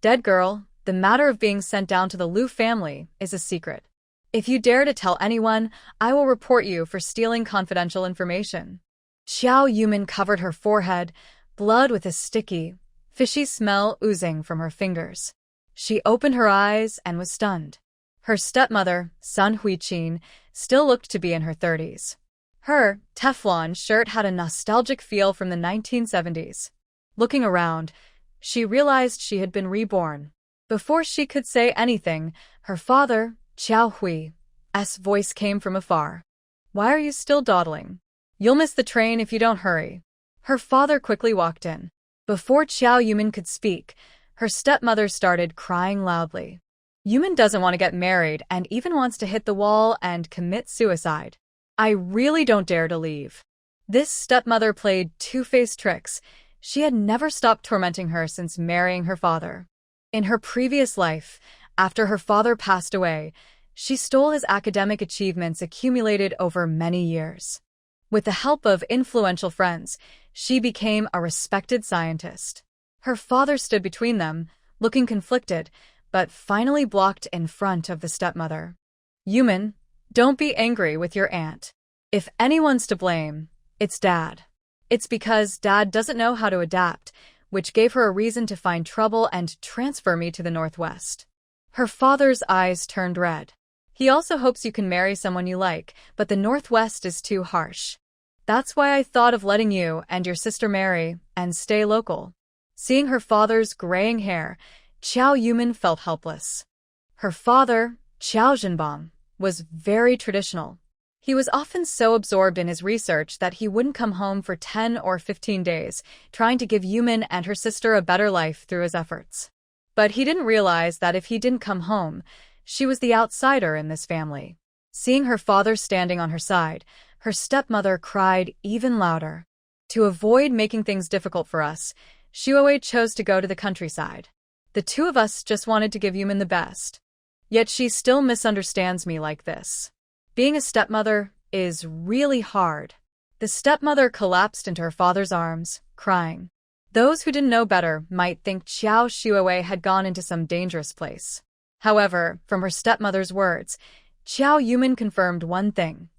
Dead girl, the matter of being sent down to the Liu family is a secret. If you dare to tell anyone, I will report you for stealing confidential information. Xiao Yumin covered her forehead, blood with a sticky, fishy smell oozing from her fingers. She opened her eyes and was stunned. Her stepmother, Sun Huiqin, still looked to be in her 30s. Her Teflon shirt had a nostalgic feel from the 1970s. Looking around, she realized she had been reborn. Before she could say anything, her father, Qiao Hui's voice came from afar. Why are you still dawdling? You'll miss the train if you don't hurry. Her father quickly walked in. Before Qiao Yumin could speak, her stepmother started crying loudly. Yumin doesn't want to get married and even wants to hit the wall and commit suicide. I really don't dare to leave. This stepmother played two-faced tricks. She had never stopped tormenting her since marrying her father. In her previous life, after her father passed away, she stole his academic achievements accumulated over many years. With the help of influential friends, she became a respected scientist. Her father stood between them, looking conflicted, but finally blocked in front of the stepmother. Yumin, don't be angry with your aunt. If anyone's to blame, it's Dad. It's because Dad doesn't know how to adapt, which gave her a reason to find trouble and transfer me to the Northwest. Her father's eyes turned red. He also hopes you can marry someone you like, but the Northwest is too harsh. That's why I thought of letting you and your sister marry and stay local. Seeing her father's graying hair, Qiao Yumin felt helpless. Her father, Qiao Zhenbang, was very traditional. He was often so absorbed in his research that he wouldn't come home for 10 or 15 days, trying to give Yumin and her sister a better life through his efforts. But he didn't realize that if he didn't come home, she was the outsider in this family. Seeing her father standing on her side, her stepmother cried even louder. To avoid making things difficult for us, Shuowei chose to go to the countryside. The two of us just wanted to give Yumin the best. Yet she still misunderstands me like this. Being a stepmother is really hard. The stepmother collapsed into her father's arms, crying. Those who didn't know better might think Qiao Shuowei had gone into some dangerous place. However, from her stepmother's words, Qiao Yumin confirmed one thing.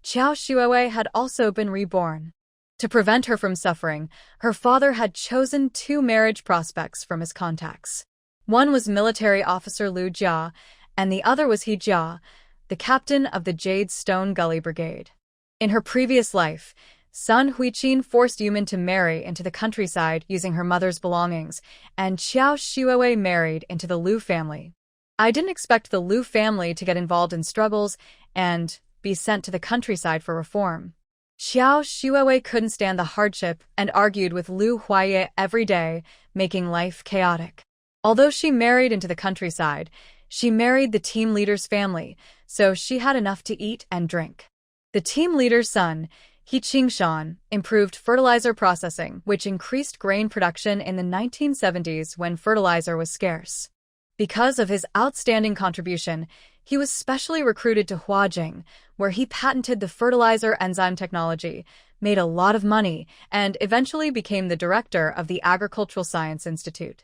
Qiao Shuowei had also been reborn. To prevent her from suffering, her father had chosen two marriage prospects from his contacts. One was military officer Liu Jia, and the other was He Jia, the captain of the Jade Stone Gully Brigade. In her previous life, Sun Huiqin forced Yumin to marry into the countryside using her mother's belongings, and Qiao Shuowei married into the Liu family. I didn't expect the Liu family to get involved in struggles and be sent to the countryside for reform. Qiao Shuowei couldn't stand the hardship and argued with Liu Huaye every day, making life chaotic. Although she married into the countryside, she married the team leader's family, so she had enough to eat and drink. The team leader's son, He Qingshan, improved fertilizer processing, which increased grain production in the 1970s when fertilizer was scarce. Because of his outstanding contribution, he was specially recruited to Huajing, where he patented the fertilizer enzyme technology, made a lot of money, and eventually became the director of the Agricultural Science Institute.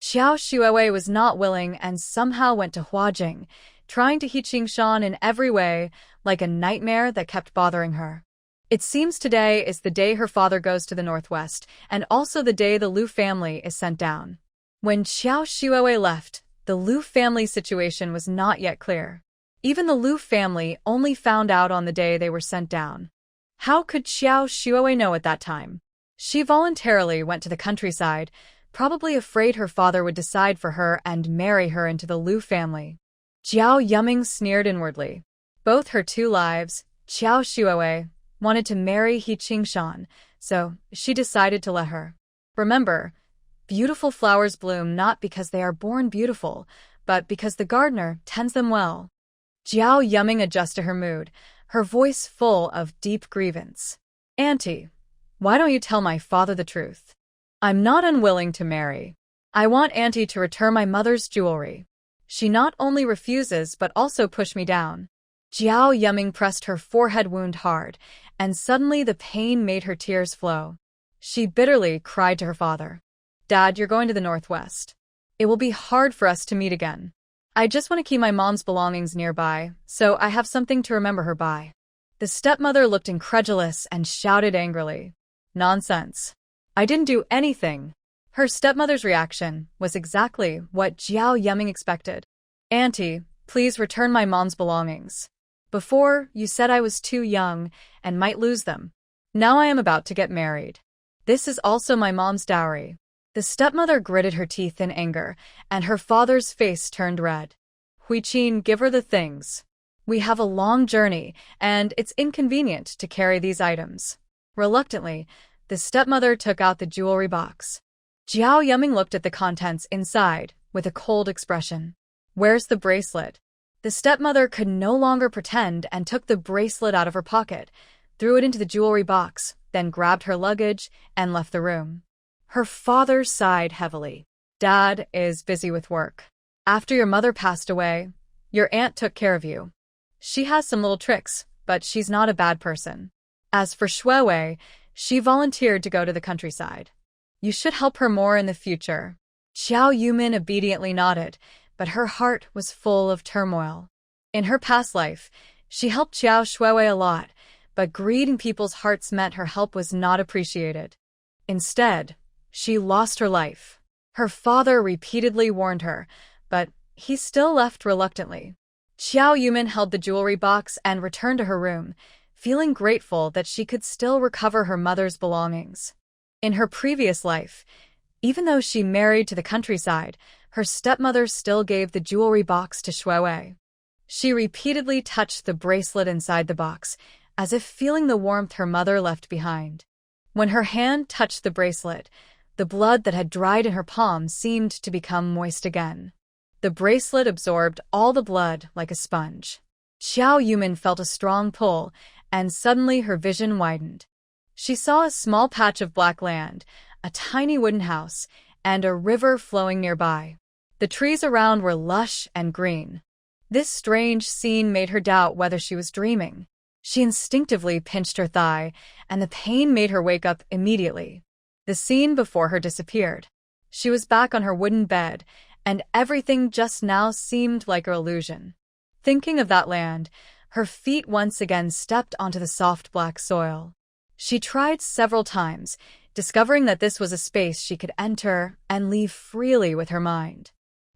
Qiao Shuowei was not willing and somehow went to Huajing, trying to He Qingshan in every way, like a nightmare that kept bothering her. It seems today is the day her father goes to the Northwest, and also the day the Liu family is sent down. When Qiao Shuowei left, the Liu family situation was not yet clear. Even the Liu family only found out on the day they were sent down. How could Qiao Shuowei know at that time? She voluntarily went to the countryside, probably afraid her father would decide for her and marry her into the Liu family. Jiao Yuming sneered inwardly. Both her two lives, Qiao Shuowei, wanted to marry He Qingshan, so she decided to let her. Remember, beautiful flowers bloom not because they are born beautiful, but because the gardener tends them well. Jiao Yuming adjusted her mood, her voice full of deep grievance. Auntie, why don't you tell my father the truth? I'm not unwilling to marry. I want Auntie to return my mother's jewelry. She not only refuses but also pushed me down. Jiao Yuming pressed her forehead wound hard, and suddenly the pain made her tears flow. She bitterly cried to her father. Dad, you're going to the Northwest. It will be hard for us to meet again. I just want to keep my mom's belongings nearby, so I have something to remember her by." The stepmother looked incredulous and shouted angrily, "Nonsense. I didn't do anything." Her stepmother's reaction was exactly what Jiao Yuming expected. "Auntie, please return my mom's belongings. Before, you said I was too young and might lose them. Now I am about to get married. This is also my mom's dowry." The stepmother gritted her teeth in anger, and her father's face turned red. "Huiqin, give her the things. We have a long journey, and it's inconvenient to carry these items." Reluctantly, the stepmother took out the jewelry box. Jiao Yuming looked at the contents inside with a cold expression. "Where's the bracelet?" The stepmother could no longer pretend and took the bracelet out of her pocket, threw it into the jewelry box, then grabbed her luggage and left the room. Her father sighed heavily. "Dad is busy with work. After your mother passed away, your aunt took care of you. She has some little tricks, but she's not a bad person. As for Shuewei, she volunteered to go to the countryside. You should help her more in the future." Xiao Yumin obediently nodded, but her heart was full of turmoil. In her past life, she helped Xiao Shuewei a lot, but greed in people's hearts meant her help was not appreciated. Instead, she lost her life. Her father repeatedly warned her, but he still left reluctantly. Xiao Yumin held the jewelry box and returned to her room, feeling grateful that she could still recover her mother's belongings. In her previous life, even though she married to the countryside, her stepmother still gave the jewelry box to Shuewei. She repeatedly touched the bracelet inside the box, as if feeling the warmth her mother left behind. When her hand touched the bracelet, the blood that had dried in her palm seemed to become moist again. The bracelet absorbed all the blood like a sponge. Xiao Yumin felt a strong pull, and suddenly her vision widened. She saw a small patch of black land, a tiny wooden house, and a river flowing nearby. The trees around were lush and green. This strange scene made her doubt whether she was dreaming. She instinctively pinched her thigh, and the pain made her wake up immediately. The scene before her disappeared. She was back on her wooden bed, and everything just now seemed like an illusion. Thinking of that land, her feet once again stepped onto the soft black soil. She tried several times, discovering that this was a space she could enter and leave freely with her mind.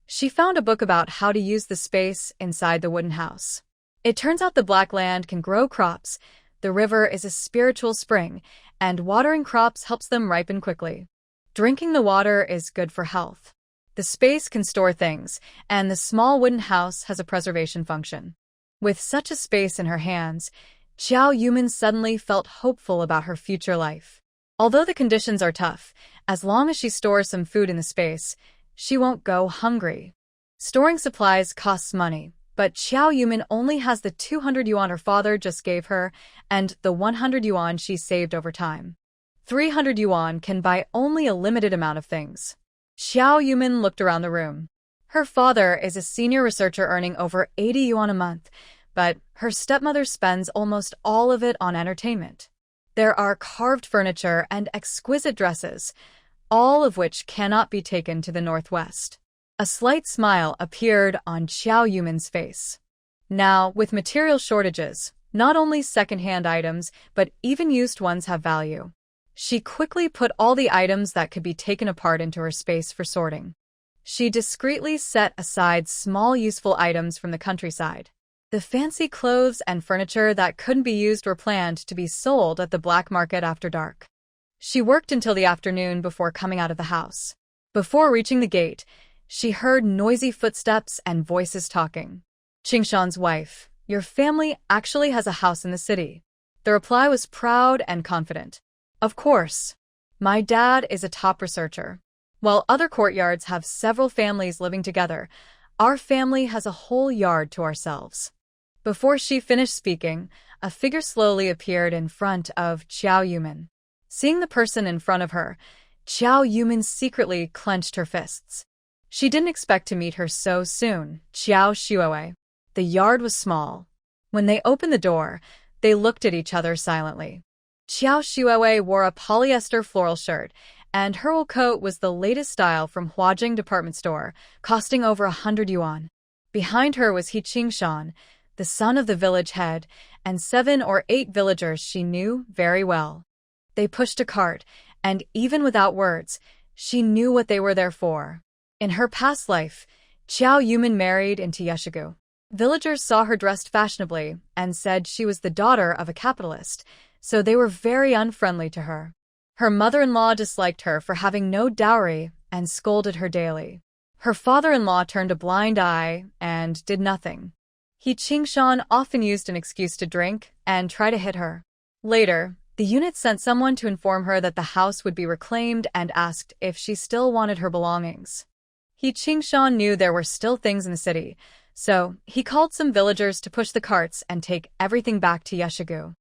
She found a book about how to use the space inside the wooden house. It turns out the black land can grow crops, the river is a spiritual spring, and watering crops helps them ripen quickly. Drinking the water is good for health. The space can store things, and the small wooden house has a preservation function. With such a space in her hands, Xiao Yumin suddenly felt hopeful about her future life. Although the conditions are tough, as long as she stores some food in the space, she won't go hungry. Storing supplies costs money, but Xiao Yumin only has the 200 yuan her father just gave her and the 100 yuan she saved over time. 300 yuan can buy only a limited amount of things. Xiao Yumin looked around the room. Her father is a senior researcher earning over 80 yuan a month, but her stepmother spends almost all of it on entertainment. There are carved furniture and exquisite dresses, all of which cannot be taken to the northwest. A slight smile appeared on Xiao Yumin's face. Now, with material shortages, not only second-hand items, but even used ones have value. She quickly put all the items that could be taken apart into her space for sorting. She discreetly set aside small useful items from the countryside. The fancy clothes and furniture that couldn't be used were planned to be sold at the black market after dark. She worked until the afternoon before coming out of the house. Before reaching the gate, she heard noisy footsteps and voices talking. Qingshan's wife, your family actually has a house in the city. The reply was proud and confident. Of course. My dad is a top researcher. While other courtyards have several families living together, our family has a whole yard to ourselves. Before she finished speaking, a figure slowly appeared in front of Xiao Yumin. Seeing the person in front of her, Xiao Yumin secretly clenched her fists. She didn't expect to meet her so soon, Xiao Shuewei. The yard was small. When they opened the door, they looked at each other silently. Xiao Shuewei wore a polyester floral shirt, and her wool coat was the latest style from Huajing department store, costing over 100 yuan. Behind her was He Qingshan, the son of the village head, and 7 or 8 villagers she knew very well. They pushed a cart, and even without words, she knew what they were there for. In her past life, Qiao Yumin married into Yeshigu. Villagers saw her dressed fashionably and said she was the daughter of a capitalist, so they were very unfriendly to her. Her mother-in-law disliked her for having no dowry and scolded her daily. Her father-in-law turned a blind eye and did nothing. He Qingshan often used an excuse to drink and try to hit her. Later, the unit sent someone to inform her that the house would be reclaimed and asked if she still wanted her belongings. He Qingshan knew there were still things in the city, so he called some villagers to push the carts and take everything back to Yeshigu.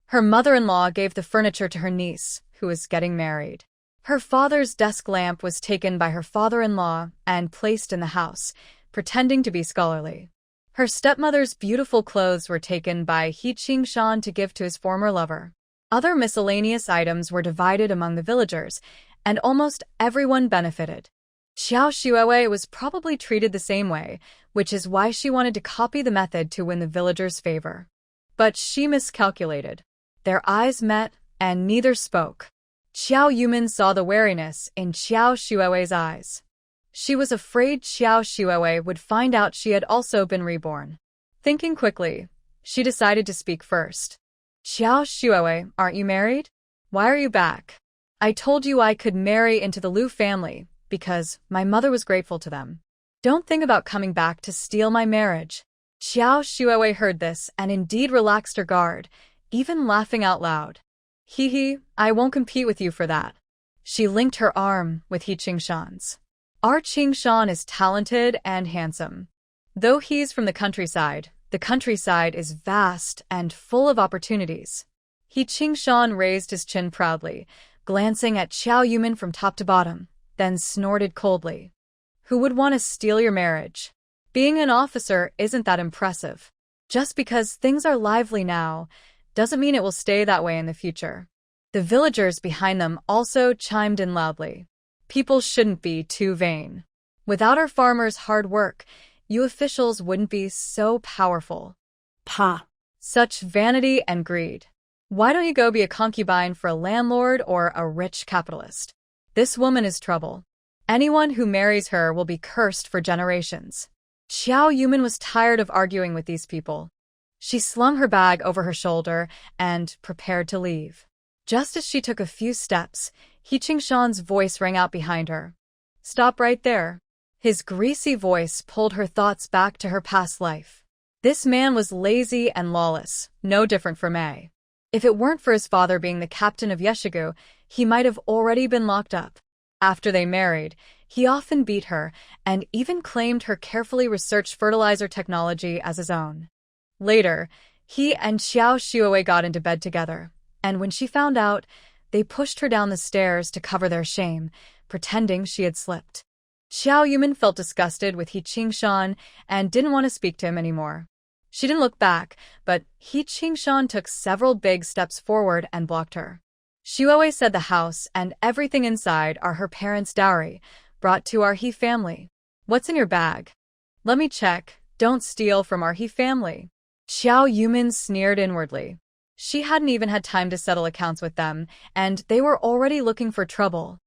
Her mother-in-law gave the furniture to her niece, who was getting married. Her father's desk lamp was taken by her father-in-law and placed in the house, pretending to be scholarly. Her stepmother's beautiful clothes were taken by He Qingshan to give to his former lover. Other miscellaneous items were divided among the villagers, and almost everyone benefited. Xiao Shuowei was probably treated the same way, which is why she wanted to copy the method to win the villagers' favor. But she miscalculated. Their eyes met, and neither spoke. Qiao Yumin saw the wariness in Xiao Shuowei's eyes. She was afraid Xiao Shuowei would find out she had also been reborn. Thinking quickly, she decided to speak first. Xiao Shuowei, aren't you married? Why are you back? I told you I could marry into the Liu family, because my mother was grateful to them. Don't think about coming back to steal my marriage. Xiao Shuowei heard this and indeed relaxed her guard, even laughing out loud. Hee, I won't compete with you for that. She linked her arm with He Qingshan's. Our Qingshan is talented and handsome. Though he's from the countryside is vast and full of opportunities. He Qingshan raised his chin proudly, glancing at Qiao Yumin from top to bottom, then snorted coldly. Who would want to steal your marriage? Being an officer isn't that impressive. Just because things are lively now, doesn't mean it will stay that way in the future. The villagers behind them also chimed in loudly. People shouldn't be too vain. Without our farmers' hard work, you officials wouldn't be so powerful. Pa. Such vanity and greed. Why don't you go be a concubine for a landlord or a rich capitalist? This woman is trouble. Anyone who marries her will be cursed for generations. Qiao Yumin was tired of arguing with these people. She slung her bag over her shoulder and prepared to leave. Just as she took a few steps, He Qingshan's voice rang out behind her. Stop right there. His greasy voice pulled her thoughts back to her past life. This man was lazy and lawless, no different from A. If it weren't for his father being the captain of Yeshigu, he might have already been locked up. After they married, he often beat her and even claimed her carefully researched fertilizer technology as his own. Later, he and Xiao Shuowei got into bed together, and when she found out, they pushed her down the stairs to cover their shame, pretending she had slipped. Xiao Yumin felt disgusted with He Qingshan and didn't want to speak to him anymore. She didn't look back, but He Qingshan took several big steps forward and blocked her. Shuowei said the house and everything inside are her parents' dowry, brought to our He family. What's in your bag? Let me check. Don't steal from our He family. Xiao Yumin sneered inwardly. She hadn't even had time to settle accounts with them, and they were already looking for trouble.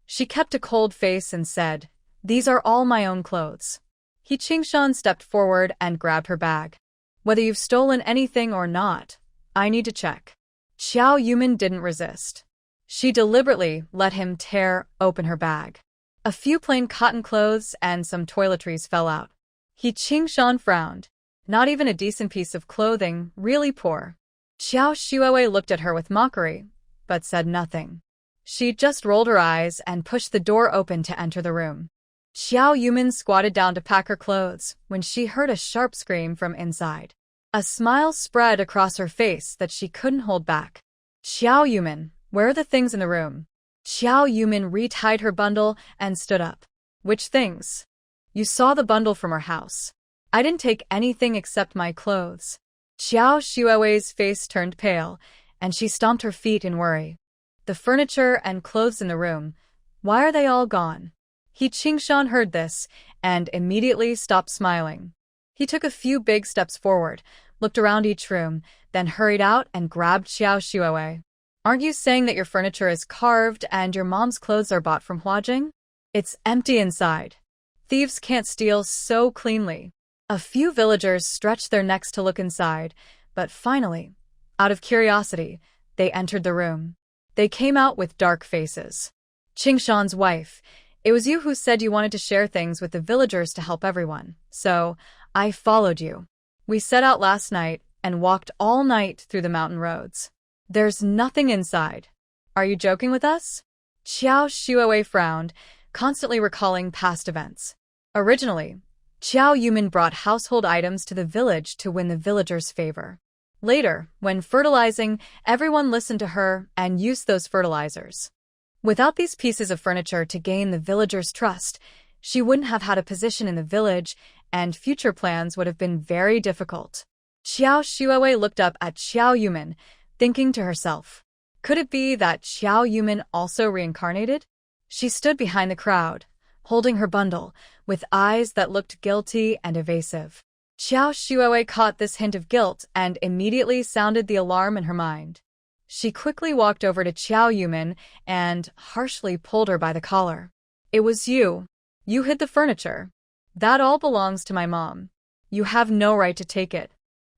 She kept a cold face and said, These are all my own clothes. He Qingshan stepped forward and grabbed her bag. Whether you've stolen anything or not, I need to check. Xiao Yumin didn't resist. She deliberately let him tear open her bag. A few plain cotton clothes and some toiletries fell out. He Qingshan frowned. Not even a decent piece of clothing, really poor. Xiao Shuowei looked at her with mockery, but said nothing. She just rolled her eyes and pushed the door open to enter the room. Xiao Yumin squatted down to pack her clothes when she heard a sharp scream from inside. A smile spread across her face that she couldn't hold back. Xiao Yumin, where are the things in the room? Xiao Yumin retied her bundle and stood up. Which things? You saw the bundle from our house. I didn't take anything except my clothes. Xiao Shuowei's face turned pale, and she stomped her feet in worry. The furniture and clothes in the room, Why are they all gone? He Qingshan heard this and immediately stopped smiling. He took a few big steps forward, looked around each room, then hurried out and grabbed Xiao Shuowei. Aren't you saying that your furniture is carved and your mom's clothes are bought from Huajing? It's empty inside. Thieves can't steal so cleanly. A few villagers stretched their necks to look inside, but finally, out of curiosity, they entered the room. They came out with dark faces. Qingshan's wife, it was you who said you wanted to share things with the villagers to help everyone, so I followed you. We set out last night and walked all night through the mountain roads. There's nothing inside. Are you joking with us? Xiao Shuowei frowned, constantly recalling past events. Originally, Xiao Yumin brought household items to the village to win the villagers' favor. Later, when fertilizing, everyone listened to her and used those fertilizers. Without these pieces of furniture to gain the villagers' trust, she wouldn't have had a position in the village, and future plans would have been very difficult. Xiao Shuowei looked up at Xiao Yumin, thinking to herself, could it be that Xiao Yumin also reincarnated? She stood behind the crowd, holding her bundle, with eyes that looked guilty and evasive. Xiao Shuowei caught this hint of guilt and immediately sounded the alarm in her mind. She quickly walked over to Xiao Yumin and harshly pulled her by the collar. It was you. You hid the furniture. That all belongs to my mom. You have no right to take it.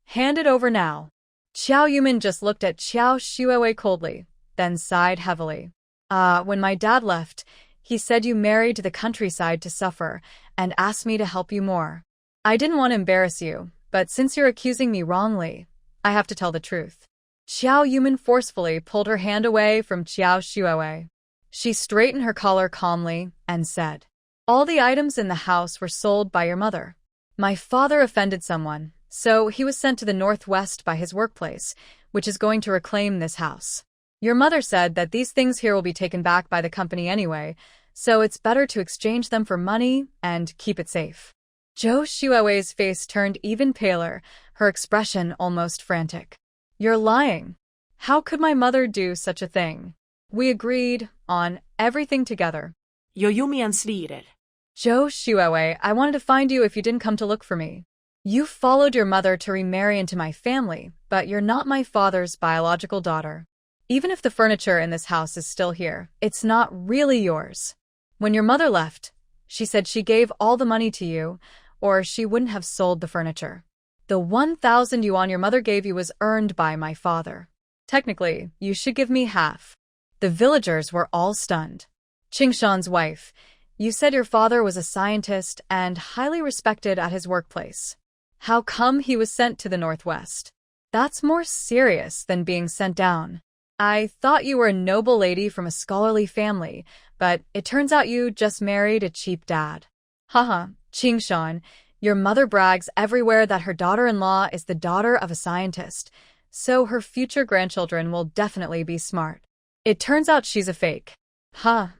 Hand it over now. Xiao Yumin just looked at Xiao Shuowei coldly, then sighed heavily. When my dad left, he said you married to the countryside to suffer and asked me to help you more. I didn't want to embarrass you, but since you're accusing me wrongly, I have to tell the truth. Xiao Yumin forcefully pulled her hand away from Xiao Shuowei. She straightened her collar calmly and said, all the items in the house were sold by your mother. My father offended someone, so he was sent to the northwest by his workplace, which is going to reclaim this house. Your mother said that these things here will be taken back by the company anyway, so it's better to exchange them for money and keep it safe. Zhou Shuowei's face turned even paler, her expression almost frantic. You're lying. How could my mother do such a thing? We agreed on everything together. Yojumien svirer. Zhou Shuowei, I wanted to find you if you didn't come to look for me. You followed your mother to remarry into my family, but you're not my father's biological daughter. Even if the furniture in this house is still here, it's not really yours. When your mother left, she said she gave all the money to you, or she wouldn't have sold the furniture. The 1,000 yuan your mother gave you was earned by my father. Technically, you should give me half. The villagers were all stunned. Qingshan's wife, you said your father was a scientist and highly respected at his workplace. How come he was sent to the northwest? That's more serious than being sent down. I thought you were a noble lady from a scholarly family, but it turns out you just married a cheap dad. Haha, Qingshan, your mother brags everywhere that her daughter-in-law is the daughter of a scientist, so her future grandchildren will definitely be smart. It turns out she's a fake.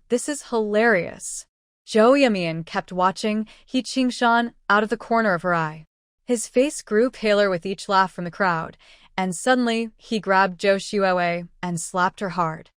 This is hilarious. Zhou Yamian kept watching He Qingshan out of the corner of her eye. His face grew paler with each laugh from the crowd, and suddenly he grabbed Zhou Shuowei and slapped her hard.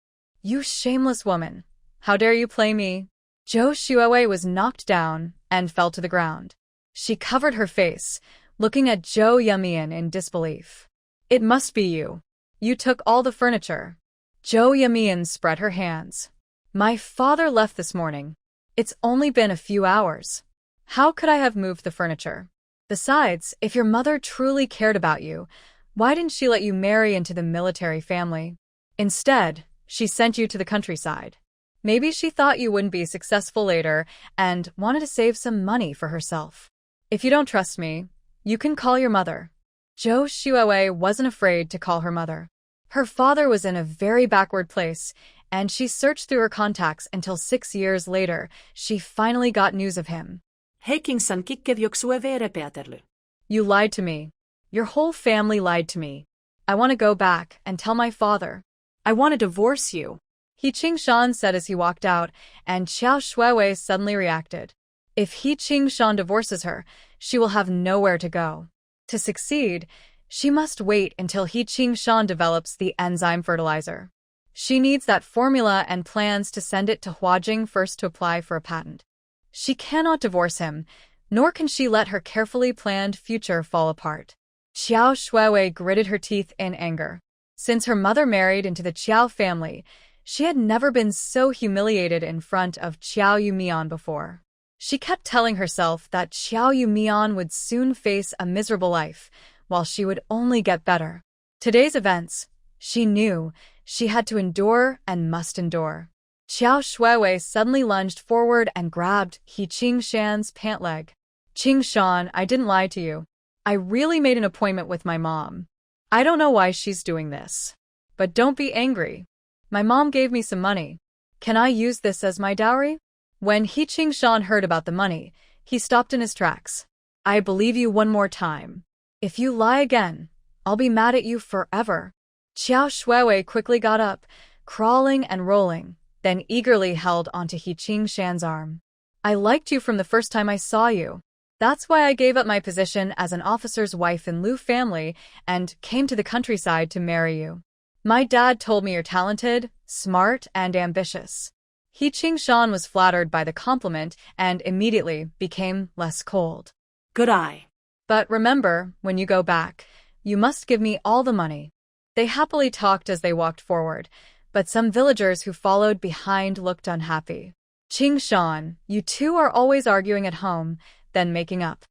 You shameless woman! How dare you play me? Zhou Shuowei was knocked down and fell to the ground. She covered her face, looking at Zhou Yamian in disbelief. It must be you. You took all the furniture. Zhou Yamian spread her hands. My father left this morning. It's only been a few hours. How could I have moved the furniture? Besides, if your mother truly cared about you, why didn't she let you marry into the military family? Instead, she sent you to the countryside. Maybe she thought you wouldn't be successful later and wanted to save some money for herself. If you don't trust me, you can call your mother. Zhou Shuowei wasn't afraid to call her mother. Her father was in a very backward place, and she searched through her contacts until 6 years later, she finally got news of him. Heikingsson kikkevjoksue verepeaterly. You lied to me. Your whole family lied to me. I want to go back and tell my father. I want to divorce you. He Qingshan said as he walked out, and Xiao Shuowei suddenly reacted. If He Qingshan divorces her, she will have nowhere to go. To succeed, she must wait until He Qingshan develops the enzyme fertilizer. She needs that formula and plans to send it to Huajing first to apply for a patent. She cannot divorce him, nor can she let her carefully planned future fall apart. Qiao Shuiwei gritted her teeth in anger. Since her mother married into the Qiao family, she had never been so humiliated in front of Qiao Yumian before. She kept telling herself that Qiao Yumian would soon face a miserable life, while she would only get better. Today's events, she knew, she had to endure and must endure. Qiao Shuiwei suddenly lunged forward and grabbed He Qingshan's pant leg. Qingshan, I didn't lie to you. I really made an appointment with my mom. I don't know why she's doing this. But don't be angry. My mom gave me some money. Can I use this as my dowry? When He Qingshan heard about the money, he stopped in his tracks. I believe you one more time. If you lie again, I'll be mad at you forever. Qiao Shuiwei quickly got up, crawling and rolling, then eagerly held onto He Qingshan's arm. I liked you from the first time I saw you. That's why I gave up my position as an officer's wife in Lu family and came to the countryside to marry you. My dad told me you're talented, smart, and ambitious. He Qingshan was flattered by the compliment and immediately became less cold. Good eye. But remember, when you go back, you must give me all the money. They happily talked as they walked forward, but some villagers who followed behind looked unhappy. Qingshan, you two are always arguing at home, then making up.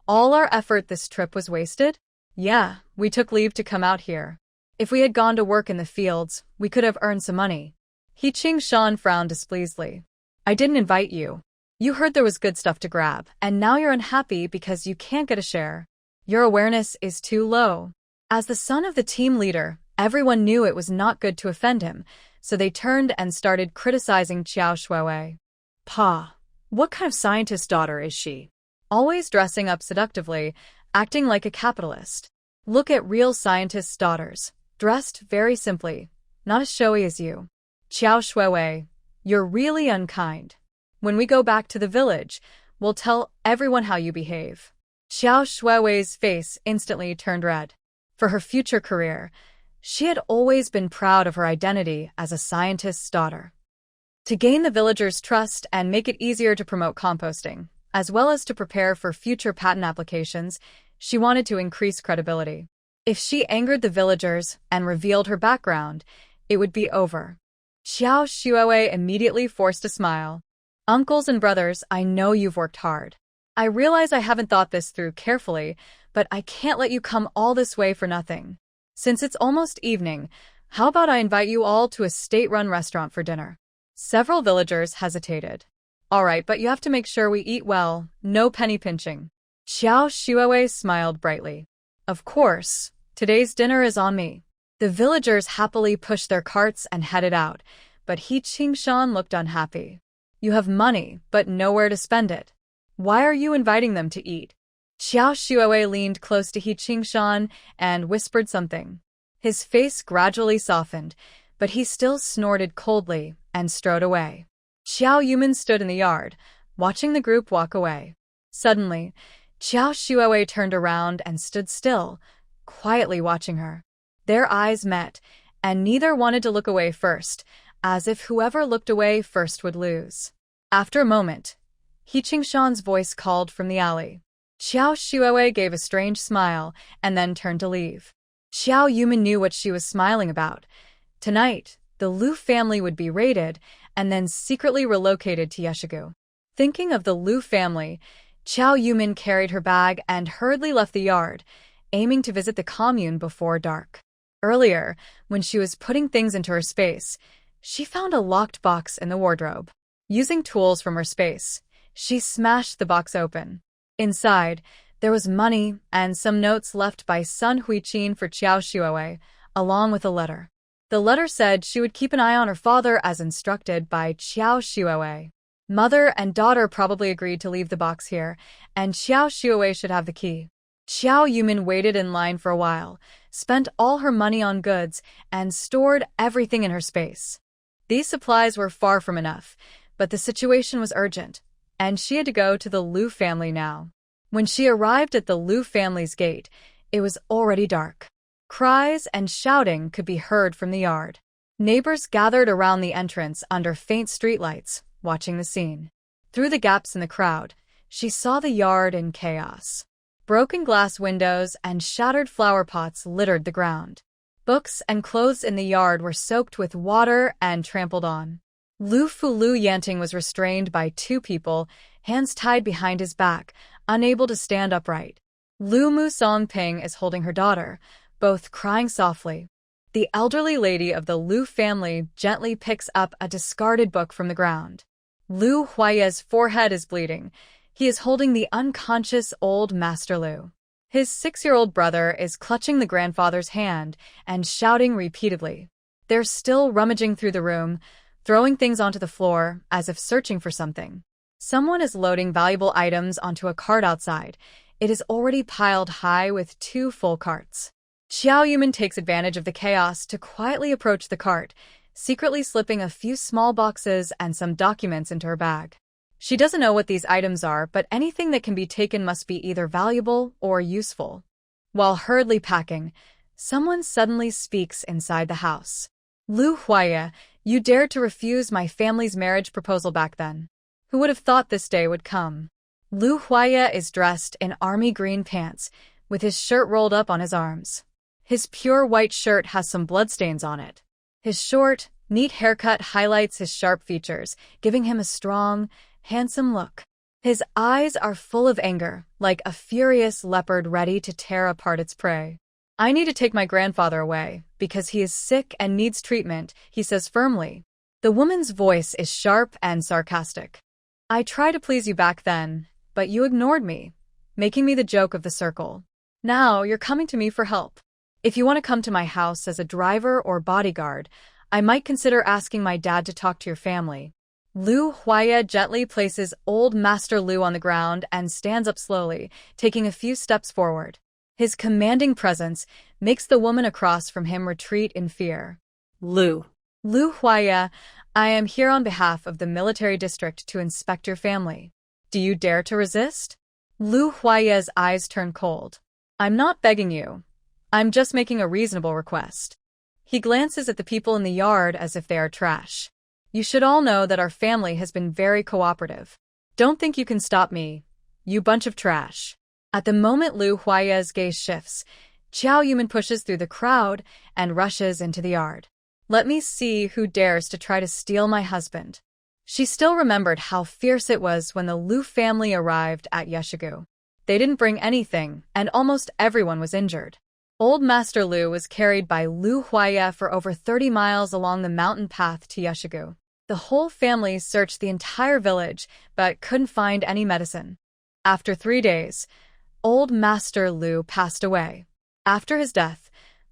All our effort this trip was wasted? Yeah, we took leave to come out here. If we had gone to work in the fields, we could have earned some money. He Qingshan frowned displeasedly. I didn't invite you. You heard there was good stuff to grab, and now you're unhappy because you can't get a share. Your awareness is too low. As the son of the team leader, everyone knew it was not good to offend him, so they turned and started criticizing Qiao Shuiwei. Pa, what kind of scientist's daughter is she? Always dressing up seductively, acting like a capitalist. Look at real scientists' daughters, dressed very simply, not as showy as you. Qiao Shuiwei, you're really unkind. When we go back to the village, we'll tell everyone how you behave. Qiao Shuiwei's face instantly turned red. For her future career, she had always been proud of her identity as a scientist's daughter. To gain the villagers' trust and make it easier to promote composting, as well as to prepare for future patent applications, she wanted to increase credibility. If she angered the villagers and revealed her background, it would be over. Qiao Shuiwei immediately forced a smile. Uncles and brothers, I know you've worked hard. I realize I haven't thought this through carefully, but I can't let you come all this way for nothing. Since it's almost evening, how about I invite you all to a state-run restaurant for dinner? Several villagers hesitated. All right, but you have to make sure we eat well, no penny pinching. Qiao Shuiwei smiled brightly. Of course, today's dinner is on me. The villagers happily pushed their carts and headed out, but He Qingshan looked unhappy. You have money, but nowhere to spend it. Why are you inviting them to eat? Qiao Shuiwei leaned close to He Qingshan and whispered something. His face gradually softened, but he still snorted coldly and strode away. Qiao Yumin stood in the yard, watching the group walk away. Suddenly, Qiao Shuiwei turned around and stood still, quietly watching her. Their eyes met, and neither wanted to look away first, as if whoever looked away first would lose. After a moment, He Qingshan's voice called from the alley. Qiao Shuiwei gave a strange smile and then turned to leave. Qiao Yumin knew what she was smiling about. Tonight, the Lu family would be raided and then secretly relocated to Yeshigu. Thinking of the Lu family, Qiao Yumin carried her bag and hurriedly left the yard, aiming to visit the commune before dark. Earlier, when she was putting things into her space, she found a locked box in the wardrobe. Using tools from her space, she smashed the box open. Inside, there was money and some notes left by Sun Huiqin for Qiao Shuiwei, along with a letter. The letter said she would keep an eye on her father as instructed by Qiao Shuiwei. Mother and daughter probably agreed to leave the box here, and Qiao Shuiwei should have the key. Qiao Yumin waited in line for a while, spent all her money on goods, and stored everything in her space. These supplies were far from enough, but the situation was urgent, and she had to go to the Lu family now. When she arrived at the Lu family's gate, it was already dark. Cries and shouting could be heard from the yard. Neighbors gathered around the entrance under faint streetlights, watching the scene. Through the gaps in the crowd, she saw the yard in chaos. Broken glass windows and shattered flower pots littered the ground. Books and clothes in the yard were soaked with water and trampled on. Lu Fulu Yanting was restrained by two people, hands tied behind his back, unable to stand upright. Lu Mu Songping is holding her daughter, both crying softly. The elderly lady of the Lu family gently picks up a discarded book from the ground. Lu Huaye's forehead is bleeding. He is holding the unconscious old Master Lu. His 6-year-old brother is clutching the grandfather's hand and shouting repeatedly. They're still rummaging through the room, throwing things onto the floor as if searching for something. Someone is loading valuable items onto a cart outside. It is already piled high with 2 full carts. Xiao Yuman takes advantage of the chaos to quietly approach the cart, secretly slipping a few small boxes and some documents into her bag. She doesn't know what these items are, but anything that can be taken must be either valuable or useful. While hurriedly packing, someone suddenly speaks inside the house. Lu Huaye, you dared to refuse my family's marriage proposal back then. Who would have thought this day would come? Lu Huaye is dressed in army green pants, with his shirt rolled up on his arms. His pure white shirt has some bloodstains on it. His short, neat haircut highlights his sharp features, giving him a strong, handsome look. His eyes are full of anger, like a furious leopard ready to tear apart its prey. I need to take my grandfather away, because he is sick and needs treatment, he says firmly. The woman's voice is sharp and sarcastic. I tried to please you back then, but you ignored me, making me the joke of the circle. Now you're coming to me for help. If you want to come to my house as a driver or bodyguard, I might consider asking my dad to talk to your family. Lu Huaye gently places old Master Lu on the ground and stands up slowly, taking a few steps forward. His commanding presence makes the woman across from him retreat in fear. Lu Huaye, I am here on behalf of the military district to inspect your family. Do you dare to resist? Lu Huaye's eyes turn cold. I'm not begging you. I'm just making a reasonable request. He glances at the people in the yard as if they are trash. You should all know that our family has been very cooperative. Don't think you can stop me, you bunch of trash. At the moment Lu Huaye's gaze shifts, Xiao Yuman pushes through the crowd and rushes into the yard. Let me see who dares to try to steal my husband. She still remembered how fierce it was when the Lu family arrived at Yeshigu. They didn't bring anything, and almost everyone was injured. Old Master Lu was carried by Lu Huaye for over 30 miles along the mountain path to Yeshigu. The whole family searched the entire village, but couldn't find any medicine. After 3 days, old Master Lu passed away. After his death,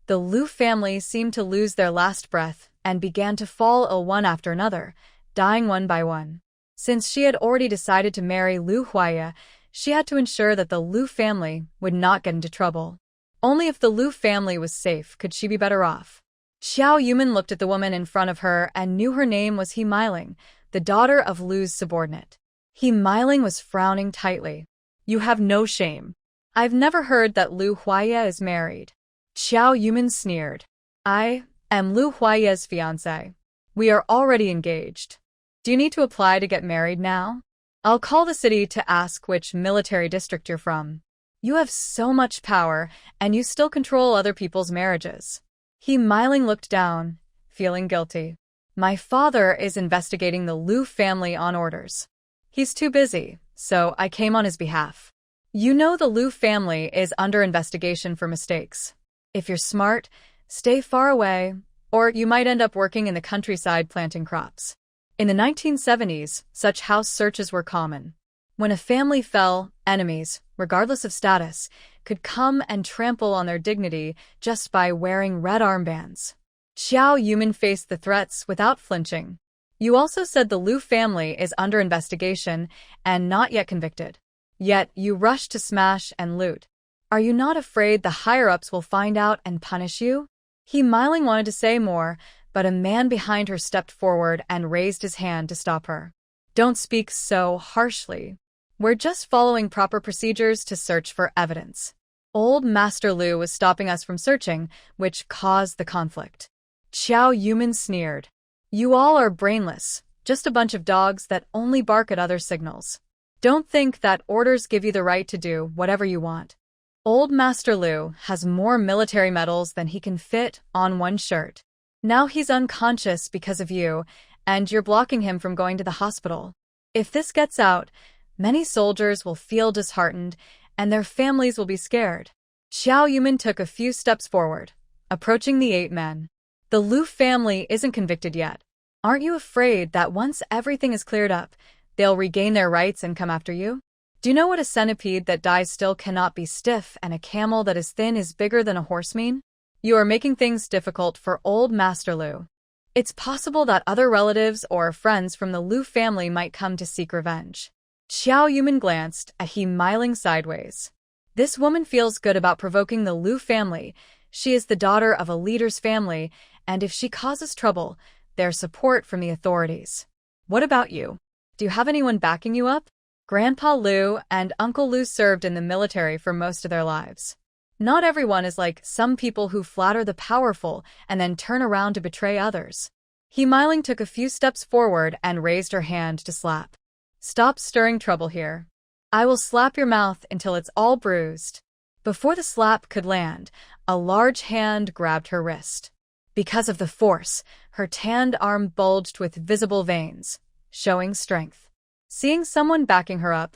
the Lu family seemed to lose their last breath and began to fall ill one after another, dying one by one. Since she had already decided to marry Lu Huaye, she had to ensure that the Lu family would not get into trouble. Only if the Lu family was safe could she be better off. Xiao Yuman looked at the woman in front of her and knew her name was He Miling, the daughter of Lu's subordinate. He Miling was frowning tightly. You have no shame. I've never heard that Lu Huaye is married. Xiao Yuman sneered. I am Lu Huaye's fiancé. We are already engaged. Do you need to apply to get married now? I'll call the city to ask which military district you're from. You have so much power, and you still control other people's marriages. He Miling looked down, feeling guilty. My father is investigating the Lu family on orders. He's too busy, so I came on his behalf. You know the Lu family is under investigation for mistakes. If you're smart, stay far away, or you might end up working in the countryside planting crops. In the 1970s, such house searches were common. When a family fell, enemies, regardless of status, could come and trample on their dignity just by wearing red armbands. Xiao Yuman faced the threats without flinching. You also said the Lu family is under investigation and not yet convicted. Yet you rush to smash and loot. Are you not afraid the higher-ups will find out and punish you? He Miling wanted to say more, but a man behind her stepped forward and raised his hand to stop her. Don't speak so harshly. We're just following proper procedures to search for evidence. Old Master Lu was stopping us from searching, which caused the conflict. Xiao Yumin sneered. You all are brainless, just a bunch of dogs that only bark at other signals. Don't think that orders give you the right to do whatever you want. Old Master Lu has more military medals than he can fit on one shirt. Now he's unconscious because of you, and you're blocking him from going to the hospital. If this gets out, many soldiers will feel disheartened, and their families will be scared. Xiao Yumin took a few steps forward, approaching the 8 men. The Lu family isn't convicted yet. Aren't you afraid that once everything is cleared up, they'll regain their rights and come after you? Do you know what a centipede that dies still cannot be stiff and a camel that is thin is bigger than a horse mean? You are making things difficult for old Master Lu. It's possible that other relatives or friends from the Lu family might come to seek revenge. Xiao Yumin glanced at He Miling sideways. This woman feels good about provoking the Lu family. She is the daughter of a leader's family, and if she causes trouble, there's support from the authorities. What about you? Do you have anyone backing you up? Grandpa Lu and Uncle Lu served in the military for most of their lives. Not everyone is like some people who flatter the powerful and then turn around to betray others. He Miling took a few steps forward and raised her hand to slap. Stop stirring trouble here. I will slap your mouth until it's all bruised. Before the slap could land, a large hand grabbed her wrist. Because of the force, her tanned arm bulged with visible veins, showing strength. Seeing someone backing her up,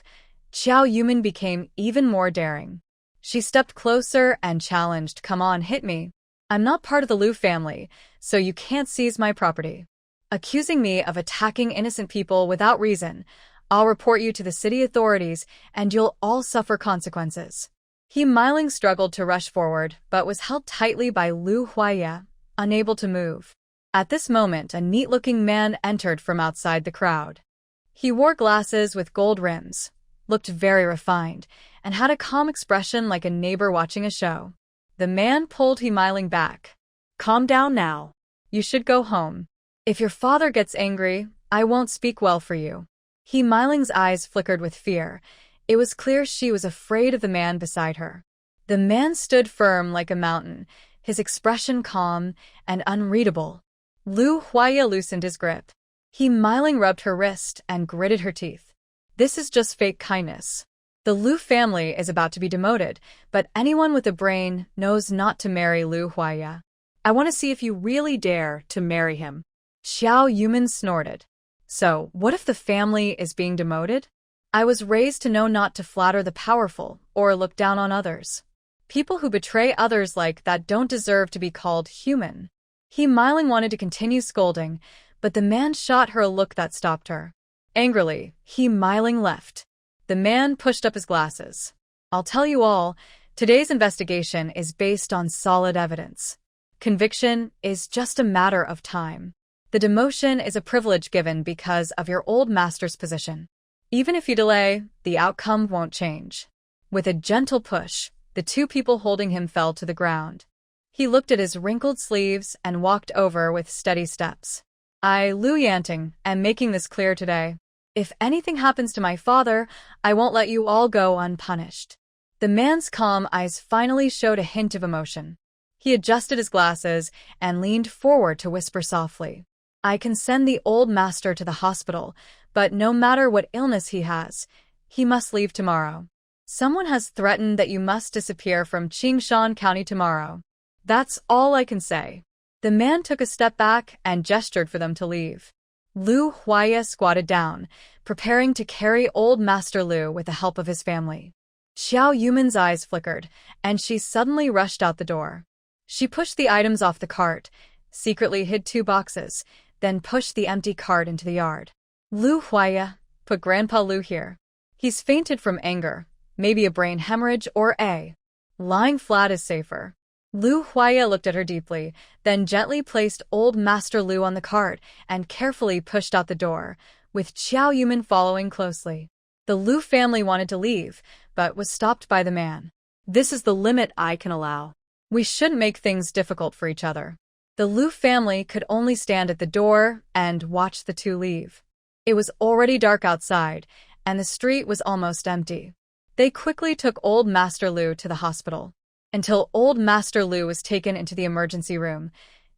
Xiao Yumin became even more daring. She stepped closer and challenged, "Come on, hit me. I'm not part of the Lu family, so you can't seize my property. Accusing me of attacking innocent people without reason, I'll report you to the city authorities and you'll all suffer consequences." He Miling struggled to rush forward, but was held tightly by Lu Huaya, unable to move. At this moment, a neat-looking man entered from outside the crowd. He wore glasses with gold rims, looked very refined, and had a calm expression like a neighbor watching a show. The man pulled He Miling back. "Calm down now. You should go home. If your father gets angry, I won't speak well for you." He Miling's eyes flickered with fear. It was clear she was afraid of the man beside her. The man stood firm like a mountain, his expression calm and unreadable. Lu Huaya loosened his grip. He Miling rubbed her wrist and gritted her teeth. This is just fake kindness. The Lu family is about to be demoted, but anyone with a brain knows not to marry Lu Huaya. I want to see if you really dare to marry him. Xiao Yumin snorted. So, what if the family is being demoted? I was raised to know not to flatter the powerful or look down on others. People who betray others like that don't deserve to be called human. He Miling wanted to continue scolding, but the man shot her a look that stopped her. Angrily, He Miling left. The man pushed up his glasses. I'll tell you all, today's investigation is based on solid evidence. Conviction is just a matter of time. The demotion is a privilege given because of your old master's position. Even if you delay, the outcome won't change. With a gentle push, the 2 people holding him fell to the ground. He looked at his wrinkled sleeves and walked over with steady steps. I, Lu Yanting, am making this clear today. If anything happens to my father, I won't let you all go unpunished. The man's calm eyes finally showed a hint of emotion. He adjusted his glasses and leaned forward to whisper softly. I can send the old master to the hospital, but no matter what illness he has, he must leave tomorrow. Someone has threatened that you must disappear from Qingshan County tomorrow. That's all I can say. The man took a step back and gestured for them to leave. Lu Huaya squatted down, preparing to carry old Master Lu with the help of his family. Xiao Yumin's eyes flickered, and she suddenly rushed out the door. She pushed the items off the cart, secretly hid 2 boxes, then pushed the empty cart into the yard. Lu Huaya, put Grandpa Lu here. He's fainted from anger, maybe a brain hemorrhage or a. Lying flat is safer. Lu Huaya looked at her deeply, then gently placed old Master Lu on the cart and carefully pushed out the door, with Xiao Yumin following closely. The Lu family wanted to leave, but was stopped by the man. This is the limit I can allow. We shouldn't make things difficult for each other. The Lu family could only stand at the door and watch the 2 leave. It was already dark outside, and the street was almost empty. They quickly took old Master Lu to the hospital. Until old Master Lu was taken into the emergency room,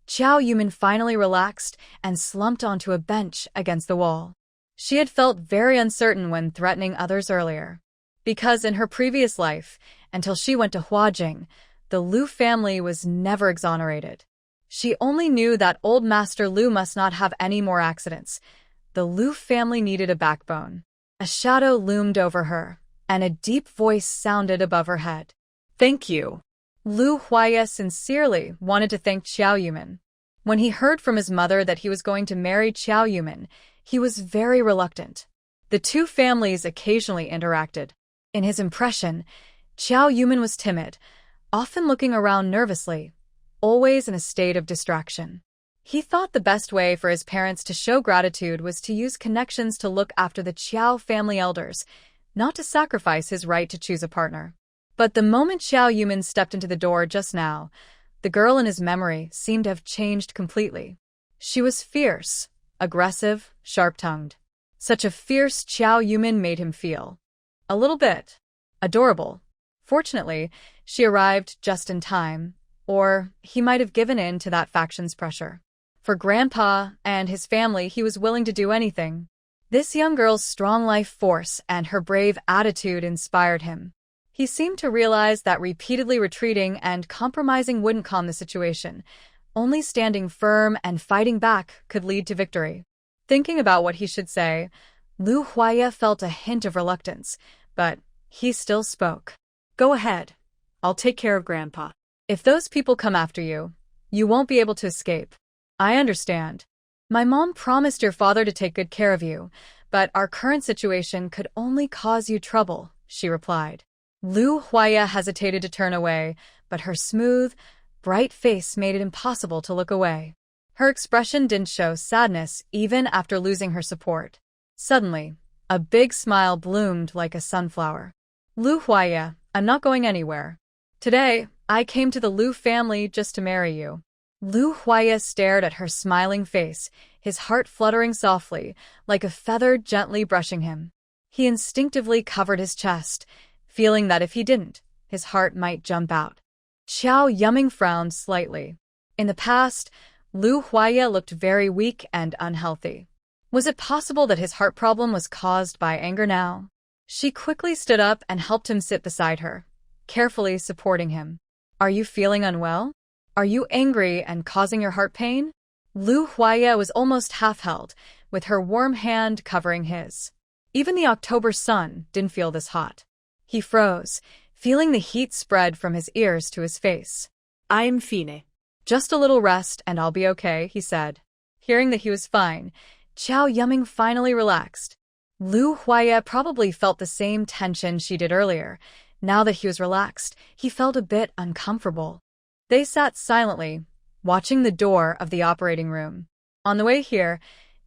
Xiao Yumin finally relaxed and slumped onto a bench against the wall. She had felt very uncertain when threatening others earlier. Because in her previous life, until she went to Huajing, the Lu family was never exonerated. She only knew that old Master Lu must not have any more accidents. The Lu family needed a backbone. A shadow loomed over her, and a deep voice sounded above her head. Thank you. Lu Huaya sincerely wanted to thank Xiao Yumin. When he heard from his mother that he was going to marry Xiao Yumin, he was very reluctant. The two families occasionally interacted. In his impression, Xiao Yumin was timid, often looking around nervously, always in a state of distraction. He thought the best way for his parents to show gratitude was to use connections to look after the Qiao family elders, not to sacrifice his right to choose a partner. But the moment Xiao Yumin stepped into the door just now, the girl in his memory seemed to have changed completely. She was fierce, aggressive, sharp-tongued. Such a fierce Xiao Yumin made him feel a little bit adorable. Fortunately, she arrived just in time, or he might have given in to that faction's pressure. For Grandpa and his family, he was willing to do anything. This young girl's strong life force and her brave attitude inspired him. He seemed to realize that repeatedly retreating and compromising wouldn't calm the situation. Only standing firm and fighting back could lead to victory. Thinking about what he should say, Lu Huaya felt a hint of reluctance, but he still spoke. Go ahead. I'll take care of Grandpa. If those people come after you, you won't be able to escape. I understand. My mom promised your father to take good care of you, but our current situation could only cause you trouble, she replied. Lu Huaya hesitated to turn away, but her smooth, bright face made it impossible to look away. Her expression didn't show sadness even after losing her support. Suddenly, a big smile bloomed like a sunflower. Lu Huaya, I'm not going anywhere. Today, I came to the Lu family just to marry you. Lu Huaya stared at her smiling face, his heart fluttering softly, like a feather gently brushing him. He instinctively covered his chest, feeling that if he didn't, his heart might jump out. Xiao Yumin frowned slightly. In the past, Lu Huaya looked very weak and unhealthy. Was it possible that his heart problem was caused by anger now? She quickly stood up and helped him sit beside her, carefully supporting him. Are you feeling unwell? Are you angry and causing your heart pain? Lu Huaya was almost half-held, with her warm hand covering his. Even the October sun didn't feel this hot. He froze, feeling the heat spread from his ears to his face. I'm fine. Just a little rest and I'll be okay, he said. Hearing that he was fine, Xiao Yumin finally relaxed. Lu Huaya probably felt the same tension she did earlier. Now that he was relaxed, he felt a bit uncomfortable. They sat silently, watching the door of the operating room. On the way here,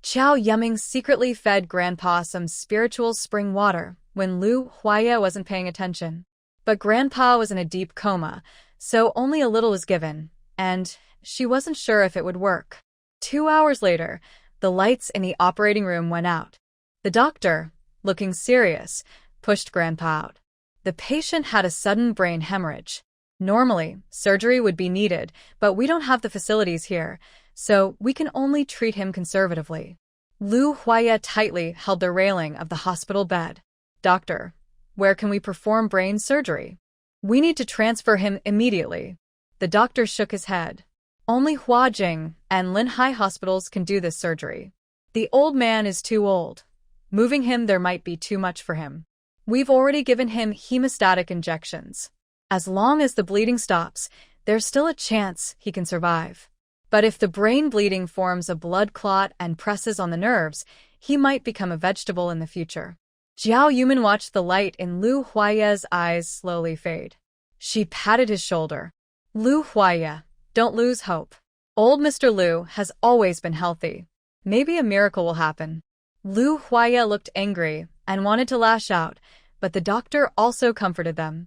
Xiao Yumin secretly fed Grandpa some spiritual spring water when Lu Huaya wasn't paying attention. But Grandpa was in a deep coma, so only a little was given, and she wasn't sure if it would work. 2 hours later, the lights in the operating room went out. The doctor, looking serious, pushed Grandpa out. The patient had a sudden brain hemorrhage. Normally, surgery would be needed, but we don't have the facilities here, so we can only treat him conservatively. Lu Huaya tightly held the railing of the hospital bed. Doctor, where can we perform brain surgery? We need to transfer him immediately. The doctor shook his head. Only Huajing and Linhai hospitals can do this surgery. The old man is too old. Moving him there might be too much for him. We've already given him hemostatic injections. As long as the bleeding stops, there's still a chance he can survive. But if the brain bleeding forms a blood clot and presses on the nerves, he might become a vegetable in the future. Xiao Yumin watched the light in Lu Huaya's eyes slowly fade. She patted his shoulder. Lu Huaya, don't lose hope. Old Mr. Lu has always been healthy. Maybe a miracle will happen. Lu Huaya looked angry and wanted to lash out, but the doctor also comforted them.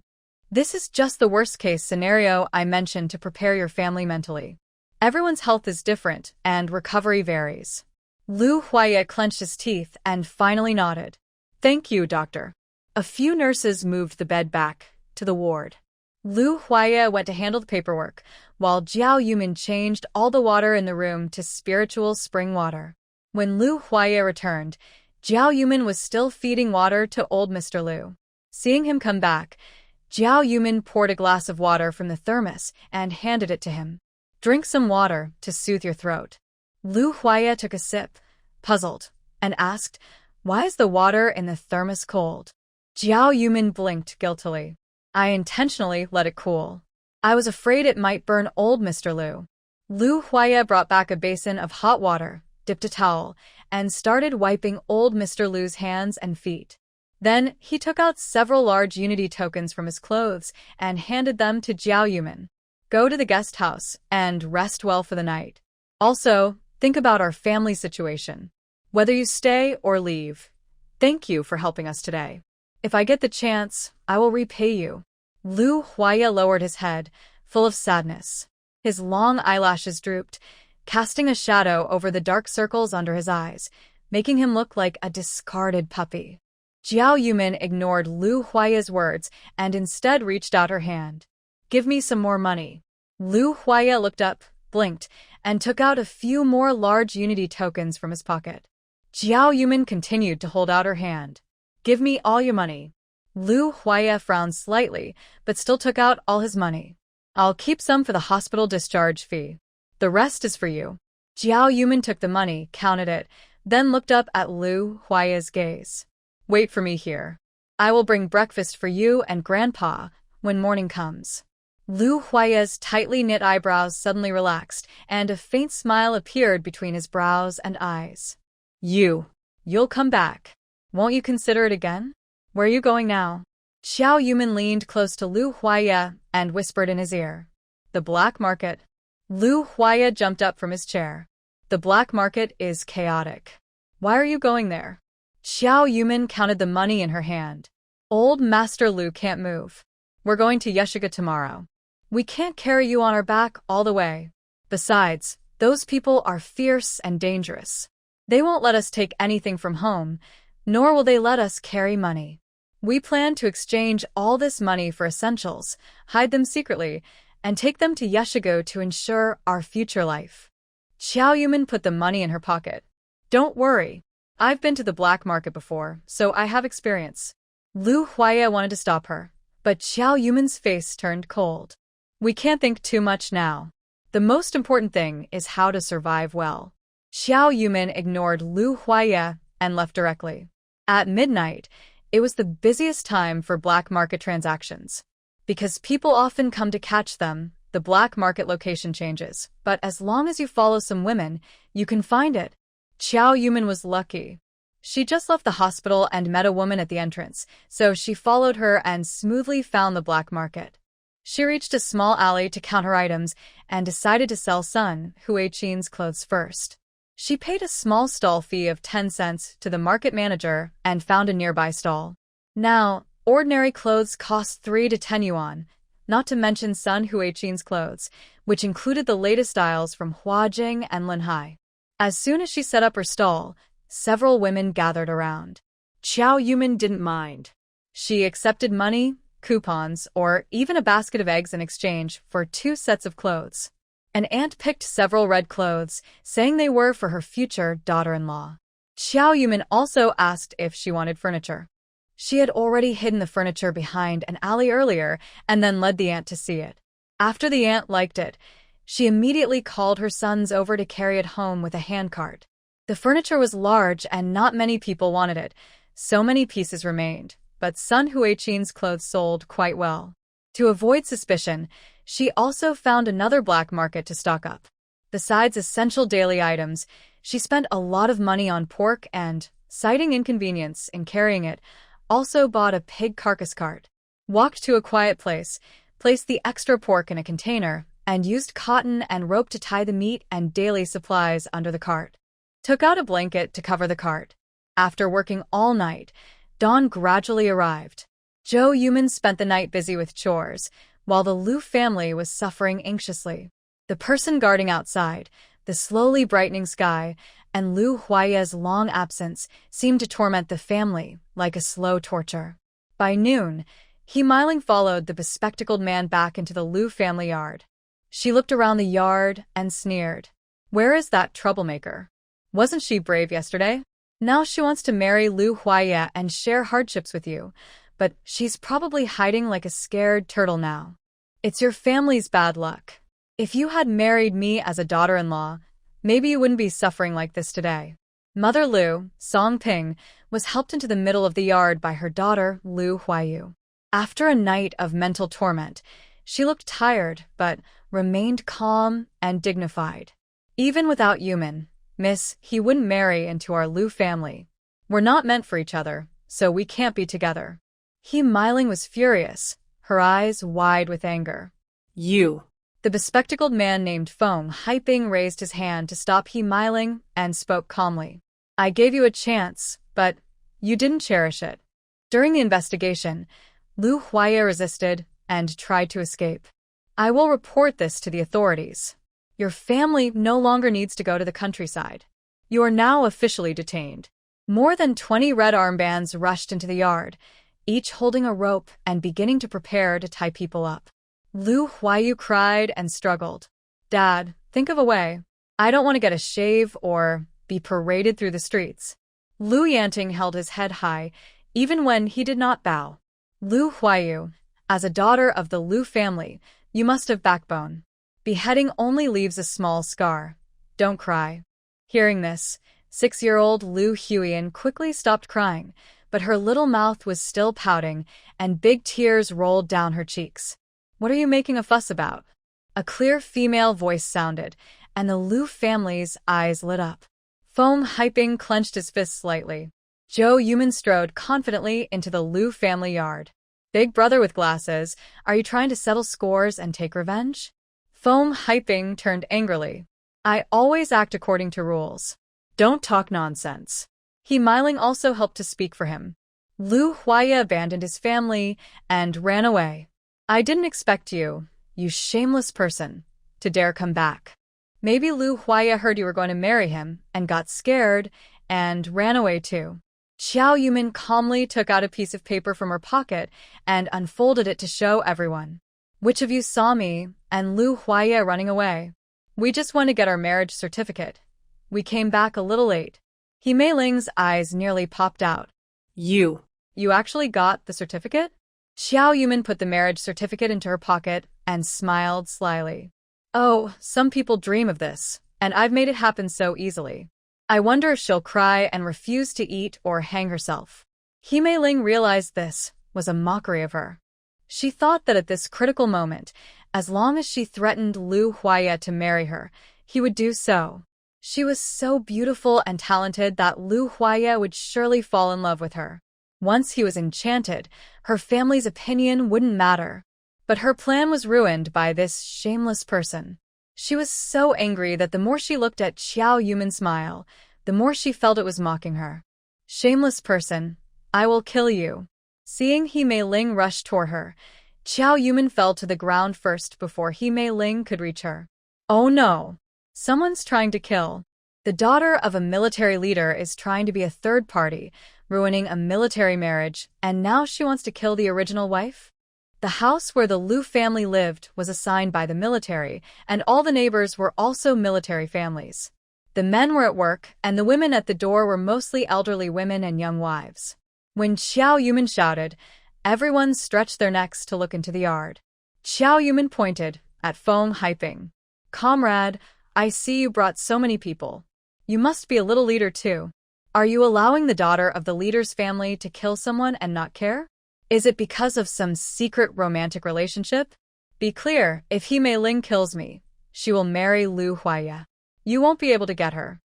This is just the worst-case scenario I mentioned to prepare your family mentally. Everyone's health is different, and recovery varies. Lu Huaya clenched his teeth and finally nodded. Thank you, doctor. A few nurses moved the bed back to the ward. Lu Huaya went to handle the paperwork, while Jiao Yumin changed all the water in the room to spiritual spring water. When Lu Huaya returned, Jiao Yumin was still feeding water to old Mr. Lu. Seeing him come back, Jiao Yumin poured a glass of water from the thermos and handed it to him. "Drink some water to soothe your throat." Lu Huaya took a sip, puzzled, and asked, "Why is the water in the thermos cold?" Jiao Yumin blinked guiltily. "I intentionally let it cool. I was afraid it might burn old Mr. Lu." Lu Huaya brought back a basin of hot water, dipped a towel, and started wiping old Mr. Lu's hands and feet. Then he took out several large unity tokens from his clothes and handed them to Jiao Yumin. "Go to the guest house and rest well for the night. Also, think about our family situation. Whether you stay or leave, thank you for helping us today. If I get the chance, I will repay you." Lu Huaya lowered his head, full of sadness. His long eyelashes drooped, casting a shadow over the dark circles under his eyes, making him look like a discarded puppy. Jiao Yumin ignored Lu Huaya's words and instead reached out her hand. "Give me some more money." Lu Huaya looked up, blinked, and took out a few more large unity tokens from his pocket. Jiao Yumin continued to hold out her hand. "Give me all your money." Lu Huaya frowned slightly, but still took out all his money. "I'll keep some for the hospital discharge fee. The rest is for you." Jiao Yumin took the money, counted it, then looked up at Lu Huaya's gaze. "Wait for me here. I will bring breakfast for you and Grandpa when morning comes." Lu Huaya's tightly knit eyebrows suddenly relaxed, and a faint smile appeared between his brows and eyes. You'll come back. Won't you consider it again? Where are you going now?" Jiao Yumin leaned close to Lu Huaya and whispered in his ear. "The black market." Lu Huaya jumped up from his chair. "The black market is chaotic. Why are you going there?" Jiao Yumin counted the money in her hand. "Old Master Lu can't move. We're going to Yeshiga tomorrow. We can't carry you on our back all the way. Besides, those people are fierce and dangerous. They won't let us take anything from home, nor will they let us carry money. We plan to exchange all this money for essentials, hide them secretly, and take them to Yeshiga to ensure our future life." Jiao Yumin put the money in her pocket. "Don't worry. I've been to the black market before, so I have experience." Lu Huaya wanted to stop her, but Jiao Yumin's face turned cold. "We can't think too much now. The most important thing is how to survive well." Jiao Yumin ignored Lu Huaya and left directly. At midnight, it was the busiest time for black market transactions. Because people often come to catch them, the black market location changes, but as long as you follow some women, you can find it. Jiao Yumin was lucky. She just left the hospital and met a woman at the entrance, so she followed her and smoothly found the black market. She reached a small alley to count her items and decided to sell Sun Huichin's clothes first. She paid a small stall fee of 10 cents to the market manager and found a nearby stall. Now, ordinary clothes cost 3 to 10 yuan, not to mention Sun Huichin's clothes, which included the latest styles from Huajing and Linhai. As soon as she set up her stall, several women gathered around. Jiao Yumin didn't mind. She accepted money, coupons, or even a basket of eggs in exchange for 2 sets of clothes. An aunt picked several red clothes, saying they were for her future daughter-in-law. Jiao Yumin also asked if she wanted furniture. She had already hidden the furniture behind an alley earlier and then led the aunt to see it. After the aunt liked it, she immediately called her sons over to carry it home with a handcart. The furniture was large and not many people wanted it. So many pieces remained, but Sun Huichin's clothes sold quite well. To avoid suspicion, she also found another black market to stock up. Besides essential daily items, she spent a lot of money on pork and, citing inconvenience in carrying it, also bought a pig carcass cart. Walked to a quiet place, placed the extra pork in a container, and used cotton and rope to tie the meat and daily supplies under the cart. Took out a blanket to cover the cart. After working all night, dawn gradually arrived. Jiao Yumin spent the night busy with chores, while the Lu family was suffering anxiously. The person guarding outside, the slowly brightening sky, and Lu Huaya's long absence seemed to torment the family like a slow torture. By noon, He Meiling followed the bespectacled man back into the Liu family yard. She looked around the yard and sneered. Where is that troublemaker? Wasn't she brave yesterday? Now she wants to marry Liu Huaiya and share hardships with you, but she's probably hiding like a scared turtle now. It's your family's bad luck. If you had married me as a daughter-in-law, maybe you wouldn't be suffering like this today. Mother Liu, Song Ping, was helped into the middle of the yard by her daughter, Liu Huaiyu. After a night of mental torment, she looked tired but remained calm and dignified. Even without Yumin, miss, he wouldn't marry into our Liu family. We're not meant for each other, so we can't be together. He Meiling was furious, her eyes wide with anger. You. The bespectacled man named Feng Haiping raised his hand to stop He Meiling and spoke calmly. I gave you a chance, but you didn't cherish it. During the investigation, Liu Huaiya resisted and tried to escape. I will report this to the authorities. Your family no longer needs to go to the countryside. You are now officially detained. More than 20 red armbands rushed into the yard, each holding a rope and beginning to prepare to tie people up. Liu Huaiyu cried and struggled. Dad, think of a way. I don't want to get a shave or be paraded through the streets. Liu Yanting held his head high, even when he did not bow. Liu Huaiyu, as a daughter of the Liu family, you must have backbone. Beheading only leaves a small scar. Don't cry. Hearing this, 6-year-old Liu Huiyan quickly stopped crying, but her little mouth was still pouting, and big tears rolled down her cheeks. What are you making a fuss about? A clear female voice sounded, and the Liu family's eyes lit up. Feng Haiping clenched his fist slightly. Zhou Yumin strode confidently into the Liu family yard. Big brother with glasses, are you trying to settle scores and take revenge? Feng Haiping turned angrily. I always act according to rules. Don't talk nonsense. He Meiling also helped to speak for him. Liu Huaiya abandoned his family and ran away. I didn't expect you, you shameless person, to dare come back. Maybe Liu Huaiya heard you were going to marry him and got scared and ran away too. Xiao Yumin calmly took out a piece of paper from her pocket and unfolded it to show everyone. Which of you saw me and Liu Huaiya running away? We just want to get our marriage certificate. We came back a little late. He Meiling's eyes nearly popped out. You actually got the certificate? Xiao Yumin put the marriage certificate into her pocket and smiled slyly. Oh, some people dream of this, and I've made it happen so easily. I wonder if she'll cry and refuse to eat or hang herself. He Meiling realized this was a mockery of her. She thought that at this critical moment, as long as she threatened Liu Huaiya to marry her, he would do so. She was so beautiful and talented that Liu Huaiya would surely fall in love with her. Once he was enchanted, her family's opinion wouldn't matter. But her plan was ruined by this shameless person. She was so angry that the more she looked at Xiao Yumin's smile, the more she felt it was mocking her. Shameless person, I will kill you. Seeing He Meiling rush toward her, Xiao Yumin fell to the ground first before He Meiling could reach her. Oh no! Someone's trying to kill. The daughter of a military leader is trying to be a third party, ruining a military marriage, and now she wants to kill the original wife? The house where the Liu family lived was assigned by the military, and all the neighbors were also military families. The men were at work, and the women at the door were mostly elderly women and young wives. When Xiao Yumin shouted, everyone stretched their necks to look into the yard. Xiao Yumin pointed at Feng Haiping. Comrade, I see you brought so many people. You must be a little leader too. Are you allowing the daughter of the leader's family to kill someone and not care? Is it because of some secret romantic relationship? Be clear, if He Meiling kills me, she will marry Liu Huaiya. You won't be able to get her.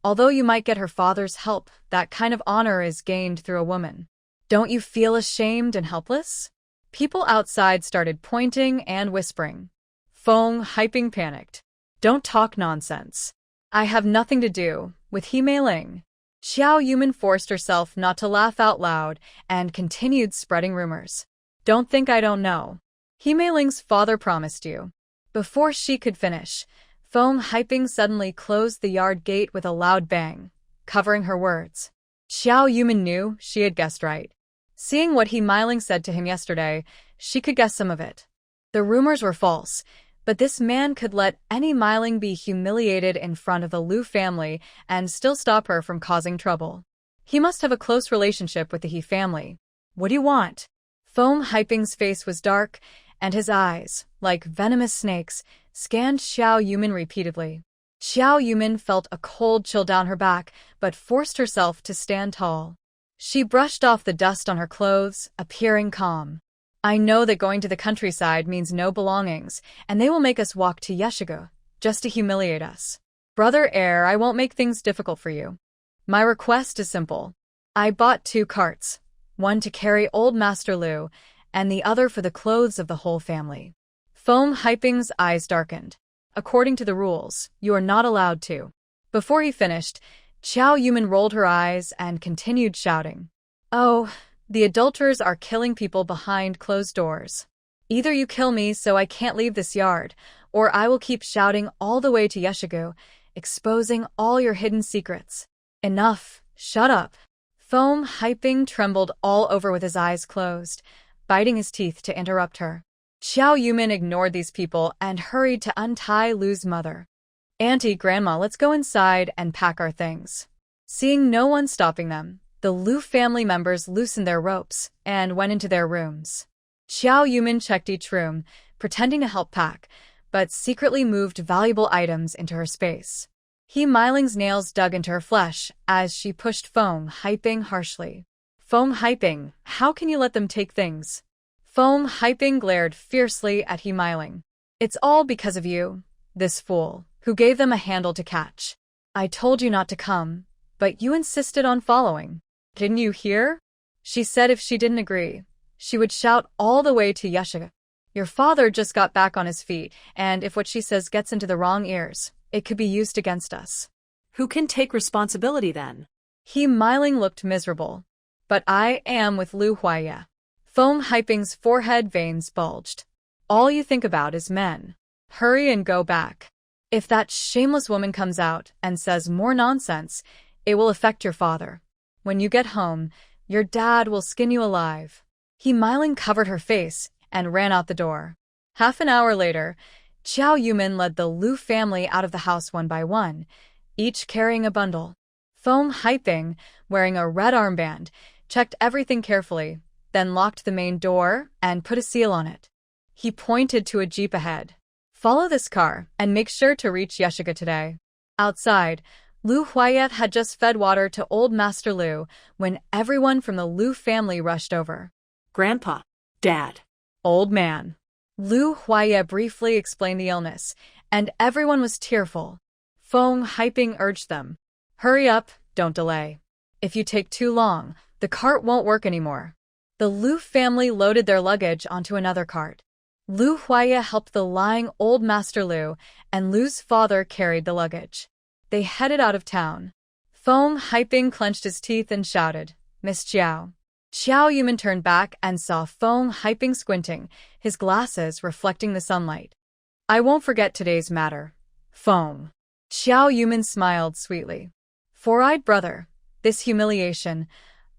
Although you might get her father's help, that kind of honor is gained through a woman. Don't you feel ashamed and helpless? People outside started pointing and whispering. Feng Haiping panicked. Don't talk nonsense. I have nothing to do with He Meiling. Xiao Yumin forced herself not to laugh out loud and continued spreading rumors. Don't think I don't know. He Meiling's father promised you. Before she could finish, Feng Haiping suddenly closed the yard gate with a loud bang, covering her words. Xiao Yumin knew she had guessed right. Seeing what He Miling said to him yesterday, she could guess some of it. The rumors were false, but this man could let any Miling be humiliated in front of the Lu family and still stop her from causing trouble. He must have a close relationship with the He family. What do you want? Foam Hyping's face was dark, and his eyes, like venomous snakes, scanned Xiao Yumin repeatedly. Xiao Yumin felt a cold chill down her back, but forced herself to stand tall. She brushed off the dust on her clothes, appearing calm. I know that going to the countryside means no belongings, and they will make us walk to Yeshigo, just to humiliate us. Brother Heir, I won't make things difficult for you. My request is simple. I bought 2 carts, one to carry old Master Lu, and the other for the clothes of the whole family. Foam Hyping's eyes darkened. According to the rules, you are not allowed to. Before he finished, Xiao Yumin rolled her eyes and continued shouting. Oh, the adulterers are killing people behind closed doors. Either you kill me so I can't leave this yard, or I will keep shouting all the way to Yeshigo, exposing all your hidden secrets. Enough, shut up. Foam Hyping trembled all over with his eyes closed, biting his teeth to interrupt her. Xiao Yumin ignored these people and hurried to untie Lu's mother. Auntie, Grandma, let's go inside and pack our things. Seeing no one stopping them, the Lu family members loosened their ropes and went into their rooms. Xiao Yumin checked each room, pretending to help pack, but secretly moved valuable items into her space. He Miling's nails dug into her flesh as she pushed Foam Hyping harshly. Foam Hyping, how can you let them take things? Foam Hyping glared fiercely at He Miling. It's all because of you, this fool, who gave them a handle to catch. I told you not to come, but you insisted on following. Didn't you hear? She said if she didn't agree, she would shout all the way to Yeshiga. Your father just got back on his feet, and if what she says gets into the wrong ears, it could be used against us. Who can take responsibility then? He Miling looked miserable. But I am with Lu Huaya. Foam Hyping's forehead veins bulged. All you think about is men. Hurry and go back. If that shameless woman comes out and says more nonsense, it will affect your father. When you get home, your dad will skin you alive. He Miling covered her face and ran out the door. Half an hour later, Xiao Yumin led the Lu family out of the house one by one, each carrying a bundle. Foam Hyping, wearing a red armband, checked everything carefully, then locked the main door and put a seal on it. He pointed to a jeep ahead. Follow this car and make sure to reach Yeshiga today. Outside, Lu Huayet had just fed water to old Master Lu when everyone from the Lu family rushed over. Grandpa, Dad. Old man. Lu Huayet briefly explained the illness, and everyone was tearful. Foam Hyping urged them. Hurry up, don't delay. If you take too long, the cart won't work anymore. The Lu family loaded their luggage onto another cart. Lu Huaya helped the lying old Master Lu, and Lu's father carried the luggage. They headed out of town. Foam Hyping clenched his teeth and shouted, Miss Xiao. Xiao Yumin turned back and saw Foam Hyping squinting, his glasses reflecting the sunlight. I won't forget today's matter. Foam. Xiao Yumin smiled sweetly. Four-eyed brother, this humiliation,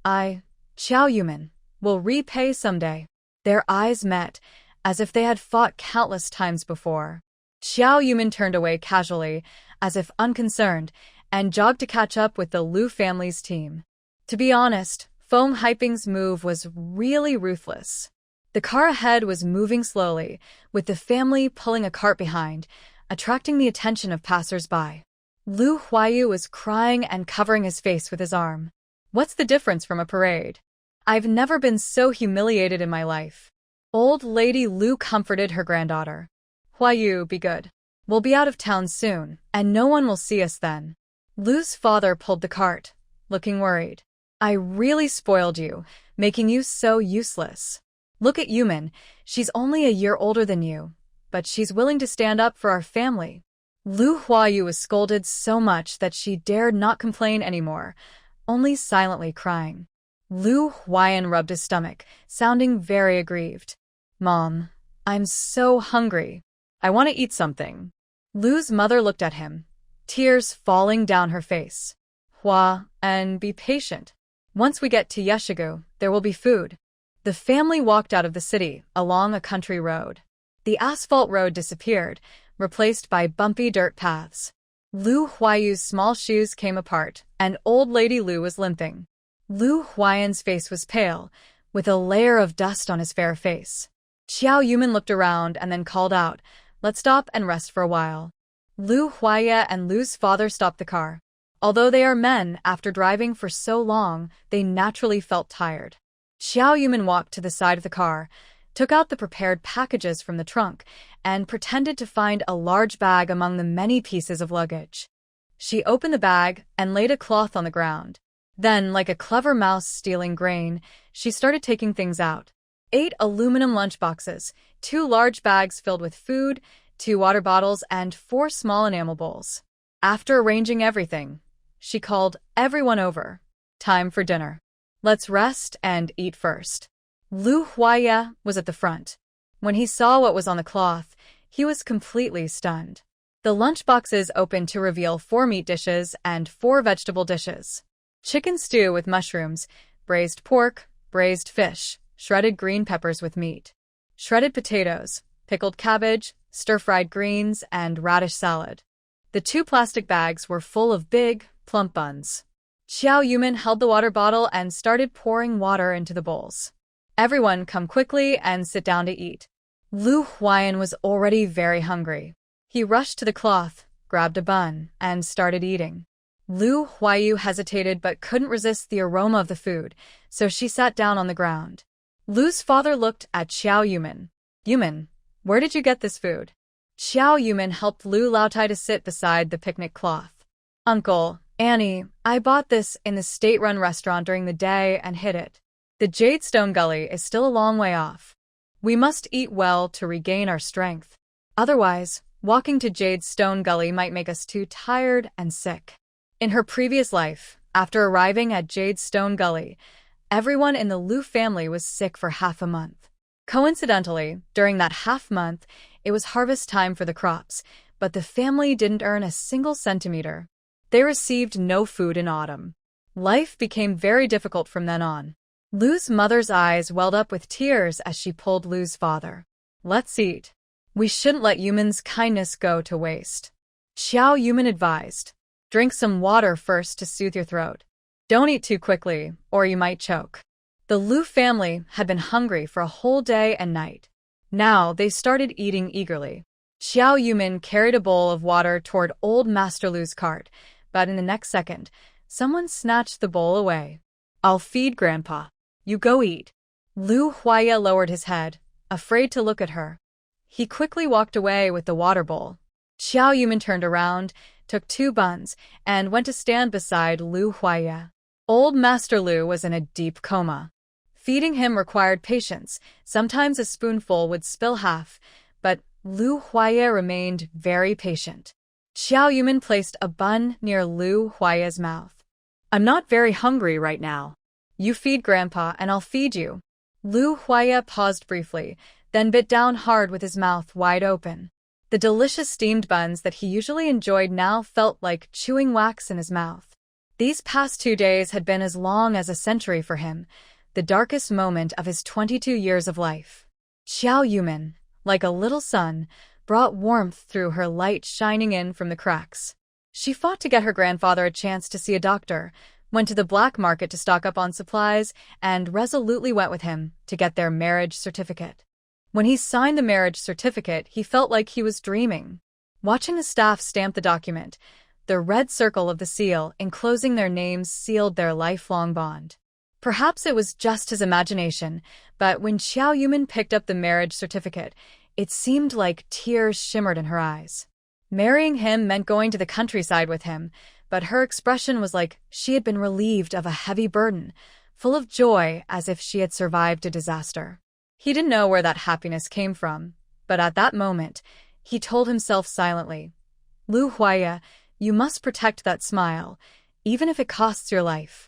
Xiao Yumin, will repay someday. Their eyes met, as if they had fought countless times before. Xiao Yumin turned away casually, as if unconcerned, and jogged to catch up with the Lu family's team. To be honest, Foam Hyping's move was really ruthless. The car ahead was moving slowly, with the family pulling a cart behind, attracting the attention of passers-by. Lu Huayu was crying and covering his face with his arm. What's the difference from a parade? I've never been so humiliated in my life. Old Lady Lu comforted her granddaughter. Huayu, be good. We'll be out of town soon, and no one will see us then. Lu's father pulled the cart, looking worried. I really spoiled you, making you so useless. Look at Yumin, she's only a year older than you, but she's willing to stand up for our family. Lu Huayu was scolded so much that she dared not complain anymore, only silently crying. Lu Huayan rubbed his stomach, sounding very aggrieved. Mom, I'm so hungry. I want to eat something. Lu's mother looked at him, tears falling down her face. Hua, and be patient. Once we get to Yeshigu, there will be food. The family walked out of the city, along a country road. The asphalt road disappeared, replaced by bumpy dirt paths. Lu Huayu's small shoes came apart, and old lady Lu was limping. Lu Huayan's face was pale, with a layer of dust on his fair face. Xiao Yumin looked around and then called out, "Let's stop and rest for a while." Lu Huaya and Lu's father stopped the car. Although they are men, after driving for so long, they naturally felt tired. Xiao Yumin walked to the side of the car, took out the prepared packages from the trunk, and pretended to find a large bag among the many pieces of luggage. She opened the bag and laid a cloth on the ground. Then, like a clever mouse stealing grain, she started taking things out. 8 aluminum lunchboxes, 2 large bags filled with food, 2 water bottles, and 4 small enamel bowls. After arranging everything, she called everyone over. "Time for dinner. Let's rest and eat first." Lu Huaya was at the front. When he saw what was on the cloth, he was completely stunned. The lunchboxes opened to reveal 4 meat dishes and 4 vegetable dishes. Chicken stew with mushrooms, braised pork, braised fish, shredded green peppers with meat, shredded potatoes, pickled cabbage, stir-fried greens, and radish salad. The 2 plastic bags were full of big, plump buns. Xiao Yumin held the water bottle and started pouring water into the bowls. "Everyone come quickly and sit down to eat." Lu Huayan was already very hungry. He rushed to the cloth, grabbed a bun, and started eating. Lu Huayu hesitated but couldn't resist the aroma of the food, so she sat down on the ground. Lu's father looked at Xiao Yumin. "Yumin, where did you get this food?" Xiao Yumin helped Lu Laotai to sit beside the picnic cloth. "Uncle, Annie, I bought this in the state-run restaurant during the day and hid it. The Jadestone Gully is still a long way off. We must eat well to regain our strength. Otherwise, walking to Jadestone Gully might make us too tired and sick." In her previous life, after arriving at Jadestone Gully, everyone in the Lu family was sick for half a month. Coincidentally, during that half month, it was harvest time for the crops, but the family didn't earn a single centimeter. They received no food in autumn. Life became very difficult from then on. Lu's mother's eyes welled up with tears as she pulled Lu's father. "Let's eat. We shouldn't let Yumin's kindness go to waste." Xiao Yumin advised. "Drink some water first to soothe your throat. Don't eat too quickly, or you might choke." The Lu family had been hungry for a whole day and night. Now they started eating eagerly. Xiao Yumin carried a bowl of water toward old Master Lu's cart, but in the next second, someone snatched the bowl away. "I'll feed Grandpa. You go eat." Lu Huaya lowered his head, afraid to look at her. He quickly walked away with the water bowl. Xiao Yumin turned around, took 2 buns, and went to stand beside Lu Huaya. Old Master Lu was in a deep coma. Feeding him required patience. Sometimes a spoonful would spill half, but Lu Huaya remained very patient. Xiao Yumin placed a bun near Lu Huaya's mouth. "I'm not very hungry right now. You feed Grandpa and I'll feed you." Lu Huaya paused briefly, then bit down hard with his mouth wide open. The delicious steamed buns that he usually enjoyed now felt like chewing wax in his mouth. These past 2 days had been as long as a century for him, the darkest moment of his 22 years of life. Xiao Yumin, like a little sun, brought warmth through her light shining in from the cracks. She fought to get her grandfather a chance to see a doctor, went to the black market to stock up on supplies, and resolutely went with him to get their marriage certificate. When he signed the marriage certificate, he felt like he was dreaming. Watching the staff stamp the document, the red circle of the seal enclosing their names sealed their lifelong bond. Perhaps it was just his imagination, but when Xiao Yumin picked up the marriage certificate, it seemed like tears shimmered in her eyes. Marrying him meant going to the countryside with him, but her expression was like she had been relieved of a heavy burden, full of joy as if she had survived a disaster. He didn't know where that happiness came from, but at that moment, he told himself silently, "Lu Huaya, you must protect that smile, even if it costs your life."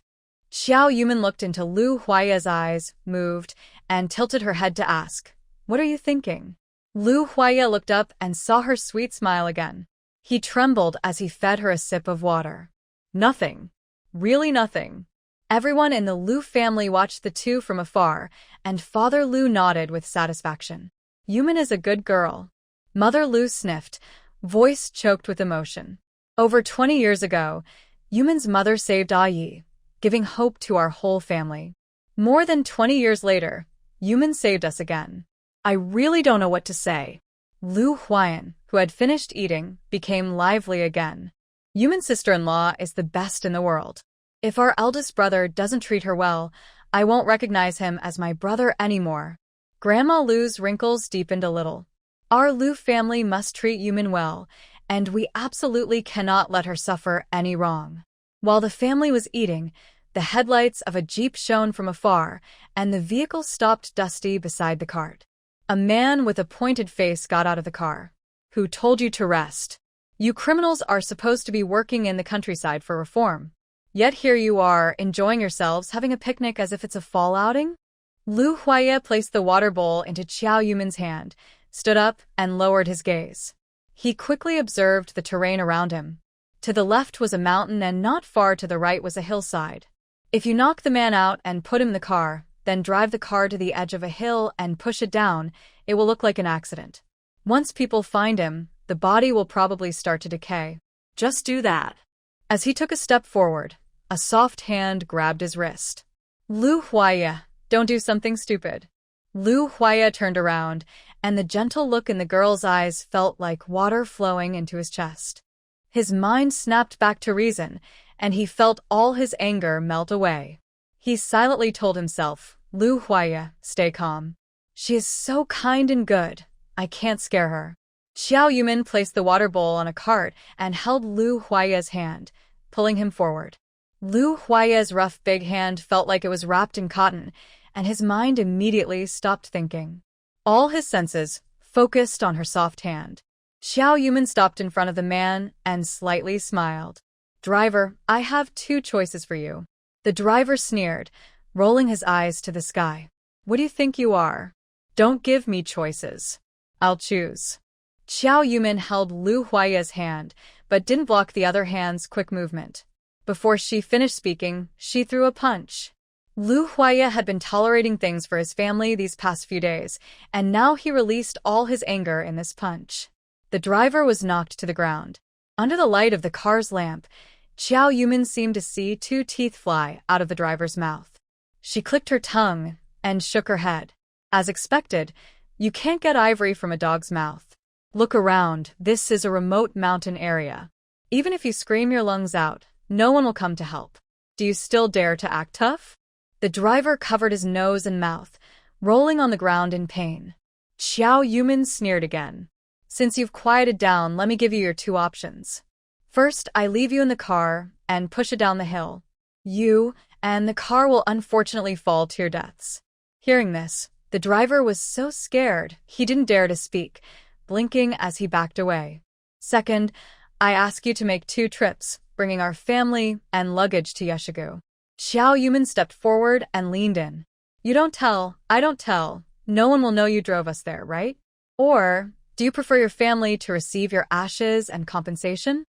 Xiao Yumin looked into Lu Huaya's eyes, moved, and tilted her head to ask, "What are you thinking?" Lu Huaya looked up and saw her sweet smile again. He trembled as he fed her a sip of water. "Nothing. Really nothing." Everyone in the Lu family watched the two from afar, and Father Lu nodded with satisfaction. Yumin is a good girl. Mother Lu sniffed, voice choked with emotion. Over 20 years ago, Yumin's mother saved Ah Yi, giving hope to our whole family. More than 20 years later, Yumin saved us again. I really don't know what to say. Lu Huayan, who had finished eating, became lively again. Yumin's sister-in-law is the best in the world. If our eldest brother doesn't treat her well, I won't recognize him as my brother anymore. Grandma Lu's wrinkles deepened a little. Our Lu family must treat Yumin well, and we absolutely cannot let her suffer any wrong. While the family was eating, the headlights of a jeep shone from afar, and the vehicle stopped dusty beside the cart. A man with a pointed face got out of the car. Who told you to rest? You criminals are supposed to be working in the countryside for reform. Yet here you are, enjoying yourselves, having a picnic as if it's a fall outing? Lu Huaya placed the water bowl into Qiao Yumin's hand, stood up, and lowered his gaze. He quickly observed the terrain around him. To the left was a mountain and not far to the right was a hillside. If you knock the man out and put him in the car, then drive the car to the edge of a hill and push it down, it will look like an accident. Once people find him, the body will probably start to decay. Just do that. As he took a step forward, a soft hand grabbed his wrist. Lu Huaya, don't do something stupid. Lu Huaya turned around, and the gentle look in the girl's eyes felt like water flowing into his chest. His mind snapped back to reason, and he felt all his anger melt away. He silently told himself, Lu Huaya, stay calm. She is so kind and good, I can't scare her. Qiao Yumin placed the water bowl on a cart and held Lu Huaya's hand, pulling him forward. Lu Huaya's rough big hand felt like it was wrapped in cotton, and his mind immediately stopped thinking. All his senses focused on her soft hand. Qiao Yumin stopped in front of the man and slightly smiled. Driver, I have two choices for you. The driver sneered, rolling his eyes to the sky. What do you think you are? Don't give me choices. I'll choose. Qiao Yumin held Lu Huaya's hand, but didn't block the other hand's quick movement. Before she finished speaking, she threw a punch. Lu Huaya had been tolerating things for his family these past few days, and now he released all his anger in this punch. The driver was knocked to the ground. Under the light of the car's lamp, Qiao Yumin seemed to see two teeth fly out of the driver's mouth. She clicked her tongue and shook her head. As expected, you can't get ivory from a dog's mouth. Look around, this is a remote mountain area. Even if you scream your lungs out, no one will come to help. Do you still dare to act tough? The driver covered his nose and mouth, rolling on the ground in pain. Qiao Yumin sneered again. Since you've quieted down, let me give you your two options. First, I leave you in the car and push it down the hill. You and the car will unfortunately fall to your deaths. Hearing this, the driver was so scared he didn't dare to speak, blinking as he backed away. Second, I ask you to make 2 trips, bringing our family and luggage to Yeshigu. Qiao Yumin stepped forward and leaned in. You don't tell, I don't tell. No one will know you drove us there, right? Or, do you prefer your family to receive your ashes and compensation?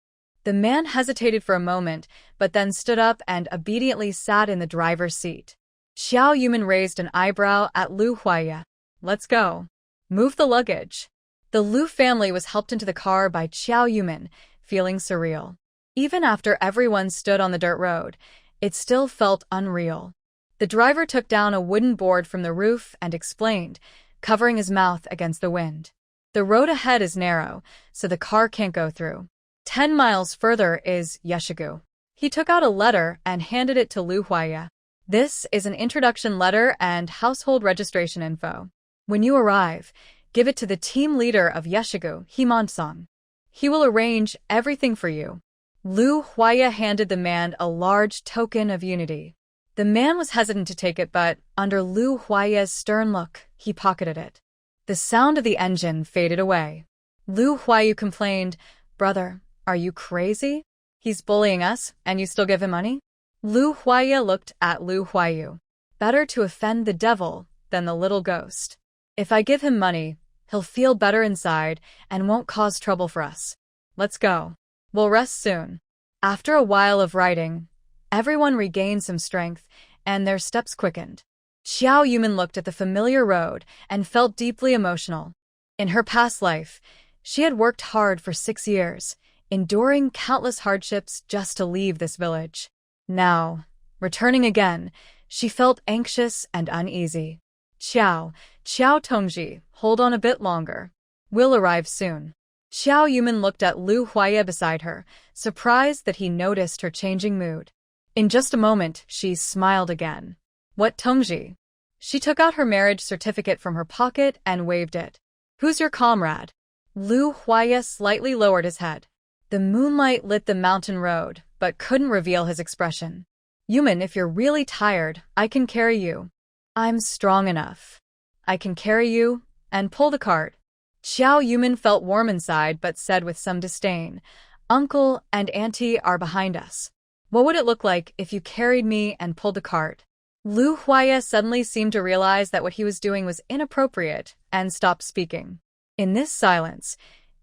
The man hesitated for a moment, but then stood up and obediently sat in the driver's seat. Qiao Yumin raised an eyebrow at Lu Huaya. Let's go. Move the luggage. The Lu family was helped into the car by Qiao Yumin, feeling surreal. Even after everyone stood on the dirt road, it still felt unreal. The driver took down a wooden board from the roof and explained, covering his mouth against the wind. The road ahead is narrow, so the car can't go through. 10 miles further is Yeshigu. He took out a letter and handed it to Lu Huaya. This is an introduction letter and household registration info. When you arrive, give it to the team leader of Yeshigu, Himan-san. He will arrange everything for you. Lu Huaya handed the man a large token of unity. The man was hesitant to take it, but under Lu Huaya's stern look, he pocketed it. The sound of the engine faded away. Lu Huaya complained, Brother, are you crazy? He's bullying us, and you still give him money? Lu Huaya looked at Lu Huayu. Better to offend the devil than the little ghost. If I give him money, he'll feel better inside and won't cause trouble for us. Let's go. We'll rest soon. After a while of riding, Everyone regained some strength, and their steps quickened. Xiao Yumin looked at the familiar road and felt deeply emotional. In her past life, she had worked hard for 6 years, enduring countless hardships just to leave this village. Now, returning again, she felt anxious and uneasy. Xiao Tongji, hold on a bit longer. We'll arrive soon. Xiao Yumin looked at Lu Huaye beside her, surprised that he noticed her changing mood. In just a moment, she smiled again. What Tongji? She took out her marriage certificate from her pocket and waved it. Who's your comrade? Lu Huaye slightly lowered his head. The moonlight lit the mountain road, but couldn't reveal his expression. Yumin, if you're really tired, I can carry you. I'm strong enough. I can carry you and pull the cart. Xiao Yumin felt warm inside but said with some disdain, Uncle and Auntie are behind us. What would it look like if you carried me and pulled the cart? Lu Huaye suddenly seemed to realize that what he was doing was inappropriate and stopped speaking. In this silence,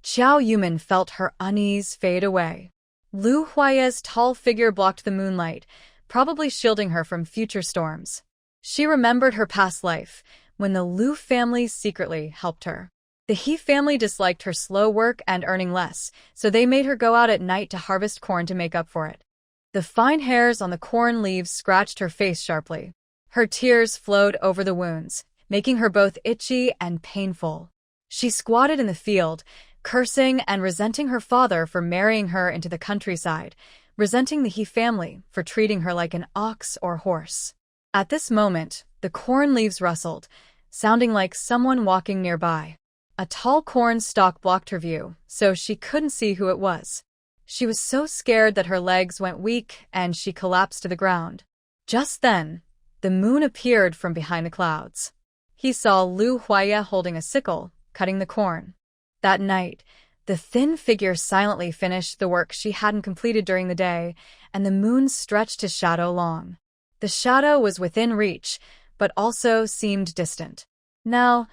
Xiao Yumin felt her unease fade away. Lu Huaye's tall figure blocked the moonlight, probably shielding her from future storms. She remembered her past life, when the Lu family secretly helped her. The He family disliked her slow work and earning less, so they made her go out at night to harvest corn to make up for it. The fine hairs on the corn leaves scratched her face sharply. Her tears flowed over the wounds, making her both itchy and painful. She squatted in the field, cursing and resenting her father for marrying her into the countryside, resenting the He family for treating her like an ox or horse. At this moment, the corn leaves rustled, sounding like someone walking nearby. A tall corn stalk blocked her view, so she couldn't see who it was. She was so scared that her legs went weak and she collapsed to the ground. Just then, the moon appeared from behind the clouds. He saw Lu Huaye holding a sickle, cutting the corn. That night, the thin figure silently finished the work she hadn't completed during the day, and the moon stretched his shadow long. The shadow was within reach, but also seemed distant. Now,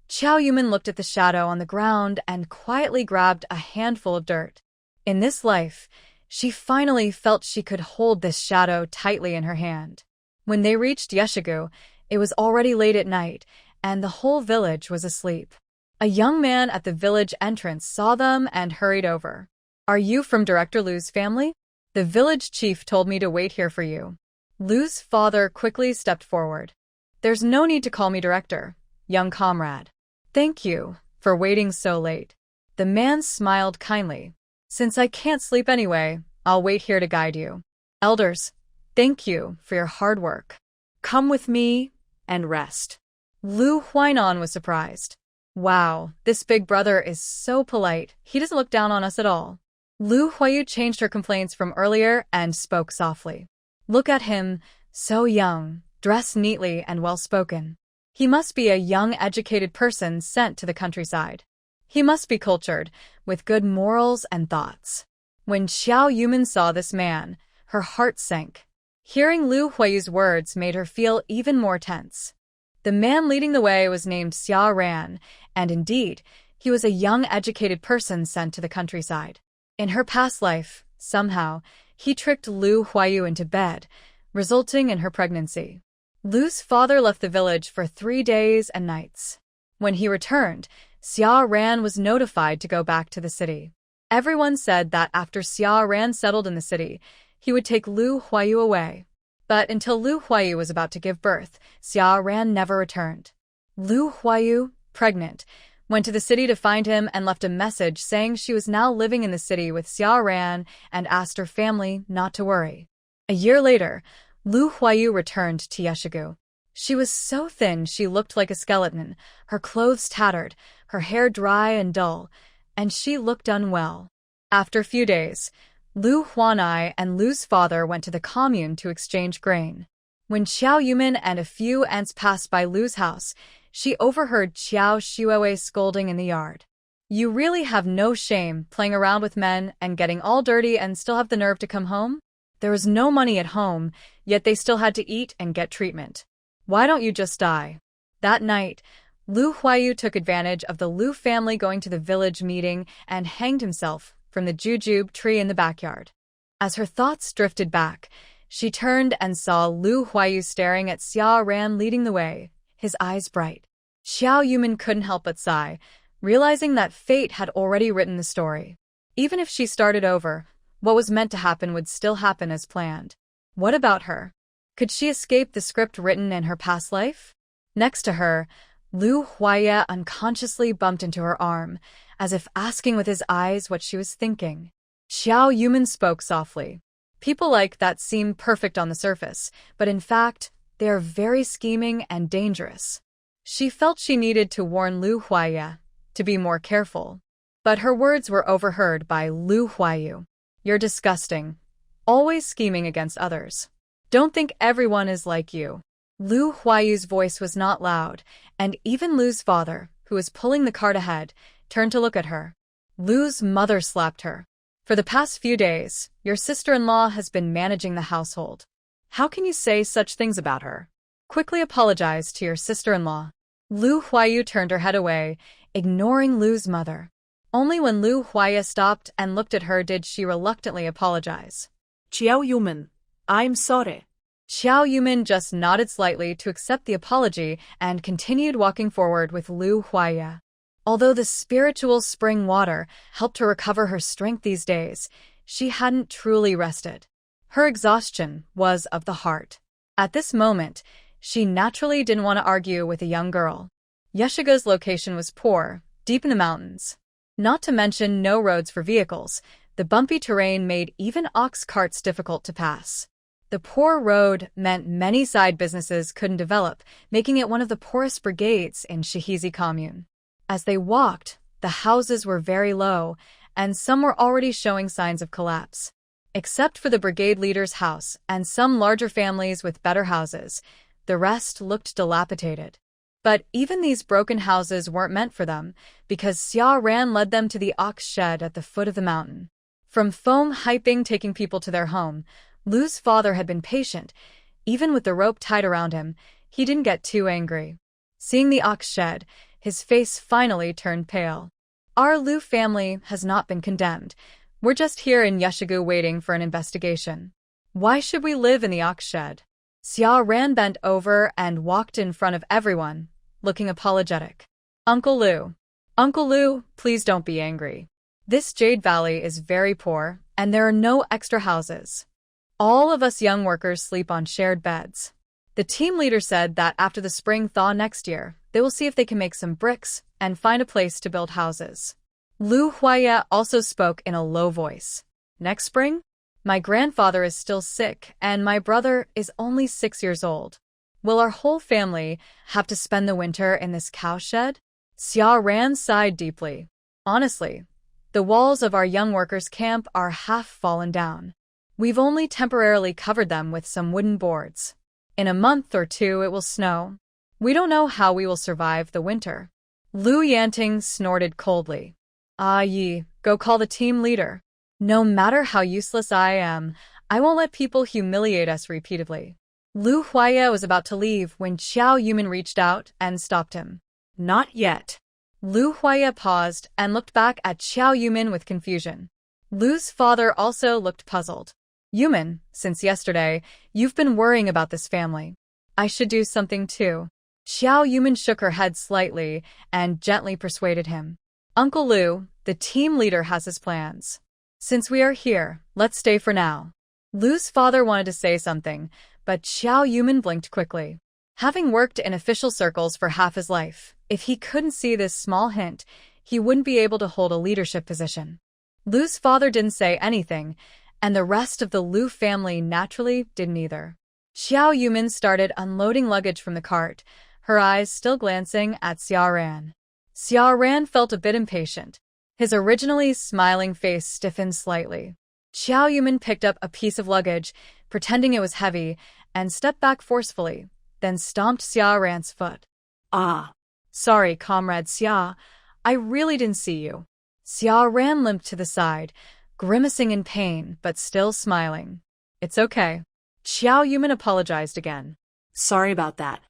Xiao Yumin looked at the shadow on the ground and quietly grabbed a handful of dirt. In this life, she finally felt she could hold this shadow tightly in her hand. When they reached Yeshigu, it was already late at night, and the whole village was asleep. A young man at the village entrance saw them and hurried over. Are you from Director Lu's family? The village chief told me to wait here for you. Lu's father quickly stepped forward. There's no need to call me director, young comrade. Thank you for waiting so late. The man smiled kindly. Since I can't sleep anyway, I'll wait here to guide you. Elders, thank you for your hard work. Come with me and rest. Lu Huainan was surprised. Wow, this big brother is so polite. He doesn't look down on us at all. Lu Huayu changed her complaints from earlier and spoke softly. Look at him, so young, dressed neatly and well-spoken. He must be a young, educated person sent to the countryside. He must be cultured, with good morals and thoughts. When Xiao Yumin saw this man, her heart sank. Hearing Lu Huayu's words made her feel even more tense. The man leading the way was named Xia Ran, and indeed, he was a young, educated person sent to the countryside. In her past life, somehow, he tricked Lu Huayu into bed, resulting in her pregnancy. Lu's father left the village for 3 days and nights. When he returned, Xia Ran was notified to go back to the city. Everyone said that after Xia Ran settled in the city, he would take Lu Huayu away. But until Lu Huayu was about to give birth, Xia Ran never returned. Lu Huayu, pregnant, went to the city to find him and left a message saying she was now living in the city with Xia Ran and asked her family not to worry. A year later, Lu Huayu returned to Yeshigu. She was so thin she looked like a skeleton, her clothes tattered, her hair dry and dull, and she looked unwell. After a few days, Lu Huanai and Lu's father went to the commune to exchange grain. When Xiao Yumin and a few ants passed by Lu's house, she overheard Xiao Shuowei scolding in the yard. You really have no shame playing around with men and getting all dirty and still have the nerve to come home? There was no money at home, yet they still had to eat and get treatment. Why don't you just die? That night, Lu Huayu took advantage of the Lu family going to the village meeting and hanged himself from the jujube tree in the backyard. As her thoughts drifted back, She turned and saw Lu Huayu staring at Xia Ran leading the way, his eyes bright. Xiao Yumin couldn't help but sigh, realizing that fate had already written the story. Even if she started over, what was meant to happen would still happen as planned. What about her? Could she escape the script written in her past life? Next to her, Lu Huaya unconsciously bumped into her arm, as if asking with his eyes what she was thinking. Xiao Yumin spoke softly. People like that seem perfect on the surface, but in fact, they are very scheming and dangerous. She felt she needed to warn Lu Huaya to be more careful. But her words were overheard by Lu Huayu. You're disgusting. Always scheming against others. Don't think everyone is like you. Lu Huayu's voice was not loud, and even Lu's father, who was pulling the cart ahead, turned to look at her. Lu's mother slapped her. For the past few days, your sister-in-law has been managing the household. How can you say such things about her? Quickly apologize to your sister-in-law. Lu Huayu turned her head away, ignoring Lu's mother. Only when Lu Huaya stopped and looked at her did she reluctantly apologize. Xiao Yumin, I'm sorry. Xiao Yumin just nodded slightly to accept the apology and continued walking forward with Lu Huaya. Although the spiritual spring water helped her recover her strength these days, she hadn't truly rested. Her exhaustion was of the heart. At this moment, she naturally didn't want to argue with a young girl. Yeshiga's location was poor, deep in the mountains. Not to mention no roads for vehicles, the bumpy terrain made even ox carts difficult to pass. The poor road meant many side businesses couldn't develop, making it one of the poorest brigades in Shihizi commune. As they walked, the houses were very low, and some were already showing signs of collapse. Except for the brigade leader's house and some larger families with better houses, the rest looked dilapidated. But even these broken houses weren't meant for them, because Xia Ran led them to the ox shed at the foot of the mountain. From Feng Haiping taking people to their home, Lu's father had been patient. Even with the rope tied around him, he didn't get too angry. Seeing the ox shed, his face finally turned pale. Our Lu family has not been condemned. We're just here in Yeshigu waiting for an investigation. Why should we live in the ox shed? Xia Ran bent over and walked in front of everyone, looking apologetic. Uncle Lu, please don't be angry. This Jade Valley is very poor, and there are no extra houses. All of us young workers sleep on shared beds. The team leader said that after the spring thaw next year, they will see if they can make some bricks and find a place to build houses. Lu Huaya also spoke in a low voice. Next spring? My grandfather is still sick, and my brother is only 6 years old. Will our whole family have to spend the winter in this cowshed? Xia Ran sighed deeply. Honestly, the walls of our young workers' camp are half fallen down. We've only temporarily covered them with some wooden boards. In a month or two it will snow. We don't know how we will survive the winter. Lu Yanting snorted coldly. Ah Yi, go call the team leader. No matter how useless I am, I won't let people humiliate us repeatedly. Lu Huaya was about to leave when Xiao Yumin reached out and stopped him. Not yet. Lu Huaya paused and looked back at Xiao Yumin with confusion. Lu's father also looked puzzled. Yumin, since yesterday, you've been worrying about this family. I should do something too. Xiao Yumin shook her head slightly and gently persuaded him. Uncle Lu, the team leader has his plans. Since we are here, let's stay for now. Lu's father wanted to say something, but Xiao Yumin blinked quickly. Having worked in official circles for half his life, if he couldn't see this small hint, he wouldn't be able to hold a leadership position. Lu's father didn't say anything, and the rest of the Lu family naturally didn't either. Xiao Yumin started unloading luggage from the cart, her eyes still glancing at Xia Ran. Xia Ran felt a bit impatient. His originally smiling face stiffened slightly. Xiao Yumin picked up a piece of luggage, pretending it was heavy, and stepped back forcefully, then stomped Xia Ran's foot. Ah. Sorry, Comrade Xia. I really didn't see you. Xia Ran limped to the side, grimacing in pain but still smiling. It's okay. Xiao Yumin apologized again. Sorry about that.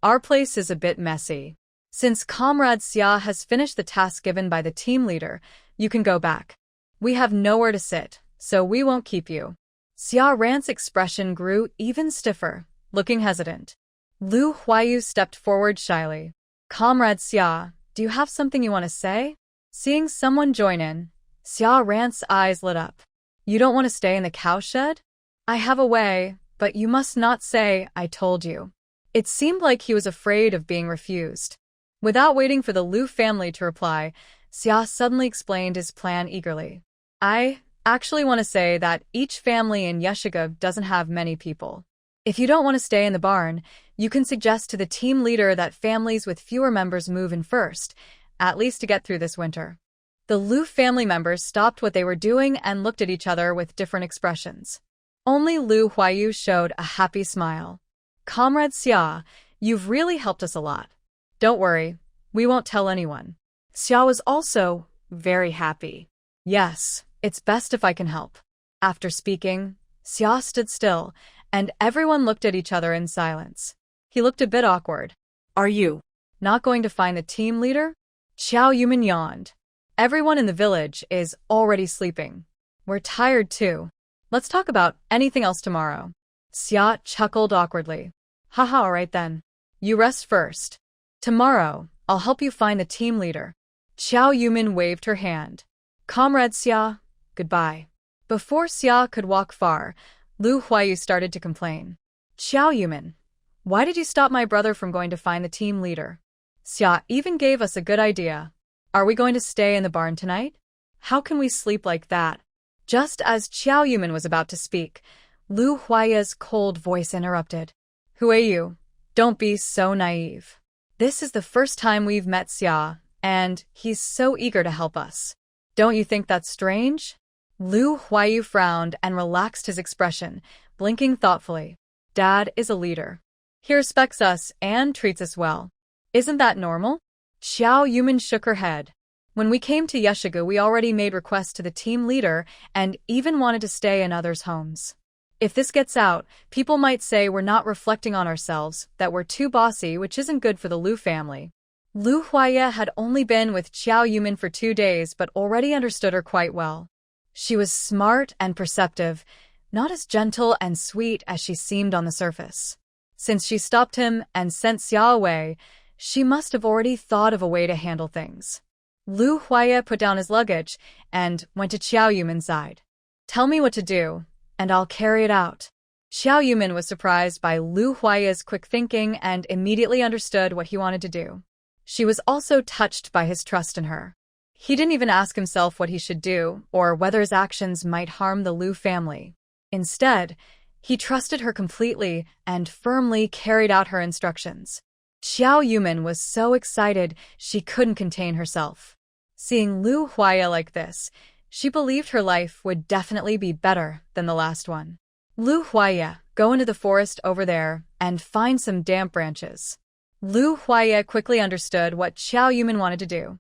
Our place is a bit messy. Since Comrade Xia has finished the task given by the team leader, you can go back. We have nowhere to sit, so we won't keep you. Xia Ran's expression grew even stiffer, looking hesitant. Lu Huayu stepped forward shyly. Comrade Xia, do you have something you want to say? Seeing someone join in, Xia Ran's eyes lit up. You don't want to stay in the cowshed? I have a way, but you must not say I told you. It seemed like he was afraid of being refused. Without waiting for the Lu family to reply, Xia suddenly explained his plan eagerly. I actually want to say that each family in Yeshiga doesn't have many people. If you don't want to stay in the barn, you can suggest to the team leader that families with fewer members move in first, at least to get through this winter. The Lu family members stopped what they were doing and looked at each other with different expressions. Only Lu Huayu showed a happy smile. Comrade Xia, you've really helped us a lot. Don't worry, we won't tell anyone. Xia was also very happy. Yes, it's best if I can help. After speaking, Xia stood still, and everyone looked at each other in silence. He looked a bit awkward. Are you not going to find the team leader? Xiao Yumin yawned. Everyone in the village is already sleeping. We're tired too. Let's talk about anything else tomorrow. Xia chuckled awkwardly. Haha, alright then. You rest first. Tomorrow, I'll help you find the team leader. Xiao Yumin waved her hand. Comrade Xia, goodbye. Before Xia could walk far, Lu Huayu started to complain. Xiao Yumin, why did you stop my brother from going to find the team leader? Xia even gave us a good idea. Are we going to stay in the barn tonight? How can we sleep like that? Just as Xiao Yumin was about to speak, Lu Huaya's cold voice interrupted. Who are you? Don't be so naive. This is the first time we've met Xia, and he's so eager to help us. Don't you think that's strange? Lu Huayu frowned and relaxed his expression, blinking thoughtfully. Dad is a leader. He respects us and treats us well. Isn't that normal? Xiao Yumin shook her head. When we came to Yeshiga, we already made requests to the team leader and even wanted to stay in others' homes. If this gets out, people might say we're not reflecting on ourselves, that we're too bossy, which isn't good for the Lu family. Lu Huaya had only been with Xiao Yumin for 2 days but already understood her quite well. She was smart and perceptive, not as gentle and sweet as she seemed on the surface. Since she stopped him and sent Xia away, she must have already thought of a way to handle things. Lu Huaya put down his luggage and went to Xiao Yumin's side. Tell me what to do, and I'll carry it out. Xiao Yumin was surprised by Lu Huaya's quick thinking and immediately understood what he wanted to do. She was also touched by his trust in her. He didn't even ask himself what he should do or whether his actions might harm the Lu family. Instead, he trusted her completely and firmly carried out her instructions. Xiao Yumin was so excited she couldn't contain herself. Seeing Lu Huaya like this, she believed her life would definitely be better than the last one. Lu Huaya, go into the forest over there and find some damp branches. Lu Huaya quickly understood what Xiao Yumin wanted to do.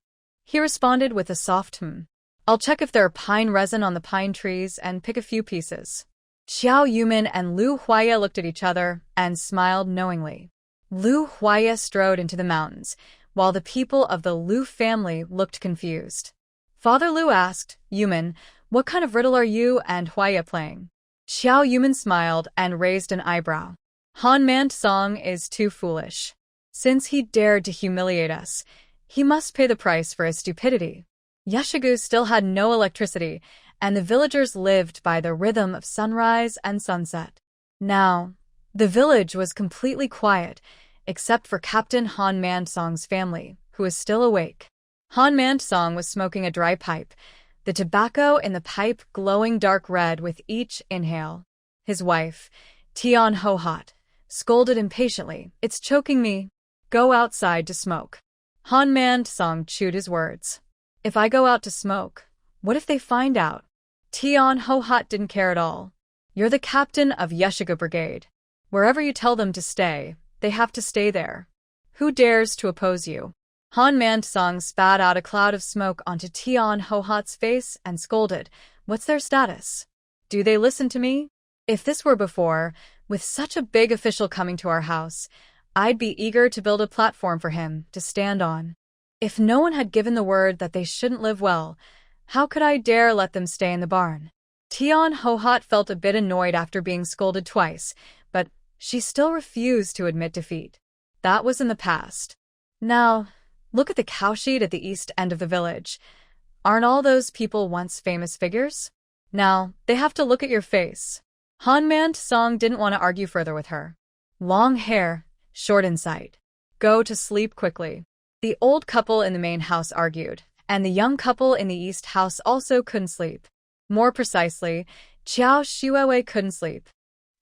He responded with a soft I'll check if there are pine resin on the pine trees and pick a few pieces. Xiao Yumin and Lu Huaya looked at each other and smiled knowingly. Lu Huaya strode into the mountains, while the people of the Lu family looked confused. Father Lu asked, Yumin, what kind of riddle are you and Huaya playing? Xiao Yumin smiled and raised an eyebrow. Han Man Song is too foolish. Since he dared to humiliate us, he must pay the price for his stupidity. Yeshigu still had no electricity, and the villagers lived by the rhythm of sunrise and sunset. Now, the village was completely quiet, except for Captain Han Mansong's family, who was still awake. Han Mansong was smoking a dry pipe, the tobacco in the pipe glowing dark red with each inhale. His wife, Tian Ho-Hot, scolded impatiently, It's choking me. Go outside to smoke. Han Mansong chewed his words. If I go out to smoke, what if they find out? Tian Ho-Hot didn't care at all. You're the captain of Yeshiga Brigade. Wherever you tell them to stay, they have to stay there. Who dares to oppose you? Han Mansong spat out a cloud of smoke onto Tian Ho-Hot's face and scolded, What's their status? Do they listen to me? If this were before, with such a big official coming to our house, I'd be eager to build a platform for him to stand on. If no one had given the word that they shouldn't live well, how could I dare let them stay in the barn? Tian Hohat felt a bit annoyed after being scolded twice, but she still refused to admit defeat. That was in the past. Now, look at the cowshed at the east end of the village. Aren't all those people once famous figures? Now, they have to look at your face. Hanman Song didn't want to argue further with her. Long hair, short in sight. Go to sleep quickly. The old couple in the main house argued, and the young couple in the east house also couldn't sleep. More precisely, Qiao Shuewei couldn't sleep.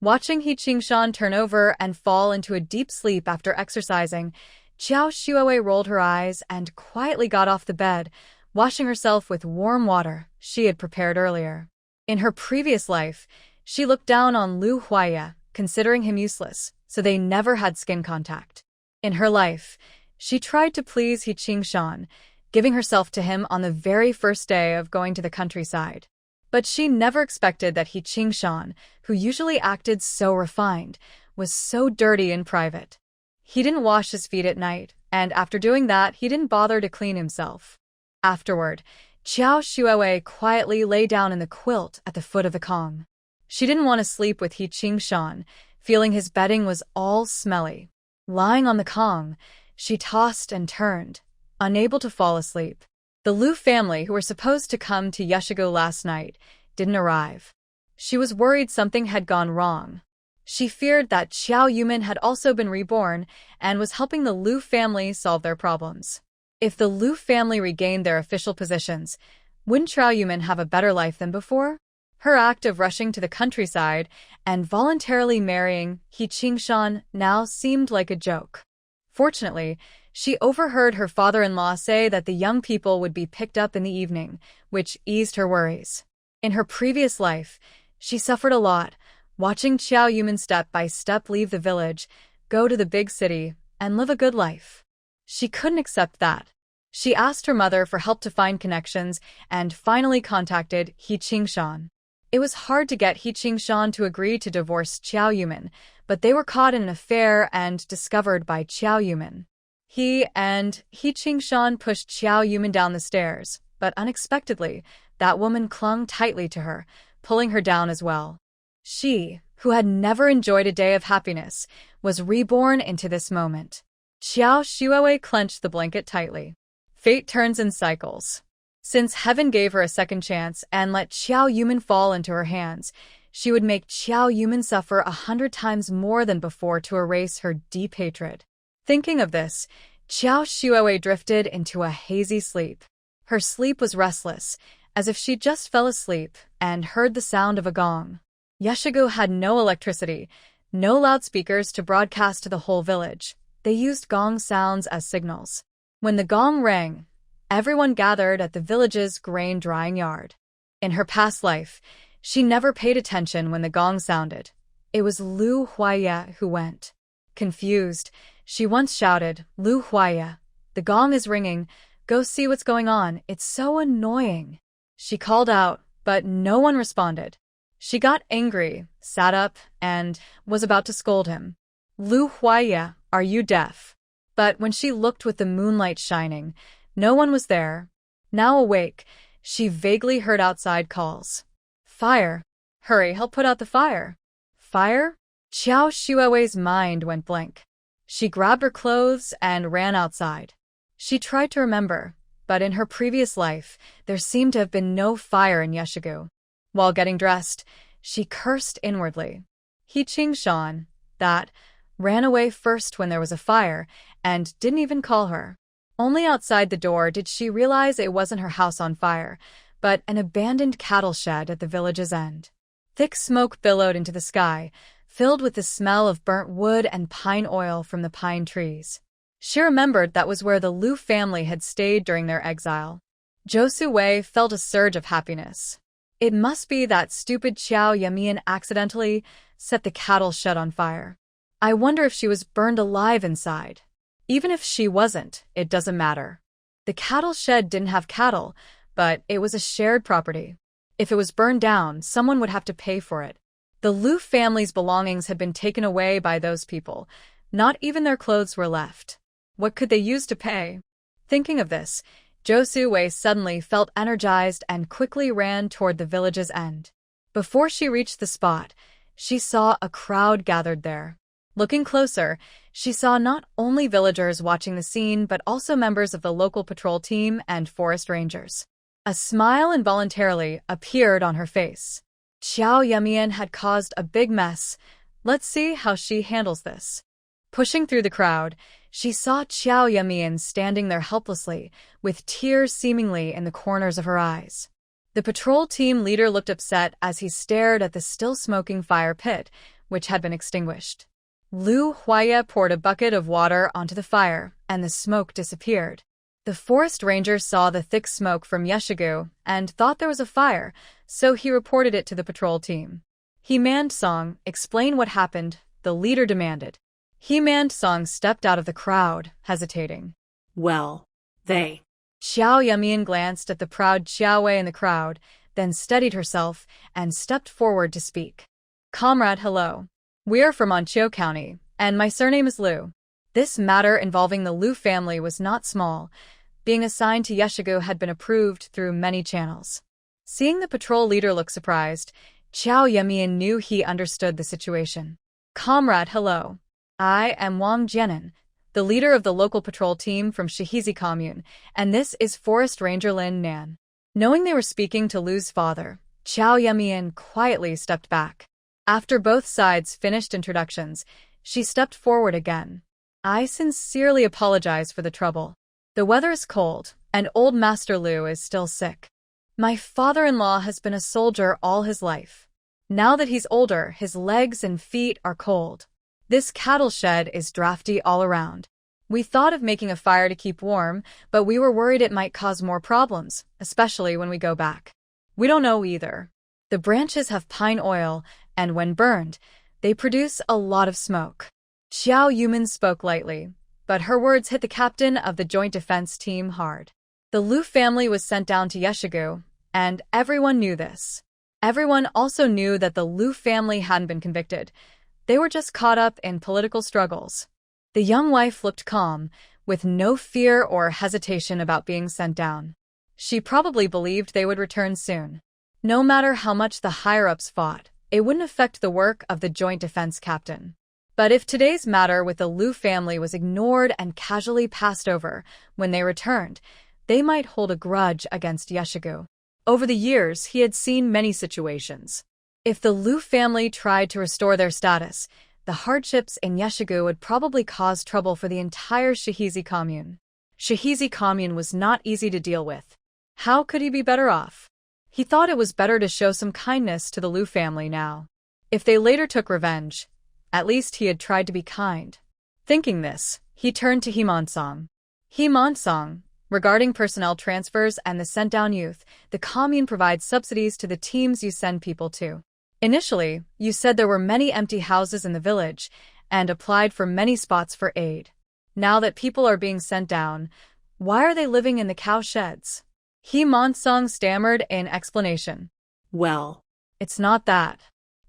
Watching He Qingshan turn over and fall into a deep sleep after exercising, Qiao Shuewei rolled her eyes and quietly got off the bed, washing herself with warm water she had prepared earlier. In her previous life, she looked down on Lu Huaya, considering him useless, so they never had skin contact. In her life, she tried to please He Qingshan, giving herself to him on the very first day of going to the countryside. But she never expected that He Qingshan, who usually acted so refined, was so dirty in private. He didn't wash his feet at night, and after doing that, he didn't bother to clean himself. Afterward, Qiao Shuewei quietly lay down in the quilt at the foot of the Kong. She didn't want to sleep with He Qingshan, feeling his bedding was all smelly. Lying on the Kong, she tossed and turned, unable to fall asleep. The Lu family, who were supposed to come to Yeshigo last night, didn't arrive. She was worried something had gone wrong. She feared that Xiao Yumin had also been reborn and was helping the Lu family solve their problems. If the Lu family regained their official positions, wouldn't Xiao Yumin have a better life than before? Her act of rushing to the countryside and voluntarily marrying He Qingshan now seemed like a joke. Fortunately, she overheard her father-in-law say that the young people would be picked up in the evening, which eased her worries. In her previous life, she suffered a lot, watching Xiao Yumin step by step leave the village, go to the big city, and live a good life. She couldn't accept that. She asked her mother for help to find connections and finally contacted He Qingshan. It was hard to get He Qingshan to agree to divorce Xiao Yumin, but they were caught in an affair and discovered by Xiao Yumin. He Qingshan pushed Xiao Yumin down the stairs, but unexpectedly, that woman clung tightly to her, pulling her down as well. She, who had never enjoyed a day of happiness, was reborn into this moment. Qiao Shuewei clenched the blanket tightly. Fate turns in cycles. Since heaven gave her a second chance and let Xiao Yumin fall into her hands, she would make Xiao Yumin suffer 100 times more than before to erase her deep hatred. Thinking of this, Qiao Shuewei drifted into a hazy sleep. Her sleep was restless, as if she just fell asleep and heard the sound of a gong. Yeshigo had no electricity, no loudspeakers to broadcast to the whole village. They used gong sounds as signals. When the gong rang, everyone gathered at the village's grain drying yard. In her past life, she never paid attention when the gong sounded. It was Lu Huaya who went. Confused, she once shouted, "Lu Huaya, the gong is ringing. Go see what's going on. It's so annoying." She called out, but no one responded. She got angry, sat up, and was about to scold him. "Lu Huaya, are you deaf?" But when she looked with the moonlight shining, no one was there. Now awake, she vaguely heard outside calls. "Fire! Hurry, help put out the fire!" Fire? Qiao Shuewei's mind went blank. She grabbed her clothes and ran outside. She tried to remember, but in her previous life, there seemed to have been no fire in Yeshigo. While getting dressed, she cursed inwardly. He Qingshan, that, ran away first when there was a fire, and didn't even call her. Only outside the door did she realize it wasn't her house on fire, but an abandoned cattle shed at the village's end. Thick smoke billowed into the sky, filled with the smell of burnt wood and pine oil from the pine trees. She remembered that was where the Lu family had stayed during their exile. Josu Wei felt a surge of happiness. It must be that stupid Qiao Yamian accidentally set the cattle shed on fire. I wonder if she was burned alive inside. Even if she wasn't, it doesn't matter. The cattle shed didn't have cattle, but it was a shared property. If it was burned down, someone would have to pay for it. The Lu family's belongings had been taken away by those people. Not even their clothes were left. What could they use to pay? Thinking of this, Josu Wei suddenly felt energized and quickly ran toward the village's end. Before she reached the spot, she saw a crowd gathered there. Looking closer, she saw not only villagers watching the scene but also members of the local patrol team and forest rangers. A smile involuntarily appeared on her face. Xiao Yumian had caused a big mess. Let's see how she handles this. Pushing through the crowd, she saw Xiao Yumian standing there helplessly, with tears seemingly in the corners of her eyes. The patrol team leader looked upset as he stared at the still-smoking fire pit, which had been extinguished. Lu Huaya poured a bucket of water onto the fire, and the smoke disappeared. The forest ranger saw the thick smoke from Yeshigu and thought there was a fire, so he reported it to the patrol team. He-Man-song, explain what happened, the leader demanded. He-Man-song stepped out of the crowd, hesitating. Well, they. Xiao Yumian glanced at the proud Xiao Wei in the crowd, then steadied herself and stepped forward to speak. Comrade, hello. We're from Anqiu County, and my surname is Liu. This matter involving the Liu family was not small. Being assigned to Yeshigu had been approved through many channels. Seeing the patrol leader look surprised, Xiao Yumian knew he understood the situation. Comrade, hello. I am Wang Jianan, the leader of the local patrol team from Shihizi Commune, and this is Forest Ranger Lin Nan. Knowing they were speaking to Lu's father, Xiao Yumian quietly stepped back. After both sides finished introductions, she stepped forward again. I sincerely apologize for the trouble. The weather is cold, and old Master Liu is still sick. My father-in-law has been a soldier all his life. Now that he's older, his legs and feet are cold. This cattle shed is drafty all around. We thought of making a fire to keep warm, but we were worried it might cause more problems, especially when we go back. We don't know either. The branches have pine oil, and when burned, they produce a lot of smoke. Xiao Yuman spoke lightly, but her words hit the captain of the Joint Defense Team hard. The Liu family was sent down to Yeshigu, and everyone knew this. Everyone also knew that the Liu family hadn't been convicted. They were just caught up in political struggles. The young wife looked calm, with no fear or hesitation about being sent down. She probably believed they would return soon. No matter how much the higher-ups fought, it wouldn't affect the work of the Joint Defense Captain. But if today's matter with the Liu family was ignored and casually passed over when they returned, they might hold a grudge against Yeshigu. Over the years, he had seen many situations. If the Liu family tried to restore their status, the hardships in Yeshigu would probably cause trouble for the entire Shihizi commune. Shihizi commune was not easy to deal with. How could he be better off? He thought it was better to show some kindness to the Liu family now. If they later took revenge, at least he had tried to be kind. Thinking this, he turned to He-Man-song. He-Man-song, regarding personnel transfers and the sent-down youth, the commune provides subsidies to the teams you send people to. Initially, you said there were many empty houses in the village and applied for many spots for aid. Now that people are being sent down, why are they living in the cow sheds? He-Man-song stammered in explanation. Well, it's not that.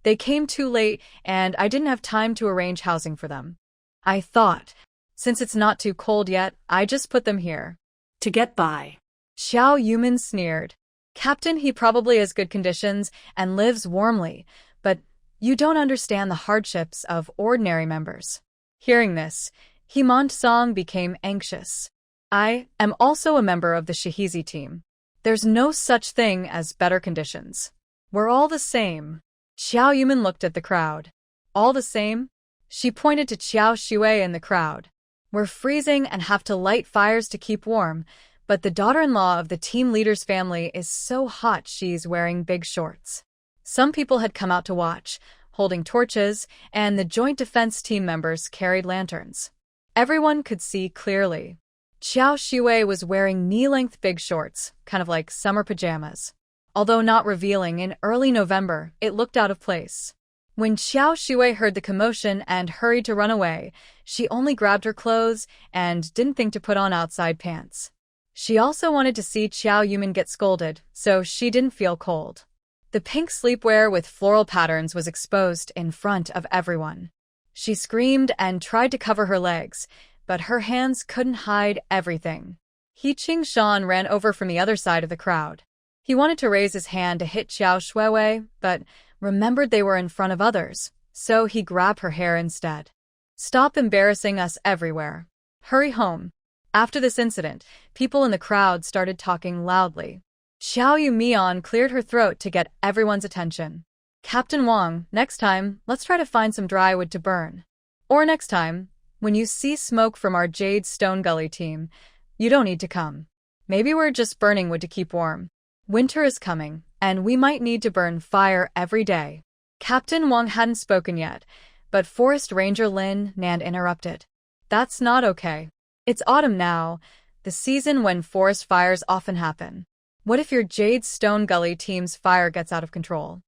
They came too late, and I didn't have time to arrange housing for them. I thought, since it's not too cold yet, I just put them here. To get by. Xiao Yuman sneered. Captain, he probably has good conditions and lives warmly, but you don't understand the hardships of ordinary members. Hearing this, He-Man-song became anxious. I am also a member of the Shihizi team. There's no such thing as better conditions. We're all the same. Xiao Yuman looked at the crowd. All the same? She pointed to Xiao Shui in the crowd. We're freezing and have to light fires to keep warm, but the daughter-in-law of the team leader's family is so hot she's wearing big shorts. Some people had come out to watch, holding torches, and the Joint Defense Team members carried lanterns. Everyone could see clearly. Xiao Shui was wearing knee-length big shorts, kind of like summer pajamas. Although not revealing in early November, it looked out of place. When Xiao Shui heard the commotion and hurried to run away, she only grabbed her clothes and didn't think to put on outside pants. She also wanted to see Xiao Yuman get scolded, so she didn't feel cold. The pink sleepwear with floral patterns was exposed in front of everyone. She screamed and tried to cover her legs, but her hands couldn't hide everything. He Qing Shan ran over from the other side of the crowd. He wanted to raise his hand to hit Xiao Shuiwei, but remembered they were in front of others, so he grabbed her hair instead. Stop embarrassing us everywhere. Hurry home. After this incident, people in the crowd started talking loudly. Xiao Yumian cleared her throat to get everyone's attention. Captain Wang, next time, let's try to find some dry wood to burn. Or next time, when you see smoke from our Jade Stone Gully team, you don't need to come. Maybe we're just burning wood to keep warm. Winter is coming, and we might need to burn fire every day. Captain Wang hadn't spoken yet, but Forest Ranger Lin Nan interrupted. That's not okay. It's autumn now, the season when forest fires often happen. What if your Jade Stone Gully team's fire gets out of control?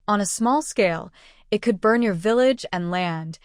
On a small scale, it could burn your village and land,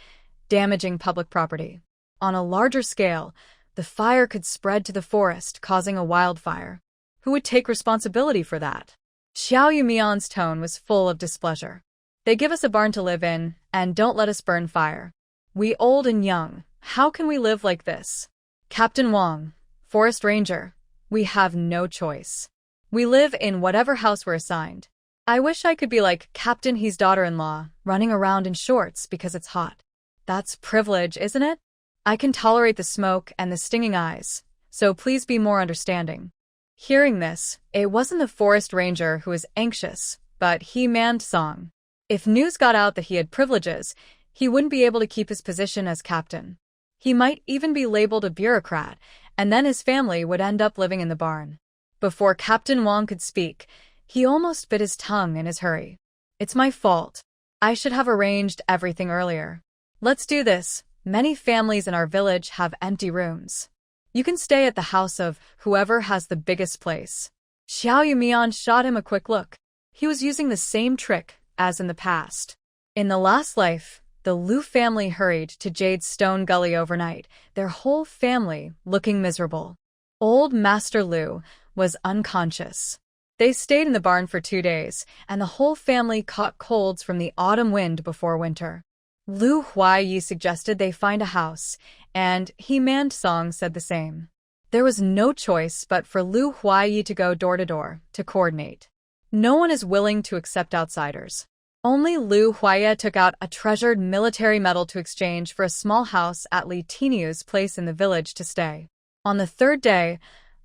damaging public property. On a larger scale, the fire could spread to the forest, causing a wildfire. Who would take responsibility for that? Xiao Yumian's tone was full of displeasure. They give us a barn to live in, and don't let us burn fire. We old and young, how can we live like this? Captain Wang, Forest Ranger, we have no choice. We live in whatever house we're assigned. I wish I could be like Captain He's daughter-in-law, running around in shorts because it's hot. That's privilege, isn't it? I can tolerate the smoke and the stinging eyes, so please be more understanding. Hearing this, it wasn't the Forest Ranger who was anxious, but he manned Song. If news got out that he had privileges, he wouldn't be able to keep his position as captain. He might even be labeled a bureaucrat, and then his family would end up living in the barn. Before Captain Wang could speak, he almost bit his tongue in his hurry. It's my fault. I should have arranged everything earlier. Let's do this. Many families in our village have empty rooms. You can stay at the house of whoever has the biggest place. Xiao Yumian shot him a quick look. He was using the same trick as in the past. In the last life, the Liu family hurried to Jade's Stone Gully overnight, their whole family looking miserable. Old Master Liu was unconscious. They stayed in the barn for 2 days, and the whole family caught colds from the autumn wind before winter. Liu Huaiyi suggested they find a house, and He Man Song said the same. There was no choice but for Liu Huaiyi to go door to door to coordinate. No one is willing to accept outsiders. Only Liu Huaiyi took out a treasured military medal to exchange for a small house at Li Tiniu's place in the village to stay. On the 3rd day,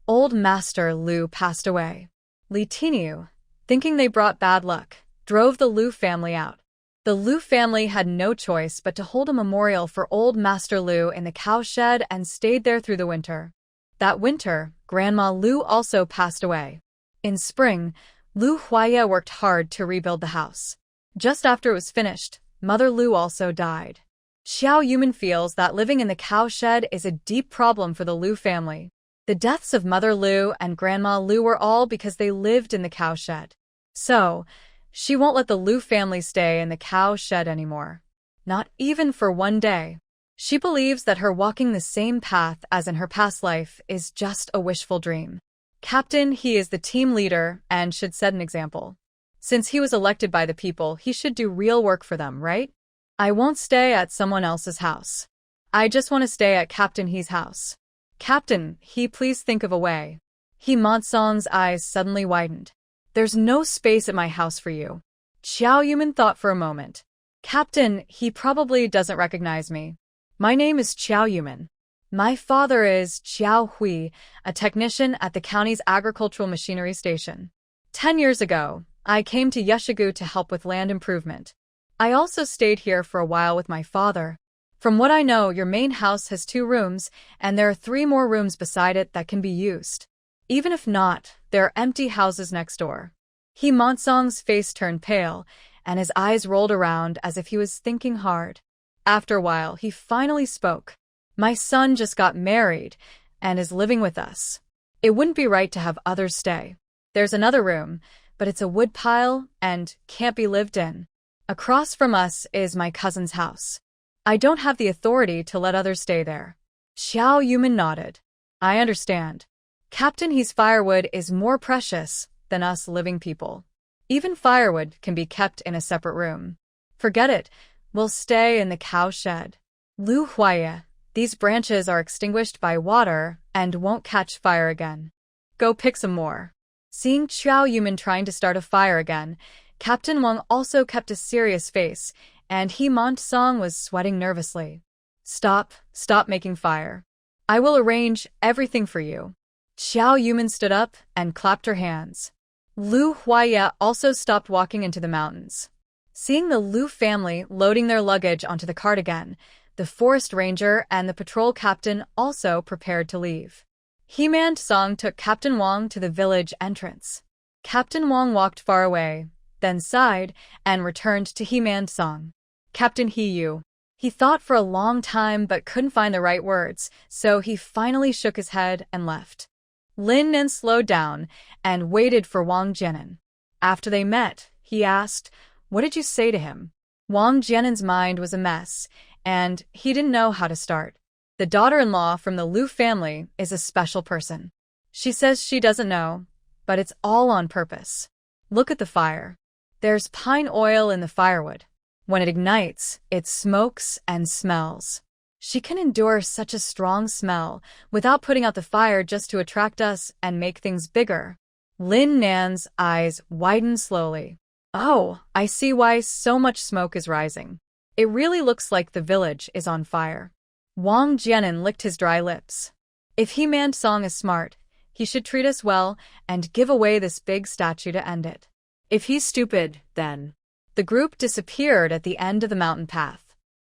old Master Liu passed away. Li Tiniu, thinking they brought bad luck, drove the Liu family out. The Liu family had no choice but to hold a memorial for old Master Liu in the cowshed and stayed there through the winter. That winter, Grandma Liu also passed away. In spring, Liu Huaiyi worked hard to rebuild the house. Just after it was finished, Mother Liu also died. Xiao Yuman feels that living in the cowshed is a deep problem for the Liu family. The deaths of Mother Liu and Grandma Liu were all because they lived in the cowshed. So, she won't let the Liu family stay in the cowshed anymore. Not even for 1 day. She believes that her walking the same path as in her past life is just a wishful dream. Captain, he is the team leader and should set an example. Since he was elected by the people, he should do real work for them, right? I won't stay at someone else's house. I just want to stay at Captain He's house. Captain, he please think of a way. He Monsong's eyes suddenly widened. There's no space at my house for you. Xiao Yuman thought for a moment. Captain, he probably doesn't recognize me. My name is Xiao Yuman. My father is Xiao Hui, a technician at the county's agricultural machinery station. 10 years ago, I came to Yeshigu to help with land improvement. I also stayed here for a while with my father. From what I know, your main house has 2 rooms, and there are 3 more rooms beside it that can be used. Even if not, there are empty houses next door. He Monsong's face turned pale, and his eyes rolled around as if he was thinking hard. After a while, he finally spoke. My son just got married and is living with us. It wouldn't be right to have others stay. There's another room, but it's a wood pile and can't be lived in. Across from us is my cousin's house. I don't have the authority to let others stay there. Xiao Yuman nodded. I understand. Captain, He's firewood is more precious than us living people. Even firewood can be kept in a separate room. Forget it. We'll stay in the cowshed. Liu Huaiyi, these branches are extinguished by water and won't catch fire again. Go pick some more. Seeing Xiao Yumin trying to start a fire again, Captain Wang also kept a serious face, and He Song was sweating nervously. Stop making fire. I will arrange everything for you. Xiao Yumin stood up and clapped her hands. Lu Huaya also stopped walking into the mountains. Seeing the Lu family loading their luggage onto the cart again, the forest ranger and the patrol captain also prepared to leave. He Song took Captain Wang to the village entrance. Captain Wang walked far away, then sighed and returned to He Song. Captain Yu. He thought for a long time but couldn't find the right words, so he finally shook his head and left. Lin Nen slowed down and waited for Wang Jianan. After they met, he asked, "What did you say to him?" Wang Jianan's mind was a mess, and he didn't know how to start. The daughter-in-law from the Lu family is a special person. She says she doesn't know, but it's all on purpose. Look at the fire. There's pine oil in the firewood. When it ignites, it smokes and smells. She can endure such a strong smell without putting out the fire just to attract us and make things bigger. Lin Nan's eyes widened slowly. Oh, I see why so much smoke is rising. It really looks like the village is on fire. Wang Jianan licked his dry lips. If He Song is smart, he should treat us well and give away this big statue to end it. If he's stupid, then. The group disappeared at the end of the mountain path.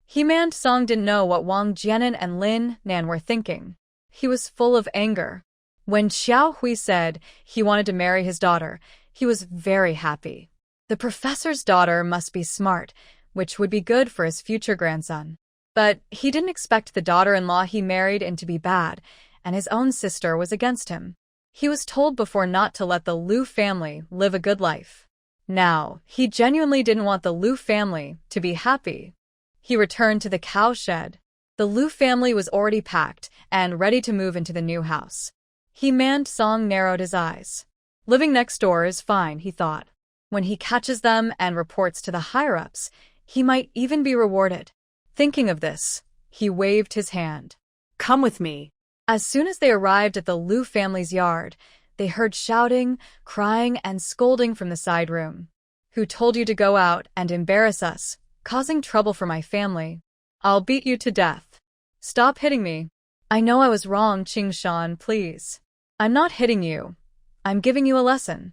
He Song didn't know what Wang Jianan and Lin Nan were thinking. He was full of anger. When Xiao Hui said he wanted to marry his daughter, he was very happy. The professor's daughter must be smart, which would be good for his future grandson. But he didn't expect the daughter-in-law he married in to be bad, and his own sister was against him. He was told before not to let the Lu family live a good life. Now, he genuinely didn't want the Lu family to be happy. He returned to the cow shed. The Lu family was already packed and ready to move into the new house. He Song narrowed his eyes. Living next door is fine, he thought. When he catches them and reports to the higher-ups, he might even be rewarded. Thinking of this, he waved his hand. Come with me. As soon as they arrived at the Lu family's yard, they heard shouting, crying, and scolding from the side room. Who told you to go out and embarrass us, causing trouble for my family? I'll beat you to death. Stop hitting me. I know I was wrong, Qingshan, please. I'm not hitting you. I'm giving you a lesson.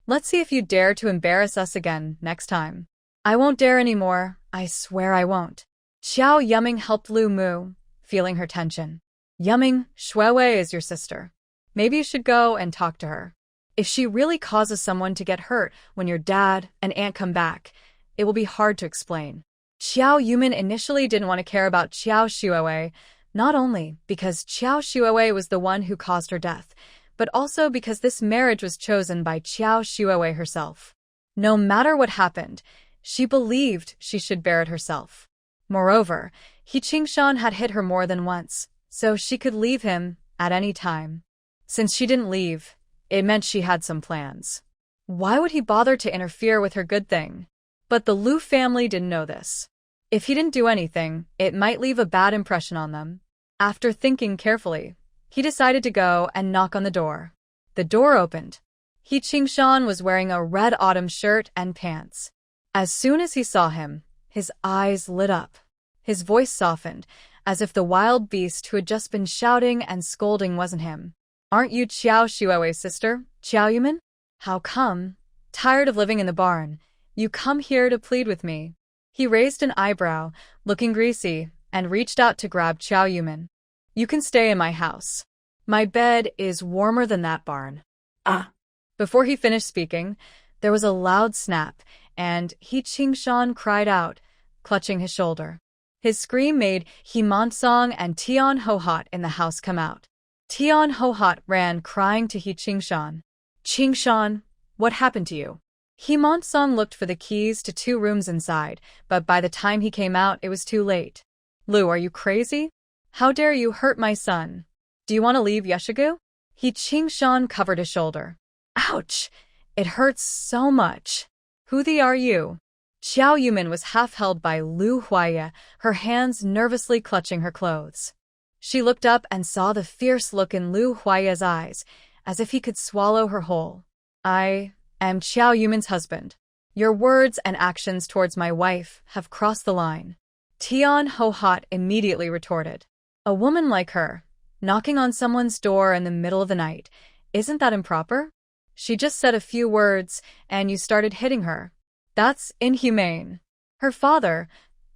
Let's see if you dare to embarrass us again next time. I won't dare anymore, I swear I won't. Xiao Yuming helped Lu Mu, feeling her tension. Yuming, Shuiwei is your sister. Maybe you should go and talk to her. If she really causes someone to get hurt when your dad and aunt come back, it will be hard to explain. Xiao Yumin initially didn't want to care about Xiao Shuiwei, not only because Xiao Shuiwei was the one who caused her death, but also because this marriage was chosen by Xiao Shuiwei herself. No matter what happened, she believed she should bear it herself. Moreover, He Qingshan had hit her more than once, so she could leave him at any time. Since she didn't leave, it meant she had some plans. Why would he bother to interfere with her good thing? But the Lu family didn't know this. If he didn't do anything, it might leave a bad impression on them. After thinking carefully, he decided to go and knock on the door. The door opened. He Qingshan was wearing a red autumn shirt and pants. As soon as he saw him, his eyes lit up. His voice softened, as if the wild beast who had just been shouting and scolding wasn't him. Aren't you Xiao Shuiwei's sister, Xiao Yumin? How come, tired of living in the barn, you come here to plead with me? He raised an eyebrow, looking greasy, and reached out to grab Xiao Yumin. You can stay in my house. My bed is warmer than that barn. Ah. Before he finished speaking, there was a loud snap, and He Qingshan cried out, clutching his shoulder. His scream made He Song and Tian Hohot in the house come out. Tian Hohot ran crying to He Qingshan. Qingshan, what happened to you? He Song looked for the keys to 2 rooms inside, but by the time he came out, it was too late. Lu, are you crazy? How dare you hurt my son? Do you want to leave Yeshigu? He Qingshan covered his shoulder. Ouch! It hurts so much. Who are you? Xiao Yumin was half held by Lu Huaya, her hands nervously clutching her clothes. She looked up and saw the fierce look in Lu Huaya's eyes, as if he could swallow her whole. I am Xiao Yuman's husband. Your words and actions towards my wife have crossed the line. Tian Ho-hot immediately retorted. A woman like her, knocking on someone's door in the middle of the night, isn't that improper? She just said a few words, and you started hitting her. That's inhumane. Her father,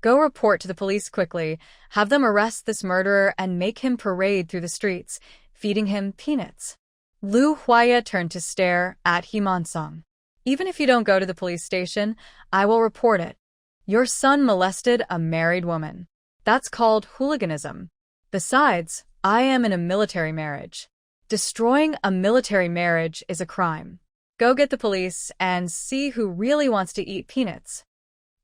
go report to the police quickly, have them arrest this murderer and make him parade through the streets, feeding him peanuts. Lu Huaya turned to stare at Himansong. Even if you don't go to the police station, I will report it. Your son molested a married woman. That's called hooliganism. Besides, I am in a military marriage. Destroying a military marriage is a crime. Go get the police and see who really wants to eat peanuts.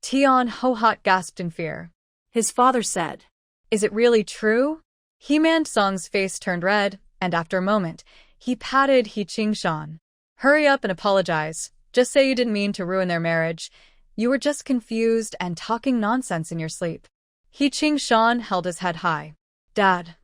Tian Ho-hot gasped in fear. His father said. Is it really true? Himansong's face turned red, and after a moment, he patted He Qingshan. Hurry up and apologize. Just say you didn't mean to ruin their marriage. You were just confused and talking nonsense in your sleep. He Qingshan held his head high. Dad,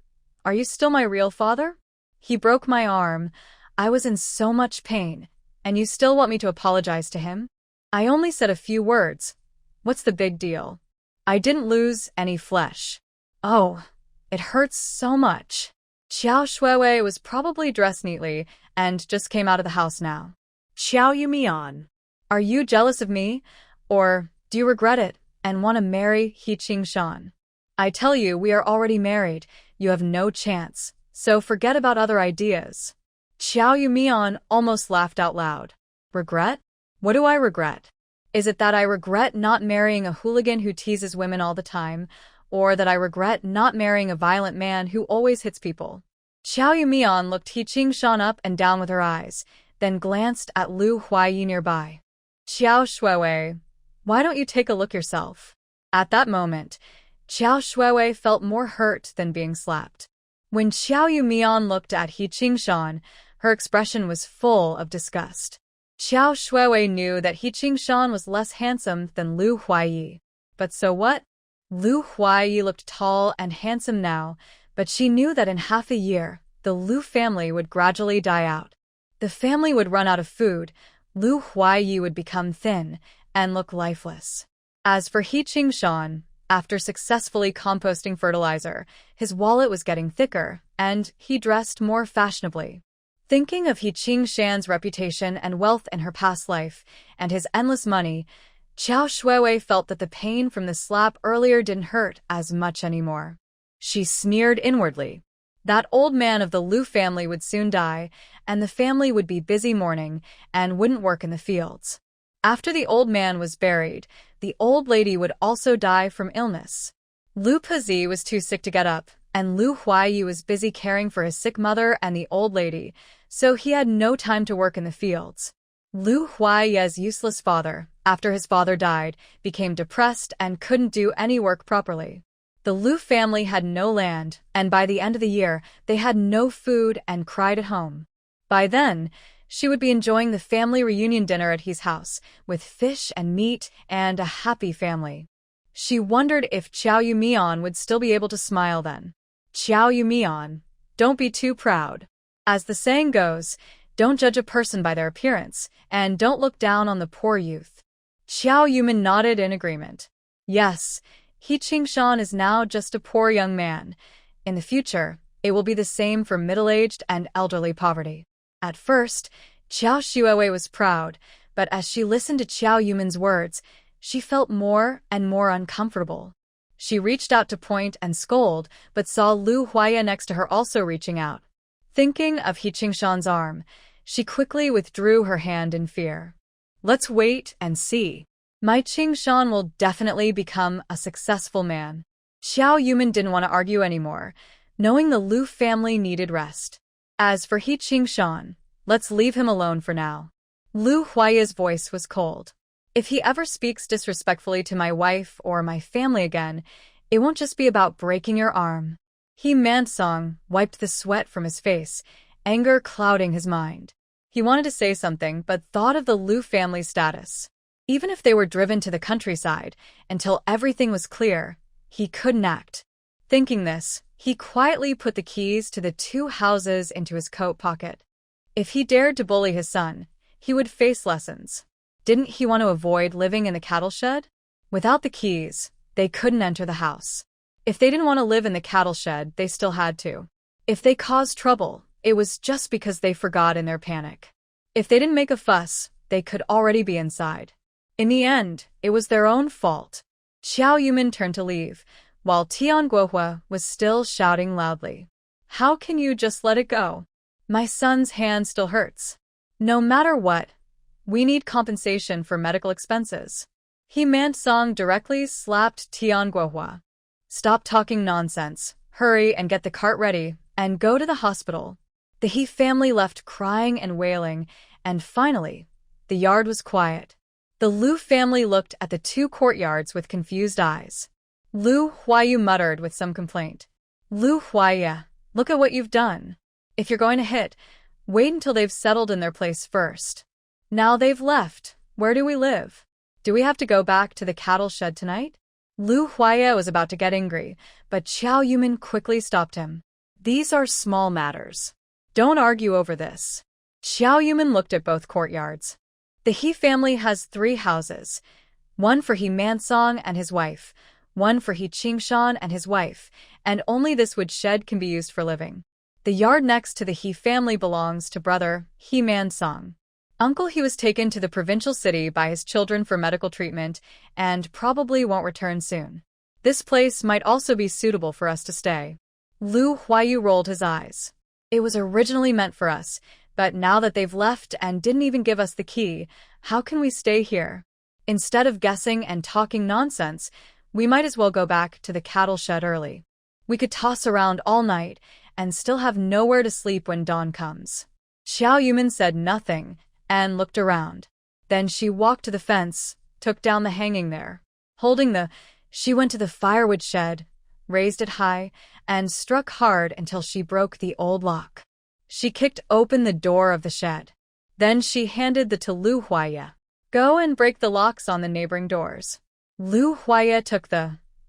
are you still my real father? He broke my arm. I was in so much pain, and you still want me to apologize to him? I only said a few words. What's the big deal? I didn't lose any flesh. Oh, it hurts so much. Xiao Shuiwei was probably dressed neatly and just came out of the house now. Xiao Yumian. Are you jealous of me? Or do you regret it and want to marry He Qingshan? I tell you, we are already married. You have no chance. So forget about other ideas. Xiao Yumian almost laughed out loud. Regret? What do I regret? Is it that I regret not marrying a hooligan who teases women all the time, or that I regret not marrying a violent man who always hits people? Xiao Yumian looked He Qingshan up and down with her eyes, then glanced at Lu Huayi nearby. Xiao Shuiwei, why don't you take a look yourself? At that moment, Xiao Shuiwei felt more hurt than being slapped. When Xiao Yumian looked at He Qingshan, her expression was full of disgust. Xiao Shuiwei knew that He Qingshan was less handsome than Lu Huayi. But so what? Lu Huayi looked tall and handsome now, but she knew that in half a year, the Lu family would gradually die out. The family would run out of food, Lu Huayi would become thin, and look lifeless. As for He Qingshan, after successfully composting fertilizer, his wallet was getting thicker, and he dressed more fashionably. Thinking of He Qingshan's reputation and wealth in her past life, and his endless money, Xiao Shuiwei felt that the pain from the slap earlier didn't hurt as much anymore. She sneered inwardly. That old man of the Lu family would soon die, and the family would be busy mourning and wouldn't work in the fields. After the old man was buried, the old lady would also die from illness. Lu Pazi was too sick to get up, and Lu Huayi was busy caring for his sick mother and the old lady, so he had no time to work in the fields. Lu Huayi's useless father, after his father died, became depressed and couldn't do any work properly. The Lu family had no land, and by the end of the year, they had no food and cried at home. By then, she would be enjoying the family reunion dinner at his house, with fish and meat and a happy family. She wondered if Xiao Yumian would still be able to smile then. Xiao Yumian, don't be too proud. As the saying goes, don't judge a person by their appearance, and don't look down on the poor youth. Xiao Yuman nodded in agreement. Yes, He Qingshan is now just a poor young man. In the future, it will be the same for middle-aged and elderly poverty. At first, Xiao Shuiwei was proud, but as she listened to Xiao Yuman's words, she felt more and more uncomfortable. She reached out to point and scold, but saw Lu Huaya next to her also reaching out. Thinking of He Qingshan's arm, she quickly withdrew her hand in fear. Let's wait and see. My Qingshan will definitely become a successful man. Xiao Yuman didn't want to argue anymore, knowing the Lu family needed rest. As for He Qingshan, let's leave him alone for now. Lu Huaya's voice was cold. If he ever speaks disrespectfully to my wife or my family again, it won't just be about breaking your arm. He Mansong wiped the sweat from his face, anger clouding his mind. He wanted to say something, but thought of the Lu family's status. Even if they were driven to the countryside, until everything was clear, he couldn't act. Thinking this, he quietly put the keys to the 2 houses into his coat pocket. If he dared to bully his son, he would face lessons. Didn't he want to avoid living in the cattle shed? Without the keys, they couldn't enter the house. If they didn't want to live in the cattle shed, they still had to. If they caused trouble, it was just because they forgot in their panic. If they didn't make a fuss, they could already be inside. In the end, it was their own fault. Xiao Yumin turned to leave, while Tian Guohua was still shouting loudly. How can you just let it go? My son's hand still hurts. No matter what, we need compensation for medical expenses. He Man-song directly slapped Tian Guohua. Stop talking nonsense, hurry and get the cart ready, and go to the hospital. The He family left crying and wailing, and finally, the yard was quiet. The Lu family looked at the two courtyards with confused eyes. Lu Huayu muttered with some complaint. Lu Huaya, look at what you've done. If you're going to hit, wait until they've settled in their place first. Now they've left. Where do we live? Do we have to go back to the cattle shed tonight? Lu Huaya was about to get angry, but Xiao Yumin quickly stopped him. These are small matters. Don't argue over this. Xiao Yumin looked at both courtyards. The He family has 3 houses. One for He Man-song and his wife, one for He Qingshan and his wife, and only this wood shed can be used for living. The yard next to the He family belongs to brother He Man-song. Uncle He was taken to the provincial city by his children for medical treatment and probably won't return soon. This place might also be suitable for us to stay. Lu Huayu rolled his eyes. It was originally meant for us, but now that they've left and didn't even give us the key, how can we stay here? Instead of guessing and talking nonsense, we might as well go back to the cattle shed early. We could toss around all night and still have nowhere to sleep when dawn comes. Xiao Yumin said nothing and looked around. Then she walked to the fence, took down the hanging there. She went to the firewood shed, raised it high, and struck hard until she broke the old lock. She kicked open the door of the shed. Then she handed the to Lu Huaya. Go and break the locks on the neighboring doors. Lu Huaya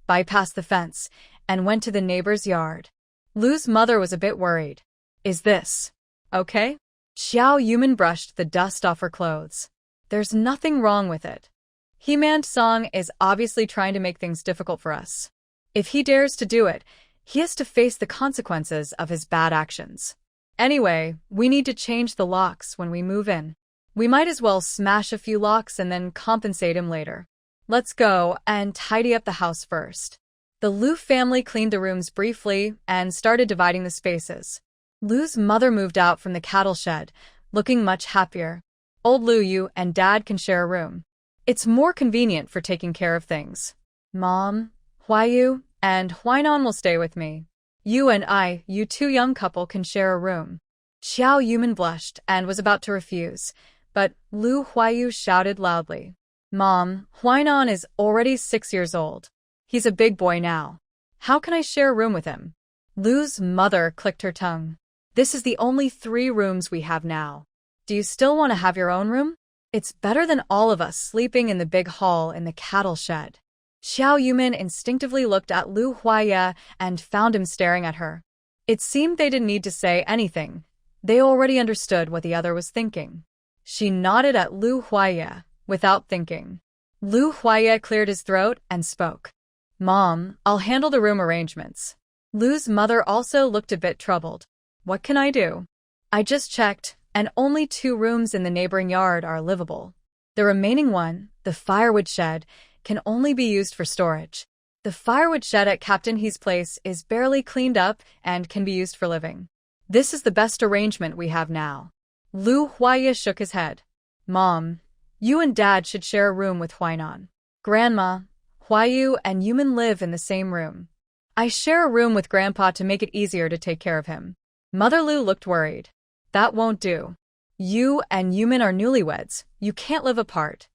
bypassed the fence, and went to the neighbor's yard. Lu's mother was a bit worried. Is this okay? Xiao Yumin brushed the dust off her clothes. There's nothing wrong with it. He Man-song is obviously trying to make things difficult for us. If he dares to do it, he has to face the consequences of his bad actions. Anyway, we need to change the locks when we move in. We might as well smash a few locks and then compensate him later. Let's go and tidy up the house first. The Lu family cleaned the rooms briefly and started dividing the spaces. Lu's mother moved out from the cattle shed, looking much happier. Old Lu, you and Dad can share a room. It's more convenient for taking care of things. Mom, Huayu, and Huainan will stay with me. You and you 2 young couple can share a room. Xiao Yumin blushed and was about to refuse, but Lu Huayu shouted loudly. Mom, Huainan is already 6 years old. He's a big boy now. How can I share a room with him? Lu's mother clicked her tongue. This is the only 3 rooms we have now. Do you still want to have your own room? It's better than all of us sleeping in the big hall in the cattle shed. Xiao Yumin instinctively looked at Lu Huaya and found him staring at her. It seemed they didn't need to say anything. They already understood what the other was thinking. She nodded at Lu Huaya, without thinking. Lu Huaya cleared his throat and spoke. Mom, I'll handle the room arrangements. Lu's mother also looked a bit troubled. What can I do? I just checked, and only 2 rooms in the neighboring yard are livable. The remaining one, the firewood shed, can only be used for storage. The firewood shed at Captain He's place is barely cleaned up and can be used for living. This is the best arrangement we have now. Lu Huaya shook his head. Mom, you and Dad should share a room with Huainan. Grandma, Huayu and Yumin live in the same room. I share a room with Grandpa to make it easier to take care of him. Mother Lu looked worried. That won't do. You and Yumin are newlyweds. You can't live apart.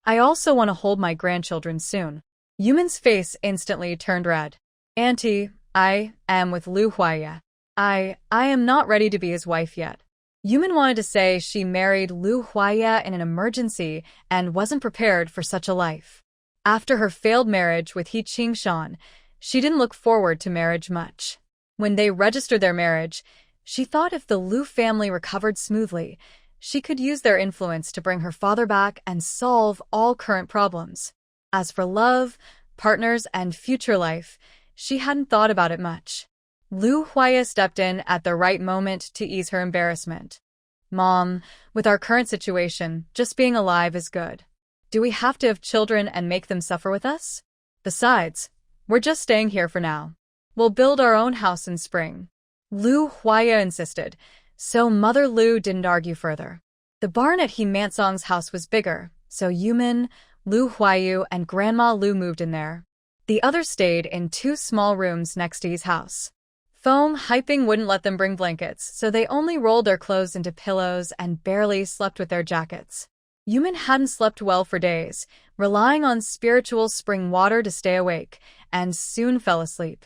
I also want to hold my grandchildren soon. Yumin's face instantly turned red. Auntie, I am with Lu Huaya. I am not ready to be his wife yet. Yumin wanted to say she married Lu Huaya in an emergency and wasn't prepared for such a life. After her failed marriage with He Qingshan, she didn't look forward to marriage much. When they registered their marriage, she thought if the Lu family recovered smoothly, She could use their influence to bring her father back and solve all current problems. As for love, partners, and future life, she hadn't thought about it much. Lu Huaya stepped in at the right moment to ease her embarrassment. Mom, with our current situation, just being alive is good. Do we have to have children and make them suffer with us? Besides, we're just staying here for now. We'll build our own house in spring. Lu Huaya insisted, so Mother Lu didn't argue further. The barn at He Mansong's house was bigger, so Yumin, Lu Huayu, and Grandma Lu moved in there. The others stayed in 2 small rooms next to his house. Foam hyping wouldn't let them bring blankets, so they only rolled their clothes into pillows and barely slept with their jackets. Yumin hadn't slept well for days, relying on spiritual spring water to stay awake, and soon fell asleep.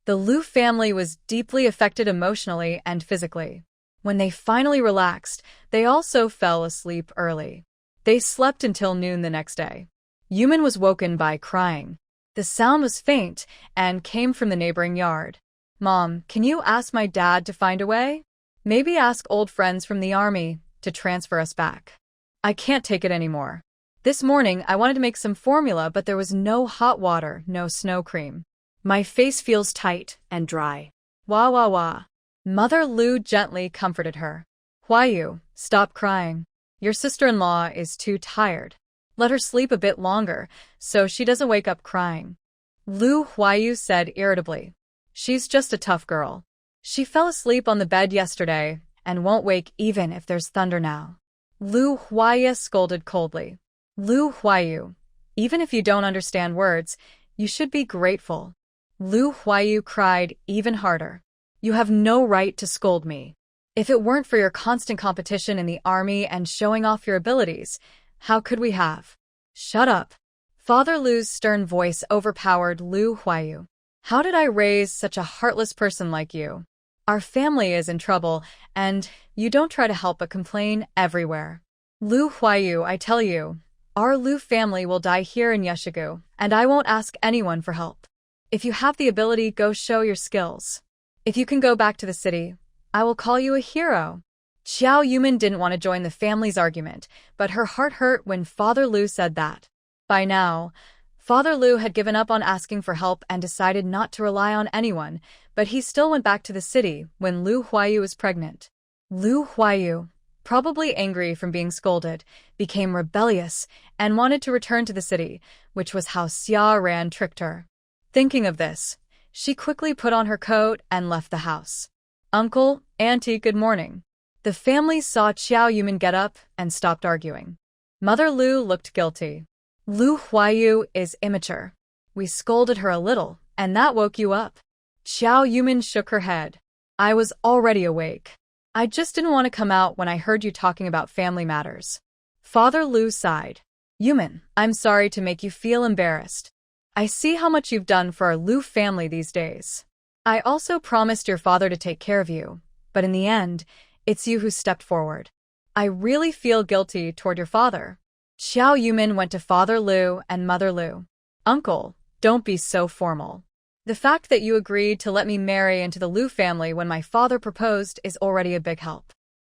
The Lu family was deeply affected emotionally and physically. When they finally relaxed, they also fell asleep early. They slept until noon the next day. Yumin was woken by crying. The sound was faint and came from the neighboring yard. Mom, can you ask my dad to find a way? Maybe ask old friends from the army to transfer us back. I can't take it anymore. This morning, I wanted to make some formula, but there was no hot water, no snow cream. My face feels tight and dry. Wah wah wah. Mother Lu gently comforted her. Huayu, stop crying. Your sister-in-law is too tired. Let her sleep a bit longer, so she doesn't wake up crying. Lu Huayu said irritably. She's just a tough girl. She fell asleep on the bed yesterday and won't wake even if there's thunder now. Lu Huaya scolded coldly. Lu Huayu, even if you don't understand words, you should be grateful. Lu Huayu cried even harder. You have no right to scold me. If it weren't for your constant competition in the army and showing off your abilities, how could we have? Shut up. Father Lu's stern voice overpowered Lu Huayu. How did I raise such a heartless person like you? Our family is in trouble, and you don't try to help but complain everywhere. Lu Huayu, I tell you, our Lu family will die here in Yeshigu, and I won't ask anyone for help. If you have the ability, go show your skills. If you can go back to the city, I will call you a hero. Xiao Yumin didn't want to join the family's argument, but her heart hurt when Father Lu said that. By now, Father Lu had given up on asking for help and decided not to rely on anyone, but he still went back to the city when Lu Huayu was pregnant. Lu Huayu, probably angry from being scolded, became rebellious and wanted to return to the city, which was how Xia Ran tricked her. Thinking of this, she quickly put on her coat and left the house. Uncle, Auntie, good morning. The family saw Xiao Yumin get up and stopped arguing. Mother Lu looked guilty. Lu Huayu is immature. We scolded her a little, and that woke you up. Xiao Yumin shook her head. I was already awake. I just didn't want to come out when I heard you talking about family matters. Father Lu sighed. Yumin, I'm sorry to make you feel embarrassed. I see how much you've done for our Lu family these days. I also promised your father to take care of you, but in the end, it's you who stepped forward. I really feel guilty toward your father. Xiao Yumin went to Father Lu and Mother Lu. Uncle, don't be so formal. The fact that you agreed to let me marry into the Lu family when my father proposed is already a big help.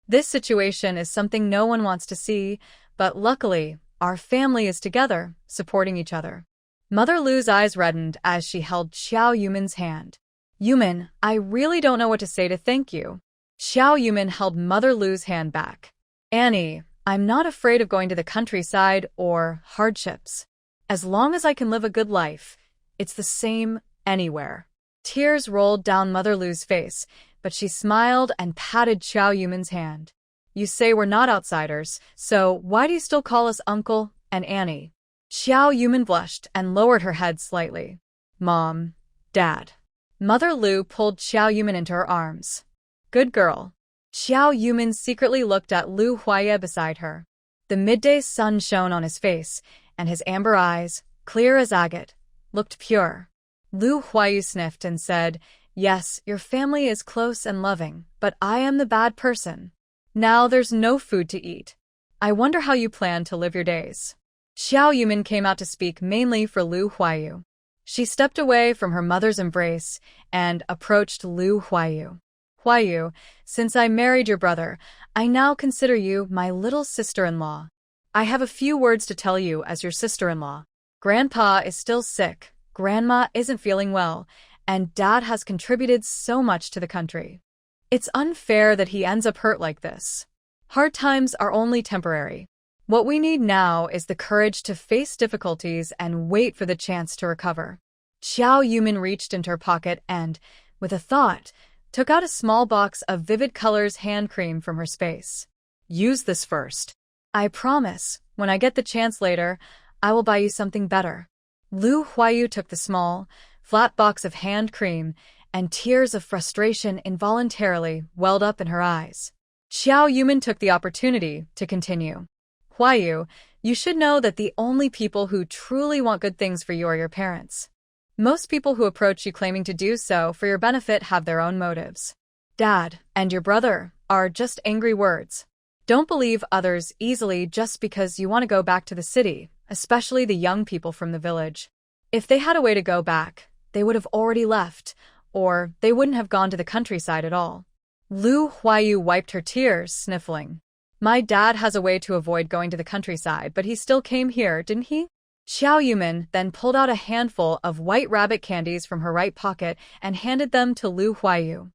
This situation is something no one wants to see, but luckily, our family is together, supporting each other. Mother Lu's eyes reddened as she held Xiao Yumin's hand. Yumin, I really don't know what to say to thank you. Xiao Yumin held Mother Lu's hand back. Annie, I'm not afraid of going to the countryside or hardships. As long as I can live a good life, it's the same anywhere. Tears rolled down Mother Lu's face, but she smiled and patted Xiao Yumin's hand. You say we're not outsiders, so why do you still call us Uncle and Annie? Xiao Yumin blushed and lowered her head slightly. Mom, Dad. Mother Lu pulled Xiao Yumin into her arms. Good girl. Xiao Yumin secretly looked at Lu Huaya beside her. The midday sun shone on his face, and his amber eyes, clear as agate, looked pure. Lu Huayu sniffed and said, Yes, your family is close and loving, but I am the bad person. Now there's no food to eat. I wonder how you plan to live your days. Xiao Yumin came out to speak mainly for Lu Huayu. She stepped away from her mother's embrace and approached Lu Huayu. Huayu, since I married your brother, I now consider you my little sister-in-law. I have a few words to tell you as your sister-in-law. Grandpa is still sick, Grandma isn't feeling well, and Dad has contributed so much to the country. It's unfair that he ends up hurt like this. Hard times are only temporary. What we need now is the courage to face difficulties and wait for the chance to recover. Xiao Yumin reached into her pocket and, with a thought, took out a small box of vivid colors hand cream from her space. Use this first. I promise, when I get the chance later, I will buy you something better. Lu Huayu took the small, flat box of hand cream, and tears of frustration involuntarily welled up in her eyes. Xiao Yumin took the opportunity to continue. Huayu, you should know that the only people who truly want good things for you are your parents. Most people who approach you claiming to do so for your benefit have their own motives. Dad and your brother are just angry words. Don't believe others easily just because you want to go back to the city, especially the young people from the village. If they had a way to go back, they would have already left, or they wouldn't have gone to the countryside at all. Lu Huayu wiped her tears, sniffling. My dad has a way to avoid going to the countryside, but he still came here, didn't he? Xiao Yumin then pulled out a handful of white rabbit candies from her right pocket and handed them to Lu Huayu.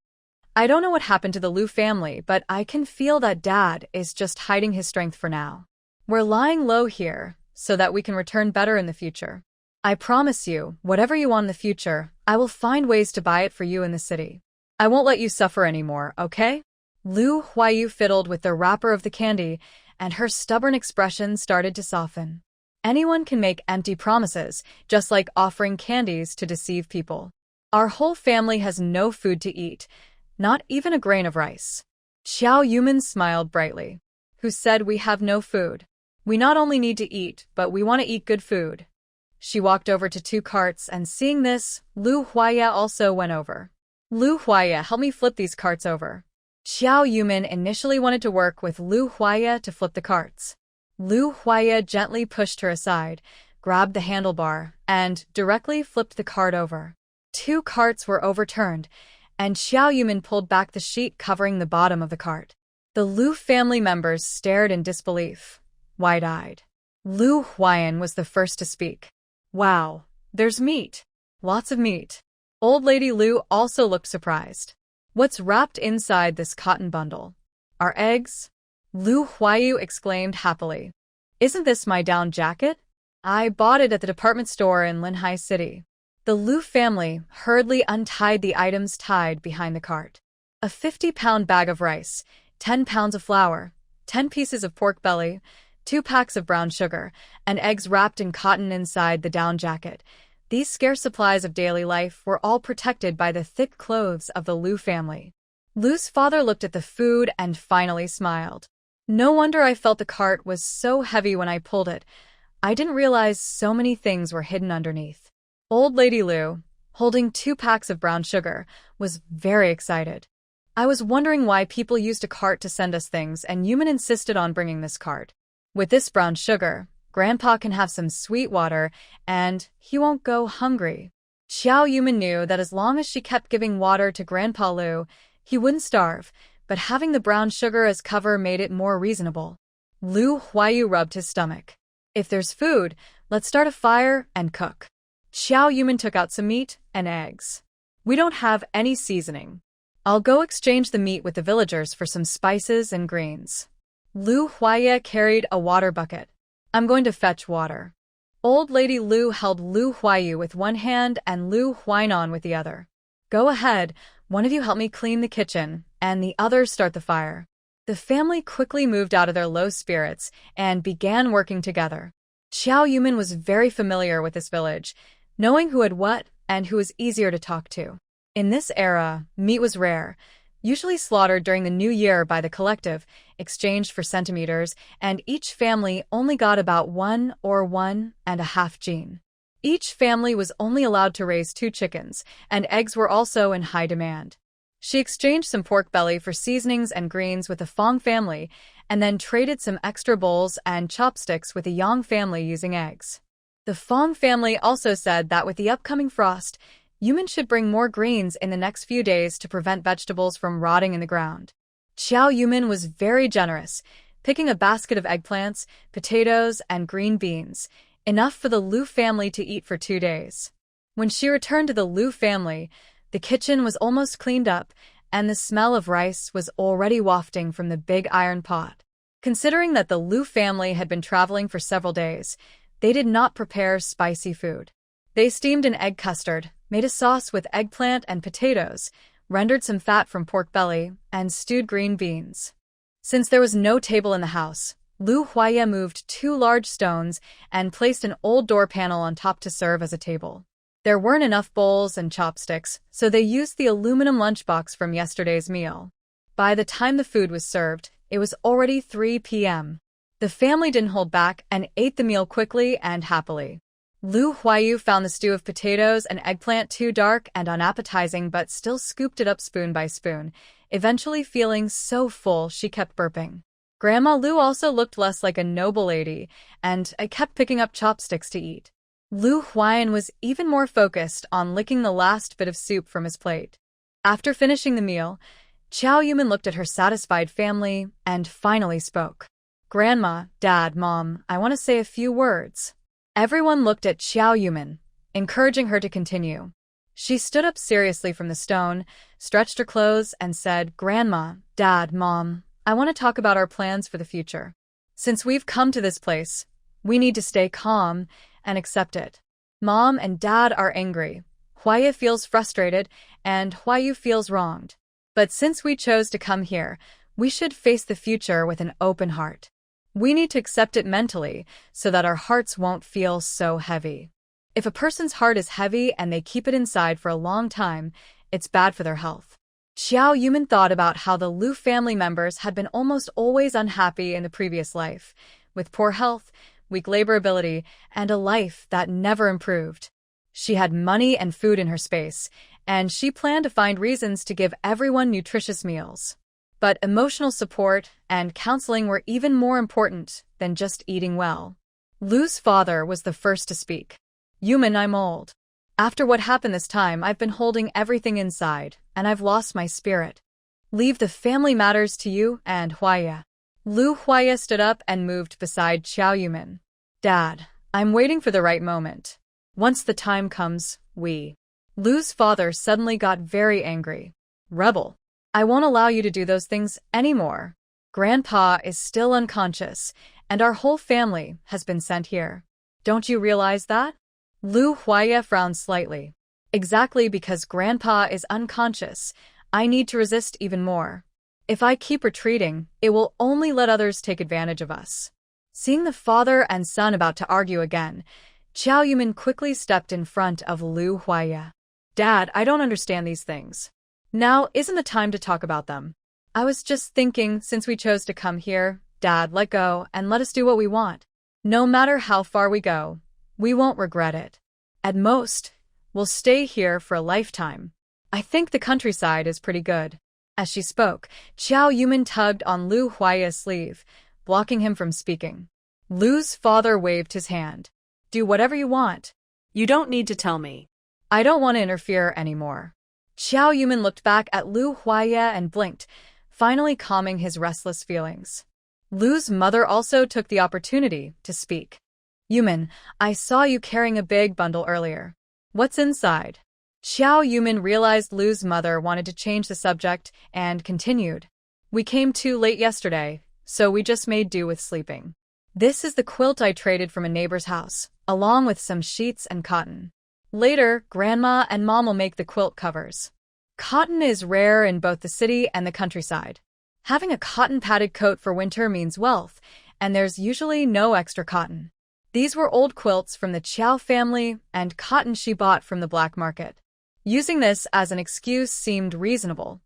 I don't know what happened to the Lu family, but I can feel that Dad is just hiding his strength for now. We're lying low here, so that we can return better in the future. I promise you, whatever you want in the future, I will find ways to buy it for you in the city. I won't let you suffer anymore, okay? Lu Huayu fiddled with the wrapper of the candy, and her stubborn expression started to soften. Anyone can make empty promises, just like offering candies to deceive people. Our whole family has no food to eat, not even a grain of rice. Xiao Yumin smiled brightly. Who said we have no food? We not only need to eat, but we want to eat good food. She walked over to two carts, and seeing this, Lu Huaya also went over. Lu Huaya, help me flip these carts over. Xiao Yumin initially wanted to work with Lu Huaya to flip the carts. Lu Huaya gently pushed her aside, grabbed the handlebar, and directly flipped the cart over. Two carts were overturned, and Xiao Yumin pulled back the sheet covering the bottom of the cart. The Lu family members stared in disbelief, wide-eyed. Lu Huayan was the first to speak. Wow, there's meat. Lots of meat. Old Lady Lu also looked surprised. What's wrapped inside this cotton bundle? Are eggs? Lu Huayu exclaimed happily. Isn't this my down jacket? I bought it at the department store in Linhai City. The Lu family hurriedly untied the items tied behind the cart. A 50-pound bag of rice, 10 pounds of flour, 10 pieces of pork belly, 2 packs of brown sugar, and eggs wrapped in cotton inside the down jacket. These scarce supplies of daily life were all protected by the thick clothes of the Lu family. Lu's father looked at the food and finally smiled. No wonder I felt the cart was so heavy when I pulled it. I didn't realize so many things were hidden underneath. Old Lady Lu, holding 2 packs of brown sugar, was very excited. I was wondering why people used a cart to send us things, and Yumin insisted on bringing this cart. With this brown sugar, Grandpa can have some sweet water, and he won't go hungry. Xiao Yumin knew that as long as she kept giving water to Grandpa Lu, he wouldn't starve, but having the brown sugar as cover made it more reasonable. Lu Huayu rubbed his stomach. If there's food, let's start a fire and cook. Xiao Yumin took out some meat and eggs. We don't have any seasoning. I'll go exchange the meat with the villagers for some spices and greens. Lu Huaya carried a water bucket. I'm going to fetch water. Old Lady Lu held Lu Huayu with one hand and Lu Huainan with the other. Go ahead, one of you help me clean the kitchen, and the other start the fire. The family quickly moved out of their low spirits and began working together. Xiao Yumin was very familiar with this village, knowing who had what and who was easier to talk to. In this era, meat was rare, usually slaughtered during the new year by the collective, exchanged for centimeters, and each family only got about 1 or 1.5 jin. Each family was only allowed to raise 2 chickens, and eggs were also in high demand. She exchanged some pork belly for seasonings and greens with the Fong family, and then traded some extra bowls and chopsticks with the Yang family using eggs. The Fong family also said that with the upcoming frost, Yumin should bring more greens in the next few days to prevent vegetables from rotting in the ground. Xiao Yumin was very generous, picking a basket of eggplants, potatoes, and green beans, enough for the Lu family to eat for 2 days. When she returned to the Lu family, the kitchen was almost cleaned up, and the smell of rice was already wafting from the big iron pot. Considering that the Lu family had been traveling for several days, they did not prepare spicy food. They steamed an egg custard, made a sauce with eggplant and potatoes, rendered some fat from pork belly, and stewed green beans. Since there was no table in the house, Lu Huaya moved 2 large stones and placed an old door panel on top to serve as a table. There weren't enough bowls and chopsticks, so they used the aluminum lunchbox from yesterday's meal. By the time the food was served, it was already 3 p.m. The family didn't hold back and ate the meal quickly and happily. Lu Huayu found the stew of potatoes and eggplant too dark and unappetizing but still scooped it up spoon by spoon, eventually feeling so full she kept burping. Grandma Lu also looked less like a noble lady, and I kept picking up chopsticks to eat. Lu Huayan was even more focused on licking the last bit of soup from his plate. After finishing the meal, Xiao Yumin looked at her satisfied family and finally spoke. Grandma, Dad, Mom, I want to say a few words. Everyone looked at Xiao Yumin, encouraging her to continue. She stood up seriously from the stone, stretched her clothes, and said, Grandma, Dad, Mom, I want to talk about our plans for the future. Since we've come to this place, we need to stay calm and accept it. Mom and Dad are angry. Huaya feels frustrated, and Huayu feels wronged. But since we chose to come here, we should face the future with an open heart. We need to accept it mentally so that our hearts won't feel so heavy. If a person's heart is heavy and they keep it inside for a long time, it's bad for their health. Xiao Yumin thought about how the Lu family members had been almost always unhappy in the previous life, with poor health, weak labor ability, and a life that never improved. She had money and food in her space, and she planned to find reasons to give everyone nutritious meals. But emotional support and counseling were even more important than just eating well. Lu's father was the first to speak. Yumin, I'm old. After what happened this time, I've been holding everything inside, and I've lost my spirit. Leave the family matters to you and Huaya. Lu Huaya stood up and moved beside Xiao Yumin. Dad, I'm waiting for the right moment. Once the time comes, Lu's father suddenly got very angry. Rebel. I won't allow you to do those things anymore. Grandpa is still unconscious, and our whole family has been sent here. Don't you realize that? Lu Huaya frowned slightly. Exactly because Grandpa is unconscious, I need to resist even more. If I keep retreating, it will only let others take advantage of us. Seeing the father and son about to argue again, Xiao Yumin quickly stepped in front of Lu Huaya. Dad, I don't understand these things. Now isn't the time to talk about them. I was just thinking, since we chose to come here, Dad, let go and let us do what we want. No matter how far we go, we won't regret it. At most, we'll stay here for a lifetime. I think the countryside is pretty good. As she spoke, Xiao Yumin tugged on Lu Huaya's sleeve, blocking him from speaking. Lu's father waved his hand. Do whatever you want. You don't need to tell me. I don't want to interfere anymore. Xiao Yumin looked back at Lu Huaya and blinked, finally calming his restless feelings. Lu's mother also took the opportunity to speak. Yumin, I saw you carrying a big bundle earlier. What's inside? Xiao Yumin realized Lu's mother wanted to change the subject and continued. We came too late yesterday, so we just made do with sleeping. This is the quilt I traded from a neighbor's house, along with some sheets and cotton. Later, Grandma and Mom will make the quilt covers. Cotton is rare in both the city and the countryside. Having a cotton-padded coat for winter means wealth, and there's usually no extra cotton. These were old quilts from the Chiao family and cotton she bought from the black market. Using this as an excuse seemed reasonable.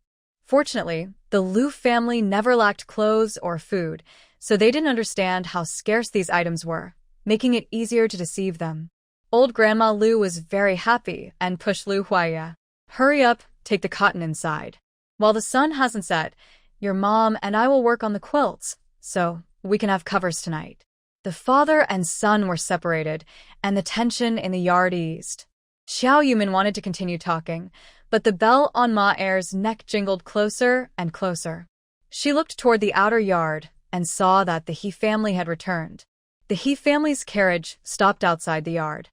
Fortunately, the Lu family never lacked clothes or food, so they didn't understand how scarce these items were, making it easier to deceive them. Old Grandma Lu was very happy and pushed Lu Huaya. Hurry up, take the cotton inside. While the sun hasn't set, your mom and I will work on the quilts, so we can have covers tonight. The father and son were separated, and the tension in the yard eased. Xiao Yumin wanted to continue talking, but the bell on Ma Er's neck jingled closer and closer. She looked toward the outer yard and saw that the He family had returned. The He family's carriage stopped outside the yard.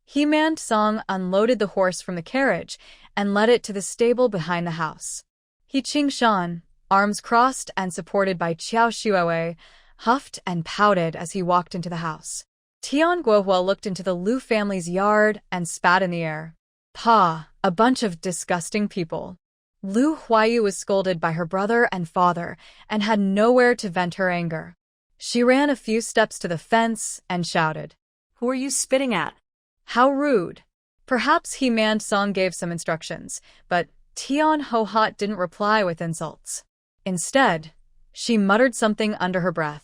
He Man-song unloaded the horse from the carriage and led it to the stable behind the house. He Qing-shan, arms crossed and supported by Qiao Shuoei, huffed and pouted as he walked into the house. Tian Guohua looked into the Lu family's yard and spat in the air. "Pa, a bunch of disgusting people." Lu Huayu was scolded by her brother and father and had nowhere to vent her anger. She ran a few steps to the fence and shouted, "Who are you spitting at?" "How rude." Perhaps He Man-song gave some instructions, but Tian Ho-hot didn't reply with insults. Instead, she muttered something under her breath.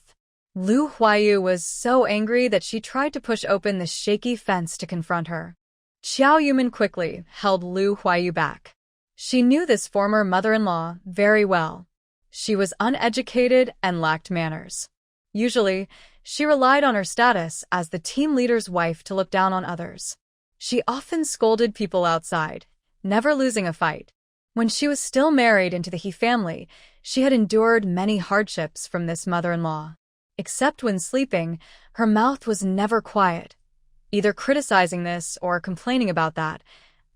Lu Huayu was so angry that she tried to push open the shaky fence to confront her. Xiao Yumin quickly held Lu Huayu back. She knew this former mother-in-law very well. She was uneducated and lacked manners. Usually, she relied on her status as the team leader's wife to look down on others. She often scolded people outside, never losing a fight. When she was still married into the He family, she had endured many hardships from this mother-in-law. Except when sleeping, her mouth was never quiet, either criticizing this or complaining about that,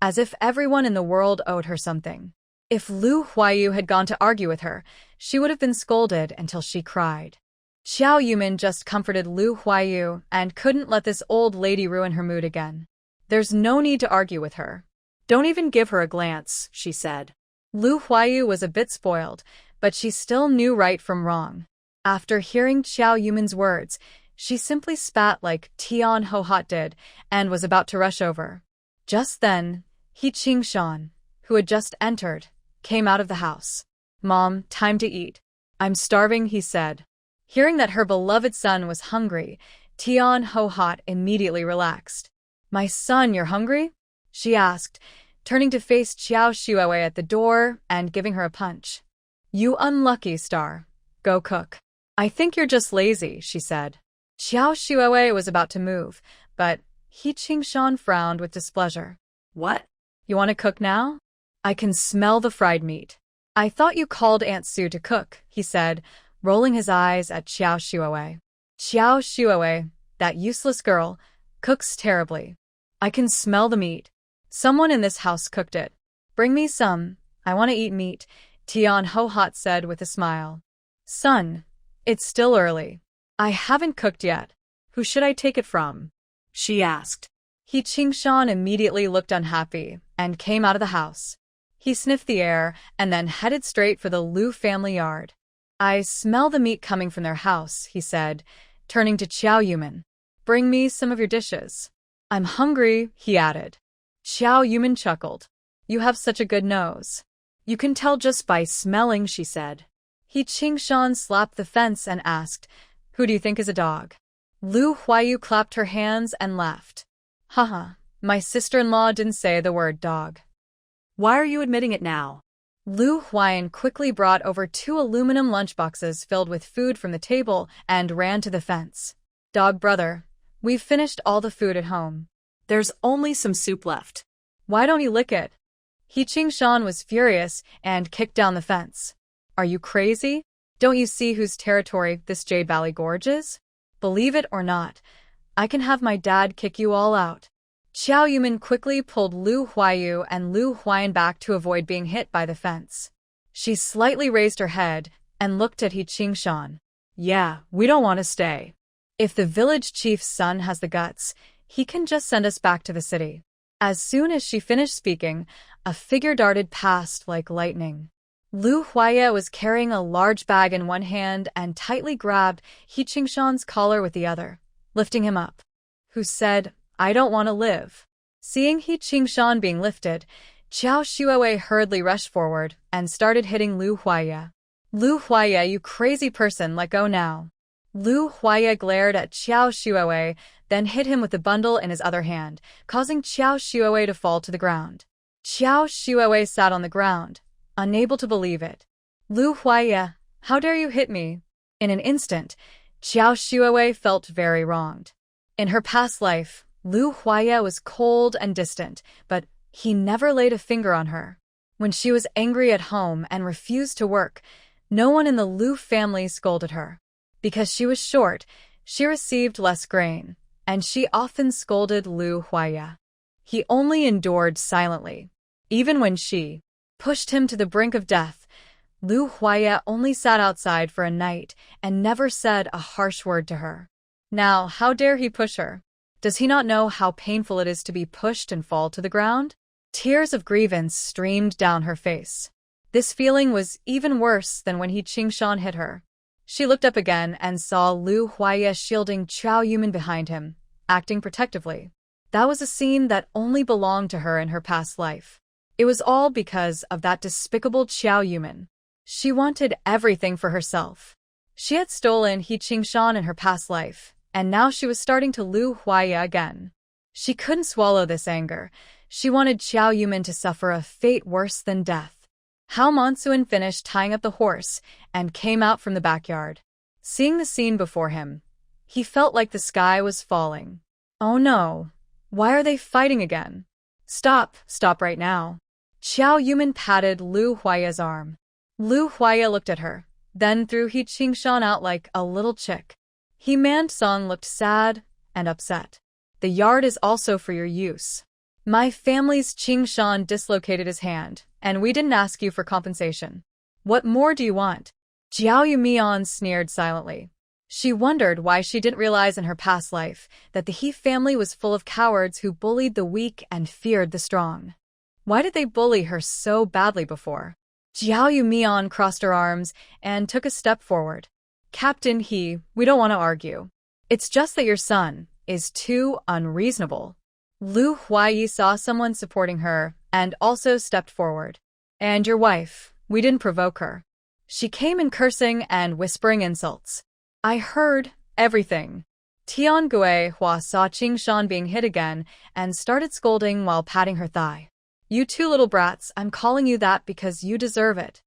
as if everyone in the world owed her something. If Lu Huayu had gone to argue with her, she would have been scolded until she cried. Xiao Yumin just comforted Lu Huayu and couldn't let this old lady ruin her mood again. "There's no need to argue with her. "Don't even give her a glance," she said. Lu Huayu was a bit spoiled, but she still knew right from wrong. After hearing Xiao Yumin's words, she simply spat like Tian Ho-hot did and was about to rush over. Just then, He Qing-shan, who had just entered, came out of the house. "Mom, time to eat." "I'm starving," he said. Hearing that her beloved son was hungry, Tian Ho-hot immediately relaxed. "My son, you're hungry?" she asked, turning to face Qiao Shuoei at the door and giving her a punch. "You unlucky star. Go cook." "I think you're just lazy," she said. Qiao Shuoei was about to move, but He Qing-shan frowned with displeasure. "What? "You want to cook now? I can smell the fried meat." "I thought you called Aunt Sue to cook," he said, rolling his eyes at Qiao Shuoei. "Qiao Shuoei, that useless girl, cooks terribly. I can smell the meat. Someone in this house cooked it. Bring me some. I want to eat meat," Tian Ho-hot said with a smile. "Son, it's still early. I haven't cooked yet. Who should I take it from?" she asked. He Qing-shan immediately looked unhappy and came out of the house. He sniffed the air and then headed straight for the Lu family yard. "I smell the meat coming from their house," he said, turning to Xiao Yumin. "Bring me some of your dishes." "I'm hungry," he added. Xiao Yumin chuckled. "You have such a good nose." "You can tell just by smelling," she said. He Qing-shan slapped the fence and asked, "Who do you think is a dog?" Lu Huayu clapped her hands and laughed. "Haha, my sister-in-law didn't say the word dog." "Why are you admitting it now?" Lu Huayan quickly brought over 2 aluminum lunchboxes filled with food from the table and ran to the fence. "Dog brother, we've finished all the food at home. There's only some soup left." "Why don't you lick it?" He Qing-shan was furious and kicked down the fence. "Are you crazy? Don't you see whose territory this Jade Valley Gorge is? Believe it or not, I can have my dad kick you all out." Xiao Yumin quickly pulled Lu Huayu and Lu Huayan back to avoid being hit by the fence. She slightly raised her head and looked at He Qing-shan. "Yeah, we don't want to stay. If the village chief's son has the guts, he can just send us back to the city." As soon as she finished speaking, a figure darted past like lightning. Lu Huaya was carrying a large bag in one hand and tightly grabbed He Qing-shan's collar with the other, lifting him up. "Who said, I don't want to live?" Seeing He Qing-shan being lifted, Qiao Shuoei hurriedly rushed forward and started hitting Lu Huaya. "Lu Huaya, you crazy person, let go now." Lu Huaya glared at Qiao Shuoei, then hit him with the bundle in his other hand, causing Qiao Shuoei to fall to the ground. Qiao Shuoei sat on the ground, unable to believe it. "Lu Huaya, how dare you hit me?" In an instant, Qiao Shuoei felt very wronged. In her past life, Lu Huaya was cold and distant, but he never laid a finger on her. When she was angry at home and refused to work, no one in the Lu family scolded her. Because she was short, she received less grain, and she often scolded Lu Huaya. He only endured silently. Even when she pushed him to the brink of death, Lu Huaya only sat outside for a night and never said a harsh word to her. Now, how dare he push her? Does he not know how painful it is to be pushed and fall to the ground? Tears of grievance streamed down her face. This feeling was even worse than when Qingshan hit her. She looked up again and saw Lu Huaya shielding Qiao Yumin behind him, acting protectively. That was a scene that only belonged to her in her past life. It was all because of that despicable Qiao Yumin. She wanted everything for herself. She had stolen Qingshan in her past life, and now she was starting to Lu Huaya again. She couldn't swallow this anger. She wanted Qiao Yumin to suffer a fate worse than death. Hao Monsuan finished tying up the horse and came out from the backyard. Seeing the scene before him, he felt like the sky was falling. Oh no! Why are they fighting again? Stop right now. Qiao Yumin patted Lu Huaya's arm. Lu Huaya looked at her, then threw Qingshan out like a little chick. Mansong looked sad and upset. The yard is also for your use. My family's Qingshan dislocated his hand, and we didn't ask you for compensation. What more do you want? Jiao Yumian sneered silently. She wondered why she didn't realize in her past life that the He family was full of cowards who bullied the weak and feared the strong. Why did they bully her so badly before? Jiao Yumian crossed her arms and took a step forward. Captain He, we don't want to argue. It's just that your son is too unreasonable. Lu Huayi saw someone supporting her and also stepped forward. And your wife, we didn't provoke her. She came in cursing and whispering insults. I heard everything. Tian Hua saw Qingshan being hit again and started scolding while patting her thigh. You two little brats, I'm calling you that because you deserve it.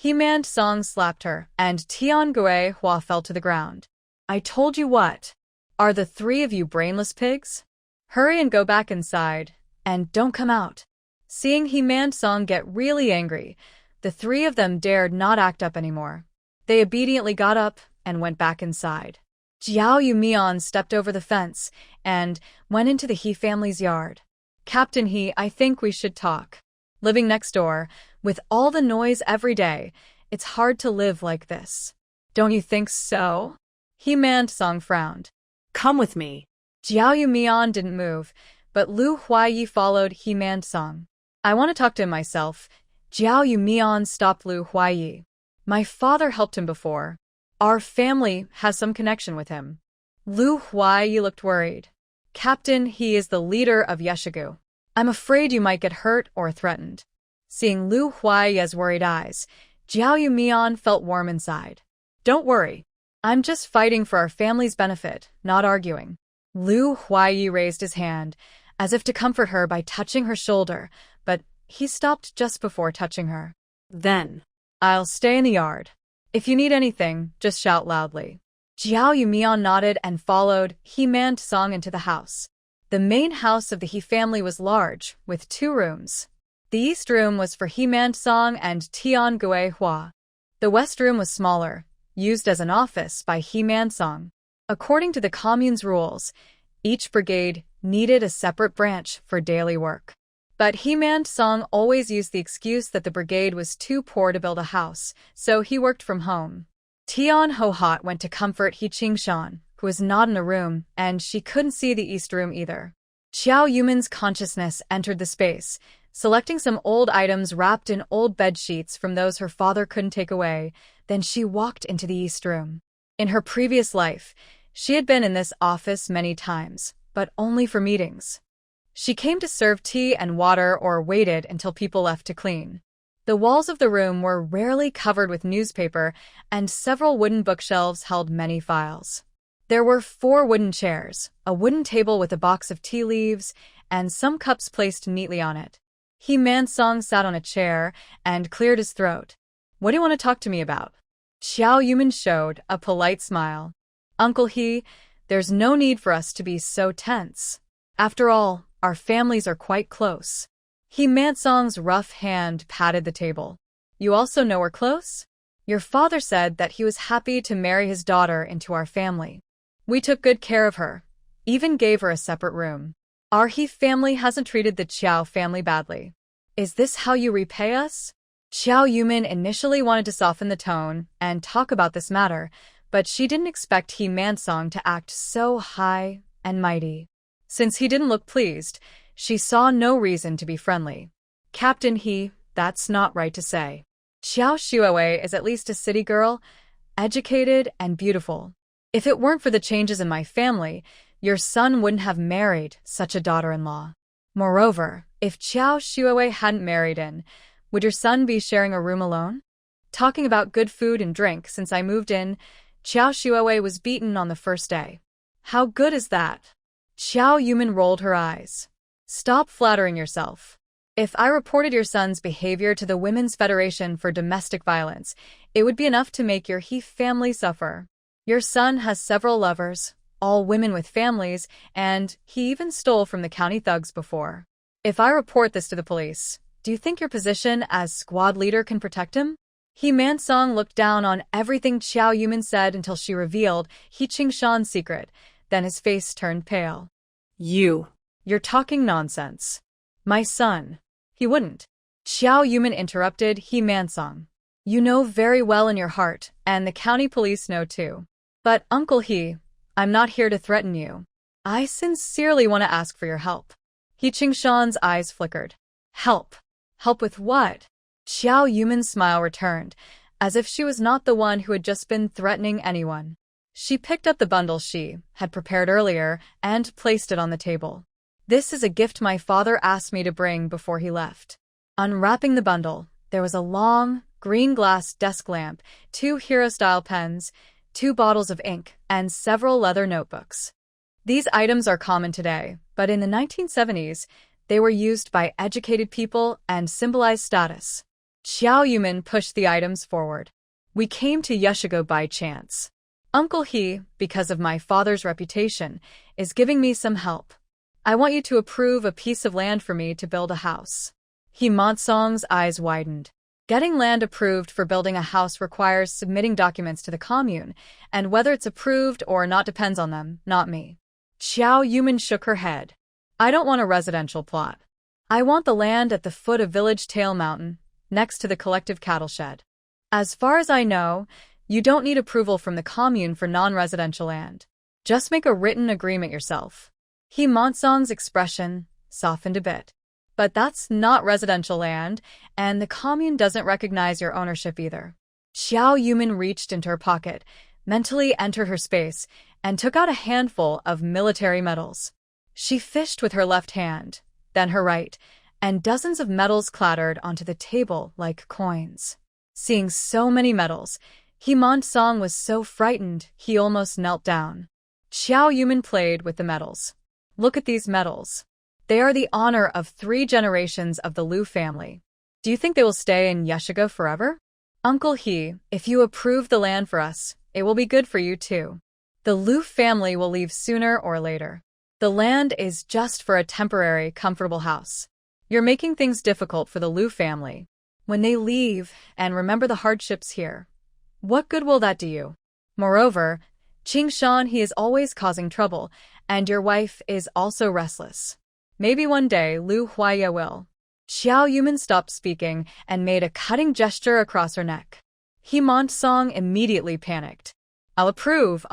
Mansong slapped her, and Tian Hua fell to the ground. I told you what. Are the three of you brainless pigs? Hurry and go back inside, and don't come out. Seeing Mansong get really angry, the three of them dared not act up anymore. They obediently got up and went back inside. Jiao Yumian stepped over the fence and went into the He family's yard. Captain He, I think we should talk. Living next door, with all the noise every day, it's hard to live like this. Don't you think so? Mansong frowned. Come with me. Jiao Yumian didn't move, but Lu Huayi followed Mansong. I want to talk to him myself. Jiao Yumian stopped Lu Huayi. My father helped him before. Our family has some connection with him. Lu Huayi looked worried. Captain, he is the leader of Yeshigu. I'm afraid you might get hurt or threatened. Seeing Lu Huayi's worried eyes, Jiao Yumian felt warm inside. Don't worry. I'm just fighting for our family's benefit, not arguing. Lu Huayi raised his hand, as if to comfort her by touching her shoulder, but he stopped just before touching her. Then, I'll stay in the yard. If you need anything, just shout loudly. Jiao Yumian nodded and followed Mansong into the house. The main house of the He family was large, with 2 rooms. The east room was for Mansong and Tian Hua. The west room was smaller, used as an office by Mansong. According to the commune's rules, each brigade needed a separate branch for daily work. But Mansong always used the excuse that the brigade was too poor to build a house, so he worked from home. Tian Hohat went to comfort Qingshan, who was not in a room, and she couldn't see the east room either. Qiao Yumin's consciousness entered the space, selecting some old items wrapped in old bed sheets from those her father couldn't take away. Then she walked into the east room. In her previous life, she had been in this office many times, but only for meetings. She came to serve tea and water or waited until people left to clean. The walls of the room were rarely covered with newspaper, and several wooden bookshelves held many files. There were 4 wooden chairs, a wooden table with a box of tea leaves, and some cups placed neatly on it. Mansong sat on a chair and cleared his throat. What do you want to talk to me about? Qiao Yumin showed a polite smile. Uncle He, there's no need for us to be so tense. After all, our families are quite close. He Mansong's rough hand patted the table. You also know we're close? Your father said that he was happy to marry his daughter into our family. We took good care of her, even gave her a separate room. Our He family hasn't treated the Chiao family badly. Is this how you repay us? Xiao Yumin initially wanted to soften the tone and talk about this matter, but she didn't expect He Mansong to act so high and mighty. Since he didn't look pleased, she saw no reason to be friendly. Captain He, that's not right to say. Xiao Xuewei is at least a city girl, educated and beautiful. If it weren't for the changes in my family, your son wouldn't have married such a daughter-in-law. Moreover, if Xiao Xuewei hadn't married in, would your son be sharing a room alone? Talking about good food and drink since I moved in, Xiao Xuewei was beaten on the first day. How good is that? Xiao Yumin rolled her eyes. Stop flattering yourself. If I reported your son's behavior to the Women's Federation for domestic violence, it would be enough to make your He family suffer. Your son has several lovers, all women with families, and he even stole from the county thugs before. If I report this to the police, do you think your position as squad leader can protect him? He Mansong looked down on everything Xiao Yumin said until she revealed He Qingshan's secret. Then his face turned pale. You're talking nonsense. My son. He wouldn't. Xiao Yumin interrupted He Mansong. You know very well in your heart, and the county police know too. But Uncle He, I'm not here to threaten you. I sincerely want to ask for your help. He Qingshan's eyes flickered. Help? Help with what? Xiao Yumin's smile returned, as if she was not the one who had just been threatening anyone. She picked up the bundle she had prepared earlier and placed it on the table. This is a gift my father asked me to bring before he left. Unwrapping the bundle, there was a long, green glass desk lamp, 2 hero-style pens, 2 bottles of ink, and several leather notebooks. These items are common today, but in the 1970s, they were used by educated people and symbolized status. Xiao Yumin pushed the items forward. We came to Yeshigo by chance. Uncle He, because of my father's reputation, is giving me some help. I want you to approve a piece of land for me to build a house. He Mansong's eyes widened. Getting land approved for building a house requires submitting documents to the commune, and whether it's approved or not depends on them, not me. Xiao Yumin shook her head. I don't want a residential plot. I want the land at the foot of Village Tail Mountain, next to the collective cattle shed. As far as I know, you don't need approval from the commune for non-residential land. Just make a written agreement yourself. He Mansong's expression softened a bit. But that's not residential land, and the commune doesn't recognize your ownership either. Xiao Yumin reached into her pocket, mentally entered her space, and took out a handful of military medals. She fished with her left hand, then her right, and dozens of medals clattered onto the table like coins. Seeing so many medals, He Mansong was so frightened he almost knelt down. Xiao Yumin played with the medals. Look at these medals. They are the honor of 3 generations of the Liu family. Do you think they will stay in Yeshigo forever? Uncle He, if you approve the land for us, it will be good for you too. The Liu family will leave sooner or later. The land is just for a temporary, comfortable house. You're making things difficult for the Liu family. When they leave and remember the hardships here, what good will that do you? Moreover, Qingshan He is always causing trouble, and your wife is also restless. Maybe one day Liu Huaya will. Xiao Yumin stopped speaking and made a cutting gesture across her neck. He Mansong immediately panicked. I'll approve.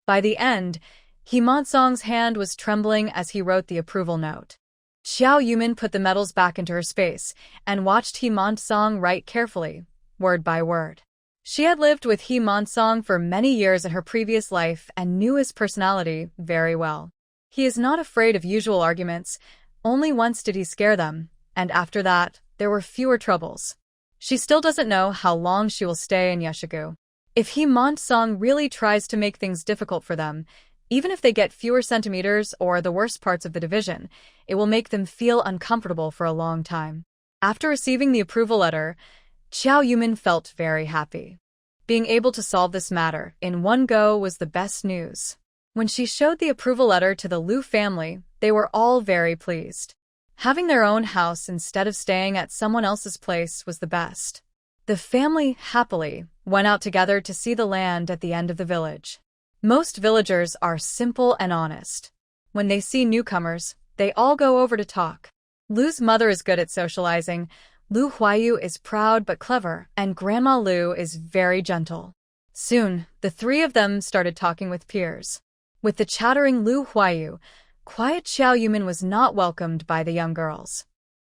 By the end, He Mansong's hand was trembling as he wrote the approval note. Xiao Yumin put the medals back into her space and watched He Mansong write carefully, word by word. She had lived with He Mansong for many years in her previous life and knew his personality very well. He is not afraid of usual arguments. Only once did he scare them, and after that, there were fewer troubles. She still doesn't know how long she will stay in Yeshigo. If He Mansong really tries to make things difficult for them, even if they get fewer centimeters or the worst parts of the division, it will make them feel uncomfortable for a long time. After receiving the approval letter, Xiao Yumin felt very happy. Being able to solve this matter in one go was the best news. When she showed the approval letter to the Liu family, They were all very pleased. Having their own house instead of staying at someone else's place was the best. The family happily went out together to see the land at the end of the village. Most villagers are simple and honest. When they see newcomers, they all go over to talk. Lu's mother is good at socializing. Lu Huayu is proud but clever, and Grandma Lu is very gentle. Soon, the three of them started talking with peers. With the chattering Lu Huayu, quiet Xiao Yumin was not welcomed by the young girls.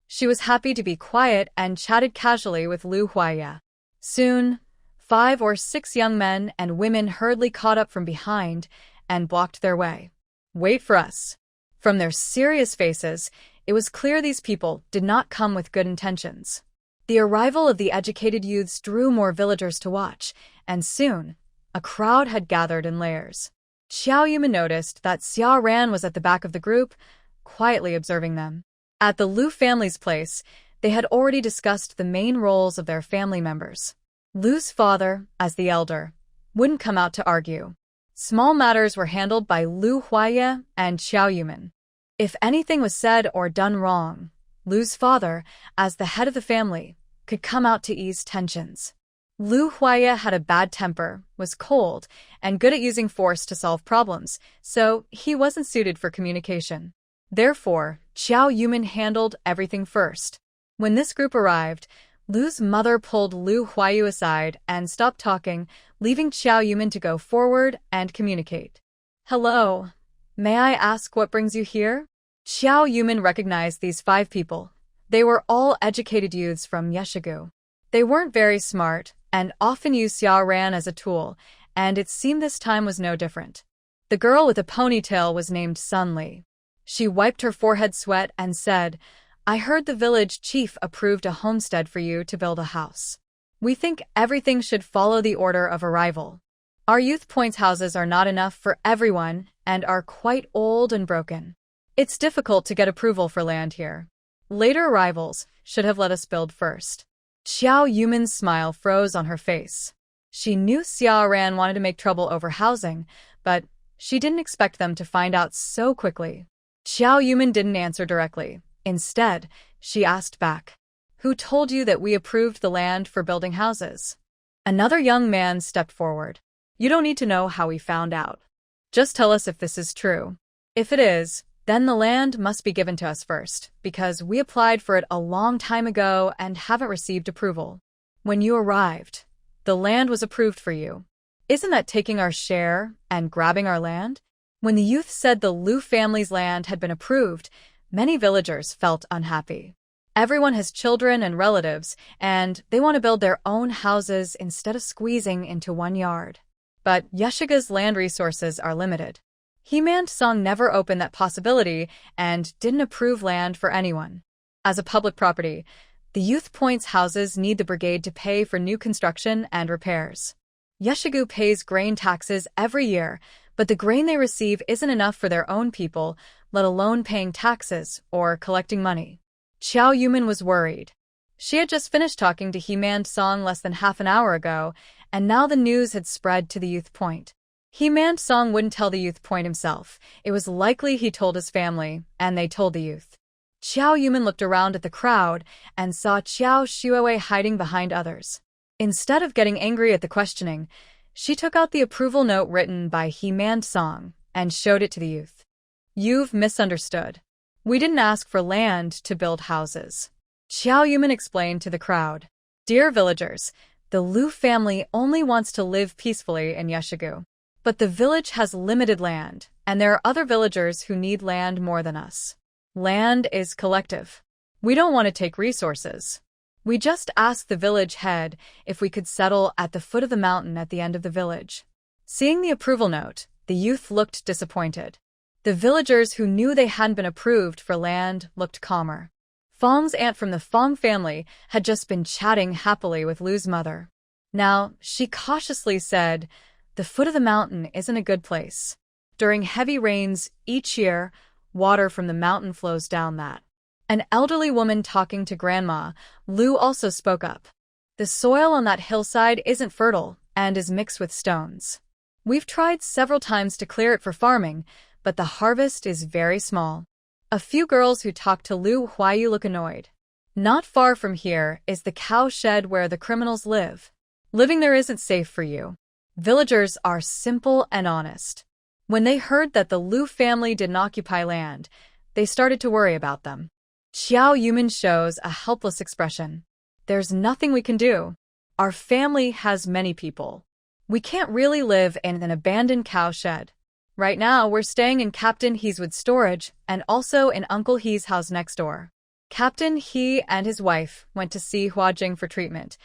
She was happy to be quiet and chatted casually with Lu Huaya. Soon, 5 or 6 young men and women hurriedly caught up from behind and blocked their way. "Wait for us." From their serious faces, it was clear these people did not come with good intentions. The arrival of the educated youths drew more villagers to watch, and soon, a crowd had gathered in layers. Xiao Yumin noticed that Xia Ran was at the back of the group, quietly observing them. At the Lu family's place, they had already discussed the main roles of their family members. Lu's father, as the elder, wouldn't come out to argue. Small matters were handled by Lu Huaya and Xiao Yumin. If anything was said or done wrong, Lu's father, as the head of the family, could come out to ease tensions. Lu Huaya had a bad temper, was cold, and good at using force to solve problems, so he wasn't suited for communication. Therefore, Xiao Yumin handled everything first. When this group arrived, Lu's mother pulled Lu Huayu aside and stopped talking, leaving Xiao Yumin to go forward and communicate. "Hello. May I ask what brings you here?" Xiao Yumin recognized these 5 people. They were all educated youths from Yeshigu. They weren't very smart and often used Xia Ran as a tool, and it seemed this time was no different. The girl with a ponytail was named Sun Li. She wiped her forehead sweat and said, "I heard the village chief approved a homestead for you to build a house. We think everything should follow the order of arrival. Our youth points houses are not enough for everyone and are quite old and broken. It's difficult to get approval for land here. Later arrivals should have let us build first." Xiao Yumin's smile froze on her face. She knew Xia Ran wanted to make trouble over housing, but she didn't expect them to find out so quickly. Xiao Yumin didn't answer directly. Instead, she asked back, "Who told you that we approved the land for building houses?" Another young man stepped forward. "You don't need to know how we found out. Just tell us if this is true. If it is, then the land must be given to us first, because we applied for it a long time ago and haven't received approval. When you arrived, the land was approved for you. Isn't that taking our share and grabbing our land?" When the youth said the Lu family's land had been approved, many villagers felt unhappy. Everyone has children and relatives, and they want to build their own houses instead of squeezing into one yard. But Yeshigu's land resources are limited. Hemand Song never opened that possibility and didn't approve land for anyone. As a public property, the Youth Point's houses need the brigade to pay for new construction and repairs. Yeshigu pays grain taxes every year, but the grain they receive isn't enough for their own people, let alone paying taxes or collecting money. Xiao Yumin was worried. She had just finished talking to Hemand Song less than half an hour ago, and now the news had spread to the Youth Point. Hemand Song wouldn't tell the Youth Point himself. It was likely he told his family, and they told the youth. Xiao Yumin looked around at the crowd and saw Xiao Shuowei hiding behind others. Instead of getting angry at the questioning, she took out the approval note written by Hemand Song and showed it to the youth. "You've misunderstood. We didn't ask for land to build houses." Xiao Yumin explained to the crowd. "Dear villagers, the Lu family only wants to live peacefully in Yeshigu. But the village has limited land, and there are other villagers who need land more than us. Land is collective. We don't want to take resources. We just asked the village head if we could settle at the foot of the mountain at the end of the village." Seeing the approval note, the youth looked disappointed. The villagers who knew they hadn't been approved for land looked calmer. Fong's aunt from the Fong family had just been chatting happily with Lu's mother. Now, she cautiously said, "The foot of the mountain isn't a good place. During heavy rains each year, water from the mountain flows down that." An elderly woman talking to Grandma, Lu also spoke up. "The soil on that hillside isn't fertile and is mixed with stones. We've tried several times to clear it for farming, but the harvest is very small. A few girls who talk to Lu Huayu look annoyed. Not far from here is the cow shed where the criminals live. Living there isn't safe for you. Villagers are simple and honest. When they heard that the Lu family didn't occupy land, they started to worry about them. Xiao Yumin shows a helpless expression. There's nothing we can do. Our family has many people. We can't really live in an abandoned cow shed. Right now, we're staying in Captain He's storage and also in Uncle He's house next door. Captain He and his wife went to see Huajing for treatment,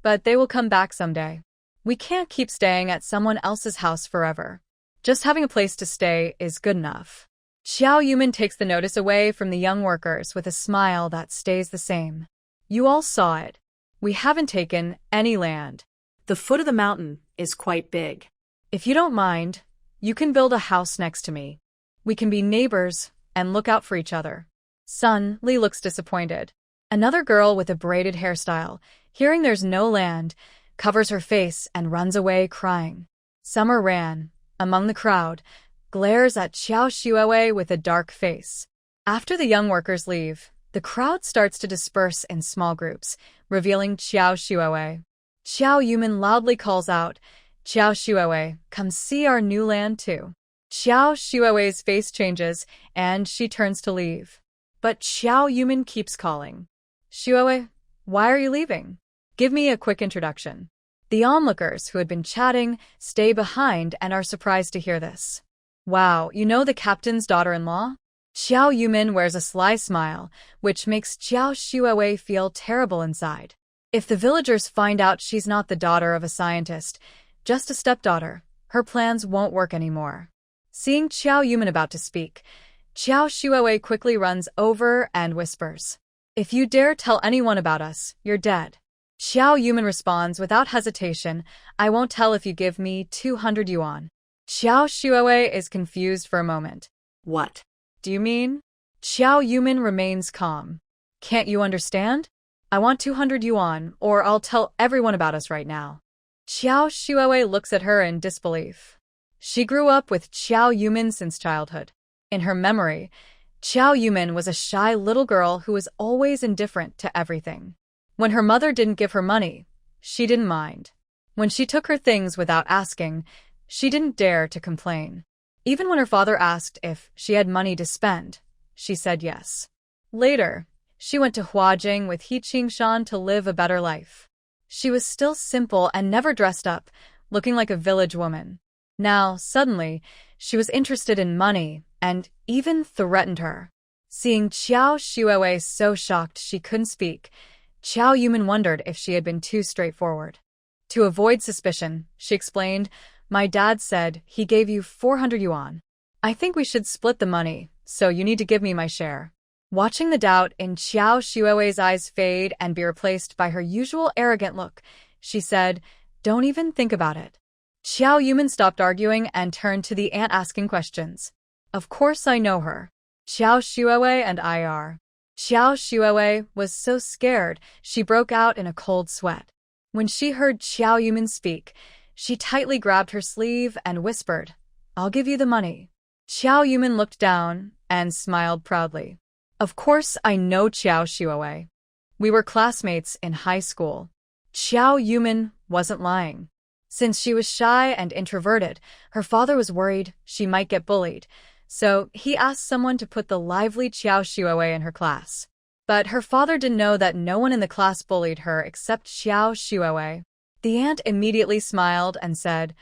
but they will come back someday. We can't keep staying at someone else's house forever. Just having a place to stay is good enough. Xiao Yumin takes the notice away from the young workers with a smile that stays the same. You all saw it. We haven't taken any land. The foot of the mountain is quite big. If you don't mind, you can build a house next to me. We can be neighbors and look out for each other. Sun Li looks disappointed. Another girl with a braided hairstyle, hearing there's no land, covers her face and runs away crying. Summer ran among the crowd, glares at Xiao Xuewei with a dark face. After the young workers leave, the crowd starts to disperse in small groups, revealing Xiao Xuewei. Xiao Yumin loudly calls out, Xiao Xuewei, come see our new land too. Xiao Xuewei's face changes, and she turns to leave. But Xiao Yumin keeps calling. Xuewei, why are you leaving? Give me a quick introduction. The onlookers who had been chatting stay behind and are surprised to hear this. Wow, you know the captain's daughter-in-law? Xiao Yumin wears a sly smile, which makes Xiao Xuewei feel terrible inside. If the villagers find out she's not the daughter of a scientist, just a stepdaughter, her plans won't work anymore. Seeing Xiao Yumin about to speak, Xiao Xuewei quickly runs over and whispers, if you dare tell anyone about us, you're dead. Xiao Yumin responds without hesitation, I won't tell if you give me 200 yuan. Xiao Xuewei is confused for a moment. What do you mean? Xiao Yumin remains calm. Can't you understand? I want 200 yuan, or I'll tell everyone about us right now. Xiao Xuewei looks at her in disbelief. She grew up with Xiao Yumin since childhood. In her memory, Xiao Yumin was a shy little girl who was always indifferent to everything. When her mother didn't give her money, she didn't mind. When she took her things without asking, she didn't dare to complain. Even when her father asked if she had money to spend, she said yes. Later, she went to Huajing with He Qingshan to live a better life. She was still simple and never dressed up, looking like a village woman. Now, suddenly, she was interested in money and even threatened her. Seeing Xiao Xuewei so shocked she couldn't speak, Xiao Yumin wondered if she had been too straightforward. To avoid suspicion, she explained, my dad said he gave you 400 yuan. I think we should split the money, so you need to give me my share. Watching the doubt in Xiao Xuewei's eyes fade and be replaced by her usual arrogant look, she said, don't even think about it. Xiao Yumin stopped arguing and turned to the aunt asking questions. Of course I know her. Xiao Xuewei and I are. Xiao Xuewei was so scared she broke out in a cold sweat. When she heard Xiao Yumin speak, she tightly grabbed her sleeve and whispered, I'll give you the money. Xiao Yumin looked down and smiled proudly. Of course I know Xiao Xuewei. We were classmates in high school. Xiao Yumin wasn't lying. Since she was shy and introverted, her father was worried she might get bullied, so he asked someone to put the lively Xiao Xuewei in her class. But her father didn't know that no one in the class bullied her except Xiao Xuewei. The aunt immediately smiled and said,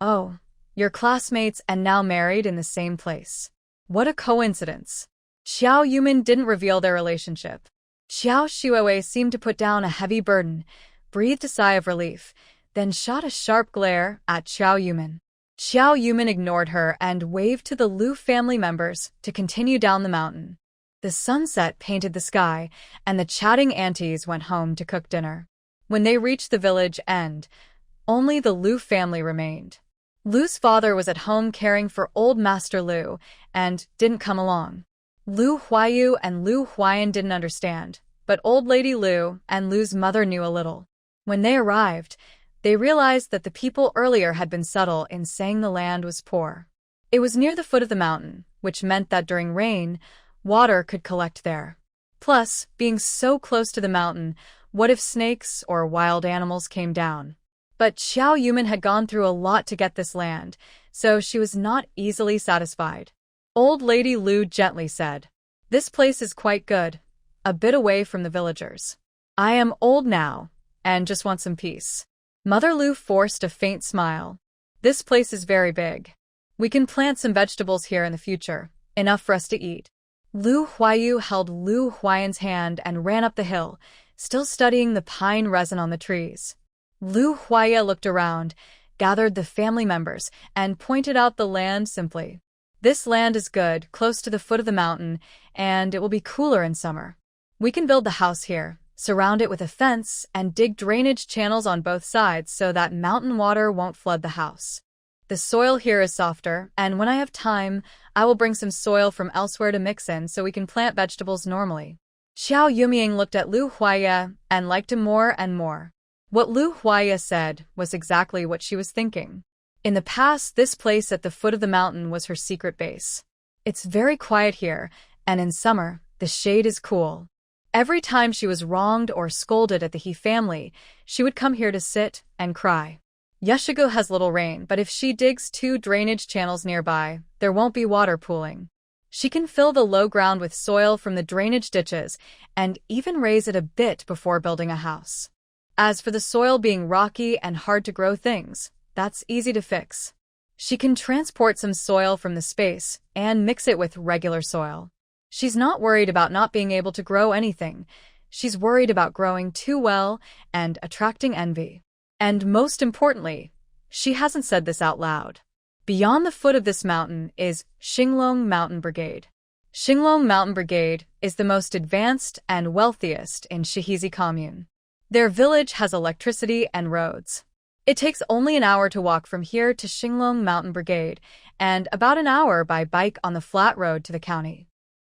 oh, you're classmates and now married in the same place. What a coincidence. Xiao Yumin didn't reveal their relationship. Xiao Xuewei seemed to put down a heavy burden, breathed a sigh of relief, then shot a sharp glare at Xiao Yumin. Xiao Yumin ignored her and waved to the Lu family members to continue down the mountain. The sunset painted the sky, and the chatting aunties went home to cook dinner. When they reached the village end, only the Lu family remained. Lu's father was at home caring for old Master Lu and didn't come along. Lu Huayu and Lu Huayan didn't understand, but old lady Lu and Lu's mother knew a little. When they arrived, they realized that the people earlier had been subtle in saying the land was poor. It was near the foot of the mountain, which meant that during rain, Water could collect there. Plus, being so close to the mountain, what if snakes or wild animals came down? But Xiao Yuman had gone through a lot to get this land, so she was not easily satisfied. Old Lady Lu gently said, "This place is quite good, a bit away from the villagers. I am old now, and just want some peace." Mother Lu forced a faint smile. "This place is very big. We can plant some vegetables here in the future, enough for us to eat." Lu Huayu held Lu Huayan's hand and ran up the hill, still studying the pine resin on the trees. Lu Huaya looked around, gathered the family members, and pointed out the land simply. "This land is good, close to the foot of the mountain, and it will be cooler in summer. We can build the house here, surround it with a fence, and dig drainage channels on both sides so that mountain water won't flood the house. The soil here is softer, and when I have time, I will bring some soil from elsewhere to mix in so we can plant vegetables normally." Xiao Yumying looked at Lu Huaya and liked him more and more. What Lu Huaya said was exactly what she was thinking. In the past, this place at the foot of the mountain was her secret base. It's very quiet here, and in summer, the shade is cool. Every time she was wronged or scolded at the He family, she would come here to sit and cry. Yeshigo has little rain, but if she digs 2 drainage channels nearby, there won't be water pooling. She can fill the low ground with soil from the drainage ditches and even raise it a bit before building a house. As for the soil being rocky and hard to grow things, that's easy to fix. She can transport some soil from the space and mix it with regular soil. She's not worried about not being able to grow anything. She's worried about growing too well and attracting envy. And most importantly, she hasn't said this out loud. Beyond the foot of this mountain is Xinglong Mountain Brigade. Xinglong Mountain Brigade is the most advanced and wealthiest in Shihizi Commune. Their village has electricity and roads. It takes only an hour to walk from here to Xinglong Mountain Brigade, and about an hour by bike on the flat road to the county.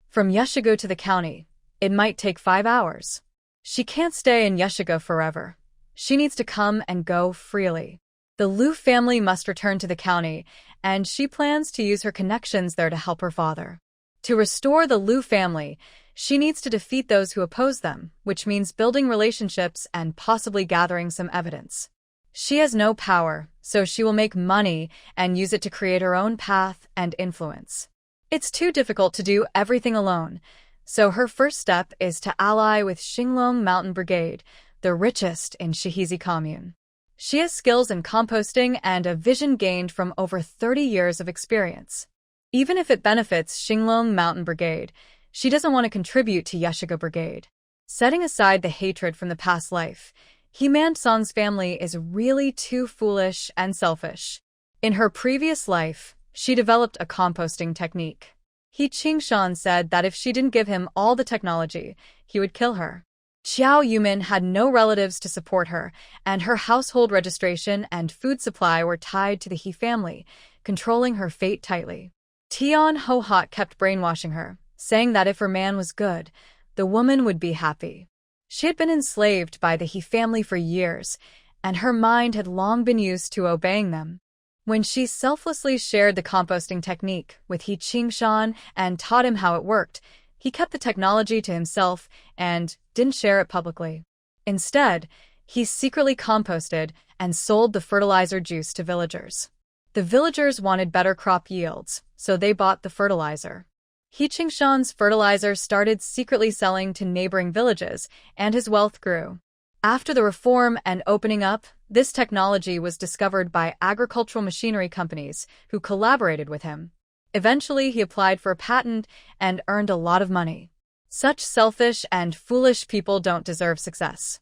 From Yeshigo to the county, it might take 5 hours. She can't stay in Yeshigo forever. She needs to come and go freely. The Lu family must return to the county, and she plans to use her connections there to help her father. To restore the Lu family, she needs to defeat those who oppose them, which means building relationships and possibly gathering some evidence. She has no power, so she will make money and use it to create her own path and influence. It's too difficult to do everything alone, so her first step is to ally with Xinglong Mountain Brigade, the richest in Shihizi Commune. She has skills in composting and a vision gained from over 30 years of experience. Even if it benefits Xinglong Mountain Brigade, she doesn't want to contribute to Yeshigo Brigade. Setting aside the hatred from the past life, He Man-song's family is really too foolish and selfish. In her previous life, she developed a composting technique. He Qingshan said that if she didn't give him all the technology, he would kill her. Xiao Yumin had no relatives to support her, and her household registration and food supply were tied to the He family, controlling her fate tightly. Tian Ho-hot kept brainwashing her, saying that if her man was good, the woman would be happy. She had been enslaved by the He family for years, and her mind had long been used to obeying them. When she selflessly shared the composting technique with He Qingshan and taught him how it worked, he kept the technology to himself and didn't share it publicly. Instead, he secretly composted and sold the fertilizer juice to villagers. The villagers wanted better crop yields, so they bought the fertilizer. He Qingshan's fertilizer started secretly selling to neighboring villages, and his wealth grew. After the reform and opening up, this technology was discovered by agricultural machinery companies who collaborated with him. Eventually, he applied for a patent and earned a lot of money. Such selfish and foolish people don't deserve success.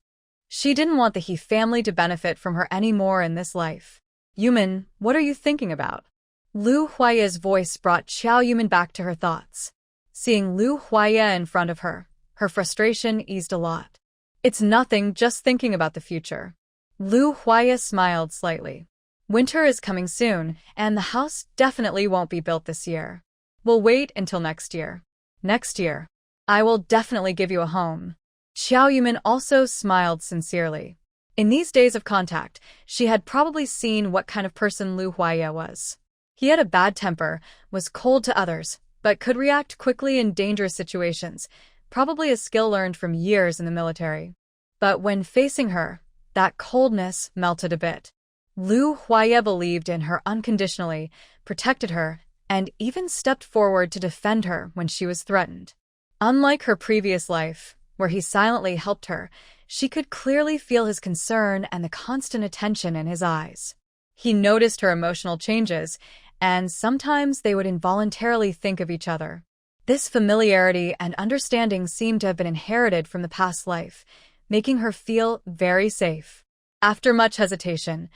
She didn't want the He family to benefit from her anymore in this life. "Yumin, what are you thinking about?" Lu Huaya's voice brought Xiao Yumin back to her thoughts. Seeing Lu Huaya in front of her, her frustration eased a lot. "It's nothing, just thinking about the future." Lu Huaya smiled slightly. "Winter is coming soon, and the house definitely won't be built this year. We'll wait until next year. Next year, I will definitely give you a home." Xiao Yumin also smiled sincerely. In these days of contact, she had probably seen what kind of person Lu Huaya was. He had a bad temper, was cold to others, but could react quickly in dangerous situations, probably a skill learned from years in the military. But when facing her, that coldness melted a bit. Lu Huaya believed in her unconditionally, protected her, and even stepped forward to defend her when she was threatened. Unlike her previous life, where he silently helped her, she could clearly feel his concern and the constant attention in his eyes. He noticed her emotional changes, and sometimes they would involuntarily think of each other. This familiarity and understanding seemed to have been inherited from the past life, making her feel very safe. After much hesitation,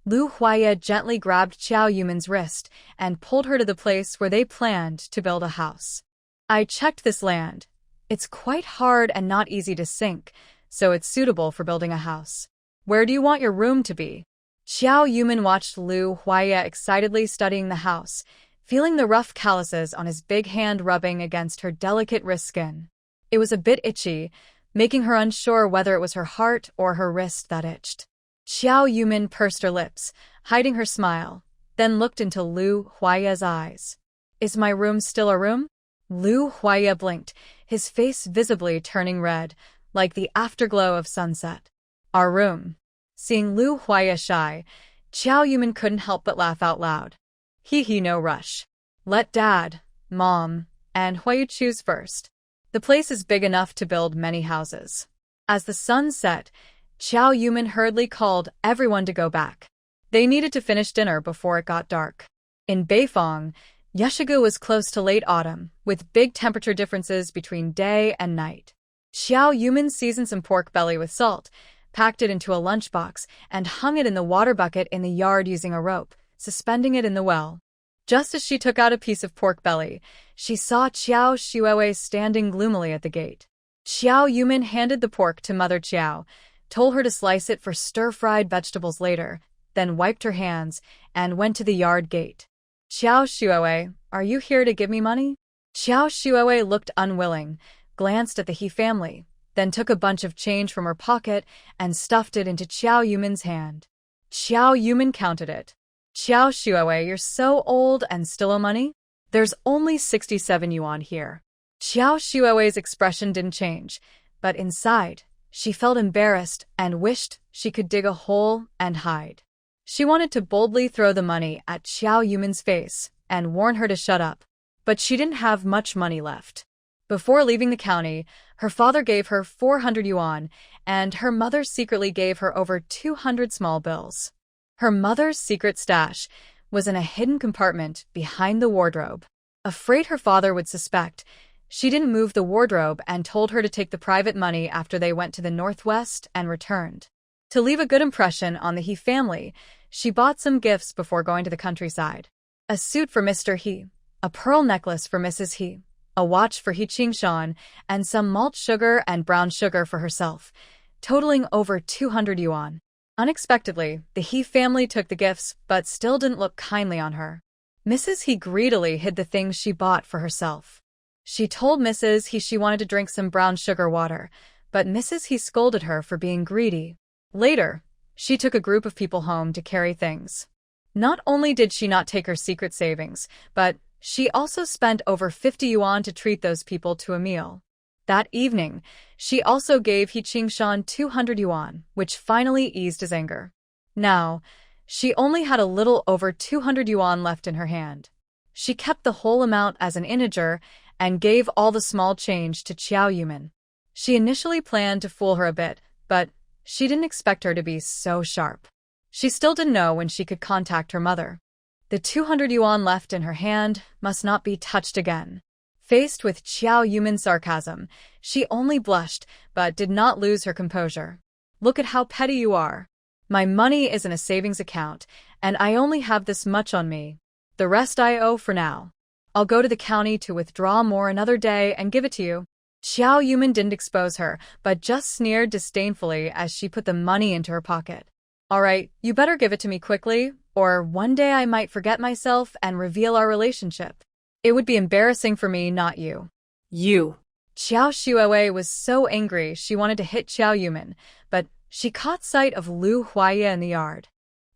Lu Huaya gently grabbed Qiao Yuman's wrist and pulled her to the place where they planned to build a house. I checked this land. It's quite hard and not easy to sink, so it's suitable for building a house. Where do you want your room to be? Qiao Yuman watched Lu Huaya excitedly studying the house, feeling the rough calluses on his big hand rubbing against her delicate wrist skin. It was a bit itchy, making her unsure whether it was her heart or her wrist that itched. Qiao Yuman pursed her lips, hiding her smile, then looked into Lu Huaya's eyes. Is my room still a room? Lu Huaya blinked, his face visibly turning red, like the afterglow of sunset. Our room. Seeing Lu Huaya shy, Qiao Yuman couldn't help but laugh out loud. Hee, no rush. Let Dad, Mom, and Huayu choose first. The place is big enough to build many houses. As the sun set, Qiao Yuman hurriedly called everyone to go back. They needed to finish dinner before it got dark. In Beifong, Yeshigu was close to late autumn, with big temperature differences between day and night. Qiao Yuman seasoned some pork belly with salt, packed it into a lunchbox, and hung it in the water bucket in the yard using a rope, suspending it in the well. Just as she took out a piece of pork belly, she saw Qiao Shuowei standing gloomily at the gate. Qiao Yuman handed the pork to Mother Qiao, told her to slice it for stir-fried vegetables later, then wiped her hands and went to the yard gate. Qiao Shuowei, are you here to give me money? Qiao Shuowei looked unwilling, glanced at the He family, then took a bunch of change from her pocket and stuffed it into Qiao Yuman's hand. Qiao Yuman counted it. Qiao Shuowei, you're so old and still owe money? There's only 67 yuan here. Qiao Shuowei's expression didn't change, but inside, she felt embarrassed and wished she could dig a hole and hide. She wanted to boldly throw the money at Qiao Yuman's face and warn her to shut up, but she didn't have much money left. Before leaving the county, her father gave her 400 yuan, and her mother secretly gave her over 200 small bills. Her mother's secret stash was in a hidden compartment behind the wardrobe. Afraid her father would suspect, she didn't move the wardrobe and told her to take the private money after they went to the northwest and returned. To leave a good impression on the He family, she bought some gifts before going to the countryside. A suit for Mr. He, a pearl necklace for Mrs. He, a watch for He Qingshan, and some malt sugar and brown sugar for herself, totaling over 200 yuan. Unexpectedly, the He family took the gifts but still didn't look kindly on her. Mrs. He greedily hid the things she bought for herself. She told Mrs. He she wanted to drink some brown sugar water, but Mrs. He scolded her for being greedy. Later, she took a group of people home to carry things. Not only did she not take her secret savings, but she also spent over 50 yuan to treat those people to a meal. That evening, she also gave He Qingshan 200 yuan, which finally eased his anger. Now, she only had a little over 200 yuan left in her hand. She kept the whole amount as an integer and gave all the small change to Qiao Yuman. She initially planned to fool her a bit, but she didn't expect her to be so sharp. She still didn't know when she could contact her mother. The 200 yuan left in her hand must not be touched again. Faced with Qiao Yuman's sarcasm, she only blushed but did not lose her composure. Look at how petty you are. My money is in a savings account, and I only have this much on me. The rest I owe for now. I'll go to the county to withdraw more another day and give it to you. Qiao Yuman didn't expose her, but just sneered disdainfully as she put the money into her pocket. All right, you better give it to me quickly, or one day I might forget myself and reveal our relationship. It would be embarrassing for me, not you. You. Qiao Shuowei was so angry she wanted to hit Qiao Yuman, but she caught sight of Lu Huaya in the yard.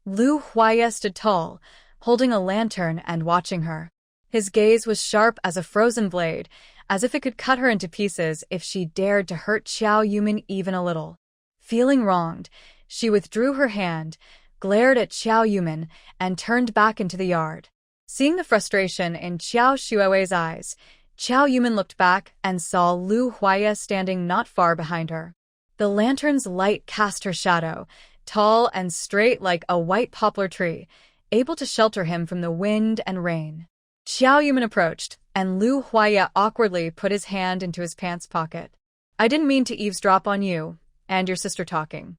Lu Huaya stood tall, holding a lantern and watching her. His gaze was sharp as a frozen blade, as if it could cut her into pieces if she dared to hurt Xiao Yumin even a little. Feeling wronged, she withdrew her hand, glared at Xiao Yumin, and turned back into the yard. Seeing the frustration in Xiao Shuowei's eyes, Xiao Yumin looked back and saw Lu Huaya standing not far behind her. The lantern's light cast her shadow, tall and straight like a white poplar tree, able to shelter him from the wind and rain. Xiao Yumin approached, and Lu Huaya awkwardly put his hand into his pants pocket. "I didn't mean to eavesdrop on you and your sister talking.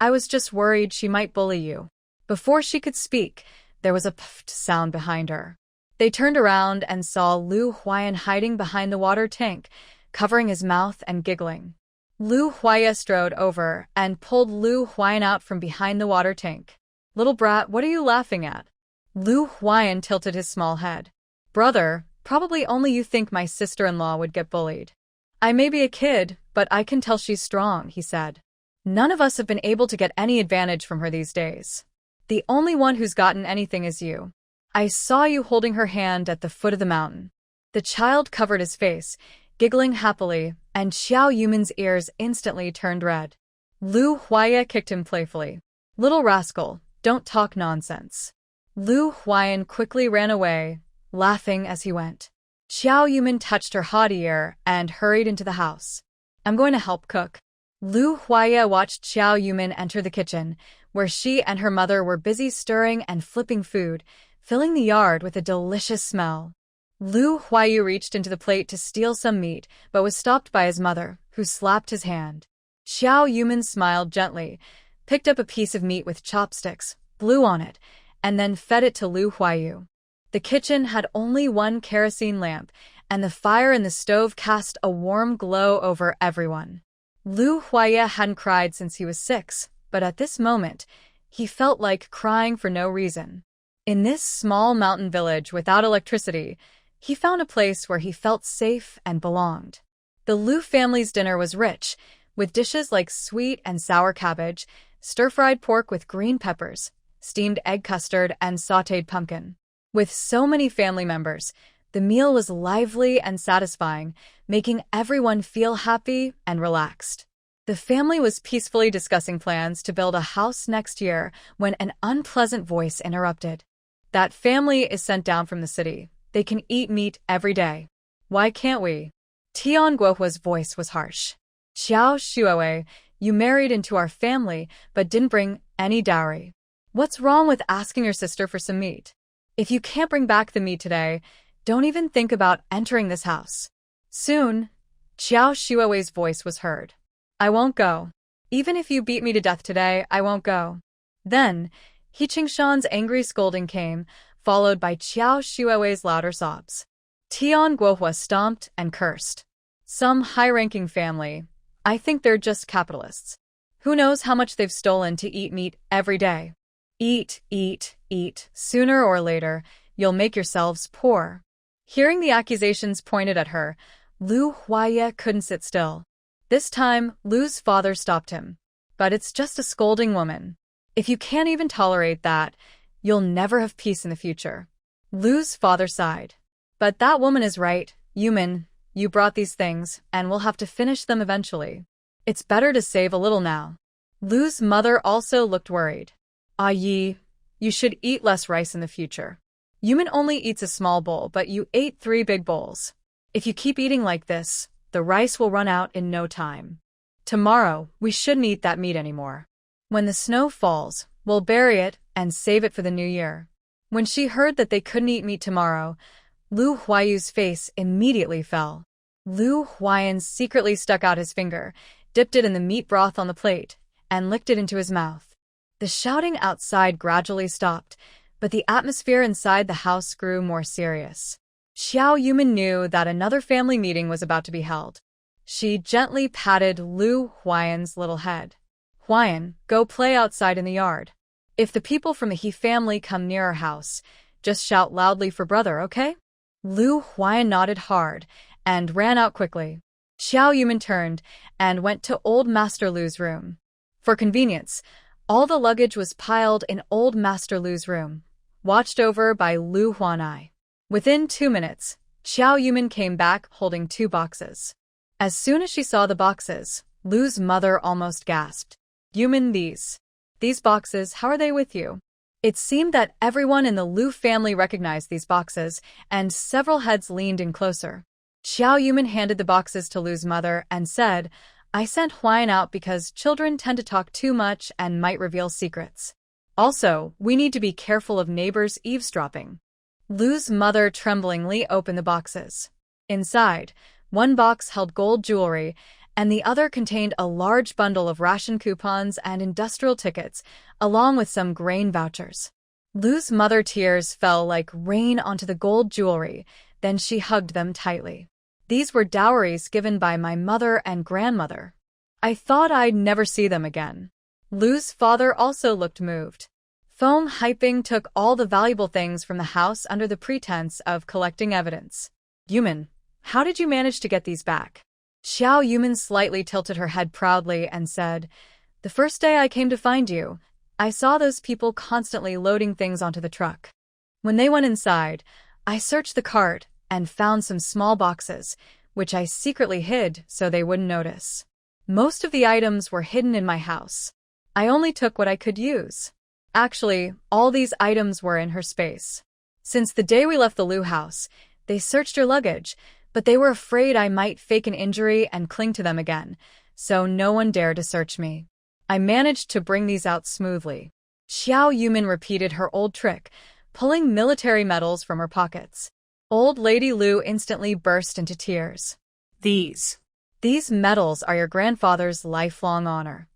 I was just worried she might bully you." Before she could speak, there was a puffed sound behind her. They turned around and saw Lu Huayan hiding behind the water tank, covering his mouth and giggling. Lu Huaya strode over and pulled Lu Huayan out from behind the water tank. "Little brat, what are you laughing at?" Lu Huayan tilted his small head. "Brother, probably only you think my sister-in-law would get bullied." "I may be a kid, but I can tell she's strong," he said. "None of us have been able to get any advantage from her these days. The only one who's gotten anything is you. I saw you holding her hand at the foot of the mountain." The child covered his face, giggling happily, and Xiao Yumin's ears instantly turned red. Lu Huaya kicked him playfully. "Little rascal, don't talk nonsense." Lu Huayan quickly ran away, laughing as he went. Xiao Yumin touched her hot ear and hurried into the house. "I'm going to help cook." Lu Huaya watched Xiao Yumin enter the kitchen, where she and her mother were busy stirring and flipping food, filling the yard with a delicious smell. Lu Huayu reached into the plate to steal some meat, but was stopped by his mother, who slapped his hand. Xiao Yumin smiled gently, picked up a piece of meat with chopsticks, blew on it, and then fed it to Lu Huayu. The kitchen had only one kerosene lamp, and the fire in the stove cast a warm glow over everyone. Lu Huaya hadn't cried since he was 6, but at this moment, he felt like crying for no reason. In this small mountain village without electricity, he found a place where he felt safe and belonged. The Lu family's dinner was rich, with dishes like sweet and sour cabbage, stir-fried pork with green peppers, steamed egg custard, and sautéed pumpkin. With so many family members, the meal was lively and satisfying, making everyone feel happy and relaxed. The family was peacefully discussing plans to build a house next year when an unpleasant voice interrupted. "That family is sent down from the city. They can eat meat every day. Why can't we?" Tian Guohua's voice was harsh. "Xiao Shuowei, you married into our family but didn't bring any dowry. What's wrong with asking your sister for some meat? If you can't bring back the meat today, don't even think about entering this house." Soon, Xiao Shuowei's voice was heard. "I won't go. Even if you beat me to death today, I won't go." Then, He Qingshan's angry scolding came, followed by Xiao Shuowei's louder sobs. Tian Guohua stomped and cursed. "Some high-ranking family. I think they're just capitalists. Who knows how much they've stolen to eat meat every day? Eat, eat, eat. Sooner or later, you'll make yourselves poor." Hearing the accusations pointed at her, Lu Huaya couldn't sit still. This time, Lu's father stopped him. "But it's just a scolding woman. If you can't even tolerate that, you'll never have peace in the future." Lu's father sighed. "But that woman is right, Yumin. You brought these things, and we'll have to finish them eventually. It's better to save a little now." Lu's mother also looked worried. "Ah Yi, you should eat less rice in the future. Yumin only eats a small bowl, but you ate 3 big bowls. If you keep eating like this, the rice will run out in no time. Tomorrow, we shouldn't eat that meat anymore. When the snow falls, we'll bury it and save it for the new year." When she heard that they couldn't eat meat tomorrow, Lu Huayu's face immediately fell. Lu Huayan secretly stuck out his finger, dipped it in the meat broth on the plate, and licked it into his mouth. The shouting outside gradually stopped, but the atmosphere inside the house grew more serious. Xiao Yumin knew that another family meeting was about to be held. She gently patted Lu Huayan's little head. "Huayan, go play outside in the yard. If the people from the He family come near our house, just shout loudly for brother, okay?" Lu Huayan nodded hard and ran out quickly. Xiao Yumin turned and went to old Master Lu's room. For convenience, all the luggage was piled in old Master Lu's room, watched over by Lu Huanai. Within 2 minutes, Xiao Yumin came back holding 2 boxes. As soon as she saw the boxes, Lu's mother almost gasped. Yumin, these boxes, how are they with you? It seemed that everyone in the Lu family recognized these boxes, and several heads leaned in closer. Xiao Yumin handed the boxes to Lu's mother and said, I sent Huayan out because children tend to talk too much and might reveal secrets. Also, we need to be careful of neighbors eavesdropping. Lu's mother tremblingly opened the boxes. Inside, one box held gold jewelry, and the other contained a large bundle of ration coupons and industrial tickets, along with some grain vouchers. Lu's mother tears fell like rain onto the gold jewelry, then she hugged them tightly. These were dowries given by my mother and grandmother. I thought I'd never see them again. Lu's father also looked moved. Foam Hyping took all the valuable things from the house under the pretense of collecting evidence. Yumin, how did you manage to get these back? Xiao Yumin slightly tilted her head proudly and said, The first day I came to find you, I saw those people constantly loading things onto the truck. When they went inside, I searched the cart and found some small boxes, which I secretly hid so they wouldn't notice. Most of the items were hidden in my house. I only took what I could use. Actually, all these items were in her space. Since the day we left the Lu house, they searched her luggage, but they were afraid I might fake an injury and cling to them again, so no one dared to search me. I managed to bring these out smoothly. Xiao Yumin repeated her old trick, pulling military medals from her pockets. Old Lady Lu instantly burst into tears. These medals are your grandfather's lifelong honor.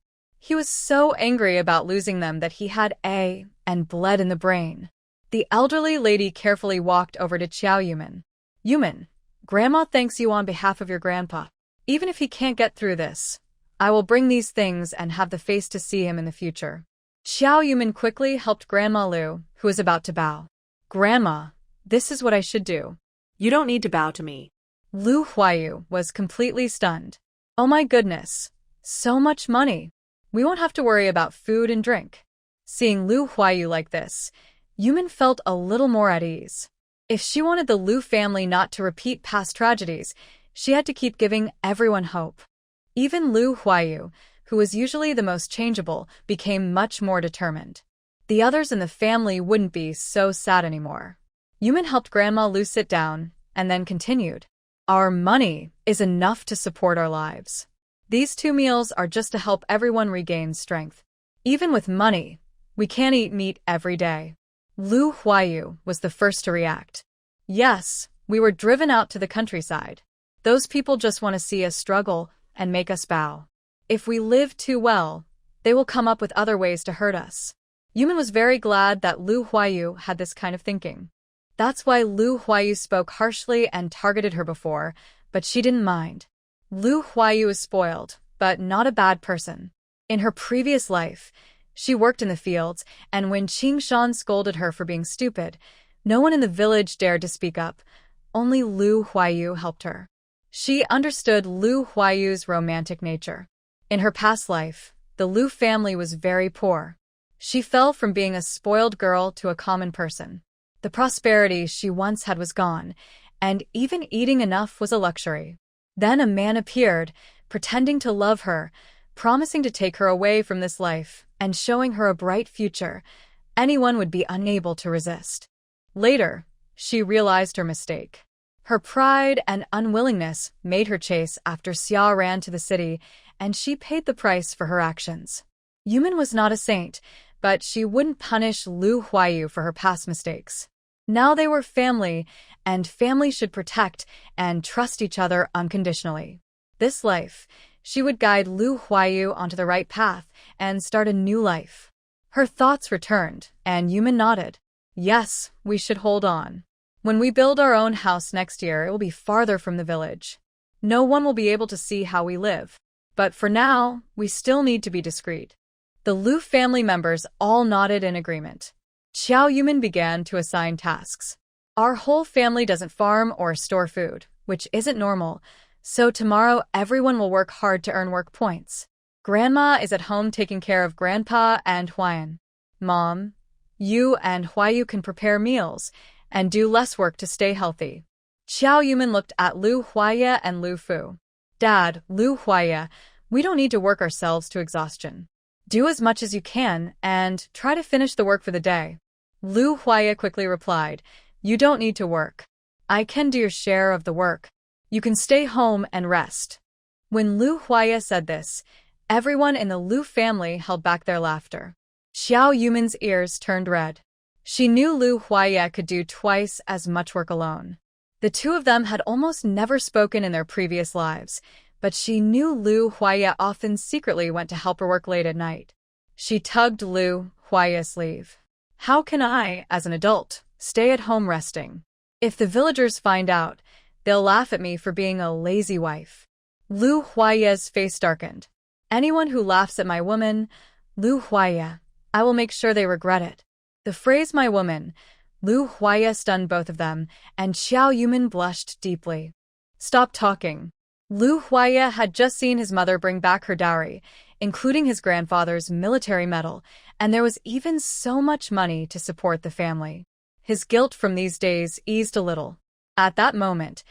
He was so angry about losing them that he had and bled in the brain. The elderly lady carefully walked over to Xiao Yumin. Yumin, Grandma thanks you on behalf of your grandpa. Even if he can't get through this, I will bring these things and have the face to see him in the future. Xiao Yumin quickly helped Grandma Lu, who was about to bow. Grandma, this is what I should do. You don't need to bow to me. Lu Huayu was completely stunned. Oh my goodness, so much money. We won't have to worry about food and drink. Seeing Lu Huayu like this, Yumin felt a little more at ease. If she wanted the Lu family not to repeat past tragedies, she had to keep giving everyone hope. Even Lu Huayu, who was usually the most changeable, became much more determined. The others in the family wouldn't be so sad anymore. Yumin helped Grandma Lu sit down, and then continued. Our money is enough to support our lives. These 2 meals are just to help everyone regain strength. Even with money, we can't eat meat every day. Lu Huayu was the first to react. Yes, we were driven out to the countryside. Those people just want to see us struggle and make us bow. If we live too well, they will come up with other ways to hurt us. Yumin was very glad that Lu Huayu had this kind of thinking. That's why Lu Huayu spoke harshly and targeted her before, but she didn't mind. Lu Huayu is spoiled, but not a bad person. In her previous life, she worked in the fields, and when Qing Shan scolded her for being stupid, no one in the village dared to speak up. Only Lu Huayu helped her. She understood Lu Huayu's romantic nature. In her past life, the Lu family was very poor. She fell from being a spoiled girl to a common person. The prosperity she once had was gone, and even eating enough was a luxury. Then a man appeared, pretending to love her, promising to take her away from this life, and showing her a bright future. Anyone would be unable to resist. Later, she realized her mistake. Her pride and unwillingness made her chase after Xia ran to the city, and she paid the price for her actions. Yumin was not a saint, but she wouldn't punish Lu Huayu for her past mistakes. Now they were family, and family should protect and trust each other unconditionally. This life, she would guide Lu Huayu onto the right path and start a new life. Her thoughts returned, and Yumin nodded. Yes, we should hold on. When we build our own house next year, it will be farther from the village. No one will be able to see how we live. But for now, we still need to be discreet. The Lu family members all nodded in agreement. Xiao Yumin began to assign tasks. Our whole family doesn't farm or store food, which isn't normal, so tomorrow everyone will work hard to earn work points. Grandma is at home taking care of Grandpa and Huayan. Mom, you and Huayu can prepare meals, and do less work to stay healthy. Xiao Yumin looked at Lu Huaya and Lu Fu. Dad, Lu Huaya, we don't need to work ourselves to exhaustion. Do as much as you can and try to finish the work for the day. Lu Huaya quickly replied, you don't need to work. I can do your share of the work. You can stay home and rest. When Lu Huaya said this, everyone in the Lu family held back their laughter. Xiao Yumin's ears turned red. She knew Lu Huaya could do twice as much work alone. The two of them had almost never spoken in their previous lives, but she knew Lu Huaya often secretly went to help her work late at night. She tugged Lu Huaya's sleeve. How can I, as an adult, stay at home resting? If the villagers find out, they'll laugh at me for being a lazy wife. Lu Huaya's face darkened. Anyone who laughs at my woman, Lu Huaya, I will make sure they regret it. The phrase my woman, Lu Huaya stunned both of them, and Xiao Yumin blushed deeply. Stop talking. Lu Huaya had just seen his mother bring back her dowry, including his grandfather's military medal, and there was even so much money to support the family. His guilt from these days eased a little. At that moment,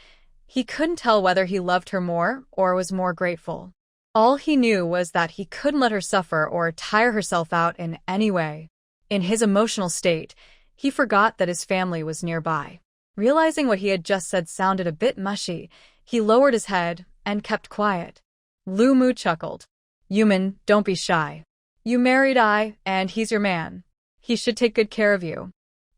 he couldn't tell whether he loved her more or was more grateful. All he knew was that he couldn't let her suffer or tire herself out in any way. In his emotional state, he forgot that his family was nearby. Realizing what he had just said sounded a bit mushy, he lowered his head and kept quiet. Lu Mu chuckled. Yumin, don't be shy. You married I, and he's your man. He should take good care of you.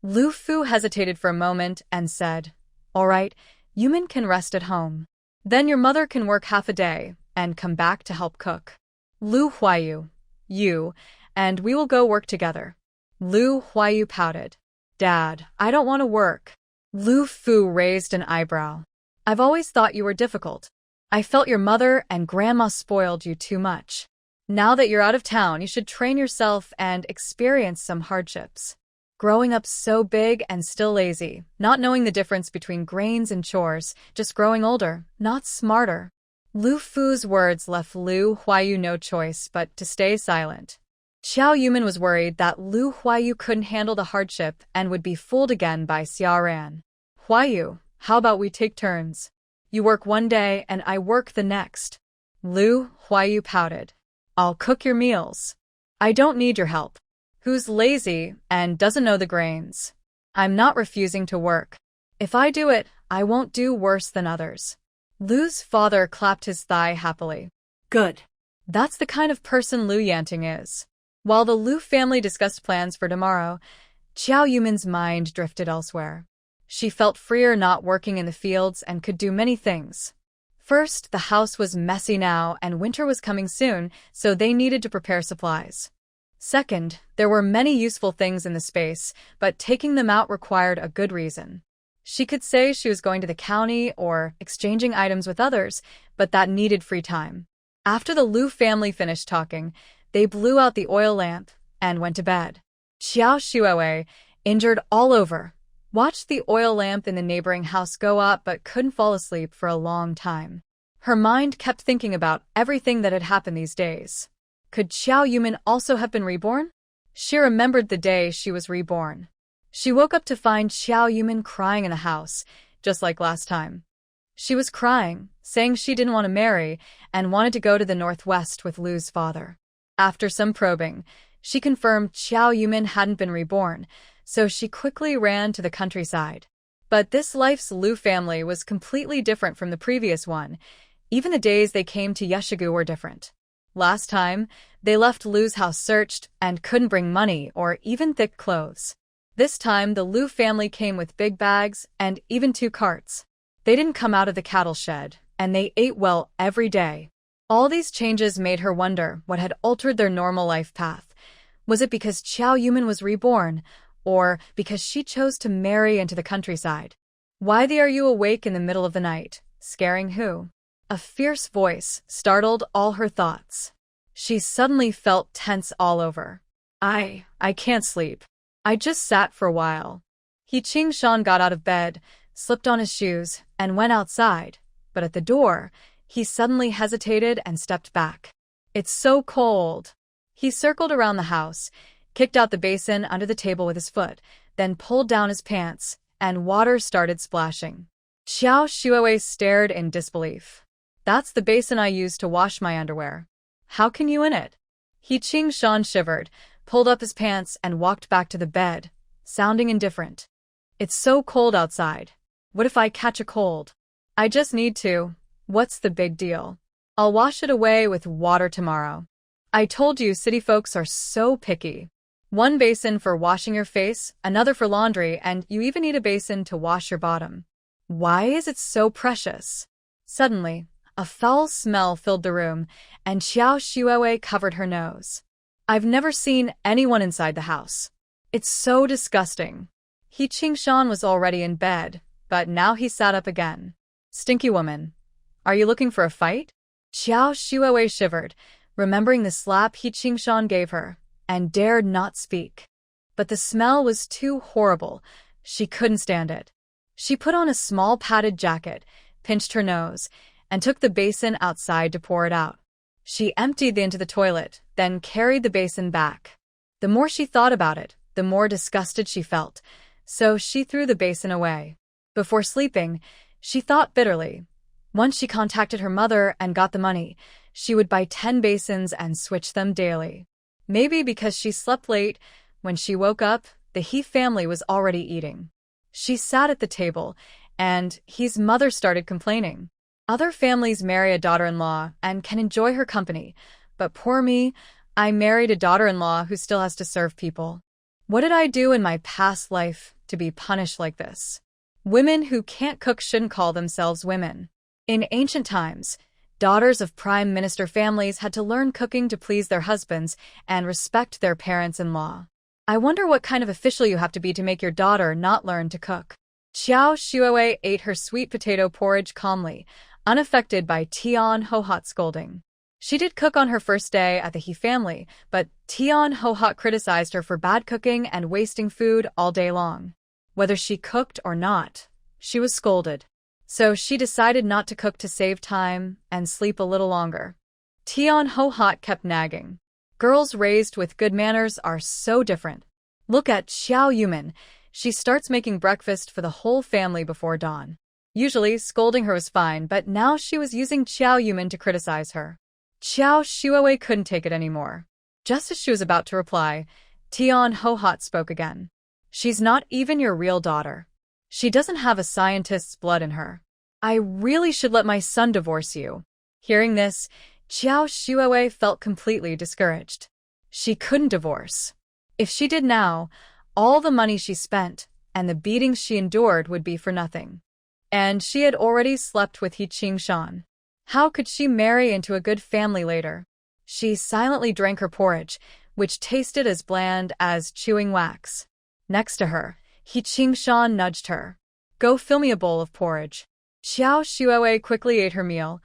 Lu Fu hesitated for a moment and said, all right, Yumin can rest at home. Then your mother can work half a day and come back to help cook. Lu Huayu, you, and we will go work together. Lu Huayu pouted. Dad, I don't want to work. Lu Fu raised an eyebrow. I've always thought you were difficult. I felt your mother and grandma spoiled you too much. Now that you're out of town, you should train yourself and experience some hardships. Growing up so big and still lazy, not knowing the difference between grains and chores, just growing older, not smarter. Lu Fu's words left Lu Huayu no choice but to stay silent. Xiao Yumin was worried that Lu Huayu couldn't handle the hardship and would be fooled again by Xiaoran. Huayu, how about we take turns? You work one day and I work the next. Lu Huayu pouted. I'll cook your meals. I don't need your help. Who's lazy and doesn't know the grains? I'm not refusing to work. If I do it, I won't do worse than others. Lu's father clapped his thigh happily. Good. That's the kind of person Lu Yanting is. While the Lu family discussed plans for tomorrow, Xiao Yumin's mind drifted elsewhere. She felt freer not working in the fields and could do many things. First, the house was messy now and winter was coming soon, so they needed to prepare supplies. Second, there were many useful things in the space, but taking them out required a good reason. She could say she was going to the county or exchanging items with others, but that needed free time. After the Lu family finished talking, they blew out the oil lamp and went to bed. Xiao Shuowei, injured all over, watched the oil lamp in the neighboring house go up but couldn't fall asleep for a long time. Her mind kept thinking about everything that had happened these days. Could Xiao Yumin also have been reborn? She remembered the day she was reborn. She woke up to find Xiao Yumin crying in the house, just like last time. She was crying, saying she didn't want to marry and wanted to go to the northwest with Lu's father. After some probing, she confirmed Xiao Yumin hadn't been reborn, so she quickly ran to the countryside. But this life's Lu family was completely different from the previous one. Even the days they came to Yeshigu were different. Last time, they left Lu's house searched and couldn't bring money or even thick clothes. This time, the Lu family came with big bags and even 2 carts. They didn't come out of the cattle shed, and they ate well every day. All these changes made her wonder what had altered their normal life path. Was it because Xiao Yumin was reborn, or because she chose to marry into the countryside? Why are you awake in the middle of the night? Scaring who? A fierce voice startled all her thoughts. She suddenly felt tense all over. I can't sleep. I just sat for a while. Qing Shan got out of bed, slipped on his shoes, and went outside, but at the door, he suddenly hesitated and stepped back. It's so cold. He circled around the house, kicked out the basin under the table with his foot, then pulled down his pants and water started splashing. Xiao Shuowei stared in disbelief. That's the basin I use to wash my underwear. How can you in it? He Qingshan shivered, pulled up his pants and walked back to the bed, sounding indifferent. It's so cold outside. What if I catch a cold? I just need to. What's the big deal? I'll wash it away with water tomorrow. I told you city folks are so picky. One basin for washing your face, another for laundry, and you even need a basin to wash your bottom. Why is it so precious? Suddenly, a foul smell filled the room, and Xiao Shuowei covered her nose. I've never seen anyone inside the house. It's so disgusting. He Qingshan was already in bed, but now he sat up again. Stinky woman. Are you looking for a fight? Xiao Shuowei shivered, remembering the slap He Qingshan gave her, and dared not speak. But the smell was too horrible. She couldn't stand it. She put on a small padded jacket, pinched her nose, and took the basin outside to pour it out. She emptied it into the toilet, then carried the basin back. The more she thought about it, the more disgusted she felt, so she threw the basin away. Before sleeping, she thought bitterly. Once she contacted her mother and got the money, she would buy 10 basins and switch them daily. Maybe because she slept late, when she woke up, the He family was already eating. She sat at the table, and He's mother started complaining. Other families marry a daughter-in-law and can enjoy her company, but poor me, I married a daughter-in-law who still has to serve people. What did I do in my past life to be punished like this? Women who can't cook shouldn't call themselves women. In ancient times, daughters of prime minister families had to learn cooking to please their husbands and respect their parents-in-law. I wonder what kind of official you have to be to make your daughter not learn to cook. Xiao Shuowei ate her sweet potato porridge calmly, unaffected by Tian Hohot's scolding. She did cook on her first day at the He family, but Tian Hohot criticized her for bad cooking and wasting food all day long. Whether she cooked or not, she was scolded. So she decided not to cook to save time and sleep a little longer. Tian Hohot kept nagging. Girls raised with good manners are so different. Look at Xiao Yumin. She starts making breakfast for the whole family before dawn. Usually, scolding her was fine, but now she was using Xiao Yumin to criticize her. Xiao Shuowei couldn't take it anymore. Just as she was about to reply, Tian Hohot spoke again. She's not even your real daughter. She doesn't have a scientist's blood in her. I really should let my son divorce you. Hearing this, Xiao Shuowei felt completely discouraged. She couldn't divorce. If she did now, all the money she spent and the beatings she endured would be for nothing. And she had already slept with He Qingshan. How could she marry into a good family later? She silently drank her porridge, which tasted as bland as chewing wax. Next to her, He Qingshan nudged her. Go fill me a bowl of porridge. Xiao Shuowei quickly ate her meal,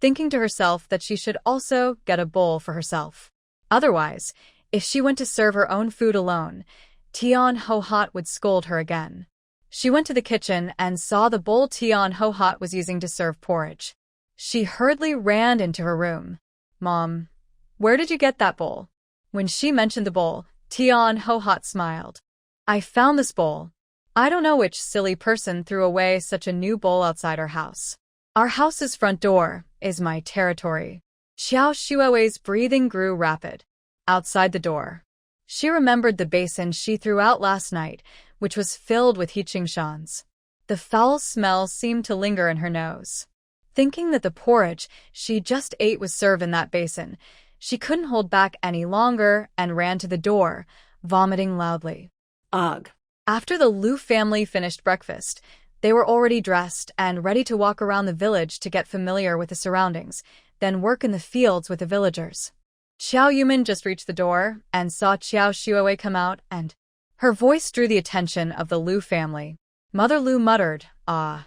thinking to herself that she should also get a bowl for herself. Otherwise, if she went to serve her own food alone, Tian Hohot would scold her again. She went to the kitchen and saw the bowl Tian Hohot was using to serve porridge. She hurriedly ran into her room. Mom, where did you get that bowl? When she mentioned the bowl, Tian Hohot smiled. I found this bowl. I don't know which silly person threw away such a new bowl outside our house. Our house's front door is my territory. Xiao Shuowei's breathing grew rapid. Outside the door, she remembered the basin she threw out last night, which was filled with He Qingshan's. The foul smell seemed to linger in her nose. Thinking that the porridge she just ate was served in that basin, she couldn't hold back any longer and ran to the door, vomiting loudly. Ugh. After the Liu family finished breakfast, they were already dressed and ready to walk around the village to get familiar with the surroundings, then work in the fields with the villagers. Xiao Yumin just reached the door and saw Xiao Shuowei come out, and her voice drew the attention of the Liu family. Mother Liu muttered,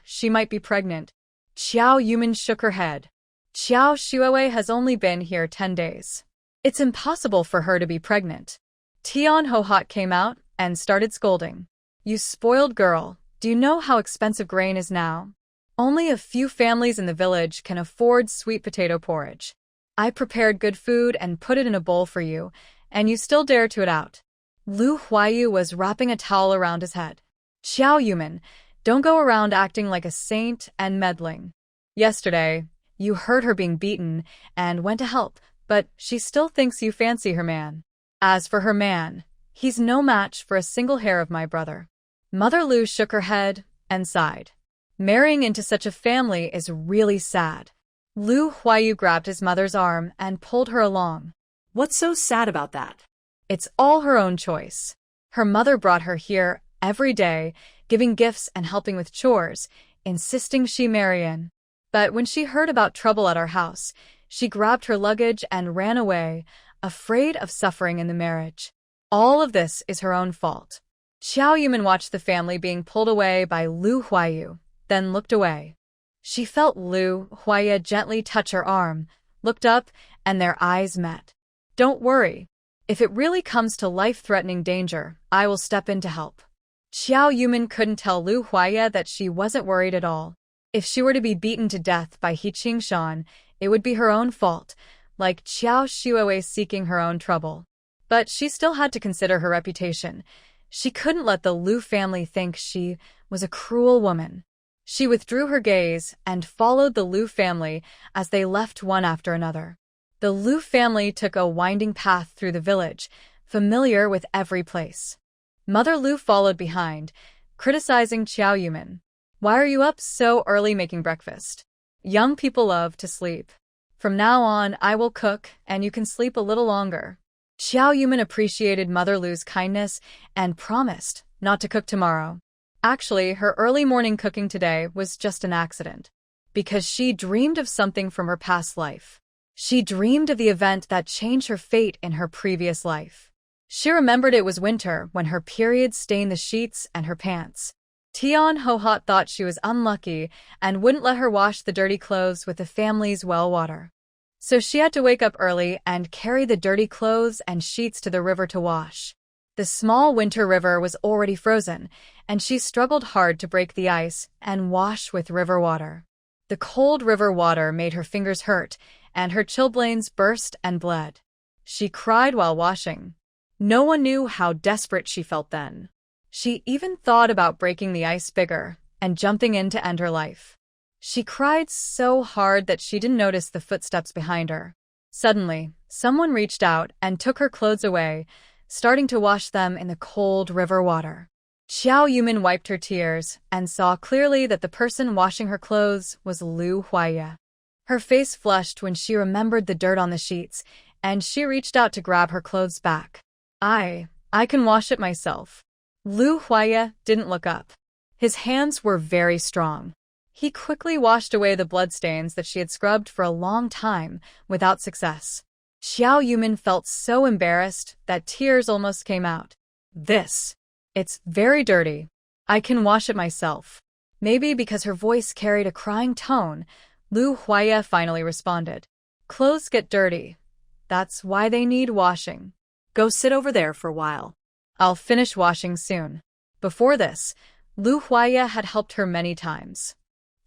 she might be pregnant. Xiao Yumin shook her head. Xiao Shuowei has only been here 10 days. It's impossible for her to be pregnant. Tian Hohot came out and started scolding. You spoiled girl, do you know how expensive grain is now? Only a few families in the village can afford sweet potato porridge. I prepared good food and put it in a bowl for you, and you still dare to eat out. Lu Huayu was wrapping a towel around his head. Xiao Yuman, don't go around acting like a saint and meddling. Yesterday, you heard her being beaten and went to help, but she still thinks you fancy her man. As for her man, he's no match for a single hair of my brother. Mother Lu shook her head and sighed. Marrying into such a family is really sad. Lu Huayu grabbed his mother's arm and pulled her along. What's so sad about that? It's all her own choice. Her mother brought her here every day, giving gifts and helping with chores, insisting she marry in. But when she heard about trouble at our house, she grabbed her luggage and ran away, afraid of suffering in the marriage. All of this is her own fault. Xiao Yuman watched the family being pulled away by Lu Huayu, then looked away. She felt Lu Huayu gently touch her arm, looked up, and their eyes met. Don't worry. If it really comes to life-threatening danger, I will step in to help. Xiao Yuman couldn't tell Lu Huayu that she wasn't worried at all. If she were to be beaten to death by He Qingshan, it would be her own fault, like Qiao Shuowei seeking her own trouble. But she still had to consider her reputation. She couldn't let the Lu family think she was a cruel woman. She withdrew her gaze and followed the Lu family as they left one after another. The Lu family took a winding path through the village, familiar with every place. Mother Lu followed behind, criticizing Xiao Yuman. Why are you up so early making breakfast? Young people love to sleep. From now on, I will cook, and you can sleep a little longer. Xiao Yuman appreciated Mother Lu's kindness and promised not to cook tomorrow. Actually, her early morning cooking today was just an accident, because she dreamed of something from her past life. She dreamed of the event that changed her fate in her previous life. She remembered it was winter when her period stained the sheets and her pants. Tian Hohot thought she was unlucky and wouldn't let her wash the dirty clothes with the family's well water. So she had to wake up early and carry the dirty clothes and sheets to the river to wash. The small winter river was already frozen, and she struggled hard to break the ice and wash with river water. The cold river water made her fingers hurt, and her chilblains burst and bled. She cried while washing. No one knew how desperate she felt then. She even thought about breaking the ice bigger and jumping in to end her life. She cried so hard that she didn't notice the footsteps behind her. Suddenly, someone reached out and took her clothes away, starting to wash them in the cold river water. Xiao Yuman wiped her tears and saw clearly that the person washing her clothes was Lu Huayu. Her face flushed when she remembered the dirt on the sheets, and she reached out to grab her clothes back. I can wash it myself. Lu Huayu didn't look up. His hands were very strong. He quickly washed away the bloodstains that she had scrubbed for a long time without success. Xiao Yuman felt so embarrassed that tears almost came out. It's very dirty. I can wash it myself. Maybe because her voice carried a crying tone, Lu Huayu finally responded. Clothes get dirty. That's why they need washing. Go sit over there for a while. I'll finish washing soon. Before this, Lu Huayu had helped her many times.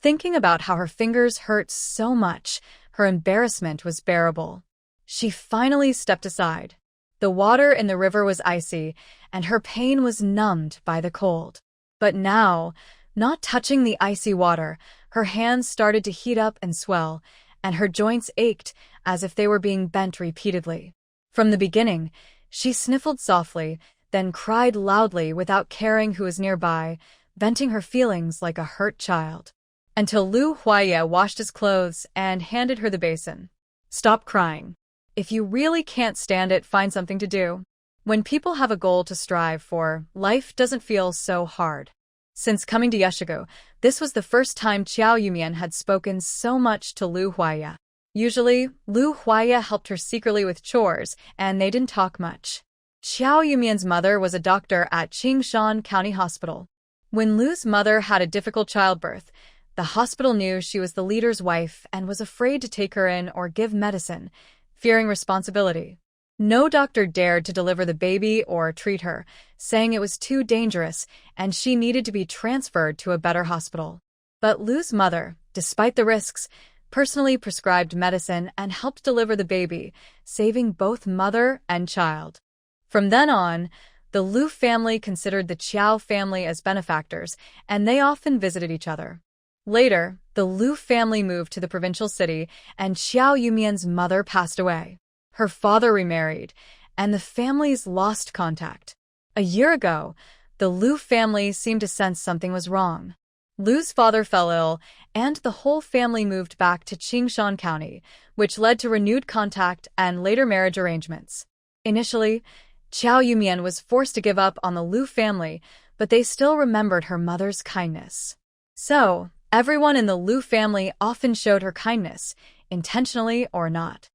Thinking about how her fingers hurt so much, her embarrassment was bearable. She finally stepped aside. The water in the river was icy, and her pain was numbed by the cold. But now, not touching the icy water, her hands started to heat up and swell, and her joints ached as if they were being bent repeatedly. From the beginning, she sniffled softly, then cried loudly without caring who was nearby, venting her feelings like a hurt child. Until Lu Huayu washed his clothes and handed her the basin. Stop crying. If you really can't stand it, find something to do. When people have a goal to strive for, life doesn't feel so hard. Since coming to Yeshigo, this was the first time Xiao Yumian had spoken so much to Lu Huayu. Usually, Lu Huayu helped her secretly with chores, and they didn't talk much. Xiao Yumian's mother was a doctor at Qingshan County Hospital. When Lu's mother had a difficult childbirth, the hospital knew she was the leader's wife and was afraid to take her in or give medicine, fearing responsibility. No doctor dared to deliver the baby or treat her, saying it was too dangerous and she needed to be transferred to a better hospital. But Lu's mother, despite the risks, personally prescribed medicine and helped deliver the baby, saving both mother and child. From then on, The Lu family considered the Qiao family as benefactors, and they often visited each other. Later, the Lu family moved to the provincial city, and Qiao Yumian's mother passed away. Her father remarried, and the families lost contact. A year ago, the Lu family seemed to sense something was wrong. Lu's father fell ill, and the whole family moved back to Qingshan County, which led to renewed contact and later marriage arrangements. Initially, Qiao Yumian was forced to give up on the Lu family, but they still remembered her mother's kindness. So, everyone in the Lu family often showed her kindness, intentionally or not.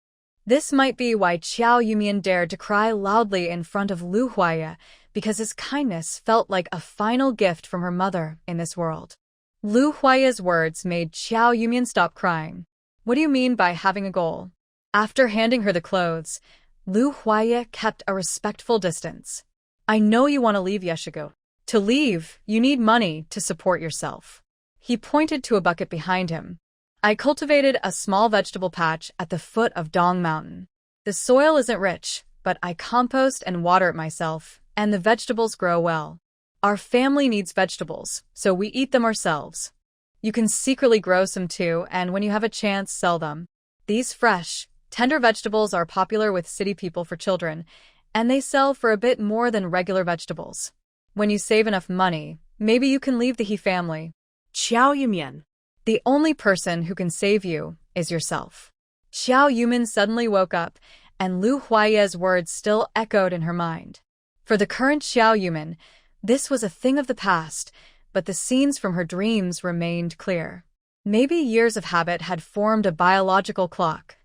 This might be why Qiao Yumian dared to cry loudly in front of Lu Huaya, because his kindness felt like a final gift from her mother in this world. Lu Huaya's words made Qiao Yumian stop crying. What do you mean by having a goal? After handing her the clothes, Lu Huaya kept a respectful distance. I know you want to leave Yeshigo. To leave, you need money to support yourself. He pointed to a bucket behind him. I cultivated a small vegetable patch at the foot of Dong Mountain. The soil isn't rich, but I compost and water it myself, and the vegetables grow well. Our family needs vegetables, so we eat them ourselves. You can secretly grow some too, and when you have a chance, sell them. These fresh, tender vegetables are popular with city people for children, and they sell for a bit more than regular vegetables. When you save enough money, maybe you can leave the He family. Qiao Yumian. The only person who can save you is yourself. Qiao Yumian suddenly woke up, and Lu Huaya's words still echoed in her mind. For the current Qiao Yumian, this was a thing of the past, but the scenes from her dreams remained clear. Maybe years of habit had formed a biological clock.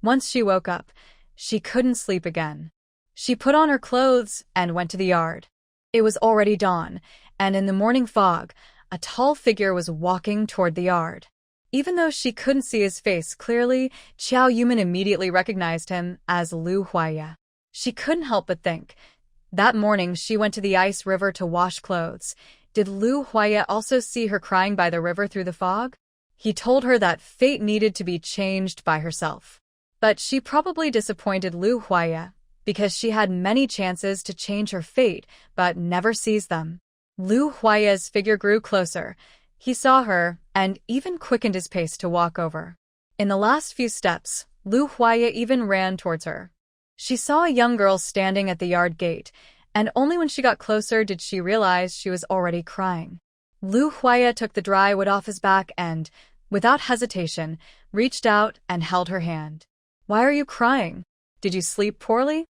Once she woke up, she couldn't sleep again. She put on her clothes and went to the yard. It was already dawn, and in the morning fog, a tall figure was walking toward the yard. Even though she couldn't see his face clearly, Qiao Yumian immediately recognized him as Lu Huaya. She couldn't help but think. That morning, she went to the ice river to wash clothes. Did Lu Huaya also see her crying by the river through the fog? He told her that fate needed to be changed by herself. But she probably disappointed Lu Huaya, because she had many chances to change her fate, but never seized them. Lu Huaya's figure grew closer. He saw her, and even quickened his pace to walk over. In the last few steps, Lu Huaya even ran towards her. She saw a young girl standing at the yard gate, and only when she got closer did she realize she was already crying. Lu Huaya took the dry wood off his back and, without hesitation, reached out and held her hand. Why are you crying? Did you sleep poorly?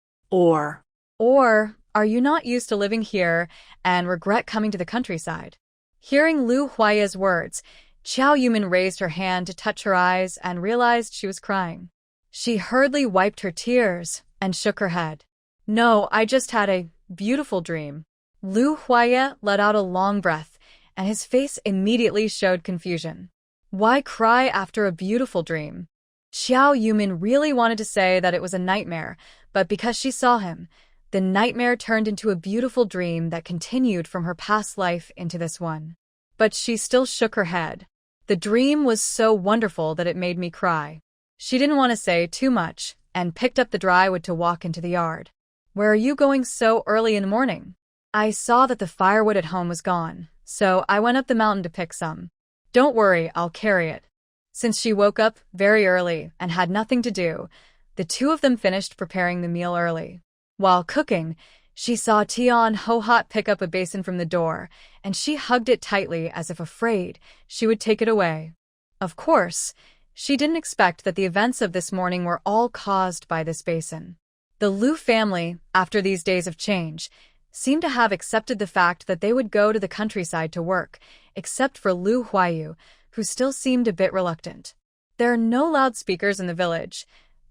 Or are you not used to living here and regret coming to the countryside? Hearing Lu Huaya's words, Qiao Yumian raised her hand to touch her eyes and realized she was crying. She hurriedly wiped her tears and shook her head. No, I just had a beautiful dream. Lu Huaya let out a long breath, and his face immediately showed confusion. Why cry after a beautiful dream? Qiao Yumian really wanted to say that it was a nightmare, but because she saw him, the nightmare turned into a beautiful dream that continued from her past life into this one. But she still shook her head. The dream was so wonderful that it made me cry. She didn't want to say too much, and picked up the dry wood to walk into the yard. Where are you going so early in the morning? I saw that the firewood at home was gone, so I went up the mountain to pick some. Don't worry, I'll carry it. Since she woke up very early and had nothing to do, the two of them finished preparing the meal early. While cooking, she saw Tian Ho-Hot pick up a basin from the door, and she hugged it tightly as if afraid she would take it away. Of course, she didn't expect that the events of this morning were all caused by this basin. The Lu family, after these days of change, seemed to have accepted the fact that they would go to the countryside to work, except for Lu Huayu, who still seemed a bit reluctant. There are no loudspeakers in the village.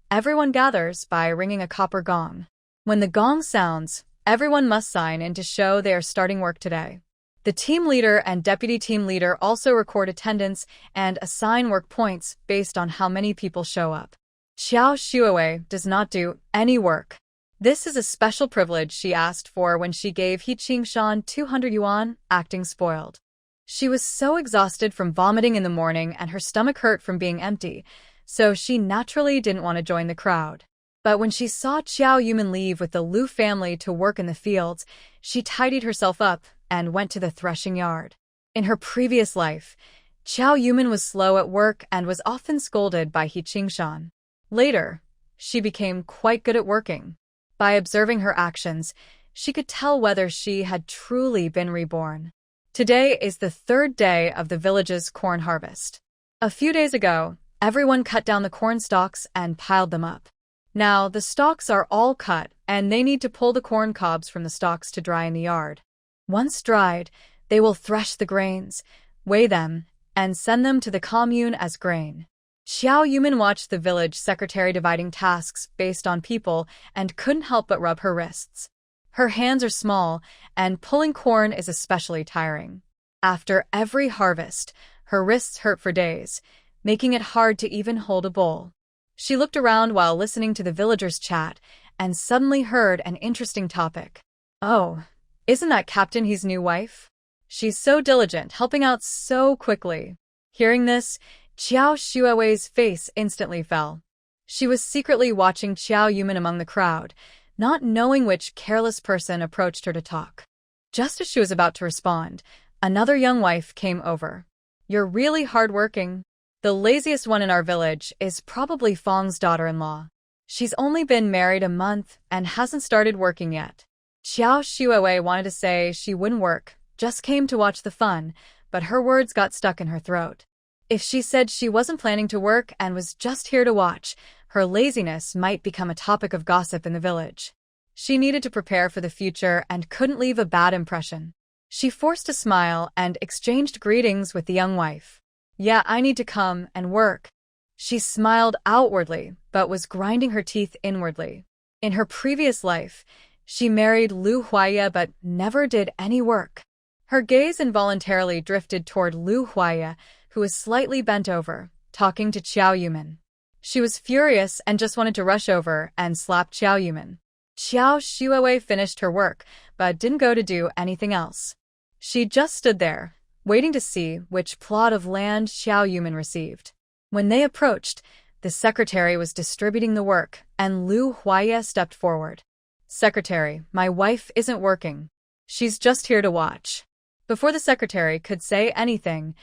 Everyone gathers by ringing a copper gong. When the gong sounds, everyone must sign in to show they are starting work today. The team leader and deputy team leader also record attendance and assign work points based on how many people show up. Xiao Shuowei does not do any work. This is a special privilege she asked for when she gave He Qingshan 200 yuan, acting spoiled. She was so exhausted from vomiting in the morning and her stomach hurt from being empty, so she naturally didn't want to join the crowd. But when she saw Qiao Yumin leave with the Lu family to work in the fields, she tidied herself up and went to the threshing yard. In her previous life, Qiao Yumin was slow at work and was often scolded by He Qingshan. Later, she became quite good at working. By observing her actions, she could tell whether she had truly been reborn. Today is the third day of the village's corn harvest. A few days ago, everyone cut down the corn stalks and piled them up. Now, the stalks are all cut, and they need to pull the corn cobs from the stalks to dry in the yard. Once dried, they will thresh the grains, weigh them, and send them to the commune as grain. Qiao Yumin watched the village secretary dividing tasks based on people and couldn't help but rub her wrists. Her hands are small, and pulling corn is especially tiring. After every harvest, her wrists hurt for days, making it hard to even hold a bowl. She looked around while listening to the villagers chat and suddenly heard an interesting topic. Oh, isn't that Captain He's new wife? She's so diligent, helping out so quickly. Hearing this, Qiao Shuowei's face instantly fell. She was secretly watching Qiao Yumin among the crowd, not knowing which careless person approached her to talk. Just as she was about to respond, another young wife came over. You're really hardworking. The laziest one in our village is probably Fong's daughter-in-law. She's only been married a month and hasn't started working yet. Qiao Shuowei wanted to say she wouldn't work, just came to watch the fun, but her words got stuck in her throat. If she said she wasn't planning to work and was just here to watch, her laziness might become a topic of gossip in the village. She needed to prepare for the future and couldn't leave a bad impression. She forced a smile and exchanged greetings with the young wife. Yeah, I need to come and work. She smiled outwardly, but was grinding her teeth inwardly. In her previous life, she married Lu Huaya but never did any work. Her gaze involuntarily drifted toward Lu Huaya, who was slightly bent over, talking to Qiao Yumin. She was furious and just wanted to rush over and slap Qiao Yumin. Qiao Shuowei finished her work, but didn't go to do anything else. She just stood there, waiting to see which plot of land Qiao Yumin received. When they approached, the secretary was distributing the work, and Lu Huaya stepped forward. Secretary, my wife isn't working. She's just here to watch. Before the secretary could say anything,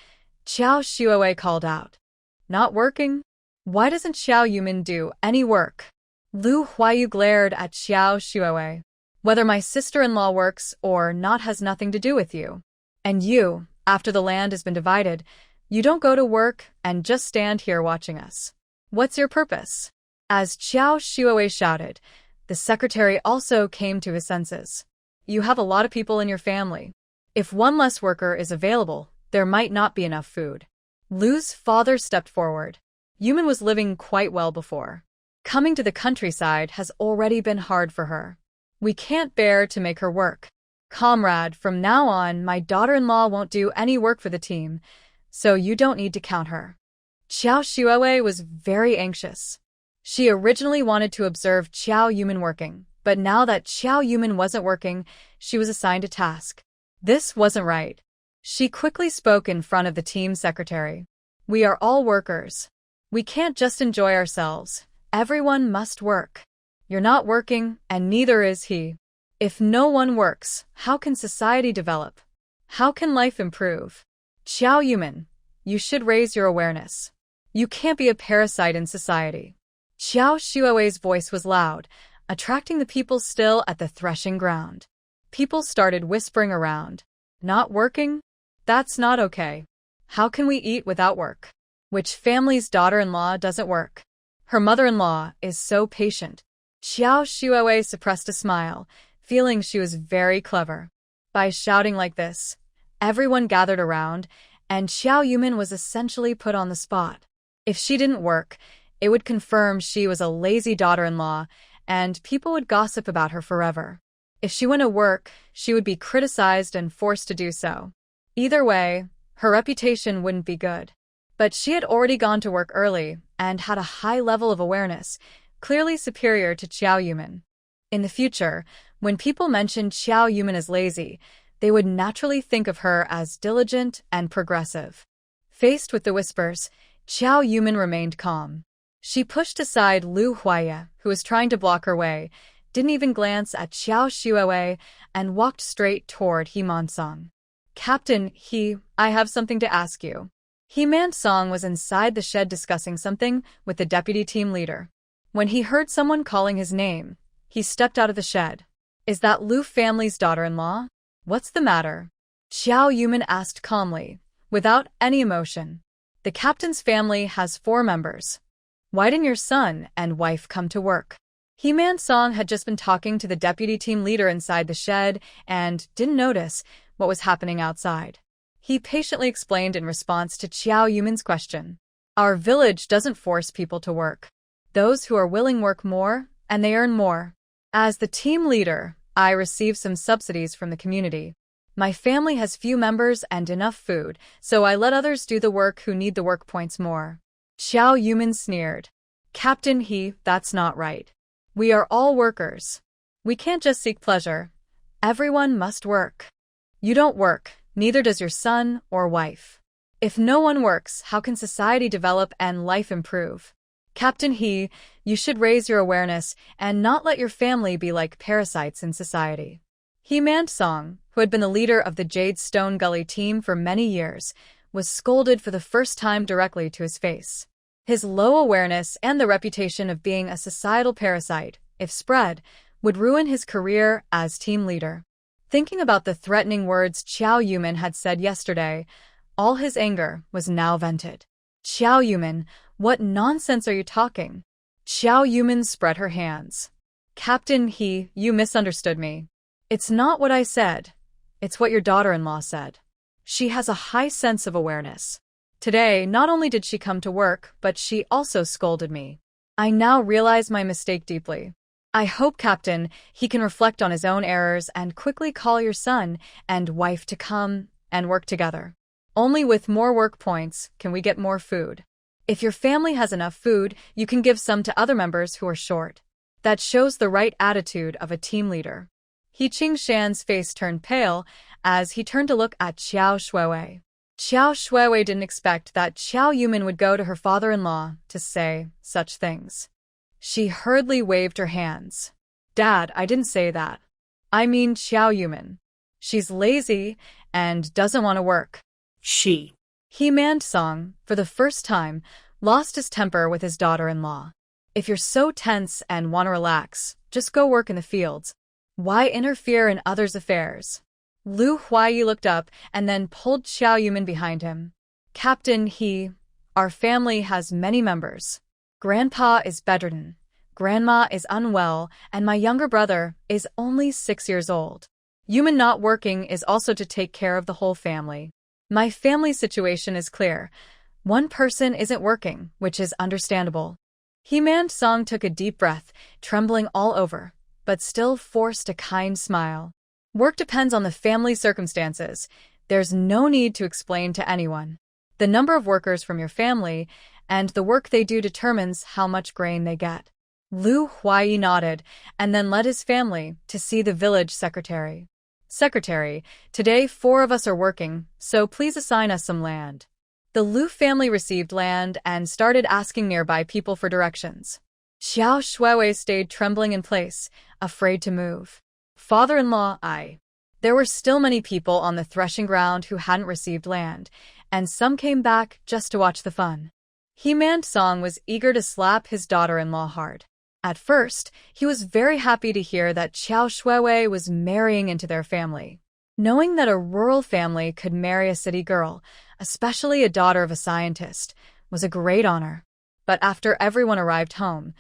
Qiao Shuowei called out. Not working? Why doesn't Qiao Yumin do any work? Lu Huayu glared at Qiao Shuowei. Whether my sister-in-law works or not has nothing to do with you. And you, after the land has been divided, you don't go to work and just stand here watching us. What's your purpose? As Qiao Shuowei shouted, the secretary also came to his senses. You have a lot of people in your family. If one less worker is available, there might not be enough food. Lu's father stepped forward. Yumin was living quite well before. Coming to the countryside has already been hard for her. We can't bear to make her work. Comrade, from now on, my daughter-in-law won't do any work for the team, so you don't need to count her. Qiao Shuowei was very anxious. She originally wanted to observe Qiao Yumin working, but now that Qiao Yumin wasn't working, she was assigned a task. This wasn't right. She quickly spoke in front of the team secretary. We are all workers. We can't just enjoy ourselves. Everyone must work. You're not working, and neither is he. If no one works, how can society develop? How can life improve? Qiao Yumin, you should raise your awareness. You can't be a parasite in society. Qiao Shuowei's voice was loud, attracting the people still at the threshing ground. People started whispering around. Not working? That's not okay. How can we eat without work? Which family's daughter-in-law doesn't work? Her mother-in-law is so patient. Qiao Shuowei suppressed a smile, feeling she was very clever. By shouting like this, everyone gathered around, and Qiao Yumin was essentially put on the spot. If she didn't work, it would confirm she was a lazy daughter-in-law, and people would gossip about her forever. If she went to work, she would be criticized and forced to do so. Either way, her reputation wouldn't be good. But she had already gone to work early and had a high level of awareness, clearly superior to Qiao Yumin. In the future, when people mentioned Qiao Yumin as lazy, they would naturally think of her as diligent and progressive. Faced with the whispers, Qiao Yumin remained calm. She pushed aside Lu Huaya, who was trying to block her way, didn't even glance at Xiao Shuowei, and walked straight toward He Mansong. Captain, I have something to ask you. He Mansong was inside the shed discussing something with the deputy team leader. When he heard someone calling his name, he stepped out of the shed. Is that Lu family's daughter-in-law? What's the matter? Xiao Yuman asked calmly, without any emotion. The captain's family has 4 members. Why didn't your son and wife come to work? He Mansong had just been talking to the deputy team leader inside the shed and didn't notice what was happening outside. He patiently explained in response to Xiao Yuman's question. Our village doesn't force people to work. Those who are willing work more, and they earn more. As the team leader, I receive some subsidies from the community. My family has few members and enough food, so I let others do the work who need the work points more. Xiao Yuman sneered. Captain that's not right. We are all workers. We can't just seek pleasure. Everyone must work. You don't work, neither does your son or wife. If no one works, how can society develop and life improve? Captain you should raise your awareness and not let your family be like parasites in society. He Mansong, who had been the leader of the Jade Stone Gully team for many years, was scolded for the first time directly to his face. His low awareness and the reputation of being a societal parasite, if spread, would ruin his career as team leader. Thinking about the threatening words Xiao Yuman had said yesterday, all his anger was now vented. Xiao Yuman, what nonsense are you talking? Xiao Yuman spread her hands. Captain you misunderstood me. It's not what I said. It's what your daughter-in-law said. She has a high sense of awareness. Today, not only did she come to work, but she also scolded me. I now realize my mistake deeply. I hope, Captain, he can reflect on his own errors and quickly call your son and wife to come and work together. Only with more work points can we get more food. If your family has enough food, you can give some to other members who are short. That shows the right attitude of a team leader. He Qingshan's face turned pale as he turned to look at Xiao Shuowei. Xiao Shuowei didn't expect that Xiao Yuman would go to her father-in-law to say such things. She hurriedly waved her hands. Dad, I didn't say that. I mean Xiao Yuman. She's lazy and doesn't want to work. He Mansong, for the first time, lost his temper with his daughter-in-law. If you're so tense and want to relax, just go work in the fields. Why interfere in others' affairs? Lu Huayi looked up and then pulled Xiao Yuman behind him. Captain our family has many members. Grandpa is bedridden, Grandma is unwell, and my younger brother is only 6 years old. Yuman not working is also to take care of the whole family. My family situation is clear. One person isn't working, which is understandable. He Mansong took a deep breath, trembling all over, but still forced a kind smile. Work depends on the family circumstances. There's no need to explain to anyone. The number of workers from your family and the work they do determines how much grain they get. Lu Huayi nodded and then led his family to see the village secretary. Secretary, today 4 of us are working, so please assign us some land. The Lu family received land and started asking nearby people for directions. Xiao Shuowei stayed trembling in place, afraid to move. Father-in-law, There were still many people on the threshing ground who hadn't received land, and some came back just to watch the fun. He Mansong was eager to slap his daughter-in-law hard. At first, he was very happy to hear that Xiao Shuowei was marrying into their family. Knowing that a rural family could marry a city girl, especially a daughter of a scientist, was a great honor. But after everyone arrived home,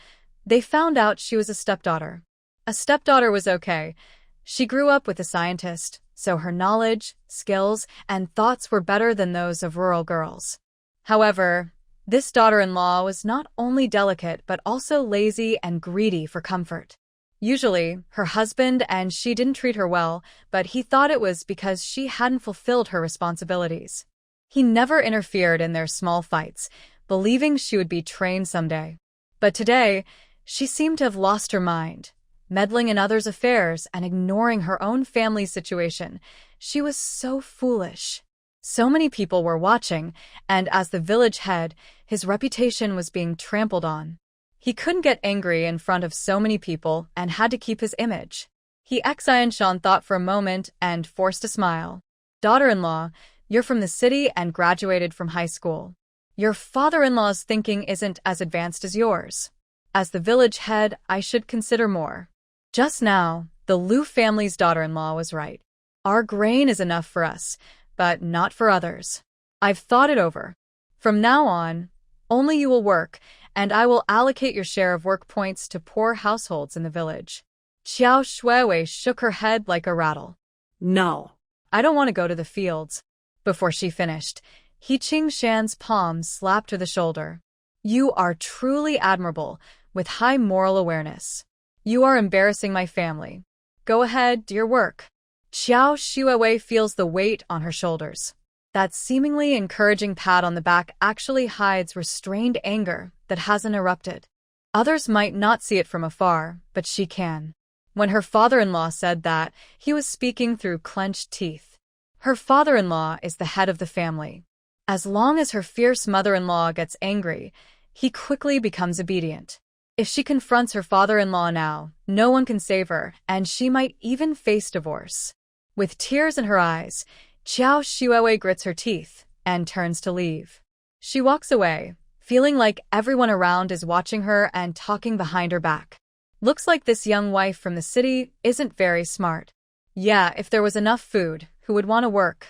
they found out she was a stepdaughter. A stepdaughter was okay. She grew up with a scientist, so her knowledge, skills, and thoughts were better than those of rural girls. However, this daughter-in-law was not only delicate but also lazy and greedy for comfort. Usually, her husband and she didn't treat her well, but he thought it was because she hadn't fulfilled her responsibilities. He never interfered in their small fights, believing she would be trained someday. But today, she seemed to have lost her mind. Meddling in others' affairs and ignoring her own family's situation. She was so foolish. So many people were watching, and as the village head, his reputation was being trampled on. He couldn't get angry in front of so many people and had to keep his image. Xianshan thought for a moment and forced a smile. Daughter-in-law, you're from the city and graduated from high school. Your father-in-law's thinking isn't as advanced as yours. As the village head, I should consider more. Just now, the Liu family's daughter-in-law was right. Our grain is enough for us, but not for others. I've thought it over. From now on, only you will work, and I will allocate your share of work points to poor households in the village. Xiao Shuiwei shook her head like a rattle. No. I don't want to go to the fields. Before she finished, He Qingshan's palm slapped her the shoulder. You are truly admirable, with high moral awareness. You are embarrassing my family. Go ahead, do your work. Xiao Shuiwei feels the weight on her shoulders. That seemingly encouraging pat on the back actually hides restrained anger that hasn't erupted. Others might not see it from afar, but she can. When her father-in-law said that, he was speaking through clenched teeth. Her father-in-law is the head of the family. As long as her fierce mother-in-law gets angry, he quickly becomes obedient. If she confronts her father-in-law now, no one can save her, and she might even face divorce. With tears in her eyes, Xiao Shuiwei grits her teeth and turns to leave. She walks away, feeling like everyone around is watching her and talking behind her back. Looks like this young wife from the city isn't very smart. Yeah, if there was enough food, who would want to work?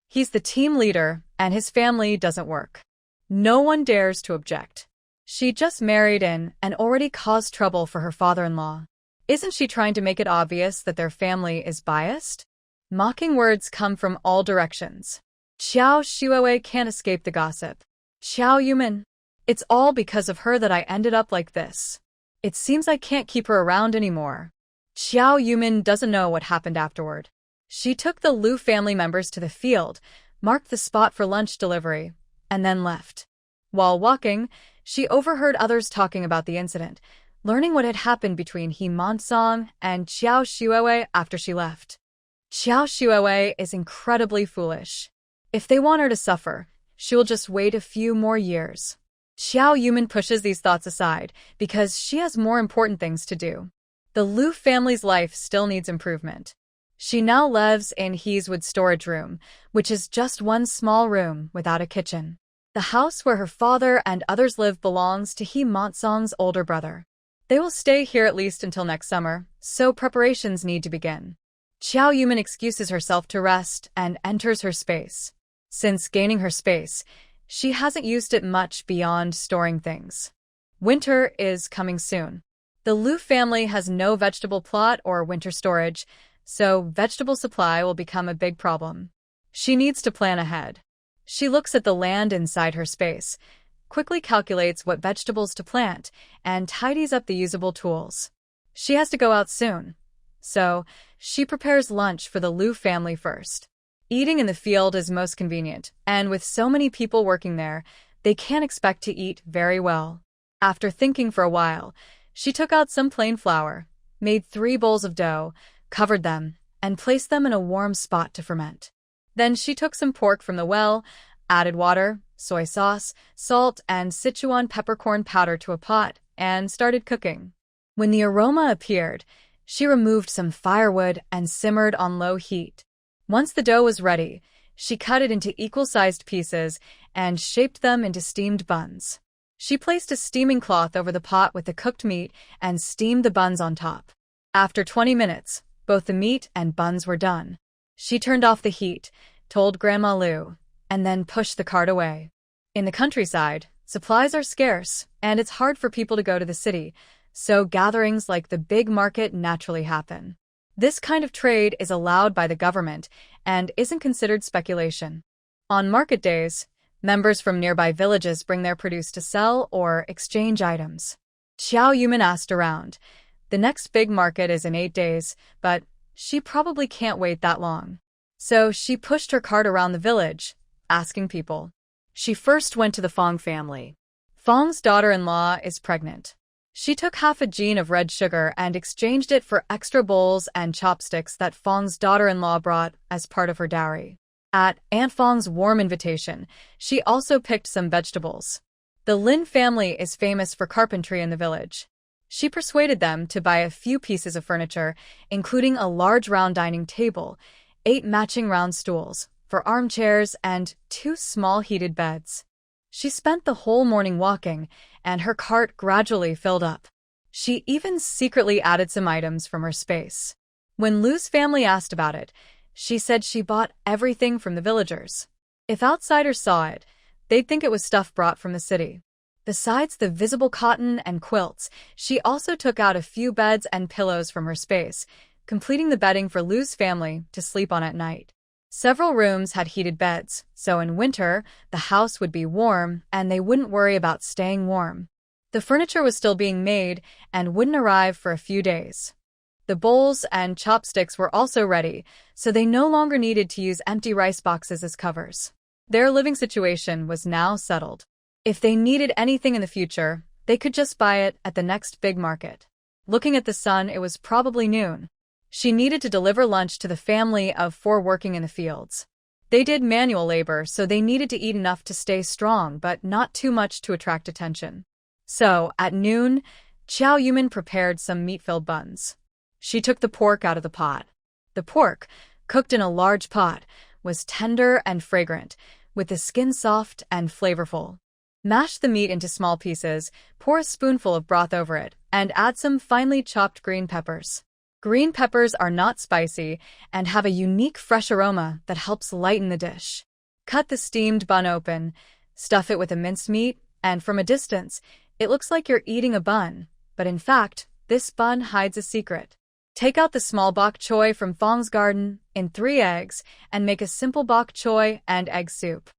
He's the team leader, and his family doesn't work. No one dares to object. She just married in and already caused trouble for her father-in-law. Isn't she trying to make it obvious that their family is biased? Mocking words come from all directions. Xiao Shuiwei can't escape the gossip. Xiao Yuman, it's all because of her that I ended up like this. It seems I can't keep her around anymore. Xiao Yuman doesn't know what happened afterward. She took the Liu family members to the field, marked the spot for lunch delivery, and then left. While walking, she overheard others talking about the incident, learning what had happened between He Mansong and Xiao Shuiwei after she left. Xiao Shuiwei is incredibly foolish. If they want her to suffer, she will just wait a few more years. Xiao Yuman pushes these thoughts aside because she has more important things to do. The Liu family's life still needs improvement. She now lives in He's Wood storage room, which is just one small room without a kitchen. The house where her father and others live belongs to He Mansong's older brother. They will stay here at least until next summer, so preparations need to begin. Xiao Yuman excuses herself to rest and enters her space. Since gaining her space, she hasn't used it much beyond storing things. Winter is coming soon. The Liu family has no vegetable plot or winter storage, so vegetable supply will become a big problem. She needs to plan ahead. She looks at the land inside her space, quickly calculates what vegetables to plant, and tidies up the usable tools. She has to go out soon, so she prepares lunch for the Liu family first. Eating in the field is most convenient, and with so many people working there, they can't expect to eat very well. After thinking for a while, she took out some plain flour, made 3 bowls of dough, covered them, and placed them in a warm spot to ferment. Then she took some pork from the well, added water, soy sauce, salt, and Sichuan peppercorn powder to a pot, and started cooking. When the aroma appeared, she removed some firewood and simmered on low heat. Once the dough was ready, she cut it into equal-sized pieces and shaped them into steamed buns. She placed a steaming cloth over the pot with the cooked meat and steamed the buns on top. After 20 minutes, both the meat and buns were done. She turned off the heat, told Grandma Liu, and then pushed the cart away. In the countryside, supplies are scarce, and it's hard for people to go to the city, so gatherings like the big market naturally happen. This kind of trade is allowed by the government and isn't considered speculation. On market days, members from nearby villages bring their produce to sell or exchange items. Xiao Yuman asked around. The next big market is in 8 days, but she probably can't wait that long. So she pushed her cart around the village, asking people. She first went to the Fong family. Fong's daughter-in-law is pregnant. She took half a gene of red sugar and exchanged it for extra bowls and chopsticks that Fong's daughter-in-law brought as part of her dowry. At Aunt Fong's warm invitation, she also picked some vegetables. The Lin family is famous for carpentry in the village. She persuaded them to buy a few pieces of furniture, including a large round dining table, 8 matching round stools for armchairs, and 2 small heated beds. She spent the whole morning walking, and her cart gradually filled up. She even secretly added some items from her space. When Lu's family asked about it, she said she bought everything from the villagers. If outsiders saw it, they'd think it was stuff brought from the city. Besides the visible cotton and quilts, she also took out a few beds and pillows from her space, completing the bedding for Lu's family to sleep on at night. Several rooms had heated beds, so in winter, the house would be warm and they wouldn't worry about staying warm. The furniture was still being made and wouldn't arrive for a few days. The bowls and chopsticks were also ready, so they no longer needed to use empty rice boxes as covers. Their living situation was now settled. If they needed anything in the future, they could just buy it at the next big market. Looking at the sun, it was probably noon. She needed to deliver lunch to the family of 4 working in the fields. They did manual labor, so they needed to eat enough to stay strong, but not too much to attract attention. So, at noon, Xiao Yumin prepared some meat-filled buns. She took the pork out of the pot. The pork, cooked in a large pot, was tender and fragrant, with the skin soft and flavorful. Mash the meat into small pieces, pour a spoonful of broth over it, and add some finely chopped green peppers. Green peppers are not spicy and have a unique fresh aroma that helps lighten the dish. Cut the steamed bun open, stuff it with the minced meat, and from a distance, it looks like you're eating a bun, but in fact, this bun hides a secret. Take out the small bok choy from Fong's garden in 3 eggs and make a simple bok choy and egg soup.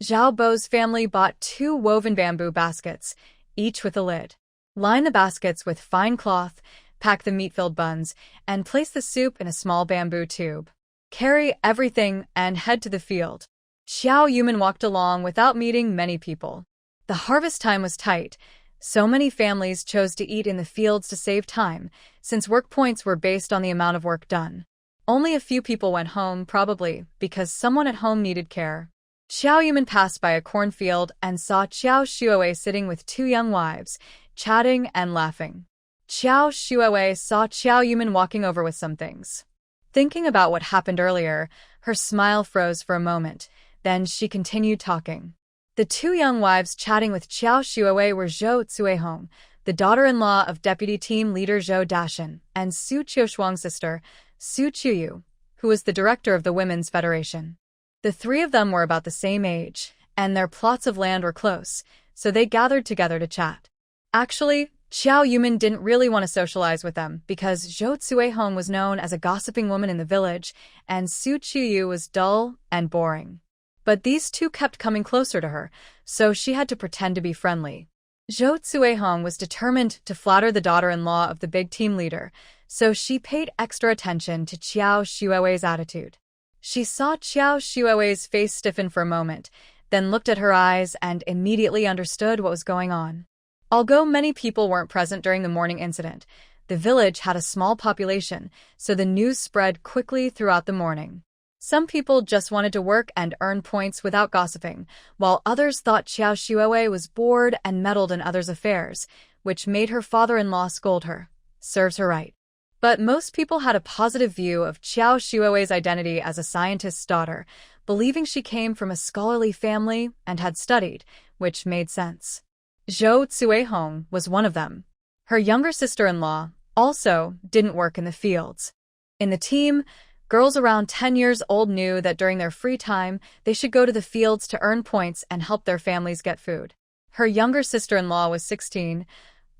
Zhao Bo's family bought 2 woven bamboo baskets, each with a lid. Line the baskets with fine cloth, pack the meat-filled buns, and place the soup in a small bamboo tube. Carry everything and head to the field. Xiao Yumin walked along without meeting many people. The harvest time was tight. So many families chose to eat in the fields to save time, since work points were based on the amount of work done. Only a few people went home, probably because someone at home needed care. Xiao Yumin passed by a cornfield and saw Xiao Shuowei sitting with 2 young wives, chatting and laughing. Xiao Shuowei saw Xiao Yumin walking over with some things. Thinking about what happened earlier, her smile froze for a moment, then she continued talking. The 2 young wives chatting with Xiao Shuowei were Zhou Cuihong, the daughter-in-law of deputy team leader Zhou Dashan, and Su Qiushuang's sister, Su Qiuyu, who was the director of the Women's Federation. The 3 of them were about the same age, and their plots of land were close, so they gathered together to chat. Actually, Xiao Yumin didn't really want to socialize with them because Zhou Cuihong was known as a gossiping woman in the village, and Su Qiuyu was dull and boring. But these 2 kept coming closer to her, so she had to pretend to be friendly. Zhou Cuihong was determined to flatter the daughter-in-law of the big team leader, so she paid extra attention to Xiao Shuowei's attitude. She saw Xiao Shuowei's face stiffen for a moment, then looked at her eyes and immediately understood what was going on. Although many people weren't present during the morning incident, the village had a small population, so the news spread quickly throughout the morning. Some people just wanted to work and earn points without gossiping, while others thought Xiao Shuowei was bored and meddled in others' affairs, which made her father-in-law scold her. Serves her right. But most people had a positive view of Xiao Shuowei's identity as a scientist's daughter, believing she came from a scholarly family and had studied, which made sense. Zhou Cuihong was one of them. Her younger sister-in-law also didn't work in the fields. In the team, girls around 10 years old knew that during their free time, they should go to the fields to earn points and help their families get food. Her younger sister-in-law was 16,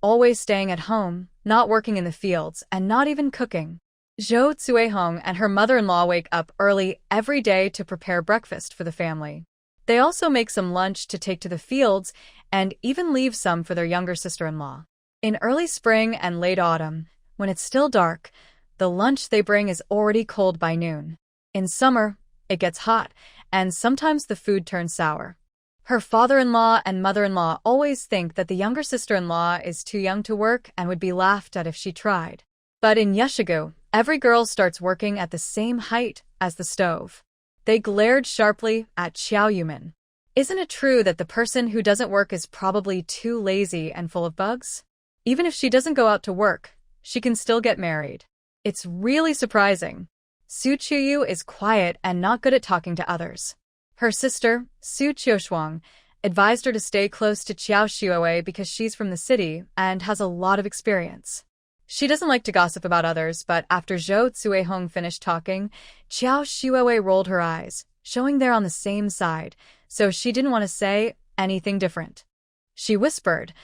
always staying at home, not working in the fields, and not even cooking. Zhou Cuihong and her mother-in-law wake up early every day to prepare breakfast for the family. They also make some lunch to take to the fields and even leave some for their younger sister-in-law. In early spring and late autumn, when it's still dark, the lunch they bring is already cold by noon. In summer, it gets hot, and sometimes the food turns sour. Her father-in-law and mother-in-law always think that the younger sister-in-law is too young to work and would be laughed at if she tried. But in Yeshigu, every girl starts working at the same height as the stove. They glared sharply at Xiao Yumin. Isn't it true that the person who doesn't work is probably too lazy and full of bugs? Even if she doesn't go out to work, she can still get married. It's really surprising. Su Qiuyu is quiet and not good at talking to others. Her sister, Su Qiushuang, advised her to stay close to Qiao Xuewei because she's from the city and has a lot of experience. She doesn't like to gossip about others, but after Zhou Cuihong finished talking, Qiao Xuewei rolled her eyes, showing they're on the same side, so she didn't want to say anything different. She whispered,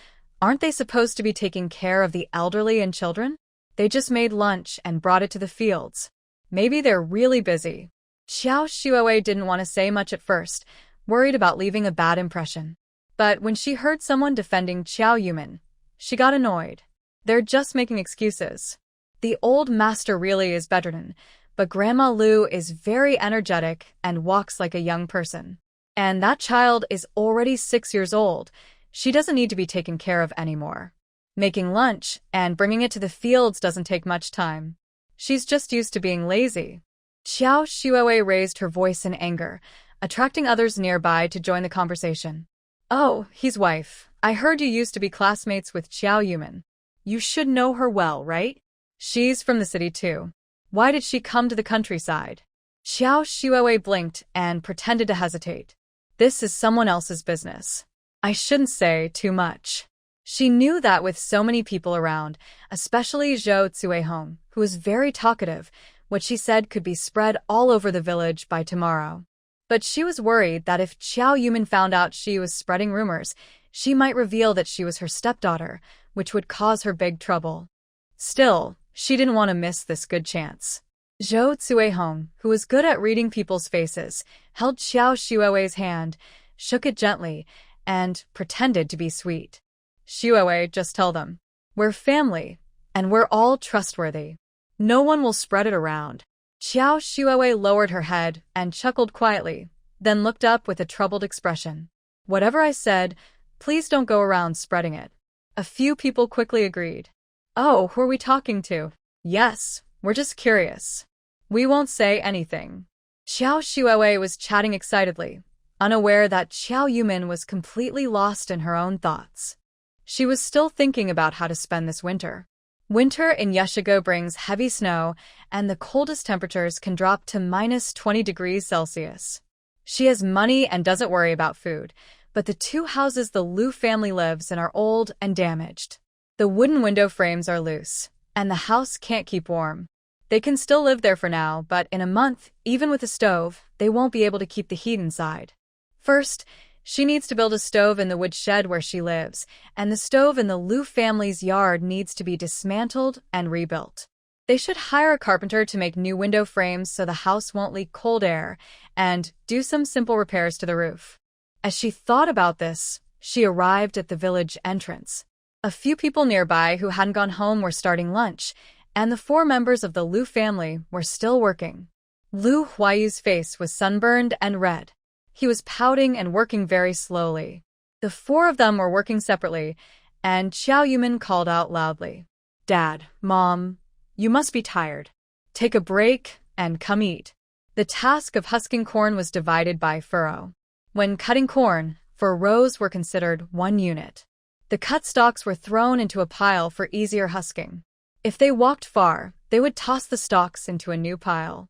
"Aren't they supposed to be taking care of the elderly and children? They just made lunch and brought it to the fields. Maybe they're really busy." Qiao Xuewei didn't want to say much at first, worried about leaving a bad impression. But when she heard someone defending Xiao Yumin, she got annoyed. They're just making excuses. The old master really is veteran, but Grandma Lu is very energetic and walks like a young person. And that child is already 6 years old. She doesn't need to be taken care of anymore. Making lunch and bringing it to the fields doesn't take much time. She's just used to being lazy. Qiao Xuewei raised her voice in anger, attracting others nearby to join the conversation. "Oh, his wife. I heard you used to be classmates with Xiao Yumin. You should know her well, right? She's from the city too. Why did she come to the countryside?" Qiao Xuewei blinked and pretended to hesitate. This is someone else's business. I shouldn't say too much. She knew that with so many people around, especially Zhou Cuihong, who was very talkative, what she said could be spread all over the village by tomorrow. But she was worried that if Qiao Yumin found out she was spreading rumors, she might reveal that she was her stepdaughter, which would cause her big trouble. Still, she didn't want to miss this good chance. Zhou Cuihong, who was good at reading people's faces, held Qiao Xuewei's hand, shook it gently, and pretended to be sweet. "Xuewei, just tell them. We're family, and we're all trustworthy. No one will spread it around." Qiao Xuewei lowered her head and chuckled quietly, then looked up with a troubled expression. "Whatever I said, please don't go around spreading it." A few people quickly agreed. "Oh, who are we talking to?" "Yes, we're just curious. We won't say anything." Qiao Xuewei was chatting excitedly, unaware that Xiao Yumin was completely lost in her own thoughts. She was still thinking about how to spend this winter. Winter in Yeshigo brings heavy snow, and the coldest temperatures can drop to -20 degrees Celsius. She has money and doesn't worry about food, but the two houses the Lu family lives in are old and damaged. The wooden window frames are loose, and the house can't keep warm. They can still live there for now, but in a month, even with a stove, they won't be able to keep the heat inside. First, she needs to build a stove in the wood shed where she lives, and the stove in the Lu family's yard needs to be dismantled and rebuilt. They should hire a carpenter to make new window frames so the house won't leak cold air, and do some simple repairs to the roof. As she thought about this, she arrived at the village entrance. A few people nearby who hadn't gone home were starting lunch, and the 4 members of the Lu family were still working. Lu Huayu's face was sunburned and red. He was pouting and working very slowly. The 4 of them were working separately, and Xiao Yumin called out loudly, "Dad, Mom, you must be tired. Take a break and come eat." The task of husking corn was divided by furrow. When cutting corn, furrows were considered 1 unit. The cut stalks were thrown into a pile for easier husking. If they walked far, they would toss the stalks into a new pile.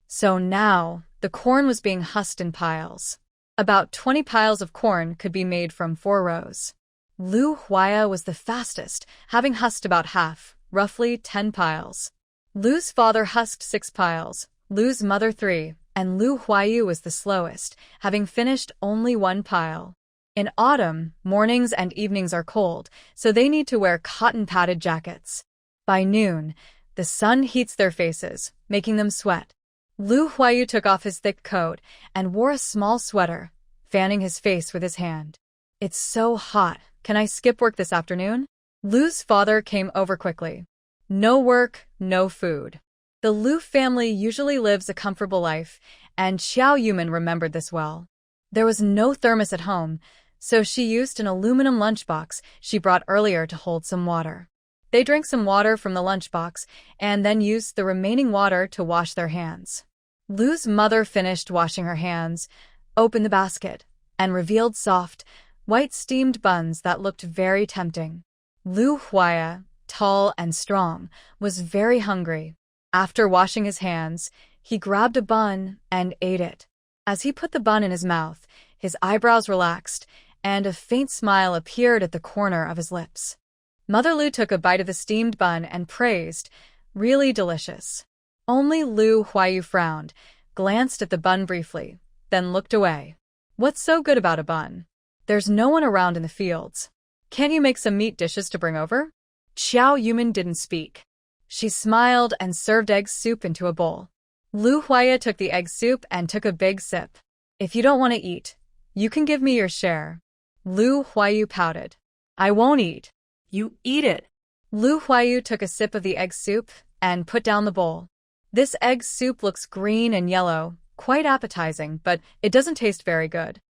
So now, the corn was being husked in piles. About 20 piles of corn could be made from 4 rows. Lu Huaya was the fastest, having husked about half, roughly 10 piles. Lu's father husked 6 piles, Lu's mother 3, and Lu Huayu was the slowest, having finished only 1 pile. In autumn, mornings and evenings are cold, so they need to wear cotton-padded jackets. By noon, the sun heats their faces, making them sweat. Lu Huayu took off his thick coat and wore a small sweater, fanning his face with his hand. "It's so hot. Can I skip work this afternoon?" Lu's father came over quickly. No work, no food. The Lu family usually lives a comfortable life, and Xiao Yumin remembered this well. There was no thermos at home, so she used an aluminum lunchbox she brought earlier to hold some water. They drank some water from the lunchbox and then used the remaining water to wash their hands. Lu's mother finished washing her hands, opened the basket, and revealed soft, white steamed buns that looked very tempting. Lu Huaya, tall and strong, was very hungry. After washing his hands, he grabbed a bun and ate it. As he put the bun in his mouth, his eyebrows relaxed, and a faint smile appeared at the corner of his lips. Mother Lu took a bite of the steamed bun and praised, "Really delicious." Only Lu Huayu frowned, glanced at the bun briefly, then looked away. "What's so good about a bun? There's no one around in the fields. Can't you make some meat dishes to bring over?" Xiao Yumin didn't speak. She smiled and served egg soup into a bowl. Lu Huaya took the egg soup and took a big sip. "If you don't want to eat, you can give me your share." Lu Huayu pouted. "I won't eat." You eat it. Lu Huayu took a sip of the egg soup and put down the bowl. "This egg soup looks green and yellow, quite appetizing, but it doesn't taste very good."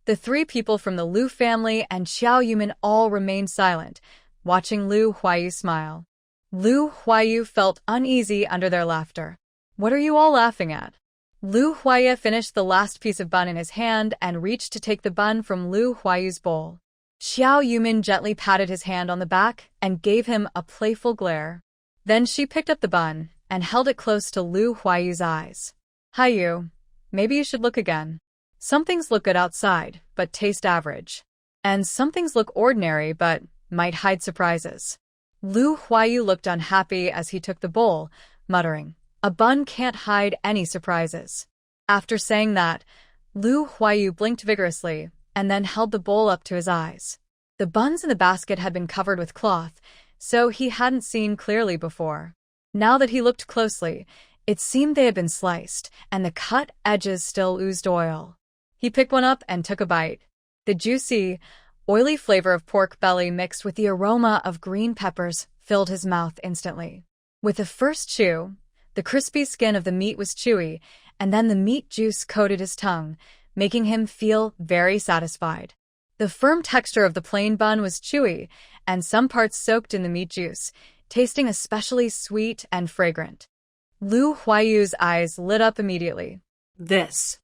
The three people from the Lu family and Xiao Yumin all remained silent, watching Lu Huayu smile. Lu Huayu felt uneasy under their laughter. "What are you all laughing at?" Lu Huaya finished the last piece of bun in his hand and reached to take the bun from Lu Huayu's bowl. Xiao Yumin gently patted his hand on the back and gave him a playful glare. Then she picked up the bun and held it close to Lu Huayu's eyes. "Hi you, maybe you should look again. Some things look good outside, but taste average. And some things look ordinary, but might hide surprises." Lu Huayu looked unhappy as he took the bowl, muttering, "A bun can't hide any surprises." After saying that, Lu Huayu blinked vigorously and then held the bowl up to his eyes. The buns in the basket had been covered with cloth, so he hadn't seen clearly before. Now that he looked closely, it seemed they had been sliced, and the cut edges still oozed oil. He picked one up and took a bite. The juicy, oily flavor of pork belly mixed with the aroma of green peppers filled his mouth instantly. With the first chew, the crispy skin of the meat was chewy, and then the meat juice coated his tongue, making him feel very satisfied. The firm texture of the plain bun was chewy, and some parts soaked in the meat juice, tasting especially sweet and fragrant. Lu Huayu's eyes lit up immediately. This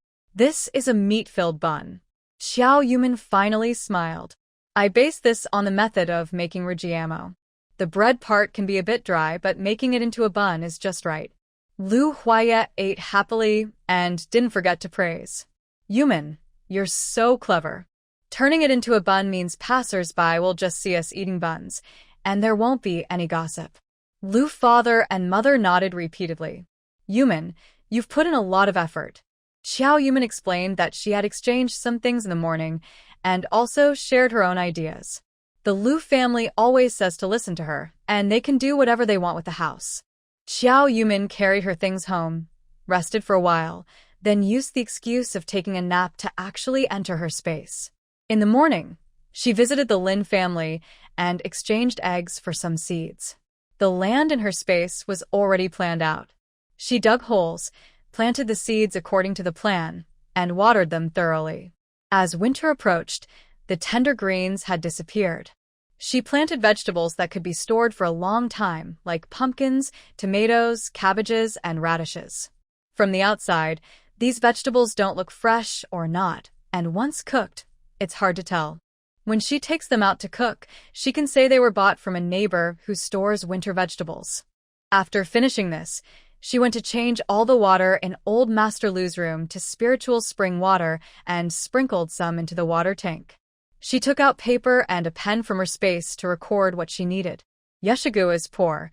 is a meat-filled bun." Xiao Yumin finally smiled. "I base this on the method of making rijiamo. The bread part can be a bit dry, but making it into a bun is just right." Lu Huaya ate happily and didn't forget to praise. "Yumin, you're so clever. Turning it into a bun means passers-by will just see us eating buns, and there won't be any gossip." Lu father and mother nodded repeatedly. "Yumin, you've put in a lot of effort." Xiao Yumin explained that she had exchanged some things in the morning and also shared her own ideas. The Lu family always says to listen to her, and they can do whatever they want with the house. Xiao Yumin carried her things home, rested for a while, then used the excuse of taking a nap to actually enter her space. In the morning, she visited the Lin family and exchanged eggs for some seeds. The land in her space was already planned out. She dug holes, planted the seeds according to the plan, and watered them thoroughly. As winter approached, the tender greens had disappeared. She planted vegetables that could be stored for a long time, like pumpkins, tomatoes, cabbages, and radishes. From the outside, these vegetables don't look fresh or not, and once cooked, it's hard to tell. When she takes them out to cook, she can say they were bought from a neighbor who stores winter vegetables. After finishing this, she went to change all the water in old Master Lu's room to spiritual spring water and sprinkled some into the water tank. She took out paper and a pen from her space to record what she needed. Yeshigu is poor.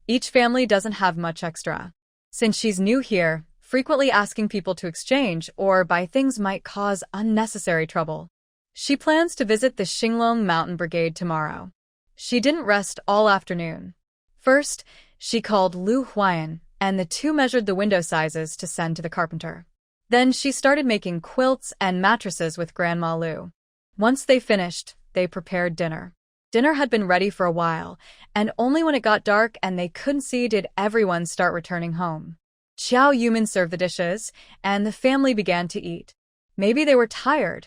Each family doesn't have much extra. Since she's new here, frequently asking people to exchange or buy things might cause unnecessary trouble. She plans to visit the Xinglong Mountain Brigade tomorrow. She didn't rest all afternoon. First, she called Lu Huayan, and the two measured the window sizes to send to the carpenter. Then she started making quilts and mattresses with Grandma Lu. Once they finished, they prepared dinner. Dinner had been ready for a while, and only when it got dark and they couldn't see did everyone start returning home. Xiao Yumin served the dishes, and the family began to eat. Maybe they were tired.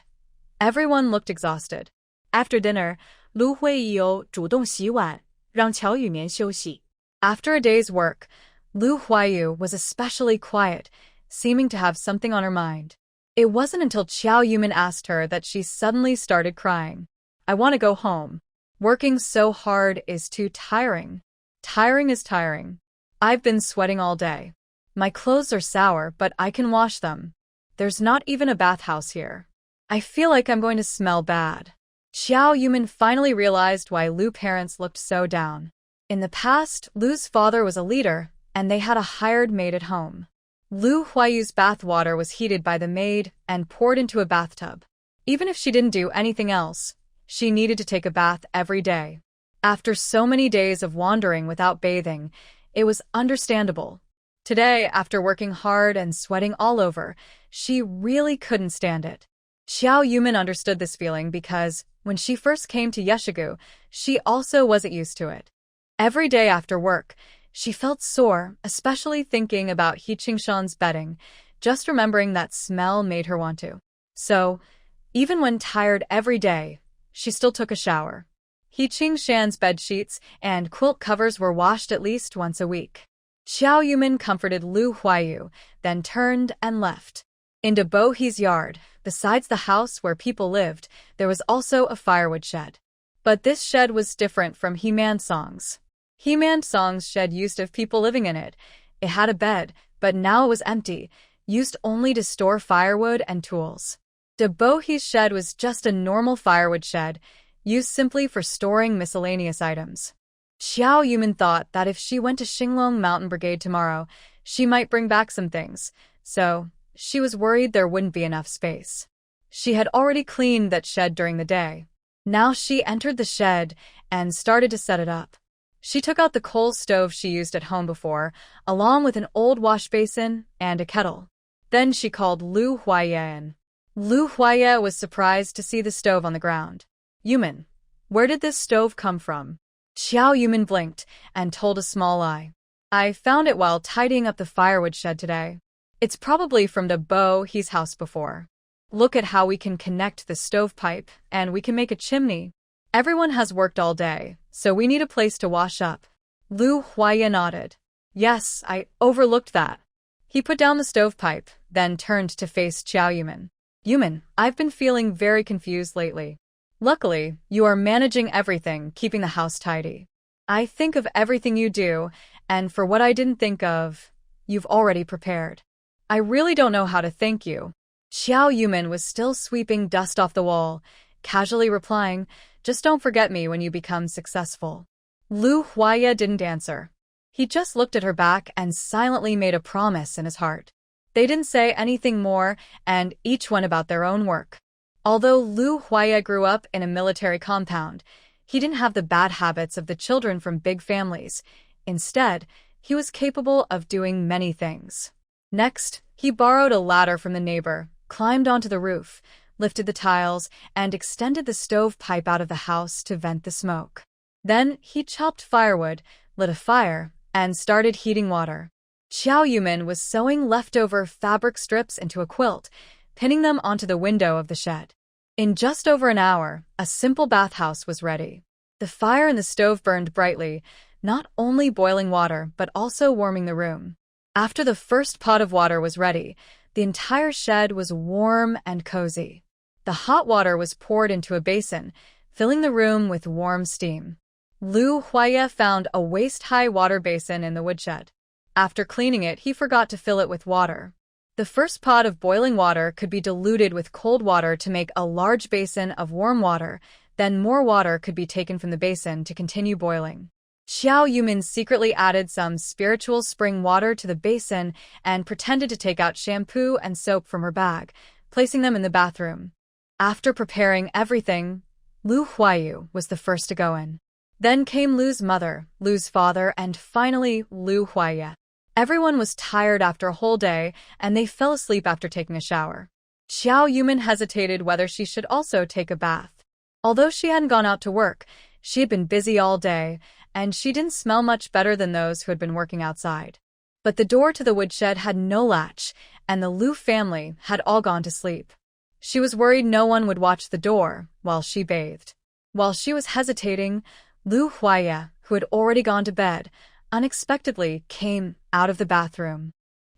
Everyone looked exhausted. After dinner, Lu Huiyu 主动洗碗，让乔雨眠休息。 After a day's work, Lu Huayu was especially quiet, seeming to have something on her mind. It wasn't until Qiao Yumin asked her that she suddenly started crying. I want to go home. Working so hard is too tiring. Tiring is tiring. I've been sweating all day. My clothes are sour, but I can wash them. There's not even a bathhouse here. I feel like I'm going to smell bad. Qiao Yumin finally realized why Lu parents looked so down. In the past, Lu's father was a leader, and they had a hired maid at home. Lu Huayu's bath water was heated by the maid and poured into a bathtub. Even if she didn't do anything else, she needed to take a bath every day. After so many days of wandering without bathing, it was understandable. Today, after working hard and sweating all over, she really couldn't stand it. Qiao Yumin understood this feeling because, when she first came to Yeshigu, she also wasn't used to it. Every day after work, she felt sore, especially thinking about He Qingshan's bedding. Just remembering that smell made her want to. So, even when tired every day, she still took a shower. He Qingshan's bed sheets and quilt covers were washed at least once a week. Qiao Yumin comforted Lu Huayu, then turned and left. Into Bo He's yard, besides the house where people lived, there was also a firewood shed. But this shed was different from He Man-song's. He Man-song's shed used to have people living in it. It had a bed, but now it was empty, used only to store firewood and tools. De Bo He's shed was just a normal firewood shed, used simply for storing miscellaneous items. Qiao Yumin thought that if she went to Xinglong Mountain Brigade tomorrow, she might bring back some things, so she was worried there wouldn't be enough space. She had already cleaned that shed during the day. Now she entered the shed and started to set it up. She took out the coal stove she used at home before, along with an old wash basin and a kettle. Then she called Lu Huaye in. Lu Huaye was surprised to see the stove on the ground. Yumin, where did this stove come from? Qiao Yumin blinked and told a small lie. I found it while tidying up the firewood shed today. It's probably from the Bo He's house before. Look at how we can connect the stovepipe, and we can make a chimney. Everyone has worked all day, so we need a place to wash up. Lu Huaye nodded. Yes, I overlooked that. He put down the stovepipe, then turned to face Qiao Yumin. Yumin, I've been feeling very confused lately. Luckily, you are managing everything, keeping the house tidy. I think of everything you do, and for what I didn't think of, you've already prepared. I really don't know how to thank you. Qiao Yumin was still sweeping dust off the wall, casually replying, just don't forget me when you become successful. Lu Huaye didn't answer. He just looked at her back and silently made a promise in his heart. They didn't say anything more, and each went about their own work. Although Lu Huaye grew up in a military compound, he didn't have the bad habits of the children from big families. Instead, he was capable of doing many things. Next, he borrowed a ladder from the neighbor, climbed onto the roof, lifted the tiles, and extended the stovepipe out of the house to vent the smoke. Then he chopped firewood, lit a fire, and started heating water. Qiao Yumin was sewing leftover fabric strips into a quilt, pinning them onto the window of the shed. In just over an hour, a simple bathhouse was ready. The fire in the stove burned brightly, not only boiling water but also warming the room. After the first pot of water was ready, the entire shed was warm and cozy. The hot water was poured into a basin, filling the room with warm steam. Lu Huaye found a waist-high water basin in the woodshed. After cleaning it, he forgot to fill it with water. The first pot of boiling water could be diluted with cold water to make a large basin of warm water, then more water could be taken from the basin to continue boiling. Qiao Yumin secretly added some spiritual spring water to the basin and pretended to take out shampoo and soap from her bag, placing them in the bathroom. After preparing everything, Lu Huayu was the first to go in. Then came Lu's mother, Lu's father, and finally Lu Huaye. Everyone was tired after a whole day, and they fell asleep after taking a shower. Qiao Yumin hesitated whether she should also take a bath. Although she hadn't gone out to work, she had been busy all day, and she didn't smell much better than those who had been working outside. But the door to the woodshed had no latch, and the Lu family had all gone to sleep. She was worried no one would watch the door while she bathed. While she was hesitating, Lu Huaye, who had already gone to bed, unexpectedly came out of the bathroom.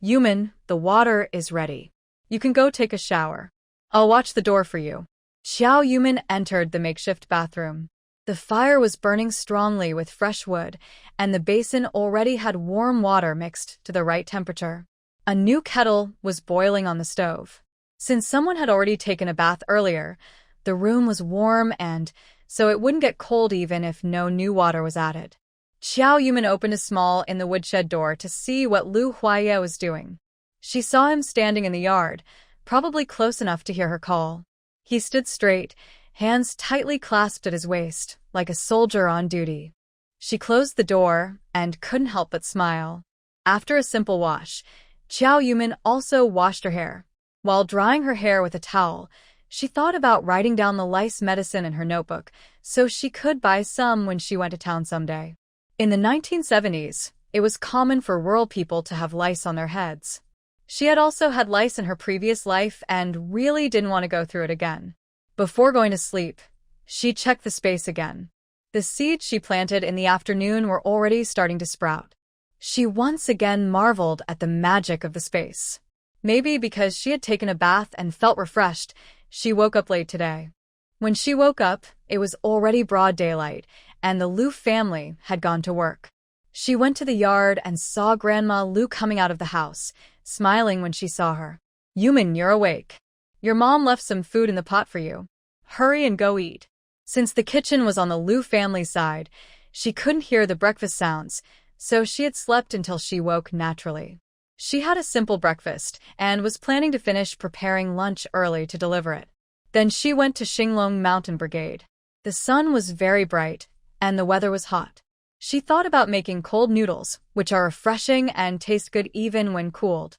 Yumin, the water is ready. You can go take a shower. I'll watch the door for you. Xiao Yumin entered the makeshift bathroom. The fire was burning strongly with fresh wood, and the basin already had warm water mixed to the right temperature. A new kettle was boiling on the stove. Since someone had already taken a bath earlier, the room was warm and so it wouldn't get cold even if no new water was added. Xiao Yumin opened a small in the woodshed door to see what Lu Huaye was doing. She saw him standing in the yard, probably close enough to hear her call. He stood straight, hands tightly clasped at his waist, like a soldier on duty. She closed the door and couldn't help but smile. After a simple wash, Xiao Yumin also washed her hair. While drying her hair with a towel, she thought about writing down the lice medicine in her notebook so she could buy some when she went to town someday. In the 1970s, it was common for rural people to have lice on their heads. She had also had lice in her previous life and really didn't want to go through it again. Before going to sleep, she checked the space again. The seeds she planted in the afternoon were already starting to sprout. She once again marveled at the magic of the space. Maybe because she had taken a bath and felt refreshed, she woke up late today. When she woke up, it was already broad daylight, and the Lu family had gone to work. She went to the yard and saw Grandma Lu coming out of the house, smiling when she saw her. Yumin, you're awake. Your mom left some food in the pot for you. Hurry and go eat. Since the kitchen was on the Lu family's side, she couldn't hear the breakfast sounds, so she had slept until she woke naturally. She had a simple breakfast and was planning to finish preparing lunch early to deliver it. Then she went to Xinglong Mountain Brigade. The sun was very bright, and the weather was hot. She thought about making cold noodles, which are refreshing and taste good even when cooled.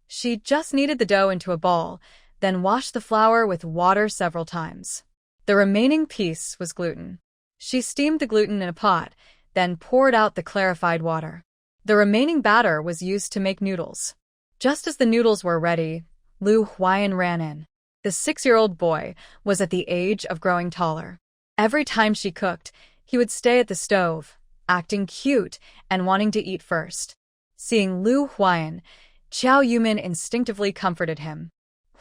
She just kneaded the dough into a ball, then washed the flour with water several times. The remaining piece was gluten. She steamed the gluten in a pot, then poured out the clarified water. The remaining batter was used to make noodles. Just as the noodles were ready, Lu Huayan ran in. The 6-year-old boy was at the age of growing taller. Every time she cooked, he would stay at the stove, acting cute and wanting to eat first. Seeing Lu Huayan, Xiao Yumin instinctively comforted him.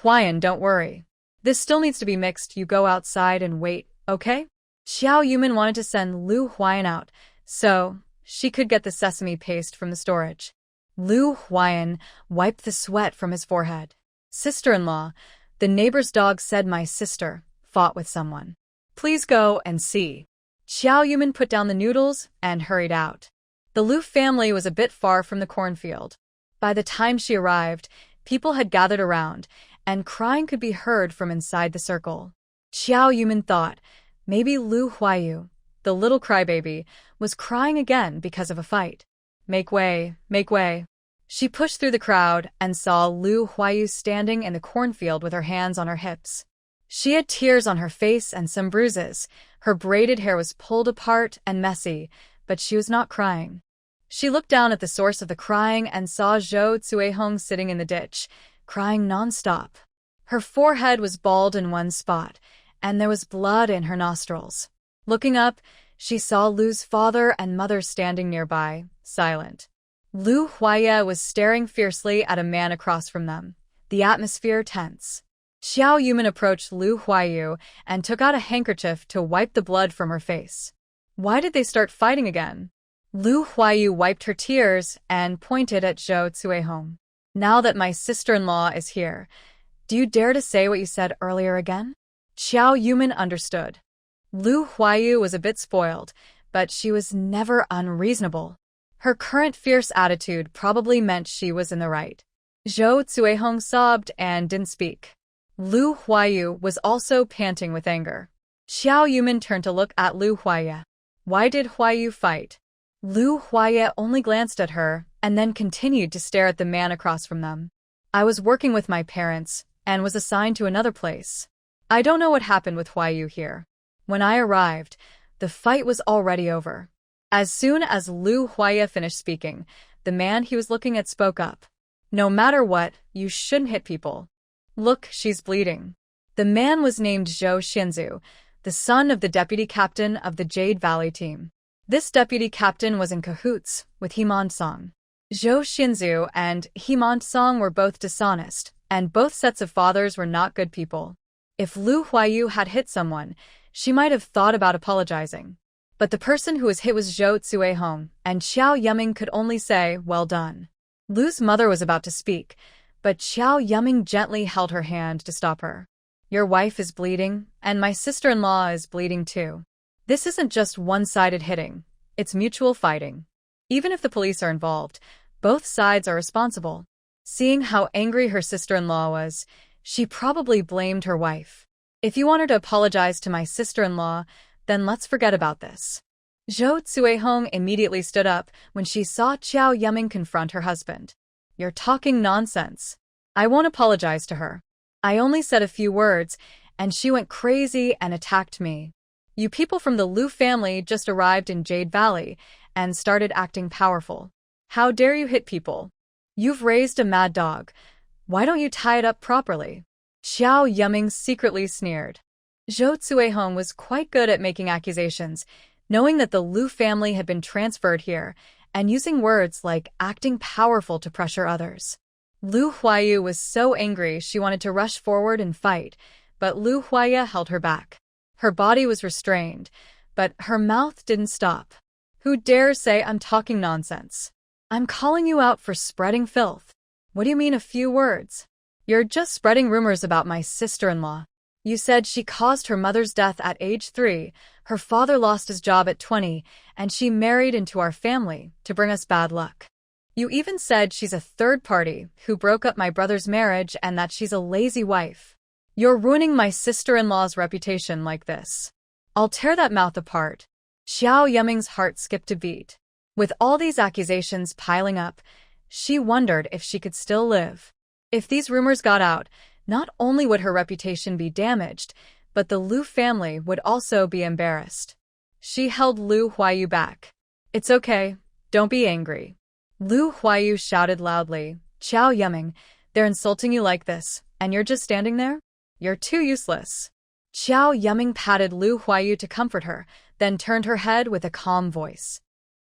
Huayan, don't worry. This still needs to be mixed. You go outside and wait, okay? Xiao Yumin wanted to send Lu Huayan out, so she could get the sesame paste from the storage. Lu Huayan wiped the sweat from his forehead. Sister-in-law, the neighbor's dog said my sister fought with someone. Please go and see. Xiao Yumin put down the noodles and hurried out. The Lu family was a bit far from the cornfield. By the time she arrived, people had gathered around, and crying could be heard from inside the circle. Xiao Yumin thought, maybe Lu Huayu, the little crybaby, was crying again because of a fight. Make way, make way. She pushed through the crowd and saw Lu Huayu standing in the cornfield with her hands on her hips. She had tears on her face and some bruises. Her braided hair was pulled apart and messy, but she was not crying. She looked down at the source of the crying and saw Zhou Cuihong sitting in the ditch, crying nonstop. Her forehead was bald in one spot, and there was blood in her nostrils. Looking up, she saw Lu's father and mother standing nearby, silent. Lu Huaye was staring fiercely at a man across from them, the atmosphere tense. Xiao Yumin approached Lu Huayu and took out a handkerchief to wipe the blood from her face. Why did they start fighting again? Lu Huayu wiped her tears and pointed at Zhou Cuihong. Now that my sister-in-law is here, do you dare to say what you said earlier again? Xiao Yumin understood. Lu Huayu was a bit spoiled, but she was never unreasonable. Her current fierce attitude probably meant she was in the right. Zhou Cuihong sobbed and didn't speak. Lu Huayu was also panting with anger. Xiao Yumin turned to look at Lu Huaye. Why did Huayu fight? Lu Huaye only glanced at her and then continued to stare at the man across from them. I was working with my parents and was assigned to another place. I don't know what happened with Huayu here. When I arrived, the fight was already over. As soon as Lu Huaye finished speaking, the man he was looking at spoke up. No matter what, you shouldn't hit people. Look, she's bleeding. The man was named Zhou Xianzu, the son of the deputy captain of the Jade Valley team. This deputy captain was in cahoots with Heman Song. Zhou Xinzu and He Song were both dishonest, and both sets of fathers were not good people. If Lu Huayu had hit someone, she might have thought about apologizing. But the person who was hit was Zhou Cuihong, and Xiao Yuming could only say, well done. Lu's mother was about to speak, but Xiao Yuming gently held her hand to stop her. Your wife is bleeding, and my sister-in-law is bleeding too. This isn't just one-sided hitting, it's mutual fighting. Even if the police are involved, both sides are responsible. Seeing how angry her sister-in-law was, she probably blamed her wife. If you want her to apologize to my sister-in-law, then let's forget about this. Zhou Cuihong immediately stood up when she saw Xiao Yuming confront her husband. You're talking nonsense. I won't apologize to her. I only said a few words, and she went crazy and attacked me. You people from the Lu family just arrived in Jade Valley and started acting powerful. How dare you hit people? You've raised a mad dog. Why don't you tie it up properly? Xiao Yuming secretly sneered. Zhou Cuihong was quite good at making accusations, knowing that the Lu family had been transferred here, and using words like acting powerful to pressure others. Lu Huayu was so angry she wanted to rush forward and fight, but Lu Huaya held her back. Her body was restrained, but her mouth didn't stop. Who dares say I'm talking nonsense? I'm calling you out for spreading filth. What do you mean a few words? You're just spreading rumors about my sister-in-law. You said she caused her mother's death at age 3, her father lost his job at 20, and she married into our family to bring us bad luck. You even said she's a third party who broke up my brother's marriage and that she's a lazy wife. You're ruining my sister-in-law's reputation like this. I'll tear that mouth apart. Xiao Yuming's heart skipped a beat. With all these accusations piling up, she wondered if she could still live. If these rumors got out, not only would her reputation be damaged, but the Lu family would also be embarrassed. She held Lu Huayu back. It's okay, don't be angry. Lu Huayu shouted loudly, Xiao Yuming, they're insulting you like this, and you're just standing there? You're too useless. Xiao Yuming patted Lu Huayu to comfort her, then turned her head with a calm voice.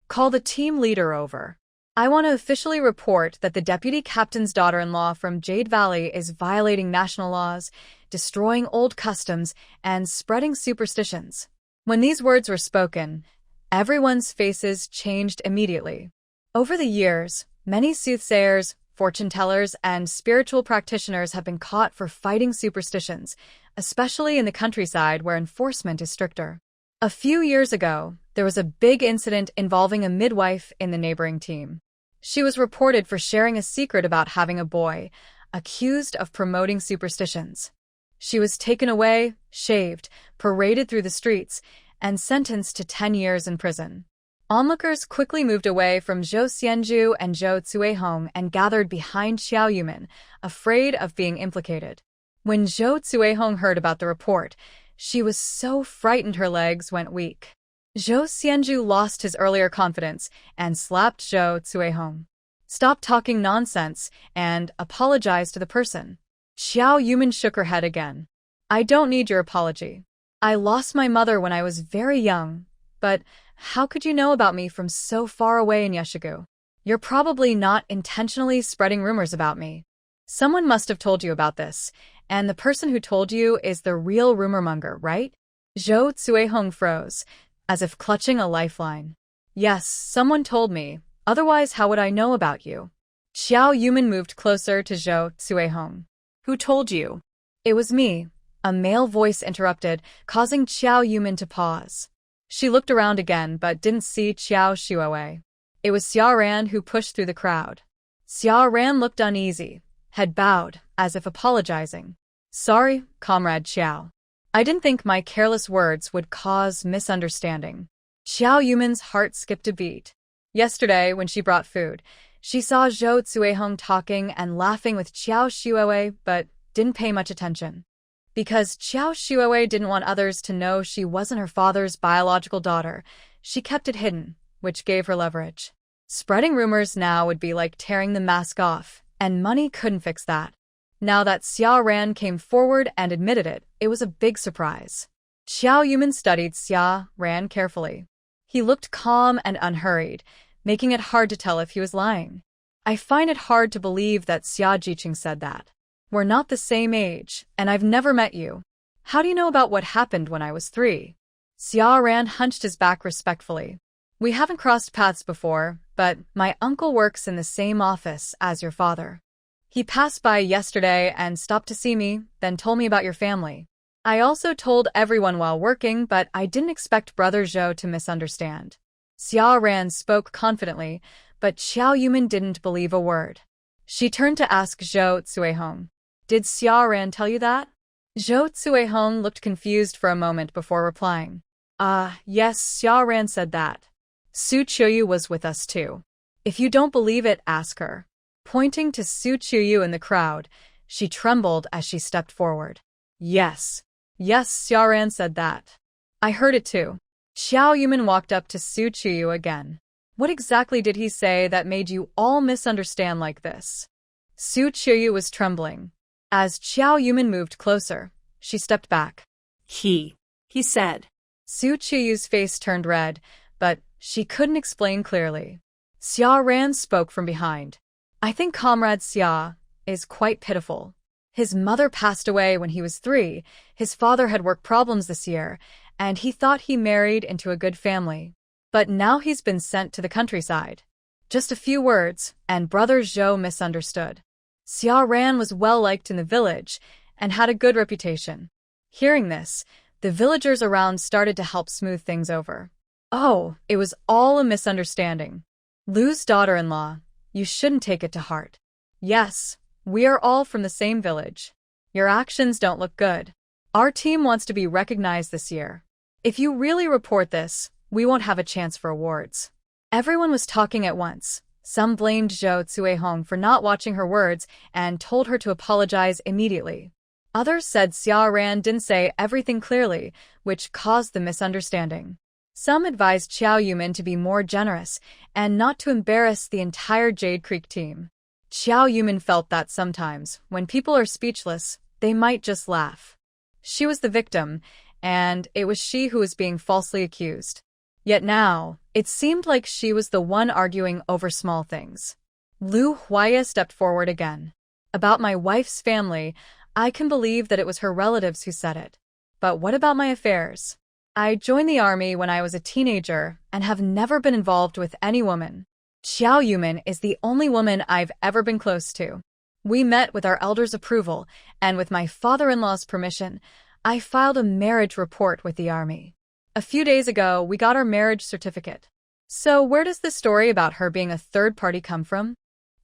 Call the team leader over. I want to officially report that the deputy captain's daughter-in-law from Jade Valley is violating national laws, destroying old customs, and spreading superstitions. When these words were spoken, everyone's faces changed immediately. Over the years, many soothsayers, fortune-tellers, and spiritual practitioners have been caught for fighting superstitions, especially in the countryside where enforcement is stricter. A few years ago, there was a big incident involving a midwife in the neighboring team. She was reported for sharing a secret about having a boy, accused of promoting superstitions. She was taken away, shaved, paraded through the streets, and sentenced to 10 years in prison. Onlookers quickly moved away from Zhou Xianzhu and Zhou Cuihong and gathered behind Xiao Yumin, afraid of being implicated. When Zhou Cuihong heard about the report, she was so frightened her legs went weak. Zhou Xianzhu lost his earlier confidence and slapped Zhou Cuihong. Stop talking nonsense and apologize to the person. Xiao Yumin shook her head again. I don't need your apology. I lost my mother when I was very young, but how could you know about me from so far away in Yeshigu? You're probably not intentionally spreading rumors about me. Someone must have told you about this, and the person who told you is the real rumormonger, right? Zhou Cuihong froze, as if clutching a lifeline. Yes, someone told me. Otherwise, how would I know about you? Xiao Yumin moved closer to Zhou Cuihong. Who told you? It was me. A male voice interrupted, causing Xiao Yumin to pause. She looked around again but didn't see Xiao Shuowei. It was Xia Ran who pushed through the crowd. Xia Ran looked uneasy, head bowed, as if apologizing. Sorry, Comrade Xiao. I didn't think my careless words would cause misunderstanding. Xiao Yumin's heart skipped a beat. Yesterday, when she brought food, she saw Zhou Cuihong talking and laughing with Xiao Shuowei but didn't pay much attention. Because Xiao Shuowei didn't want others to know she wasn't her father's biological daughter, she kept it hidden, which gave her leverage. Spreading rumors now would be like tearing the mask off, and money couldn't fix that. Now that Xia Ran came forward and admitted it, it was a big surprise. Xiao Yumin studied Xia Ran carefully. He looked calm and unhurried, making it hard to tell if he was lying. I find it hard to believe that Xia Jiqing said that. We're not the same age, and I've never met you. How do you know about what happened when I was 3? Xia Ran hunched his back respectfully. We haven't crossed paths before, but my uncle works in the same office as your father. He passed by yesterday and stopped to see me, then told me about your family. I also told everyone while working, but I didn't expect Brother Zhou to misunderstand. Xia Ran spoke confidently, but Xiao Yumin didn't believe a word. She turned to ask Zhou Cuihong. Did Xia Ran tell you that? Zhou Cuihong looked confused for a moment before replying. Yes, Xia Ran said that. Su Qiuyu was with us too. If you don't believe it, ask her. Pointing to Su Qiuyu in the crowd, she trembled as she stepped forward. Yes, Xia Ran said that. I heard it too. Xiao Yumin walked up to Su Qiuyu again. What exactly did he say that made you all misunderstand like this? Su Qiuyu was trembling. As Xiao Yumin moved closer, she stepped back. He said. Su Qiuyu's face turned red, but she couldn't explain clearly. Xia Ran spoke from behind. I think Comrade Xia is quite pitiful. His mother passed away when he was 3, his father had work problems this year, and he thought he married into a good family. But now he's been sent to the countryside. Just a few words, and Brother Zhou misunderstood. Xia Ran was well-liked in the village and had a good reputation. Hearing this, the villagers around started to help smooth things over. Oh, it was all a misunderstanding. Lu's daughter-in-law, you shouldn't take it to heart. Yes, we are all from the same village. Your actions don't look good. Our team wants to be recognized this year. If you really report this, we won't have a chance for awards. Everyone was talking at once. Some blamed Zhou Cuihong for not watching her words and told her to apologize immediately. Others said Xia Ran didn't say everything clearly, which caused the misunderstanding. Some advised Xiao Yumin to be more generous and not to embarrass the entire Jade Creek team. Xiao Yumin felt that sometimes, when people are speechless, they might just laugh. She was the victim, and it was she who was being falsely accused. Yet now, it seemed like she was the one arguing over small things. Lu Huaya stepped forward again. About my wife's family, I can believe that it was her relatives who said it. But what about my affairs? I joined the army when I was a teenager and have never been involved with any woman. Xiao Yumin is the only woman I've ever been close to. We met with our elders' approval, and with my father-in-law's permission, I filed a marriage report with the army. A few days ago, we got our marriage certificate. So where does the story about her being a third party come from?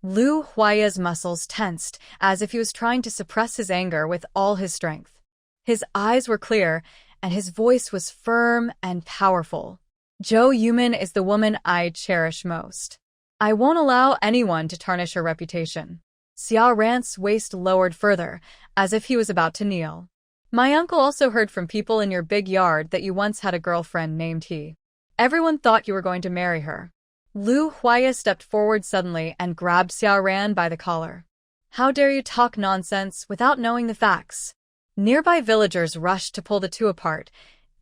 Lu Huaya's muscles tensed, as if he was trying to suppress his anger with all his strength. His eyes were clear, and his voice was firm and powerful. Zhou Yumin is the woman I cherish most. I won't allow anyone to tarnish her reputation. Xia Ran's waist lowered further, as if he was about to kneel. My uncle also heard from people in your big yard that you once had a girlfriend named He. Everyone thought you were going to marry her. Lu Huaya stepped forward suddenly and grabbed Xia Ran by the collar. How dare you talk nonsense without knowing the facts? Nearby villagers rushed to pull the two apart.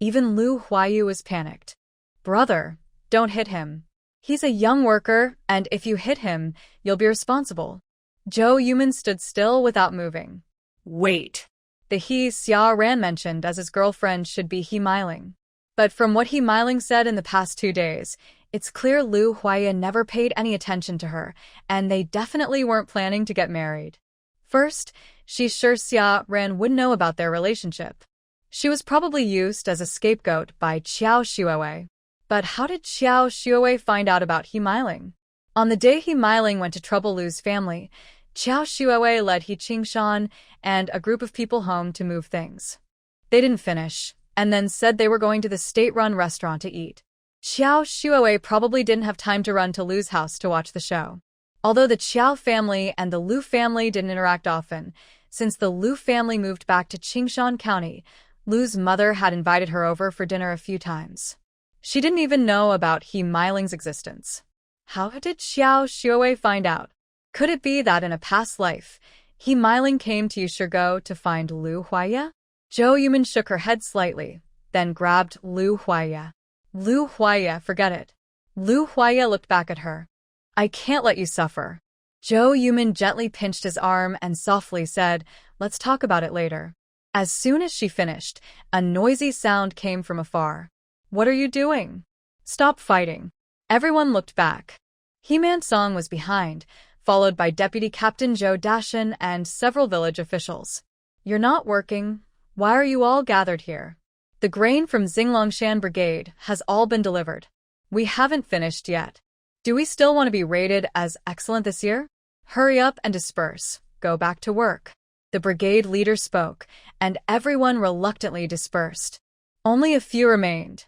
Even Lu Huayu was panicked. Brother, don't hit him. He's a young worker, and if you hit him, you'll be responsible. Zhou Yumin stood still without moving. Wait. The He Xia Ran mentioned as his girlfriend should be He Meiling. But from what He Meiling said in the past 2 days, it's clear Lu Huaya never paid any attention to her, and they definitely weren't planning to get married. First, she's sure Xia Ran wouldn't know about their relationship. She was probably used as a scapegoat by Qiao Xuewei. But how did Qiao Xuewei find out about He Meiling? On the day He Meiling went to trouble Lu's family, Qiao Xuewei led He Qingshan and a group of people home to move things. They didn't finish, and then said they were going to the state-run restaurant to eat. Qiao Xuewei probably didn't have time to run to Lu's house to watch the show. Although the Qiao family and the Lu family didn't interact often, since the Lu family moved back to Qingshan County, Lu's mother had invited her over for dinner a few times. She didn't even know about He Meiling's existence. How did Qiao Xuewei find out? Could it be that in a past life, He Meiling came to Yushigo to find Lu Huaya? Zhou Yumin shook her head slightly, then grabbed Lu Huaya. Lu Huaya, forget it. Lu Huaya looked back at her. I can't let you suffer. Zhou Yumin gently pinched his arm and softly said, "Let's talk about it later." As soon as she finished, a noisy sound came from afar. "What are you doing? Stop fighting." Everyone looked back. He-Man Song was behind, followed by Deputy Captain Zhou Dashin and several village officials. "You're not working. Why are you all gathered here?" "The grain from Xinglongshan Brigade has all been delivered. We haven't finished yet. Do we still want to be rated as excellent this year? Hurry up and disperse. Go back to work." The brigade leader spoke, and everyone reluctantly dispersed. Only a few remained.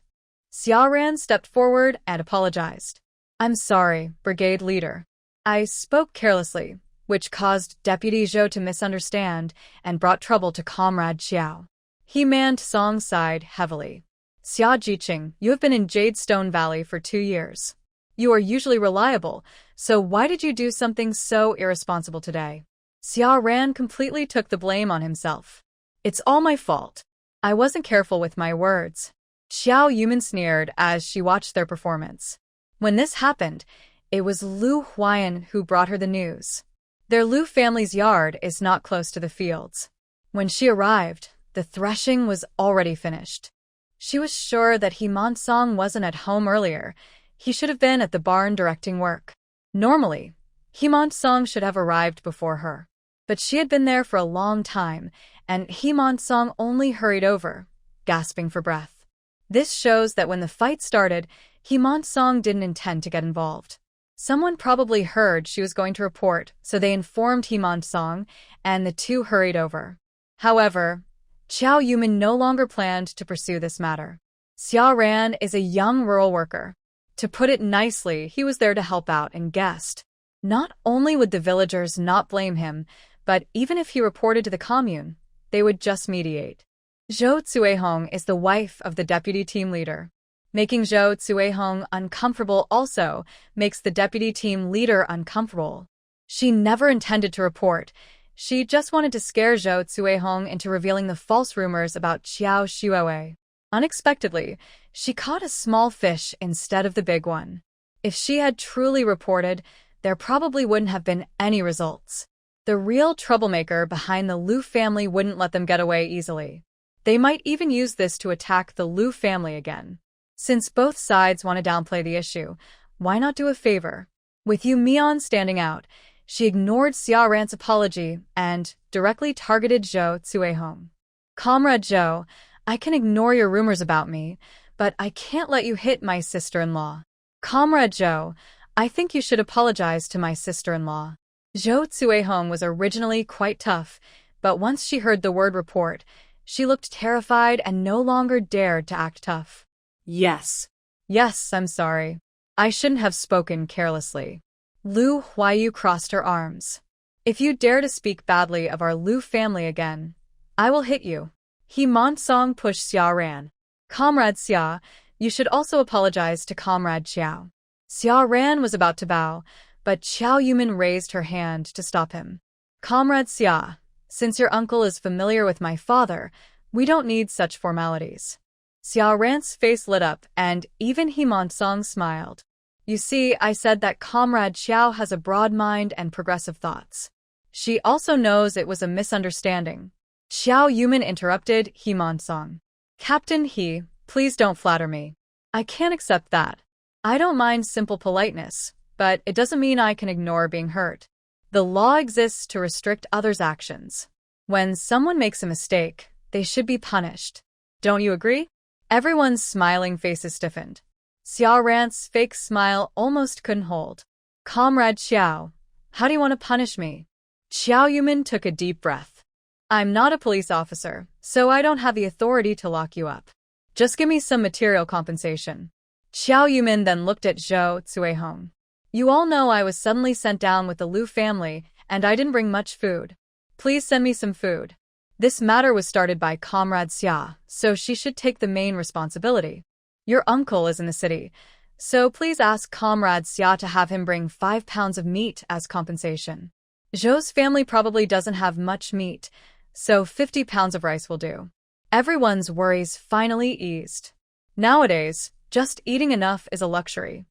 Xiaoran stepped forward and apologized. "I'm sorry, brigade leader. I spoke carelessly, which caused Deputy Zhou to misunderstand and brought trouble to Comrade Xiao." He-Man Song sighed heavily. "Xia Jiqing, you have been in Jadestone Valley for 2 years. You are usually reliable, so why did you do something so irresponsible today?" Xiaoran completely took the blame on himself. "It's all my fault. I wasn't careful with my words." Xiao Yumin sneered as she watched their performance. When this happened, it was Lu Huayan who brought her the news. Their Lu family's yard is not close to the fields. When she arrived, the threshing was already finished. She was sure that He-Man Song wasn't at home earlier. He should have been at the barn directing work. Normally, He-Man Song should have arrived before her. But she had been there for a long time, and He-Man Song only hurried over, gasping for breath. This shows that when the fight started, He-Man Song didn't intend to get involved. Someone probably heard she was going to report, so they informed He-Man Song, and the two hurried over. However, Xiao Yumin no longer planned to pursue this matter. Xiaoran is a young rural worker. To put it nicely, he was there to help out and guest. Not only would the villagers not blame him, but even if he reported to the commune, they would just mediate. Zhou Cuihong is the wife of the deputy team leader. Making Zhou Cuihong uncomfortable also makes the deputy team leader uncomfortable. She never intended to report. She just wanted to scare Zhou Cuihong into revealing the false rumors about Xiao Shuoei. Unexpectedly, she caught a small fish instead of the big one. If she had truly reported, there probably wouldn't have been any results. The real troublemaker behind the Lu family wouldn't let them get away easily. They might even use this to attack the Lu family again. Since both sides want to downplay the issue, why not do a favor? With Yu Mian standing out, she ignored Xiaoran's apology and directly targeted Zhou Cuihong. "Comrade Zhou, I can ignore your rumors about me, but I can't let you hit my sister-in-law. Comrade Zhou, I think you should apologize to my sister-in-law." Zhou Cuihong was originally quite tough, but once she heard the word report, she looked terrified and no longer dared to act tough. "Yes. Yes, I'm sorry. I shouldn't have spoken carelessly." Lu Huayu crossed her arms. "If you dare to speak badly of our Lu family again, I will hit you." He-Man Song pushed Xiaoran. "Comrade Xia, you should also apologize to Comrade Xiao." Xiaoran was about to bow, but Xiao Yumin raised her hand to stop him. "Comrade Xia, since your uncle is familiar with my father, we don't need such formalities." Xiaoran's face lit up, and even He-Man Song smiled. "You see, I said that Comrade Xiao has a broad mind and progressive thoughts. She also knows it was a misunderstanding." Xiao Yumin interrupted He-Man Song. "Captain He, please don't flatter me. I can't accept that. I don't mind simple politeness, but it doesn't mean I can ignore being hurt. The law exists to restrict others' actions. When someone makes a mistake, they should be punished. Don't you agree?" Everyone's smiling faces stiffened. Xiaoran's fake smile almost couldn't hold. "Comrade Xiao, how do you want to punish me?" Xiao Yumin took a deep breath. "I'm not a police officer, so I don't have the authority to lock you up. Just give me some material compensation." Xiao Yumin then looked at Zhou Cuihong. "You all know I was suddenly sent down with the Lu family, and I didn't bring much food. Please send me some food." This matter was started by Comrade Xia, so she should take the main responsibility. "Your uncle is in the city, so please ask Comrade Xia to have him bring 5 pounds of meat as compensation. Zhou's family probably doesn't have much meat, so 50 pounds of rice will do." Everyone's worries finally eased. Nowadays, just eating enough is a luxury.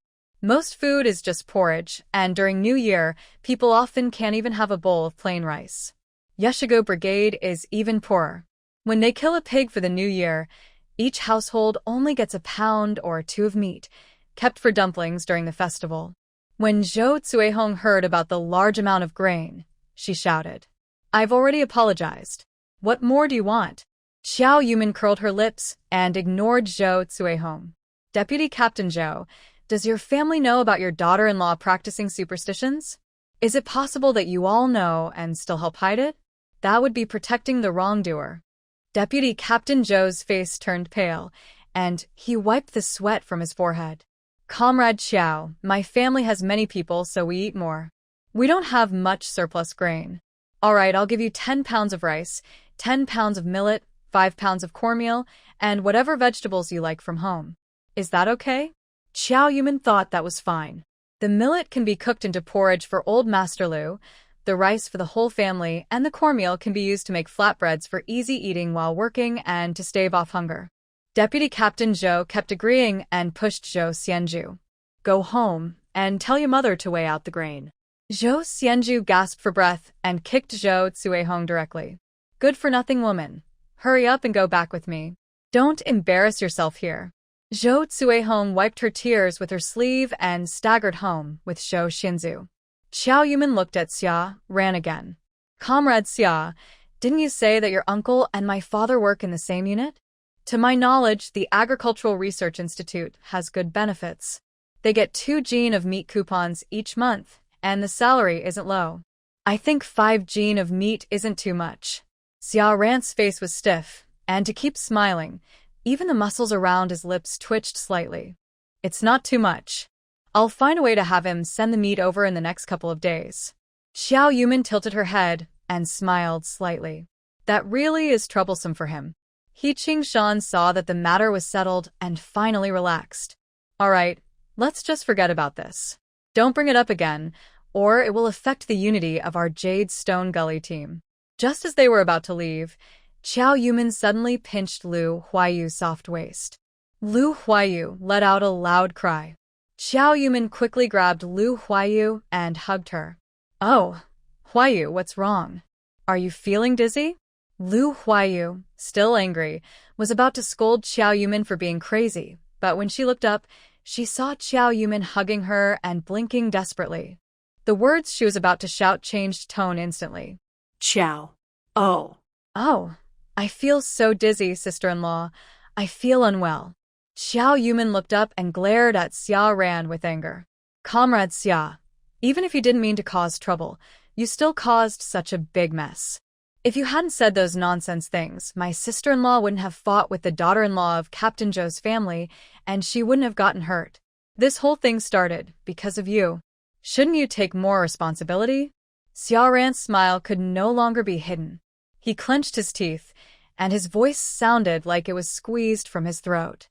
Most food is just porridge, and during New Year, people often can't even have a bowl of plain rice. Yeshigo Brigade is even poorer. When they kill a pig for the New Year, each household only gets a pound or two of meat, kept for dumplings during the festival. When Zhou Cuihong heard about the large amount of grain, she shouted, "I've already apologized. What more do you want?" Xiao Yumin curled her lips and ignored Zhou Cuihong. "Deputy Captain Zhou, does your family know about your daughter-in-law practicing superstitions? Is it possible that you all know and still help hide it? That would be protecting the wrongdoer." Deputy Captain Zhou's face turned pale, and he wiped the sweat from his forehead. "Comrade Xiao, my family has many people, so we eat more. We don't have much surplus grain. All right, I'll give you 10 pounds of rice, 10 pounds of millet, 5 pounds of cornmeal, and whatever vegetables you like from home. Is that okay?" Xiao Yumin thought that was fine. The millet can be cooked into porridge for Old Master Lu, the rice for the whole family, and the cornmeal can be used to make flatbreads for easy eating while working and to stave off hunger. Deputy Captain Zhou kept agreeing and pushed Zhou Xianju. "Go home and tell your mother to weigh out the grain." Zhou Xianju gasped for breath and kicked Zhou Cuihong directly. "Good-for-nothing woman. Hurry up and go back with me. Don't embarrass yourself here." Zhou Cuihong wiped her tears with her sleeve and staggered home with Zhou Xinzu. Xiao Yumin looked at Xia, ran again. "Comrade Xia, didn't you say that your uncle and my father work in the same unit? To my knowledge, the Agricultural Research Institute has good benefits. They get 2 gene of meat coupons each month, and the salary isn't low. I think 5 gene of meat isn't too much." Xia Ran's face was stiff, and to keep smiling, even the muscles around his lips twitched slightly. "It's not too much. I'll find a way to have him send the meat over in the next couple of days." Xiao Yumin tilted her head and smiled slightly. That really is troublesome for him. He Qingshan saw that the matter was settled and finally relaxed. "All right, let's just forget about this. Don't bring it up again, or it will affect the unity of our Jade Stone Gully team." Just as they were about to leave, Xiao Yumin suddenly pinched Lu Huayu's soft waist. Lu Huayu let out a loud cry. Xiao Yumin quickly grabbed Lu Huayu and hugged her. "Oh, Huayu, what's wrong? Are you feeling dizzy?" Lu Huayu, still angry, was about to scold Xiao Yumin for being crazy, but when she looked up, she saw Xiao Yumin hugging her and blinking desperately. The words she was about to shout changed tone instantly. "Xiao. Oh. "Oh, I feel so dizzy, sister-in-law. I feel unwell." Xiao Yumin looked up and glared at Xia Ran with anger. "Comrade Xia, even if you didn't mean to cause trouble, you still caused such a big mess. If you hadn't said those nonsense things, my sister-in-law wouldn't have fought with the daughter-in-law of Captain Zhou's family, and she wouldn't have gotten hurt. This whole thing started because of you. Shouldn't you take more responsibility?" Xia Ran's smile could no longer be hidden. He clenched his teeth, and his voice sounded like it was squeezed from his throat.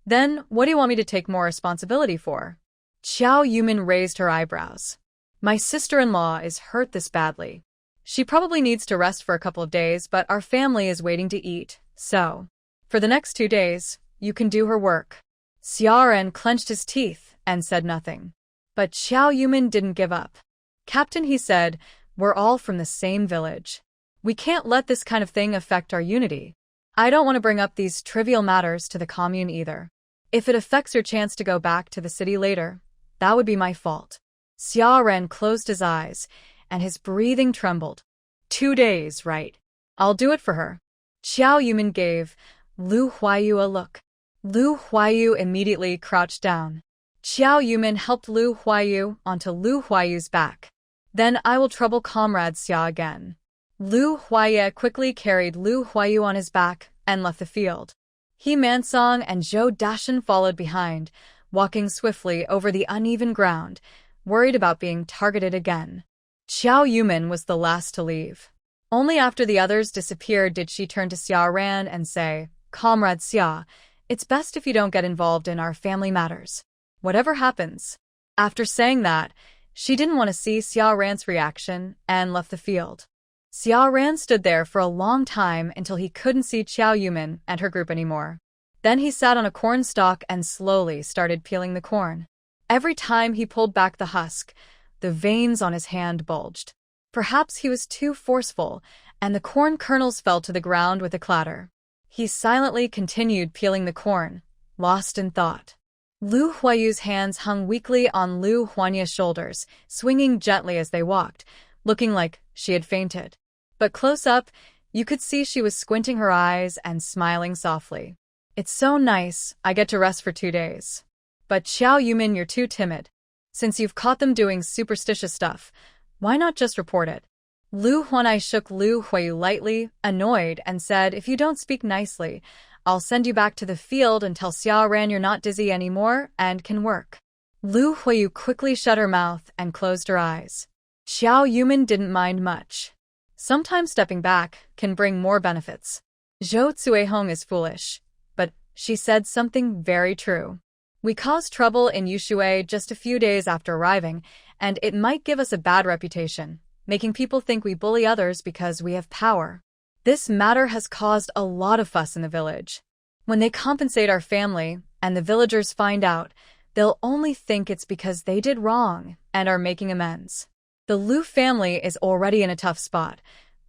"Then, what do you want me to take more responsibility for?" Xiao Yumin raised her eyebrows. "My sister-in-law is hurt this badly. She probably needs to rest for a couple of days, but our family is waiting to eat, so for the next 2 days, you can do her work." Xia Ran clenched his teeth and said nothing. But Xiao Yumin didn't give up. "Captain," he said, "we're all from the same village. We can't let this kind of thing affect our unity. I don't want to bring up these trivial matters to the commune either. If it affects your chance to go back to the city later, that would be my fault." Xia Ran closed his eyes, and his breathing trembled. 2 days, right? I'll do it for her." Xiao Yumin gave Lu Huayu a look. Lu Huayu immediately crouched down. Xiao Yumin helped Lu Huayu onto Lu Huayu's back. "Then I will trouble Comrade Xia again." Lu Huaye quickly carried Lu Huayu on his back and left the field. He Mansong and Zhou Dashan followed behind, walking swiftly over the uneven ground, worried about being targeted again. Xiao Yumin was the last to leave. Only after the others disappeared did she turn to Xia Ran and say, "Comrade Xia, it's best if you don't get involved in our family matters. Whatever happens." After saying that, she didn't want to see Xia Ran's reaction and left the field. Xia Ran stood there for a long time until he couldn't see Xiao Yumin and her group anymore. Then he sat on a corn stalk and slowly started peeling the corn. Every time he pulled back the husk, the veins on his hand bulged. Perhaps he was too forceful, and the corn kernels fell to the ground with a clatter. He silently continued peeling the corn, lost in thought. Lu Huayu's hands hung weakly on Lu Huanya's shoulders, swinging gently as they walked, looking like she had fainted. But close up, you could see she was squinting her eyes and smiling softly. It's so nice, I get to rest for 2 days. But Xiao Yumin, you're too timid. Since you've caught them doing superstitious stuff, why not just report it? Lu Huanai shook Lu Huayu lightly, annoyed, and said, if you don't speak nicely, I'll send you back to the field and tell Xiao Ran you're not dizzy anymore and can work. Lu Huayu quickly shut her mouth and closed her eyes. Xiao Yumin didn't mind much. Sometimes stepping back can bring more benefits. Zhou Cuihong is foolish, but she said something very true. We caused trouble in Yushui just a few days after arriving, and it might give us a bad reputation, making people think we bully others because we have power. This matter has caused a lot of fuss in the village. When they compensate our family, and the villagers find out, they'll only think it's because they did wrong and are making amends. The Lu family is already in a tough spot.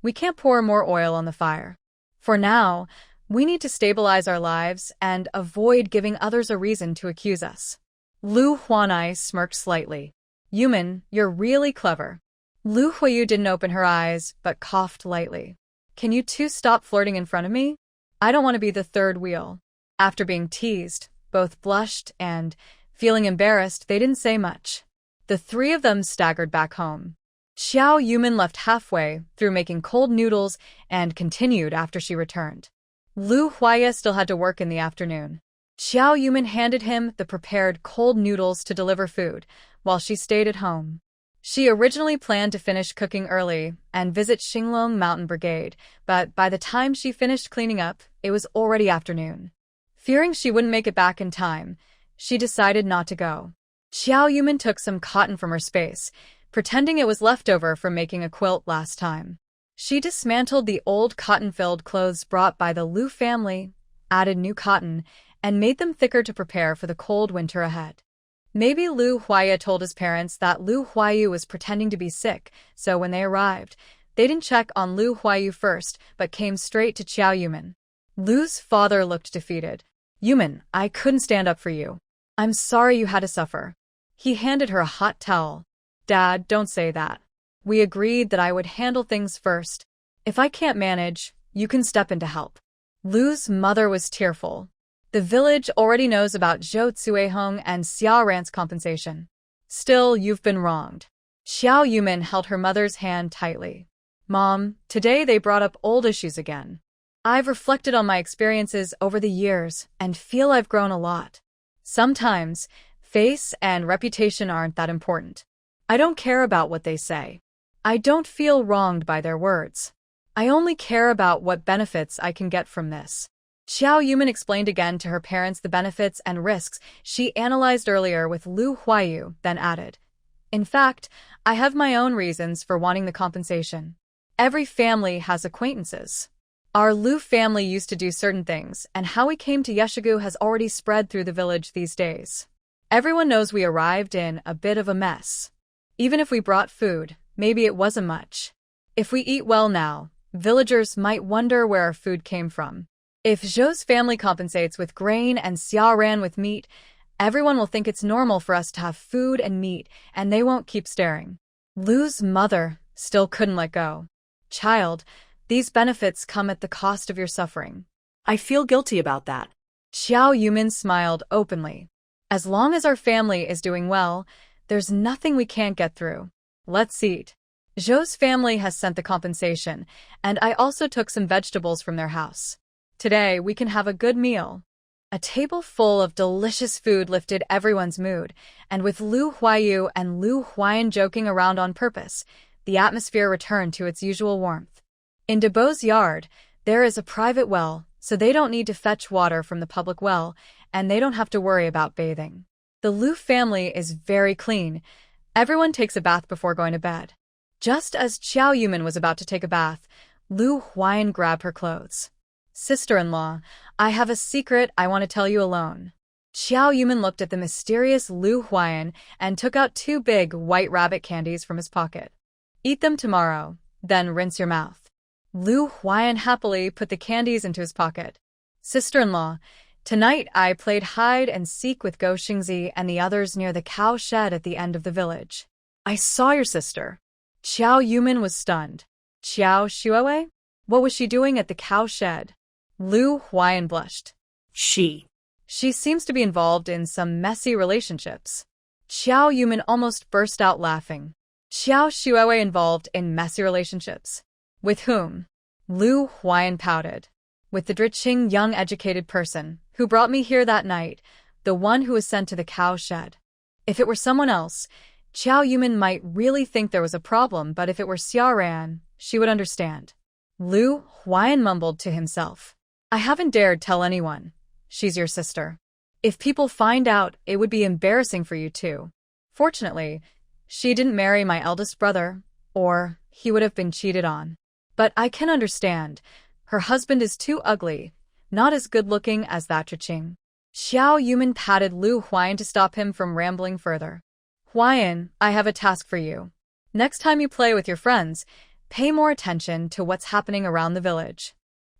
We can't pour more oil on the fire. For now, we need to stabilize our lives and avoid giving others a reason to accuse us. Lu Huanai smirked slightly. Yumin, you're really clever. Lu Huayu didn't open her eyes, but coughed lightly. Can you two stop flirting in front of me? I don't want to be the third wheel. After being teased, both blushed and, feeling embarrassed, they didn't say much. The three of them staggered back home. Xiao Yumin left halfway through making cold noodles and continued after she returned. Lu Huaya still had to work in the afternoon. Xiao Yumin handed him the prepared cold noodles to deliver food, while she stayed at home. She originally planned to finish cooking early and visit Xinglong Mountain Brigade, but by the time she finished cleaning up, it was already afternoon. Fearing she wouldn't make it back in time, she decided not to go. Xiao Yumin took some cotton from her space, pretending it was leftover from making a quilt last time. She dismantled the old cotton-filled clothes brought by the Lu family, added new cotton, and made them thicker to prepare for the cold winter ahead. Maybe Lu Huaya told his parents that Lu Huayu was pretending to be sick, so when they arrived, they didn't check on Lu Huayu first, but came straight to Xiao Yumin. Lu's father looked defeated. Yumin, I couldn't stand up for you. I'm sorry you had to suffer. He handed her a hot towel. Dad, don't say that. We agreed that I would handle things first. If I can't manage, you can step in to help. Lu's mother was tearful. The village already knows about Zhou Cuihong and Xia Ran's compensation. Still, you've been wronged. Xiao Yumin held her mother's hand tightly. Mom, today they brought up old issues again. I've reflected on my experiences over the years and feel I've grown a lot. Sometimes, face and reputation aren't that important. I don't care about what they say. I don't feel wronged by their words. I only care about what benefits I can get from this. Xiao Yumin explained again to her parents the benefits and risks she analyzed earlier with Lu Huayu, then added, in fact, I have my own reasons for wanting the compensation. Every family has acquaintances. Our Lu family used to do certain things, and how we came to Yeshigu has already spread through the village these days. Everyone knows we arrived in a bit of a mess. Even if we brought food, maybe it wasn't much. If we eat well now, villagers might wonder where our food came from. If Zhou's family compensates with grain and Xia Ran with meat, everyone will think it's normal for us to have food and meat, and they won't keep staring. Lu's mother still couldn't let go. Child, these benefits come at the cost of your suffering. I feel guilty about that. Xiao Yumin smiled openly. As long as our family is doing well, there's nothing we can't get through. Let's eat. Zhou's family has sent the compensation, and I also took some vegetables from their house. Today, we can have a good meal. A table full of delicious food lifted everyone's mood, and with Lu Huayu and Lu Huayan joking around on purpose, the atmosphere returned to its usual warmth. In Debo's yard, there is a private well, so they don't need to fetch water from the public well, and they don't have to worry about bathing. The Lu family is very clean. Everyone takes a bath before going to bed. Just as Xiao Yumin was about to take a bath, Lu Huayan grabbed her clothes. Sister-in-law, I have a secret I want to tell you alone. Xiao Yuman looked at the mysterious Lu Huayan and took out 2 big white rabbit candies from his pocket. Eat them tomorrow, then rinse your mouth. Lu Huayan happily put the candies into his pocket. Sister-in-law, tonight I played hide and seek with Go Xingzi and the others near the cow shed at the end of the village. I saw your sister. Xiao Yuman was stunned. Xiao Shuowei? What was she doing at the cow shed? Lu Huayan blushed. She seems to be involved in some messy relationships. Xiao Yuman almost burst out laughing. Xiao Shuowei involved in messy relationships? With whom? Lu Huayan pouted. With the Driqing young educated person who brought me here that night, the one who was sent to the cow shed. If it were someone else, Xiao Yuman might really think there was a problem, but if it were Xiaoran, she would understand. Lu Huayan mumbled to himself. I haven't dared tell anyone. She's your sister. If people find out, it would be embarrassing for you too. Fortunately, she didn't marry my eldest brother, or he would have been cheated on. But I can understand. Her husband is too ugly, not as good-looking as that Driqing. Xiao Yuman patted Lu Huayan to stop him from rambling further. Huayan, I have a task for you. Next time you play with your friends, pay more attention to what's happening around the village.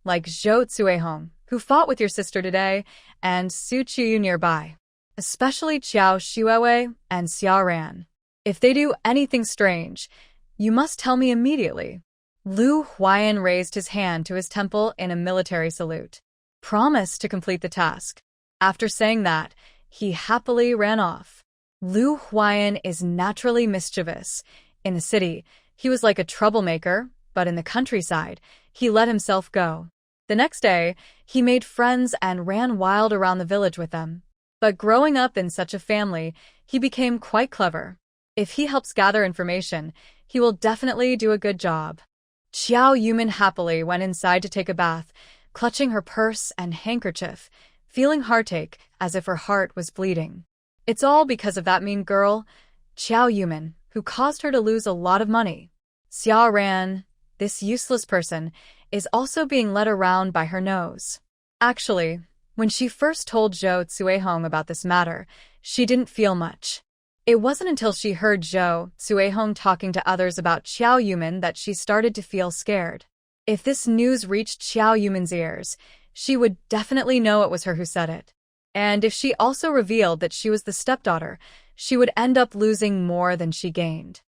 Like Zhou Cuihong, who fought with your sister today, and Su Qiyu nearby. Especially Xiao Shuowei and Xiaoran. If they do anything strange, you must tell me immediately. Lu Huayan raised his hand to his temple in a military salute. Promise to complete the task. After saying that, he happily ran off. Lu Huayan is naturally mischievous. In the city, he was like a troublemaker, but in the countryside, he let himself go. The next day, he made friends and ran wild around the village with them. But growing up in such a family, he became quite clever. If he helps gather information, he will definitely do a good job. Xiao Yuman happily went inside to take a bath, clutching her purse and handkerchief, feeling heartache as if her heart was bleeding. It's all because of that mean girl, Xiao Yuman, who caused her to lose a lot of money. Xiaoran, this useless person, is also being led around by her nose. Actually, when she first told Zhou Cuihong about this matter, she didn't feel much. It wasn't until she heard Zhou Cuihong talking to others about Xiao Yuman that she started to feel scared. If this news reached Xiao Yuman's ears, she would definitely know it was her who said it. And if she also revealed that she was the stepdaughter, she would end up losing more than she gained.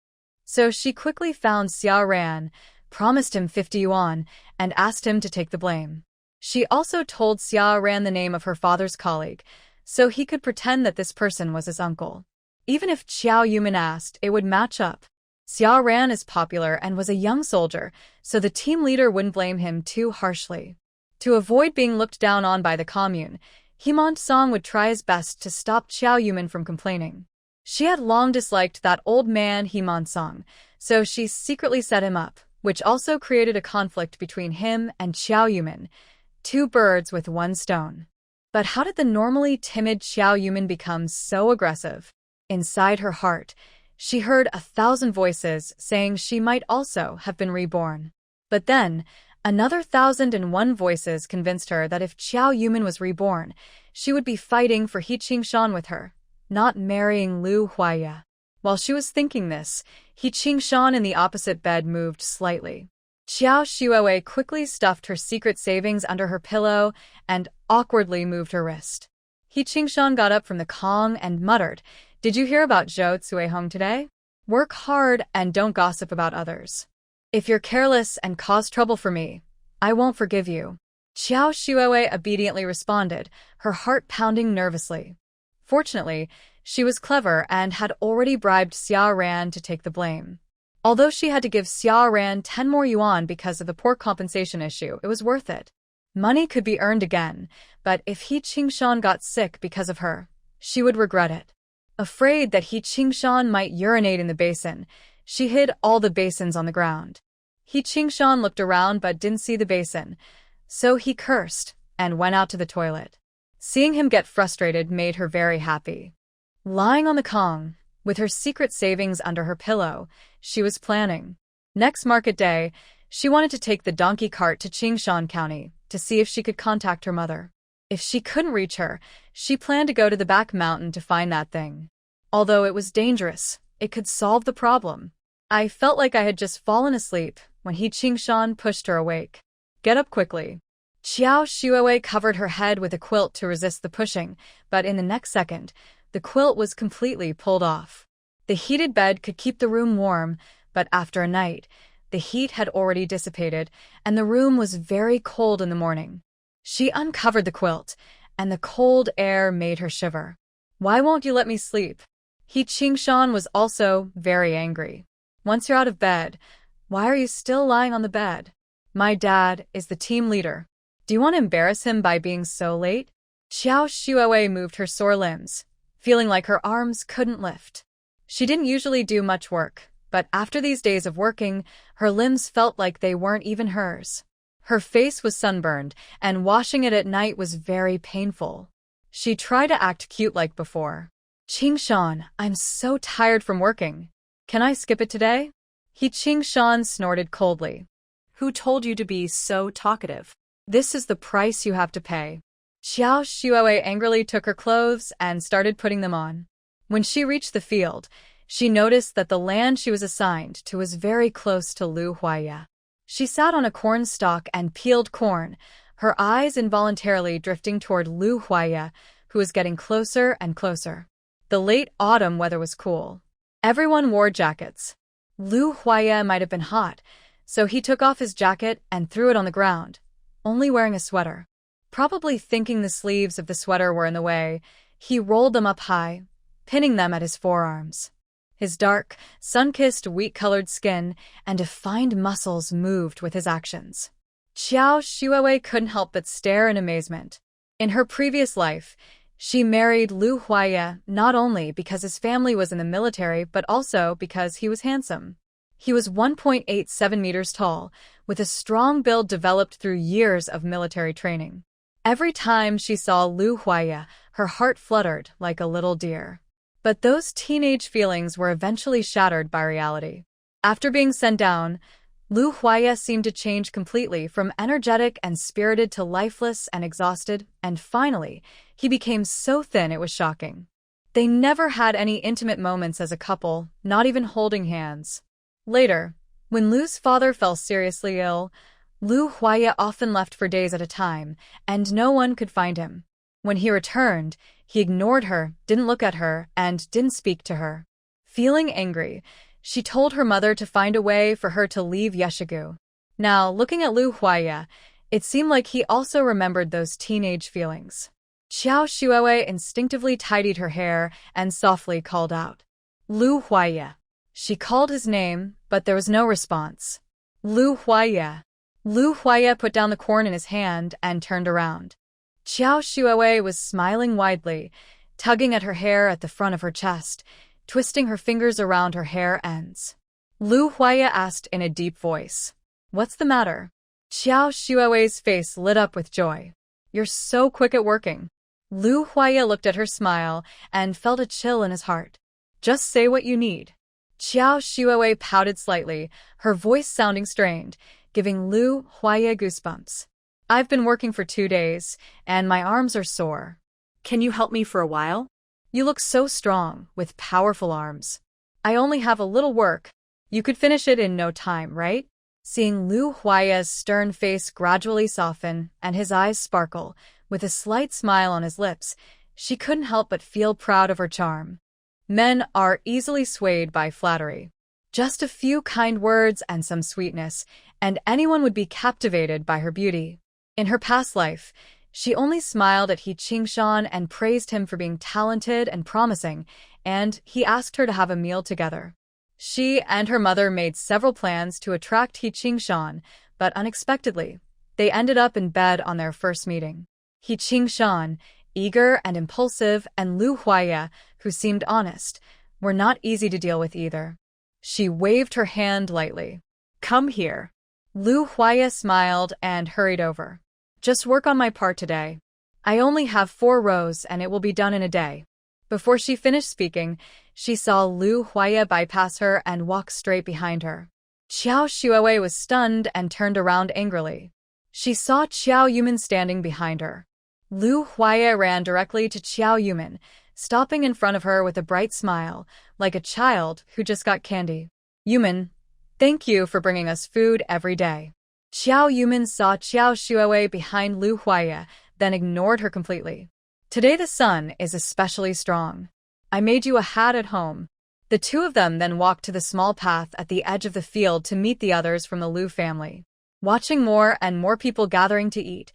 So she quickly found Xiaoran, promised him 50 yuan, and asked him to take the blame. She also told Xiaoran the name of her father's colleague, so he could pretend that this person was his uncle. Even if Xiao Yuman asked, it would match up. Xiaoran is popular and was a young soldier, so the team leader wouldn't blame him too harshly. To avoid being looked down on by the commune, Himant Song would try his best to stop Xiao Yuman from complaining. She had long disliked that old man Himant Song, so she secretly set him up, which also created a conflict between him and Xiao Yuman, 2 birds with 1 stone. But how did the normally timid Xiao Yuman become so aggressive? Inside her heart, she heard 1,000 voices saying she might also have been reborn. But then, another 1,001 voices convinced her that if Xiao Yuman was reborn, she would be fighting for He Qingshan with her, not marrying Lu Huaya. While she was thinking this, He Qingshan in the opposite bed moved slightly. Xiao Shuowei quickly stuffed her secret savings under her pillow and awkwardly moved her wrist. He Qingshan got up from the Kong and muttered, "Did you hear about Zhou Cuihong today? Work hard and don't gossip about others. If you're careless and cause trouble for me, I won't forgive you." Xiao Shuowei obediently responded, her heart pounding nervously. Fortunately, she was clever and had already bribed Xiaoran to take the blame. Although she had to give Xiaoran 10 more yuan because of the poor compensation issue, it was worth it. Money could be earned again, but if He Qingshan got sick because of her, she would regret it. Afraid that He Qingshan might urinate in the basin, she hid all the basins on the ground. He Qingshan looked around but didn't see the basin, so he cursed and went out to the toilet. Seeing him get frustrated made her very happy. Lying on the Kong, with her secret savings under her pillow, she was planning. Next market day, she wanted to take the donkey cart to Qingshan County to see if she could contact her mother. If she couldn't reach her, she planned to go to the back mountain to find that thing. Although it was dangerous, it could solve the problem. I felt like I had just fallen asleep when He Qingshan pushed her awake. Get up quickly. Xiao Shuowei covered her head with a quilt to resist the pushing, but in the next second, the quilt was completely pulled off. The heated bed could keep the room warm, but after a night, the heat had already dissipated, and the room was very cold in the morning. She uncovered the quilt, and the cold air made her shiver. Why won't you let me sleep? He Qingshan was also very angry. Once you're out of bed, why are you still lying on the bed? My dad is the team leader. Do you want to embarrass him by being so late? Xiao Shuowei moved her sore limbs, feeling like her arms couldn't lift. She didn't usually do much work, but after these days of working, her limbs felt like they weren't even hers. Her face was sunburned, and washing it at night was very painful. She tried to act cute like before. Qingshan, I'm so tired from working. Can I skip it today? He Qingshan snorted coldly. Who told you to be so talkative? This is the price you have to pay. Xiao Shuowei angrily took her clothes and started putting them on. When she reached the field, she noticed that the land she was assigned to was very close to Lu Huaya. She sat on a corn stalk and peeled corn, her eyes involuntarily drifting toward Lu Huaya, who was getting closer and closer. The late autumn weather was cool. Everyone wore jackets. Lu Huaya might have been hot, so he took off his jacket and threw it on the ground, only wearing a sweater. Probably thinking the sleeves of the sweater were in the way, he rolled them up high, pinning them at his forearms. His dark, sun-kissed, wheat-colored skin and defined muscles moved with his actions. Xiao Shuowei couldn't help but stare in amazement. In her previous life, she married Lu Huaya not only because his family was in the military but also because he was handsome. He was 1.87 meters tall, with a strong build developed through years of military training. Every time she saw Lu Huaya, her heart fluttered like a little deer. But those teenage feelings were eventually shattered by reality. After being sent down, Lu Huaya seemed to change completely from energetic and spirited to lifeless and exhausted, and finally, he became so thin it was shocking. They never had any intimate moments as a couple, not even holding hands. Later, when Lu's father fell seriously ill, Lu Huaya often left for days at a time, and no one could find him. When he returned, he ignored her, didn't look at her, and didn't speak to her. Feeling angry, she told her mother to find a way for her to leave Yeshigu. Now, looking at Lu Huaya, it seemed like he also remembered those teenage feelings. Xiao Shuowei instinctively tidied her hair and softly called out, Lu Huaya. She called his name, but there was no response. Lu Huaya. Lu Huaya put down the corn in his hand and turned around. Xiao Shuowei was smiling widely, tugging at her hair at the front of her chest, twisting her fingers around her hair ends. Lu Huaya asked in a deep voice, What's the matter? Xiao Shuowei's face lit up with joy. You're so quick at working. Lu Huaya looked at her smile and felt a chill in his heart. Just say what you need. Xiao Shuowei pouted slightly, her voice sounding strained, giving Lu Huaya goosebumps. I've been working for 2 days, and my arms are sore. Can you help me for a while? You look so strong, with powerful arms. I only have a little work. You could finish it in no time, right? Seeing Lu Huaya's stern face gradually soften and his eyes sparkle, with a slight smile on his lips, she couldn't help but feel proud of her charm. Men are easily swayed by flattery. Just a few kind words and some sweetness, and anyone would be captivated by her beauty. In her past life, she only smiled at He Qingshan and praised him for being talented and promising, and he asked her to have a meal together. She and her mother made several plans to attract He Qingshan, but unexpectedly, they ended up in bed on their first meeting. He Qingshan, eager and impulsive, and Lu Huaya, who seemed honest, were not easy to deal with either. She waved her hand lightly. Come here. Lu Huaya smiled and hurried over. Just work on my part today. I only have 4 rows and it will be done in a day. Before she finished speaking, she saw Lu Huaya bypass her and walk straight behind her. Xiao Shuowei was stunned and turned around angrily. She saw Qiao Yuman standing behind her. Lu Huaya ran directly to Xiao Yuman, stopping in front of her with a bright smile, like a child who just got candy. Yuman, thank you for bringing us food every day. Xiao Yuman saw Xiao Shuai behind Lu Huaya, then ignored her completely. Today the sun is especially strong. I made you a hat at home. The two of them then walked to the small path at the edge of the field to meet the others from the Lu family. Watching more and more people gathering to eat,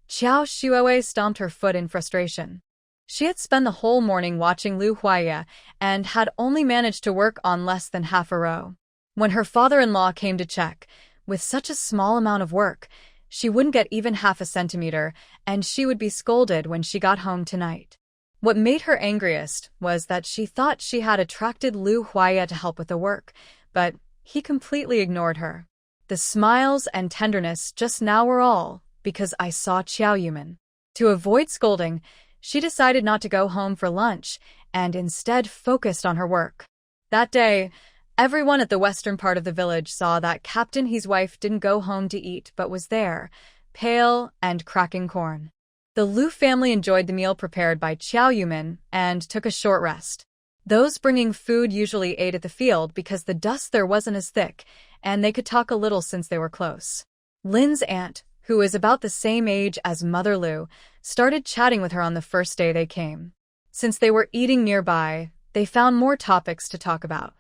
Xiao Shuai stomped her foot in frustration. She had spent the whole morning watching Lu Huaya and had only managed to work on less than half a row. When her father-in-law came to check, with such a small amount of work, she wouldn't get even half a centimeter, and she would be scolded when she got home tonight. What made her angriest was that she thought she had attracted Lu Huaya to help with the work, but he completely ignored her. The smiles and tenderness just now were all because I saw Xiao Yuman. To avoid scolding, she decided not to go home for lunch and instead focused on her work. That day, everyone at the western part of the village saw that Captain He's wife didn't go home to eat but was there, pale and cracking corn. The Lu family enjoyed the meal prepared by Xiao Yuman and took a short rest. Those bringing food usually ate at the field because the dust there wasn't as thick, and they could talk a little since they were close. Lin's aunt, who is about the same age as Mother Lu, started chatting with her on the first day they came. Since they were eating nearby, they found more topics to talk about.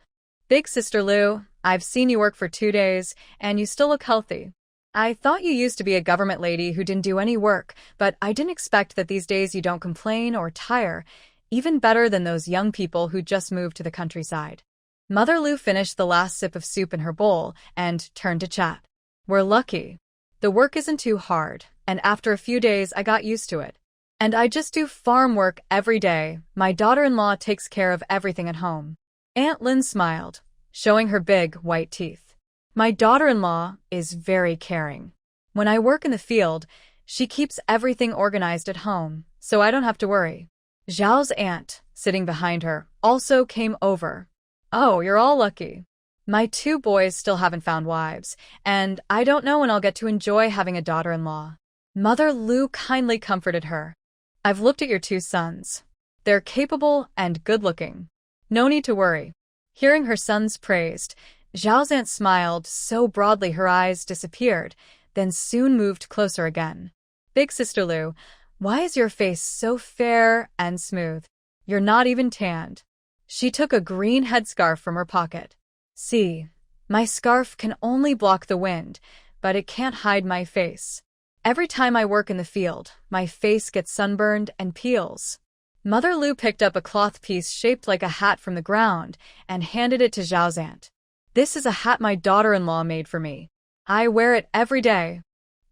Big Sister Lu, I've seen you work for 2 days, and you still look healthy. I thought you used to be a government lady who didn't do any work, but I didn't expect that these days you don't complain or tire, even better than those young people who just moved to the countryside. Mother Lu finished the last sip of soup in her bowl and turned to chat. We're lucky. The work isn't too hard, and after a few days I got used to it. And I just do farm work every day. My daughter-in-law takes care of everything at home. Aunt Lin smiled, showing her big, white teeth. My daughter-in-law is very caring. When I work in the field, she keeps everything organized at home, so I don't have to worry. Zhao's aunt, sitting behind her, also came over. Oh, you're all lucky. My 2 boys still haven't found wives, and I don't know when I'll get to enjoy having a daughter-in-law. Mother Lu kindly comforted her. I've looked at your 2 sons. They're capable and good-looking. No need to worry. Hearing her sons praised, Zhao's aunt smiled so broadly her eyes disappeared, then soon moved closer again. Big Sister Lu, why is your face so fair and smooth? You're not even tanned. She took a green headscarf from her pocket. See, my scarf can only block the wind, but it can't hide my face. Every time I work in the field, my face gets sunburned and peels. Mother Lu picked up a cloth piece shaped like a hat from the ground and handed it to Zhao's aunt. This is a hat my daughter-in-law made for me. I wear it every day.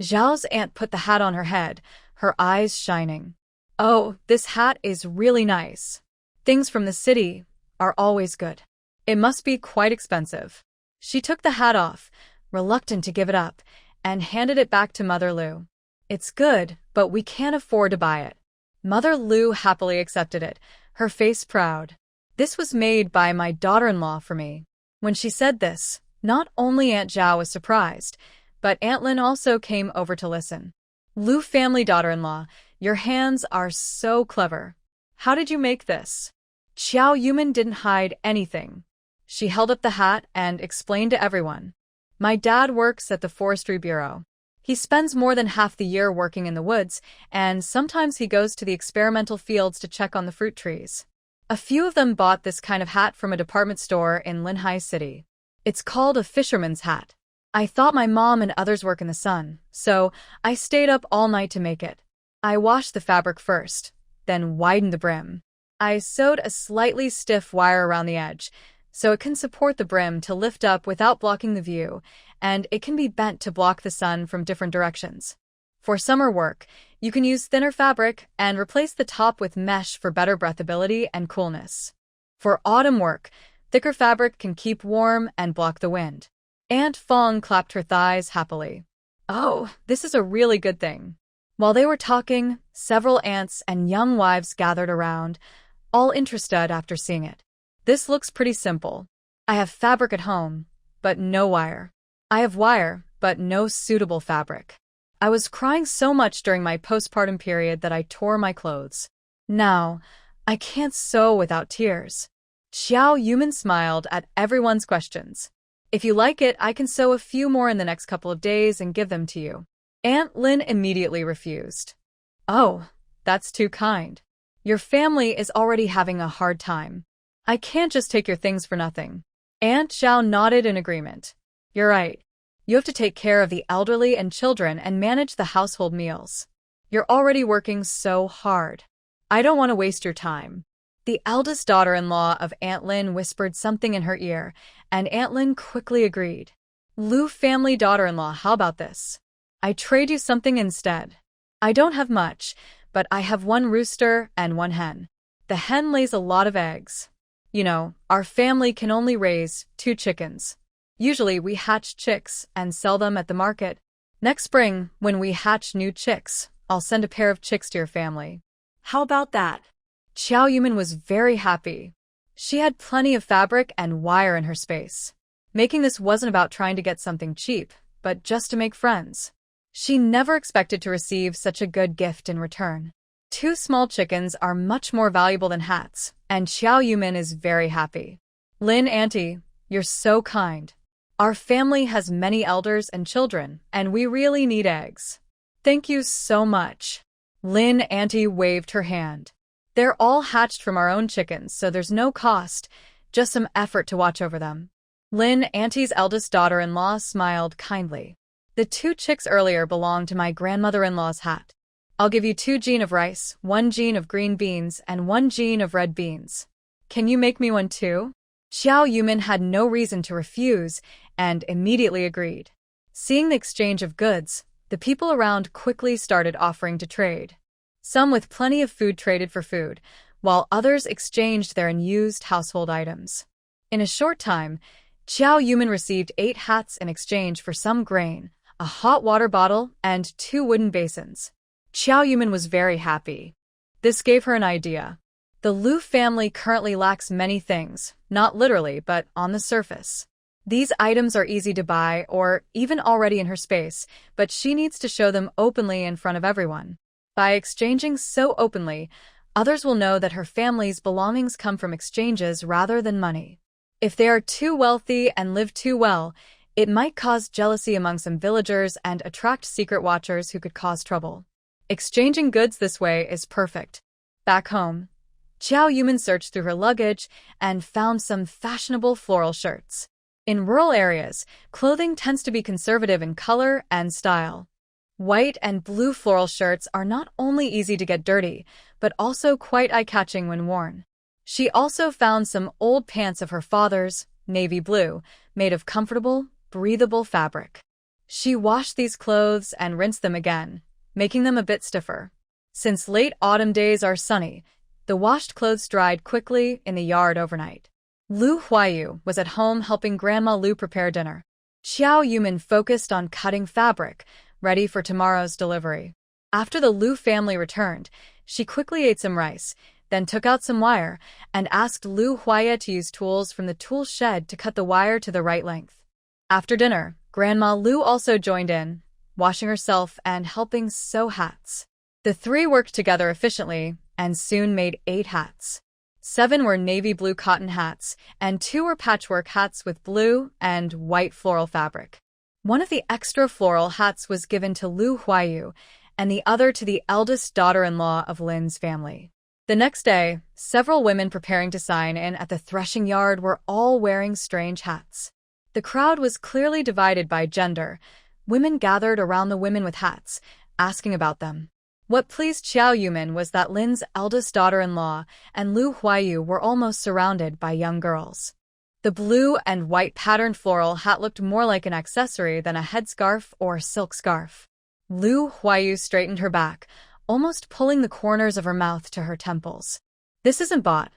Zhao's aunt put the hat on her head, her eyes shining. Oh, this hat is really nice. Things from the city are always good. It must be quite expensive. She took the hat off, reluctant to give it up, and handed it back to Mother Lu. It's good, but we can't afford to buy it. Mother Lu happily accepted it, her face proud. This was made by my daughter-in-law for me. When she said this, not only Aunt Zhao was surprised, but Aunt Lin also came over to listen. Lu family daughter-in-law, your hands are so clever. How did you make this? Xiao Yuman didn't hide anything. She held up the hat and explained to everyone. My dad works at the Forestry Bureau. He spends more than half the year working in the woods, and sometimes he goes to the experimental fields to check on the fruit trees. A few of them bought this kind of hat from a department store in Linhai City. It's called a fisherman's hat. I thought my mom and others work in the sun, so I stayed up all night to make it. I washed the fabric first, then widened the brim. I sewed a slightly stiff wire around the edge, so it can support the brim to lift up without blocking the view, and it can be bent to block the sun from different directions. For summer work, you can use thinner fabric and replace the top with mesh for better breathability and coolness. For autumn work, thicker fabric can keep warm and block the wind. Aunt Fong clapped her thighs happily. Oh, this is a really good thing. While they were talking, several aunts and young wives gathered around, all interested after seeing it. This looks pretty simple. I have fabric at home, but no wire. I have wire, but no suitable fabric. I was crying so much during my postpartum period that I tore my clothes. Now, I can't sew without tears. Xiao Yuman smiled at everyone's questions. If you like it, I can sew a few more in the next couple of days and give them to you. Aunt Lin immediately refused. Oh, that's too kind. Your family is already having a hard time. I can't just take your things for nothing. Aunt Xiao nodded in agreement. You're right. You have to take care of the elderly and children and manage the household meals. You're already working so hard. I don't want to waste your time. The eldest daughter-in-law of Aunt Lin whispered something in her ear, and Aunt Lin quickly agreed. Lu family daughter-in-law, how about this? I trade you something instead. I don't have much, but I have one rooster and one hen. The hen lays a lot of eggs. You know, our family can only raise 2 chickens. Usually we hatch chicks and sell them at the market. Next spring, when we hatch new chicks, I'll send a pair of chicks to your family. How about that? Xiao Yuman was very happy. She had plenty of fabric and wire in her space. Making this wasn't about trying to get something cheap, but just to make friends. She never expected to receive such a good gift in return. 2 small chickens are much more valuable than hats, and Xiao Yuman is very happy. Lin Auntie, you're so kind. Our family has many elders and children, and we really need eggs. Thank you so much. Lin Auntie waved her hand. They're all hatched from our own chickens, so there's no cost, just some effort to watch over them. Lin Auntie's eldest daughter-in-law smiled kindly. The 2 chicks earlier belonged to my grandmother-in-law's hat. I'll give you 2 jean of rice, 1 jean of green beans, and 1 jean of red beans. Can you make me one too? Xiao Yuman had no reason to refuse and immediately agreed. Seeing the exchange of goods, the people around quickly started offering to trade. Some with plenty of food traded for food, while others exchanged their unused household items. In a short time, Xiao Yuman received 8 hats in exchange for some grain, a hot water bottle, and 2 wooden basins. Xiao Yuman was very happy. This gave her an idea. The Lu family currently lacks many things, not literally, but on the surface. These items are easy to buy or even already in her space, but she needs to show them openly in front of everyone. By exchanging so openly, others will know that her family's belongings come from exchanges rather than money. If they are too wealthy and live too well, it might cause jealousy among some villagers and attract secret watchers who could cause trouble. Exchanging goods this way is perfect. Back home, Xiao Yuman searched through her luggage and found some fashionable floral shirts. In rural areas, clothing tends to be conservative in color and style. White and blue floral shirts are not only easy to get dirty, but also quite eye-catching when worn. She also found some old pants of her father's, navy blue, made of comfortable, breathable fabric. She washed these clothes and rinsed them again, making them a bit stiffer. Since late autumn days are sunny, the washed clothes dried quickly in the yard overnight. Lu Huayu was at home helping Grandma Lu prepare dinner. Xiao Yuman focused on cutting fabric, ready for tomorrow's delivery. After the Lu family returned, she quickly ate some rice, then took out some wire, and asked Lu Huaya to use tools from the tool shed to cut the wire to the right length. After dinner, Grandma Lu also joined in, washing herself and helping sew hats. The 3 worked together efficiently and soon made 8 hats. 7 were navy blue cotton hats, and 2 were patchwork hats with blue and white floral fabric. One of the extra floral hats was given to Lu Huayu, and the other to the eldest daughter-in-law of Lin's family. The next day, several women preparing to sign in at the threshing yard were all wearing strange hats. The crowd was clearly divided by gender. Women gathered around the women with hats, asking about them. What pleased Xiao Yuman was that Lin's eldest daughter-in-law and Lu Huayu were almost surrounded by young girls. The blue and white patterned floral hat looked more like an accessory than a headscarf or silk scarf. Lu Huayu straightened her back, almost pulling the corners of her mouth to her temples. This isn't bought.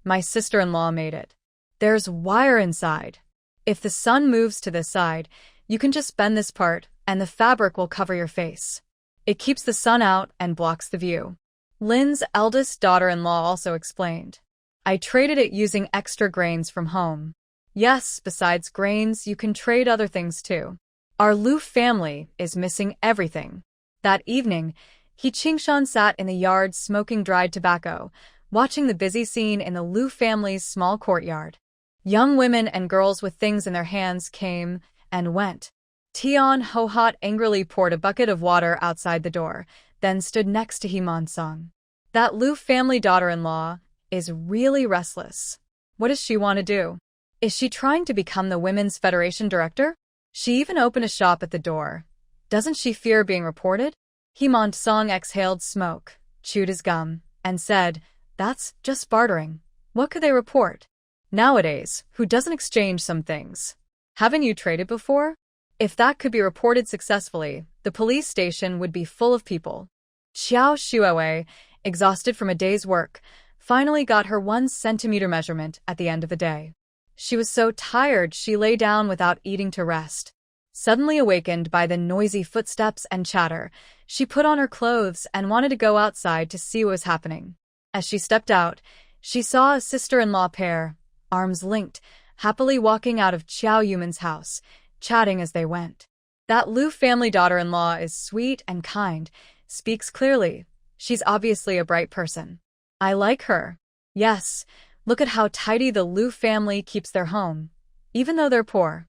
My sister-in-law made it. There's wire inside. If the sun moves to this side, you can just bend this part, and the fabric will cover your face. It keeps the sun out and blocks the view. Lin's eldest daughter-in-law also explained. I traded it using extra grains from home. Yes, besides grains, you can trade other things too. Our Lu family is missing everything. That evening, He Qingshan sat in the yard smoking dried tobacco, watching the busy scene in the Lu family's small courtyard. Young women and girls with things in their hands came and went. Tian Hohot angrily poured a bucket of water outside the door, then stood next to He Song. That Lu family daughter-in-law is really restless. What does she want to do? Is she trying to become the Women's Federation director? She even opened a shop at the door. Doesn't she fear being reported? He Song exhaled smoke, chewed his gum, and said, "That's just bartering. What could they report? Nowadays, who doesn't exchange some things? Haven't you traded before?" If that could be reported successfully, the police station would be full of people. Xiao Shuowei, exhausted from a day's work, finally got her 1 centimeter measurement at the end of the day. She was so tired she lay down without eating to rest. Suddenly awakened by the noisy footsteps and chatter, she put on her clothes and wanted to go outside to see what was happening. As she stepped out, she saw a sister-in-law pair, arms linked, happily walking out of Qiao Yuman's house, chatting as they went. That Lu family daughter-in-law is sweet and kind, speaks clearly. She's obviously a bright person. I like her. Yes, look at how tidy the Lu family keeps their home, even though they're poor.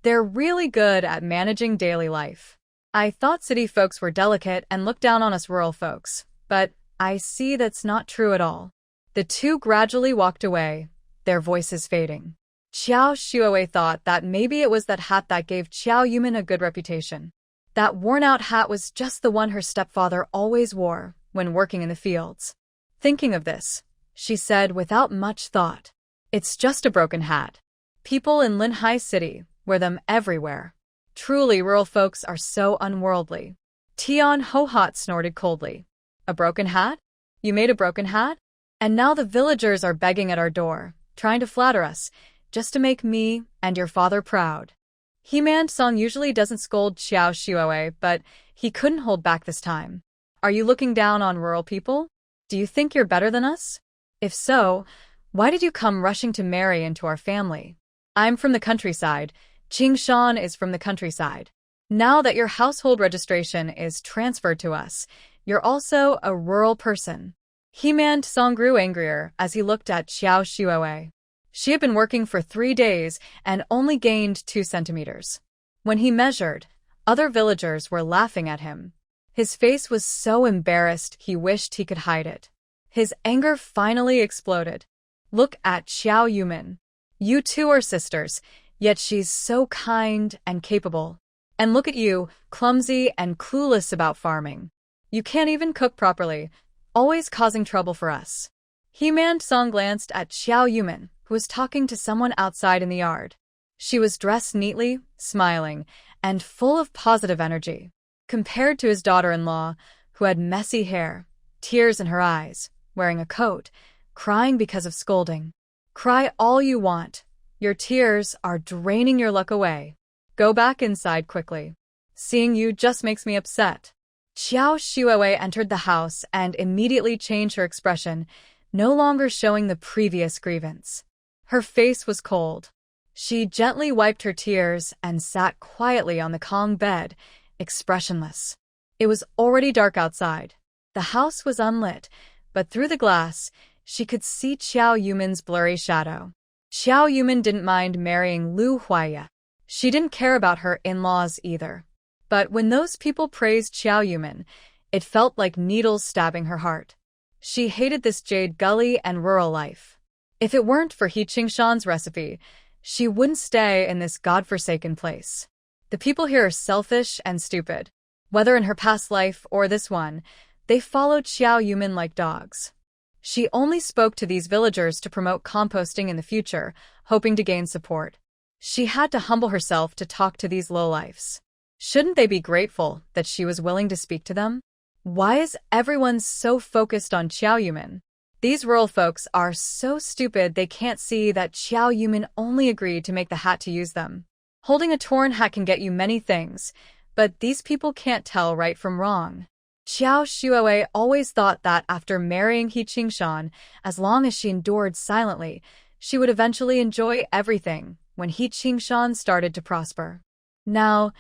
They're really good at managing daily life. I thought city folks were delicate and looked down on us rural folks, but I see that's not true at all. The two gradually walked away, their voices fading. Xiao Shuowei thought that maybe it was that hat that gave Qiao Yuman a good reputation. That worn-out hat was just the one her stepfather always wore when working in the fields. Thinking of this, she said without much thought, "It's just a broken hat. People in Linhai City wear them everywhere. Truly, rural folks are so unworldly." Tian Hohot snorted coldly. "A broken hat? You made a broken hat? And now the villagers are begging at our door, trying to flatter us, just to make me and your father proud." He Song usually doesn't scold Xiao Shuowei, but he couldn't hold back this time. "Are you looking down on rural people? Do you think you're better than us? If so, why did you come rushing to marry into our family? I'm from the countryside. Qingshan is from the countryside. Now that your household registration is transferred to us, you're also a rural person." He Song grew angrier as he looked at Xiao Shuowei. She had been working for 3 days and only gained 2 centimeters. When he measured, other villagers were laughing at him. His face was so embarrassed he wished he could hide it. His anger finally exploded. "Look at Qiao Yuman. You two are sisters, yet she's so kind and capable. And look at you, clumsy and clueless about farming. You can't even cook properly, always causing trouble for us." He Song glanced at Qiao Yuman, who was talking to someone outside in the yard. She was dressed neatly, smiling, and full of positive energy. Compared to his daughter-in-law, who had messy hair, tears in her eyes, wearing a coat, crying because of scolding. Cry all you want. Your tears are draining your luck away. Go back inside quickly. Seeing you just makes me upset. Xiao Shuowei entered the house and immediately changed her expression, no longer showing the previous grievance. Her face was cold. She gently wiped her tears and sat quietly on the Kong bed, expressionless. It was already dark outside. The house was unlit, but through the glass, she could see Qiao Yuman's blurry shadow. Qiao Yuman didn't mind marrying Lu Huaya. She didn't care about her in-laws either. But when those people praised Qiao Yuman, it felt like needles stabbing her heart. She hated this jade gully and rural life. If it weren't for He Qingshan's recipe, she wouldn't stay in this godforsaken place. The people here are selfish and stupid. Whether in her past life or this one, they followed Qiao Yuman like dogs. She only spoke to these villagers to promote composting in the future, hoping to gain support. She had to humble herself to talk to these lowlifes. Shouldn't they be grateful that she was willing to speak to them? Why is everyone so focused on Qiao Yuman? These rural folks are so stupid they can't see that Qiao Yuman only agreed to make the hat to use them. Holding a torn hat can get you many things, but these people can't tell right from wrong. Xiao Shuowei always thought that after marrying He Qingshan, as long as she endured silently, she would eventually enjoy everything when He Qingshan started to prosper. Now,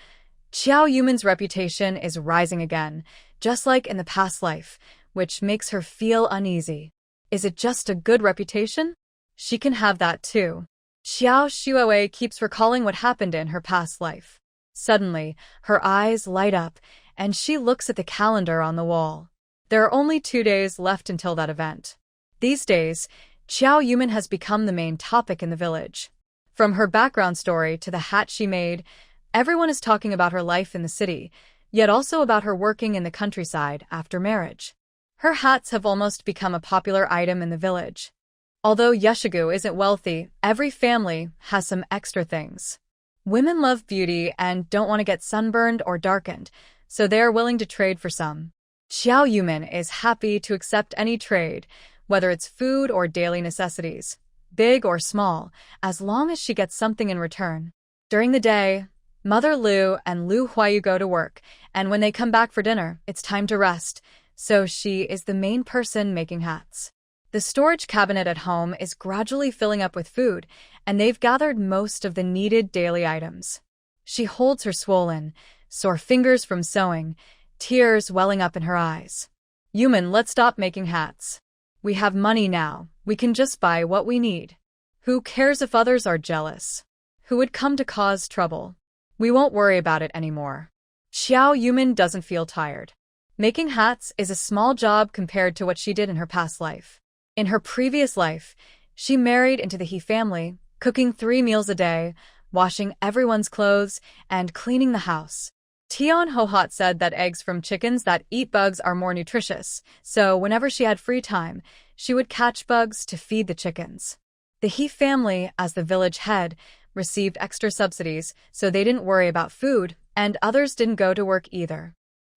Xiao Yuman's reputation is rising again, just like in the past life, which makes her feel uneasy. Is it just a good reputation? She can have that too. Xiao Shuowei keeps recalling what happened in her past life. Suddenly, her eyes light up, and she looks at the calendar on the wall. There are only 2 days left until that event. These days, Xiao Yuman has become the main topic in the village. From her background story to the hat she made, everyone is talking about her life in the city, yet also about her working in the countryside after marriage. Her hats have almost become a popular item in the village. Although Yeshigu isn't wealthy, every family has some extra things. Women love beauty and don't want to get sunburned or darkened, so they are willing to trade for some. Xiao Yuman is happy to accept any trade, whether it's food or daily necessities, big or small, as long as she gets something in return. During the day, Mother Lu and Lu Huayu go to work, and when they come back for dinner, it's time to rest, so she is the main person making hats. The storage cabinet at home is gradually filling up with food, and they've gathered most of the needed daily items. She holds her swollen, sore fingers from sewing, tears welling up in her eyes. Yuman, let's stop making hats. We have money now, we can just buy what we need. Who cares if others are jealous? Who would come to cause trouble? We won't worry about it anymore. Xiao Yuman doesn't feel tired. Making hats is a small job compared to what she did in her past life. In her previous life, she married into the He family, cooking 3 meals a day, washing everyone's clothes, and cleaning the house. Tian Hohat said that eggs from chickens that eat bugs are more nutritious, so whenever she had free time, she would catch bugs to feed the chickens. The He family, as the village head, received extra subsidies, so they didn't worry about food, and others didn't go to work either.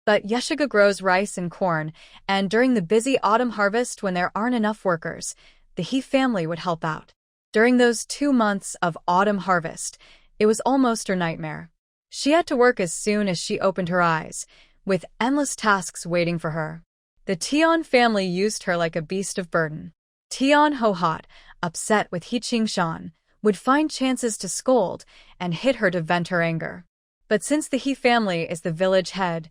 But Yeshiga grows rice and corn, and during the busy autumn harvest when there aren't enough workers, the He family would help out. During those 2 months of autumn harvest, it was almost her nightmare. She had to work as soon as she opened her eyes, with endless tasks waiting for her. The Tian family used her like a beast of burden. Tian Hohat, upset with He Qingshan, would find chances to scold and hit her to vent her anger. But since the He family is the village head,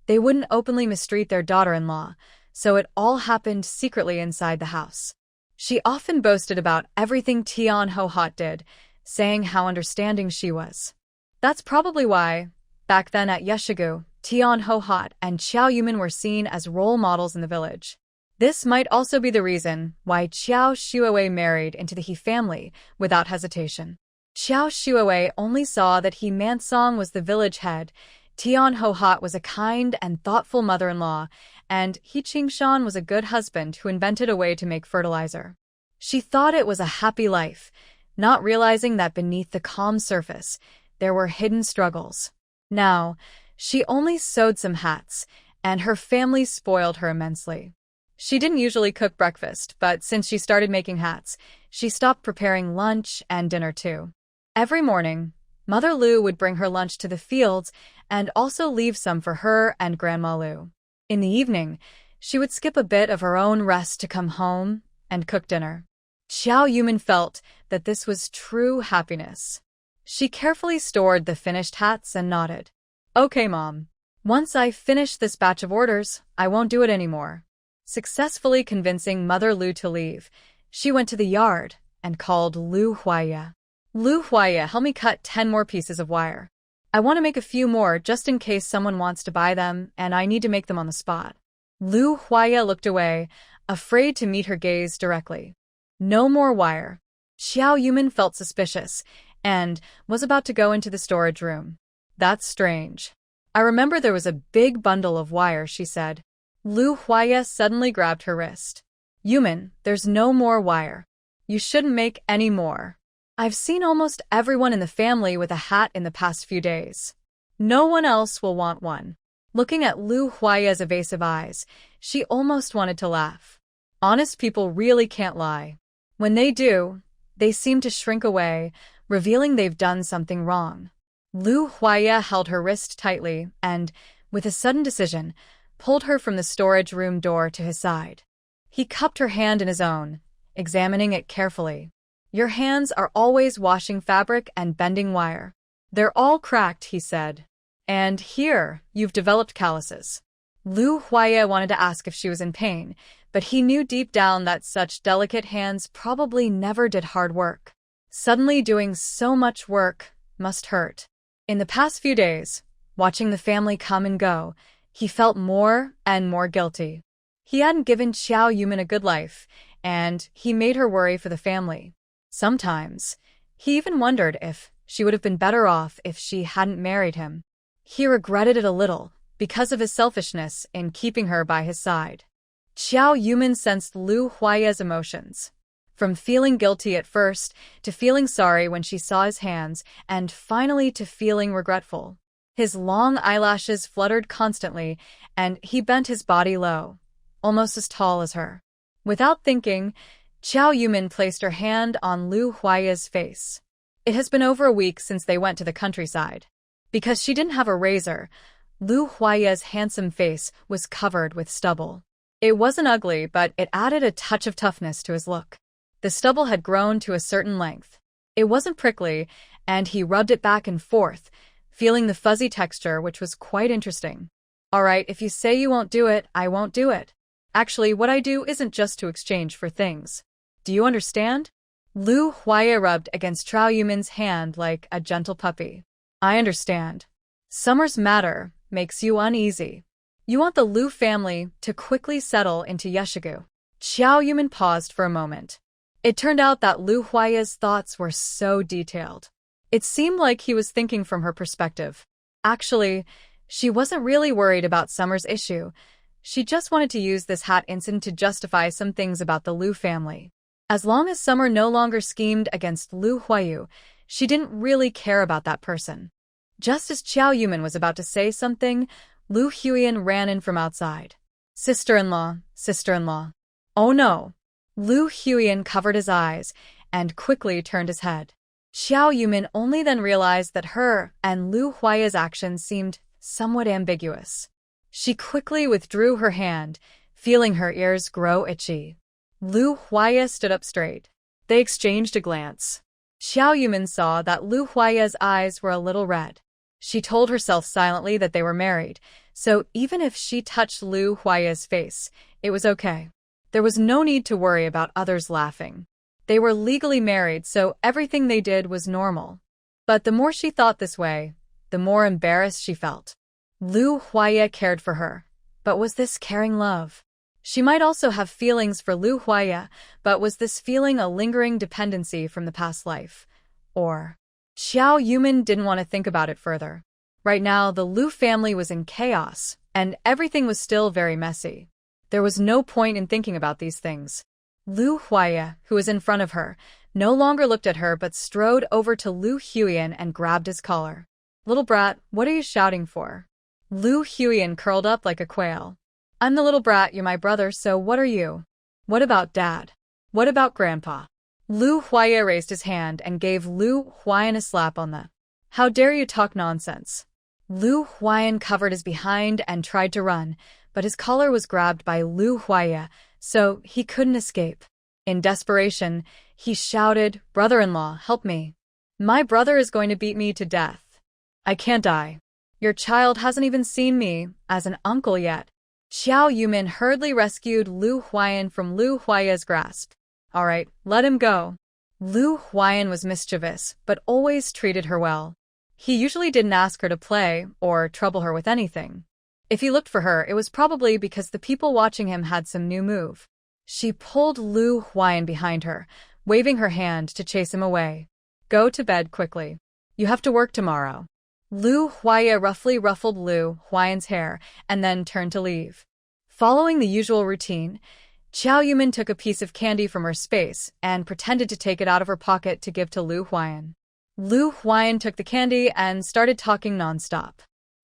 they wouldn't openly mistreat their daughter-in-law, so it all happened secretly inside the house. She often boasted about everything Tian Hohat did, saying how understanding she was. That's probably why, back then at Yeshigu, Tian Hohat and Xiao Yuman were seen as role models in the village. This might also be the reason why Xiao Shuowei married into the He family without hesitation. Xiao Shuowei only saw that He Mansong was the village head, Tian Hohat was a kind and thoughtful mother-in-law, and He Qingshan was a good husband who invented a way to make fertilizer. She thought it was a happy life, not realizing that beneath the calm surface, there were hidden struggles. Now, she only sewed some hats, and her family spoiled her immensely. She didn't usually cook breakfast, but since she started making hats, she stopped preparing lunch and dinner too. Every morning, Mother Lu would bring her lunch to the fields and also leave some for her and Grandma Lu. In the evening, she would skip a bit of her own rest to come home and cook dinner. Xiao Yuman felt that this was true happiness. She carefully stored the finished hats and nodded. Okay, Mom. Once I finish this batch of orders, I won't do it anymore. Successfully convincing Mother Lu to leave, she went to the yard and called Lu Huaya. Lu Huaya, help me cut 10 more pieces of wire. I want to make a few more just in case someone wants to buy them and I need to make them on the spot. Lu Huaya looked away, afraid to meet her gaze directly. No more wire. Xiao Yuman felt suspicious and was about to go into the storage room. That's strange. I remember there was a big bundle of wire, she said. Lu Huaya suddenly grabbed her wrist. Yuman, there's no more wire. You shouldn't make any more. I've seen almost everyone in the family with a hat in the past few days. No one else will want one. Looking at Lu Huaya's evasive eyes, she almost wanted to laugh. Honest people really can't lie. When they do, they seem to shrink away, revealing they've done something wrong. Lu Huaya held her wrist tightly and, with a sudden decision, pulled her from the storage room door to his side. He cupped her hand in his own, examining it carefully. Your hands are always washing fabric and bending wire. They're all cracked, he said. And here, you've developed calluses. Lu Huaya wanted to ask if she was in pain, but he knew deep down that such delicate hands probably never did hard work. Suddenly doing so much work must hurt. In the past few days, watching the family come and go, he felt more and more guilty. He hadn't given Xiao Yumin a good life, and he made her worry for the family. Sometimes, he even wondered if she would have been better off if she hadn't married him. He regretted it a little, because of his selfishness in keeping her by his side. Xiao Yumin sensed Lu Huaya's emotions. From feeling guilty at first, to feeling sorry when she saw his hands, and finally to feeling regretful. His long eyelashes fluttered constantly, and he bent his body low, almost as tall as her. Without thinking, Xiao Yumin placed her hand on Lu Huaya's face. It has been over a week since they went to the countryside. Because she didn't have a razor, Lu Huaya's handsome face was covered with stubble. It wasn't ugly, but it added a touch of toughness to his look. The stubble had grown to a certain length. It wasn't prickly, and he rubbed it back and forth, feeling the fuzzy texture, which was quite interesting. All right, if you say you won't do it, I won't do it. Actually, what I do isn't just to exchange for things. Do you understand? Lu Huaya rubbed against Xiao Yumin's hand like a gentle puppy. I understand. Summer's matter makes you uneasy. You want the Lu family to quickly settle into Yeshigu. Xiao Yumin paused for a moment. It turned out that Lu Huaya's thoughts were so detailed. It seemed like he was thinking from her perspective. Actually, she wasn't really worried about Summer's issue. She just wanted to use this hat incident to justify some things about the Lu family. As long as Summer no longer schemed against Lu Huayu, she didn't really care about that person. Just as Xiao Yumin was about to say something, Lu Huyan ran in from outside. Sister-in-law, sister-in-law. Oh no! Lu Huyan covered his eyes and quickly turned his head. Xiao Yumin only then realized that her and Lu Huaya's actions seemed somewhat ambiguous. She quickly withdrew her hand, feeling her ears grow itchy. Lu Huaya stood up straight. They exchanged a glance. Xiao Yumin saw that Lu Huaya's eyes were a little red. She told herself silently that they were married, so even if she touched Lu Huaya's face, it was okay. There was no need to worry about others laughing. They were legally married, so everything they did was normal. But the more she thought this way, the more embarrassed she felt. Lu Huaya cared for her, but was this caring love? She might also have feelings for Lu Huaya, but was this feeling a lingering dependency from the past life? Or... Xiao Yumin didn't want to think about it further. Right now, the Lu family was in chaos, and everything was still very messy. There was no point in thinking about these things. Lu Huaya, who was in front of her, no longer looked at her but strode over to Lu Huyan and grabbed his collar. Little brat, what are you shouting for? Lu Huyan curled up like a quail. I'm the little brat, you're my brother, so what are you? What about Dad? What about Grandpa? Lu Huaya raised his hand and gave Lu Huyan a slap on the... How dare you talk nonsense? Lu Huyan covered his behind and tried to run, but his collar was grabbed by Lu Huaya, so he couldn't escape. In desperation, he shouted, Brother-in-law, help me. My brother is going to beat me to death. I can't die. Your child hasn't even seen me as an uncle yet. Xiao Yumin hurriedly rescued Lu Huyan from Lu Huaya's grasp. All right, let him go. Lu Huyan was mischievous, but always treated her well. He usually didn't ask her to play or trouble her with anything. If he looked for her, it was probably because the people watching him had some new move. She pulled Lu Huyan behind her, waving her hand to chase him away. Go to bed quickly. You have to work tomorrow. Lu Huaya roughly ruffled Lu Huyan's hair and then turned to leave. Following the usual routine, Xiao Yumin took a piece of candy from her space and pretended to take it out of her pocket to give to Lu Huyan. Lu Huyan took the candy and started talking nonstop.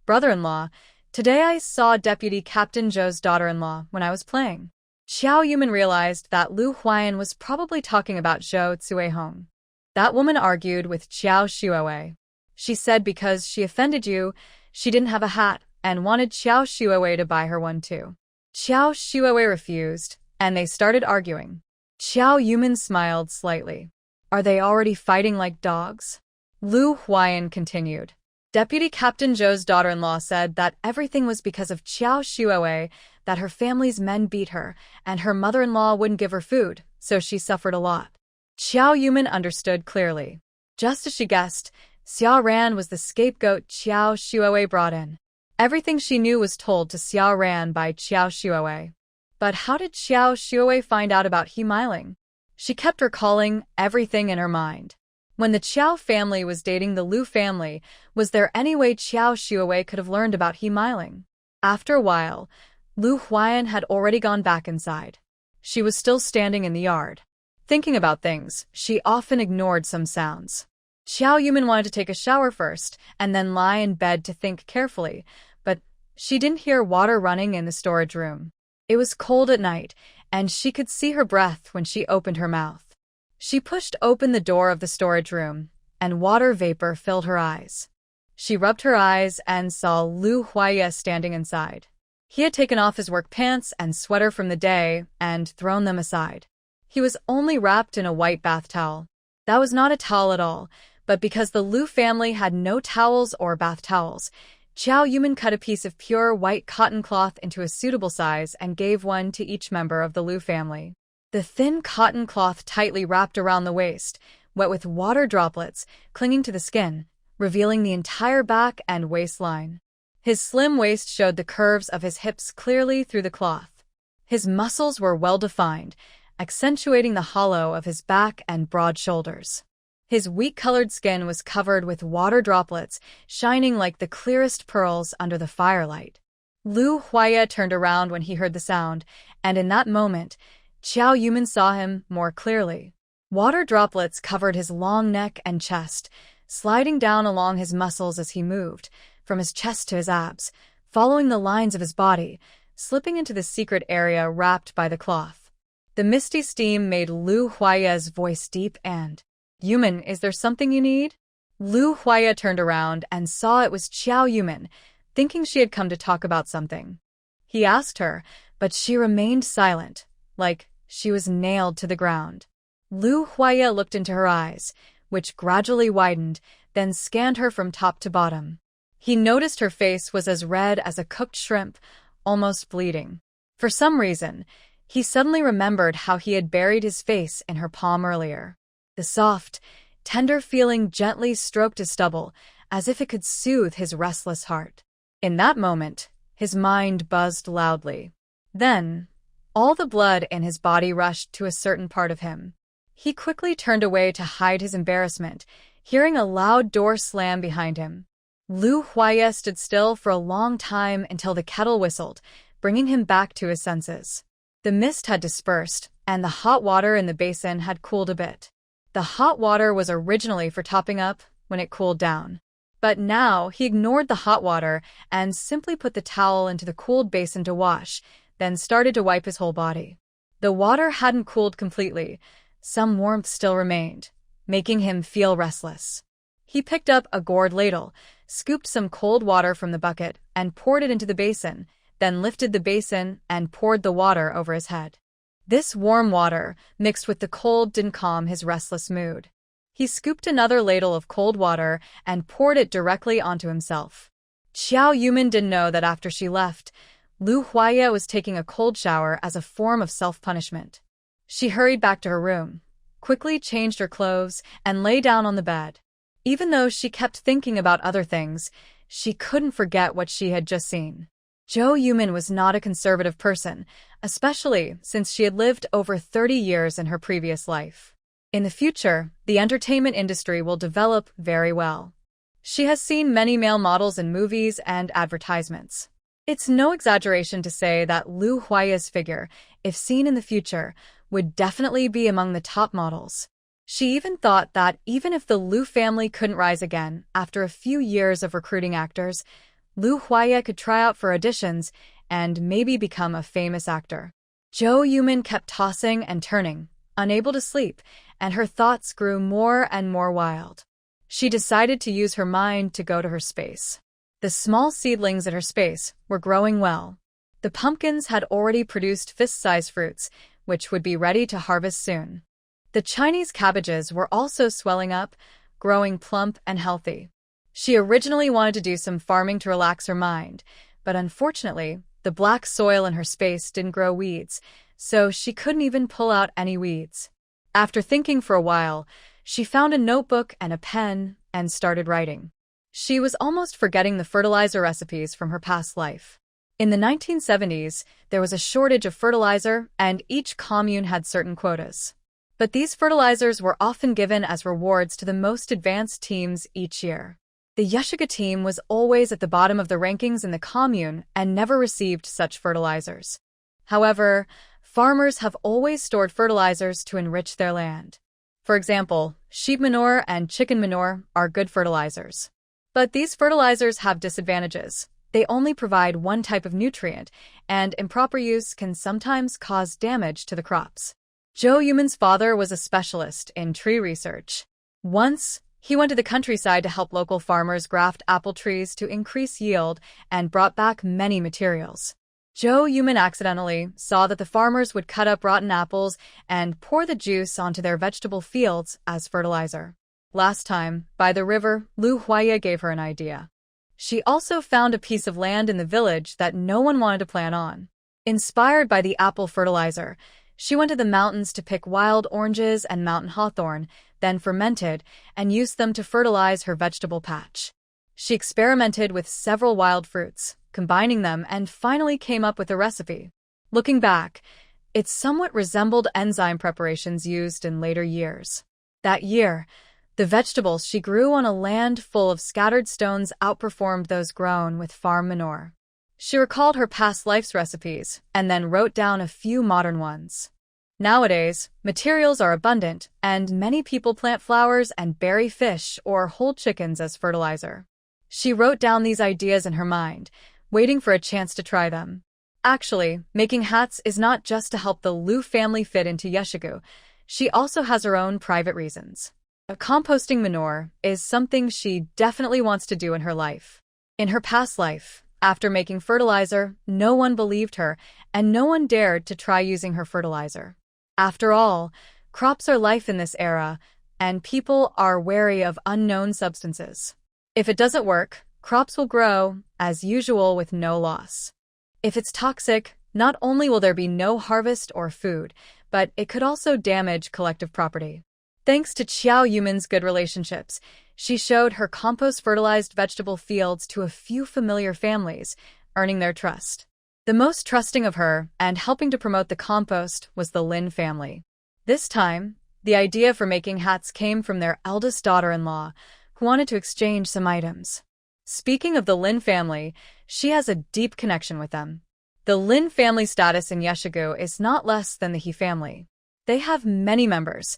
Brother-in-law, today I saw Deputy Captain Zhou's daughter-in-law when I was playing. Xiao Yumin realized that Lu Huyan was probably talking about Zhou Cuihong. That woman argued with Xiao Shuowei. She said because she offended you, she didn't have a hat and wanted Xiao Shuowei to buy her one too. Xiao Shuowei refused, and they started arguing. Xiao Yumin smiled slightly. Are they already fighting like dogs? Lu Huyan continued. Deputy Captain Zhou's daughter-in-law said that everything was because of Qiao Shuoei, that her family's men beat her, and her mother-in-law wouldn't give her food, so she suffered a lot. Qiao Yumin understood clearly. Just as she guessed, Xiao Ran was the scapegoat Qiao Shuoei brought in. Everything she knew was told to Xiao Ran by Qiao Shuoei. But how did Qiao Shuoei find out about He Meiling? She kept recalling everything in her mind. When the Qiao family was dating the Lu family, was there any way Qiao Shuoei could have learned about He Meiling? After a while, Lu Huaiyan had already gone back inside. She was still standing in the yard. Thinking about things, she often ignored some sounds. Qiao Yumin wanted to take a shower first, and then lie in bed to think carefully, but she didn't hear water running in the storage room. It was cold at night, and she could see her breath when she opened her mouth. She pushed open the door of the storage room, and water vapor filled her eyes. She rubbed her eyes and saw Lu Huaiya standing inside. He had taken off his work pants and sweater from the day and thrown them aside. He was only wrapped in a white bath towel. That was not a towel at all, but because the Lu family had no towels or bath towels, Qiao Yumin cut a piece of pure white cotton cloth into a suitable size and gave one to each member of the Lu family. The thin cotton cloth tightly wrapped around the waist, wet with water droplets, clinging to the skin, revealing the entire back and waistline. His slim waist showed the curves of his hips clearly through the cloth. His muscles were well-defined, accentuating the hollow of his back and broad shoulders. His wheat-colored skin was covered with water droplets, shining like the clearest pearls under the firelight. Lu Huaiya turned around when he heard the sound, and in that moment, Qiao Yumin saw him more clearly. Water droplets covered his long neck and chest, sliding down along his muscles as he moved, from his chest to his abs, following the lines of his body, slipping into the secret area wrapped by the cloth. The misty steam made Lu Huaiya's voice deep and, "Yumin, is there something you need?" Lu Huaiya turned around and saw it was Qiao Yumin, thinking she had come to talk about something. He asked her, but she remained silent, like she was nailed to the ground. Lu Huaiya looked into her eyes, which gradually widened, then scanned her from top to bottom. He noticed her face was as red as a cooked shrimp, almost bleeding. For some reason, he suddenly remembered how he had buried his face in her palm earlier. The soft, tender feeling gently stroked his stubble, as if it could soothe his restless heart. In that moment, his mind buzzed loudly. Then, all the blood in his body rushed to a certain part of him. He quickly turned away to hide his embarrassment, hearing a loud door slam behind him. Lu Huaiya stood still for a long time until the kettle whistled, bringing him back to his senses. The mist had dispersed, and the hot water in the basin had cooled a bit. The hot water was originally for topping up when it cooled down. But now he ignored the hot water and simply put the towel into the cooled basin to wash, then started to wipe his whole body. The water hadn't cooled completely. Some warmth still remained, making him feel restless. He picked up a gourd ladle, scooped some cold water from the bucket, and poured it into the basin, then lifted the basin and poured the water over his head. This warm water, mixed with the cold, didn't calm his restless mood. He scooped another ladle of cold water and poured it directly onto himself. Qiao Yumin didn't know that after she left, Lu Huaiya was taking a cold shower as a form of self-punishment. She hurried back to her room, quickly changed her clothes, and lay down on the bed. Even though she kept thinking about other things, she couldn't forget what she had just seen. Zhou Yumin was not a conservative person, especially since she had lived over 30 years in her previous life. In the future, the entertainment industry will develop very well. She has seen many male models in movies and advertisements. It's no exaggeration to say that Lu Huaiya's figure, if seen in the future, would definitely be among the top models. She even thought that even if the Lu family couldn't rise again after a few years of recruiting actors, Lu Huaiya could try out for auditions and maybe become a famous actor. Zhou Yumin kept tossing and turning, unable to sleep, and her thoughts grew more and more wild. She decided to use her mind to go to her space. The small seedlings in her space were growing well. The pumpkins had already produced fist-sized fruits, which would be ready to harvest soon. The Chinese cabbages were also swelling up, growing plump and healthy. She originally wanted to do some farming to relax her mind, but unfortunately, the black soil in her space didn't grow weeds, so she couldn't even pull out any weeds. After thinking for a while, she found a notebook and a pen and started writing. She was almost forgetting the fertilizer recipes from her past life. In the 1970s, there was a shortage of fertilizer, and each commune had certain quotas. But these fertilizers were often given as rewards to the most advanced teams each year. The Yeshiga team was always at the bottom of the rankings in the commune and never received such fertilizers. However, farmers have always stored fertilizers to enrich their land. For example, sheep manure and chicken manure are good fertilizers. But these fertilizers have disadvantages. They only provide one type of nutrient, and improper use can sometimes cause damage to the crops. Joe Yuman's father was a specialist in tree research. Once, he went to the countryside to help local farmers graft apple trees to increase yield and brought back many materials. Joe Yuman accidentally saw that the farmers would cut up rotten apples and pour the juice onto their vegetable fields as fertilizer. Last time, by the river, Lu Huaya gave her an idea. She also found a piece of land in the village that no one wanted to plant on. Inspired by the apple fertilizer, she went to the mountains to pick wild oranges and mountain hawthorn, then fermented, and used them to fertilize her vegetable patch. She experimented with several wild fruits, combining them, and finally came up with a recipe. Looking back, it somewhat resembled enzyme preparations used in later years. That year, the vegetables she grew on a land full of scattered stones outperformed those grown with farm manure. She recalled her past life's recipes and then wrote down a few modern ones. Nowadays, materials are abundant, and many people plant flowers and bury fish or whole chickens as fertilizer. She wrote down these ideas in her mind, waiting for a chance to try them. Actually, making hats is not just to help the Lu family fit into Yeshigu. She also has her own private reasons. Composting manure is something she definitely wants to do in her life. In her past life, after making fertilizer, no one believed her, and no one dared to try using her fertilizer. After all, crops are life in this era, and people are wary of unknown substances. If it doesn't work, crops will grow, as usual, with no loss. If it's toxic, not only will there be no harvest or food, but it could also damage collective property. Thanks to Xiao Yuman's good relationships, she showed her compost-fertilized vegetable fields to a few familiar families, earning their trust. The most trusting of her and helping to promote the compost was the Lin family. This time, the idea for making hats came from their eldest daughter-in-law, who wanted to exchange some items. Speaking of the Lin family, she has a deep connection with them. The Lin family status in Yeshigu is not less than the He family. They have many members,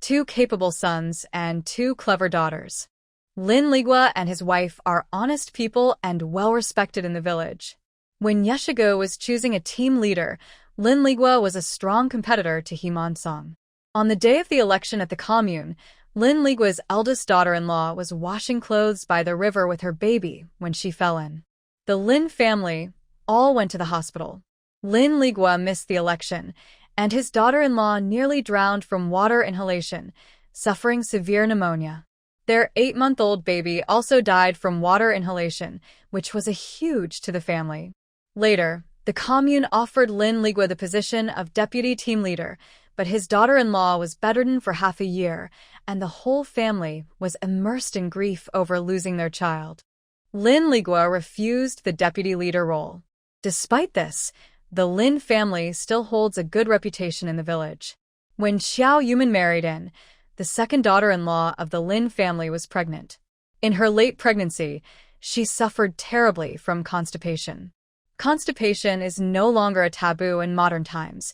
2 capable sons and 2 clever daughters. Lin Ligua and his wife are honest people and well-respected in the village. When Yeshigu was choosing a team leader, Lin Ligua was a strong competitor to He Mansong. On the day of the election at the commune, Lin Ligua's eldest daughter-in-law was washing clothes by the river with her baby when she fell in. The Lin family all went to the hospital. Lin Ligua missed the election, and his daughter-in-law nearly drowned from water inhalation, suffering severe pneumonia. Their 8-month-old baby also died from water inhalation, which was a huge to the family. Later, the commune offered Lin Ligua the position of deputy team leader, but his daughter-in-law was bedridden for half a year, and the whole family was immersed in grief over losing their child. Lin Ligua refused the deputy leader role. Despite this, the Lin family still holds a good reputation in the village. When Xiao Yuman married in, the second daughter-in-law of the Lin family was pregnant. In her late pregnancy, she suffered terribly from constipation. Constipation is no longer a taboo in modern times.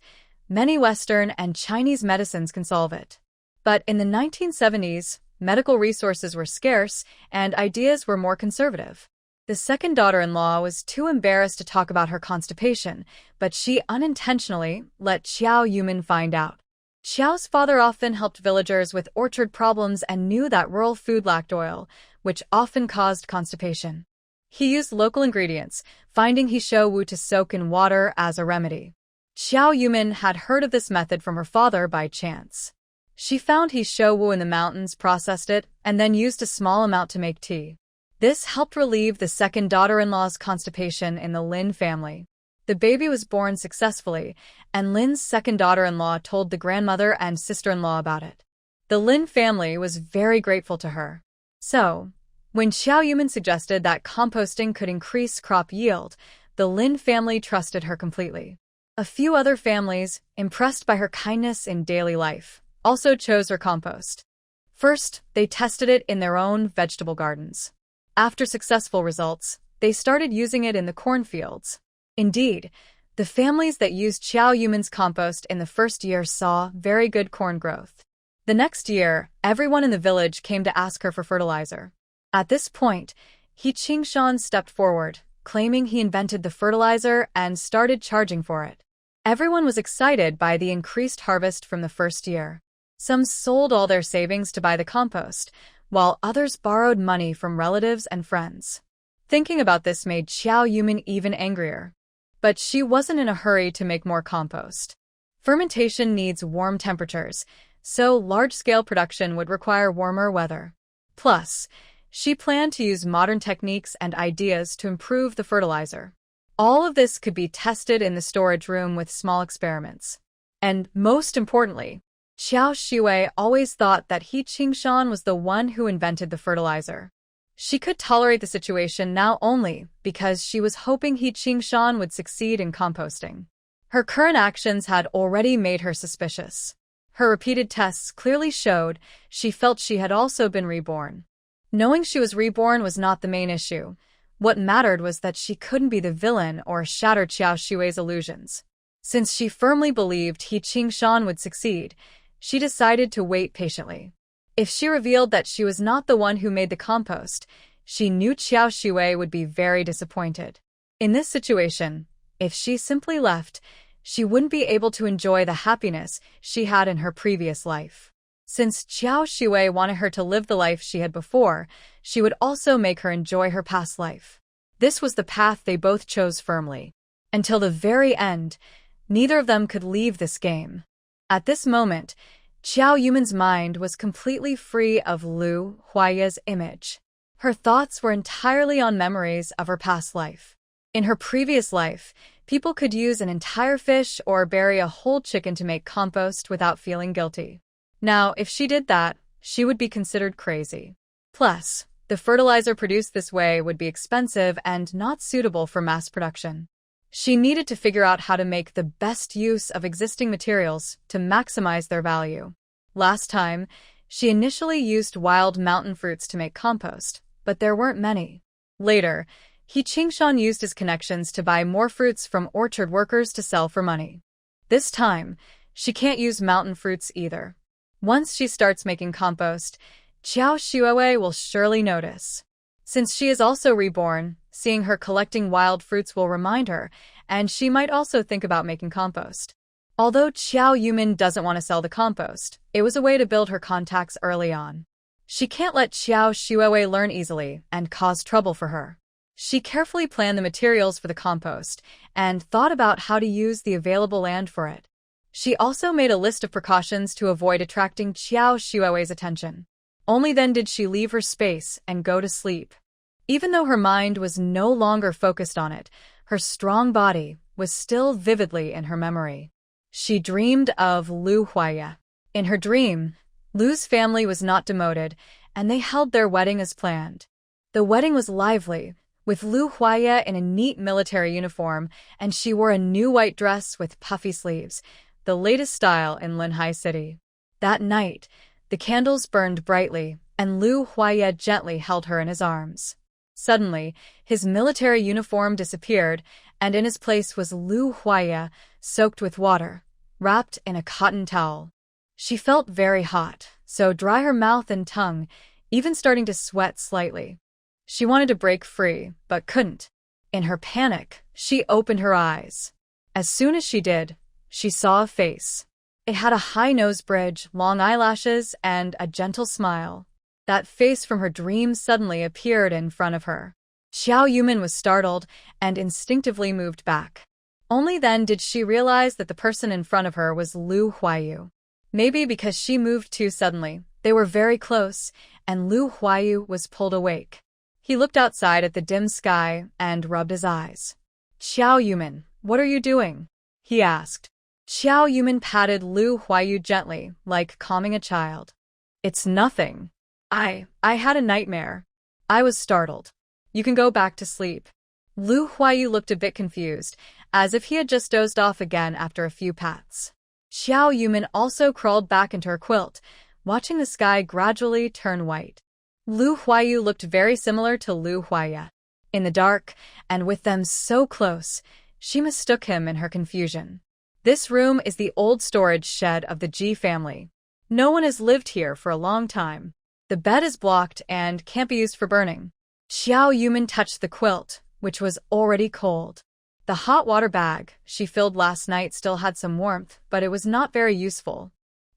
Many Western and Chinese medicines can solve it. But in the 1970s, medical resources were scarce and ideas were more conservative. The second daughter-in-law was too embarrassed to talk about her constipation, but she unintentionally let Xiao Yuman find out. Xiao's father often helped villagers with orchard problems and knew that rural food lacked oil, which often caused constipation. He used local ingredients, finding Hisho Wu to soak in water as a remedy. Xiao Yuman had heard of this method from her father by chance. She found Hisho Wu in the mountains, processed it, and then used a small amount to make tea. This helped relieve the second daughter-in-law's constipation in the Lin family. The baby was born successfully, and Lin's second daughter-in-law told the grandmother and sister-in-law about it. The Lin family was very grateful to her. So, when Xiao Yumin suggested that composting could increase crop yield, the Lin family trusted her completely. A few other families, impressed by her kindness in daily life, also chose her compost. First, they tested it in their own vegetable gardens. After successful results, they started using it in the cornfields. Indeed, the families that used Xiao Yumin's compost in the first year saw very good corn growth. The next year, everyone in the village came to ask her for fertilizer. At this point, He Qingshan stepped forward, claiming he invented the fertilizer and started charging for it. Everyone was excited by the increased harvest from the first year. Some sold all their savings to buy the compost, while others borrowed money from relatives and friends. Thinking about this made Xiao Yumin even angrier. But she wasn't in a hurry to make more compost. Fermentation needs warm temperatures, so large-scale production would require warmer weather. Plus, she planned to use modern techniques and ideas to improve the fertilizer. All of this could be tested in the storage room with small experiments. And most importantly, Xiao Shiwei always thought that He Qingshan was the one who invented the fertilizer. She could tolerate the situation now only because she was hoping He Qingshan would succeed in composting. Her current actions had already made her suspicious. Her repeated tests clearly showed she felt she had also been reborn. Knowing she was reborn was not the main issue. What mattered was that she couldn't be the villain or shatter Xiao Shiwei's illusions. Since she firmly believed He Qingshan would succeed, she decided to wait patiently. If she revealed that she was not the one who made the compost, she knew Xiao Shiwei would be very disappointed. In this situation, if she simply left, she wouldn't be able to enjoy the happiness she had in her previous life. Since Xiao Shiwei wanted her to live the life she had before, she would also make her enjoy her past life. This was the path they both chose firmly. Until the very end, neither of them could leave this game. At this moment, Xiao Yumin's mind was completely free of Lu Huaya's image. Her thoughts were entirely on memories of her past life. In her previous life, people could use an entire fish or bury a whole chicken to make compost without feeling guilty. Now, if she did that, she would be considered crazy. Plus, the fertilizer produced this way would be expensive and not suitable for mass production. She needed to figure out how to make the best use of existing materials to maximize their value. Last time, she initially used wild mountain fruits to make compost, but there weren't many. Later, He Qingshan used his connections to buy more fruits from orchard workers to sell for money. This time, she can't use mountain fruits either. Once she starts making compost, Xiao Shiwei will surely notice. Since she is also reborn, seeing her collecting wild fruits will remind her, and she might also think about making compost. Although Xiao Yumin doesn't want to sell the compost, it was a way to build her contacts early on. She can't let Xiao Shiwei learn easily and cause trouble for her. She carefully planned the materials for the compost and thought about how to use the available land for it. She also made a list of precautions to avoid attracting Xiao Shiwei's attention. Only then did she leave her space and go to sleep. Even though her mind was no longer focused on it, her strong body was still vividly in her memory. She dreamed of Lu Huaya. In her dream, Lu's family was not demoted, and they held their wedding as planned. The wedding was lively, with Lu Huaya in a neat military uniform, and she wore a new white dress with puffy sleeves, the latest style in Linhai City. That night, the candles burned brightly, and Lu Huaya gently held her in his arms. Suddenly, his military uniform disappeared, and in his place was Lu Huaya, soaked with water, wrapped in a cotton towel. She felt very hot, so dry her mouth and tongue, even starting to sweat slightly. She wanted to break free, but couldn't. In her panic, she opened her eyes. As soon as she did, she saw a face. It had a high nose bridge, long eyelashes, and a gentle smile. That face from her dream suddenly appeared in front of her. Xiao Yumin was startled and instinctively moved back. Only then did she realize that the person in front of her was Lu Huayu. Maybe because she moved too suddenly, they were very close, and Lu Huayu was pulled awake. He looked outside at the dim sky and rubbed his eyes. Xiao Yumin, what are you doing? He asked. Xiao Yumin patted Lu Huayu gently, like calming a child. It's nothing. I had a nightmare. I was startled. You can go back to sleep. Lu Huayu looked a bit confused, as if he had just dozed off again after a few pats. Xiao Yumin also crawled back into her quilt, watching the sky gradually turn white. Lu Huayu looked very similar to Lu Huaya. In the dark, and with them so close, she mistook him in her confusion. This room is the old storage shed of the Ji family. No one has lived here for a long time. The bed is blocked and can't be used for burning. Xiao Yumin touched the quilt, which was already cold. The hot water bag she filled last night still had some warmth, but it was not very useful.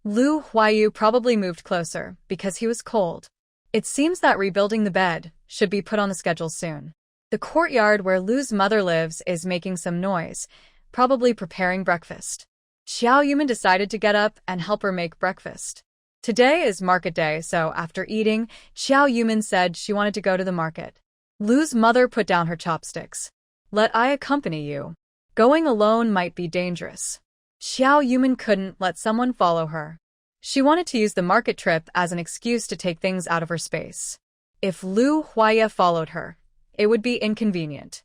Lu Huayu probably moved closer because he was cold. It seems that rebuilding the bed should be put on the schedule soon. The courtyard where Lu's mother lives is making some noise, probably preparing breakfast. Xiao Yumin decided to get up and help her make breakfast. Today is market day, so after eating, Xiao Yumin said she wanted to go to the market. Lu's mother put down her chopsticks. Let I accompany you. Going alone might be dangerous. Xiao Yumin couldn't let someone follow her. She wanted to use the market trip as an excuse to take things out of her space. If Lu Huaya followed her, it would be inconvenient.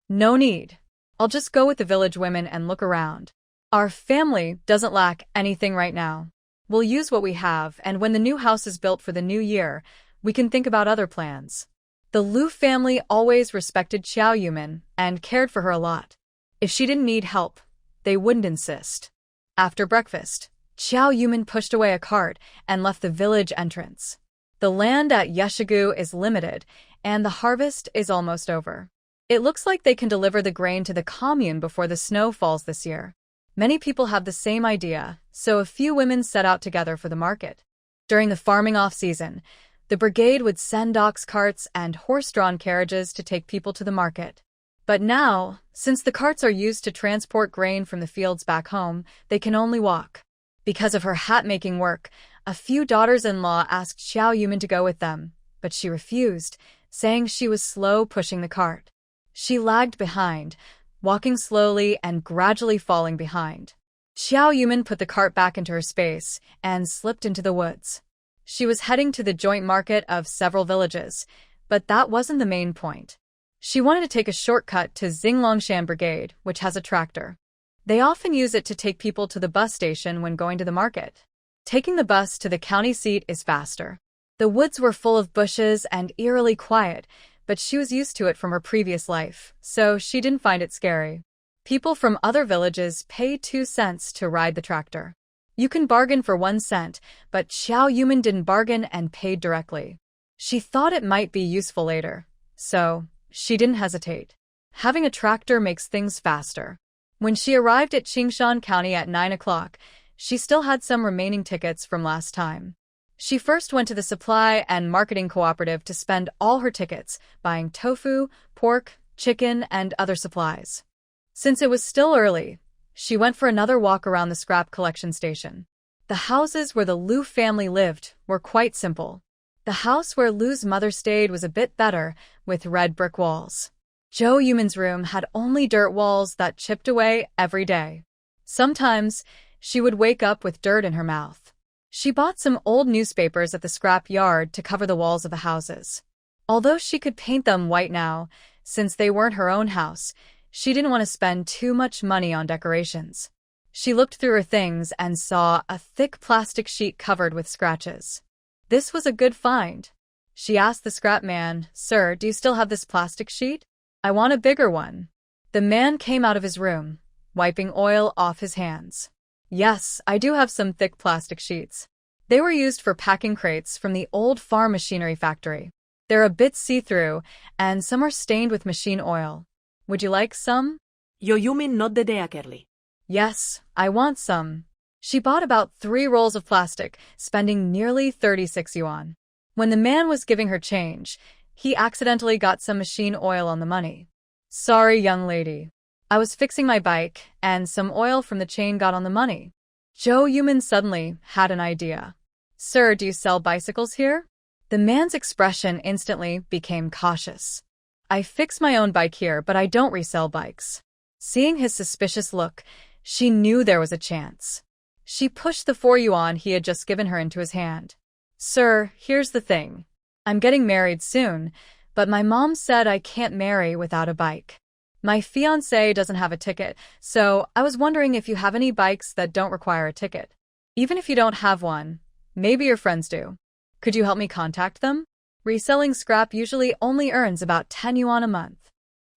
No need. I'll just go with the village women and look around. Our family doesn't lack anything right now. We'll use what we have, and when the new house is built for the new year, we can think about other plans. The Lu family always respected Xiao Yumin and cared for her a lot. If she didn't need help, they wouldn't insist. After breakfast, Xiao Yumin pushed away a cart and left the village entrance. The land at Yeshigu is limited, and the harvest is almost over. It looks like they can deliver the grain to the commune before the snow falls this year. Many people have the same idea, so a few women set out together for the market. During the farming off-season, the brigade would send ox carts and horse-drawn carriages to take people to the market. But now, since the carts are used to transport grain from the fields back home, they can only walk. Because of her hat-making work, a few daughters-in-law asked Xiao Yumin to go with them, but she refused, saying she was slow pushing the cart. She lagged behind, walking slowly and gradually falling behind. Xiao Yumin put the cart back into her space and slipped into the woods. She was heading to the joint market of several villages, but that wasn't the main point. She wanted to take a shortcut to Xinglongshan Brigade, which has a tractor. They often use it to take people to the bus station when going to the market. Taking the bus to the county seat is faster. The woods were full of bushes and eerily quiet, but she was used to it from her previous life, so she didn't find it scary. People from other villages pay 2 cents to ride the tractor. You can bargain for 1 cent, but Xiao Yumin didn't bargain and paid directly. She thought it might be useful later, so she didn't hesitate. Having a tractor makes things faster. When she arrived at Qingshan County at 9 o'clock, she still had some remaining tickets from last time. She first went to the supply and marketing cooperative to spend all her tickets, buying tofu, pork, chicken, and other supplies. Since it was still early, she went for another walk around the scrap collection station. The houses where the Lu family lived were quite simple. The house where Lu's mother stayed was a bit better, with red brick walls. Zhou Yumin's room had only dirt walls that chipped away every day. Sometimes, she would wake up with dirt in her mouth. She bought some old newspapers at the scrap yard to cover the walls of the houses. Although she could paint them white now, since they weren't her own house, she didn't want to spend too much money on decorations. She looked through her things and saw a thick plastic sheet covered with scratches. This was a good find. She asked the scrap man, "Sir, do you still have this plastic sheet? I want a bigger one." The man came out of his room, wiping oil off his hands. "Yes, I do have some thick plastic sheets. They were used for packing crates from the old farm machinery factory. They're a bit see-through, and some are stained with machine oil. Would you like some?" Xiao Yumin nodded accurately. "Yes, I want some." She bought about 3 rolls of plastic, spending nearly 36 yuan. When the man was giving her change, he accidentally got some machine oil on the money. "Sorry, young lady. I was fixing my bike, and some oil from the chain got on the money." Zhou Yumin suddenly had an idea. "Sir, do you sell bicycles here?" The man's expression instantly became cautious. I fix my own bike here, but I don't resell bikes. Seeing his suspicious look, she knew there was a chance. She pushed the 4 yuan he had just given her into his hand. Sir, here's the thing. I'm getting married soon, but my mom said I can't marry without a bike. My fiancé doesn't have a ticket, so I was wondering if you have any bikes that don't require a ticket. Even if you don't have one, maybe your friends do. Could you help me contact them? Reselling scrap usually only earns about 10 yuan a month.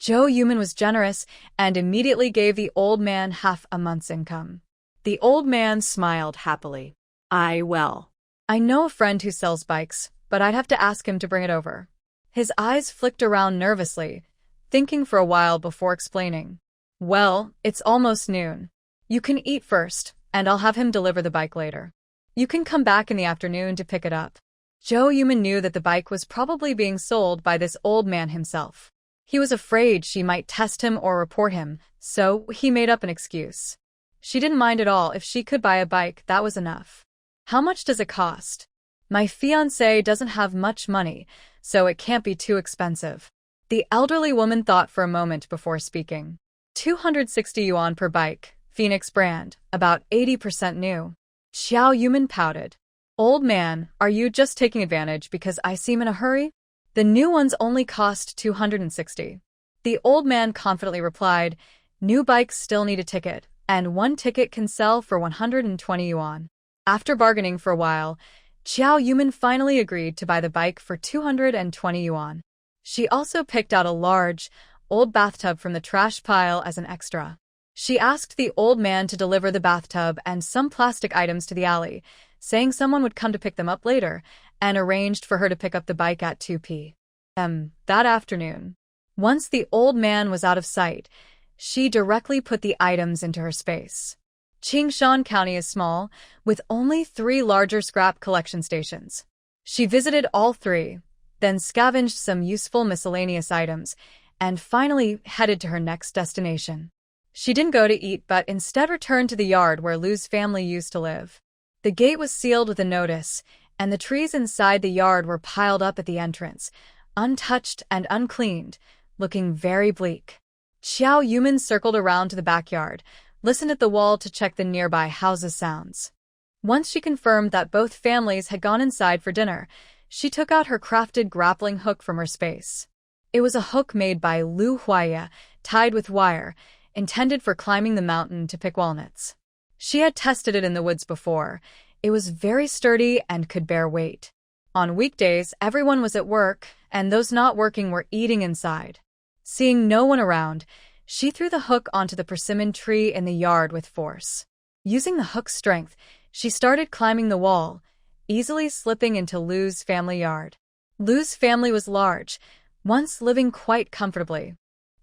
Zhou Yumin was generous and immediately gave the old man half a month's income. The old man smiled happily. I know a friend who sells bikes, but I'd have to ask him to bring it over. His eyes flicked around nervously, thinking for a while before explaining. Well, it's almost noon. You can eat first, and I'll have him deliver the bike later. You can come back in the afternoon to pick it up. Zhou Yumin knew that the bike was probably being sold by this old man himself. He was afraid she might test him or report him, so he made up an excuse. She didn't mind at all. If she could buy a bike, that was enough. How much does it cost? My fiancé doesn't have much money, so it can't be too expensive. The elderly woman thought for a moment before speaking. 260 yuan per bike, Phoenix brand, about 80% new. Xiao Yumin pouted. Old man, are you just taking advantage because I seem in a hurry? The new ones only cost 260. The old man confidently replied, new bikes still need a ticket, and one ticket can sell for 120 yuan. After bargaining for a while, Xiao Yumin finally agreed to buy the bike for 220 yuan. She also picked out a large, old bathtub from the trash pile as an extra. She asked the old man to deliver the bathtub and some plastic items to the alley, saying someone would come to pick them up later, and arranged for her to pick up the bike at 2 p.m. that afternoon. Once the old man was out of sight, she directly put the items into her space. Qingshan County is small, with only 3 larger scrap collection stations. She visited all 3, then scavenged some useful miscellaneous items, and finally headed to her next destination. She didn't go to eat but instead returned to the yard where Lu's family used to live. The gate was sealed with a notice, and the trees inside the yard were piled up at the entrance, untouched and uncleaned, looking very bleak. Xiao Yumin circled around to the backyard, listened at the wall to check the nearby houses' sounds. Once she confirmed that both families had gone inside for dinner, she took out her crafted grappling hook from her space. It was a hook made by Lu Huaya, tied with wire, intended for climbing the mountain to pick walnuts. She had tested it in the woods before. It was very sturdy and could bear weight. On weekdays, everyone was at work, and those not working were eating inside. Seeing no one around, she threw the hook onto the persimmon tree in the yard with force. Using the hook's strength, she started climbing the wall, easily slipping into Lu's family yard. Lu's family was large, once living quite comfortably.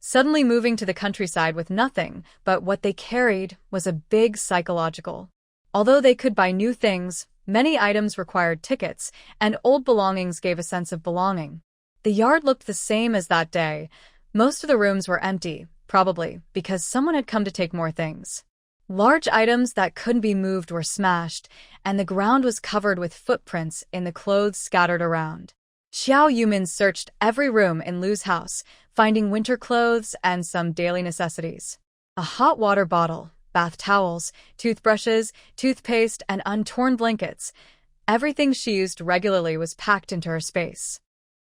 Suddenly moving to the countryside with nothing but what they carried was a big psychological. Although they could buy new things, many items required tickets, and old belongings gave a sense of belonging. The yard looked the same as that day. Most of the rooms were empty, probably because someone had come to take more things. Large items that couldn't be moved were smashed, and the ground was covered with footprints in the clothes scattered around. Xiao Yumin searched every room in Lu's house, finding winter clothes and some daily necessities. A hot water bottle, bath towels, toothbrushes, toothpaste, and untorn blankets. Everything she used regularly was packed into her space.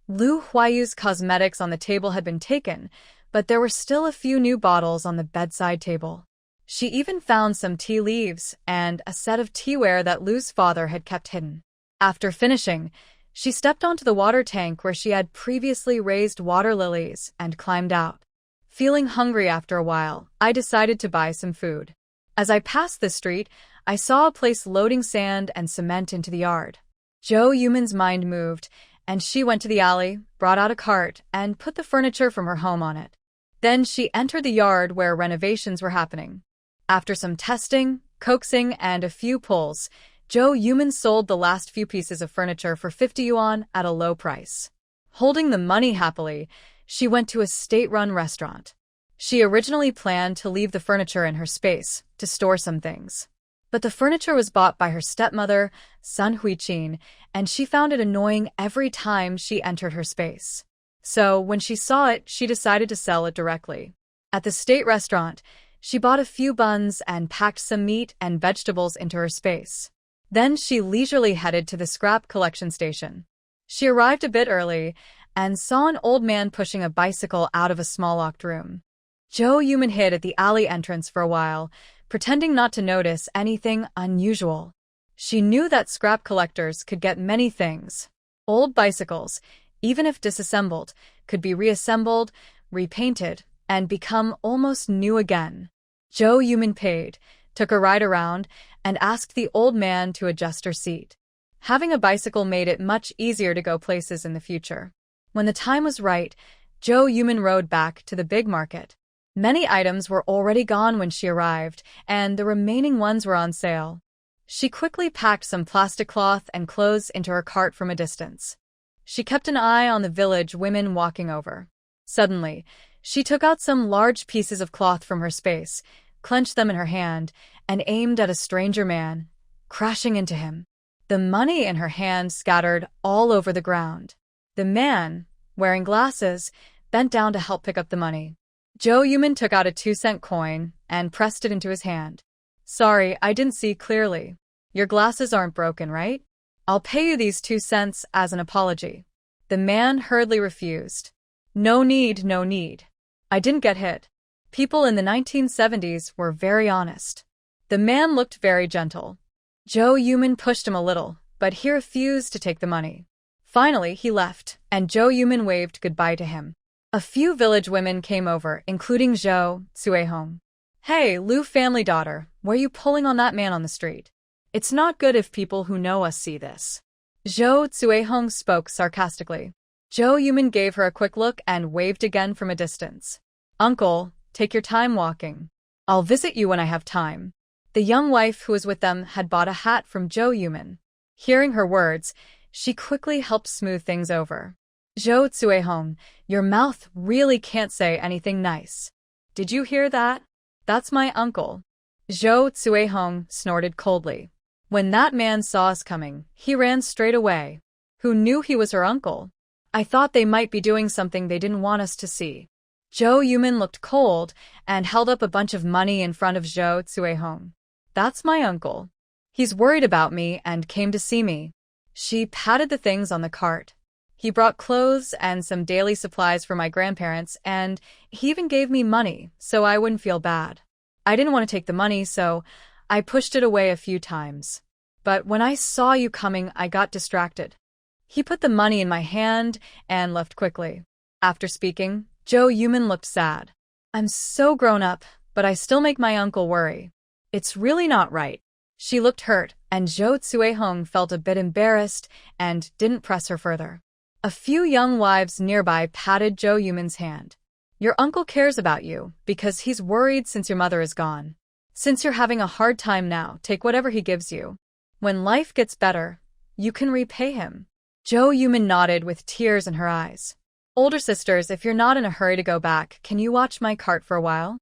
Lu Huayu's cosmetics on the table had been taken, but there were still a few new bottles on the bedside table. She even found some tea leaves and a set of teaware that Lu's father had kept hidden. After finishing, she stepped onto the water tank where she had previously raised water lilies and climbed out. Feeling hungry after a while, I decided to buy some food. As I passed the street, I saw a place loading sand and cement into the yard. Zhou Yumin's mind moved, and she went to the alley, brought out a cart, and put the furniture from her home on it. Then she entered the yard where renovations were happening. After some testing, coaxing, and a few pulls, Zhou Yumin sold the last few pieces of furniture for 50 yuan at a low price. Holding the money happily, she went to a state-run restaurant. She originally planned to leave the furniture in her space to store some things. But the furniture was bought by her stepmother, Sun Huichin, and she found it annoying every time she entered her space. So, when she saw it, she decided to sell it directly. At the state restaurant, she bought a few buns and packed some meat and vegetables into her space. Then she leisurely headed to the scrap collection station. She arrived a bit early and saw an old man pushing a bicycle out of a small locked room. Jo Yumin hid at the alley entrance for a while, pretending not to notice anything unusual. She knew that scrap collectors could get many things. Old bicycles, even if disassembled, could be reassembled, repainted, and become almost new again. Jo Yumin paid, took a ride around, and asked the old man to adjust her seat. Having a bicycle made it much easier to go places in the future. When the time was right, Jo Yumin rode back to the big market. Many items were already gone when she arrived, and the remaining ones were on sale. She quickly packed some plastic cloth and clothes into her cart from a distance. She kept an eye on the village women walking over. Suddenly, she took out some large pieces of cloth from her space, clenched them in her hand, and aimed at a stranger man, crashing into him. The money in her hand scattered all over the ground. The man, wearing glasses, bent down to help pick up the money. Jo Yumin took out a 2-cent coin and pressed it into his hand. Sorry, I didn't see clearly. Your glasses aren't broken, right? I'll pay you these 2 cents as an apology. The man hurriedly refused. No need, no need. I didn't get hit. People in the 1970s were very honest. The man looked very gentle. Jo Yumin pushed him a little, but he refused to take the money. Finally, he left, and Jo Yumin waved goodbye to him. A few village women came over, including Zhou Cuehong. Hey, Lu family daughter, why are you pulling on that man on the street? It's not good if people who know us see this. Zhou Cuehong spoke sarcastically. Jo Yumin gave her a quick look and waved again from a distance. Uncle, take your time walking. I'll visit you when I have time. The young wife who was with them had bought a hat from Jo Yumin. Hearing her words, she quickly helped smooth things over. Zhou Cuehong, your mouth really can't say anything nice. Did you hear that? That's my uncle. Zhou Cuehong snorted coldly. When that man saw us coming, he ran straight away. Who knew he was her uncle? I thought they might be doing something they didn't want us to see. Jo Yumin looked cold and held up a bunch of money in front of Zhou Cuehong. That's my uncle. He's worried about me and came to see me. She patted the things on the cart. He brought clothes and some daily supplies for my grandparents, and he even gave me money so I wouldn't feel bad. I didn't want to take the money, so I pushed it away a few times. But when I saw you coming, I got distracted. He put the money in my hand and left quickly. After speaking, Jo Yumin looked sad. I'm so grown up, but I still make my uncle worry. It's really not right. She looked hurt, and Zhou Cuehong felt a bit embarrassed and didn't press her further. A few young wives nearby patted Jo Yumin's hand. Your uncle cares about you because he's worried since your mother is gone. Since you're having a hard time now, take whatever he gives you. When life gets better, you can repay him. Jo Yumin nodded with tears in her eyes. Older sisters, if you're not in a hurry to go back, can you watch my cart for a while?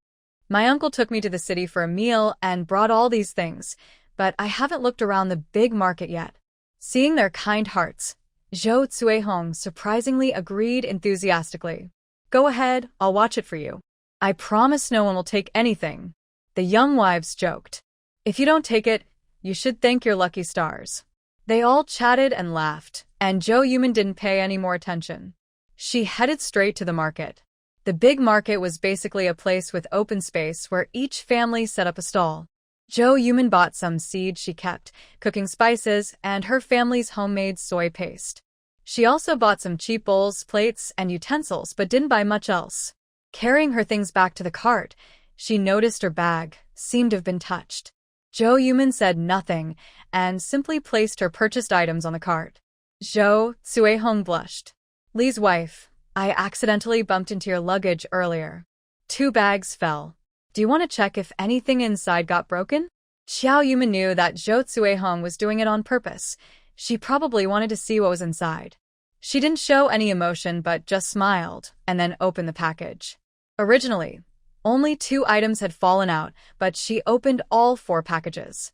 My uncle took me to the city for a meal and brought all these things, but I haven't looked around the big market yet. Seeing their kind hearts, Zhou Cuehong surprisingly agreed enthusiastically. Go ahead, I'll watch it for you. I promise no one will take anything. The young wives joked. If you don't take it, you should thank your lucky stars. They all chatted and laughed, and Jo Yumin didn't pay any more attention. She headed straight to the market. The big market was basically a place with open space where each family set up a stall. Jo Yumin bought some seeds she kept, cooking spices, and her family's homemade soy paste. She also bought some cheap bowls, plates, and utensils, but didn't buy much else. Carrying her things back to the cart, she noticed her bag seemed to have been touched. Jo Yumin said nothing and simply placed her purchased items on the cart. Zhou Cuehong blushed. Li's wife, I accidentally bumped into your luggage earlier. 2 bags fell. Do you want to check if anything inside got broken? Xiao Yumin knew that Zhou Cuehong was doing it on purpose. She probably wanted to see what was inside. She didn't show any emotion but just smiled and then opened the package. Originally, only 2 items had fallen out, but she opened all 4 packages.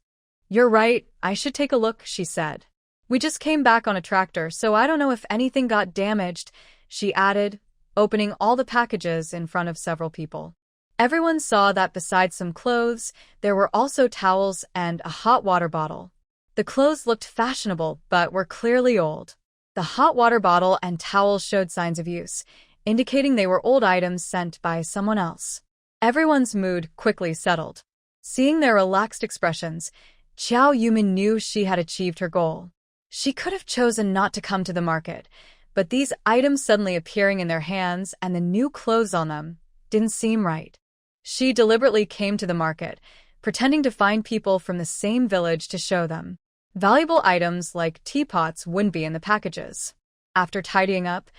You're right, I should take a look, she said. We just came back on a tractor, so I don't know if anything got damaged, she added, opening all the packages in front of several people. Everyone saw that besides some clothes, there were also towels and a hot water bottle. The clothes looked fashionable, but were clearly old. The hot water bottle and towels showed signs of use, indicating they were old items sent by someone else. Everyone's mood quickly settled. Seeing their relaxed expressions, Xiao Yumin knew she had achieved her goal. She could have chosen not to come to the market, but these items suddenly appearing in their hands and the new clothes on them didn't seem right. She deliberately came to the market, pretending to find people from the same village to show them. Valuable items like teapots wouldn't be in the packages. After tidying up,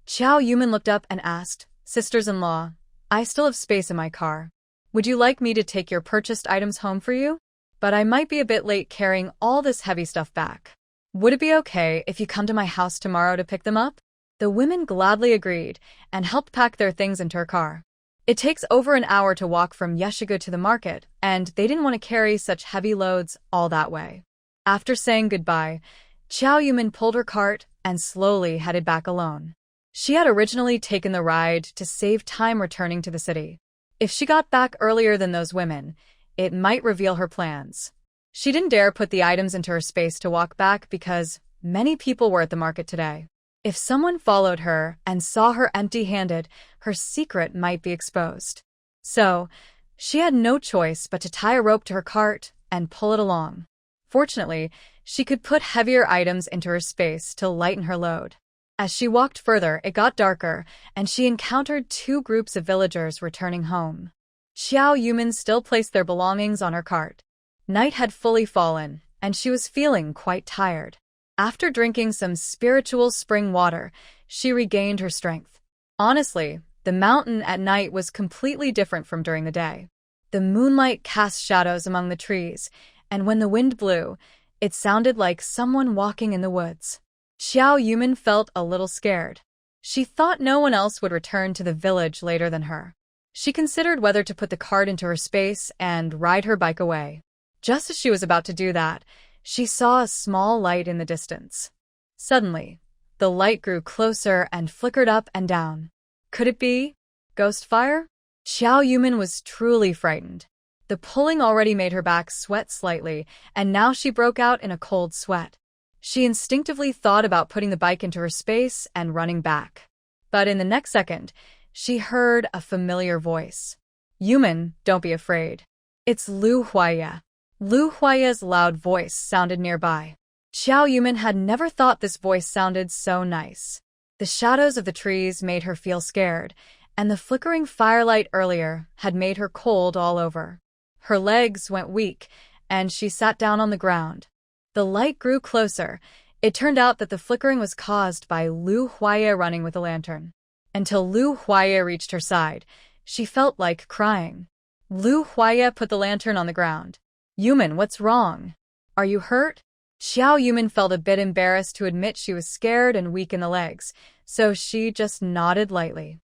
Xiao Yumin looked up and asked, "Sisters-in-law, I still have space in my car. Would you like me to take your purchased items home for you? But I might be a bit late carrying all this heavy stuff back. Would it be okay if you come to my house tomorrow to pick them up?" The women gladly agreed and helped pack their things into her car. It takes over an hour to walk from Yeshiga to the market, and they didn't want to carry such heavy loads all that way. After saying goodbye, Xiao Yumin pulled her cart and slowly headed back alone. She had originally taken the ride to save time returning to the city. If she got back earlier than those women, it might reveal her plans. She didn't dare put the items into her space to walk back because many people were at the market today. If someone followed her and saw her empty-handed, her secret might be exposed. So, she had no choice but to tie a rope to her cart and pull it along. Fortunately, she could put heavier items into her space to lighten her load. As she walked further, it got darker, and she encountered two groups of villagers returning home. Xiao Yumin still placed their belongings on her cart. Night had fully fallen, and she was feeling quite tired. After drinking some spiritual spring water, she regained her strength. Honestly, the mountain at night was completely different from during the day. The moonlight cast shadows among the trees, and when the wind blew, it sounded like someone walking in the woods. Xiao Yumin felt a little scared. She thought no one else would return to the village later than her. She considered whether to put the cart into her space and ride her bike away. Just as she was about to do that, she saw a small light in the distance. Suddenly, the light grew closer and flickered up and down. Could it be ghost fire? Xiao Yumin was truly frightened. The pulling already made her back sweat slightly, and now she broke out in a cold sweat. She instinctively thought about putting the bike into her space and running back. But in the next second, she heard a familiar voice. "Yumin, don't be afraid. It's Lu Huaya." Lu Huaya's loud voice sounded nearby. Xiao Yumin had never thought this voice sounded so nice. The shadows of the trees made her feel scared, and the flickering firelight earlier had made her cold all over. Her legs went weak, and she sat down on the ground. The light grew closer. It turned out that the flickering was caused by Lu Huaya running with a lantern. Until Lu Huaya reached her side, she felt like crying. Lu Huaya put the lantern on the ground. "Yumin, what's wrong? Are you hurt?" Xiao Yumin felt a bit embarrassed to admit she was scared and weak in the legs, so she just nodded lightly.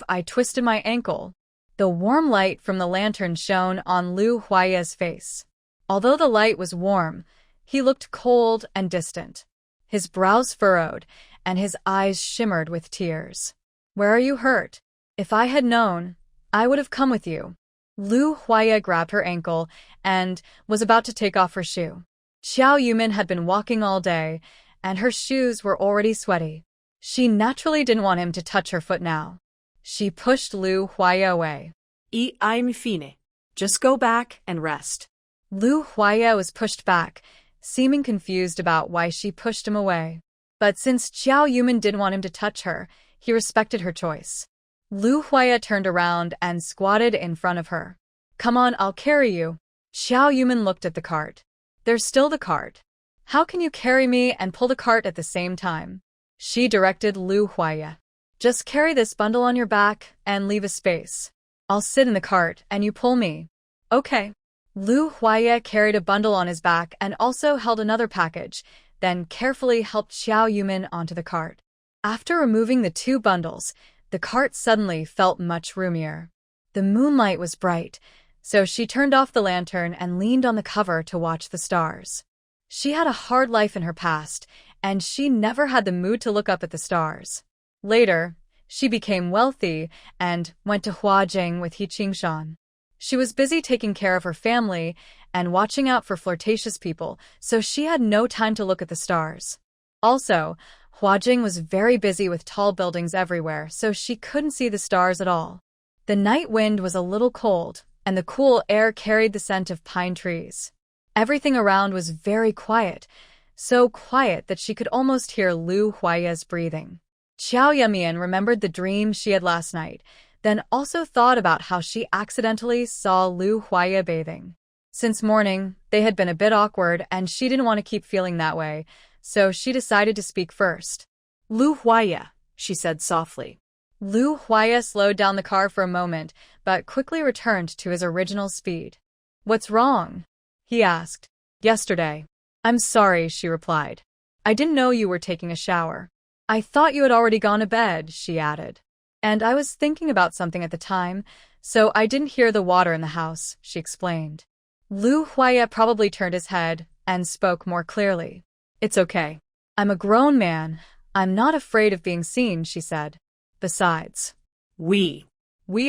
I twisted my ankle." The warm light from the lantern shone on Lu Huaya's face. Although the light was warm, he looked cold and distant. His brows furrowed, and his eyes shimmered with tears. "Where are you hurt? If I had known, I would have come with you." Lu Huaya grabbed her ankle and was about to take off her shoe. Xiao Yumin had been walking all day, and her shoes were already sweaty. She naturally didn't want him to touch her foot now. She pushed Lu Huaya away. I'm fine. Just go back and rest." Lu Huaya was pushed back, seeming confused about why she pushed him away. But since Xiao Yumin didn't want him to touch her, he respected her choice. Lu Huaya turned around and squatted in front of her. "Come on, I'll carry you." Xiao Yumin looked at the cart. "There's still the cart. How can you carry me and pull the cart at the same time?" She directed Lu Huaya. "Just carry this bundle on your back and leave a space. I'll sit in the cart and you pull me." "Okay." Lu Huaya carried a bundle on his back and also held another package, then carefully helped Xiao Yumin onto the cart. After removing the two bundles, the cart suddenly felt much roomier. The moonlight was bright, So she turned off the lantern and leaned on the cover to watch the stars. She had a hard life in her past, and she never had the mood to look up at the stars. Later, she became wealthy and went to Huajing with He Qingshan. She was busy taking care of her family and watching out for flirtatious people, so she had no time to look at the stars. Also, Huajing was very busy with tall buildings everywhere, so she couldn't see the stars at all. The night wind was a little cold, and the cool air carried the scent of pine trees. Everything around was very quiet, so quiet that she could almost hear Lu Huaiya's breathing. Qiao Yemian remembered the dream she had last night, then also thought about how she accidentally saw Lu Huaiya bathing. Since morning, they had been a bit awkward and she didn't want to keep feeling that way, so she decided to speak first. Lu Huaiya, she said softly. Lu Huaiya slowed down the car for a moment, but quickly returned to his original speed. "What's wrong?" he asked. "Yesterday." "I'm sorry," she replied. "I didn't know you were taking a shower." "I thought you had already gone to bed," she added. "And I was thinking about something at the time, so I didn't hear the water in the house," she explained. Lu Huaiya probably turned his head and spoke more clearly. "It's okay. I'm a grown man. I'm not afraid of being seen," she said. "Besides, we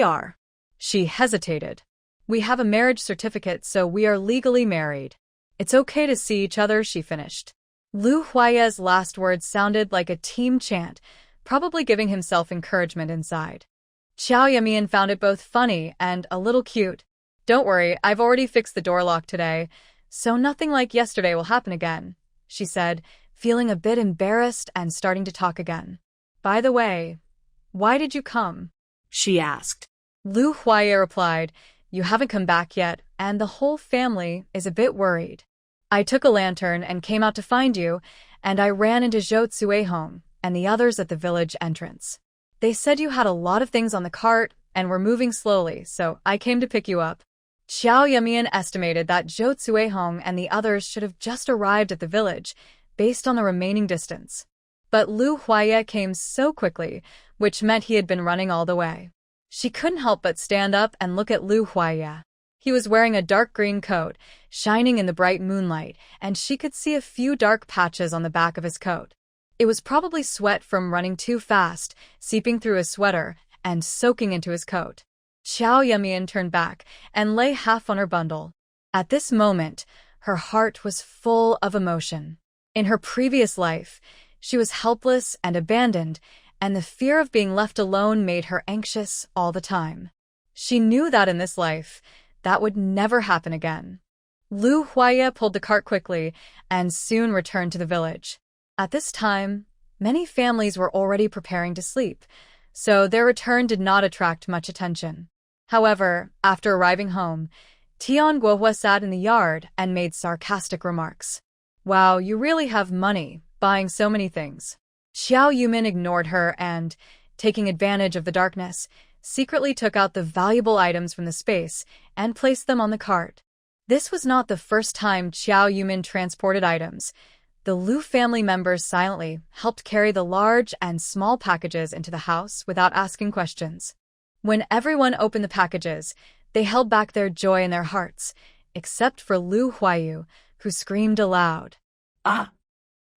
are." She hesitated. "We have a marriage certificate, so we are legally married. It's okay to see each other," she finished. Lu Huaiya's last words sounded like a team chant, probably giving himself encouragement inside. Qiao Yemian found it both funny and a little cute. "Don't worry, I've already fixed the door lock today, so nothing like yesterday will happen again," she said, feeling a bit embarrassed and starting to talk again. "By the way, why did you come?" she asked. Lu Huaiya replied, "You haven't come back yet, and the whole family is a bit worried. I took a lantern and came out to find you, and I ran into Zhou Cuihong and the others at the village entrance. They said you had a lot of things on the cart and were moving slowly, so I came to pick you up." Qiao Yemian estimated that Zhou Cuihong and the others should have just arrived at the village, based on the remaining distance. But Lu Huaiya came so quickly, which meant he had been running all the way. She couldn't help but stand up and look at Lu Huaiya. He was wearing a dark green coat, shining in the bright moonlight, and she could see a few dark patches on the back of his coat. It was probably sweat from running too fast, seeping through his sweater and soaking into his coat. Qiao Yemian turned back and lay half on her bundle. At this moment, her heart was full of emotion. In her previous life, she was helpless and abandoned, and the fear of being left alone made her anxious all the time. She knew that in this life, that would never happen again. Lu Huaiya pulled the cart quickly and soon returned to the village. At this time, many families were already preparing to sleep, so their return did not attract much attention. However, after arriving home, Tian Guohua sat in the yard and made sarcastic remarks. "Wow, you really have money, buying so many things." Qiao Yumin ignored her and, taking advantage of the darkness, secretly took out the valuable items from the space and placed them on the cart. This was not the first time Qiao Yumin transported items. The Lu family members silently helped carry the large and small packages into the house without asking questions. When everyone opened the packages, they held back their joy in their hearts, except for Lu Huaiyu, who screamed aloud. "Ah!"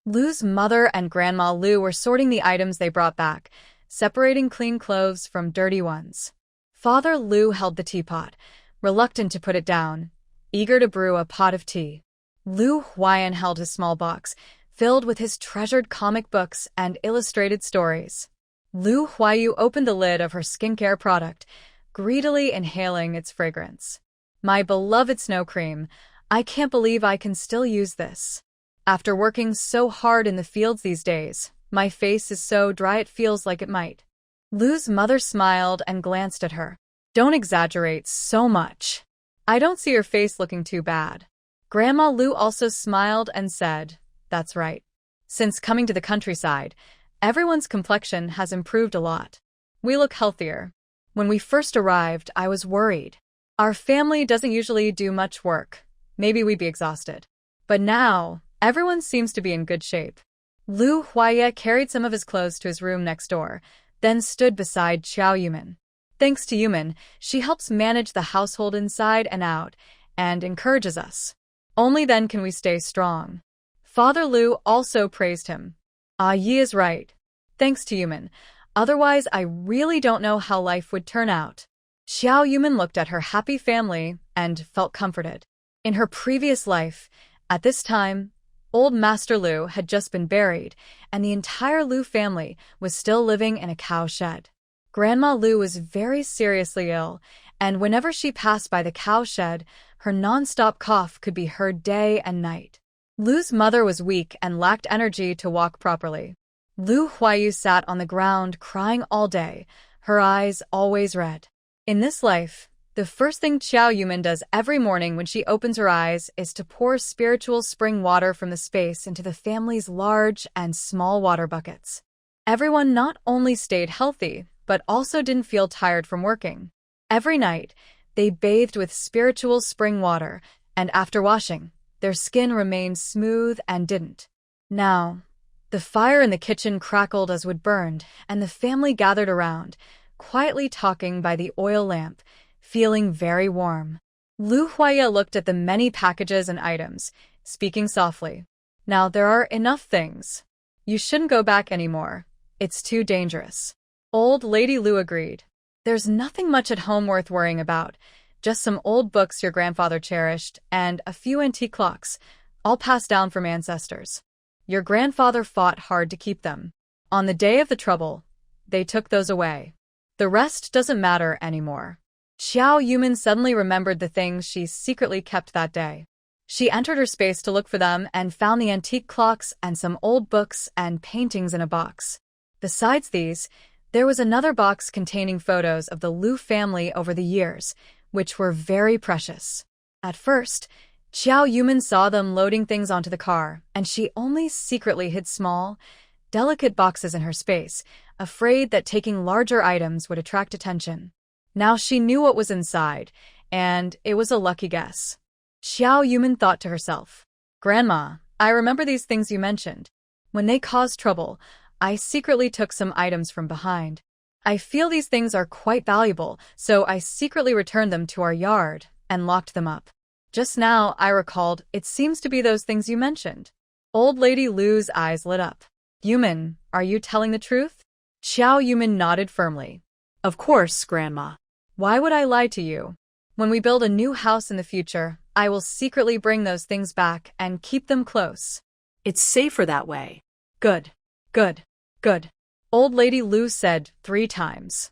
Lu's mother and Grandma Lu were sorting the items they brought back, separating clean clothes from dirty ones. Father Lu held the teapot, reluctant to put it down, eager to brew a pot of tea. Lu Huaiyan held his small box, filled with his treasured comic books and illustrated stories. Lu Huaiyu opened the lid of her skincare product, greedily inhaling its fragrance. "My beloved snow cream, I can't believe I can still use this. After working so hard in the fields these days, my face is so dry it feels like it might." Lu's mother smiled and glanced at her. "Don't exaggerate so much. I don't see your face looking too bad." Grandma Lu also smiled and said, "That's right. Since coming to the countryside, everyone's complexion has improved a lot. We look healthier. When we first arrived, I was worried. Our family doesn't usually do much work. Maybe we'd be exhausted. But now, everyone seems to be in good shape." Lu Huaiya carried some of his clothes to his room next door, then stood beside Qiao Yumin. Thanks to Yumin, she helps manage the household inside and out, and encourages us. Only then can we stay strong. Father Lu also praised him. Ah, Yi is right. Thanks to Yumin. Otherwise, I really don't know how life would turn out. Xiao Yumin looked at her happy family and felt comforted. In her previous life, at this time, old Master Lu had just been buried, and the entire Lu family was still living in a cow shed. Grandma Lu was very seriously ill, and whenever she passed by the cow shed, her non-stop cough could be heard day and night. Lu's mother was weak and lacked energy to walk properly. Lu Huayu sat on the ground crying all day, her eyes always red. In this life, the first thing Xiao Yumin does every morning when she opens her eyes is to pour spiritual spring water from the space into the family's large and small water buckets. Everyone not only stayed healthy, but also didn't feel tired from working. Every night, they bathed with spiritual spring water, and after washing, their skin remained smooth and didn't. Now, the fire in the kitchen crackled as wood burned, and the family gathered around, quietly talking by the oil lamp, feeling very warm. Lu Huaya looked at the many packages and items, speaking softly. Now there are enough things. You shouldn't go back anymore. It's too dangerous. Old Lady Lu agreed. There's nothing much at home worth worrying about. Just some old books your grandfather cherished, and a few antique clocks, all passed down from ancestors. Your grandfather fought hard to keep them. On the day of the trouble, they took those away. The rest doesn't matter anymore. Xiao Yumin suddenly remembered the things she secretly kept that day. She entered her space to look for them and found the antique clocks and some old books and paintings in a box. Besides these, there was another box containing photos of the Lu family over the years, which were very precious. At first, Xiao Yumin saw them loading things onto the car, and she only secretly hid small, delicate boxes in her space, afraid that taking larger items would attract attention. Now she knew what was inside, and it was a lucky guess. Xiao Yumin thought to herself, Grandma, I remember these things you mentioned. When they caused trouble, I secretly took some items from behind. I feel these things are quite valuable, so I secretly returned them to our yard and locked them up. Just now, I recalled, it seems to be those things you mentioned. Old Lady Lu's eyes lit up. Yumin, are you telling the truth? Xiao Yumin nodded firmly. Of course, Grandma. Why would I lie to you? When we build a new house in the future, I will secretly bring those things back and keep them close. It's safer that way. Good, good, good. Old Lady Lu said 3 times.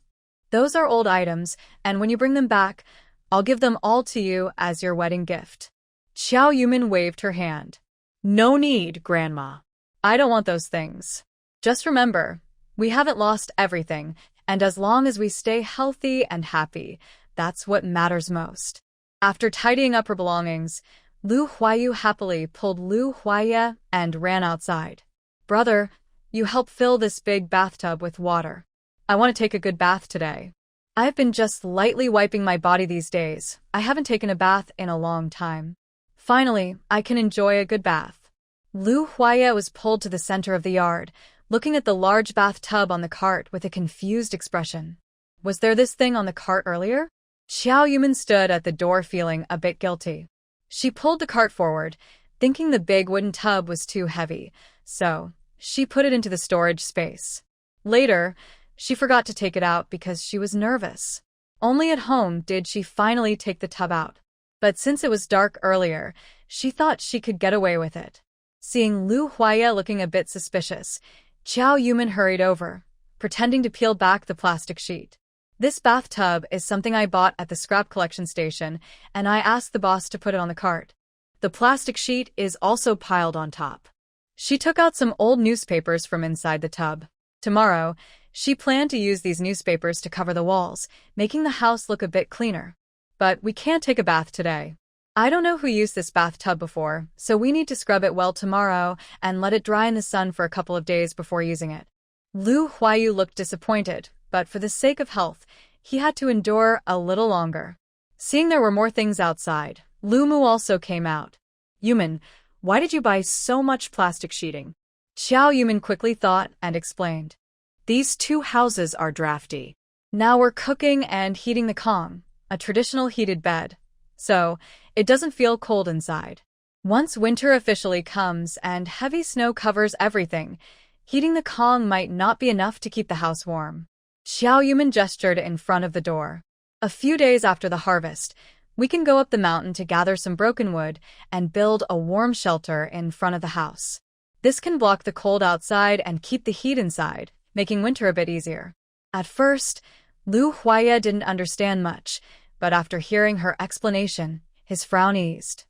Those are old items, and when you bring them back, I'll give them all to you as your wedding gift. Xiao Yumin waved her hand. No need, Grandma. I don't want those things. Just remember, we haven't lost everything, and as long as we stay healthy and happy, that's what matters most. After tidying up her belongings, Lu Huayu happily pulled Lu Huaya and ran outside. Brother, you help fill this big bathtub with water. I want to take a good bath today. I've been just lightly wiping my body these days. I haven't taken a bath in a long time. Finally, I can enjoy a good bath. Lu Huaya was pulled to the center of the yard, looking at the large bathtub on the cart with a confused expression. Was there this thing on the cart earlier? Xiao Yumin stood at the door feeling a bit guilty. She pulled the cart forward, thinking the big wooden tub was too heavy, so she put it into the storage space. Later, she forgot to take it out because she was nervous. Only at home did she finally take the tub out. But since it was dark earlier, she thought she could get away with it. Seeing Lu Huaya looking a bit suspicious, Xiao Yumin hurried over, pretending to peel back the plastic sheet. This bathtub is something I bought at the scrap collection station, and I asked the boss to put it on the cart. The plastic sheet is also piled on top. She took out some old newspapers from inside the tub. Tomorrow, she planned to use these newspapers to cover the walls, making the house look a bit cleaner. But we can't take a bath today. I don't know who used this bathtub before, so we need to scrub it well tomorrow and let it dry in the sun for a couple of days before using it. Lu Huayu looked disappointed, but for the sake of health, he had to endure a little longer. Seeing there were more things outside, Lu Mu also came out. Yumin, why did you buy so much plastic sheeting? Xiao Yumin quickly thought and explained. These 2 houses are drafty. Now we're cooking and heating the kong, a traditional heated bed, so it doesn't feel cold inside. Once winter officially comes and heavy snow covers everything, heating the kong might not be enough to keep the house warm. Xiao Yuman gestured in front of the door. A few days after the harvest, we can go up the mountain to gather some broken wood and build a warm shelter in front of the house. This can block the cold outside and keep the heat inside, making winter a bit easier. At first, Lu Huaya didn't understand much, but after hearing her explanation, his frown eased.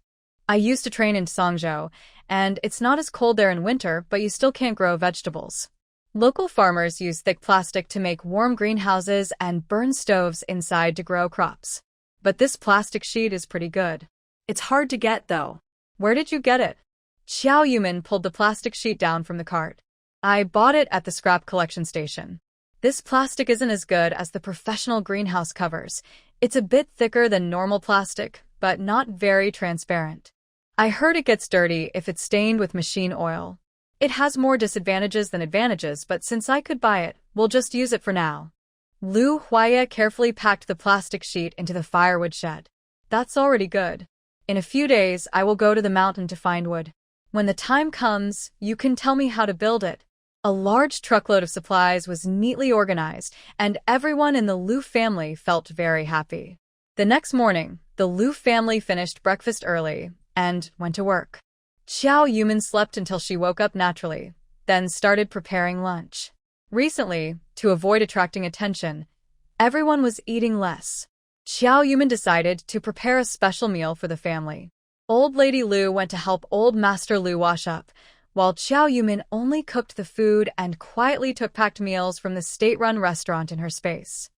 I used to train in Songzhou, and it's not as cold there in winter, but you still can't grow vegetables. Local farmers use thick plastic to make warm greenhouses and burn stoves inside to grow crops. But this plastic sheet is pretty good. It's hard to get, though. Where did you get it? Xiao Yuman pulled the plastic sheet down from the cart. I bought it at the scrap collection station. This plastic isn't as good as the professional greenhouse covers. It's a bit thicker than normal plastic, but not very transparent. I heard it gets dirty if it's stained with machine oil. It has more disadvantages than advantages, but since I could buy it, we'll just use it for now. Lu Huaya carefully packed the plastic sheet into the firewood shed. That's already good. In a few days, I will go to the mountain to find wood. When the time comes, you can tell me how to build it. A large truckload of supplies was neatly organized, and everyone in the Lu family felt very happy. The next morning, the Lu family finished breakfast early and went to work. Xiao Yuman slept until she woke up naturally, then started preparing lunch. Recently, to avoid attracting attention, everyone was eating less. Xiao Yuman decided to prepare a special meal for the family. Old Lady Lu went to help Old Master Lu wash up, while Xiao Yuman only cooked the food and quietly took packed meals from the state-run restaurant in her space.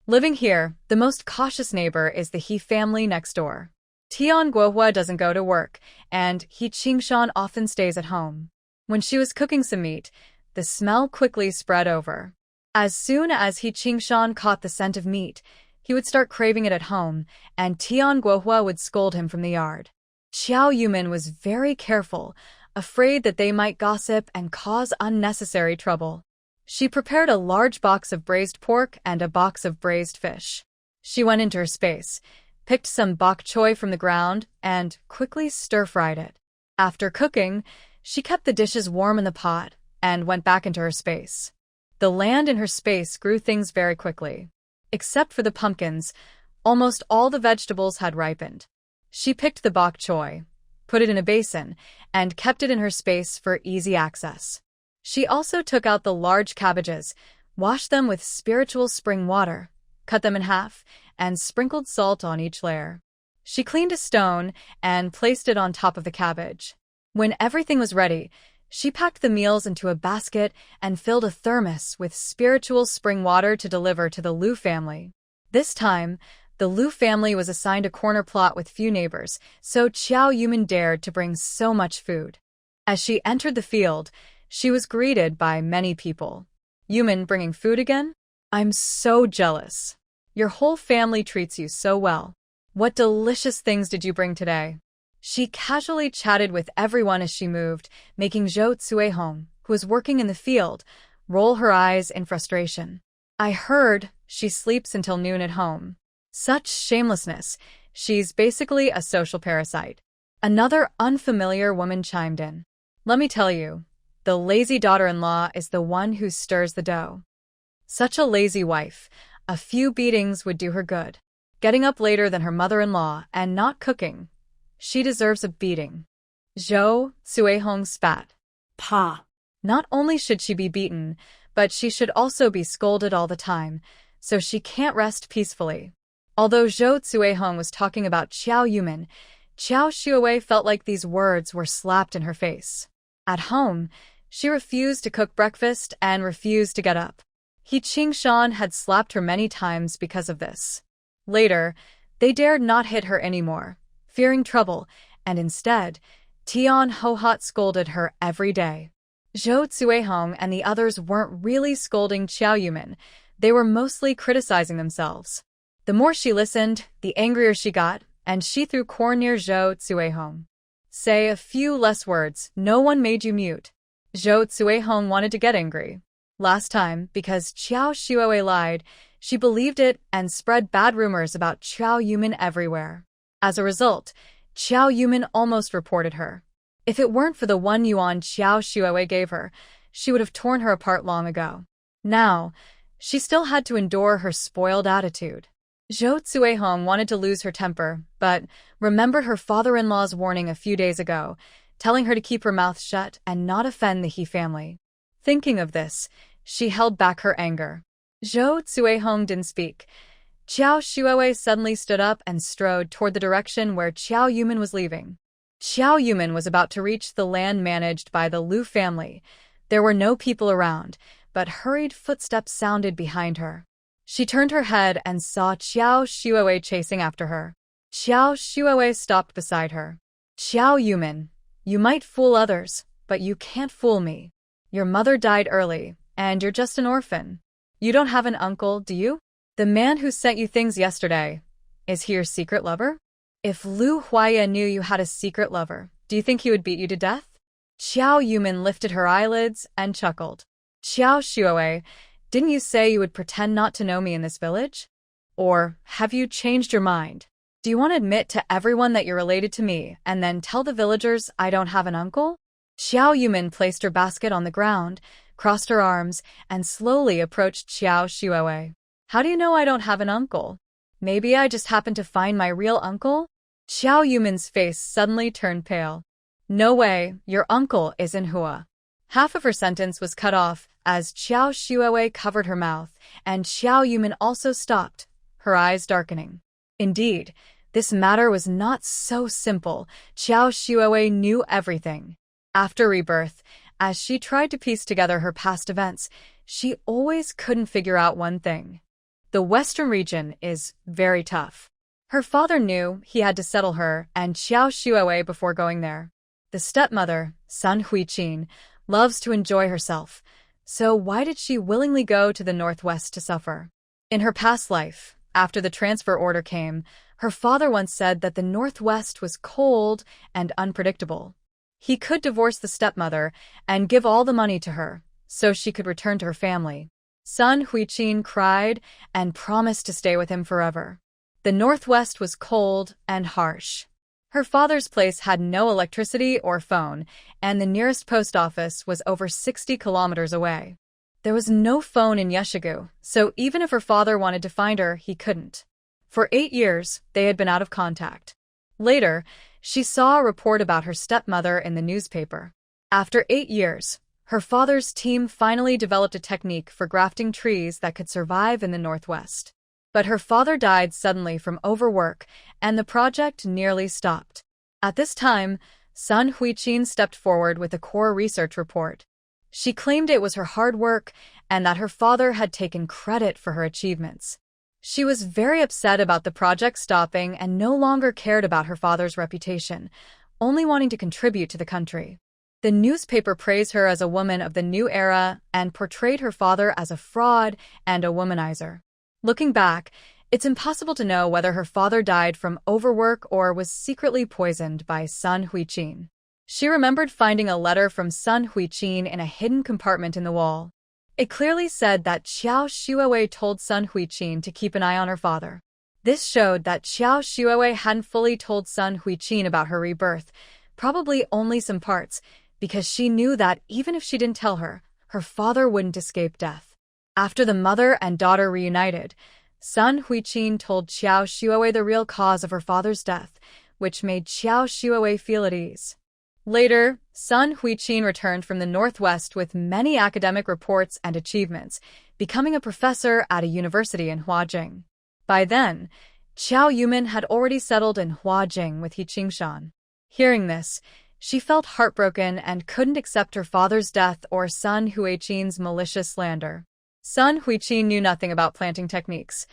Living here, the most cautious neighbor is the He family next door. Tian Guohua doesn't go to work, and He Qingshan often stays at home. When she was cooking some meat, the smell quickly spread over. As soon as He Qingshan caught the scent of meat, he would start craving it at home, and Tian Guohua would scold him from the yard. Xiao Yuman was very careful, afraid that they might gossip and cause unnecessary trouble. She prepared a large box of braised pork and a box of braised fish. She went into her space, picked some bok choy from the ground, and quickly stir-fried it. After cooking, she kept the dishes warm in the pot and went back into her space. The land in her space grew things very quickly. Except for the pumpkins, almost all the vegetables had ripened. She picked the bok choy, put it in a basin, and kept it in her space for easy access. She also took out the large cabbages, washed them with spiritual spring water, cut them in half, and sprinkled salt on each layer. She cleaned a stone and placed it on top of the cabbage. When everything was ready, she packed the meals into a basket and filled a thermos with spiritual spring water to deliver to the Lu family. This time, the Lu family was assigned a corner plot with few neighbors, so Xiao Yuman dared to bring so much food. As she entered the field, she was greeted by many people. Yuman, bringing food again? I'm so jealous. Your whole family treats you so well. What delicious things did you bring today? She casually chatted with everyone as she moved, making Zhou Cuihong, who was working in the field, roll her eyes in frustration. I heard she sleeps until noon at home. Such shamelessness. She's basically a social parasite. Another unfamiliar woman chimed in. Let me tell you, the lazy daughter-in-law is the one who stirs the dough. Such a lazy wife. A few beatings would do her good. Getting up later than her mother-in-law and not cooking. She deserves a beating. Zhou Cuihong spat. Pa. Not only should she be beaten, but she should also be scolded all the time, so she can't rest peacefully. Although Zhou Cuihong was talking about Xiao Yuman, Qiao Xuewei felt like these words were slapped in her face. At home, she refused to cook breakfast and refused to get up. He Qingshan had slapped her many times because of this. Later, they dared not hit her anymore, fearing trouble, and instead, Tian Hohot scolded her every day. Zhou Cuihong and the others weren't really scolding Xiao Yuman, they were mostly criticizing themselves. The more she listened, the angrier she got, and she threw corn near Zhou Cuihong. Say a few less words, no one made you mute. Zhou Cuihong wanted to get angry. Last time, because Qiao Xuewei lied, She believed it and spread bad rumors about Qiao Yumin everywhere. As a result, Qiao Yumin almost reported her. If it weren't for the 1 yuan Qiao Shuowei gave her, she would have torn her apart long ago. Now, she still had to endure her spoiled attitude. Zhou Cuihong wanted to lose her temper, but remembered her father-in-law's warning a few days ago, telling her to keep her mouth shut and not offend the He family. Thinking of this, she held back her anger. Zhou Cuihong didn't speak. Qiao Shuowei suddenly stood up and strode toward the direction where Qiao Yumin was leaving. Qiao Yumin was about to reach the land managed by the Lu family. There were no people around, but hurried footsteps sounded behind her. She turned her head and saw Qiao Shuowei chasing after her. Qiao Shuowei stopped beside her. Qiao Yumin, you might fool others, but you can't fool me. Your mother died early, and you're just an orphan. You don't have an uncle, do you? The man who sent you things yesterday, is he your secret lover? If Lu Huaya knew you had a secret lover, do you think he would beat you to death? Qiao Yumin lifted her eyelids and chuckled. Qiao Shuowei, didn't you say you would pretend not to know me in this village? Or have you changed your mind? Do you want to admit to everyone that you're related to me and then tell the villagers I don't have an uncle? Qiao Yumin placed her basket on the ground, crossed her arms, and slowly approached Qiao Shuowei. How do you know I don't have an uncle? Maybe I just happened to find my real uncle? Qiao Yumin's face suddenly turned pale. No way, your uncle is in Hua. Half of her sentence was cut off as Qiao Shuowei covered her mouth, and Qiao Yumin also stopped, her eyes darkening. Indeed, this matter was not so simple. Qiao Shuowei knew everything. After rebirth, as she tried to piece together her past events, she always couldn't figure out one thing. The western region is very tough. Her father knew he had to settle her and Qiao Shuowei before going there. The stepmother, Sun Huiqin, loves to enjoy herself, so why did she willingly go to the northwest to suffer? In her past life, after the transfer order came, her father once said that the northwest was cold and unpredictable. He could divorce the stepmother and give all the money to her, so she could return to her family. Sun Huiqin cried and promised to stay with him forever. The northwest was cold and harsh. Her father's place had no electricity or phone, and the nearest post office was over 60 kilometers away. There was no phone in Yeshigu, so even if her father wanted to find her, he couldn't. For 8 years, they had been out of contact. Later, she saw a report about her stepmother in the newspaper. After 8 years, her father's team finally developed a technique for grafting trees that could survive in the northwest. But her father died suddenly from overwork, and the project nearly stopped. At this time, Sun Huiqin stepped forward with a core research report. She claimed it was her hard work and that her father had taken credit for her achievements. She was very upset about the project stopping and no longer cared about her father's reputation, only wanting to contribute to the country. The newspaper praised her as a woman of the new era and portrayed her father as a fraud and a womanizer. Looking back, it's impossible to know whether her father died from overwork or was secretly poisoned by Sun Huiqin. She remembered finding a letter from Sun Huiqin in a hidden compartment in the wall. It clearly said that Qiao Shuowei told Sun Huiqin to keep an eye on her father. This showed that Qiao Shuowei hadn't fully told Sun Huiqin about her rebirth, probably only some parts, because she knew that even if she didn't tell her, her father wouldn't escape death. After the mother and daughter reunited, Sun Huiqin told Qiao Shuowei the real cause of her father's death, which made Qiao Shuowei feel at ease. Later, Sun Huiqin returned from the northwest with many academic reports and achievements, becoming a professor at a university in Huajing. By then, Qiao Yumin had already settled in Huajing with He Qingshan. Hearing this, she felt heartbroken and couldn't accept her father's death or Sun Huiqin's malicious slander. Sun Huiqin knew nothing about planting techniques,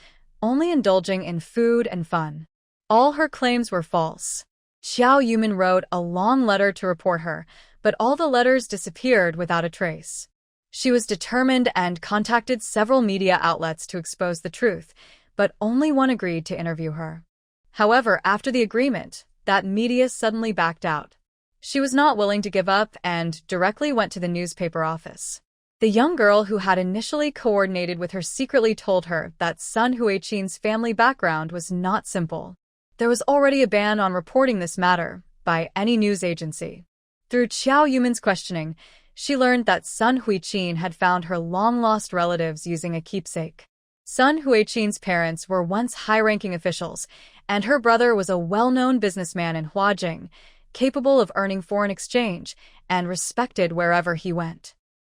only indulging in food and fun. All her claims were false. Qiao Yumin wrote a long letter to report her, but all the letters disappeared without a trace. She was determined and contacted several media outlets to expose the truth, but only one agreed to interview her. However, after the agreement, that media suddenly backed out. She was not willing to give up and directly went to the newspaper office. The young girl who had initially coordinated with her secretly told her that Sun Huiqin's family background was not simple. There was already a ban on reporting this matter by any news agency. Through Qiao Yumin's questioning, she learned that Sun Huiqin had found her long-lost relatives using a keepsake. Sun Huiqin's parents were once high-ranking officials, and her brother was a well-known businessman in Huajing, capable of earning foreign exchange and respected wherever he went.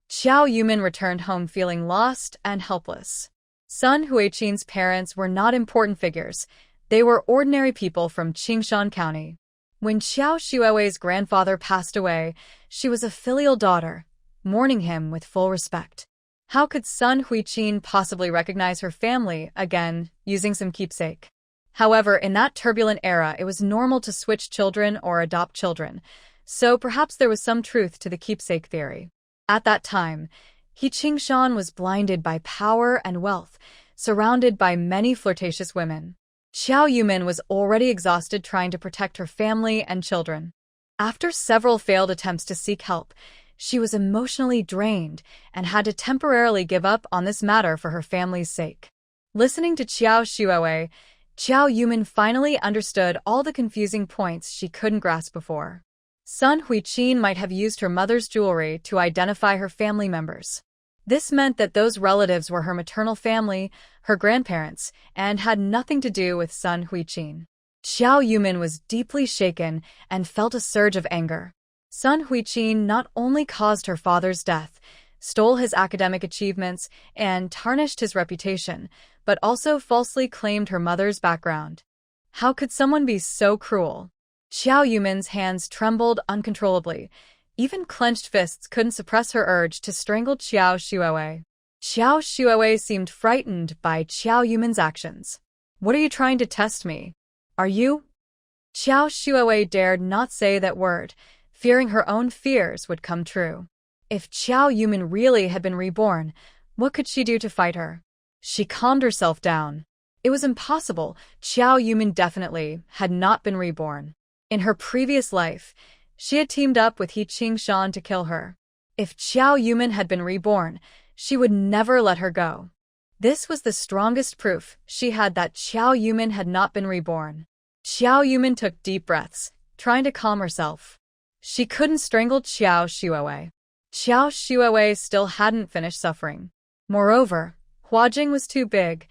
Qiao Yumin returned home feeling lost and helpless. Sun Huiqin's parents were not important figures. They were ordinary people from Qingshan County. When Qiao Xuewei's grandfather passed away, she was a filial daughter, mourning him with full respect. How could Sun Huiqin possibly recognize her family again using some keepsake? However, in that turbulent era, it was normal to switch children or adopt children, so perhaps there was some truth to the keepsake theory. At that time, He Qingshan was blinded by power and wealth, surrounded by many flirtatious women. Qiao Yumin was already exhausted trying to protect her family and children. After several failed attempts to seek help, she was emotionally drained and had to temporarily give up on this matter for her family's sake. Listening to Qiao Xuewei, Qiao Yumin finally understood all the confusing points she couldn't grasp before. Sun Huiqin might have used her mother's jewelry to identify her family members. This meant that those relatives were her maternal family, her grandparents, and had nothing to do with Sun Huiqin. Qiao Yumin was deeply shaken and felt a surge of anger. Sun Huiqin not only caused her father's death, stole his academic achievements, and tarnished his reputation, but also falsely claimed her mother's background. How could someone be so cruel? Qiao Yumin's hands trembled uncontrollably. Even clenched fists couldn't suppress her urge to strangle Qiao Xuewei. Qiao Xuewei seemed frightened by Qiao Yumin's actions. "What are you trying to test me? Are you?" Qiao Xuewei dared not say that word, fearing her own fears would come true. If Qiao Yumin really had been reborn, what could she do to fight her? She calmed herself down. It was impossible. Qiao Yumin definitely had not been reborn. In her previous life, she had teamed up with He Qingshan to kill her. If Qiao Yumin had been reborn, she would never let her go. This was the strongest proof she had that Qiao Yumin had not been reborn. Qiao Yumin took deep breaths, trying to calm herself. She couldn't strangle Qiao Xuewei. Qiao Xuewei still hadn't finished suffering. Moreover, Huajing was too big.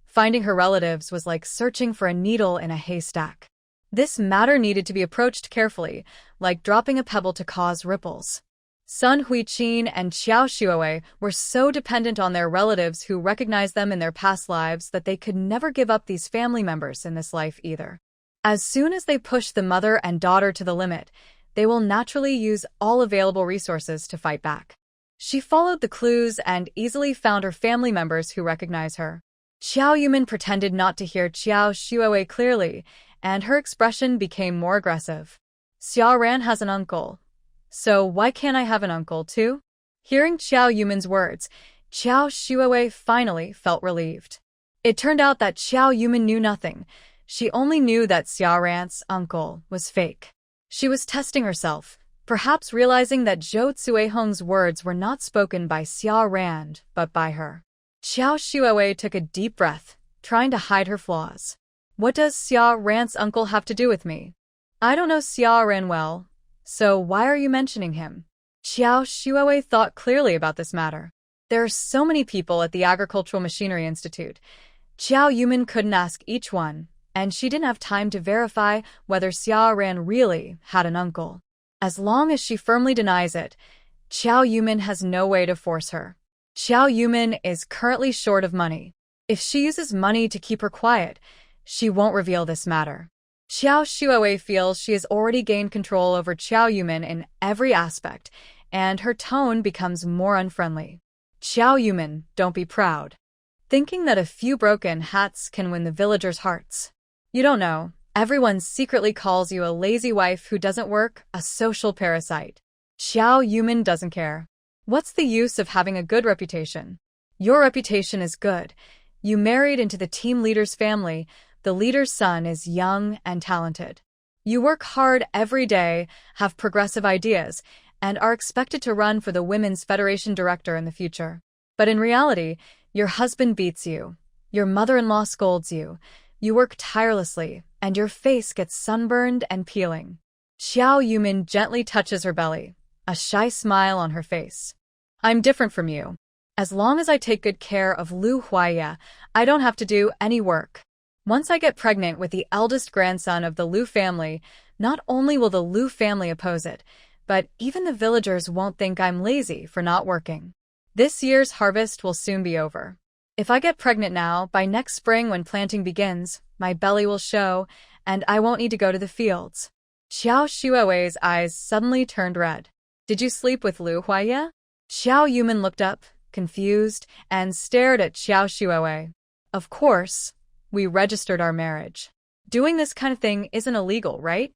Finding her relatives was like searching for a needle in a haystack. This matter needed to be approached carefully, like dropping a pebble to cause ripples. Sun Huiqin and Qiao Xuewei were so dependent on their relatives who recognized them in their past lives that they could never give up these family members in this life either. As soon as they push the mother and daughter to the limit, they will naturally use all available resources to fight back. She followed the clues and easily found her family members who recognize her. Qiao Yumin pretended not to hear Qiao Xuewei clearly, and her expression became more aggressive. "Xia Ran has an uncle. So why can't I have an uncle too?" Hearing Qiao Yumin's words, Qiao Xuewei finally felt relieved. It turned out that Qiao Yumin knew nothing. She only knew that Xia Ran's uncle was fake. She was testing herself, perhaps realizing that Zhou Cuihong's words were not spoken by Xia Ran, but by her. Qiao Xuewei took a deep breath, trying to hide her flaws. "What does Xia Ran's uncle have to do with me? I don't know Xia Ran well, so why are you mentioning him?" Qiao Xuewei thought clearly about this matter. There are so many people at the Agricultural Machinery Institute. Qiao Yumin couldn't ask each one, and she didn't have time to verify whether Xia Ran really had an uncle. As long as she firmly denies it, Qiao Yumin has no way to force her. Qiao Yumin is currently short of money. If she uses money to keep her quiet, she won't reveal this matter. Qiao Xuewei feels she has already gained control over Qiao Yumin in every aspect, and her tone becomes more unfriendly. "Qiao Yumin, don't be proud. Thinking that a few broken hats can win the villagers' hearts. You don't know, everyone secretly calls you a lazy wife who doesn't work, a social parasite." Qiao Yumin doesn't care. What's the use of having a good reputation? Your reputation is good. You married into the team leader's family. The leader's son is young and talented. You work hard every day, have progressive ideas, and are expected to run for the Women's Federation director in the future. But in reality, your husband beats you, your mother-in-law scolds you, you work tirelessly, and your face gets sunburned and peeling. Xiao Yumin gently touches her belly, a shy smile on her face. I'm different from you. As long as I take good care of Lu Huaiya, I don't have to do any work. Once I get pregnant with the eldest grandson of the Lu family, not only will the Lu family oppose it, but even the villagers won't think I'm lazy for not working. This year's harvest will soon be over. If I get pregnant now, by next spring when planting begins, my belly will show, and I won't need to go to the fields. Xiao Shuowei's eyes suddenly turned red. Did you sleep with Lu Huaiya? Xiao Yumin looked up, confused, and stared at Xiao Shuowei. Of course, we registered our marriage. Doing this kind of thing isn't illegal, right?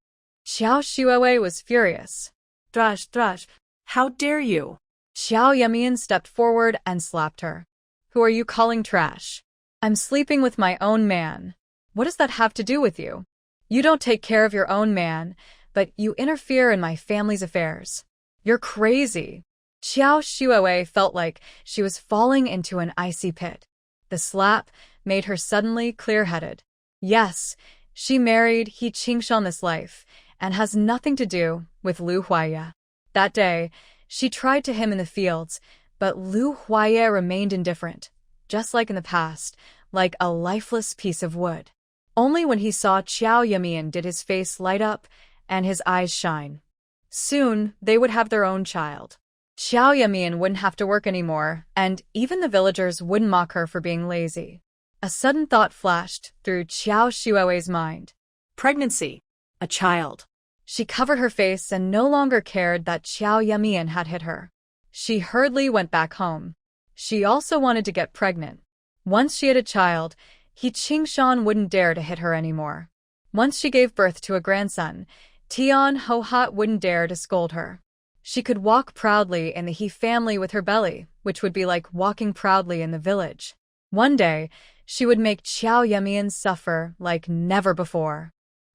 Xiao Shuowei was furious. Thrush, how dare you? Xiao Yumian stepped forward and slapped her. Who are you calling trash? I'm sleeping with my own man. What does that have to do with you? You don't take care of your own man, but you interfere in my family's affairs. You're crazy. Xiao Shuowei felt like she was falling into an icy pit. The slap made her suddenly clear-headed. Yes, she married He Qingshan this life, and has nothing to do with Lu Huaiya. That day, she tried to him in the fields, but Lu Huaiya remained indifferent, just like in the past, like a lifeless piece of wood. Only when he saw Xiao Yumian did his face light up and his eyes shine. Soon, they would have their own child. Xiao Yumian wouldn't have to work anymore, and even the villagers wouldn't mock her for being lazy. A sudden thought flashed through Xiao Shuowei's mind. Pregnancy. A child. She covered her face and no longer cared that Xiao Yumian had hit her. She hurriedly went back home. She also wanted to get pregnant. Once she had a child, He Qingshan wouldn't dare to hit her anymore. Once she gave birth to a grandson, Tian Hohat wouldn't dare to scold her. She could walk proudly in the He family with her belly, which would be like walking proudly in the village. One day, she would make Xiao Yumian suffer like never before.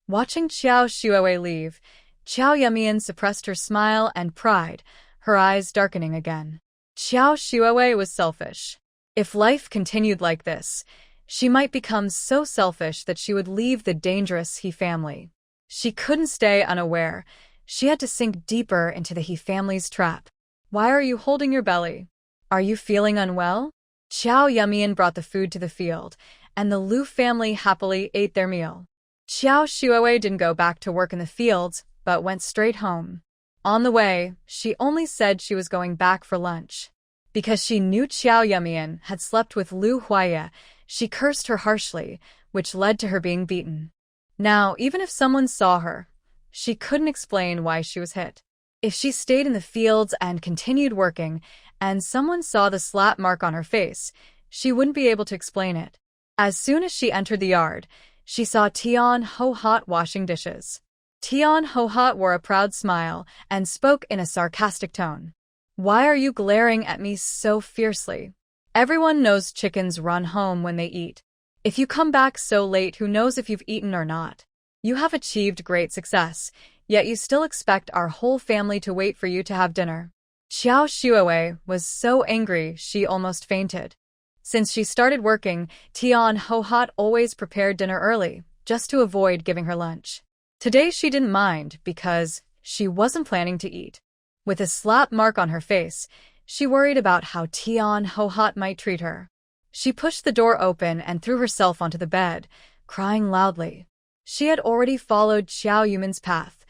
Watching Xiao Shuowei leave, Xiao Yumian suppressed her smile and pride, her eyes darkening again. Xiao Shuowei was selfish. If life continued like this, she might become so selfish that she would leave the dangerous He family. She couldn't stay unaware. She had to sink deeper into the He family's trap. Why are you holding your belly? Are you feeling unwell? Xiao Yumian brought the food to the field, and the Lu family happily ate their meal. Xiao Shuowei didn't go back to work in the fields, but went straight home. On the way, she only said she was going back for lunch. Because she knew Xiao Yumian had slept with Lu Huaiya, she cursed her harshly, which led to her being beaten. Now, even if someone saw her, she couldn't explain why she was hit. If she stayed in the fields and continued working, and someone saw the slap mark on her face, she wouldn't be able to explain it. As soon as she entered the yard, she saw Tian Hohat washing dishes. Tian Hohat wore a proud smile and spoke in a sarcastic tone. Why are you glaring at me so fiercely? Everyone knows chickens run home when they eat. If you come back so late, who knows if you've eaten or not? You have achieved great success, yet you still expect our whole family to wait for you to have dinner. Xiao Shuowei was so angry she almost fainted. Since she started working, Tian Hohat always prepared dinner early, just to avoid giving her lunch. Today she didn't mind because she wasn't planning to eat. With a slap mark on her face, she worried about how Tian Hohat might treat her. She pushed the door open and threw herself onto the bed, crying loudly. She had already followed Xiao Yumin's path.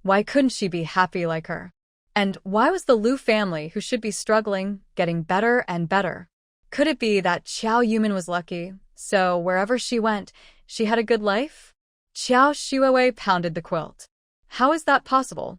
Why couldn't she be happy like her? And why was the Lu family, who should be struggling, getting better and better? Could it be that Xiao Yumin was lucky, so wherever she went, she had a good life? Xiao Shuowei pounded the quilt. How is that possible?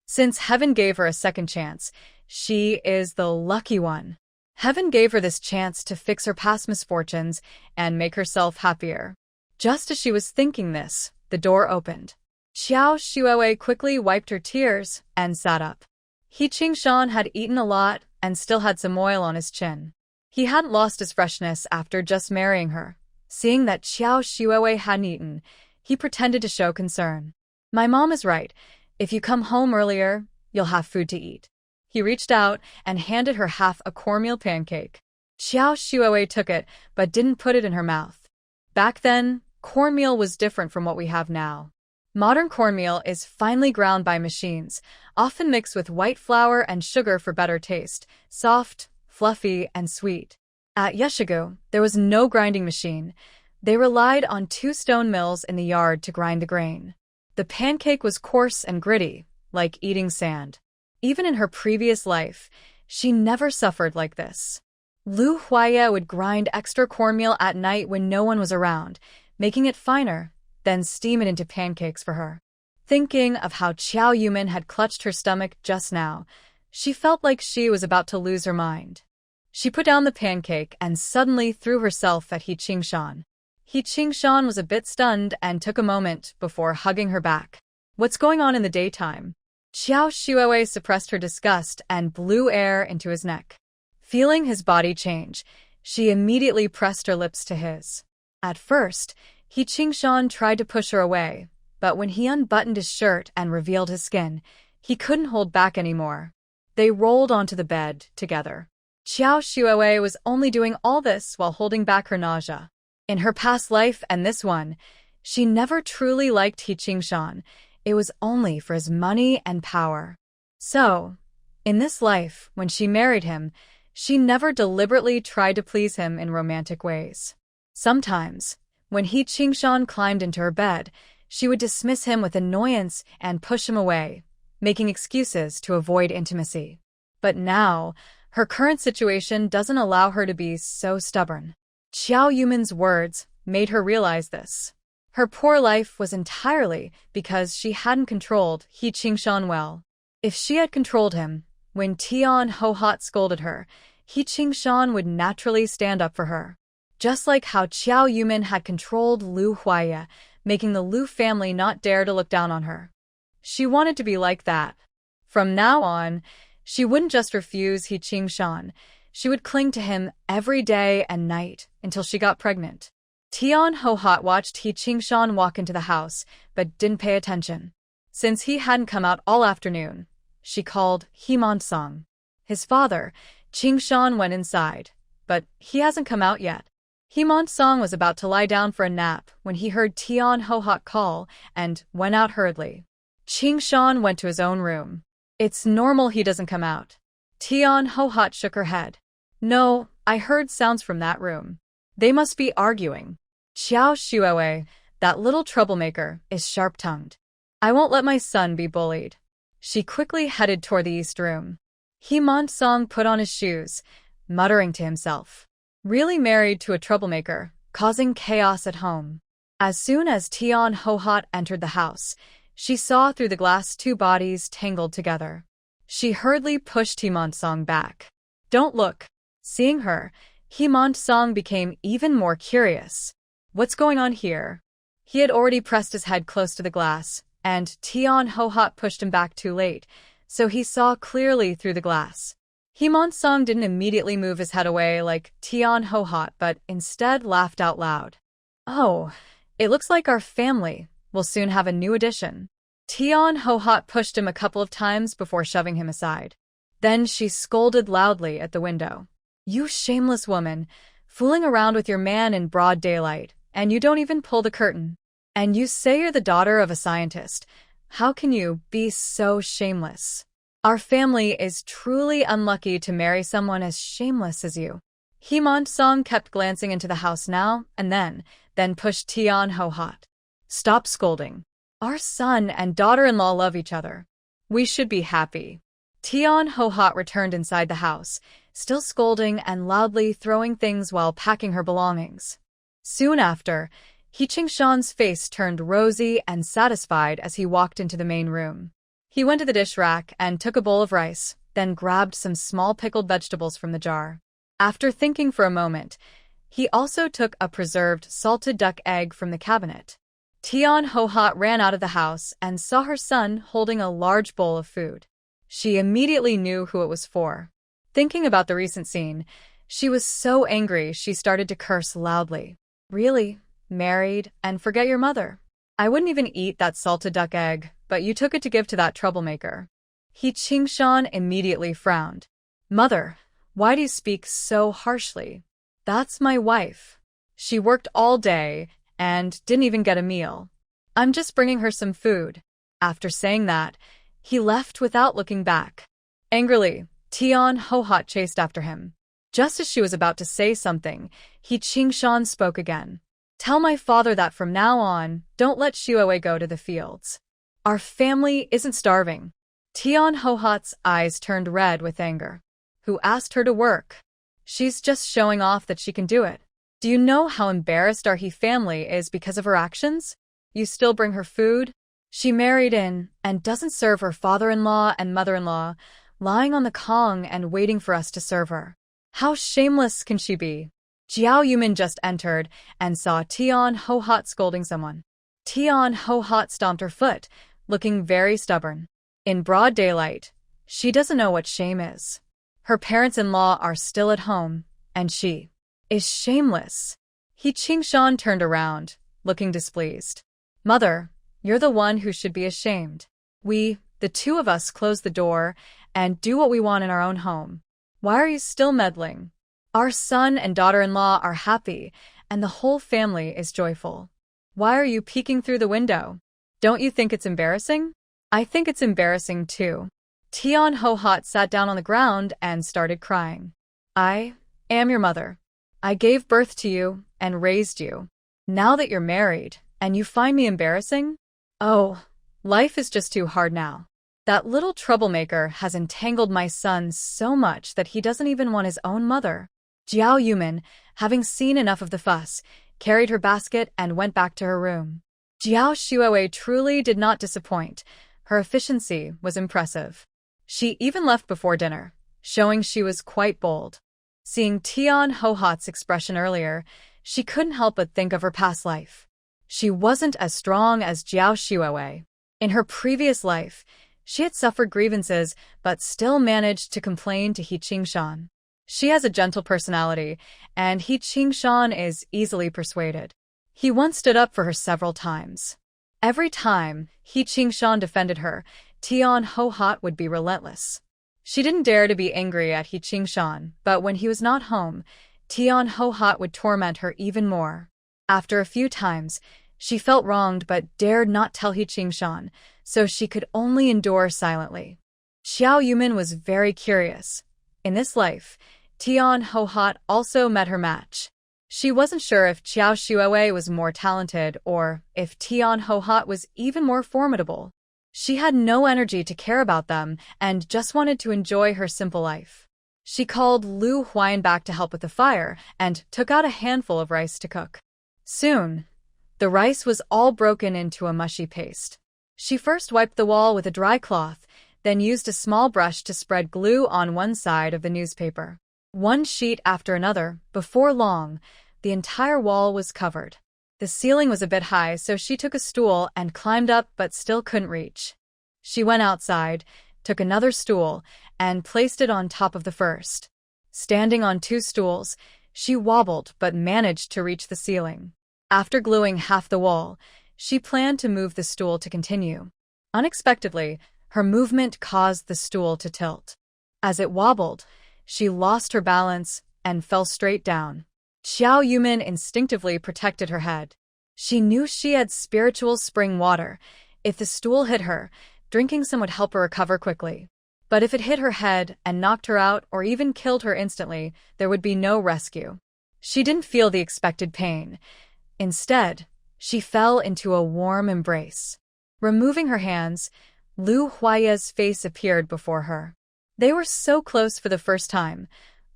Since heaven gave her a second chance, she is the lucky one. Heaven gave her this chance to fix her past misfortunes and make herself happier. Just as she was thinking this, the door opened. Xiao Shuowei quickly wiped her tears and sat up. He Qingshan had eaten a lot and still had some oil on his chin. He hadn't lost his freshness after just marrying her. Seeing that Xiao Shuowei hadn't eaten, he pretended to show concern. My mom is right. If you come home earlier, you'll have food to eat. He reached out and handed her half a cornmeal pancake. Xiao Shuoei took it, but didn't put it in her mouth. Back then, cornmeal was different from what we have now. Modern cornmeal is finely ground by machines, often mixed with white flour and sugar for better taste, soft, fluffy, and sweet. At Yeshigu, there was no grinding machine. They relied on 2 stone mills in the yard to grind the grain. The pancake was coarse and gritty, like eating sand. Even in her previous life, she never suffered like this. Lu Huaya would grind extra cornmeal at night when no one was around, making it finer, then steam it into pancakes for her. Thinking of how Qiao Yumin had clutched her stomach just now, she felt like she was about to lose her mind. She put down the pancake and suddenly threw herself at He Qingshan. He Qingshan was a bit stunned and took a moment before hugging her back. What's going on in the daytime? Xiao Shuoei suppressed her disgust and blew air into his neck. Feeling his body change, she immediately pressed her lips to his. At first, He Qingshan tried to push her away, but when he unbuttoned his shirt and revealed his skin, he couldn't hold back anymore. They rolled onto the bed together. Xiao Shuoei was only doing all this while holding back her nausea. In her past life and this one, she never truly liked He Qingshan. It was only for his money and power. So, in this life, when she married him, she never deliberately tried to please him in romantic ways. Sometimes, when He Qingshan climbed into her bed, she would dismiss him with annoyance and push him away, making excuses to avoid intimacy. But now, her current situation doesn't allow her to be so stubborn. Qiao Yumin's words made her realize this. Her poor life was entirely because she hadn't controlled He Qingshan well. If she had controlled him, when Tian Hohat scolded her, He Qingshan would naturally stand up for her. Just like how Qiao Yumin had controlled Lu Huaya, making the Lu family not dare to look down on her. She wanted to be like that. From now on, she wouldn't just refuse He Qingshan, she would cling to him every day and night until she got pregnant. Tian Hohat watched He Qingshan walk into the house, but didn't pay attention. Since he hadn't come out all afternoon, she called He Song. His father, Qingshan, went inside, but he hasn't come out yet. He Song was about to lie down for a nap when he heard Tian Hohat call and went out hurriedly. Qingshan went to his own room. It's normal he doesn't come out. Tian Hohat shook her head. No, I heard sounds from that room. They must be arguing. Xiao Shuoei, that little troublemaker, is sharp-tongued. I won't let my son be bullied. She quickly headed toward the east room. He Song put on his shoes, muttering to himself. Really married to a troublemaker, causing chaos at home. As soon as Tian Hohat entered the house, she saw through the glass 2 bodies tangled together. She hurriedly pushed He Song back. Don't look. Seeing her, He Song became even more curious. What's going on here? He had already pressed his head close to the glass, and Tian Hohat pushed him back too late, so he saw clearly through the glass. He Song didn't immediately move his head away like Tian Hohat, but instead laughed out loud. Oh, it looks like our family will soon have a new addition. Tian Hohat pushed him a couple of times before shoving him aside. Then she scolded loudly at the window. You shameless woman, fooling around with your man in broad daylight, and you don't even pull the curtain. And you say you're the daughter of a scientist. How can you be so shameless? Our family is truly unlucky to marry someone as shameless as you. He Song kept glancing into the house now and then pushed Tian Hohat. Stop scolding. Our son and daughter-in-law love each other. We should be happy. Tian Hohat returned inside the house, still scolding and loudly throwing things while packing her belongings. Soon after, He Qingshan's face turned rosy and satisfied as he walked into the main room. He went to the dish rack and took a bowl of rice, then grabbed some small pickled vegetables from the jar. After thinking for a moment, he also took a preserved salted duck egg from the cabinet. Tian Hohat ran out of the house and saw her son holding a large bowl of food. She immediately knew who it was for. Thinking about the recent scene, she was so angry she started to curse loudly. Really? Married and forget your mother? I wouldn't even eat that salted duck egg, but you took it to give to that troublemaker. He Qingshan immediately frowned. Mother, why do you speak so harshly? That's my wife. She worked all day and didn't even get a meal. I'm just bringing her some food. After saying that, he left without looking back. Angrily, Tian Hohat chased after him. Just as she was about to say something, He Qingshan spoke again. Tell my father that from now on, don't let Xiuwei go to the fields. Our family isn't starving. Tian Hohat's eyes turned red with anger. Who asked her to work? She's just showing off that she can do it. Do you know how embarrassed our He family is because of her actions? You still bring her food? She married in and doesn't serve her father-in-law and mother-in-law, lying on the Kong and waiting for us to serve her. How shameless can she be? Jiao Yumin just entered and saw Tian Hohat scolding someone. Tian Hohat stomped her foot, looking very stubborn. In broad daylight, she doesn't know what shame is. Her parents-in-law are still at home, and she is shameless. He Qingshan turned around, looking displeased. Mother, you're the one who should be ashamed. We, the two of us, close the door and do what we want in our own home. Why are you still meddling? Our son and daughter-in-law are happy, and the whole family is joyful. Why are you peeking through the window? Don't you think it's embarrassing? I think it's embarrassing too. Tian Hohat sat down on the ground and started crying. I am your mother. I gave birth to you and raised you. Now that you're married, and you find me embarrassing? Oh, life is just too hard now. That little troublemaker has entangled my son so much that he doesn't even want his own mother. Jiao Yumin, having seen enough of the fuss, carried her basket and went back to her room. Jiao Xiuwei truly did not disappoint. Her efficiency was impressive. She even left before dinner, showing she was quite bold. Seeing Tian Hohat's expression earlier, she couldn't help but think of her past life. She wasn't as strong as Jiao Xiuwei. In her previous life, she had suffered grievances but still managed to complain to He Qingshan. She has a gentle personality, and He Qingshan is easily persuaded. He once stood up for her several times. Every time He Qingshan defended her, Tian Hohat would be relentless. She didn't dare to be angry at He Qingshan, but when he was not home, Tian Hohat would torment her even more. After a few times, she felt wronged but dared not tell He Qingshan, so she could only endure silently. Xiao Yumin was very curious. In this life, Tian Hohat also met her match. She wasn't sure if Jiao Xiuwei was more talented or if Tian Hohat was even more formidable. She had no energy to care about them and just wanted to enjoy her simple life. She called Lu Huayan back to help with the fire and took out a handful of rice to cook. Soon, the rice was all broken into a mushy paste. She first wiped the wall with a dry cloth, then used a small brush to spread glue on one side of the newspaper. One sheet after another, before long, the entire wall was covered. The ceiling was a bit high, so she took a stool and climbed up but still couldn't reach. She went outside, took another stool, and placed it on top of the first. Standing on two stools, she wobbled but managed to reach the ceiling. After gluing half the wall, she planned to move the stool to continue. Unexpectedly, her movement caused the stool to tilt. As it wobbled, she lost her balance and fell straight down. Xiao Yumin instinctively protected her head. She knew she had spiritual spring water. If the stool hit her, drinking some would help her recover quickly. But if it hit her head and knocked her out or even killed her instantly, there would be no rescue. She didn't feel the expected pain. Instead, she fell into a warm embrace. Removing her hands, Lu Huaye's face appeared before her. They were so close for the first time.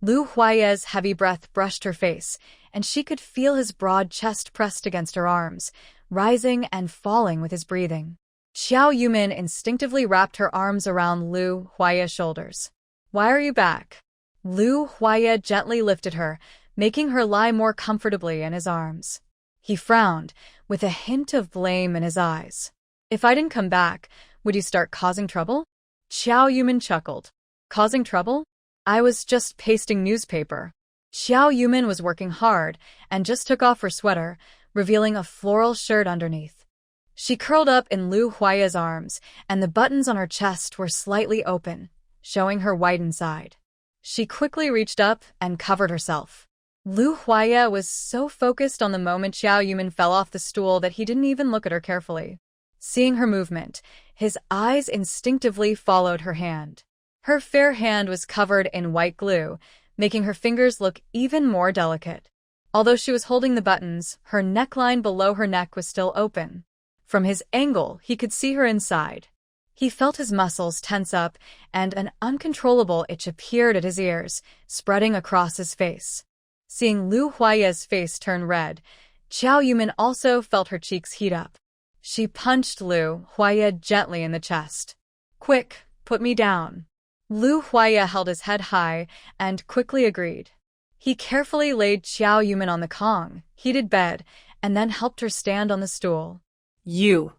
Lu Huaye's heavy breath brushed her face, and she could feel his broad chest pressed against her arms, rising and falling with his breathing. Xiao Yumin instinctively wrapped her arms around Lu Huaye's shoulders. "Why are you back?" Lu Huaye gently lifted her, making her lie more comfortably in his arms. He frowned, with a hint of blame in his eyes. "If I didn't come back, would you start causing trouble?" Xiao Yumin chuckled. "Causing trouble? I was just pasting newspaper." Xiao Yumin was working hard and just took off her sweater, revealing a floral shirt underneath. She curled up in Lu Huaya's arms, and the buttons on her chest were slightly open, showing her white inside. She quickly reached up and covered herself. Lu Huaya was so focused on the moment Xiao Yumin fell off the stool that he didn't even look at her carefully. Seeing her movement, his eyes instinctively followed her hand. Her fair hand was covered in white glue, making her fingers look even more delicate. Although she was holding the buttons, her neckline below her neck was still open. From his angle, he could see her inside. He felt his muscles tense up, and an uncontrollable itch appeared at his ears, spreading across his face. Seeing Lu Huaya's face turn red, Xiao Yumin also felt her cheeks heat up. She punched Lu Huaya gently in the chest. "Quick, put me down." Lu Huaya held his head high and quickly agreed. He carefully laid Xiao Yumin on the Kong, heated bed, and then helped her stand on the stool. You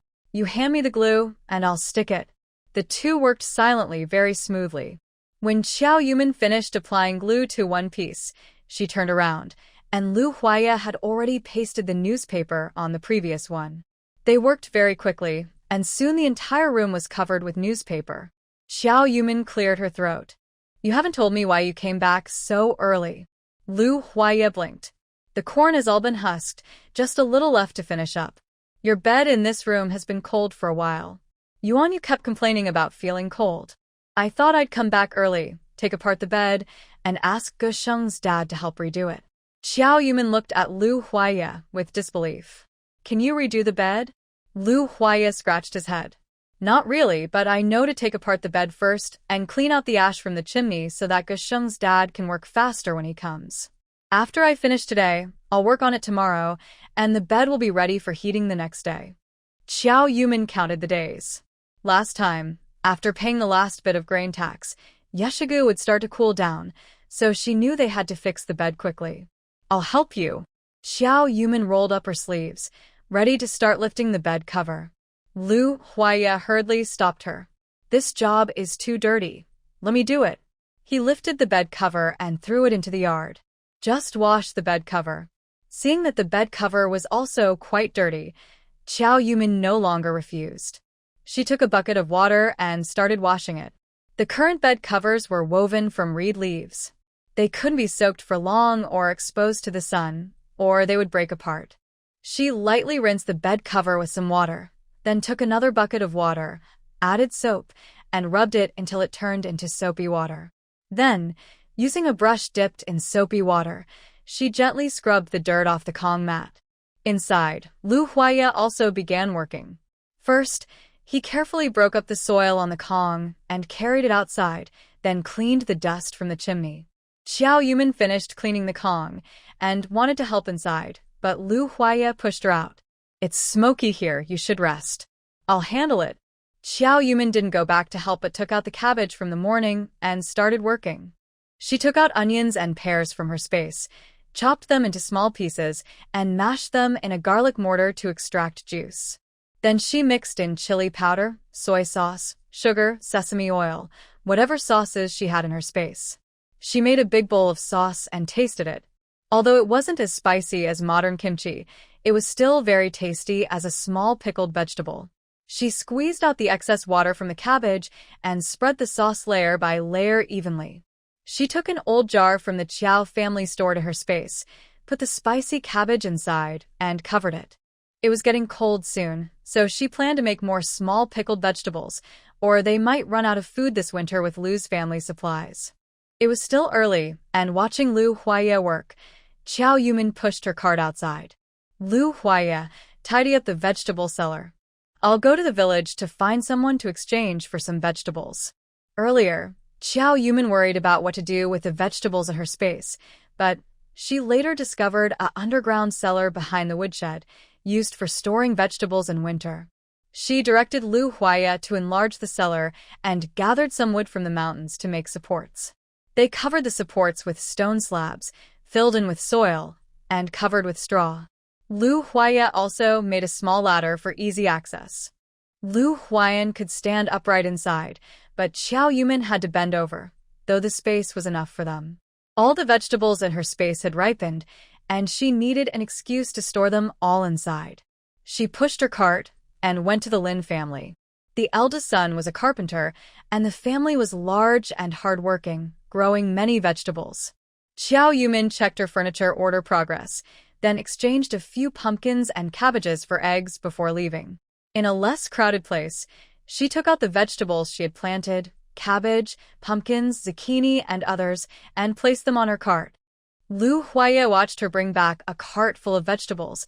hand me the glue, and I'll stick it." The two worked silently, very smoothly. When Xiao Yumin finished applying glue to one piece, she turned around, and Lu Huaya had already pasted the newspaper on the previous one. They worked very quickly, and soon the entire room was covered with newspaper. Xiao Yumin cleared her throat. "You haven't told me why you came back so early." Lu Huaya blinked. "The corn has all been husked, just a little left to finish up. Your bed in this room has been cold for a while. You kept complaining about feeling cold. I thought I'd come back early, take apart the bed, and ask Gusheng's dad to help redo it." Xiao Yumin looked at Lu Huaya with disbelief. "Can you redo the bed?" Lu Huaya scratched his head. "Not really, but I know to take apart the bed first and clean out the ash from the chimney so that Gusheng's dad can work faster when he comes. After I finish today, I'll work on it tomorrow, and the bed will be ready for heating the next day." Xiao Yumin counted the days. Last time, after paying the last bit of grain tax, Yeshigu would start to cool down, so she knew they had to fix the bed quickly. "I'll help you." Xiao Yumin rolled up her sleeves, ready to start lifting the bed cover. Lu Huaya hurriedly stopped her. "This job is too dirty. Let me do it." He lifted the bed cover and threw it into the yard. "Just wash the bed cover." Seeing that the bed cover was also quite dirty, Xiao Yumin no longer refused. She took a bucket of water and started washing it. The current bed covers were woven from reed leaves. They couldn't be soaked for long or exposed to the sun, or they would break apart. She lightly rinsed the bed cover with some water, then took another bucket of water, added soap, and rubbed it until it turned into soapy water. Then, using a brush dipped in soapy water, she gently scrubbed the dirt off the Kong mat. Inside, Lu Huaya also began working. First, he carefully broke up the soil on the Kong and carried it outside, then cleaned the dust from the chimney. Xiao Yumin finished cleaning the Kong and wanted to help inside, but Lu Huaya pushed her out. "It's smoky here, you should rest." "I'll handle it." Xiao Yumin didn't go back to help but took out the cabbage from the morning and started working. She took out onions and pears from her space, chopped them into small pieces, and mashed them in a garlic mortar to extract juice. Then she mixed in chili powder, soy sauce, sugar, sesame oil, whatever sauces she had in her space. She made a big bowl of sauce and tasted it. Although it wasn't as spicy as modern kimchi, it was still very tasty as a small pickled vegetable. She squeezed out the excess water from the cabbage and spread the sauce layer by layer evenly. She took an old jar from the Chiao family store to her space, put the spicy cabbage inside, and covered it. It was getting cold soon, so she planned to make more small pickled vegetables, or they might run out of food this winter with Lu's family supplies. It was still early, and watching Lu Huaya work, Xiao Yumin pushed her cart outside. "Lu Huaya, tidy up the vegetable cellar. I'll go to the village to find someone to exchange for some vegetables." Earlier, Xiao Yumin worried about what to do with the vegetables in her space, but she later discovered an underground cellar behind the woodshed, used for storing vegetables in winter. She directed Lu Huaya to enlarge the cellar and gathered some wood from the mountains to make supports. They covered the supports with stone slabs, filled in with soil, and covered with straw. Lu Huaya also made a small ladder for easy access. Lu Huayan could stand upright inside, but Xiao Yumin had to bend over, though the space was enough for them. All the vegetables in her space had ripened, and she needed an excuse to store them all inside. She pushed her cart and went to the Lin family. The eldest son was a carpenter, and the family was large and hardworking, growing many vegetables. Xiao Yumin checked her furniture order progress, then exchanged a few pumpkins and cabbages for eggs before leaving. In a less crowded place, she took out the vegetables she had planted, cabbage, pumpkins, zucchini, and others, and placed them on her cart. Lu Huaya watched her bring back a cart full of vegetables,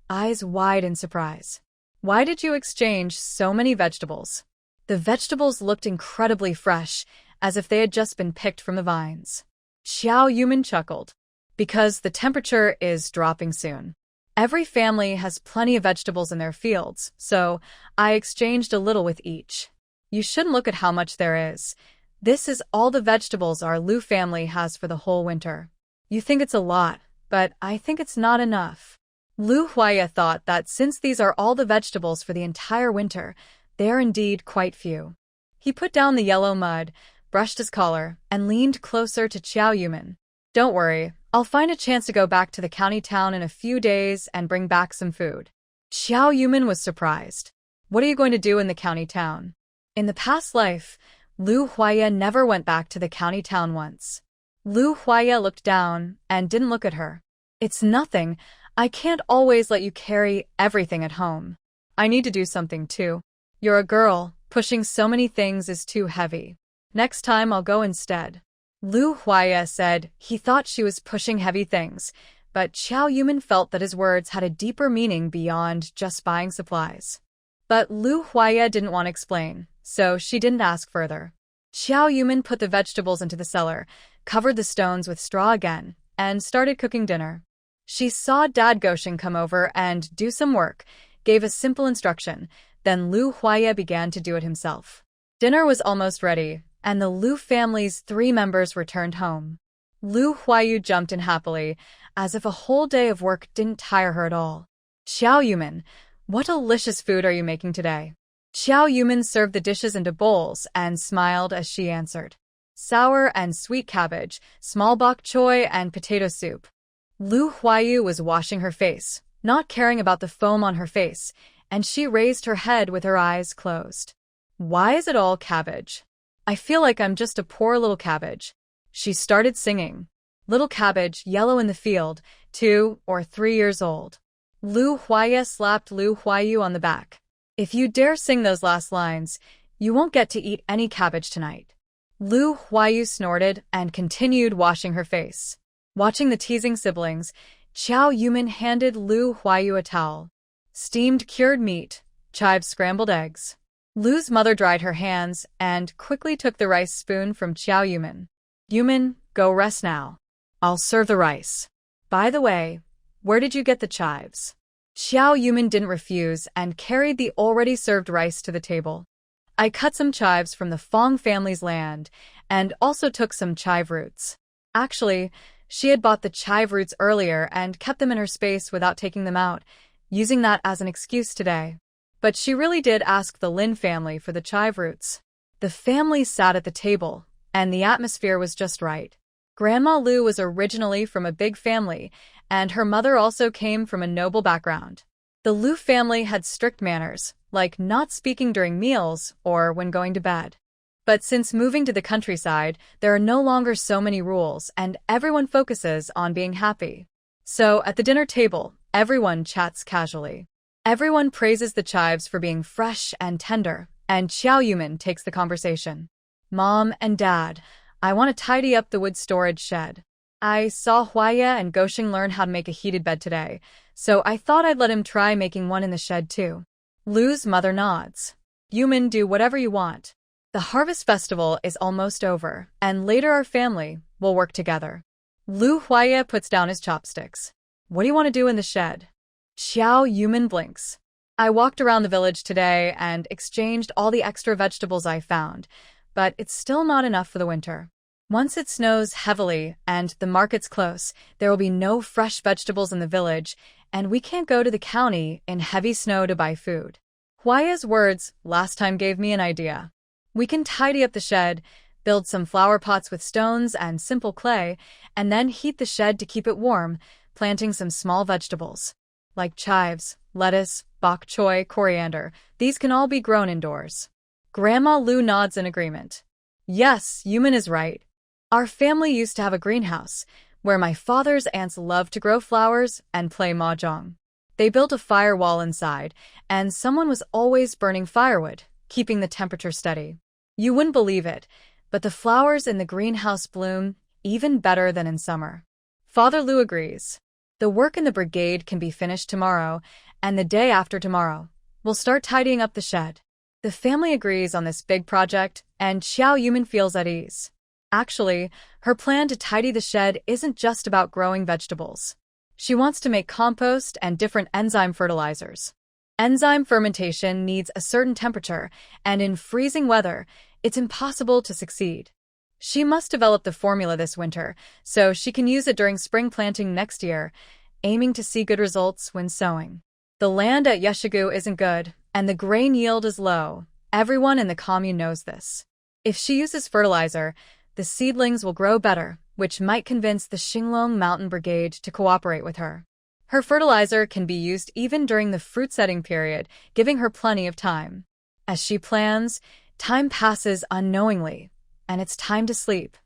eyes wide in surprise. Why did you exchange so many vegetables? The vegetables looked incredibly fresh, as if they had just been picked from the vines. Xiao Yumin chuckled. Because the temperature is dropping soon. Every family has plenty of vegetables in their fields, so I exchanged a little with each. You shouldn't look at how much there is. This is all the vegetables our Lu family has for the whole winter. You think it's a lot, but I think it's not enough. Lu Huaya thought that since these are all the vegetables for the entire winter, they are indeed quite few. He put down the yellow mud, brushed his collar, and leaned closer to Xiao Yumin. Don't worry, I'll find a chance to go back to the county town in a few days and bring back some food. Xiao Yumin was surprised. What are you going to do in the county town? In the past life, Lu Huaya never went back to the county town once. Lu Huaya looked down and didn't look at her. It's nothing. I can't always let you carry everything at home. I need to do something too. You're a girl, pushing so many things is too heavy. Next time I'll go instead. Lu Huaya said he thought she was pushing heavy things, but Xiao Yumin felt that his words had a deeper meaning beyond just buying supplies. But Lu Huaya didn't want to explain, so she didn't ask further. Xiao Yumin put the vegetables into the cellar, covered the stones with straw again, and started cooking dinner. She saw Dad Goshen come over and do some work, gave a simple instruction, then Lu Huaya began to do it himself. Dinner was almost ready, and the Lu family's 3 members returned home. Lu Huayu jumped in happily, as if a whole day of work didn't tire her at all. Xiao Yumin, what delicious food are you making today? Xiao Yumin served the dishes into bowls and smiled as she answered. Sour and sweet cabbage, small bok choy, and potato soup. Lu Huayu was washing her face, not caring about the foam on her face, and she raised her head with her eyes closed. Why is it all cabbage? I feel like I'm just a poor little cabbage. She started singing. Little cabbage, yellow in the field, 2 or 3 years old. Lu Huaya slapped Lu Huayu on the back. If you dare sing those last lines, you won't get to eat any cabbage tonight. Lu Huayu snorted and continued washing her face. Watching the teasing siblings, Xiao Yumin handed Lu Huayu a towel. Steamed cured meat, chives scrambled eggs. Lu's mother dried her hands and quickly took the rice spoon from Xiao Yumin. Yumin, go rest now. I'll serve the rice. By the way, where did you get the chives? Xiao Yumin didn't refuse and carried the already served rice to the table. I cut some chives from the Fong family's land and also took some chive roots. Actually, she had bought the chive roots earlier and kept them in her space without taking them out, using that as an excuse today. But she really did ask the Lin family for the chive roots. The family sat at the table, and the atmosphere was just right. Grandma Lu was originally from a big family, and her mother also came from a noble background. The Lu family had strict manners, like not speaking during meals or when going to bed. But since moving to the countryside, there are no longer so many rules, and everyone focuses on being happy. So, at the dinner table, everyone chats casually. Everyone praises the chives for being fresh and tender, and Xiao Yumin takes the conversation. Mom and Dad, I want to tidy up the wood storage shed. I saw Huaya and Goshen learn how to make a heated bed today, so I thought I'd let him try making one in the shed too. Lu's mother nods. Yumin, do whatever you want. The harvest festival is almost over, and later our family will work together. Lu Huaya puts down his chopsticks. What do you want to do in the shed? Xiao Yumin blinks. I walked around the village today and exchanged all the extra vegetables I found, but it's still not enough for the winter. Once it snows heavily and the market's close, there will be no fresh vegetables in the village, and we can't go to the county in heavy snow to buy food. Huaya's words last time gave me an idea. We can tidy up the shed, build some flower pots with stones and simple clay, and then heat the shed to keep it warm, planting some small vegetables, like chives, lettuce, bok choy, coriander, these can all be grown indoors. Grandma Lu nods in agreement. Yes, Yumin is right. Our family used to have a greenhouse, where my father's aunts loved to grow flowers and play mahjong. They built a firewall inside, and someone was always burning firewood, keeping the temperature steady. You wouldn't believe it, but the flowers in the greenhouse bloom even better than in summer. Father Lu agrees. The work in the brigade can be finished tomorrow, and the day after tomorrow, we'll start tidying up the shed. The family agrees on this big project, and Xiao Yumin feels at ease. Actually, her plan to tidy the shed isn't just about growing vegetables. She wants to make compost and different enzyme fertilizers. Enzyme fermentation needs a certain temperature, and in freezing weather, it's impossible to succeed. She must develop the formula this winter, so she can use it during spring planting next year, aiming to see good results when sowing. The land at Yeshigu isn't good, and the grain yield is low. Everyone in the commune knows this. If she uses fertilizer, the seedlings will grow better, which might convince the Xinglong Mountain Brigade to cooperate with her. Her fertilizer can be used even during the fruit-setting period, giving her plenty of time. As she plans, time passes unknowingly, and it's time to sleep.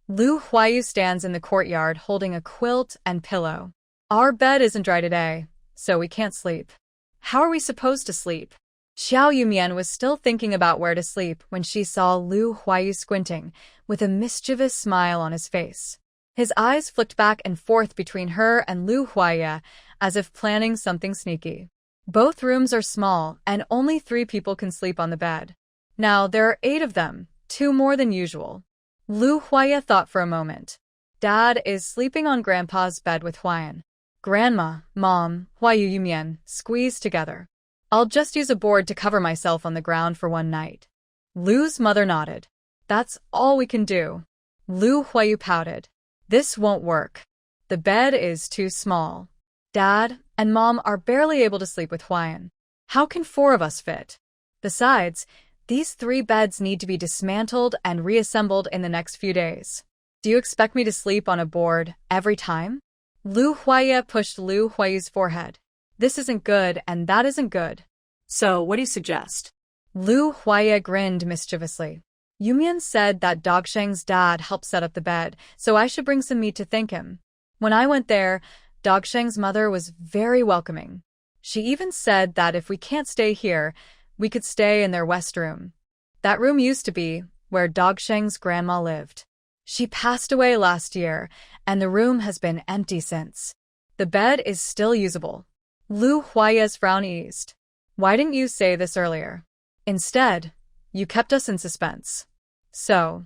Lu Huayu stands in the courtyard holding a quilt and pillow. Our bed isn't dry today, so we can't sleep. How are we supposed to sleep? Xiao Yumian was still thinking about where to sleep when she saw Lu Huayu squinting, with a mischievous smile on his face. His eyes flicked back and forth between her and Lu Huayu, as if planning something sneaky. Both rooms are small, and only 3 people can sleep on the bed. Now, there are 8 of them, 2 more than usual. Lu Huayu thought for a moment. Dad is sleeping on Grandpa's bed with Huayan. Grandma, Mom, Huayu Yumian, squeezed together. I'll just use a board to cover myself on the ground for one night. Lu's mother nodded. That's all we can do. Lu Huayu pouted. This won't work. The bed is too small. Dad and Mom are barely able to sleep with Huayan. How can 4 of us fit? Besides, these 3 beds need to be dismantled and reassembled in the next few days. Do you expect me to sleep on a board every time? Lu Huayu pushed Lu Huayu's forehead. This isn't good and that isn't good. So, what do you suggest? Lu Huayu grinned mischievously. Yumian said that Dogsheng's dad helped set up the bed, so I should bring some meat to thank him. When I went there, Dogsheng's mother was very welcoming. She even said that if we can't stay here, we could stay in their west room. That room used to be where Dogsheng's grandma lived. She passed away last year, and the room has been empty since. The bed is still usable. Lu Huayu's frown eased. Why didn't you say this earlier? Instead, you kept us in suspense. So,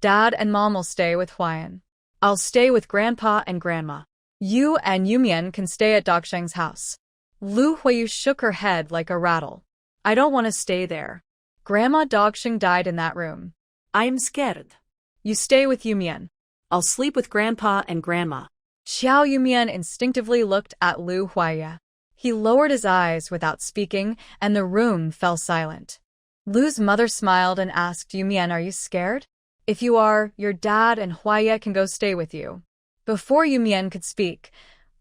Dad and Mom will stay with Huayan. I'll stay with Grandpa and Grandma. You and Yumian can stay at Dogsheng's house. Lu Huayu shook her head like a rattle. I don't want to stay there. Grandma Dogsheng died in that room. I'm scared. You stay with Yumian. I'll sleep with Grandpa and Grandma. Xiao Yumian instinctively looked at Lu Huayu. He lowered his eyes without speaking, and the room fell silent. Lu's mother smiled and asked Yumian, are you scared? If you are, your dad and Huayu can go stay with you. Before Yumian could speak,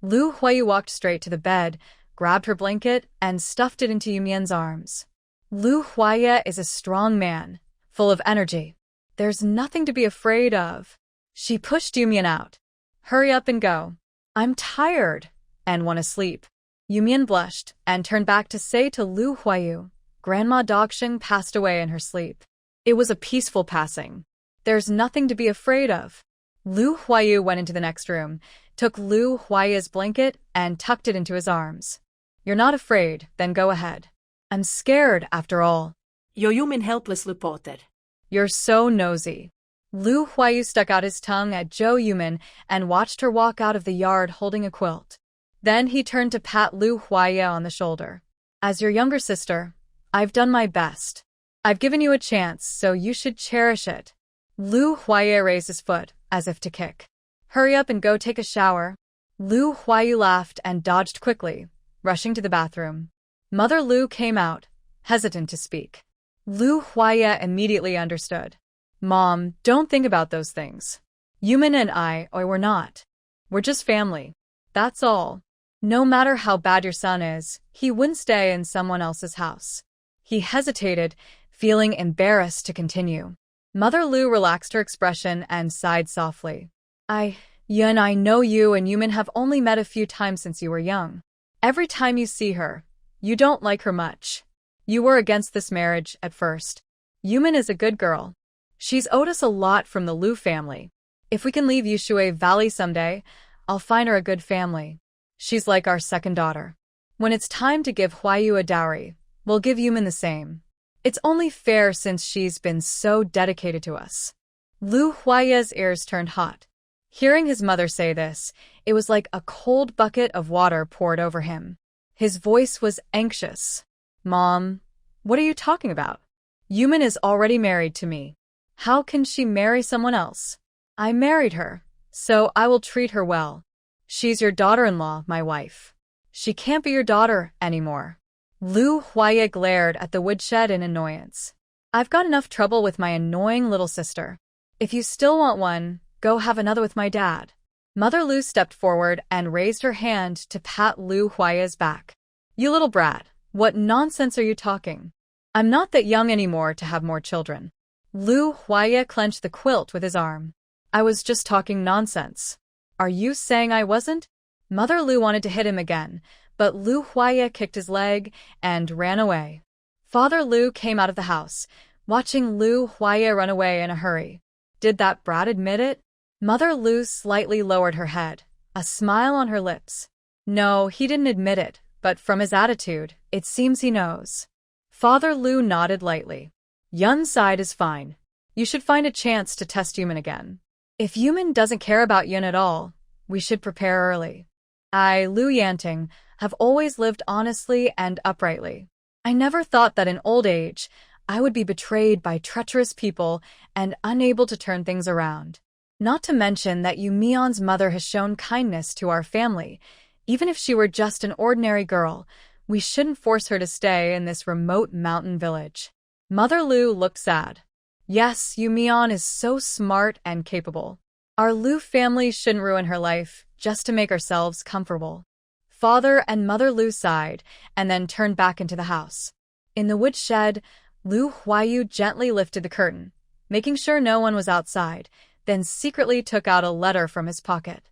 Lu Huayu walked straight to the bed, grabbed her blanket, and stuffed it into Yumian's arms. Lu Huayu is a strong man, full of energy. There's nothing to be afraid of. She pushed Yumian out. Hurry up and go. I'm tired and want to sleep. Yumian blushed and turned back to say to Lu Huayu, Grandma Dogsheng passed away in her sleep. It was a peaceful passing. There's nothing to be afraid of. Lu Huayu went into the next room, took Lu Huayu's blanket, and tucked it into his arms. You're not afraid, then go ahead. I'm scared, after all. Yo Yumin helpless reported. You're so nosy. Lu Huayu stuck out his tongue at Zhou Yumin and watched her walk out of the yard holding a quilt. Then he turned to pat Lu Huayu on the shoulder. As your younger sister, I've done my best. I've given you a chance, so you should cherish it. Lu Huayu raised his foot, as if to kick. Hurry up and go take a shower. Lu Huayu laughed and dodged quickly, rushing to the bathroom. Mother Lu came out, hesitant to speak. Lu Huayu immediately understood. Mom, don't think about those things. Yumin and I, we're not. We're just family. That's all. No matter how bad your son is, he wouldn't stay in someone else's house. He hesitated, feeling embarrassed to continue. Mother Lu relaxed her expression and sighed softly. Yun, I know you and Yumin have only met a few times since you were young. Every time you see her, you don't like her much. You were against this marriage at first. Yumin is a good girl. She's owed us a lot from the Lu family. If we can leave Yushui Valley someday, I'll find her a good family. She's like our second daughter. When it's time to give Huayu a dowry, we'll give Yumin the same. It's only fair since she's been so dedicated to us. Lu Huaya's ears turned hot. Hearing his mother say this, it was like a cold bucket of water poured over him. His voice was anxious. Mom, what are you talking about? Yumin is already married to me. How can she marry someone else? I married her, so I will treat her well. She's your daughter-in-law, my wife. She can't be your daughter anymore. Lu Huaya glared at the woodshed in annoyance. I've got enough trouble with my annoying little sister. If you still want one, go have another with my dad. Mother Lu stepped forward and raised her hand to pat Lu Huaya's back. You little brat, what nonsense are you talking? I'm not that young anymore to have more children. Lu Huaya clenched the quilt with his arm. I was just talking nonsense. Are you saying I wasn't? Mother Lu wanted to hit him again, but Lu Huaya kicked his leg and ran away. Father Lu came out of the house, watching Lu Huaya run away in a hurry. Did that brat admit it? Mother Lu slightly lowered her head, a smile on her lips. No, he didn't admit it, but from his attitude, it seems he knows. Father Lu nodded lightly. Yun's side is fine. You should find a chance to test Yumin again. If Yumin doesn't care about Yun at all, we should prepare early. I, Lu Yanting, have always lived honestly and uprightly. I never thought that in old age, I would be betrayed by treacherous people and unable to turn things around. Not to mention that Yu Mion's mother has shown kindness to our family. Even if she were just an ordinary girl, we shouldn't force her to stay in this remote mountain village. Mother Lu looked sad. Yes, Yu Mion is so smart and capable. Our Lu family shouldn't ruin her life just to make ourselves comfortable. Father and Mother Lu sighed and then turned back into the house. In the woodshed, Lu Huayu gently lifted the curtain, making sure no one was outside, then secretly took out a letter from his pocket.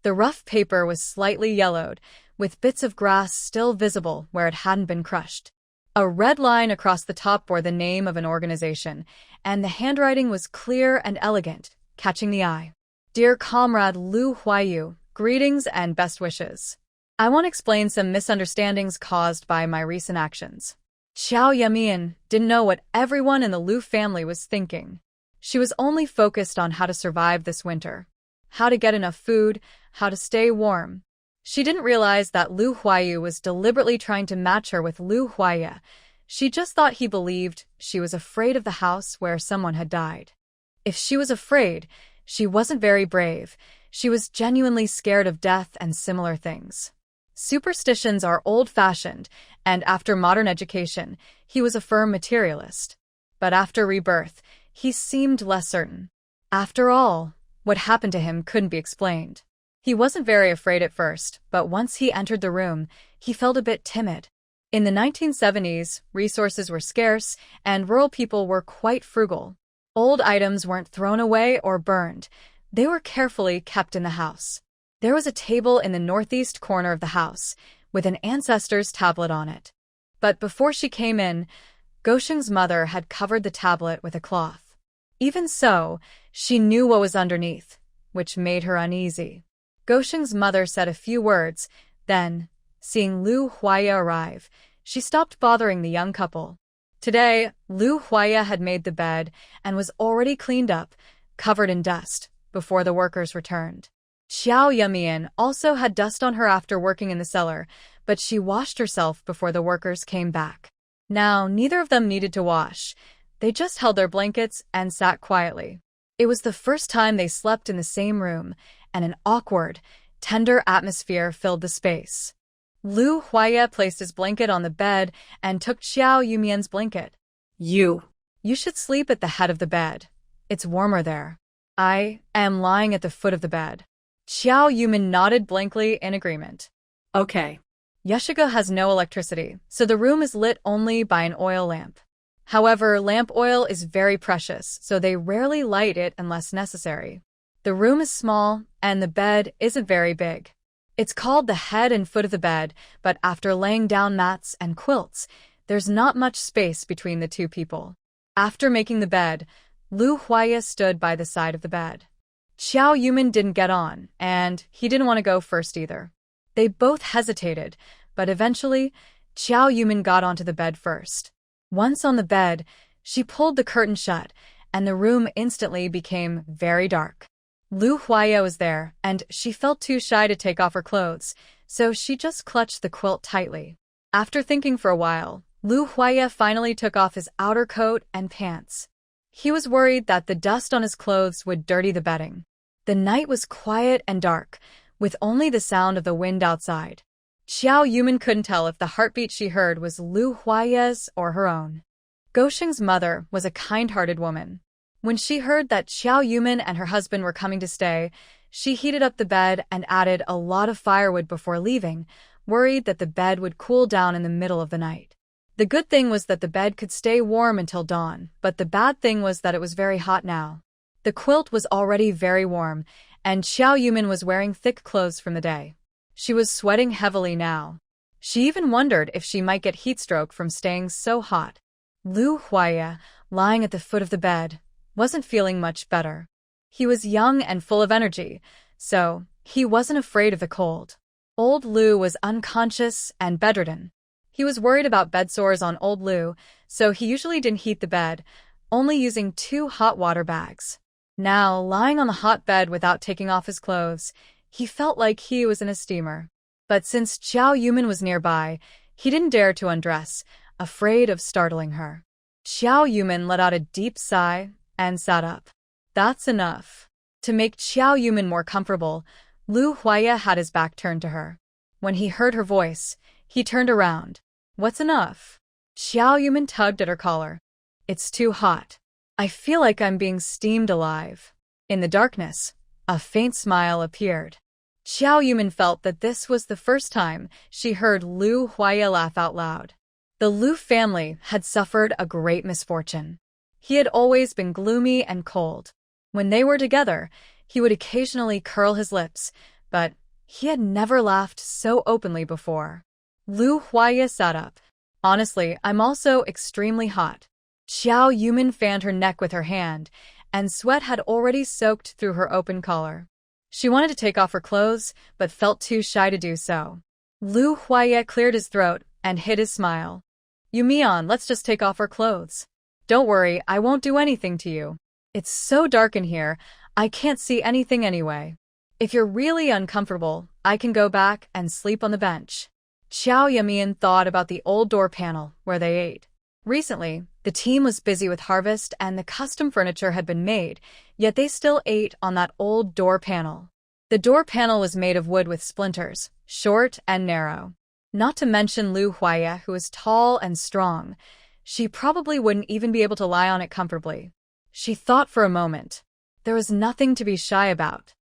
The rough paper was slightly yellowed, with bits of grass still visible where it hadn't been crushed. A red line across the top bore the name of an organization, and the handwriting was clear and elegant, catching the eye. Dear Comrade Lu Huayu, greetings and best wishes. I want to explain some misunderstandings caused by my recent actions. Xiao Yamian didn't know what everyone in the Lu family was thinking. She was only focused on how to survive this winter, how to get enough food, how to stay warm. She didn't realize that Lu Huayu was deliberately trying to match her with Lu Huaya. She just thought he believed she was afraid of the house where someone had died. If she was afraid, she wasn't very brave. She was genuinely scared of death and similar things. Superstitions are old-fashioned, and after modern education, he was a firm materialist. But after rebirth, he seemed less certain. After all, what happened to him couldn't be explained. He wasn't very afraid at first, but once he entered the room, he felt a bit timid. In the 1970s, resources were scarce, and rural people were quite frugal. Old items weren't thrown away or burned. They were carefully kept in the house. There was a table in the northeast corner of the house, with an ancestor's tablet on it. But before she came in, Gosheng's mother had covered the tablet with a cloth. Even so, she knew what was underneath, which made her uneasy. Gosheng's mother said a few words, then, seeing Lu Huaya arrive, she stopped bothering the young couple. Today, Lu Huaya had made the bed and was already cleaned up, covered in dust, before the workers returned. Xiao Yamian also had dust on her after working in the cellar, but she washed herself before the workers came back. Now, neither of them needed to wash. They just held their blankets and sat quietly. It was the first time they slept in the same room, and an awkward, tender atmosphere filled the space. Lu Huaya placed his blanket on the bed and took Xiao Yumian's blanket. You should sleep at the head of the bed. It's warmer there. I am lying at the foot of the bed. Xiao Yumin nodded blankly in agreement. Okay. Yashiga has no electricity, so the room is lit only by an oil lamp. However, lamp oil is very precious, so they rarely light it unless necessary. The room is small, and the bed isn't very big. It's called the head and foot of the bed, but after laying down mats and quilts, there's not much space between the two people. After making the bed, Lu Huaya stood by the side of the bed. Xiao Yumin didn't get on, and he didn't want to go first either. They both hesitated, but eventually, Xiao Yumin got onto the bed first. Once on the bed, she pulled the curtain shut, and the room instantly became very dark. Lu Huaya was there, and she felt too shy to take off her clothes, so she just clutched the quilt tightly. After thinking for a while, Lu Huaya finally took off his outer coat and pants. He was worried that the dust on his clothes would dirty the bedding. The night was quiet and dark, with only the sound of the wind outside. Xiao Yumin couldn't tell if the heartbeat she heard was Lu Huaya's or her own. Gosheng's mother was a kind-hearted woman. When she heard that Xiao Yumin and her husband were coming to stay, she heated up the bed and added a lot of firewood before leaving, worried that the bed would cool down in the middle of the night. The good thing was that the bed could stay warm until dawn, but the bad thing was that it was very hot now. The quilt was already very warm, and Xiao Yumin was wearing thick clothes from the day. She was sweating heavily now. She even wondered if she might get heatstroke from staying so hot. Lu Huaya, lying at the foot of the bed, wasn't feeling much better. He was young and full of energy, so he wasn't afraid of the cold. Old Lu was unconscious and bedridden. He was worried about bed sores on old Lu, so he usually didn't heat the bed, only using 2 hot water bags. Now, lying on the hot bed without taking off his clothes, he felt like he was in a steamer. But since Xiao Yumin was nearby, he didn't dare to undress, afraid of startling her. Xiao Yumin let out a deep sigh and sat up. That's enough. To make Xiao Yumin more comfortable, Lu Huaya had his back turned to her. When he heard her voice, he turned around. What's enough? Xiao Yumin tugged at her collar. It's too hot. I feel like I'm being steamed alive. In the darkness, a faint smile appeared. Xiao Yumin felt that this was the first time she heard Lu Huaya laugh out loud. The Lu family had suffered a great misfortune. He had always been gloomy and cold. When they were together, he would occasionally curl his lips, but he had never laughed so openly before. Lu Huaya sat up. Honestly, I'm also extremely hot. Xiao Yumin fanned her neck with her hand, and sweat had already soaked through her open collar. She wanted to take off her clothes, but felt too shy to do so. Lu Huaya cleared his throat and hid his smile. Yumian, let's just take off our clothes. Don't worry, I won't do anything to you. It's so dark in here, I can't see anything anyway. If you're really uncomfortable, I can go back and sleep on the bench. Xiao Yumian thought about the old door panel where they ate. Recently, the team was busy with harvest and the custom furniture had been made, yet they still ate on that old door panel. The door panel was made of wood with splinters, short and narrow. Not to mention Lu Huaya, who was tall and strong. She probably wouldn't even be able to lie on it comfortably. She thought for a moment. There was nothing to be shy about.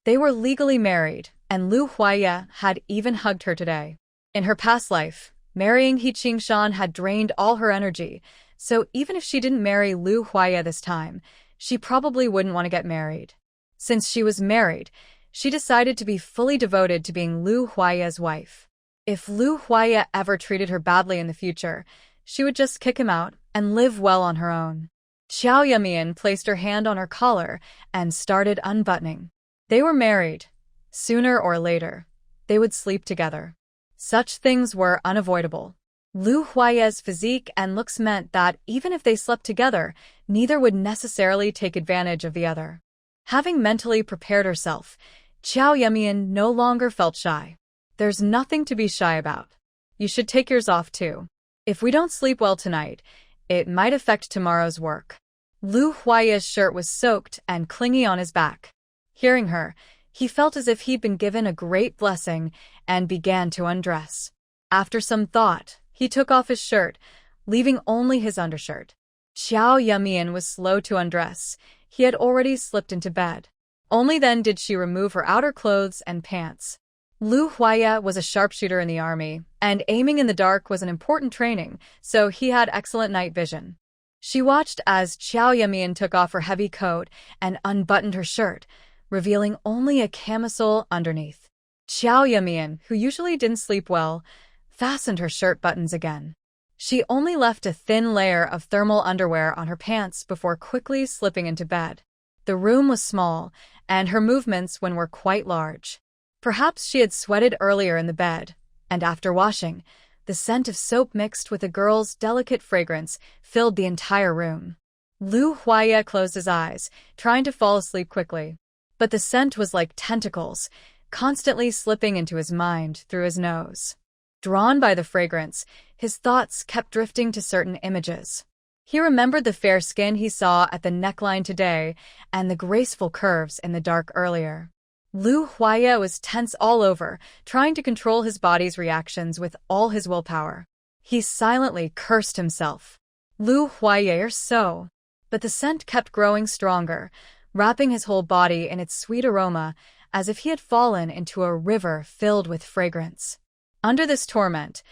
They were legally married, and Lu Huaya had even hugged her today. In her past life, marrying He Qingshan had drained all her energy, so even if she didn't marry Lu Huaya this time, she probably wouldn't want to get married. Since she was married, she decided to be fully devoted to being Lu Huaya's wife. If Lu Huaya ever treated her badly in the future, she would just kick him out and live well on her own. Xiao Yumian placed her hand on her collar and started unbuttoning. They were married. Sooner or later, they would sleep together. Such things were unavoidable. Lu Huaya's physique and looks meant that even if they slept together, neither would necessarily take advantage of the other. Having mentally prepared herself, Xiao Yumian no longer felt shy. There's nothing to be shy about. You should take yours off too. If we don't sleep well tonight, it might affect tomorrow's work. Lu Huaya's shirt was soaked and clingy on his back. Hearing her, he felt as if he'd been given a great blessing and began to undress. After some thought, he took off his shirt, leaving only his undershirt. Xiao Yumian was slow to undress. He had already slipped into bed. Only then did she remove her outer clothes and pants. Lu Huaya was a sharpshooter in the army, and aiming in the dark was an important training, so he had excellent night vision. She watched as Xiao Yamian took off her heavy coat and unbuttoned her shirt, revealing only a camisole underneath. Xiao Yamian, who usually didn't sleep well, fastened her shirt buttons again. She only left a thin layer of thermal underwear on her pants before quickly slipping into bed. The room was small, and her movements were quite large. Perhaps she had sweated earlier in the bed, and after washing, the scent of soap mixed with a girl's delicate fragrance filled the entire room. Lu Huaya closed his eyes, trying to fall asleep quickly. But the scent was like tentacles, constantly slipping into his mind through his nose. Drawn by the fragrance, his thoughts kept drifting to certain images. He remembered the fair skin he saw at the neckline today and the graceful curves in the dark earlier. Lu Huaya was tense all over, trying to control his body's reactions with all his willpower. He silently cursed himself. Lu Huaya, you're so. But the scent kept growing stronger, wrapping his whole body in its sweet aroma as if he had fallen into a river filled with fragrance. Under this torment,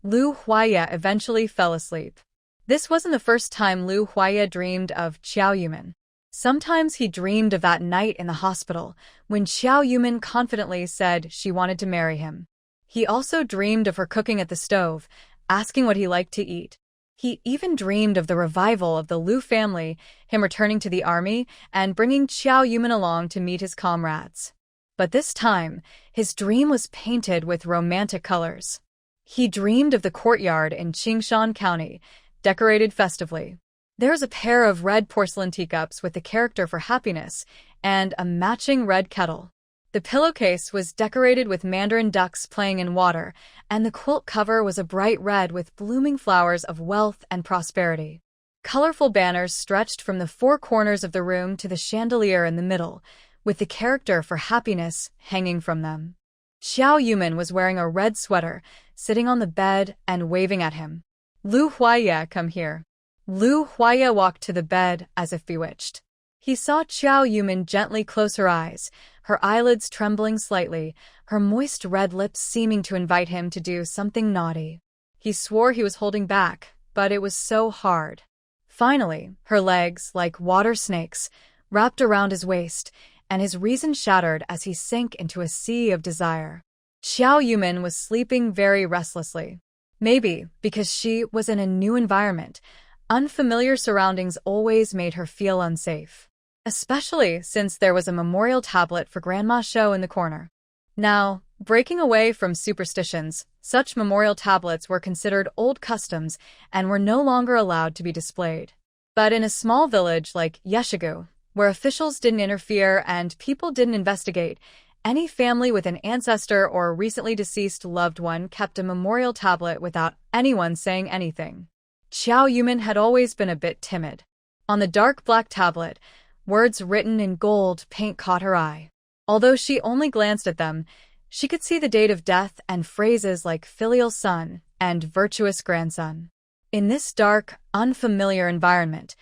Lu Huaya eventually fell asleep. This wasn't the first time Lu Huaya dreamed of Xiao Yuman. Sometimes he dreamed of that night in the hospital, when Xiao Yuman confidently said she wanted to marry him. He also dreamed of her cooking at the stove, asking what he liked to eat. He even dreamed of the revival of the Lu family, him returning to the army, and bringing Xiao Yuman along to meet his comrades. But this time, his dream was painted with romantic colors. He dreamed of the courtyard in Qingshan County, decorated festively. There was a pair of red porcelain teacups with the character for happiness, and a matching red kettle. The pillowcase was decorated with mandarin ducks playing in water, and the quilt cover was a bright red with blooming flowers of wealth and prosperity. Colorful banners stretched from the four corners of the room to the chandelier in the middle, with the character for happiness hanging from them. Xiao Yuman was wearing a red sweater, sitting on the bed and waving at him. Lu Huaya, come here. Lu Huaya walked to the bed as if bewitched. He saw Xiao Yuman gently close her eyes, her eyelids trembling slightly, her moist red lips seeming to invite him to do something naughty. He swore he was holding back, but it was so hard. Finally, her legs, like water snakes, wrapped around his waist, and his reason shattered as he sank into a sea of desire. Xiao Yuman was sleeping very restlessly. Maybe because she was in a new environment, unfamiliar surroundings always made her feel unsafe. Especially since there was a memorial tablet for Grandma Shou in the corner. Now, breaking away from superstitions, such memorial tablets were considered old customs and were no longer allowed to be displayed. But in a small village like Yeshigu, where officials didn't interfere and people didn't investigate, any family with an ancestor or a recently deceased loved one kept a memorial tablet without anyone saying anything. Xiao Yuman had always been a bit timid. On the dark black tablet, words written in gold paint caught her eye. Although she only glanced at them, she could see the date of death and phrases like filial son and virtuous grandson. In this dark, unfamiliar environment,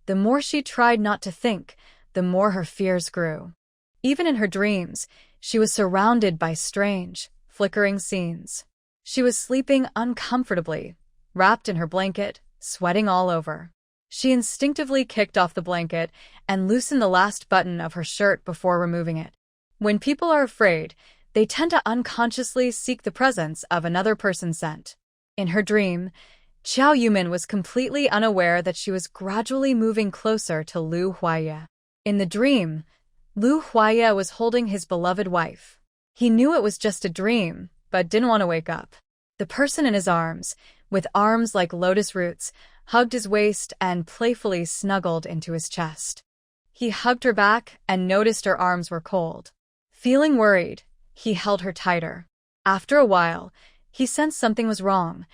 the more she tried not to think, the more her fears grew. Even in her dreams, she was surrounded by strange, flickering scenes. She was sleeping uncomfortably, wrapped in her blanket, sweating all over. She instinctively kicked off the blanket and loosened the last button of her shirt before removing it. When people are afraid, they tend to unconsciously seek the presence of another person's scent. In her dream, Xiao Yuman was completely unaware that she was gradually moving closer to Lu Huaya. In the dream, Lu Huaya was holding his beloved wife. He knew it was just a dream, but didn't want to wake up. The person in his arms, with arms like lotus roots, hugged his waist and playfully snuggled into his chest. He hugged her back and noticed her arms were cold. Feeling worried, he held her tighter. After a while, he sensed something was wrong.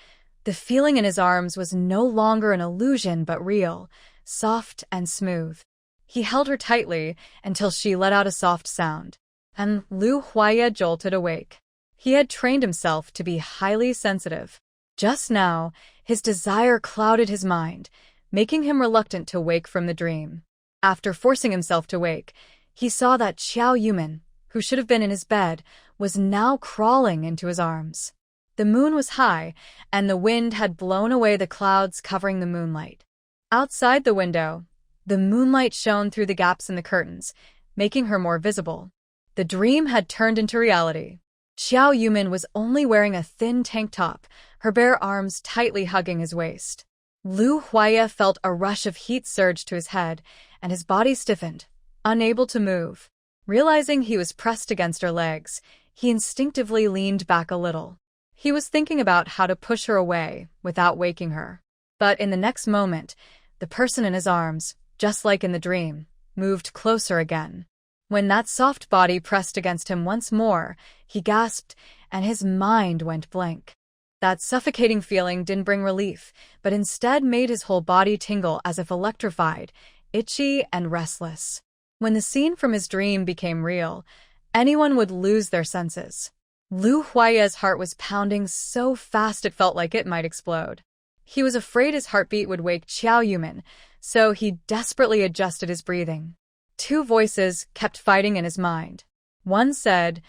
The feeling in his arms was no longer an illusion but real, soft and smooth. He held her tightly until she let out a soft sound, and Lu Huaya jolted awake. He had trained himself to be highly sensitive. Just now, his desire clouded his mind, making him reluctant to wake from the dream. After forcing himself to wake, he saw that Xiao Yuman, who should have been in his bed, was now crawling into his arms. The moon was high, and the wind had blown away the clouds covering the moonlight. Outside the window, the moonlight shone through the gaps in the curtains, making her more visible. The dream had turned into reality. Xiao Yumin was only wearing a thin tank top, her bare arms tightly hugging his waist. Lu Huaya felt a rush of heat surge to his head, and his body stiffened, unable to move. Realizing he was pressed against her legs, he instinctively leaned back a little. He was thinking about how to push her away without waking her. But in the next moment, the person in his arms, just like in the dream, moved closer again. When that soft body pressed against him once more, he gasped, and his mind went blank. That suffocating feeling didn't bring relief, but instead made his whole body tingle as if electrified, itchy and restless. When the scene from his dream became real, anyone would lose their senses. Lu Huaya's heart was pounding so fast it felt like it might explode. He was afraid his heartbeat would wake Xiao Yumin, so he desperately adjusted his breathing. Two voices kept fighting in his mind. One said,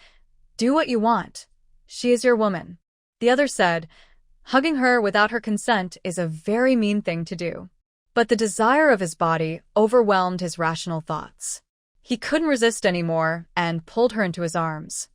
"Do what you want. She is your woman." The other said, "Hugging her without her consent is a very mean thing to do." But the desire of his body overwhelmed his rational thoughts. He couldn't resist anymore and pulled her into his arms.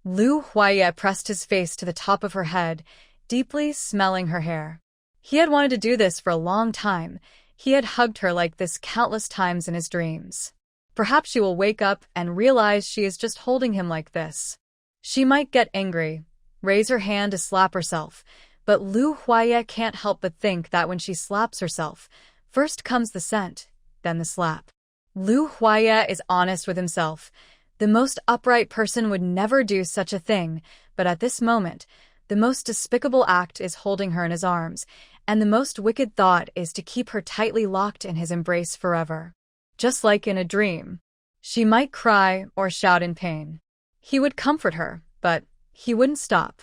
Lu Huaya pressed his face to the top of her head, deeply smelling her hair. He had wanted to do this for a long time. He had hugged her like this countless times in his dreams. Perhaps she will wake up and realize she is just holding him like this. She might get angry, raise her hand to slap herself, but Lu Huaya can't help but think that when she slaps herself, first comes the scent, then the slap. Lu Huaya is honest with himself. The most upright person would never do such a thing, but at this moment, the most despicable act is holding her in his arms, and the most wicked thought is to keep her tightly locked in his embrace forever. Just like in a dream. She might cry or shout in pain. He would comfort her, but he wouldn't stop.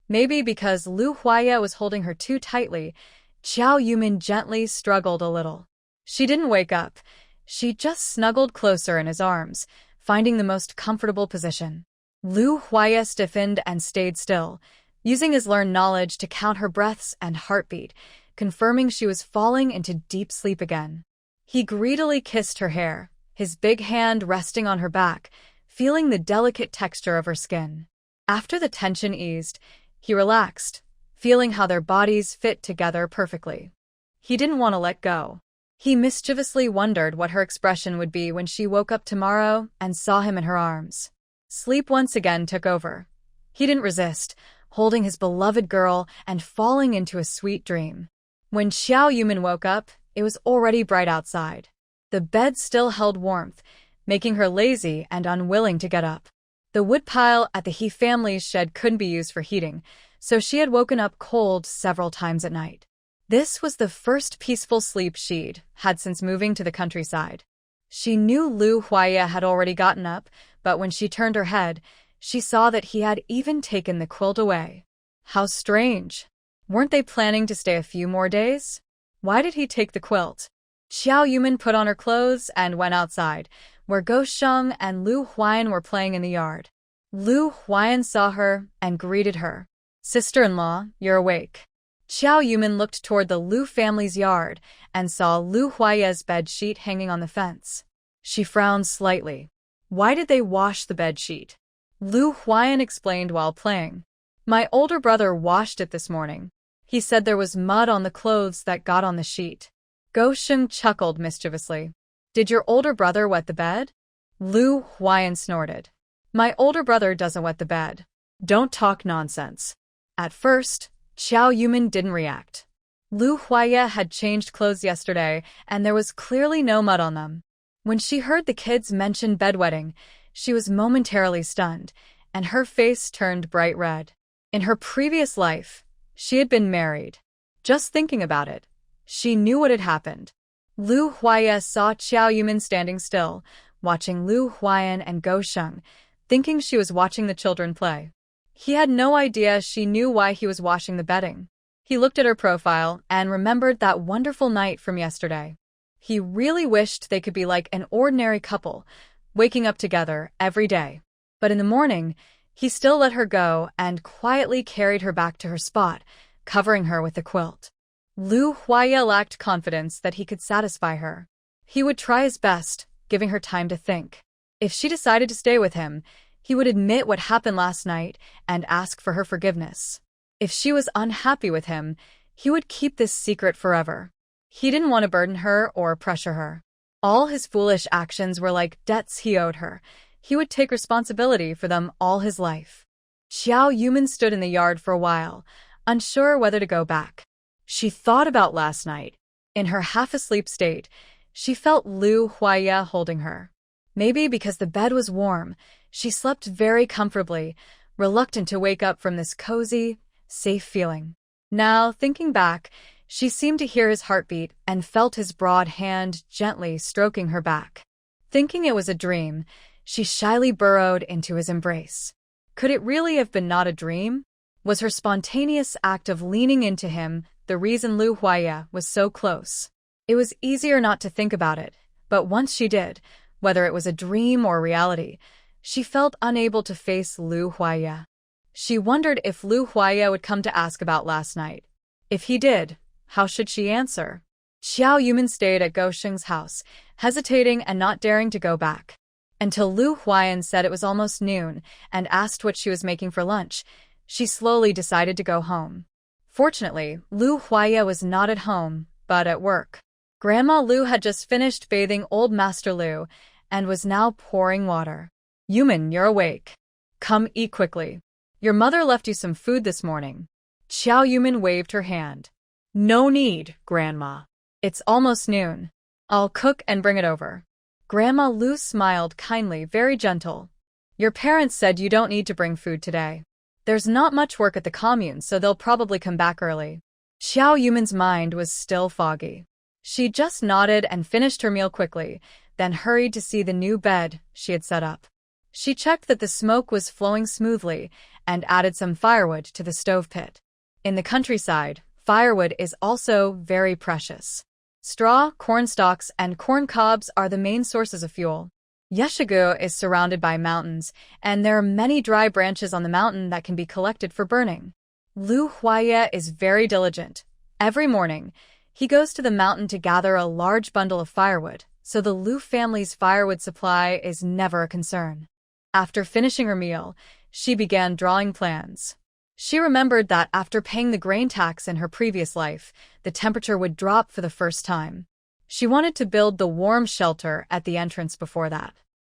Maybe because Lu Huaya was holding her too tightly, Xiao Yumin gently struggled a little. She didn't wake up. She just snuggled closer in his arms, finding the most comfortable position. Lu Huaya stiffened and stayed still, using his learned knowledge to count her breaths and heartbeat, confirming she was falling into deep sleep again. He greedily kissed her hair, his big hand resting on her back, feeling the delicate texture of her skin. After the tension eased, he relaxed, feeling how their bodies fit together perfectly. He didn't want to let go. He mischievously wondered what her expression would be when she woke up tomorrow and saw him in her arms. Sleep once again took over. He didn't resist, holding his beloved girl and falling into a sweet dream. When Xiao Yumin woke up, it was already bright outside. The bed still held warmth, making her lazy and unwilling to get up. The woodpile at the He family's shed couldn't be used for heating, so she had woken up cold several times at night. This was the first peaceful sleep she'd had since moving to the countryside. She knew Lu Huaya had already gotten up, but when she turned her head, she saw that he had even taken the quilt away. How strange. Weren't they planning to stay a few more days? Why did he take the quilt? Xiao Yumin put on her clothes and went outside, where Go Sheng and Lu Huayan were playing in the yard. Lu Huayan saw her and greeted her. "Sister-in-law, you're awake." Xiao Yumin looked toward the Lu family's yard and saw Lu Huaya's bed sheet hanging on the fence. She frowned slightly. Why did they wash the bed sheet? Lu Huayan explained while playing. "My older brother washed it this morning. He said there was mud on the clothes that got on the sheet." Go Sheng chuckled mischievously. "Did your older brother wet the bed?" Lu Huayan snorted. "My older brother doesn't wet the bed. Don't talk nonsense." At first, Xiao Yumin didn't react. Lu Huaya had changed clothes yesterday, and there was clearly no mud on them. When she heard the kids mention bedwetting, she was momentarily stunned, and her face turned bright red. In her previous life, she had been married. Just thinking about it, she knew what had happened. Lu Huaya saw Xiao Yumin standing still, watching Lu Huayan and Go Sheng, thinking she was watching the children play. He had no idea she knew why he was washing the bedding. He looked at her profile and remembered that wonderful night from yesterday. He really wished they could be like an ordinary couple, waking up together every day. But in the morning, He still let her go and quietly carried her back to her spot, covering her with the quilt. Lu Huaya lacked confidence that he could satisfy her. He would try his best, giving her time to think. If she decided to stay with him, he would admit what happened last night and ask for her forgiveness. If she was unhappy with him, he would keep this secret forever. He didn't want to burden her or pressure her. All his foolish actions were like debts he owed her. He would take responsibility for them all his life. Xiao Yumin stood in the yard for a while, unsure whether to go back. She thought about last night. In her half-asleep state, she felt Lu Huaya holding her. Maybe because the bed was warm, she slept very comfortably, reluctant to wake up from this cozy, safe feeling. Now, thinking back, she seemed to hear his heartbeat and felt his broad hand gently stroking her back. Thinking it was a dream, she shyly burrowed into his embrace. Could it really have been not a dream? Was her spontaneous act of leaning into him the reason Lu Huaya was so close? It was easier not to think about it, but once she did, whether it was a dream or reality, she felt unable to face Lu Huaya. She wondered if Lu Huaya would come to ask about last night. If he did, how should she answer? Xiao Yumin stayed at Go Sheng's house, hesitating and not daring to go back. Until Lu Huayan said it was almost noon and asked what she was making for lunch, she slowly decided to go home. Fortunately, Lu Huaya was not at home, but at work. Grandma Lu had just finished bathing old Master Lu and was now pouring water. Yumin, you're awake. Come eat quickly. Your mother left you some food this morning. Xiao Yumin waved her hand. No need, Grandma. It's almost noon. I'll cook and bring it over. Grandma Lu smiled kindly, very gentle. Your parents said you don't need to bring food today. There's not much work at the commune, so they'll probably come back early. Xiao Yumin's mind was still foggy. She just nodded and finished her meal quickly, then hurried to see the new bed she had set up. She checked that the smoke was flowing smoothly and added some firewood to the stove pit. In the countryside, firewood is also very precious. Straw, corn stalks, and corn cobs are the main sources of fuel. Yeshigu is surrounded by mountains, and there are many dry branches on the mountain that can be collected for burning. Lu Huaya is very diligent. Every morning, he goes to the mountain to gather a large bundle of firewood, so the Lu family's firewood supply is never a concern. After finishing her meal, she began drawing plans. She remembered that after paying the grain tax in her previous life, the temperature would drop for the first time. She wanted to build the warm shelter at the entrance before that.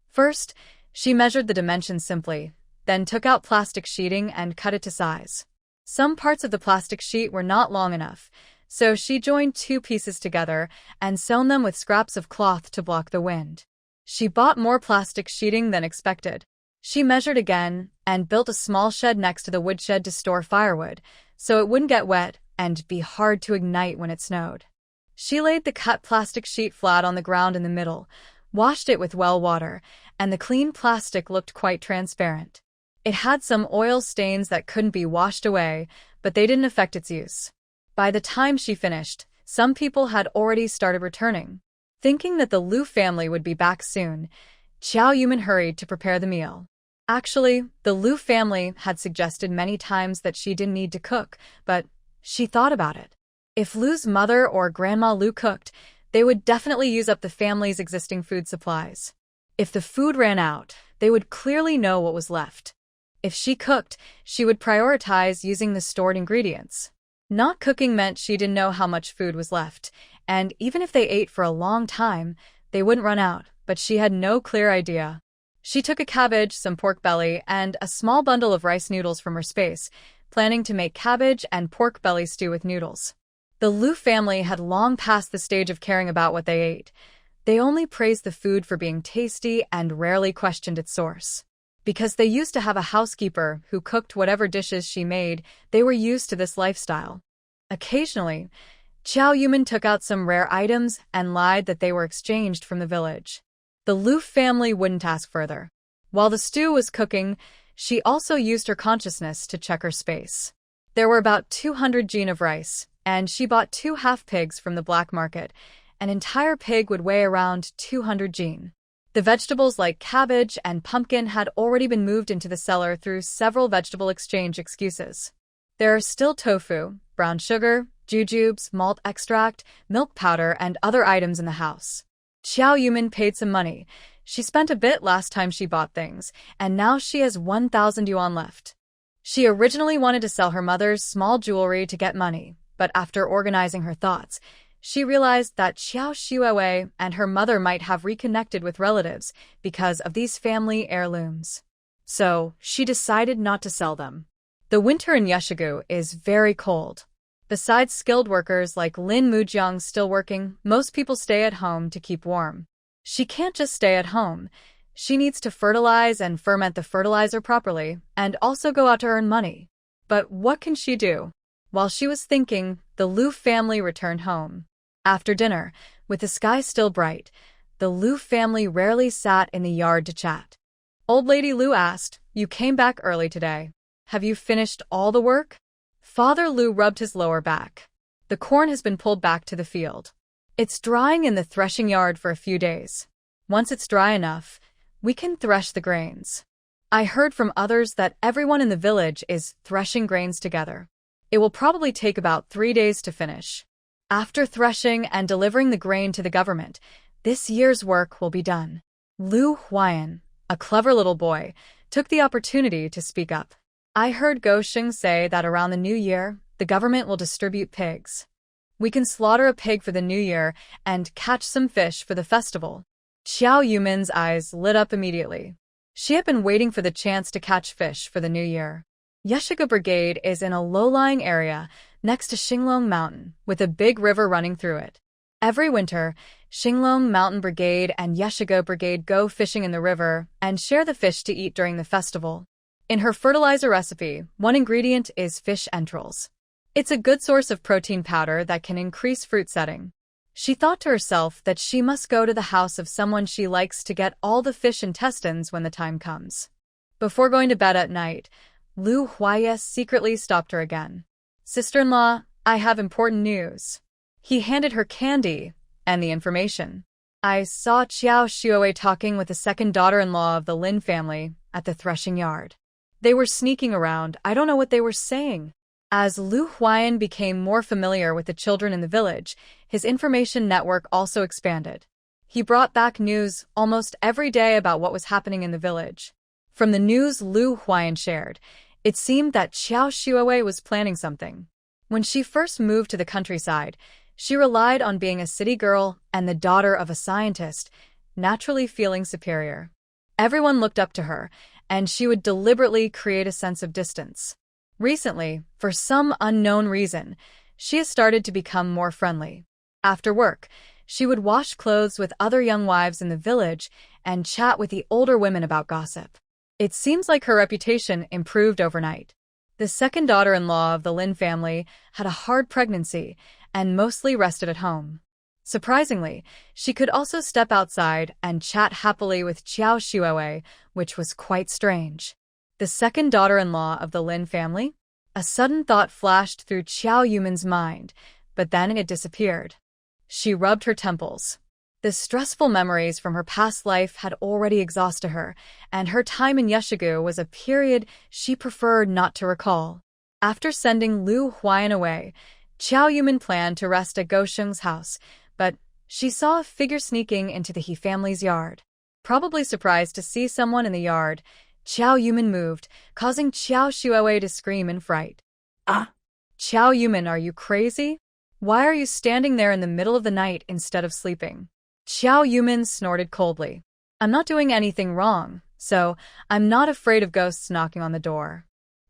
First, she measured the dimensions simply, then took out plastic sheeting and cut it to size. Some parts of the plastic sheet were not long enough, so she joined two pieces together and sewn them with scraps of cloth to block the wind. She bought more plastic sheeting than expected. She measured again and built a small shed next to the woodshed to store firewood, so it wouldn't get wet and be hard to ignite when it snowed. She laid the cut plastic sheet flat on the ground in the middle, washed it with well water, and the clean plastic looked quite transparent. It had some oil stains that couldn't be washed away, but they didn't affect its use. By the time she finished, some people had already started returning. Thinking that the Lu family would be back soon, Xiao Yumin hurried to prepare the meal. Actually, the Lu family had suggested many times that she didn't need to cook, but she thought about it. If Lu's mother or Grandma Lu cooked, they would definitely use up the family's existing food supplies. If the food ran out, they would clearly know what was left. If she cooked, she would prioritize using the stored ingredients. Not cooking meant she didn't know how much food was left, and even if they ate for a long time, they wouldn't run out, but she had no clear idea. She took a cabbage, some pork belly, and a small bundle of rice noodles from her space, planning to make cabbage and pork belly stew with noodles. The Lu family had long passed the stage of caring about what they ate. They only praised the food for being tasty and rarely questioned its source. Because they used to have a housekeeper who cooked whatever dishes she made, they were used to this lifestyle. Occasionally, Xiao Yumin took out some rare items and lied that they were exchanged from the village. The Lu family wouldn't ask further. While the stew was cooking, she also used her consciousness to check her space. There were about 200 jin of rice, and she bought 2 half pigs from the black market. An entire pig would weigh around 200 jin. The vegetables like cabbage and pumpkin had already been moved into the cellar through several vegetable exchange excuses. There are still tofu, brown sugar, jujubes, malt extract, milk powder, and other items in the house. Xiao Yumin paid some money. She spent a bit last time she bought things, and now she has 1,000 yuan left. She originally wanted to sell her mother's small jewelry to get money, but after organizing her thoughts, she realized that Xiao Xuewei and her mother might have reconnected with relatives because of these family heirlooms. So, she decided not to sell them. The winter in Yeshigu is very cold. Besides skilled workers like Lin Mujiang still working, most people stay at home to keep warm. She can't just stay at home. She needs to fertilize and ferment the fertilizer properly, and also go out to earn money. But what can she do? While she was thinking, the Liu family returned home. After dinner, with the sky still bright, the Liu family rarely sat in the yard to chat. Old Lady Liu asked, "You came back early today. Have you finished all the work?" Father Liu rubbed his lower back. The corn has been pulled back to the field. It's drying in the threshing yard for a few days. Once it's dry enough, we can thresh the grains. I heard from others that everyone in the village is threshing grains together. It will probably take about 3 days to finish. After threshing and delivering the grain to the government, this year's work will be done. Liu Huayan, a clever little boy, took the opportunity to speak up. I heard Go Sheng say that around the new year, the government will distribute pigs. We can slaughter a pig for the new year and catch some fish for the festival. Xiao Yumin's eyes lit up immediately. She had been waiting for the chance to catch fish for the new year. Yeshiga Brigade is in a low-lying area next to Xinglong Mountain, with a big river running through it. Every winter, Xinglong Mountain Brigade and Yeshiga Brigade go fishing in the river and share the fish to eat during the festival. In her fertilizer recipe, one ingredient is fish entrails. It's a good source of protein powder that can increase fruit setting. She thought to herself that she must go to the house of someone she likes to get all the fish intestines when the time comes. Before going to bed at night, Liu Huaya secretly stopped her again. "Sister-in-law, I have important news." He handed her candy and the information. "I saw Xiao Xuewei talking with the second daughter-in-law of the Lin family at the threshing yard. They were sneaking around. I don't know what they were saying." As Liu Huayan became more familiar with the children in the village, his information network also expanded. He brought back news almost every day about what was happening in the village. From the news Liu Huayan shared, it seemed that Xiao Xuewei was planning something. When she first moved to the countryside, she relied on being a city girl and the daughter of a scientist, naturally feeling superior. Everyone looked up to her, and she would deliberately create a sense of distance. Recently, for some unknown reason, she has started to become more friendly. After work, she would wash clothes with other young wives in the village and chat with the older women about gossip. It seems like her reputation improved overnight. The second daughter-in-law of the Lin family had a hard pregnancy and mostly rested at home. Surprisingly, she could also step outside and chat happily with Xiao Xuewei, which was quite strange. The second daughter-in-law of the Lin family? A sudden thought flashed through Xiao Yumin's mind, but then it disappeared. She rubbed her temples. The stressful memories from her past life had already exhausted her, and her time in Yeshigu was a period she preferred not to recall. After sending Liu Huayan away, Xiao Yumin planned to rest at Gosheng's house, but she saw a figure sneaking into the He family's yard. Probably surprised to see someone in the yard, Xiao Yumin moved, causing Xiao Xuewei to scream in fright. "Ah! Xiao Yumin, are you crazy? Why are you standing there in the middle of the night instead of sleeping?" Xiao Yumin snorted coldly. "I'm not doing anything wrong, so I'm not afraid of ghosts knocking on the door.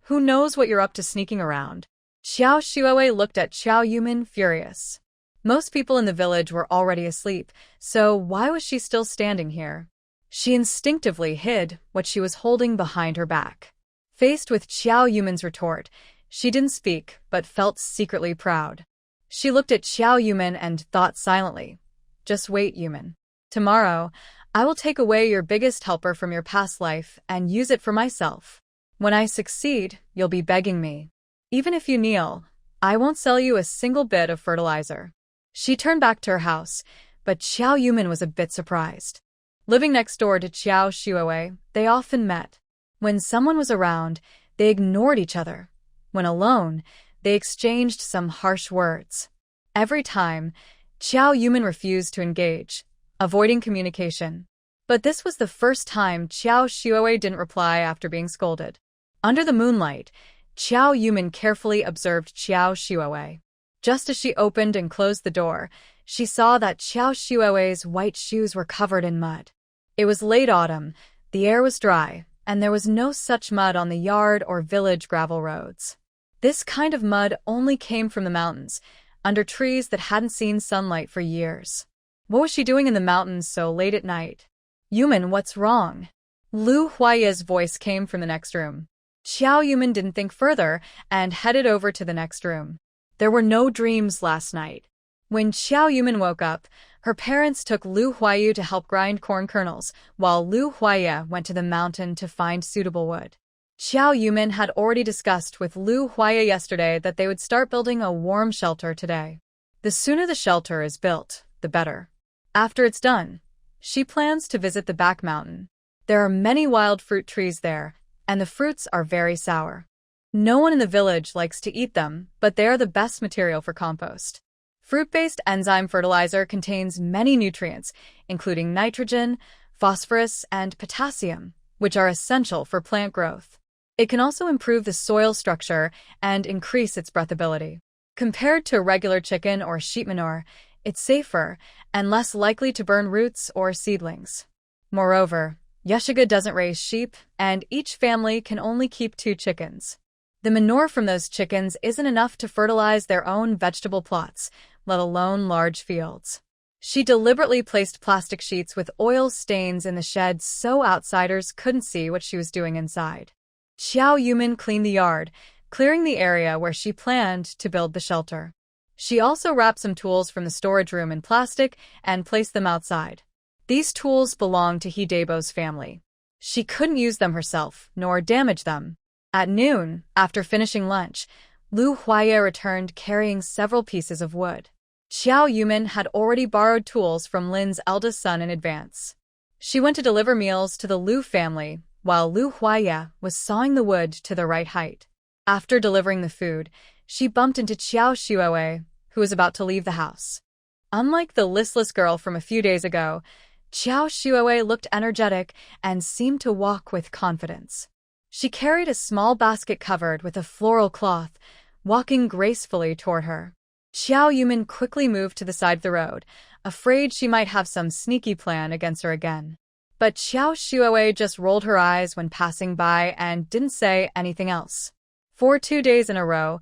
Who knows what you're up to sneaking around?" Xiao Xuewei looked at Xiao Yumin, furious. Most people in the village were already asleep, so why was she still standing here? She instinctively hid what she was holding behind her back. Faced with Xiao Yumin's retort, she didn't speak but felt secretly proud. She looked at Xiao Yumin and thought silently, "Just wait, Yumin. Tomorrow, I will take away your biggest helper from your past life and use it for myself. When I succeed, you'll be begging me. Even if you kneel, I won't sell you a single bit of fertilizer." She turned back to her house, but Xiao Yumin was a bit surprised. Living next door to Qiao Shuowei, they often met. When someone was around, they ignored each other. When alone, they exchanged some harsh words. Every time, Qiao Yumin refused to engage, avoiding communication. But this was the first time Qiao Shuowei didn't reply after being scolded. Under the moonlight, Qiao Yumin carefully observed Qiao Shuowei. Just as she opened and closed the door, she saw that Qiao Shuowei's white shoes were covered in mud. It was late autumn, the air was dry, and there was no such mud on the yard or village gravel roads. This kind of mud only came from the mountains, under trees that hadn't seen sunlight for years. What was she doing in the mountains so late at night? Yumin, what's wrong? Lu Huaiya's voice came from the next room. Qiao Yumin didn't think further and headed over to the next room. There were no dreams last night. When Qiao Yumin woke up, her parents took Lu Huaiyu to help grind corn kernels, while Lu Huaiya went to the mountain to find suitable wood. Qiao Yumin had already discussed with Lu Huaiya yesterday that they would start building a warm shelter today. The sooner the shelter is built, the better. After it's done, she plans to visit the back mountain. There are many wild fruit trees there, and the fruits are very sour. No one in the village likes to eat them, but they are the best material for compost. Fruit-based enzyme fertilizer contains many nutrients, including nitrogen, phosphorus, and potassium, which are essential for plant growth. It can also improve the soil structure and increase its breathability. Compared to regular chicken or sheep manure, it's safer and less likely to burn roots or seedlings. Moreover, Yeshiga doesn't raise sheep, and each family can only keep 2 chickens. The manure from those chickens isn't enough to fertilize their own vegetable plots, let alone large fields. She deliberately placed plastic sheets with oil stains in the shed so outsiders couldn't see what she was doing inside. Qiao Yumin cleaned the yard, clearing the area where she planned to build the shelter. She also wrapped some tools from the storage room in plastic and placed them outside. These tools belonged to Hidebo's family. She couldn't use them herself, nor damage them. At noon, after finishing lunch, Lu Huaiya returned carrying several pieces of wood. Qiao Yumin had already borrowed tools from Lin's eldest son in advance. She went to deliver meals to the Lu family, while Lu Huaiya was sawing the wood to the right height. After delivering the food, she bumped into Qiao Shuowei, who was about to leave the house. Unlike the listless girl from a few days ago, Qiao Shuowei looked energetic and seemed to walk with confidence. She carried a small basket covered with a floral cloth, walking gracefully toward her. Qiao Yumin quickly moved to the side of the road, afraid she might have some sneaky plan against her again. But Qiao Shuowei just rolled her eyes when passing by and didn't say anything else. For 2 days in a row,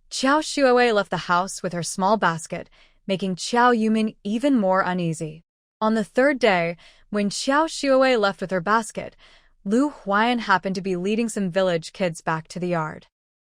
Qiao Shuowei left the house with her small basket, making Qiao Yumin even more uneasy. On the 3rd day, when Qiao Shuowei left with her basket, Lu Huaiyan happened to be leading some village kids back to the yard.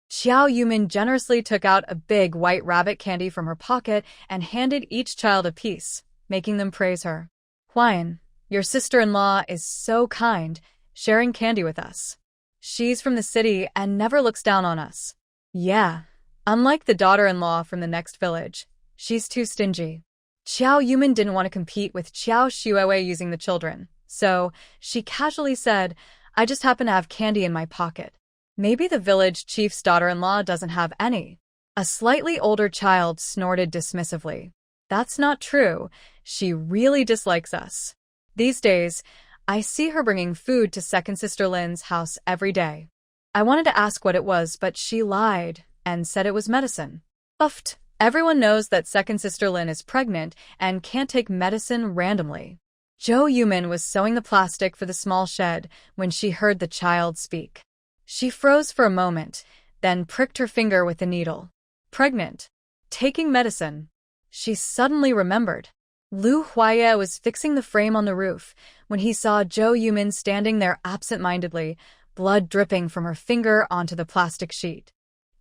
Qiao Yumin generously took out a big white rabbit candy from her pocket and handed each child a piece, making them praise her. "Huaiyan, your sister-in-law is so kind, sharing candy with us. She's from the city and never looks down on us." Yeah, unlike the daughter-in-law from the next village, she's too stingy. Qiao Yumin didn't want to compete with Qiao Shuowei using the children, so she casually said, "I just happen to have candy in my pocket." Maybe the village chief's daughter-in-law doesn't have any. A slightly older child snorted dismissively. "That's not true. She really dislikes us. These days, I see her bringing food to second sister Lin's house every day." I wanted to ask what it was, but she lied and said it was medicine. Uffed. Everyone knows that second sister Lin is pregnant and can't take medicine randomly. Zhou Yumin was sewing the plastic for the small shed when she heard the child speak. She froze for a moment, then pricked her finger with the needle. Pregnant. Taking medicine. She suddenly remembered. Lu Huaiya was fixing the frame on the roof when he saw Zhou Yumin standing there absent-mindedly, blood dripping from her finger onto the plastic sheet.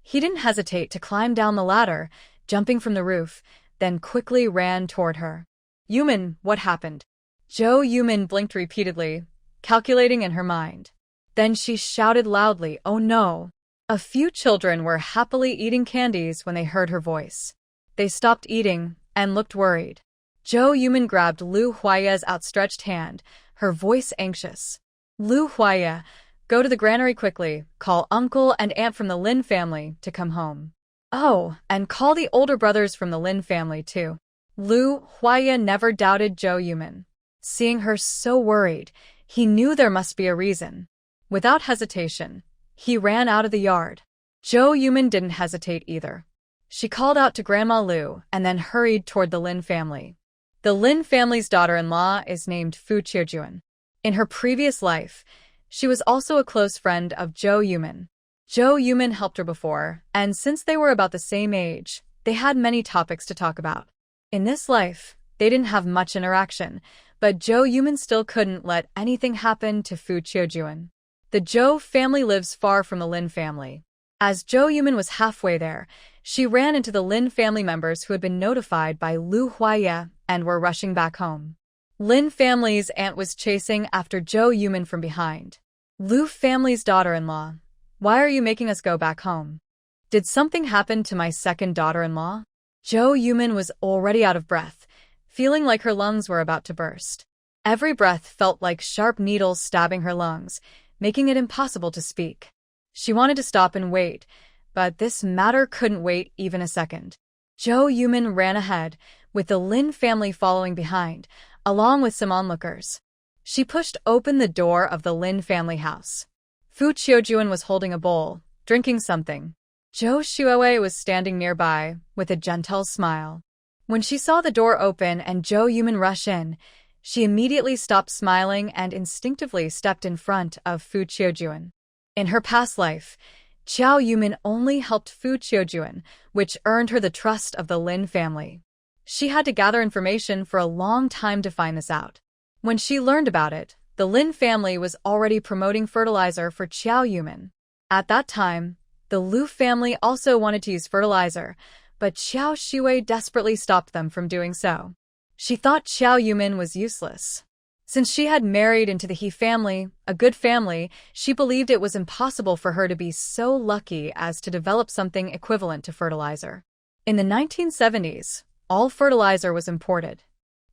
He didn't hesitate to climb down the ladder, jumping from the roof, then quickly ran toward her. "Yumin, what happened?" Zhou Yumin blinked repeatedly, calculating in her mind. Then she shouted loudly, "Oh no!" A few children were happily eating candies when they heard her voice. They stopped eating and looked worried. Zhou Yumin grabbed Lu Huaiya's outstretched hand, her voice anxious. Lu Huaya, go to the granary quickly, call uncle and aunt from the Lin family to come home. Oh, and call the older brothers from the Lin family too. Lu Huaya never doubted Zhou Yumin. Seeing her so worried, he knew there must be a reason. Without hesitation, he ran out of the yard. Zhou Yumin didn't hesitate either. She called out to Grandma Lu and then hurried toward the Lin family. The Lin family's daughter-in-law is named Fu Qiujuan. In her previous life, she was also a close friend of Zhou Yumin. Zhou Yumin helped her before, and since they were about the same age, they had many topics to talk about. In this life, they didn't have much interaction, but Zhou Yumin still couldn't let anything happen to Fu Qiujuan. The Zhou family lives far from the Lin family. As Zhou Yumin was halfway there, she ran into the Lin family members who had been notified by Lu Huaya and were rushing back home. Lin family's aunt was chasing after Zhou Yumin from behind. Lu family's daughter-in-law, why are you making us go back home? Did something happen to my second daughter-in-law? Zhou Yumin was already out of breath, feeling like her lungs were about to burst. Every breath felt like sharp needles stabbing her lungs, making it impossible to speak. She wanted to stop and wait, but this matter couldn't wait even a second. Zhou Yumin ran ahead, with the Lin family following behind, along with some onlookers. She pushed open the door of the Lin family house. Fu Qiujuan was holding a bowl, drinking something. Zhou Xuewei was standing nearby, with a gentle smile. When she saw the door open and Zhou Yumin rush in, she immediately stopped smiling and instinctively stepped in front of Fu Qiujuan. In her past life, Qiao Yumin only helped Fu Qiujuan, which earned her the trust of the Lin family. She had to gather information for a long time to find this out. When she learned about it, the Lin family was already promoting fertilizer for Qiao Yumin. At that time, the Lu family also wanted to use fertilizer, but Qiao Xuewei desperately stopped them from doing so. She thought Qiao Yumin was useless. Since she had married into the He family, a good family, she believed it was impossible for her to be so lucky as to develop something equivalent to fertilizer. In the 1970s, all fertilizer was imported.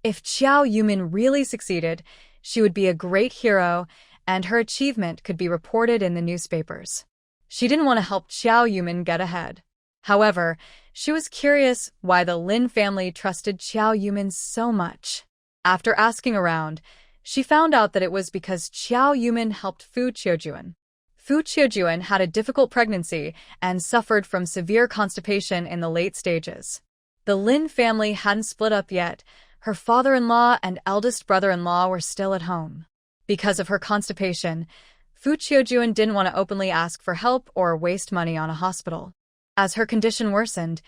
If Qiao Yumin really succeeded, she would be a great hero, and her achievement could be reported in the newspapers. She didn't want to help Qiao Yumin get ahead. However, she was curious why the Lin family trusted Qiao Yumin so much. After asking around, she found out that it was because Qiao Yumin helped Fu Qiujuan. Fu Qiujuan had a difficult pregnancy and suffered from severe constipation in the late stages. The Lin family hadn't split up yet. Her father-in-law and eldest brother-in-law were still at home. Because of her constipation, Fu Qiujuan didn't want to openly ask for help or waste money on a hospital. As her condition worsened,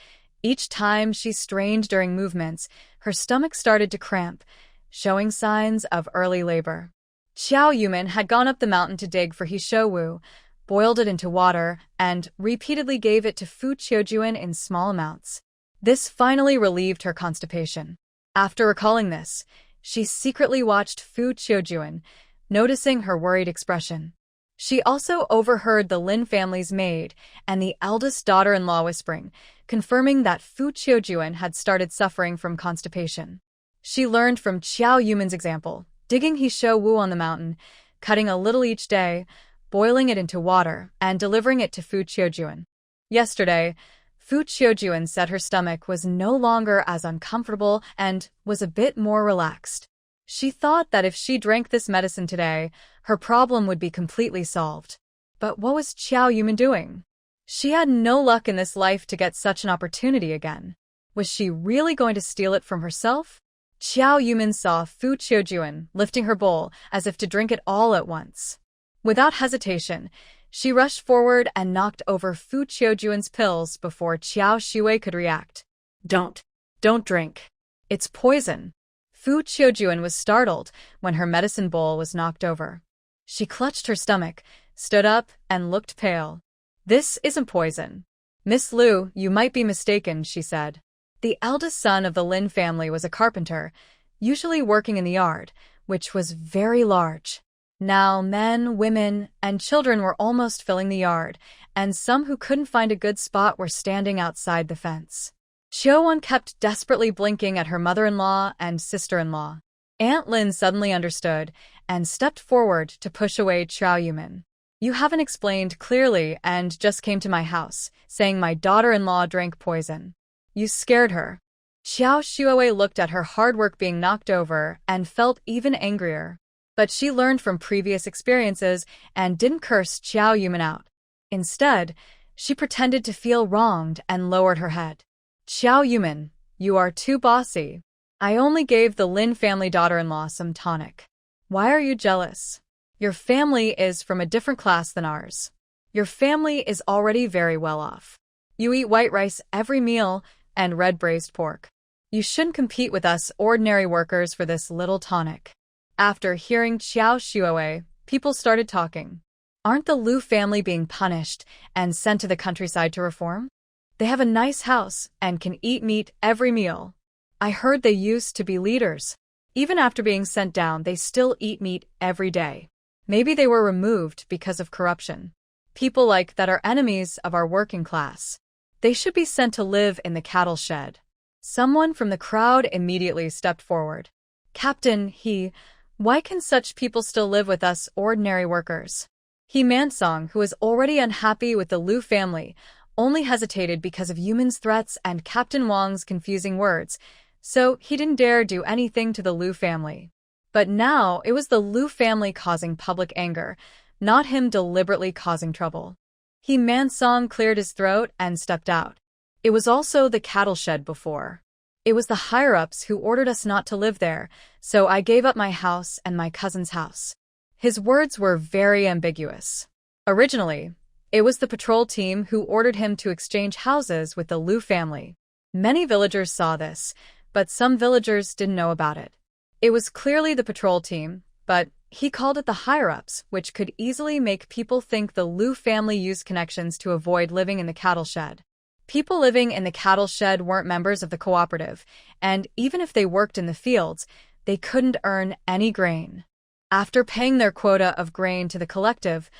each time she strained during movements, her stomach started to cramp, showing signs of early labor. Qiao Yumin had gone up the mountain to dig for He Shouwu, boiled it into water, and repeatedly gave it to Fu Qiujuan in small amounts. This finally relieved her constipation. After recalling this, she secretly watched Fu Qiujuan, noticing her worried expression. She also overheard the Lin family's maid and the eldest daughter-in-law whispering, confirming that Fu Qiujuan had started suffering from constipation. She learned from Qiao Yumin's example, digging He Shouwu on the mountain, cutting a little each day, boiling it into water, and delivering it to Fu Qiujuan. Yesterday, Fu Qiujuan said her stomach was no longer as uncomfortable and was a bit more relaxed. She thought that if she drank this medicine today, her problem would be completely solved. But what was Qiao Yumin doing? She had no luck in this life to get such an opportunity again. Was she really going to steal it from herself? Qiao Yumin saw Fu Qiujuan lifting her bowl as if to drink it all at once. Without hesitation, she rushed forward and knocked over Fu Qiujuan's pills before Qiao Xuewei could react. Don't drink. It's poison. Fu Qiujuan was startled when her medicine bowl was knocked over. She clutched her stomach, stood up, and looked pale. This isn't poison. Miss Lu, you might be mistaken, she said. The eldest son of the Lin family was a carpenter, usually working in the yard, which was very large. Now men, women, and children were almost filling the yard, and some who couldn't find a good spot were standing outside the fence. Qiuwan kept desperately blinking at her mother-in-law and sister-in-law. Aunt Lin suddenly understood and stepped forward to push away Qiao Yumin. You haven't explained clearly and just came to my house, saying my daughter-in-law drank poison. You scared her. Xiao Shuowei looked at her hard work being knocked over and felt even angrier. But she learned from previous experiences and didn't curse Qiao Yumin out. Instead, she pretended to feel wronged and lowered her head. Qiao Yumin, you are too bossy. I only gave the Lin family daughter-in-law some tonic. Why are you jealous? Your family is from a different class than ours. Your family is already very well off. You eat white rice every meal and red braised pork. You shouldn't compete with us ordinary workers for this little tonic. After hearing Qiao Shuowei, people started talking. Aren't the Lu family being punished and sent to the countryside to reform? They have a nice house and can eat meat every meal. I heard they used to be leaders. Even after being sent down, they still eat meat every day. Maybe they were removed because of corruption. People like that are enemies of our working class. They should be sent to live in the cattle shed. Someone from the crowd immediately stepped forward. Captain, why can such people still live with us ordinary workers? He Mansong, who was already unhappy with the Lu family, only hesitated because of Yumin's threats and Captain Wang's confusing words, so he didn't dare do anything to the Lu family. But now it was the Lu family causing public anger, not him deliberately causing trouble. He Mansong cleared his throat and stepped out. It was also the cattle shed before. It was the higher-ups who ordered us not to live there, so I gave up my house and my cousin's house. His words were very ambiguous. Originally, it was the patrol team who ordered him to exchange houses with the Lu family. Many villagers saw this, but some villagers didn't know about it. It was clearly the patrol team, but he called it the higher-ups, which could easily make people think the Lu family used connections to avoid living in the cattle shed. People living in the cattle shed weren't members of the cooperative, and even if they worked in the fields, they couldn't earn any grain. After paying their quota of grain to the collective,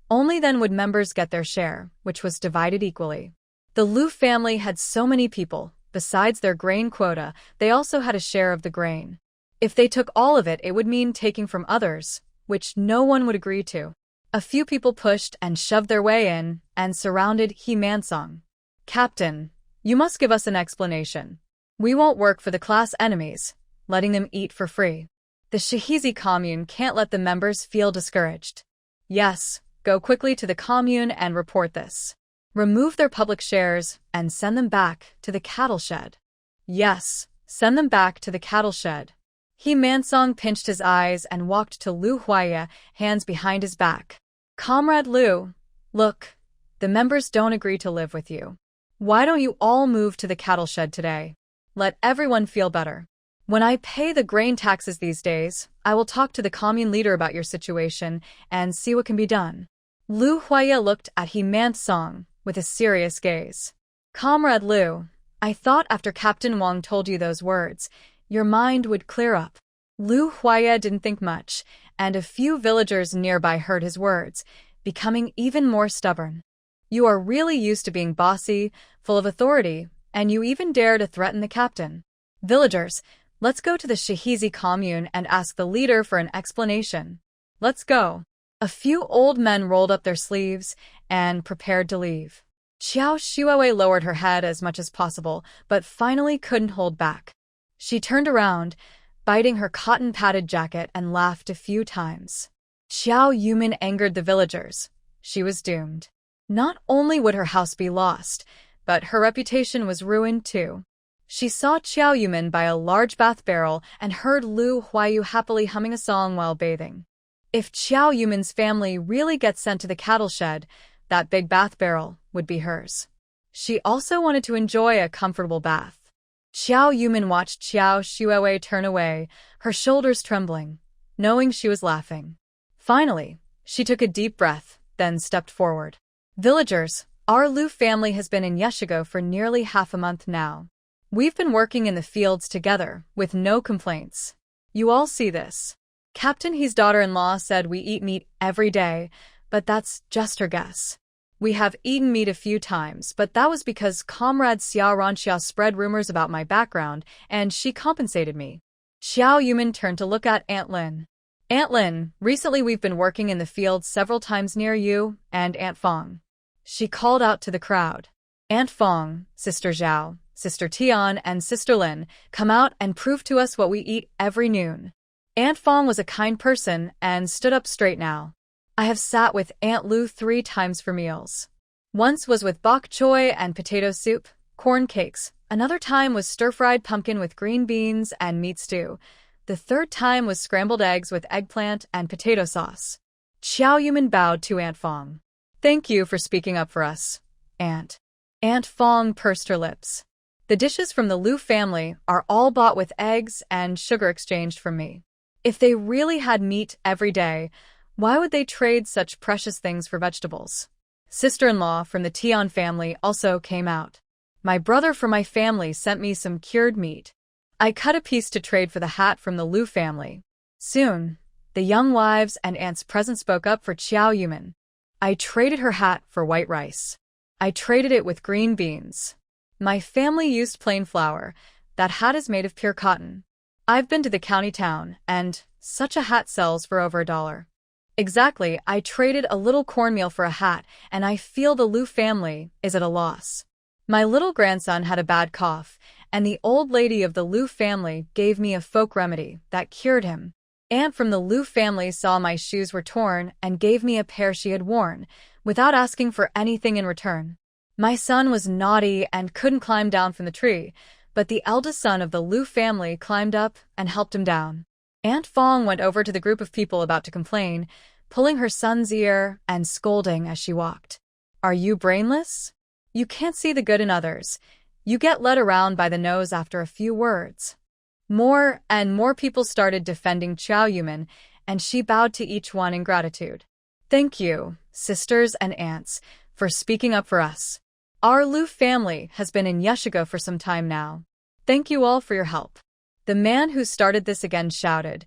only then would members get their share, which was divided equally. The Lu family had so many people, besides their grain quota, they also had a share of the grain. If they took all of it, it would mean taking from others, which no one would agree to. A few people pushed and shoved their way in and surrounded He Mansong. Captain, you must give us an explanation. We won't work for the class enemies, letting them eat for free. The Shihizi commune can't let the members feel discouraged. Yes, go quickly to the commune and report this. Remove their public shares and send them back to the cattle shed. Yes, send them back to the cattle shed. He Mansong pinched his eyes and walked to Lu Huaya, hands behind his back. Comrade Lu, look, the members don't agree to live with you. Why don't you all move to the cattle shed today? Let everyone feel better. When I pay the grain taxes these days, I will talk to the commune leader about your situation and see what can be done. Lu Huaya looked at He Mansong with a serious gaze. Comrade Lu, I thought after Captain Wang told you those words, your mind would clear up. Lu Huaya didn't think much, and a few villagers nearby heard his words, becoming even more stubborn. You are really used to being bossy, full of authority, and you even dare to threaten the captain. Villagers, let's go to the Shihizi commune and ask the leader for an explanation. Let's go. A few old men rolled up their sleeves and prepared to leave. Qiao Shuowei lowered her head as much as possible, but finally couldn't hold back. She turned around, biting her cotton-padded jacket, and laughed a few times. Qiao Yumin angered the villagers. She was doomed. Not only would her house be lost, but her reputation was ruined too. She saw Qiao Yumin by a large bath barrel and heard Lu Huayu happily humming a song while bathing. If Qiao Yumin's family really gets sent to the cattle shed, that big bath barrel would be hers. She also wanted to enjoy a comfortable bath. Qiao Yumin watched Qiao Shuowei turn away, her shoulders trembling, knowing she was laughing. Finally, she took a deep breath, then stepped forward. Villagers, our Lu family has been in Yeshigo for nearly half a month now. We've been working in the fields together, with no complaints. You all see this. Captain He's daughter-in-law said we eat meat every day, but that's just her guess. We have eaten meat a few times, but that was because Comrade Xiao Ranxia spread rumors about my background, and she compensated me. Xiao Yumin turned to look at Aunt Lin. Aunt Lin, recently we've been working in the field several times near you and Aunt Fong. She called out to the crowd. Aunt Fong, Sister Zhao, Sister Tian, and Sister Lin, come out and prove to us what we eat every noon. Aunt Fong was a kind person and stood up straight now. I have sat with Aunt Lu 3 times for meals. Once was with bok choy and potato soup, corn cakes. Another time was stir-fried pumpkin with green beans and meat stew. The third time was scrambled eggs with eggplant and potato sauce. Xiao Yumin bowed to Aunt Fong. Thank you for speaking up for us, Aunt. Aunt Fong pursed her lips. The dishes from the Lu family are all bought with eggs and sugar exchanged from me. If they really had meat every day, why would they trade such precious things for vegetables? Sister-in-law from the Tian family also came out. My brother from my family sent me some cured meat. I cut a piece to trade for the hat from the Lu family. Soon, the young wives and aunts present spoke up for Xiao Yumin. I traded her hat for white rice. I traded it with green beans. My family used plain flour. That hat is made of pure cotton. I've been to the county town, and such a hat sells for over $1. Exactly, I traded a little cornmeal for a hat, and I feel the Lu family is at a loss. My little grandson had a bad cough, and the old lady of the Lu family gave me a folk remedy that cured him. Aunt from the Lu family saw my shoes were torn and gave me a pair she had worn, without asking for anything in return. My son was naughty and couldn't climb down from the tree, but the eldest son of the Lu family climbed up and helped him down. Aunt Fong went over to the group of people about to complain, pulling her son's ear and scolding as she walked. Are you brainless? You can't see the good in others. You get led around by the nose after a few words. More and more people started defending Xiao Yumin, and she bowed to each one in gratitude. Thank you, sisters and aunts, for speaking up for us. Our Lu family has been in Yeshigo for some time now. Thank you all for your help. The man who started this again shouted,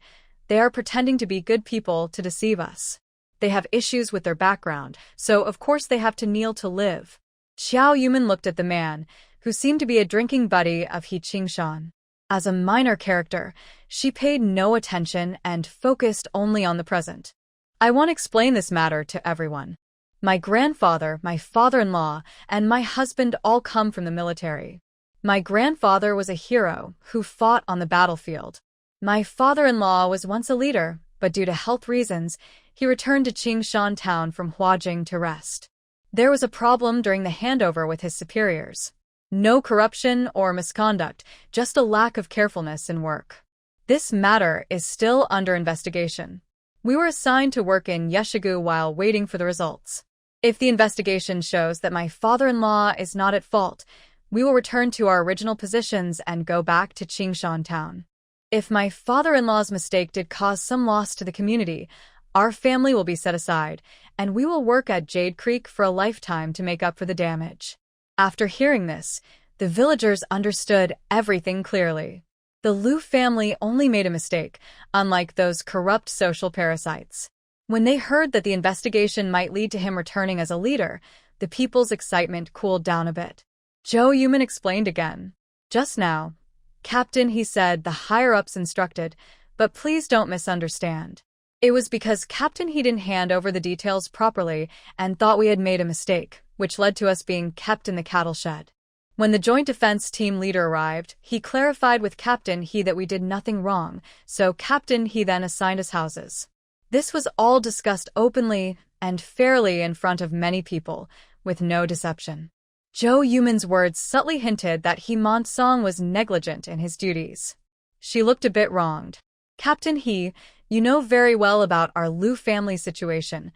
they are pretending to be good people to deceive us. They have issues with their background, so of course they have to kneel to live. Xiao Yumin looked at the man, who seemed to be a drinking buddy of He Qingshan. As a minor character, she paid no attention and focused only on the present. I want to explain this matter to everyone. My grandfather, my father-in-law, and my husband all come from the military. My grandfather was a hero who fought on the battlefield. My father-in-law was once a leader, but due to health reasons, he returned to Qingshan town from Huajing to rest. There was a problem during the handover with his superiors. No corruption or misconduct, just a lack of carefulness in work. This matter is still under investigation. We were assigned to work in Yeshigu while waiting for the results. If the investigation shows that my father-in-law is not at fault, we will return to our original positions and go back to Qingshan town. If my father-in-law's mistake did cause some loss to the community, our family will be set aside, and we will work at Jade Creek for a lifetime to make up for the damage. After hearing this, the villagers understood everything clearly. The Lu family only made a mistake, unlike those corrupt social parasites. When they heard that the investigation might lead to him returning as a leader, the people's excitement cooled down a bit. Zhou Yumin explained again. Just now, Captain, he said, the higher-ups instructed, but please don't misunderstand. It was because Captain he didn't hand over the details properly and thought we had made a mistake, which led to us being kept in the cattle shed. When the Joint Defense Team leader arrived, he clarified with Captain he that we did nothing wrong, so Captain he then assigned us houses. This was all discussed openly and fairly in front of many people, with no deception. Zhou Yumin's words subtly hinted that He Monsong was negligent in his duties. She looked a bit wronged. Captain He, you know very well about our Lu family situation,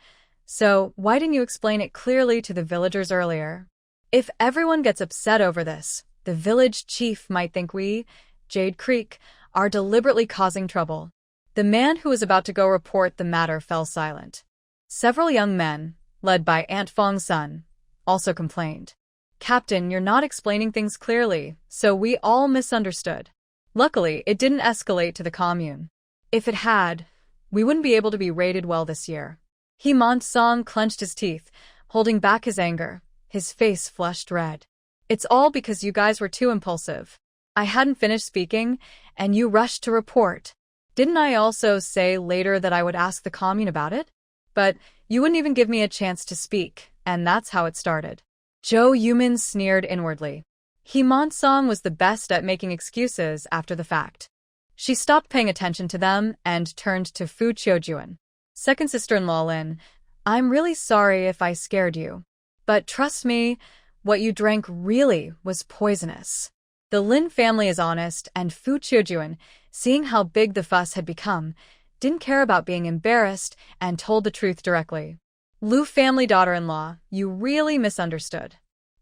so why didn't you explain it clearly to the villagers earlier? If everyone gets upset over this, the village chief might think we, Jade Creek, are deliberately causing trouble. The man who was about to go report the matter fell silent. Several young men, led by Aunt Fong's son, also complained. Captain, you're not explaining things clearly, so we all misunderstood. Luckily, it didn't escalate to the commune. If it had, we wouldn't be able to be rated well this year. He Monsong clenched his teeth, holding back his anger. His face flushed red. It's all because you guys were too impulsive. I hadn't finished speaking, and you rushed to report. Didn't I also say later that I would ask the commune about it? But you wouldn't even give me a chance to speak, and that's how it started. Zhou Yumin sneered inwardly. Hee-man-song was the best at making excuses after the fact. She stopped paying attention to them and turned to Fu Qiujuan. Second sister-in-law Lin, I'm really sorry if I scared you. But trust me, what you drank really was poisonous. The Lin family is honest, and Fu Qiujuan, seeing how big the fuss had become, didn't care about being embarrassed and told the truth directly. Lu family daughter-in-law, you really misunderstood.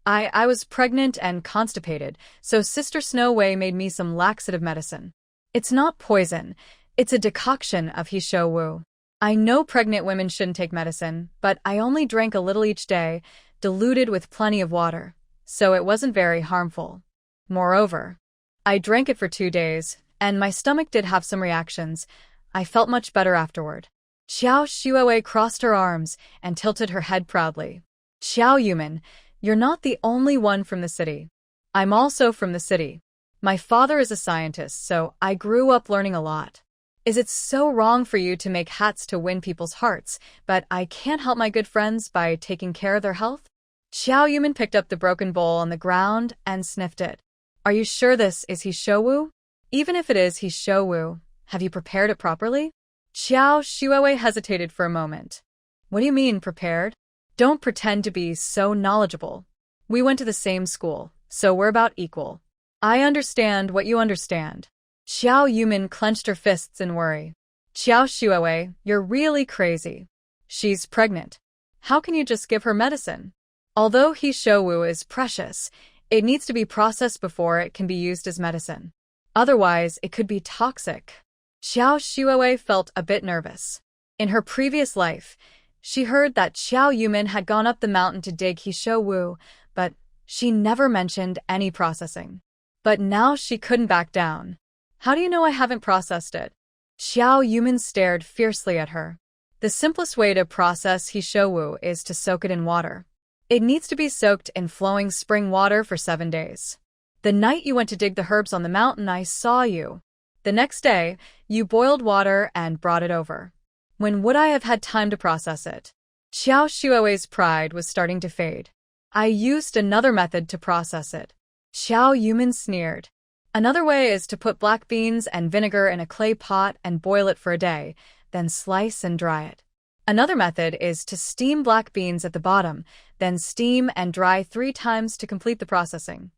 I was pregnant and constipated, so Sister Snow Wei made me some laxative medicine. It's not poison, it's a decoction of He Shou Wu. I know pregnant women shouldn't take medicine, but I only drank a little each day, diluted with plenty of water, so it wasn't very harmful. Moreover, I drank it for 2 days, and my stomach did have some reactions. I felt much better afterward. Xiao Shuowei crossed her arms and tilted her head proudly. Xiao Yumin, you're not the only one from the city. I'm also from the city. My father is a scientist, so I grew up learning a lot. Is it so wrong for you to make hats to win people's hearts, but I can't help my good friends by taking care of their health? Xiao Yumin picked up the broken bowl on the ground and sniffed it. Are you sure this is He Shou Wu? Even if it is He Shou Wu, have you prepared it properly? Xiao Shuowei hesitated for a moment. What do you mean, prepared? Don't pretend to be so knowledgeable. We went to the same school, so we're about equal. I understand what you understand. Xiao Yumin clenched her fists in worry. Xiao Shuowei, you're really crazy. She's pregnant. How can you just give her medicine? Although He Shou Wu is precious, it needs to be processed before it can be used as medicine. Otherwise, it could be toxic. Xiao Shuowei felt a bit nervous. In her previous life, she heard that Xiao Yumin had gone up the mountain to dig He Shou Wu, but she never mentioned any processing. But now she couldn't back down. How do you know I haven't processed it? Xiao Yumin stared fiercely at her. The simplest way to process He Shou Wu is to soak it in water. It needs to be soaked in flowing spring water for 7 days. The night you went to dig the herbs on the mountain, I saw you. The next day, you boiled water and brought it over. When would I have had time to process it? Xiao Shuowei's pride was starting to fade. I used another method to process it. Xiao Yumin sneered. Another way is to put black beans and vinegar in a clay pot and boil it for a day, then slice and dry it. Another method is to steam black beans at the bottom, then steam and dry 3 times to complete the processing.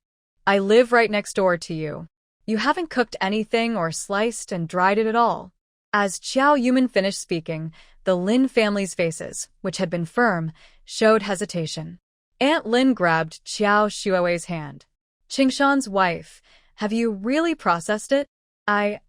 I live right next door to you. You haven't cooked anything or sliced and dried it at all. As Xiao Yumin finished speaking, the Lin family's faces, which had been firm, showed hesitation. Aunt Lin grabbed Xiao Shuowei's hand. Qingshan's wife, have you really processed it? Xiao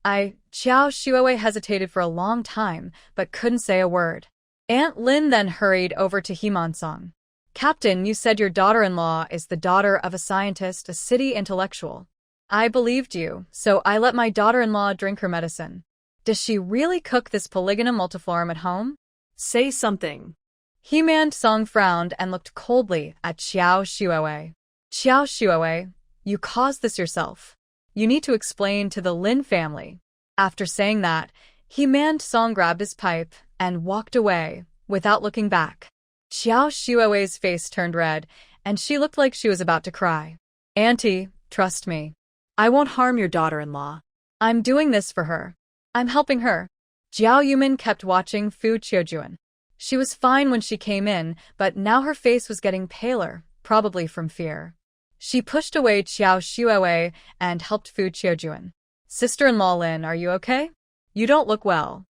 Shuowei hesitated for a long time, but couldn't say a word. Aunt Lin then hurried over to Hee-man-song. Captain, you said your daughter-in-law is the daughter of a scientist, a city intellectual. I believed you, so I let my daughter-in-law drink her medicine. Does she really cook this Polygonum multiflorum at home? Say something. Hee-man-song frowned and looked coldly at Xiao Shuowei. Xiao Shuowei, you caused this yourself. You need to explain to the Lin family. After saying that, Hee-man-song grabbed his pipe and walked away, without looking back. Xiao Shuowei's face turned red, and she looked like she was about to cry. Auntie, trust me. I won't harm your daughter-in-law. I'm doing this for her. I'm helping her. Xiao Yumin kept watching Fu Qiujuan. She was fine when she came in, but now her face was getting paler, probably from fear. She pushed away Xiao Shuowei and helped Fu Qiujuan. Sister-in-law Lin, are you okay? You don't look well.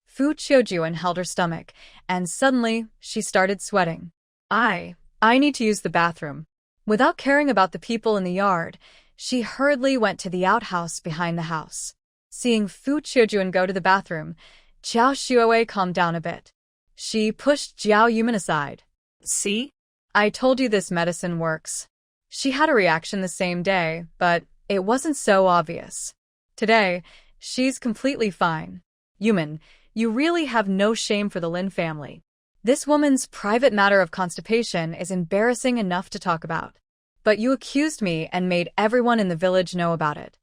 Fu Qiujuan held her stomach, and suddenly, she started sweating. I need to use the bathroom. Without caring about the people in the yard, she hurriedly went to the outhouse behind the house. Seeing Fu Qiujuan go to the bathroom, Xiao Shuowei calmed down a bit. She pushed Xiao Yumin aside. See? I told you this medicine works. She had a reaction the same day, but it wasn't so obvious. Today, she's completely fine. Yumin, you really have no shame for the Lin family. This woman's private matter of constipation is embarrassing enough to talk about. But you accused me and made everyone in the village know about it.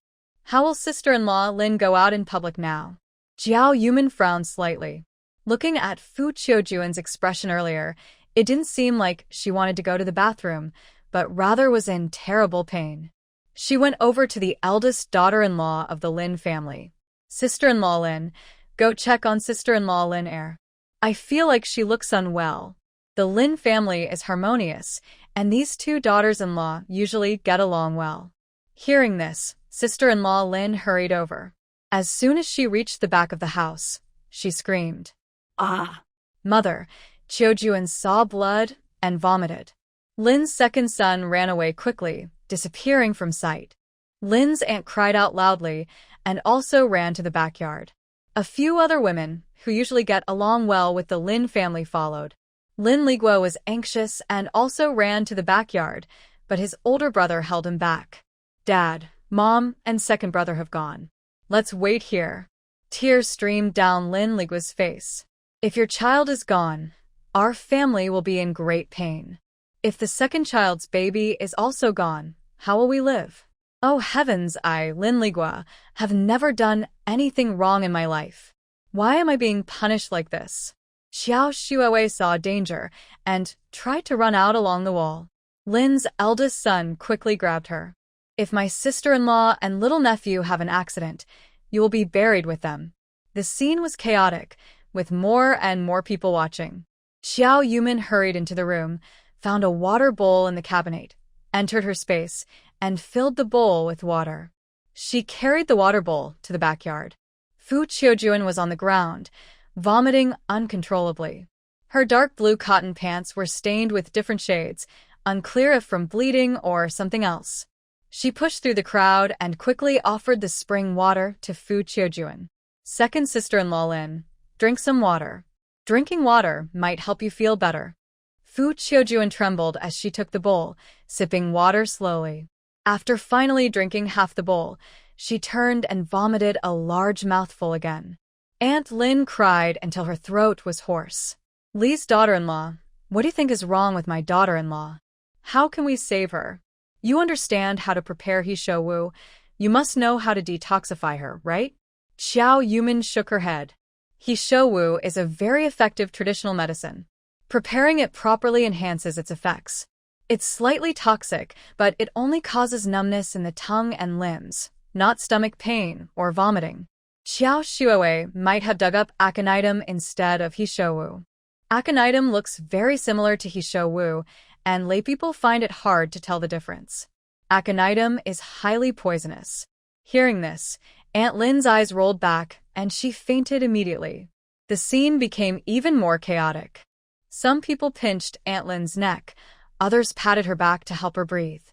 How will sister-in-law Lin go out in public now? Jiao Yumin frowned slightly. Looking at Fu Qiujuan's expression earlier, it didn't seem like she wanted to go to the bathroom, but rather was in terrible pain. She went over to the eldest daughter-in-law of the Lin family. Sister-in-law Lin, go check on sister-in-law Lin Er. I feel like she looks unwell. The Lin family is harmonious, and these two daughters-in-law usually get along well. Hearing this, sister-in-law Lin hurried over. As soon as she reached the back of the house, she screamed, "Ah!" Mother, Qiujuan saw blood and vomited. Lin's second son ran away quickly, disappearing from sight. Lin's aunt cried out loudly and also ran to the backyard. A few other women, who usually get along well with the Lin family, followed. Lin Liguo was anxious and also ran to the backyard, but his older brother held him back. Dad, Mom, and second brother have gone. Let's wait here. Tears streamed down Lin Liguo's face. If your child is gone, our family will be in great pain. If the second child's baby is also gone, how will we live? Oh heavens, I, Lin Liguo, have never done anything wrong in my life. Why am I being punished like this? Xiao Shuowei saw danger and tried to run out along the wall. Lin's eldest son quickly grabbed her. If my sister-in-law and little nephew have an accident, you will be buried with them. The scene was chaotic, with more and more people watching. Xiao Yumin hurried into the room, found a water bowl in the cabinet, entered her space, and filled the bowl with water. She carried the water bowl to the backyard. Fu Qiujuan was on the ground, vomiting uncontrollably. Her dark blue cotton pants were stained with different shades, unclear if from bleeding or something else. She pushed through the crowd and quickly offered the spring water to Fu Qiujuan. Second sister-in-law Lin, drink some water. Drinking water might help you feel better. Fu Qiujuan trembled as she took the bowl, sipping water slowly. After finally drinking half the bowl, she turned and vomited a large mouthful again. Aunt Lin cried until her throat was hoarse. Li's daughter-in-law, what do you think is wrong with my daughter-in-law? How can we save her? You understand how to prepare He Shou Wu. You must know how to detoxify her, right? Xiao Yumin shook her head. He Shou Wu is a very effective traditional medicine. Preparing it properly enhances its effects. It's slightly toxic, but it only causes numbness in the tongue and limbs, not stomach pain or vomiting. Xiao Shuowei might have dug up aconitum instead of He Shou Wu. Aconitum looks very similar to He Shou Wu, and laypeople find it hard to tell the difference. Aconitum is highly poisonous. Hearing this, Aunt Lin's eyes rolled back, and she fainted immediately. The scene became even more chaotic. Some people pinched Aunt Lin's neck, others patted her back to help her breathe.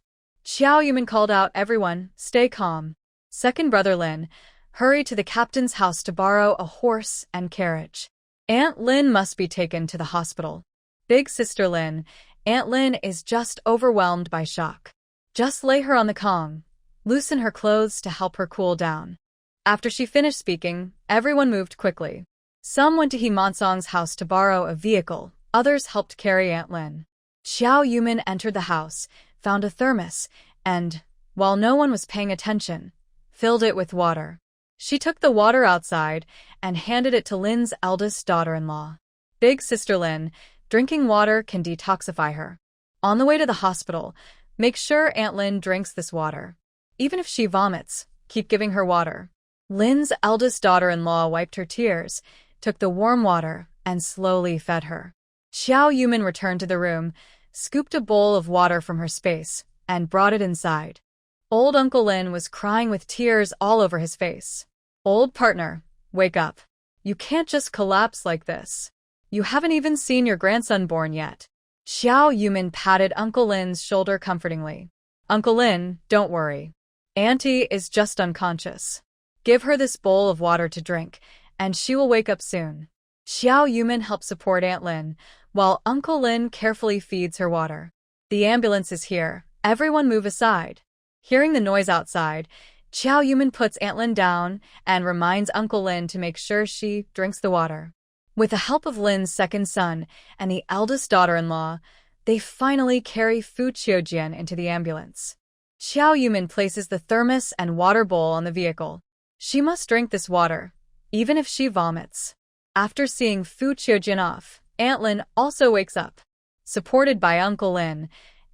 Xiao Yumin called out, "Everyone, stay calm." Second brother Lin hurried to the captain's house to borrow a horse and carriage. Aunt Lin must be taken to the hospital. Big sister Lin, Aunt Lin is just overwhelmed by shock. Just lay her on the Kong. Loosen her clothes to help her cool down. After she finished speaking, everyone moved quickly. Some went to He Monsong's house to borrow a vehicle, others helped carry Aunt Lin. Xiao Yumin entered the house, found a thermos, and, while no one was paying attention, filled it with water. She took the water outside and handed it to Lin's eldest daughter-in-law. Big sister Lin, drinking water can detoxify her. On the way to the hospital, make sure Aunt Lin drinks this water. Even if she vomits, keep giving her water. Lin's eldest daughter-in-law wiped her tears, took the warm water, and slowly fed her. Xiao Yumin returned to the room, scooped a bowl of water from her space, and brought it inside. Old Uncle Lin was crying with tears all over his face. Old partner, wake up. You can't just collapse like this. You haven't even seen your grandson born yet. Xiao Yumin patted Uncle Lin's shoulder comfortingly. Uncle Lin, don't worry. Auntie is just unconscious. Give her this bowl of water to drink, and she will wake up soon. Xiao Yumin helps support Aunt Lin, while Uncle Lin carefully feeds her water. The ambulance is here. Everyone move aside. Hearing the noise outside, Xiao Yumin puts Aunt Lin down and reminds Uncle Lin to make sure she drinks the water. With the help of Lin's second son and the eldest daughter-in-law, they finally carry Fu Qiujian into the ambulance. Xiao Yumin places the thermos and water bowl on the vehicle. She must drink this water, even if she vomits. After seeing Fu Qiujin off, Aunt Lin also wakes up. Supported by Uncle Lin,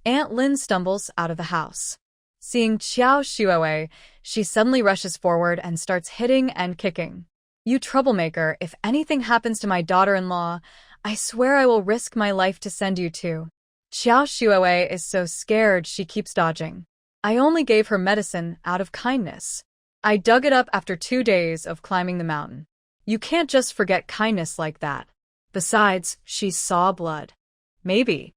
Aunt Lin stumbles out of the house. Seeing Xiao Xuewei, she suddenly rushes forward and starts hitting and kicking. You troublemaker, if anything happens to my daughter-in-law, I swear I will risk my life to send you to. Xiao Xuewei is so scared she keeps dodging. I only gave her medicine out of kindness. I dug it up after 2 days of climbing the mountain. You can't just forget kindness like that. Besides, she saw blood. Maybe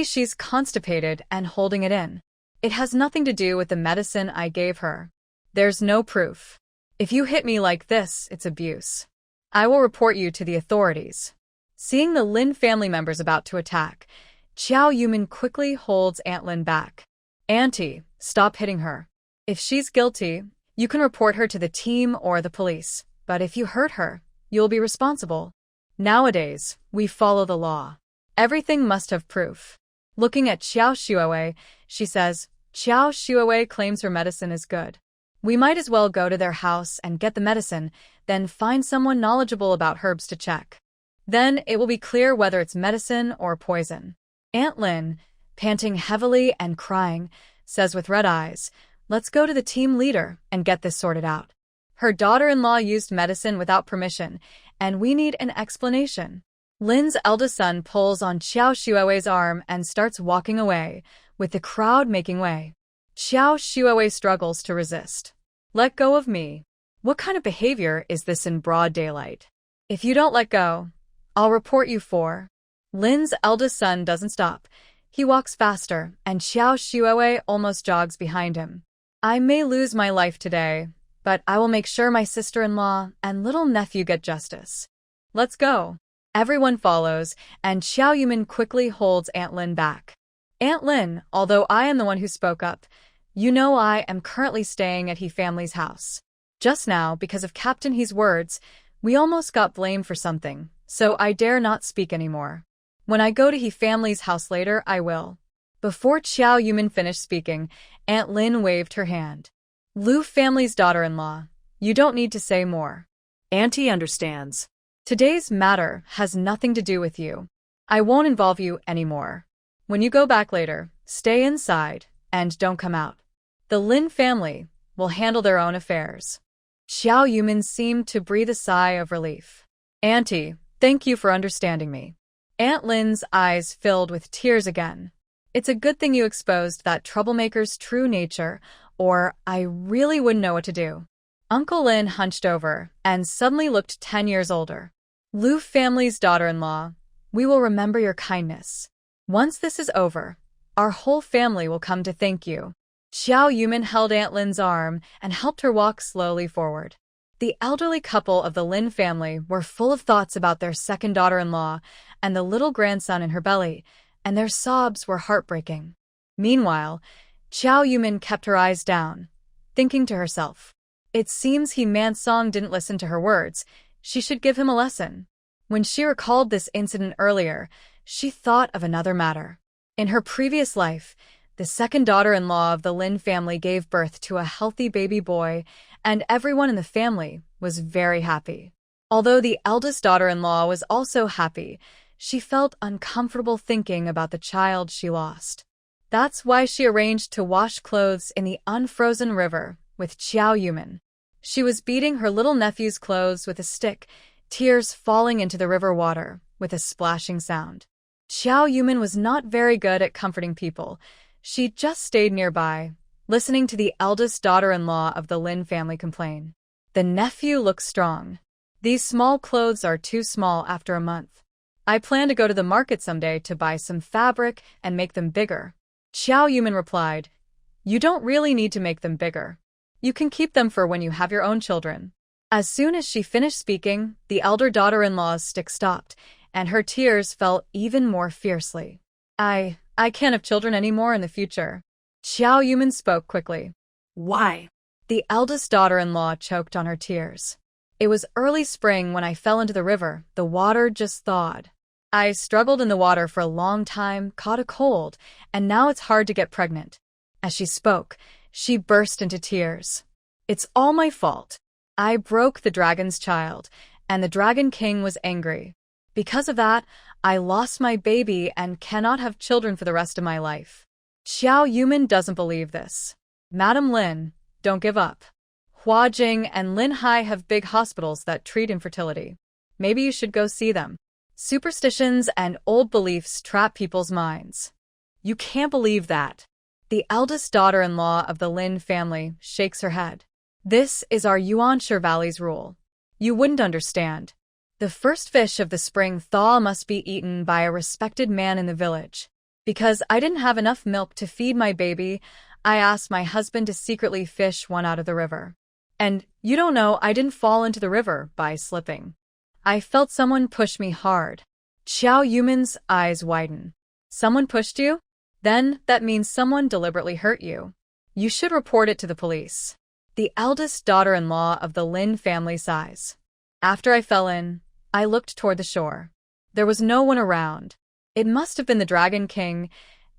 she's constipated and holding it in. It has nothing to do with the medicine I gave her. There's no proof. If you hit me like this, it's abuse. I will report you to the authorities. Seeing the Lin family members about to attack, Xiao Yumin quickly holds Aunt Lin back. Auntie, stop hitting her. If she's guilty, you can report her to the team or the police, but if you hurt her, you'll be responsible. Nowadays, we follow the law. Everything must have proof. Looking at Xiao Xuewei, she says, Xiao Xuewei claims her medicine is good. We might as well go to their house and get the medicine, then find someone knowledgeable about herbs to check. Then it will be clear whether it's medicine or poison. Aunt Lin, panting heavily and crying, says with red eyes, let's go to the team leader and get this sorted out. Her daughter-in-law used medicine without permission, and we need an explanation. Lin's eldest son pulls on Xiao Xuewei's arm and starts walking away, with the crowd making way. Xiao Xuewei struggles to resist. Let go of me. What kind of behavior is this in broad daylight? If you don't let go, I'll report you for. Lin's eldest son doesn't stop. He walks faster, and Xiao Xuewei almost jogs behind him. I may lose my life today, but I will make sure my sister-in-law and little nephew get justice. Let's go. Everyone follows, and Xiao Yumin quickly holds Aunt Lin back. Aunt Lin, although I am the one who spoke up, you know I am currently staying at He family's house. Just now, because of Captain He's words, we almost got blamed for something, so I dare not speak anymore. When I go to He family's house later, I will. Before Xiao Yumin finished speaking, Aunt Lin waved her hand. Lu family's daughter-in-law, you don't need to say more. Auntie understands. Today's matter has nothing to do with you. I won't involve you anymore. When you go back later, stay inside and don't come out. The Lin family will handle their own affairs. Xiao Yumin seemed to breathe a sigh of relief. Auntie, thank you for understanding me. Aunt Lin's eyes filled with tears again. It's a good thing you exposed that troublemaker's true nature, or I really wouldn't know what to do. Uncle Lin hunched over and suddenly looked 10 years older. Lu family's daughter-in-law, we will remember your kindness. Once this is over, our whole family will come to thank you. Xiao Yumin held Aunt Lin's arm and helped her walk slowly forward. The elderly couple of the Lin family were full of thoughts about their second daughter-in-law and the little grandson in her belly, and their sobs were heartbreaking. Meanwhile, Xiao Yumin kept her eyes down, thinking to herself, it seems He Mansong didn't listen to her words. She should give him a lesson. When she recalled this incident earlier, she thought of another matter. In her previous life, the second daughter-in-law of the Lin family gave birth to a healthy baby boy, and everyone in the family was very happy. Although the eldest daughter-in-law was also happy, she felt uncomfortable thinking about the child she lost. That's why she arranged to wash clothes in the unfrozen river with Xiao Yumin. She was beating her little nephew's clothes with a stick, tears falling into the river water with a splashing sound. Xiao Yumin was not very good at comforting people. She just stayed nearby, listening to the eldest daughter-in-law of the Lin family complain. The nephew looks strong. These small clothes are too small after a month. I plan to go to the market someday to buy some fabric and make them bigger. Xiao Yumin replied, you don't really need to make them bigger. You can keep them for when you have your own children. As soon as she finished speaking, the elder daughter-in-law's stick stopped, and her tears fell even more fiercely. I can't have children anymore in the future. Xiao Yumin spoke quickly. Why? The eldest daughter-in-law choked on her tears. It was early spring when I fell into the river. The water just thawed. I struggled in the water for a long time, caught a cold, and now it's hard to get pregnant. As she spoke, she burst into tears. It's all my fault. I broke the dragon's child, and the Dragon King was angry. Because of that, I lost my baby and cannot have children for the rest of my life. Xiao Yumin doesn't believe this. Madam Lin, don't give up. Huajing and Linhai have big hospitals that treat infertility. Maybe you should go see them. Superstitions and old beliefs trap people's minds. You can't believe that. The eldest daughter-in-law of the Lin family shakes her head. This is our Yuanshe Valley's rule. You wouldn't understand. The first fish of the spring thaw must be eaten by a respected man in the village. Because I didn't have enough milk to feed my baby, I asked my husband to secretly fish one out of the river. And you don't know, I didn't fall into the river by slipping. I felt someone push me hard. Xiao Yumin's eyes widen. Someone pushed you? Then that means someone deliberately hurt you. You should report it to the police. The eldest daughter-in-law of the Lin family sighs. After I fell in, I looked toward the shore. There was no one around. It must have been the Dragon King,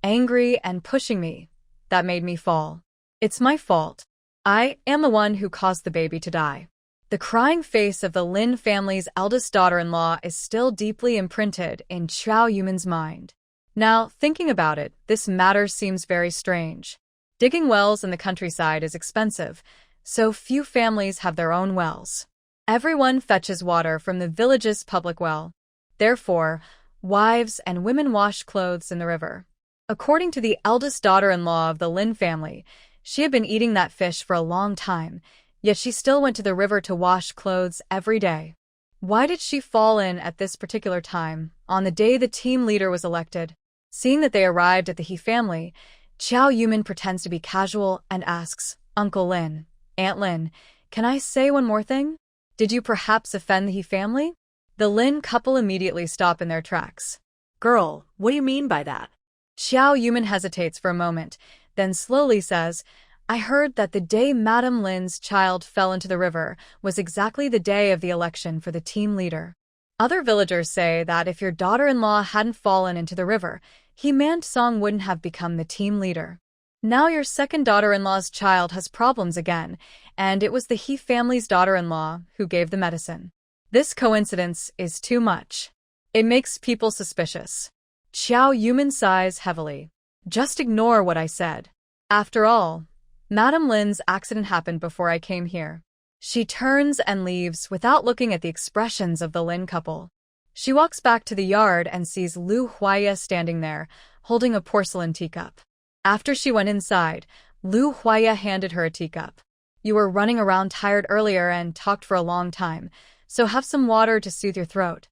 angry and pushing me, that made me fall. It's my fault. I am the one who caused the baby to die. The crying face of the Lin family's eldest daughter-in-law is still deeply imprinted in Xiao Yumin's mind. Now, thinking about it, this matter seems very strange. Digging wells in the countryside is expensive, so few families have their own wells. Everyone fetches water from the village's public well. Therefore, wives and women wash clothes in the river. According to the eldest daughter-in-law of the Lin family, she had been eating that fish for a long time, yet she still went to the river to wash clothes every day. Why did she fall in at this particular time, on the day the team leader was elected? Seeing that they arrived at the He family, Xiao Yumin pretends to be casual and asks, Uncle Lin, Aunt Lin, can I say one more thing? Did you perhaps offend the He family? The Lin couple immediately stop in their tracks. Girl, what do you mean by that? Xiao Yumin hesitates for a moment, then slowly says, I heard that the day Madam Lin's child fell into the river was exactly the day of the election for the team leader. Other villagers say that if your daughter-in-law hadn't fallen into the river, He Mansong wouldn't have become the team leader. Now your second daughter-in-law's child has problems again, and it was the He family's daughter-in-law who gave the medicine. This coincidence is too much. It makes people suspicious. Xiao Yumin sighs heavily. Just ignore what I said. After all, Madam Lin's accident happened before I came here. She turns and leaves without looking at the expressions of the Lin couple. She walks back to the yard and sees Lu Huaya standing there, holding a porcelain teacup. After she went inside, Lu Huaya handed her a teacup. You were running around tired earlier and talked for a long time, so have some water to soothe your throat.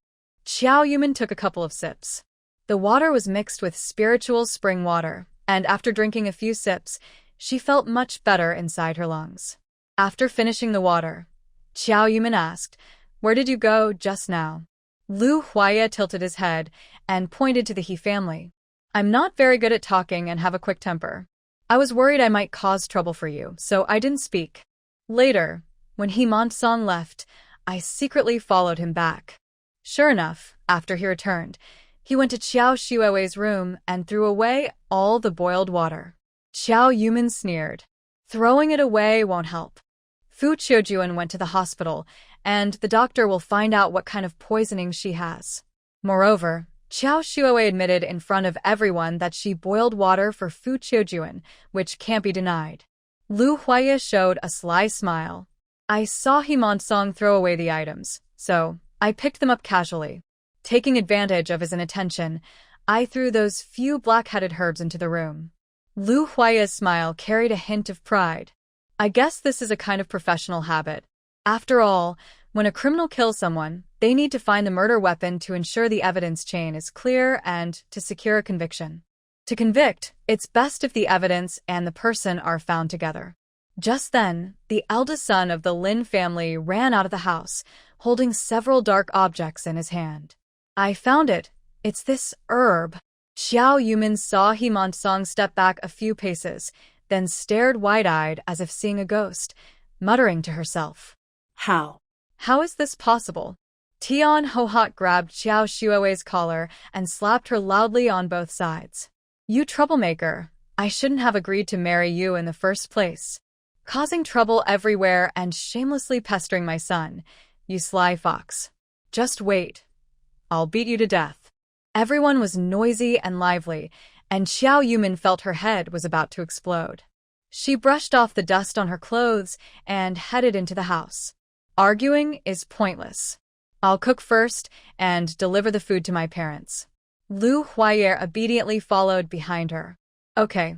Xiao Yumin took a couple of sips. The water was mixed with spiritual spring water, and after drinking a few sips, she felt much better inside her lungs. After finishing the water, Xiao Yumin asked, Where did you go just now? Lu Huaya tilted his head and pointed to the He family. I'm not very good at talking and have a quick temper. I was worried I might cause trouble for you, so I didn't speak. Later, when He Mansong left, I secretly followed him back. Sure enough, after he returned, he went to Xiao Shuiwei's room and threw away all the boiled water. Xiao Yumin sneered. Throwing it away won't help. Fu Qiujuan went to the hospital, and the doctor will find out what kind of poisoning she has. Moreover, Xiao Shuiwei admitted in front of everyone that she boiled water for Fu Qiujuan, which can't be denied. Lu Huaya showed a sly smile. I saw He Mansong throw away the items, so I picked them up casually. Taking advantage of his inattention, I threw those few black-headed herbs into the room. Lu Huaya's smile carried a hint of pride. I guess this is a kind of professional habit. After all, when a criminal kills someone, they need to find the murder weapon to ensure the evidence chain is clear and to secure a conviction. To convict, it's best if the evidence and the person are found together. Just then, the eldest son of the Lin family ran out of the house, holding several dark objects in his hand. I found it. It's this herb. Xiao Yumin saw He Mansong step back a few paces, then stared wide-eyed as if seeing a ghost, muttering to herself. How? How is this possible? Tian Hohot grabbed Xiao Shuiwei's collar and slapped her loudly on both sides. You troublemaker, I shouldn't have agreed to marry you in the first place. Causing trouble everywhere and shamelessly pestering my son, you sly fox. Just wait. I'll beat you to death. Everyone was noisy and lively, and Xiao Yumin felt her head was about to explode. She brushed off the dust on her clothes and headed into the house. Arguing is pointless. I'll cook first and deliver the food to my parents. Lu Huiye obediently followed behind her. Okay,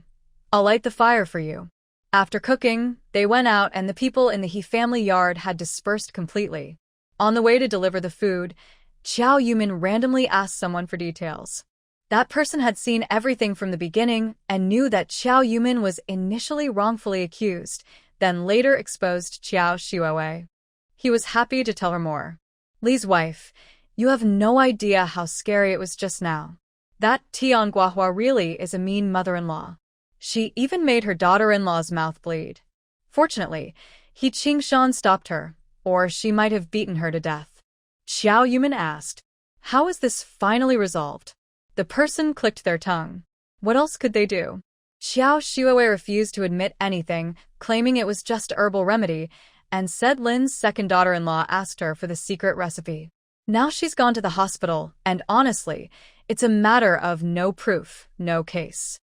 I'll light the fire for you. After cooking, they went out and the people in the He family yard had dispersed completely. On the way to deliver the food, Xiao Yumin randomly asked someone for details. That person had seen everything from the beginning and knew that Xiao Yumin was initially wrongfully accused, then later exposed Xiao Shuowei. He was happy to tell her more. Li's wife, you have no idea how scary it was just now. That Tian Guahua really is a mean mother-in-law. She even made her daughter-in-law's mouth bleed. Fortunately, He Qingshan stopped her, or she might have beaten her to death. Xiao Yumin asked, how is this finally resolved? The person clicked their tongue. What else could they do? Xiao Shuowei refused to admit anything, claiming it was just a herbal remedy, and said Lin's second daughter-in-law asked her for the secret recipe. Now she's gone to the hospital, and honestly, it's a matter of no proof, no case.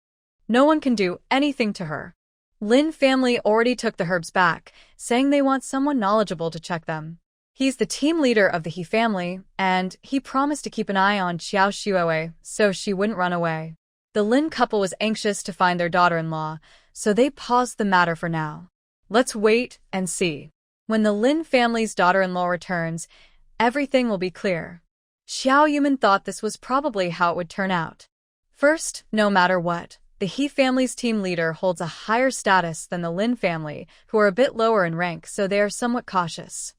No one can do anything to her. Lin family already took the herbs back, saying they want someone knowledgeable to check them. He's the team leader of the He family, and he promised to keep an eye on Xiao Shuowei so she wouldn't run away. The Lin couple was anxious to find their daughter-in-law, so they paused the matter for now. Let's wait and see. When the Lin family's daughter-in-law returns, everything will be clear. Xiao Yumin thought this was probably how it would turn out. First, no matter what, the He family's team leader holds a higher status than the Lin family, who are a bit lower in rank, so they are somewhat cautious.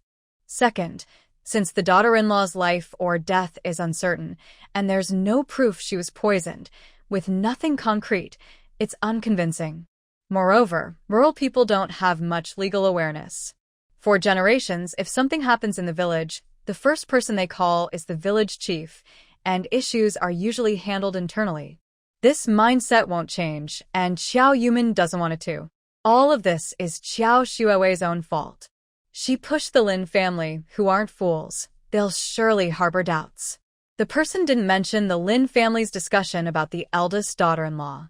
Second, since the daughter-in-law's life or death is uncertain, and there's no proof she was poisoned, with nothing concrete, it's unconvincing. Moreover, rural people don't have much legal awareness. For generations, if something happens in the village, the first person they call is the village chief, and issues are usually handled internally. This mindset won't change, and Xiao Yumin doesn't want it to. All of this is Xiao Shuowei's own fault. She pushed the Lin family, who aren't fools. They'll surely harbor doubts. The person didn't mention the Lin family's discussion about the eldest daughter-in-law.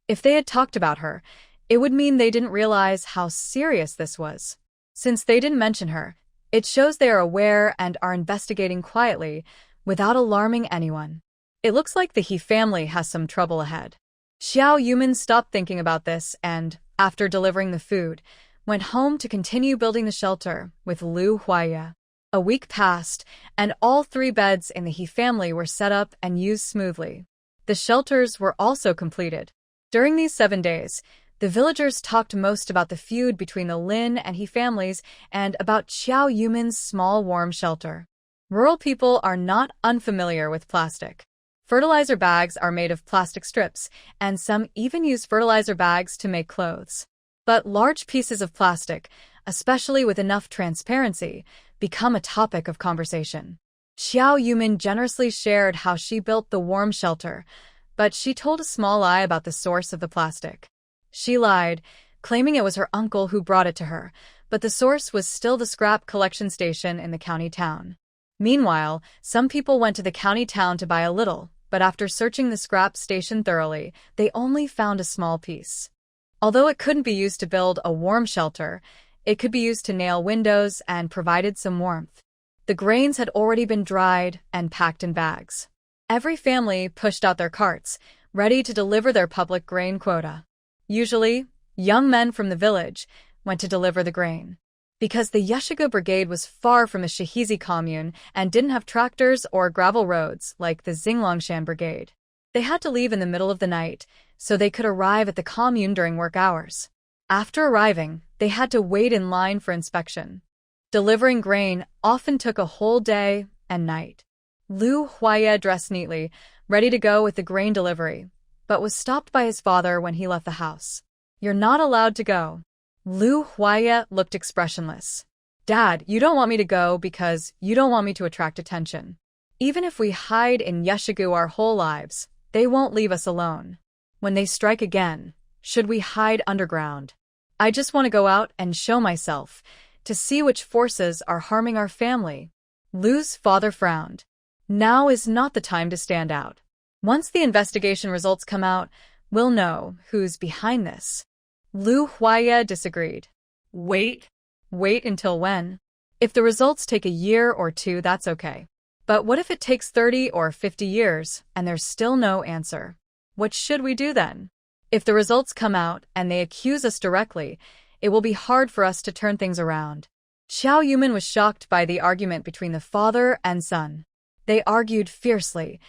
If they had talked about her, it would mean they didn't realize how serious this was. Since they didn't mention her, it shows they are aware and are investigating quietly, without alarming anyone. It looks like the He family has some trouble ahead. Xiao Yumin stopped thinking about this and, after delivering the food, went home to continue building the shelter with Lu Huiye. A week passed, and all 3 beds in the He family were set up and used smoothly. The shelters were also completed. During these 7 days, the villagers talked most about the feud between the Lin and He families and about Xiao Yumin's small warm shelter. Rural people are not unfamiliar with plastic. Fertilizer bags are made of plastic strips, and some even use fertilizer bags to make clothes. But large pieces of plastic, especially with enough transparency, become a topic of conversation. Xiao Yumin generously shared how she built the warm shelter, but she told a small lie about the source of the plastic. She lied, claiming it was her uncle who brought it to her, but the source was still the scrap collection station in the county town. Meanwhile, some people went to the county town to buy a little, but after searching the scrap station thoroughly, they only found a small piece. Although it couldn't be used to build a warm shelter, it could be used to nail windows and provided some warmth. The grains had already been dried and packed in bags. Every family pushed out their carts, ready to deliver their public grain quota. Usually, young men from the village went to deliver the grain. Because the Yashiga brigade was far from the Shihizi commune and didn't have tractors or gravel roads like the Xinglongshan brigade, they had to leave in the middle of the night so they could arrive at the commune during work hours. After arriving, they had to wait in line for inspection. Delivering grain often took a whole day and night. Lu Huiye dressed neatly, ready to go with the grain delivery, but was stopped by his father when he left the house. "You're not allowed to go." Lu Huiye looked expressionless. "Dad, you don't want me to go because you don't want me to attract attention. Even if we hide in Yeshigu our whole lives, they won't leave us alone. When they strike again, Should we hide underground? I just want to go out and show myself, to see which forces are harming our family. Lu's father frowned. Now is not the time to stand out. Once the investigation results come out, we'll know who's behind this. Lu Huaya disagreed. Wait. Wait until when? If the results take a year or two, that's okay. But what if it takes 30 or 50 years and there's still no answer? What should we do then? If the results come out and they accuse us directly, it will be hard for us to turn things around. Xiao Yumin was shocked by the argument between the father and son. They argued fiercely,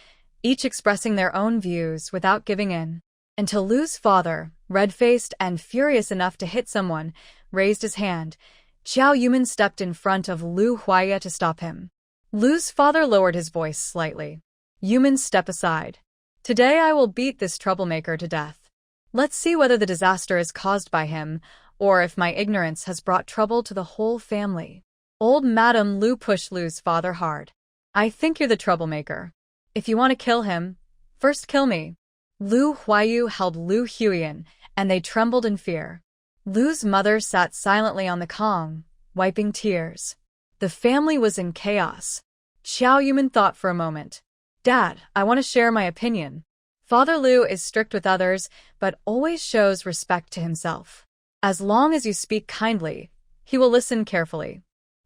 each expressing their own views without giving in, until Lu's father, red-faced and furious enough to hit someone, raised his hand. Xiao Yumin stepped in front of Lu Huaya to stop him. Lu's father lowered his voice slightly. Yumin, step aside. Today I will beat this troublemaker to death. Let's see whether the disaster is caused by him, or if my ignorance has brought trouble to the whole family. Old Madam Lu pushed Lu's father hard. I think you're the troublemaker. If you want to kill him, first kill me. Lu Huayu held Lu Huiyan, and they trembled in fear. Lu's mother sat silently on the Kong, wiping tears. The family was in chaos. Xiao Yumin thought for a moment. Dad, I want to share my opinion. Father Lu is strict with others, but always shows respect to himself. As long as you speak kindly, he will listen carefully.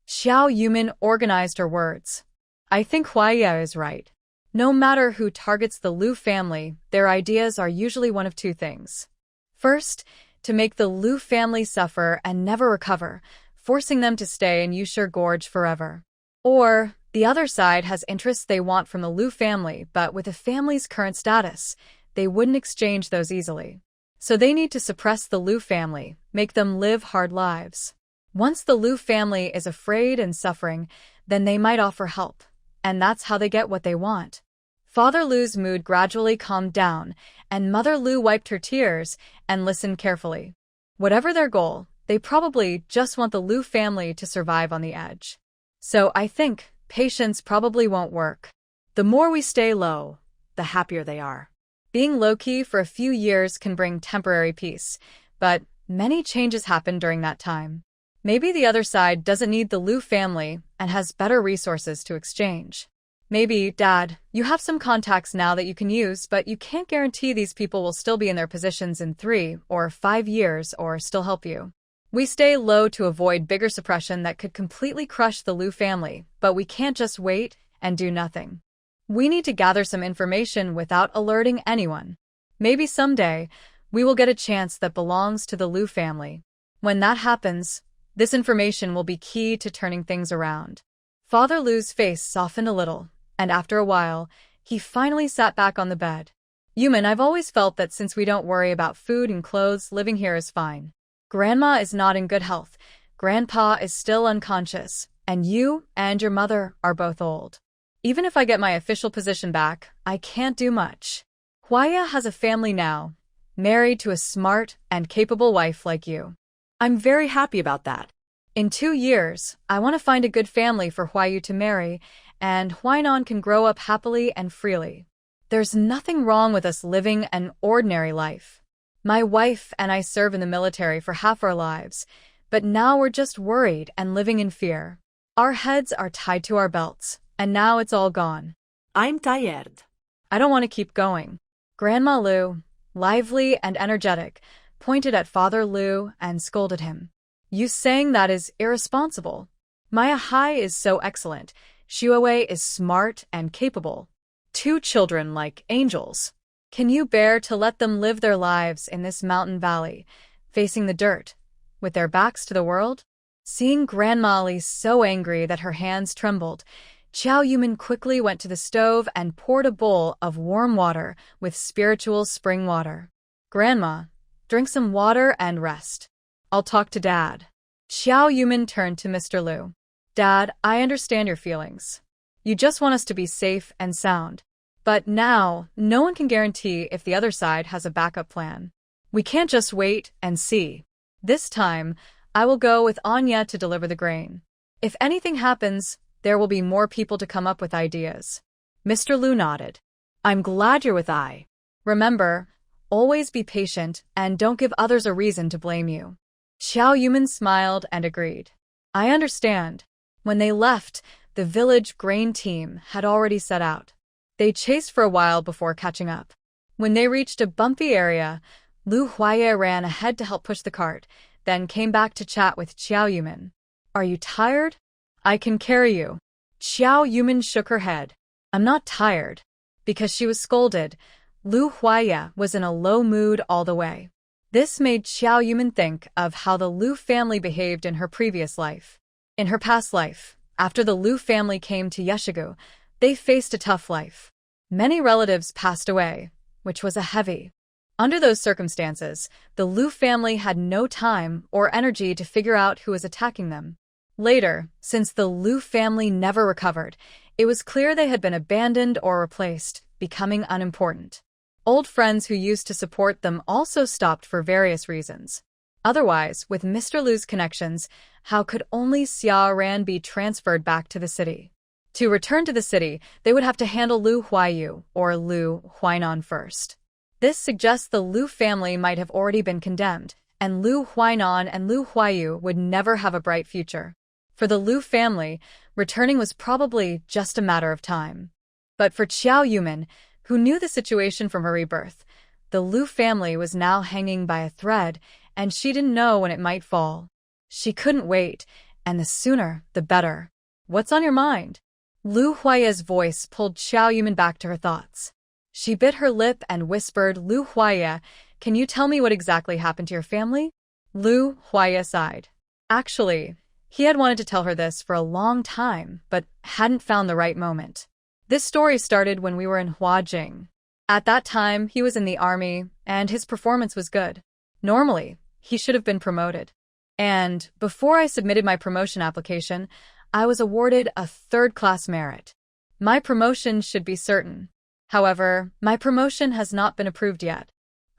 Xiao Yumin organized her words. I think Huaya is right. No matter who targets the Lu family, their ideas are usually one of two things. First, to make the Lu family suffer and never recover, forcing them to stay in Yushir Gorge forever. Or, the other side has interests they want from the Lu family, but with the family's current status, they wouldn't exchange those easily. So they need to suppress the Lu family, make them live hard lives. Once the Lu family is afraid and suffering, then they might offer help, and that's how they get what they want. Father Lu's mood gradually calmed down, and Mother Lu wiped her tears and listened carefully. Whatever their goal, they probably just want the Lu family to survive on the edge. So I think patience probably won't work. The more we stay low, the happier they are. Being low-key for a few years can bring temporary peace, but many changes happen during that time. Maybe the other side doesn't need the Lu family and has better resources to exchange. Maybe, Dad, you have some contacts now that you can use, but you can't guarantee these people will still be in their positions in 3 or 5 years or still help you. We stay low to avoid bigger suppression that could completely crush the Lu family, but we can't just wait and do nothing. We need to gather some information without alerting anyone. Maybe someday, we will get a chance that belongs to the Lu family. When that happens, this information will be key to turning things around. Father Lu's face softened a little, and after a while, he finally sat back on the bed. Yumin, I've always felt that since we don't worry about food and clothes, living here is fine. Grandma is not in good health, Grandpa is still unconscious, and you and your mother are both old. Even if I get my official position back, I can't do much. Huaya has a family now, married to a smart and capable wife like you. I'm very happy about that. In 2 years, I want to find a good family for Huayu to marry, and Huainan can grow up happily and freely. There's nothing wrong with us living an ordinary life. My wife and I serve in the military for half our lives, but now we're just worried and living in fear. Our heads are tied to our belts, and now it's all gone. I'm tired. I don't want to keep going. Grandma Lu, lively and energetic, pointed at Father Lu and scolded him. You saying that is irresponsible. Maya Hai is so excellent. Shuawei is smart and capable. 2 children like angels. Can you bear to let them live their lives in this mountain valley, facing the dirt, with their backs to the world? Seeing Grandma Li so angry that her hands trembled, Xiao Yumin quickly went to the stove and poured a bowl of warm water with spiritual spring water. Grandma, drink some water and rest. I'll talk to Dad. Xiao Yumin turned to Mr. Lu. Dad, I understand your feelings. You just want us to be safe and sound. But now, no one can guarantee if the other side has a backup plan. We can't just wait and see. This time, I will go with Anya to deliver the grain. If anything happens, there will be more people to come up with ideas. Mr. Lu nodded. I'm glad you're with I. Remember, always be patient and don't give others a reason to blame you. Xiao Yumin smiled and agreed. I understand. When they left, the village grain team had already set out. They chased for a while before catching up. When they reached a bumpy area, Lu Huaye ran ahead to help push the cart, then came back to chat with Xiao Yumin. Are you tired? I can carry you. Xiao Yumin shook her head. I'm not tired. Because she was scolded, Lu Huaye was in a low mood all the way. This made Xiao Yumin think of how the Lu family behaved in her previous life. In her past life, after the Lu family came to Yeshigu, they faced a tough life. Many relatives passed away, which was a heavy. Under those circumstances, the Lu family had no time or energy to figure out who was attacking them. Later, since the Lu family never recovered, it was clear they had been abandoned or replaced, becoming unimportant. Old friends who used to support them also stopped for various reasons. Otherwise, with Mr. Lu's connections, how could only Xia Ran be transferred back to the city? To return to the city, they would have to handle Lu Huayu, or Lu Huainan first. This suggests the Lu family might have already been condemned, and Lu Huainan and Lu Huayu would never have a bright future. For the Lu family, returning was probably just a matter of time. But for Xiao Yumin, who knew the situation from her rebirth, the Lu family was now hanging by a thread, and she didn't know when it might fall. She couldn't wait, and the sooner, the better. What's on your mind? Lu Huaye's voice pulled Xiao Yumin back to her thoughts. She bit her lip and whispered, Lu Huaye, can you tell me what exactly happened to your family? Lu Huaye sighed. Actually, he had wanted to tell her this for a long time, but hadn't found the right moment. This story started when we were in Huajing. At that time, he was in the army, and his performance was good. Normally, he should have been promoted. And before I submitted my promotion application, I was awarded a third-class merit. My promotion should be certain. However, my promotion has not been approved yet.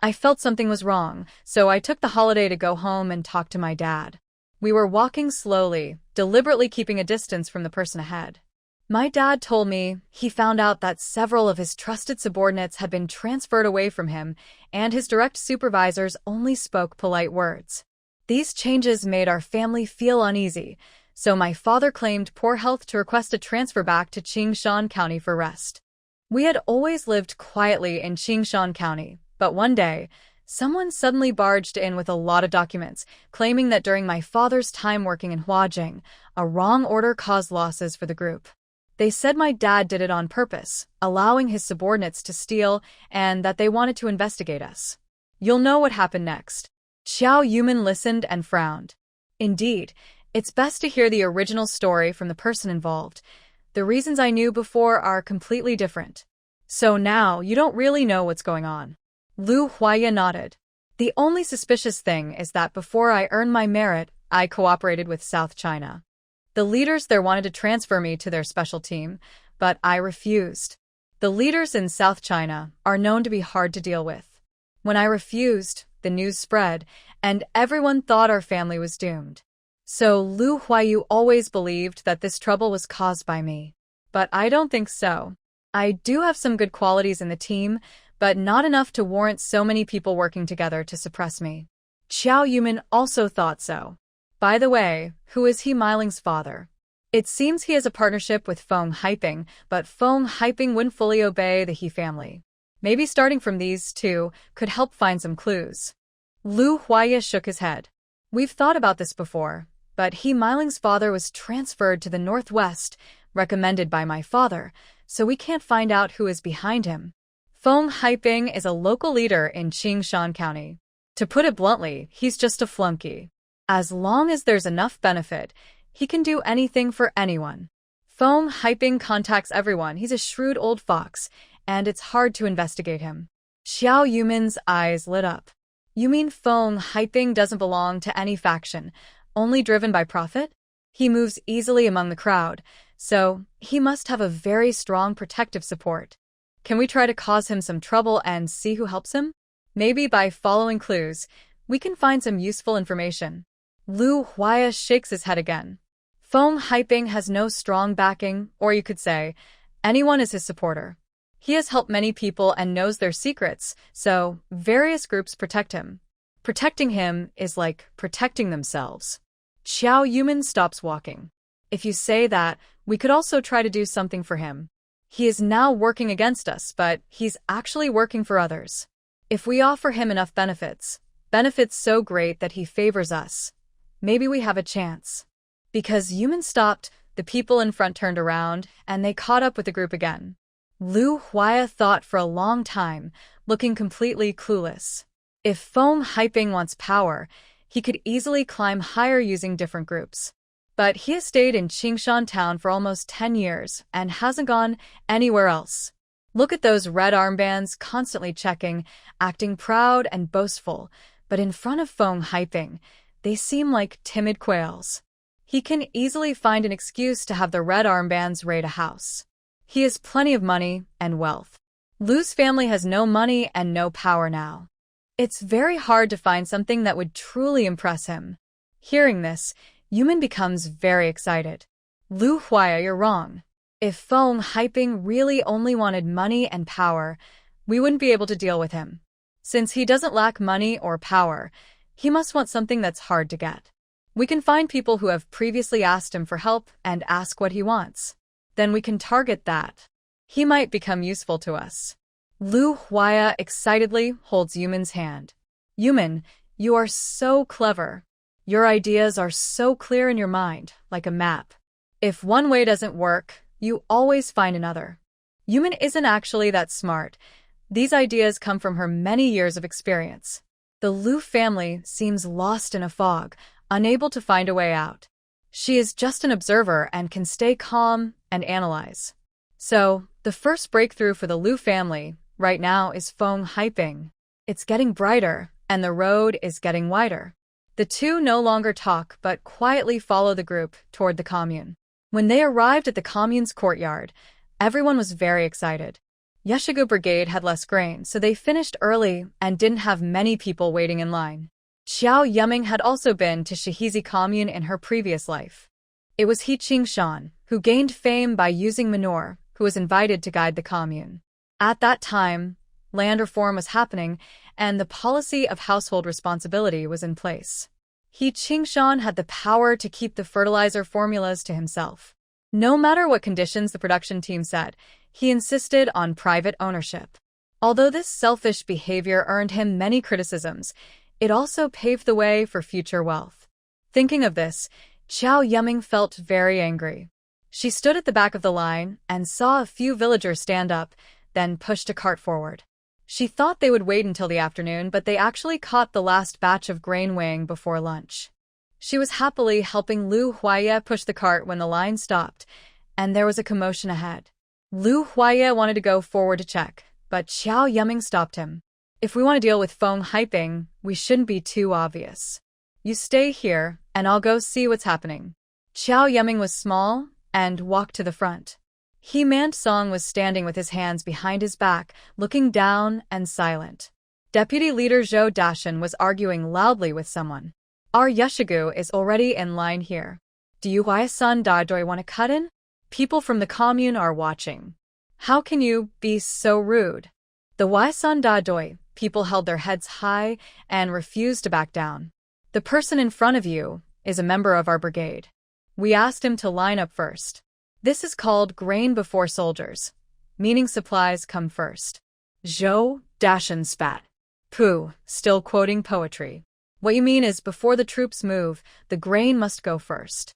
I felt something was wrong, so I took the holiday to go home and talk to my dad. We were walking slowly, deliberately keeping a distance from the person ahead. My dad told me he found out that several of his trusted subordinates had been transferred away from him, and his direct supervisors only spoke polite words. These changes made our family feel uneasy, so my father claimed poor health to request a transfer back to Qingshan County for rest. We had always lived quietly in Qingshan County, but one day, someone suddenly barged in with a lot of documents, claiming that during my father's time working in Huajing, a wrong order caused losses for the group. They said my dad did it on purpose, allowing his subordinates to steal, and that they wanted to investigate us. You'll know what happened next. Xiao Yumin listened and frowned. Indeed, it's best to hear the original story from the person involved. The reasons I knew before are completely different. So now you don't really know what's going on. Lu Huaye nodded. The only suspicious thing is that before I earned my merit, I cooperated with South China. The leaders there wanted to transfer me to their special team, but I refused. The leaders in South China are known to be hard to deal with. When I refused, the news spread, and everyone thought our family was doomed. So Lu Huayu always believed that this trouble was caused by me. But I don't think so. I do have some good qualities in the team, but not enough to warrant so many people working together to suppress me. Xiao Yumin also thought so. By the way, who is he Miling's father? It seems he has a partnership with Feng Haiping, but Feng Haiping wouldn't fully obey the He family. Maybe starting from these two could help find some clues. Lu Huaye shook his head. We've thought about this before, but He Miling's father was transferred to the northwest, recommended by my father, so we can't find out who is behind him. Feng Haiping is a local leader in Qingshan County. To put it bluntly, he's just a flunky. As long as there's enough benefit, he can do anything for anyone. Feng Haiping contacts everyone. He's a shrewd old fox, and it's hard to investigate him. Xiao Yumin's eyes lit up. You mean Feng Haiping doesn't belong to any faction, only driven by profit? He moves easily among the crowd, so he must have a very strong protective support. Can we try to cause him some trouble and see who helps him? Maybe by following clues, we can find some useful information. Lu Huaye shakes his head again. Feng Haiping has no strong backing, or you could say, anyone is his supporter. He has helped many people and knows their secrets, so various groups protect him. Protecting him is like protecting themselves. Xiao Yumin stops walking. If you say that, we could also try to do something for him. He is now working against us, but he's actually working for others. If we offer him enough benefits so great that he favors us, maybe we have a chance. Because Yumin stopped, the people in front turned around, and they caught up with the group again. Lu Huaya thought for a long time, looking completely clueless. If Feng Haiping wants power, he could easily climb higher using different groups. But he has stayed in Qingshan town for almost 10 years and hasn't gone anywhere else. Look at those red armbands constantly checking, acting proud and boastful, but in front of Feng Haiping, they seem like timid quails. He can easily find an excuse to have the red armbands raid a house. He has plenty of money and wealth. Lu's family has no money and no power now. It's very hard to find something that would truly impress him. Hearing this, Yumin becomes very excited. Lu Huaya, you're wrong. If Feng Haiping really only wanted money and power, we wouldn't be able to deal with him. Since he doesn't lack money or power, he must want something that's hard to get. We can find people who have previously asked him for help and ask what he wants. Then we can target that. He might become useful to us. Lu Huaya excitedly holds Yumin's hand. Yumin, you are so clever. Your ideas are so clear in your mind, like a map. If one way doesn't work, you always find another. Yumin isn't actually that smart. These ideas come from her many years of experience. The Lu family seems lost in a fog, unable to find a way out. She is just an observer and can stay calm and analyze. So, the first breakthrough for the Lu family right now is Feng Haiping. It's getting brighter, and the road is getting wider. The two no longer talk but quietly follow the group toward the commune. When they arrived at the commune's courtyard, everyone was very excited. Yeshigu Brigade had less grain, so they finished early and didn't have many people waiting in line. Xiao Yuming had also been to Shihizi commune in her previous life. It was He Qingshan, who gained fame by using manure, who was invited to guide the commune. At that time, land reform was happening, and the policy of household responsibility was in place. He Qingshan had the power to keep the fertilizer formulas to himself. No matter what conditions the production team set, he insisted on private ownership. Although this selfish behavior earned him many criticisms, it also paved the way for future wealth. Thinking of this, Xiao Yuming felt very angry. She stood at the back of the line and saw a few villagers stand up, then pushed a cart forward. She thought they would wait until the afternoon, but they actually caught the last batch of grain weighing before lunch. She was happily helping Lu Huaya push the cart when the line stopped, and there was a commotion ahead. Lu Huaya wanted to go forward to check, but Xiao Yuming stopped him. If we want to deal with Feng Haiping, we shouldn't be too obvious. You stay here, and I'll go see what's happening. Xiao Yuming was small and walked to the front. He Mansong was standing with his hands behind his back, looking down and silent. Deputy Leader Zhou Dashan was arguing loudly with someone. Our Yeshigu is already in line here. Do you Huaya-san Dadoi want to cut in? People from the commune are watching. How can you be so rude? The Huaya-san Dadoi people held their heads high and refused to back down. The person in front of you is a member of our brigade. We asked him to line up first. This is called grain before soldiers, meaning supplies come first. Zhou Dashan spat. Pooh, still quoting poetry. What you mean is before the troops move, the grain must go first.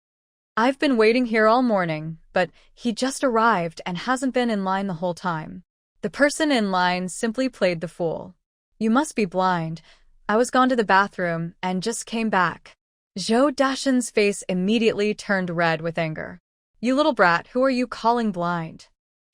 I've been waiting here all morning, but he just arrived and hasn't been in line the whole time. The person in line simply played the fool. You must be blind. I was gone to the bathroom and just came back. Zhou Dashan's face immediately turned red with anger. You little brat, who are you calling blind?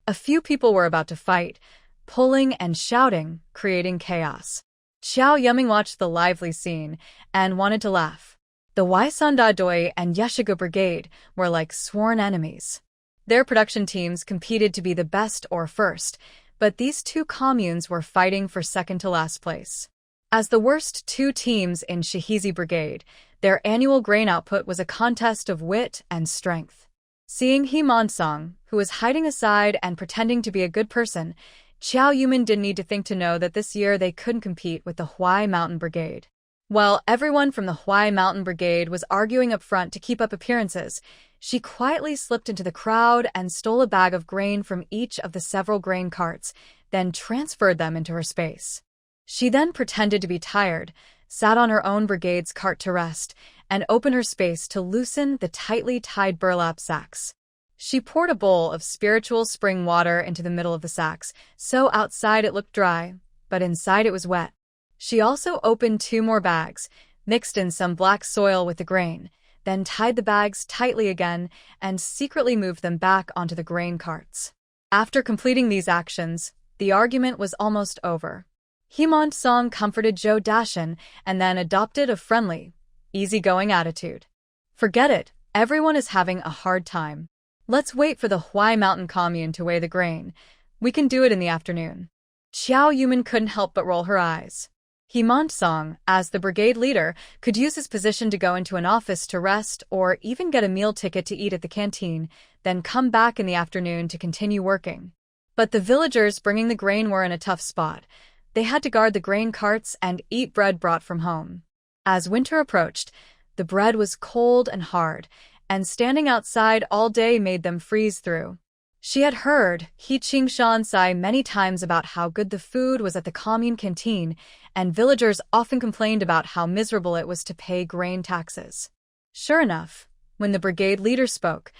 A few people were about to fight, pulling and shouting, creating chaos. Xiao Yuming watched the lively scene and wanted to laugh. The Huaya-san Dadoi and Yeshigu Brigade were like sworn enemies. Their production teams competed to be the best or first, but these two communes were fighting for second to last place. As the worst two teams in Shihizi Brigade, their annual grain output was a contest of wit and strength. Seeing Hee-man-sung, who was hiding aside and pretending to be a good person, Xiao Yumin didn't need to think to know that this year they couldn't compete with the Huai Mountain Brigade. While everyone from the Huai Mountain Brigade was arguing up front to keep up appearances, she quietly slipped into the crowd and stole a bag of grain from each of the several grain carts, then transferred them into her space. She then pretended to be tired, sat on her own brigade's cart to rest, and opened her space to loosen the tightly tied burlap sacks. She poured a bowl of spiritual spring water into the middle of the sacks, so outside it looked dry, but inside it was wet. She also opened 2 more bags, mixed in some black soil with the grain, then tied the bags tightly again and secretly moved them back onto the grain carts. After completing these actions, the argument was almost over. Hee-man-sung comforted Jo Dashin and then adopted a friendly, easygoing attitude. Forget it, everyone is having a hard time. Let's wait for the Huai Mountain Commune to weigh the grain. We can do it in the afternoon. Xiao Yumin couldn't help but roll her eyes. Hee-man-sung, as the brigade leader, could use his position to go into an office to rest or even get a meal ticket to eat at the canteen, then come back in the afternoon to continue working. But the villagers bringing the grain were in a tough spot. They had to guard the grain carts and eat bread brought from home. As winter approached, the bread was cold and hard, and standing outside all day made them freeze through. She had heard He Qing-shan say many times about how good the food was at the commune canteen, and villagers often complained about how miserable it was to pay grain taxes. Sure enough, when the brigade leader spoke,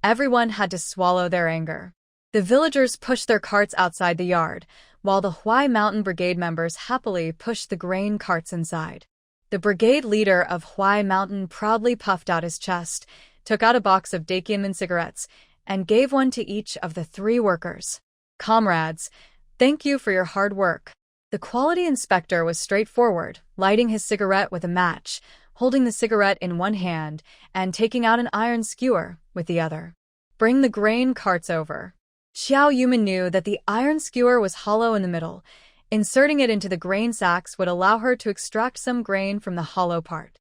everyone had to swallow their anger. The villagers pushed their carts outside the yard, while the Huai Mountain Brigade members happily pushed the grain carts inside. The brigade leader of Huai Mountain proudly puffed out his chest, took out a box of Dakianmin cigarettes, and gave one to each of the 3 workers. Comrades, thank you for your hard work. The quality inspector was straightforward, lighting his cigarette with a match, holding the cigarette in one hand, and taking out an iron skewer with the other. Bring the grain carts over. Xiao Yumin knew that the iron skewer was hollow in the middle. Inserting it into the grain sacks would allow her to extract some grain from the hollow part.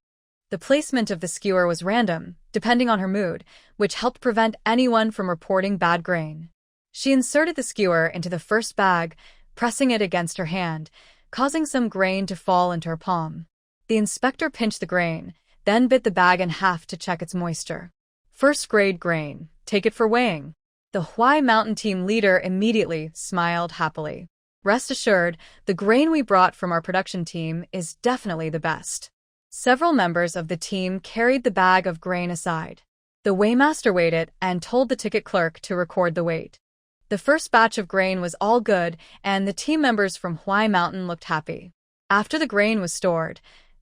The placement of the skewer was random, depending on her mood, which helped prevent anyone from reporting bad grain. She inserted the skewer into the first bag, pressing it against her hand, causing some grain to fall into her palm. The inspector pinched the grain, then bit the bag in half to check its moisture. First-grade grain, take it for weighing. The Huai Mountain team leader immediately smiled happily. Rest assured, the grain we brought from our production team is definitely the best. Several members of the team carried the bag of grain aside. The weighmaster weighed it and told the ticket clerk to record the weight. The first batch of grain was all good, and the team members from Huai Mountain looked happy. After the grain was stored,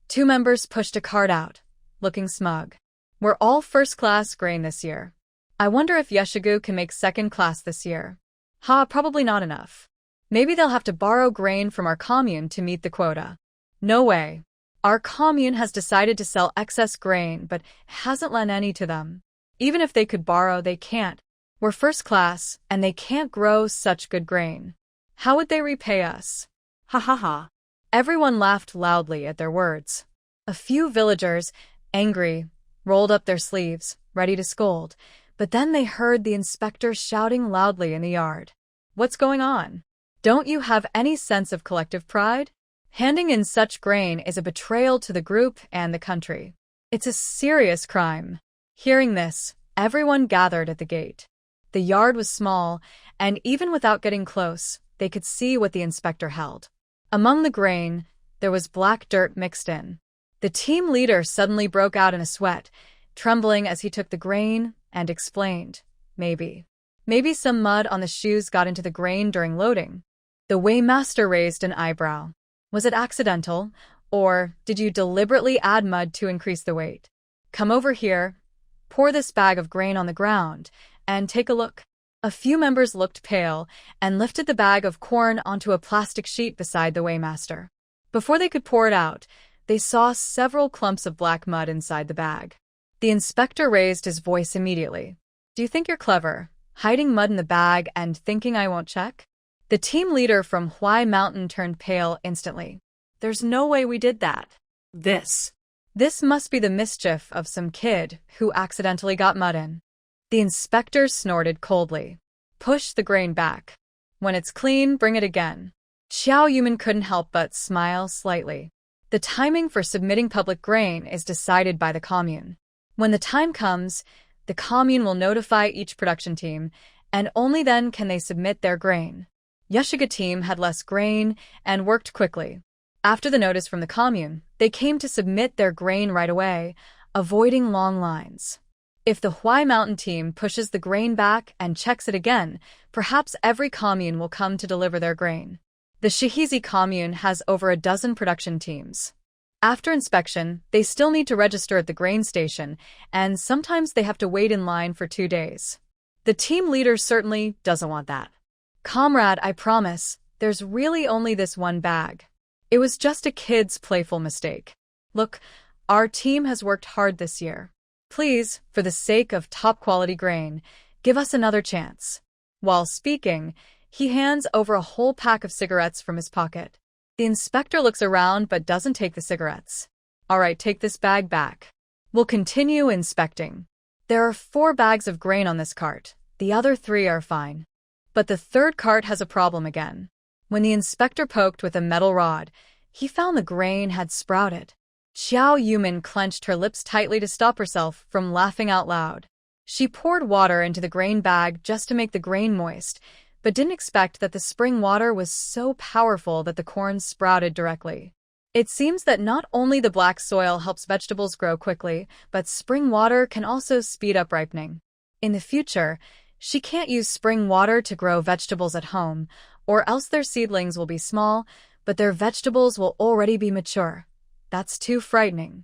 2 members pushed a cart out, looking smug. We're all first-class grain this year. I wonder if Yeshigu can make second class this year. Probably not enough. Maybe they'll have to borrow grain from our commune to meet the quota. No way. Our commune has decided to sell excess grain but hasn't lent any to them. Even if they could borrow, they can't. We're first class, and they can't grow such good grain. How would they repay us? Ha ha ha. Everyone laughed loudly at their words. A few villagers, angry, rolled up their sleeves, ready to scold, but then they heard the inspector shouting loudly in the yard. What's going on? Don't you have any sense of collective pride? Handing in such grain is a betrayal to the group and the country. It's a serious crime. Hearing this, everyone gathered at the gate. The yard was small, and even without getting close, they could see what the inspector held. Among the grain, there was black dirt mixed in. The team leader suddenly broke out in a sweat, trembling as he took the grain, and explained, Maybe some mud on the shoes got into the grain during loading. The weighmaster raised an eyebrow. Was it accidental, or did you deliberately add mud to increase the weight? Come over here, pour this bag of grain on the ground, and take a look. A few members looked pale and lifted the bag of corn onto a plastic sheet beside the weighmaster. Before they could pour it out, they saw several clumps of black mud inside the bag. The inspector raised his voice immediately. Do you think you're clever, hiding mud in the bag and thinking I won't check? The team leader from Huai Mountain turned pale instantly. There's no way we did that. This must be the mischief of some kid who accidentally got mud in. The inspector snorted coldly. Push the grain back. When it's clean, bring it again. Xiao Yumin couldn't help but smile slightly. The timing for submitting public grain is decided by the commune. When the time comes, the commune will notify each production team, and only then can they submit their grain. Yashiga team had less grain and worked quickly. After the notice from the commune, they came to submit their grain right away, avoiding long lines. If the Huai Mountain team pushes the grain back and checks it again, perhaps every commune will come to deliver their grain. The Shihizi commune has over a dozen production teams. After inspection, they still need to register at the grain station, and sometimes they have to wait in line for 2 days. The team leader certainly doesn't want that. Comrade, I promise, there's really only this one bag. It was just a kid's playful mistake. Look, our team has worked hard this year. Please, for the sake of top-quality grain, give us another chance. While speaking, he hands over a whole pack of cigarettes from his pocket. The inspector looks around but doesn't take the cigarettes. All right, take this bag back. We'll continue inspecting. There are 4 bags of grain on this cart. The other 3 are fine. But the 3rd cart has a problem again. When the inspector poked with a metal rod, he found the grain had sprouted. Xiao Yumin clenched her lips tightly to stop herself from laughing out loud. She poured water into the grain bag just to make the grain moist, but didn't expect that the spring water was so powerful that the corn sprouted directly. It seems that not only the black soil helps vegetables grow quickly, but spring water can also speed up ripening. In the future, she can't use spring water to grow vegetables at home, or else their seedlings will be small, but their vegetables will already be mature. That's too frightening.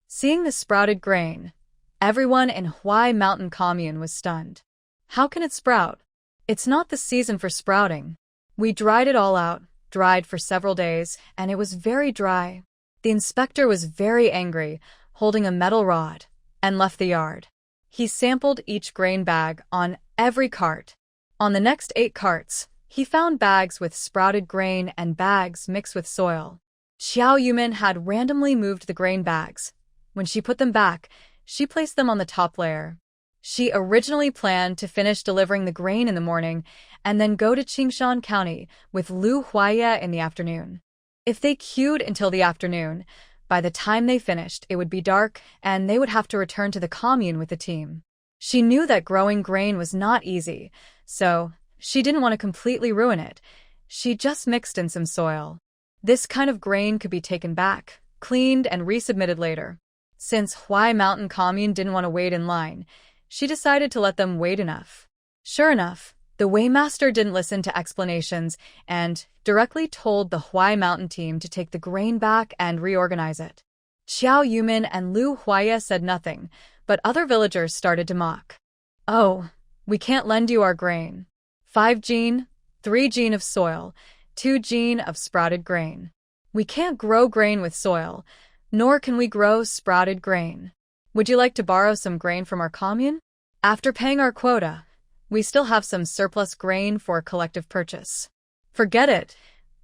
Seeing the sprouted grain, everyone in Huai Mountain Commune was stunned. How can it sprout? It's not the season for sprouting. We dried it all out, dried for several days, and it was very dry. The inspector was very angry, holding a metal rod, and left the yard. He sampled each grain bag on every cart. On the next 8 carts, he found bags with sprouted grain and bags mixed with soil. Xiao Yumin had randomly moved the grain bags. When she put them back, she placed them on the top layer. She originally planned to finish delivering the grain in the morning and then go to Qingshan County with Lu Huaiye in the afternoon. If they queued until the afternoon, by the time they finished, it would be dark and they would have to return to the commune with the team. She knew that growing grain was not easy, so she didn't want to completely ruin it. She just mixed in some soil. This kind of grain could be taken back, cleaned, and resubmitted later. Since Huai Mountain Commune didn't want to wait in line, she decided to let them wait enough. Sure enough, the weighmaster didn't listen to explanations and directly told the Huai Mountain team to take the grain back and reorganize it. Xiao Yumin and Lu Huaiye said nothing, but other villagers started to mock. Oh, we can't lend you our grain. 5 gene, 3 gene of soil, 2 gene of sprouted grain. We can't grow grain with soil, nor can we grow sprouted grain. Would you like to borrow some grain from our commune? After paying our quota, we still have some surplus grain for collective purchase. Forget it.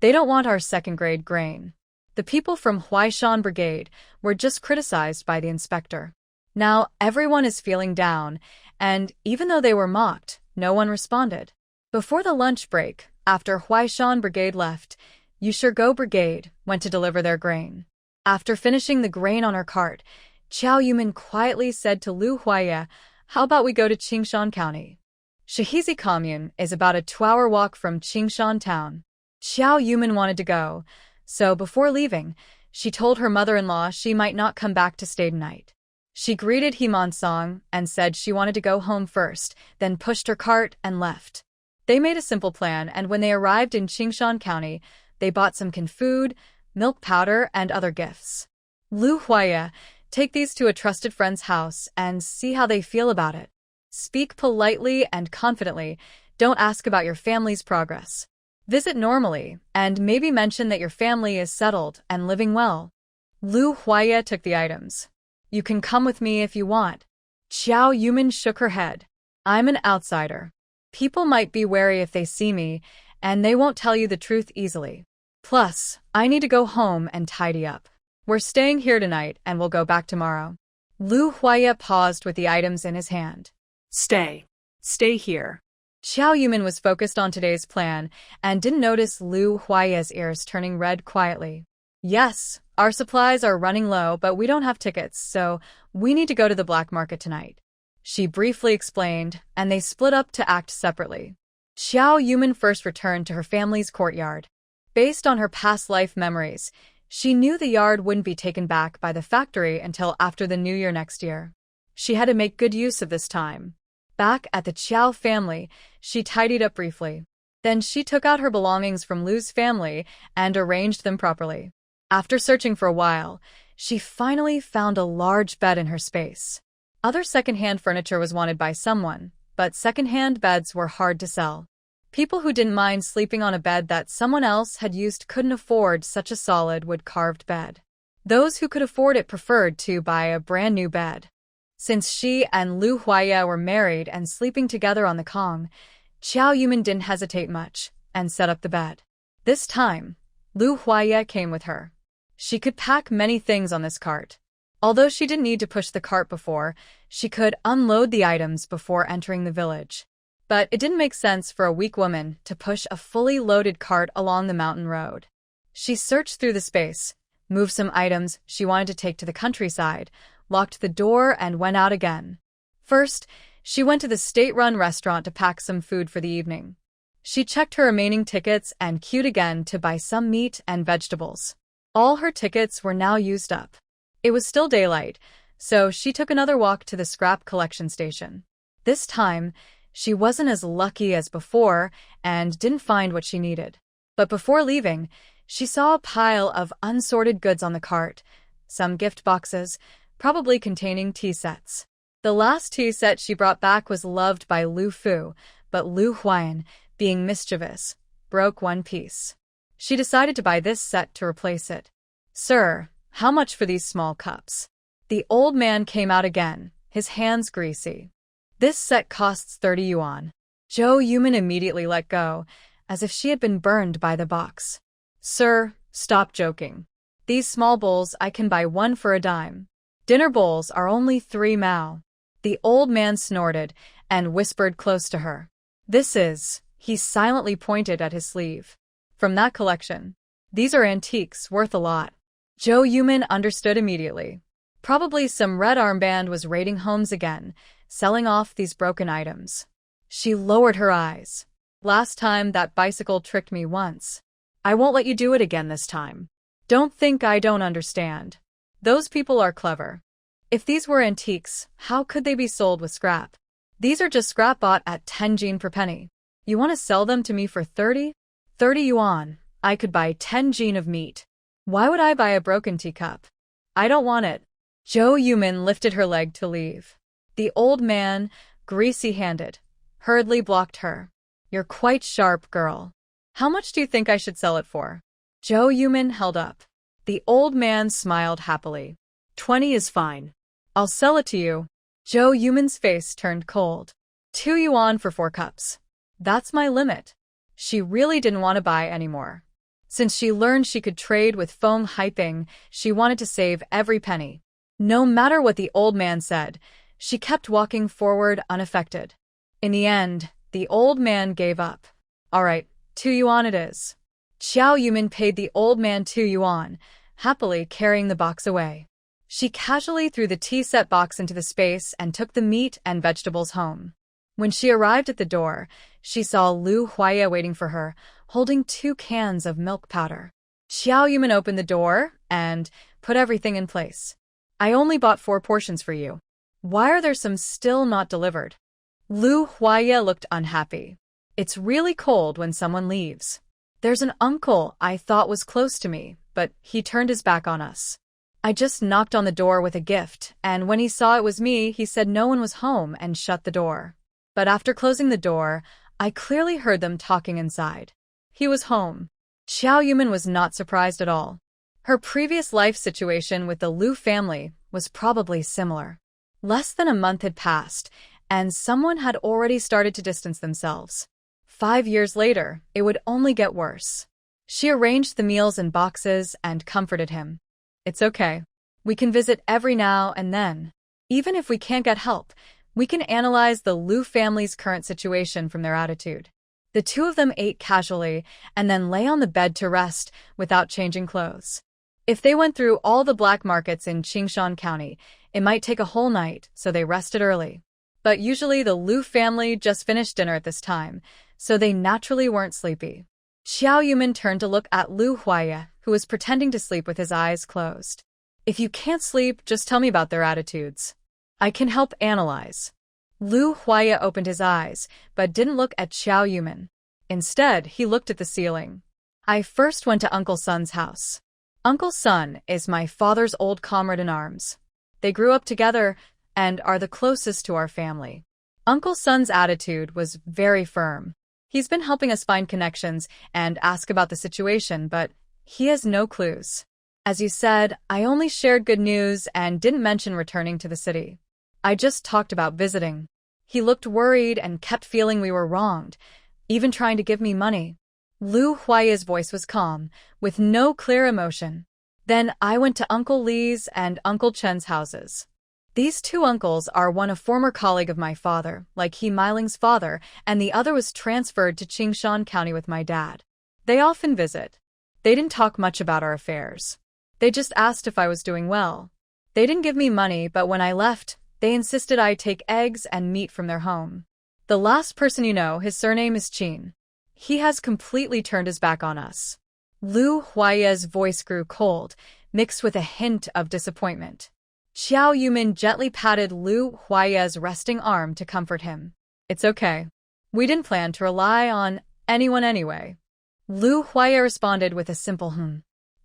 They don't want our second-grade grain. The people from Huaishan Brigade were just criticized by the inspector. Now everyone is feeling down, and even though they were mocked, no one responded. Before the lunch break, after Huaishan Brigade left, Yushergo Brigade went to deliver their grain. After finishing the grain on her cart, Xiao Yumin quietly said to Lu Huaiye, "How about we go to Qingshan County?" Shihizi Commune is about a 2-hour walk from Qingshan Town. Xiao Yumin wanted to go, so before leaving, she told her mother-in-law she might not come back to stay tonight. She greeted Himansong and said she wanted to go home first, then pushed her cart and left. They made a simple plan, and when they arrived in Qingshan County, they bought some canned food, milk powder, and other gifts. Lu Huaiye, take these to a trusted friend's house and see how they feel about it. Speak politely and confidently. Don't ask about your family's progress. Visit normally, and maybe mention that your family is settled and living well. Lu Huaiye took the items. You can come with me if you want. Xiao Yumin shook her head. I'm an outsider. People might be wary if they see me, and they won't tell you the truth easily. Plus, I need to go home and tidy up. We're staying here tonight and we'll go back tomorrow. Lu Huaiye paused with the items in his hand. Stay. Stay here. Xiao Yumin was focused on today's plan and didn't notice Lu Huaiye's ears turning red quietly. Yes, our supplies are running low, but we don't have tickets, so we need to go to the black market tonight. She briefly explained, and they split up to act separately. Xiao Yumin first returned to her family's courtyard. Based on her past life memories, she knew the yard wouldn't be taken back by the factory until after the new year next year. She had to make good use of this time. Back at the Qiao family, she tidied up briefly. Then she took out her belongings from Lu's family and arranged them properly. After searching for a while, she finally found a large bed in her space. Other second-hand furniture was wanted by someone, but second-hand beds were hard to sell. People who didn't mind sleeping on a bed that someone else had used couldn't afford such a solid wood-carved bed. Those who could afford it preferred to buy a brand new bed. Since she and Lu Huaiye were married and sleeping together on the Kong, Xiao Yumin didn't hesitate much and set up the bed. This time, Lu Huaiye came with her. She could pack many things on this cart. Although she didn't need to push the cart before, she could unload the items before entering the village. But it didn't make sense for a weak woman to push a fully loaded cart along the mountain road. She searched through the space, moved some items she wanted to take to the countryside, locked the door, and went out again. First, she went to the state-run restaurant to pack some food for the evening. She checked her remaining tickets and queued again to buy some meat and vegetables. All her tickets were now used up. It was still daylight, so she took another walk to the scrap collection station. This time, she wasn't as lucky as before and didn't find what she needed. But before leaving, she saw a pile of unsorted goods on the cart, some gift boxes, probably containing tea sets. The last tea set she brought back was loved by Lu Fu, but Lu Huaiyan, being mischievous, broke one piece. She decided to buy this set to replace it. "Sir, how much for these small cups?" The old man came out again, his hands greasy. "This set costs 30 yuan. Zhou Yumin immediately let go, as if she had been burned by the box. "Sir, stop joking. These small bowls I can buy one for a dime. Dinner bowls are only 3 mao. The old man snorted and whispered close to her. He silently pointed at his sleeve. "From that collection. These are antiques worth a lot." Zhou Yumin understood immediately. Probably some red armband was raiding homes again, selling off these broken items. She lowered her eyes. "Last time that bicycle tricked me once. I won't let you do it again this time. Don't think I don't understand. Those people are clever. If these were antiques, how could they be sold with scrap? These are just scrap bought at 10 jin per penny. You want to sell them to me for 30? 30 yuan. I could buy 10 jin of meat. Why would I buy a broken teacup? I don't want it." Zhou Yumin lifted her leg to leave. The old man, greasy-handed, hurriedly blocked her. "You're quite sharp, girl. How much do you think I should sell it for?" Zhou Yumin held up. The old man smiled happily. 20 is fine. I'll sell it to you." Zhou Yumin's face turned cold. 2 yuan for 4 cups. That's my limit. She really didn't want to buy anymore. Since she learned she could trade with Feng Haiping, she wanted to save every penny. No matter what the old man said, she kept walking forward unaffected. In the end, the old man gave up. "All right, 2 yuan it is." Xiao Yumin paid the old man 2 yuan, happily carrying the box away. She casually threw the tea set box into the space and took the meat and vegetables home. When she arrived at the door, she saw Lu Huaiye waiting for her, holding 2 cans of milk powder. Xiao Yumin opened the door and put everything in place. "I only bought 4 portions for you. Why are there some still not delivered?" Lu Huaiye looked unhappy. "It's really cold when someone leaves. There's an uncle I thought was close to me, but he turned his back on us. I just knocked on the door with a gift, and when he saw it was me, he said no one was home and shut the door. But after closing the door, I clearly heard them talking inside. He was home." Xiao Yumin was not surprised at all. Her previous life situation with the Lu family was probably similar. Less than a month had passed, and someone had already started to distance themselves. 5 years later, it would only get worse. She arranged the meals in boxes and comforted him. "It's okay. We can visit every now and then. Even if we can't get help, We can analyze the Lu family's current situation from their attitude. The two of them ate casually and then lay on the bed to rest without changing clothes. If they went through all the black markets in Qingshan County, it might take a whole night, so they rested early. But usually the Lu family just finished dinner at this time, so they naturally weren't sleepy. Xiao Yumin turned to look at Lu Huaya, who was pretending to sleep with his eyes closed. If you can't sleep, just tell me about their attitudes. I can help analyze. Lu Huaya opened his eyes, but didn't look at Xiao Yumin. Instead, he looked at the ceiling. I first went to Uncle Sun's house. Uncle Sun is my father's old comrade in arms. They grew up together and are the closest to our family. Uncle Sun's attitude was very firm. He's been helping us find connections and ask about the situation, but he has no clues. As you said, I only shared good news and didn't mention returning to the city. I just talked about visiting. He looked worried and kept feeling we were wronged, even trying to give me money. Lu Huaya's voice was calm, with no clear emotion. Then I went to Uncle Li's and Uncle Chen's houses. These two uncles are one a former colleague of my father, like He Miling's father, and the other was transferred to Qingshan County with my dad. They often visit. They didn't talk much about our affairs. They just asked if I was doing well. They didn't give me money, but when I left, they insisted I take eggs and meat from their home. The last person you know, his surname is Qin. He has completely turned his back on us. Lu Huaya's voice grew cold, mixed with a hint of disappointment. Xiao Yumin gently patted Lu Huaya's resting arm to comfort him. It's okay. We didn't plan to rely on anyone anyway. Lu Huaya responded with a simple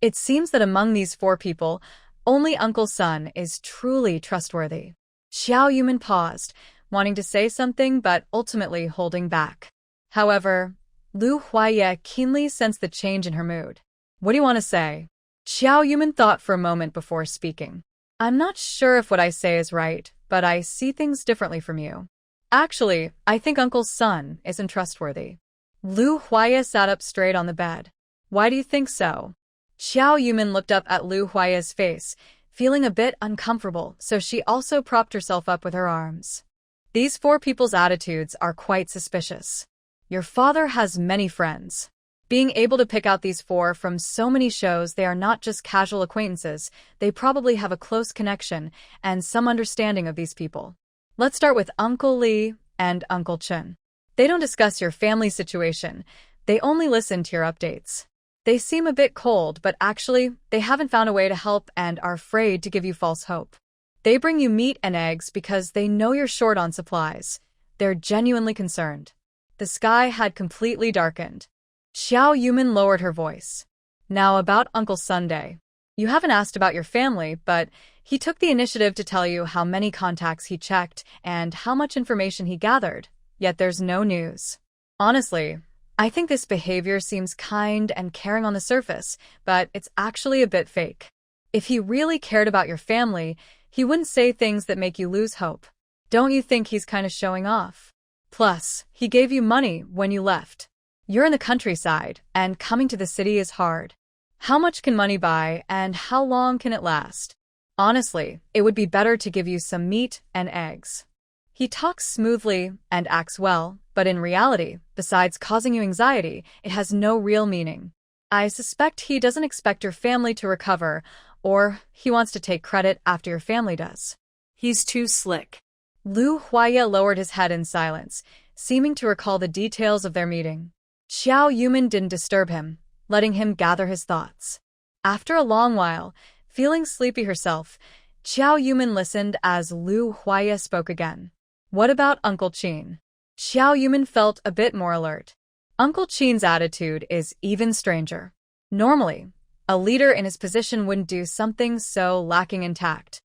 It seems that among these four people, only Uncle Sun is truly trustworthy. Xiao Yumin paused, wanting to say something but ultimately holding back. However, Lu Huaya keenly sensed the change in her mood. What do you want to say? Xiao Yumin thought for a moment before speaking. I'm not sure if what I say is right, but I see things differently from you. Actually, I think Uncle Sun isn't trustworthy. Lu Huaya sat up straight on the bed. Why do you think so? Xiao Yumin looked up at Lu Huaya's face, feeling a bit uncomfortable, so she also propped herself up with her arms. These four people's attitudes are quite suspicious. Your father has many friends. Being able to pick out these four from so many shows they are not just casual acquaintances, they probably have a close connection and some understanding of these people. Let's start with Uncle Li and Uncle Chen. They don't discuss your family situation, they only listen to your updates. They seem a bit cold, but actually, they haven't found a way to help and are afraid to give you false hope. They bring you meat and eggs because they know you're short on supplies. They're genuinely concerned. The sky had completely darkened. Xiao Yumin lowered her voice. Now about Uncle Sunday. You haven't asked about your family, but he took the initiative to tell you how many contacts he checked and how much information he gathered, yet there's no news. Honestly, I think this behavior seems kind and caring on the surface, but it's actually a bit fake. If he really cared about your family, he wouldn't say things that make you lose hope. Don't you think he's kind of showing off? Plus, he gave you money when you left. You're in the countryside, and coming to the city is hard. How much can money buy, and how long can it last? Honestly, it would be better to give you some meat and eggs. He talks smoothly and acts well, but in reality, besides causing you anxiety, it has no real meaning. I suspect he doesn't expect your family to recover, or he wants to take credit after your family does. He's too slick. Lu Huaya lowered his head in silence, seeming to recall the details of their meeting. Xiao Yumin didn't disturb him, letting him gather his thoughts. After a long while, feeling sleepy herself, Xiao Yumin listened as Lu Huaya spoke again. What about Uncle Qin? Xiao Yumin felt a bit more alert. Uncle Qin's attitude is even stranger. Normally, a leader in his position wouldn't do something so lacking in tact.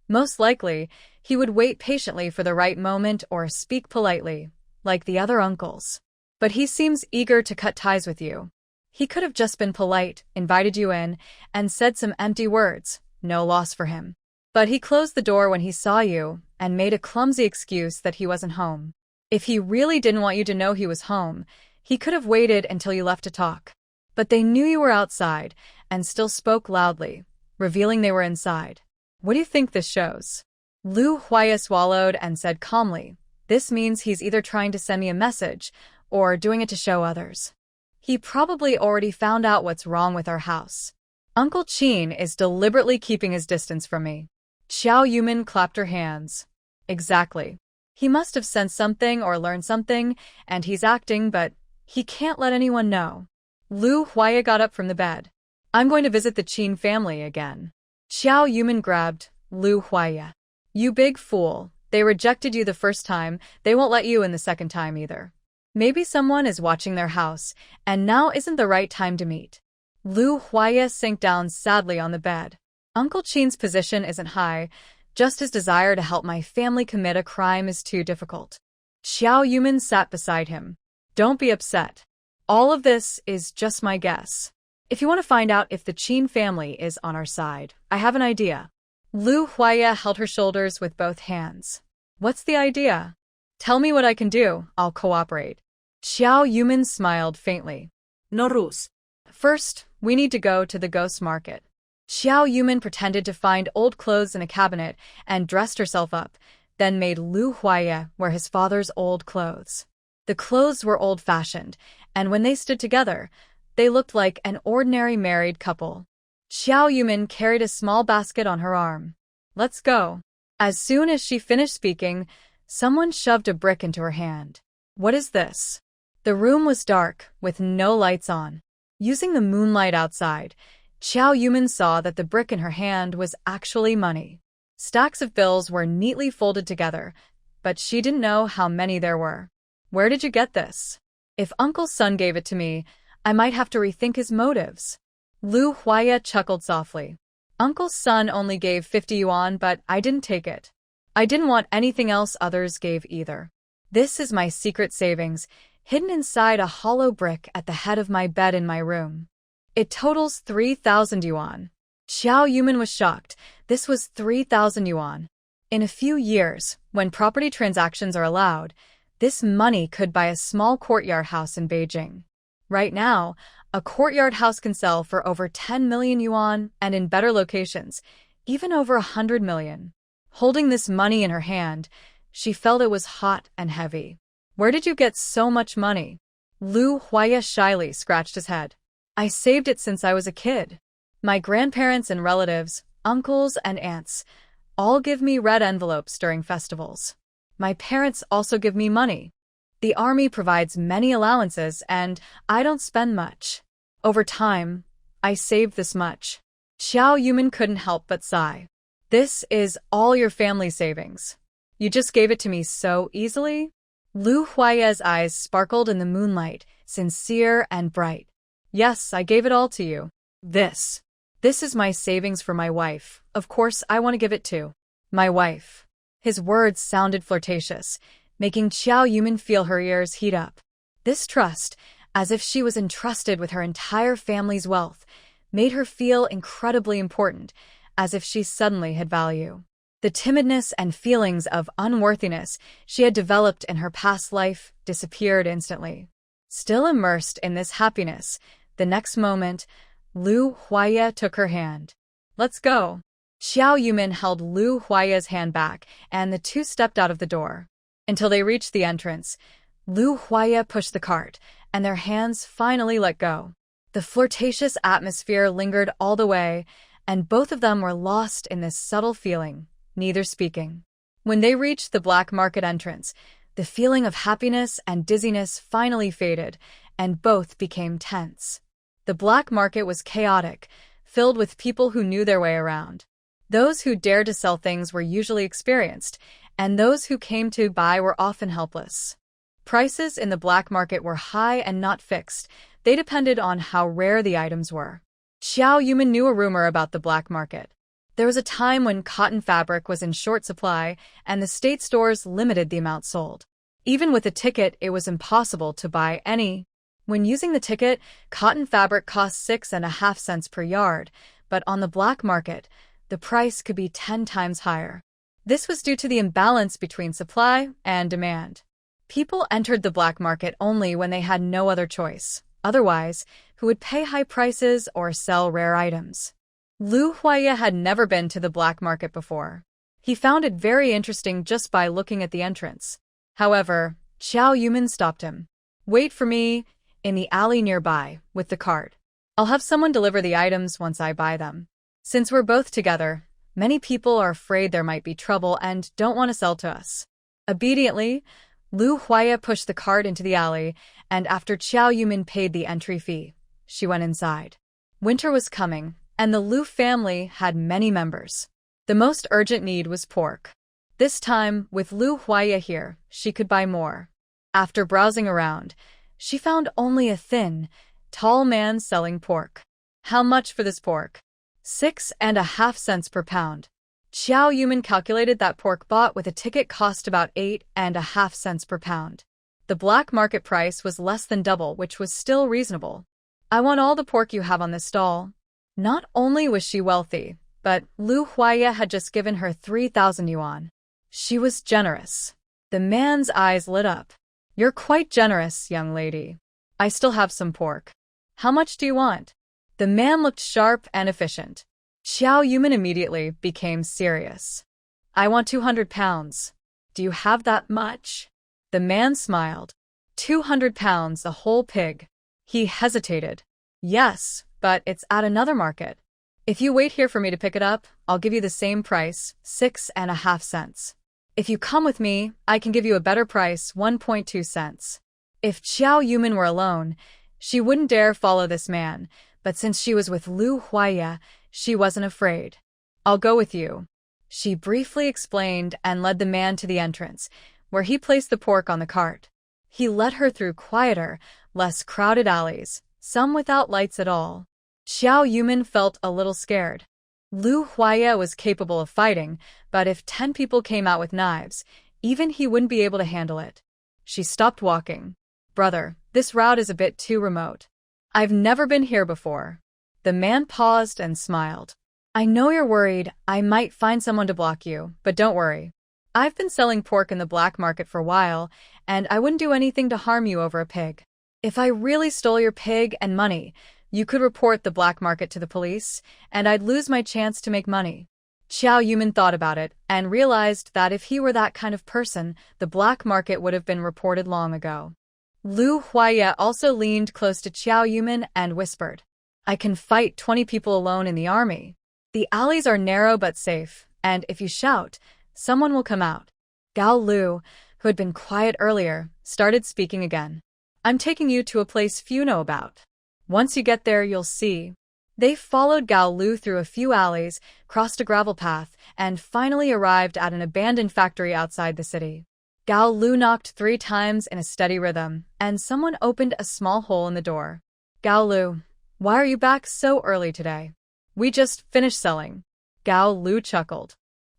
Most likely, he would wait patiently for the right moment or speak politely, like the other uncles. But he seems eager to cut ties with you. He could have just been polite, invited you in, and said some empty words, no loss for him. But he closed the door when he saw you and made a clumsy excuse that he wasn't home. If he really didn't want you to know he was home, he could have waited until you left to talk. But they knew you were outside and still spoke loudly, revealing they were inside. What do you think this shows? Lu Huaya swallowed and said calmly, "This means he's either trying to send me a message or doing it to show others. He probably already found out what's wrong with our house. Uncle Qin is deliberately keeping his distance from me." Xiao Yumin clapped her hands. Exactly. He must have sensed something or learned something, and he's acting, but he can't let anyone know. Lu Huaya got up from the bed. "I'm going to visit the Qin family again." Xiao Yumin grabbed Lu Huaya. "You big fool. They rejected you the first time, they won't let you in the second time either. Maybe someone is watching their house, and now isn't the right time to meet." Lu Huaya sank down sadly on the bed. "Uncle Qin's position isn't high, just his desire to help my family commit a crime is too difficult." Xiao Yumin sat beside him. "Don't be upset. All of this is just my guess. If you want to find out if the Qin family is on our side, I have an idea." Lu Huaya held her shoulders with both hands. "What's the idea? Tell me what I can do, I'll cooperate." Xiao Yumin smiled faintly. No rules. "First, we need to go to the ghost market." Xiao Yumin pretended to find old clothes in a cabinet and dressed herself up, then made Lu Huaya wear his father's old clothes. The clothes were old-fashioned, and when they stood together, they looked like an ordinary married couple. Xiao Yumin carried a small basket on her arm. "Let's go." As soon as she finished speaking, someone shoved a brick into her hand. "What is this?" The room was dark, with no lights on. Using the moonlight outside, Xiao Yumin saw that the brick in her hand was actually money. Stacks of bills were neatly folded together, but she didn't know how many there were. "Where did you get this? If Uncle's son gave it to me, I might have to rethink his motives." Lu Huaya chuckled softly. "Uncle's son only gave 50 yuan, but I didn't take it. I didn't want anything else others gave either. This is my secret savings, hidden inside a hollow brick at the head of my bed in my room. It totals 3,000 yuan. Xiao Yumin was shocked. This was 3,000 yuan. In a few years, when property transactions are allowed, this money could buy a small courtyard house in Beijing. Right now, a courtyard house can sell for over 10 million yuan, and in better locations, even over 100 million. Holding this money in her hand, she felt it was hot and heavy. "Where did you get so much money?" Lu Huaya shyly scratched his head. "I saved it since I was a kid. My grandparents and relatives, uncles and aunts, all give me red envelopes during festivals. My parents also give me money. The army provides many allowances, and I don't spend much. Over time, I saved this much." Xiao Yumin couldn't help but sigh. "This is all your family savings. You just gave it to me so easily?" Lu Huaya's eyes sparkled in the moonlight, sincere and bright. "Yes, I gave it all to you. This is my savings for my wife. Of course, I want to give it to my wife." His words sounded flirtatious, making Xiao Yumin feel her ears heat up. This trust, as if she was entrusted with her entire family's wealth, made her feel incredibly important, as if she suddenly had value. The timidness and feelings of unworthiness she had developed in her past life disappeared instantly. Still immersed in this happiness, the next moment, Lu Huaya took her hand. "Let's go." Xiao Yumin held Lu Huaya's hand back, and the two stepped out of the door. Until they reached the entrance, Lu Huaya pushed the cart, and their hands finally let go. The flirtatious atmosphere lingered all the way, and both of them were lost in this subtle feeling, neither speaking. When they reached the black market entrance, the feeling of happiness and dizziness finally faded, and both became tense. The black market was chaotic, filled with people who knew their way around. Those who dared to sell things were usually experienced, and those who came to buy were often helpless. Prices in the black market were high and not fixed. They depended on how rare the items were. Xiao Yumin knew a rumor about the black market. There was a time when cotton fabric was in short supply, and the state stores limited the amount sold. Even with a ticket, it was impossible to buy any. When using the ticket, cotton fabric cost 6.5 cents per yard, but on the black market, the price could be 10 times higher. This was due to the imbalance between supply and demand. People entered the black market only when they had no other choice. Otherwise, who would pay high prices or sell rare items? Lu Huaya had never been to the black market before. He found it very interesting just by looking at the entrance. However, Xiao Yumin stopped him. Wait for me in the alley nearby with the cart. I'll have someone deliver the items once I buy them. Since we're both together, many people are afraid there might be trouble and don't want to sell to us. Obediently, Lu Huaya pushed the cart into the alley, and after Xiao Yumin paid the entry fee, she went inside. Winter was coming, and the Lu family had many members. The most urgent need was pork. This time, with Lu Huaya here, she could buy more. After browsing around, she found only a thin, tall man selling pork. How much for this pork? 6.5 cents per pound. Xiao Yumin calculated that pork bought with a ticket cost about 8.5 cents per pound. The black market price was less than double, which was still reasonable. I want all the pork you have on this stall. Not only was she wealthy, but Lu Huaya had just given her 3,000 yuan. She was generous. The man's eyes lit up. You're quite generous, young lady. I still have some pork. How much do you want? The man looked sharp and efficient. Xiao Yumin immediately became serious. I want 200 pounds. Do you have that much? The man smiled. 200 pounds, a whole pig. He hesitated. Yes, but it's at another market. If you wait here for me to pick it up, I'll give you the same price, 6.5 cents. If you come with me, I can give you a better price, 1.2 cents. If Xiao Yumin were alone, she wouldn't dare follow this man, but since she was with Lu Huaya, she wasn't afraid. I'll go with you. She briefly explained and led the man to the entrance, where he placed the pork on the cart. He led her through quieter, less crowded alleys, some without lights at all. Xiao Yumin felt a little scared. Lu Huaya was capable of fighting, but if 10 people came out with knives, even he wouldn't be able to handle it. She stopped walking. Brother, this route is a bit too remote. I've never been here before. The man paused and smiled. I know you're worried I might find someone to block you, but don't worry. I've been selling pork in the black market for a while, and I wouldn't do anything to harm you over a pig. If I really stole your pig and money, you could report the black market to the police, and I'd lose my chance to make money. Xiao Yumin thought about it and realized that if he were that kind of person, the black market would have been reported long ago. Lu Huaya also leaned close to Xiao Yumin and whispered, I can fight 20 people alone in the army. The alleys are narrow but safe, and if you shout, someone will come out. Gao Lu, who had been quiet earlier, started speaking again. I'm taking you to a place few know about. Once you get there, you'll see. They followed Gao Lu through a few alleys, crossed a gravel path, and finally arrived at an abandoned factory outside the city. Gao Lu knocked 3 times in a steady rhythm, and someone opened a small hole in the door. Gao Lu, why are you back so early today? We just finished selling. Gao Lu chuckled.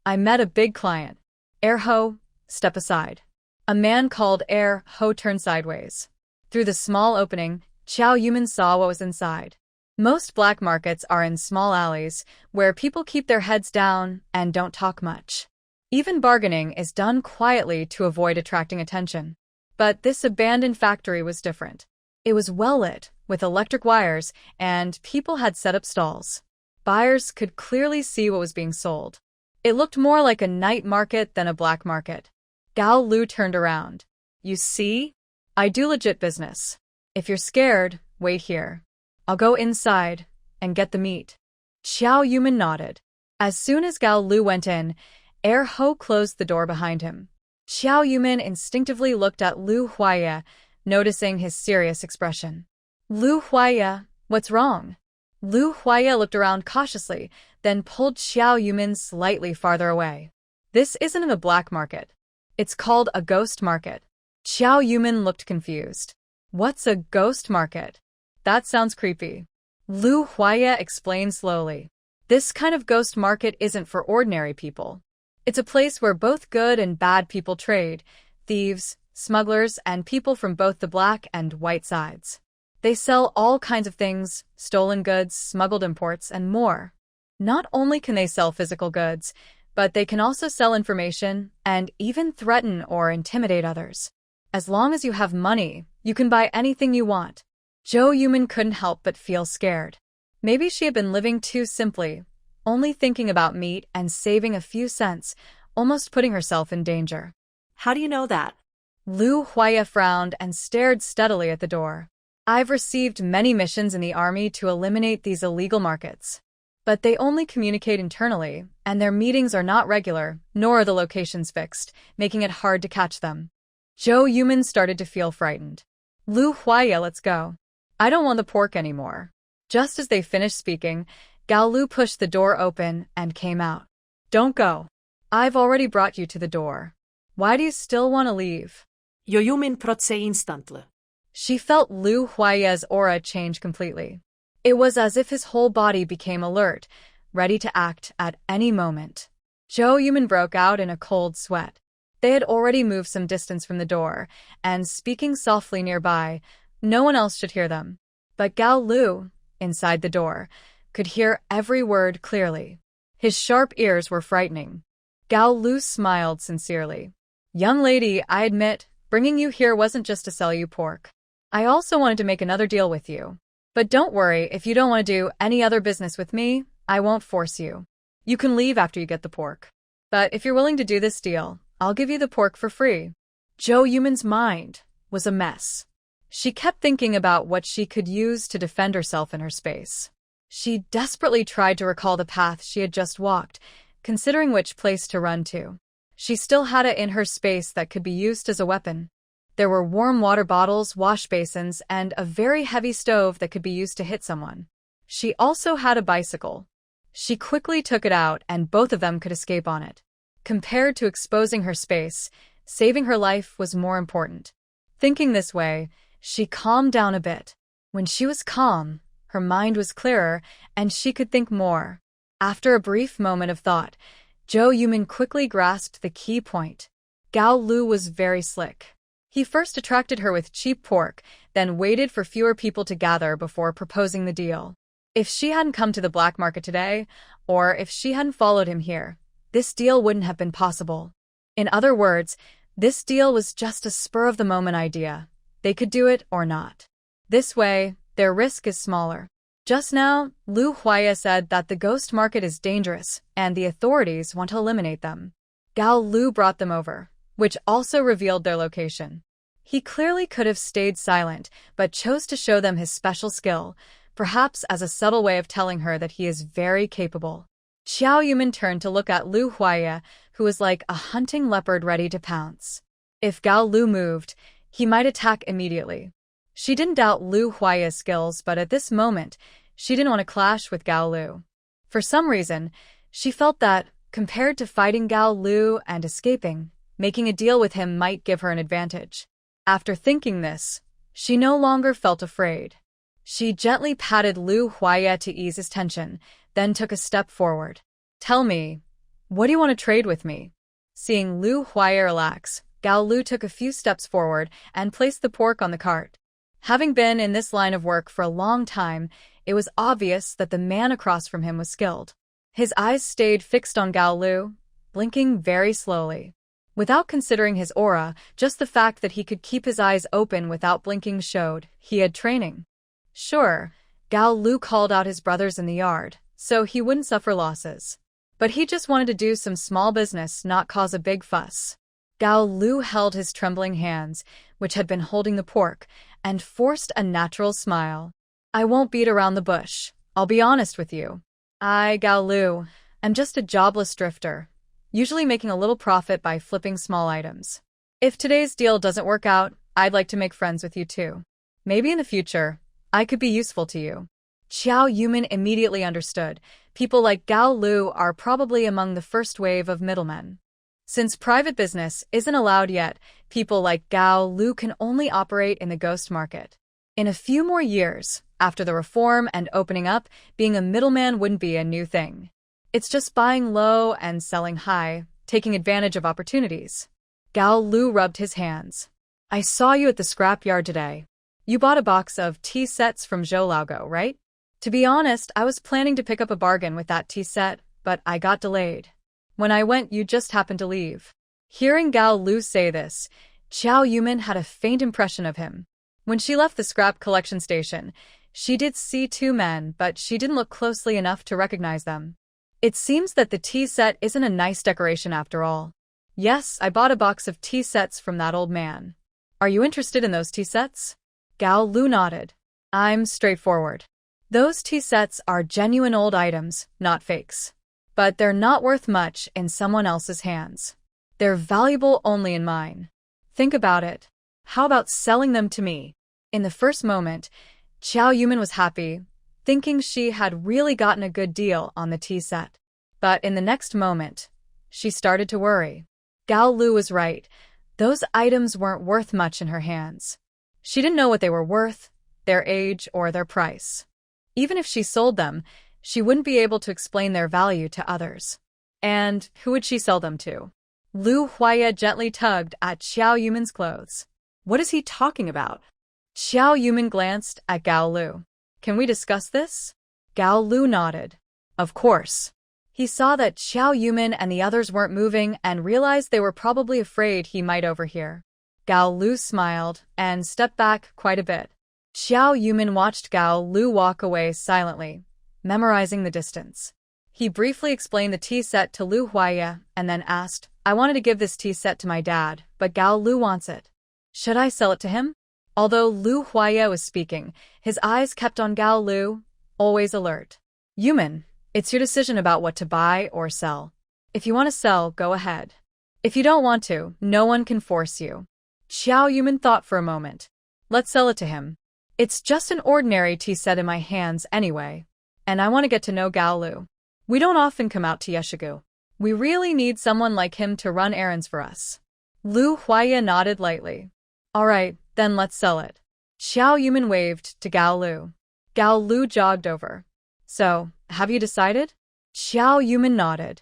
I met a big client. Ho, step aside. A man called Ho turned sideways. Through the small opening, Xiao Yumin saw what was inside. Most black markets are in small alleys, where people keep their heads down and don't talk much. Even bargaining is done quietly to avoid attracting attention. But this abandoned factory was different. It was well lit, with electric wires, and people had set up stalls. Buyers could clearly see what was being sold. It looked more like a night market than a black market. Gao Lu turned around. You see? I do legit business. If you're scared, wait here. I'll go inside and get the meat. Xiao Yumin nodded. As soon as Gao Lu went in, Ho closed the door behind him. Xiao Yumin instinctively looked at Lu Huaya, noticing his serious expression. Lu Huaya, what's wrong? Lu Huaya looked around cautiously, then pulled Xiao Yumin slightly farther away. This isn't a black market. It's called a ghost market. Xiao Yumin looked confused. What's a ghost market? That sounds creepy. Lu Huaya explained slowly. This kind of ghost market isn't for ordinary people. It's a place where both good and bad people trade, thieves, smugglers, and people from both the black and white sides. They sell all kinds of things, stolen goods, smuggled imports, and more. Not only can they sell physical goods, but they can also sell information and even threaten or intimidate others. As long as you have money, you can buy anything you want. Zhou Yumin couldn't help but feel scared. Maybe she had been living too simply, only thinking about meat and saving a few cents, almost putting herself in danger. How do you know that? Lu Huaya frowned and stared steadily at the door. I've received many missions in the army to eliminate these illegal markets. But they only communicate internally, and their meetings are not regular, nor are the locations fixed, making it hard to catch them. Zhou Yumin started to feel frightened. Lu Huaya, let's go. I don't want the pork anymore. Just as they finished speaking, Gao Lu pushed the door open and came out. Don't go. I've already brought you to the door. Why do you still want to leave? Zhou Yumin protse instantly. She felt Lu Huaya's aura change completely. It was as if his whole body became alert, ready to act at any moment. Zhou Yumin broke out in a cold sweat. They had already moved some distance from the door, and speaking softly nearby, no one else should hear them. But Gao Lu, inside the door, could hear every word clearly. His sharp ears were frightening. Gao Lu smiled sincerely. Young lady, I admit, bringing you here wasn't just to sell you pork. I also wanted to make another deal with you. But don't worry, if you don't want to do any other business with me, I won't force you. You can leave after you get the pork. But if you're willing to do this deal, I'll give you the pork for free. Zhou Yumin's mind was a mess. She kept thinking about what she could use to defend herself in her space. She desperately tried to recall the path she had just walked, considering which place to run to. She still had it in her space that could be used as a weapon. There were warm water bottles, wash basins, and a very heavy stove that could be used to hit someone. She also had a bicycle. She quickly took it out, and both of them could escape on it. Compared to exposing her space, saving her life was more important. Thinking this way, she calmed down a bit. When she was calm, her mind was clearer, and she could think more. After a brief moment of thought, Zhou Yumin quickly grasped the key point. Gao Lu was very slick. He first attracted her with cheap pork, then waited for fewer people to gather before proposing the deal. If she hadn't come to the black market today, or if she hadn't followed him here, this deal wouldn't have been possible. In other words, this deal was just a spur-of-the-moment idea. They could do it or not. This way, their risk is smaller. Just now, Lu Huaya said that the ghost market is dangerous, and the authorities want to eliminate them. Gao Lu brought them over, which also revealed their location. He clearly could have stayed silent, but chose to show them his special skill, perhaps as a subtle way of telling her that he is very capable. Zhou Yumin turned to look at Lu Huaya, who was like a hunting leopard ready to pounce. If Gao Lu moved, he might attack immediately. She didn't doubt Lu Huaya's skills, but at this moment, she didn't want to clash with Gao Lu. For some reason, she felt that, compared to fighting Gao Lu and escaping, making a deal with him might give her an advantage. After thinking this, she no longer felt afraid. She gently patted Lu Huaya to ease his tension, then took a step forward. Tell me, what do you want to trade with me? Seeing Lu Huaya relax, Gao Lu took a few steps forward and placed the pork on the cart. Having been in this line of work for a long time, it was obvious that the man across from him was skilled. His eyes stayed fixed on Gao Lu, blinking very slowly. Without considering his aura, just the fact that he could keep his eyes open without blinking showed he had training. Sure, Gao Lu called out his brothers in the yard, so he wouldn't suffer losses. But he just wanted to do some small business, not cause a big fuss. Gao Lu held his trembling hands, which had been holding the pork, and forced a natural smile. I won't beat around the bush. I'll be honest with you. Gao Lu, am just a jobless drifter, usually making a little profit by flipping small items. If today's deal doesn't work out, I'd like to make friends with you too. Maybe in the future, I could be useful to you. Zhou Yumin immediately understood. People like Gao Lu are probably among the first wave of middlemen. Since private business isn't allowed yet, people like Gao Lu can only operate in the ghost market. In a few more years, after the reform and opening up, being a middleman wouldn't be a new thing. It's just buying low and selling high, taking advantage of opportunities. Gao Lu rubbed his hands. I saw you at the scrapyard today. You bought a box of tea sets from Zhou, right? To be honest, I was planning to pick up a bargain with that tea set, but I got delayed. When I went, you just happened to leave. Hearing Gao Lu say this, Zhou Yumin had a faint impression of him. When she left the scrap collection station, she did see two men, but she didn't look closely enough to recognize them. It seems that the tea set isn't a nice decoration after all. Yes, I bought a box of tea sets from that old man. Are you interested in those tea sets? Gao Lu nodded. I'm straightforward. Those tea sets are genuine old items, not fakes. But they're not worth much in someone else's hands. They're valuable only in mine. Think about it. How about selling them to me? In the first moment, Xiao Yumin was happy, thinking she had really gotten a good deal on the tea set. But in the next moment, she started to worry. Gao Lu was right. Those items weren't worth much in her hands. She didn't know what they were worth, their age, or their price. Even if she sold them, she wouldn't be able to explain their value to others. And who would she sell them to? Lu Huaya gently tugged at Xiao Yumin's clothes. What is he talking about? Xiao Yumin glanced at Gao Lu. Can we discuss this? Gao Lu nodded. Of course. He saw that Xiao Yumin and the others weren't moving and realized they were probably afraid he might overhear. Gao Lu smiled and stepped back quite a bit. Xiao Yumin watched Gao Lu walk away silently, memorizing the distance. He briefly explained the tea set to Lu Huaya and then asked, I wanted to give this tea set to my dad, but Gao Lu wants it. Should I sell it to him? Although Lu Huaya was speaking, his eyes kept on Gao Lu, always alert. Yumin, it's your decision about what to buy or sell. If you want to sell, go ahead. If you don't want to, no one can force you. Xiao Yumin thought for a moment. Let's sell it to him. It's just an ordinary tea set in my hands anyway. And I want to get to know Gao Lu. We don't often come out to Yeshigu. We really need someone like him to run errands for us. Lu Huaya nodded lightly. All right, then let's sell it. Xiao Yumin waved to Gao Lu. Gao Lu jogged over. So, have you decided? Xiao Yumin nodded.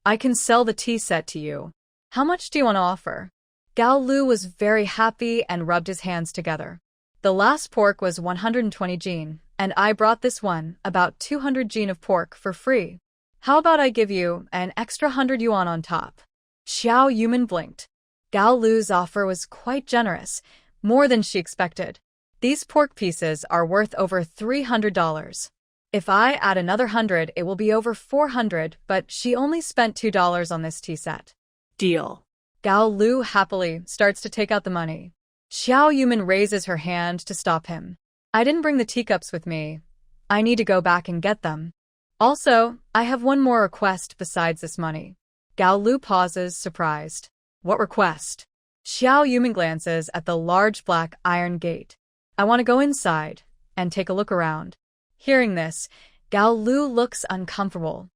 I can sell the tea set to you. How much do you want to offer? Gao Lu was very happy and rubbed his hands together. The last pork was 120 jin, and I brought this one, about 200 jin of pork, for free. How about I give you an extra 100 yuan on top? Xiao Yumin blinked. Gao Lu's offer was quite generous, more than she expected. These pork pieces are worth over $300. If I add another 100, it will be over 400, but she only spent $2 on this tea set. Deal. Gao Lu happily starts to take out the money. Xiao Yumin raises her hand to stop him. I didn't bring the teacups with me. I need to go back and get them. Also, I have one more request besides this money. Gao Lu pauses, surprised. What request? Xiao Yumin glances at the large black iron gate. I want to go inside and take a look around. Hearing this, Gao Lu looks uncomfortable.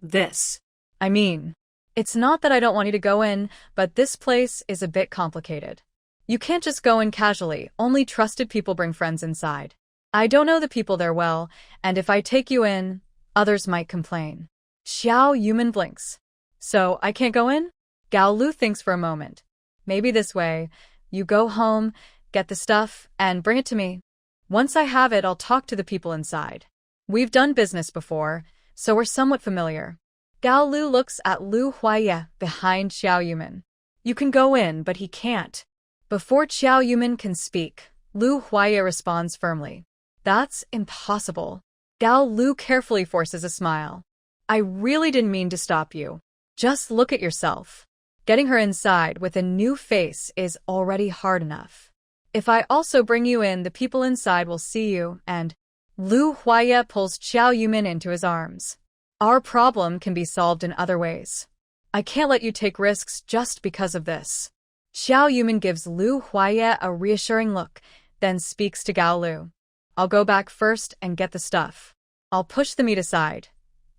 This. I mean, it's not that I don't want you to go in, but this place is a bit complicated. You can't just go in casually, only trusted people bring friends inside. I don't know the people there well, and if I take you in, others might complain. Xiao Yumin blinks. So, I can't go in? Gao Lu thinks for a moment. Maybe this way, you go home, get the stuff, and bring it to me. Once I have it, I'll talk to the people inside. We've done business before, so we're somewhat familiar. Gao Lu looks at Lu Huaya behind Xiao Yumin. You can go in, but he can't. Before Xiao Yumin can speak, Lu Huaya responds firmly. That's impossible. Gao Lu carefully forces a smile. I really didn't mean to stop you. Just look at yourself. Getting her inside with a new face is already hard enough. If I also bring you in, the people inside will see you, and Lu Huaya pulls Xiao Yumin into his arms. Our problem can be solved in other ways. I can't let you take risks just because of this. Xiao Yumin gives Lu Huaya a reassuring look, then speaks to Gao Lu. I'll go back first and get the stuff. I'll push the meat aside.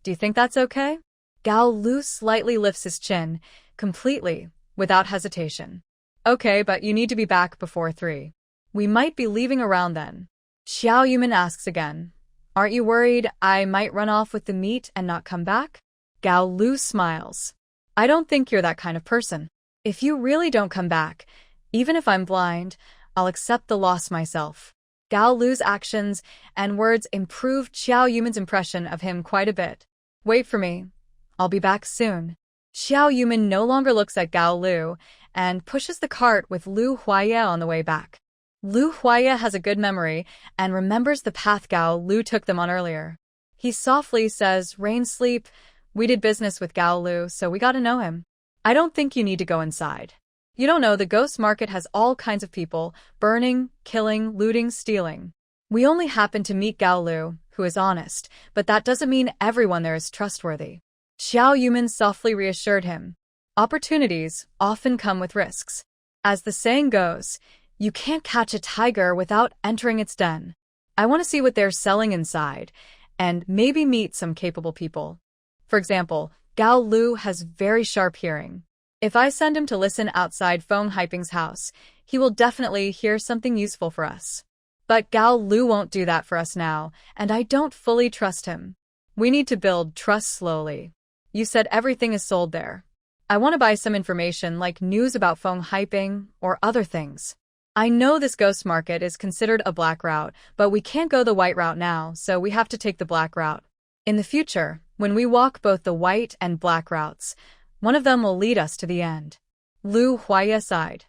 Do you think that's okay? Gao Lu slightly lifts his chin, completely, without hesitation. Okay, but you need to be back before 3. We might be leaving around then. Xiao Yumin asks again. Aren't you worried I might run off with the meat and not come back? Gao Lu smiles. I don't think you're that kind of person. If you really don't come back, even if I'm blind, I'll accept the loss myself. Gao Lu's actions and words improved Xiao Yumin's impression of him quite a bit. Wait for me. I'll be back soon. Xiao Yumin no longer looks at Gao Lu and pushes the cart with Lu Huaya on the way back. Lu Huaya has a good memory and remembers the path Gao Lu took them on earlier. He softly says, "Rain sleep. We did business with Gao Lu, so we gotta know him. I don't think you need to go inside. You don't know the ghost market has all kinds of people, burning, killing, looting, stealing. We only happen to meet Gao Lu, who is honest, but that doesn't mean everyone there is trustworthy." Xiao Yumin softly reassured him. Opportunities often come with risks. As the saying goes, you can't catch a tiger without entering its den. I want to see what they're selling inside, and maybe meet some capable people. For example, Gao Lu has very sharp hearing. If I send him to listen outside Feng Haiping's house, he will definitely hear something useful for us. But Gao Lu won't do that for us now, and I don't fully trust him. We need to build trust slowly. You said everything is sold there. I want to buy some information like news about Feng Haiping or other things. I know this ghost market is considered a black route, but we can't go the white route now, so we have to take the black route. In the future, when we walk both the white and black routes, one of them will lead us to the end. Lu Huaya sighed.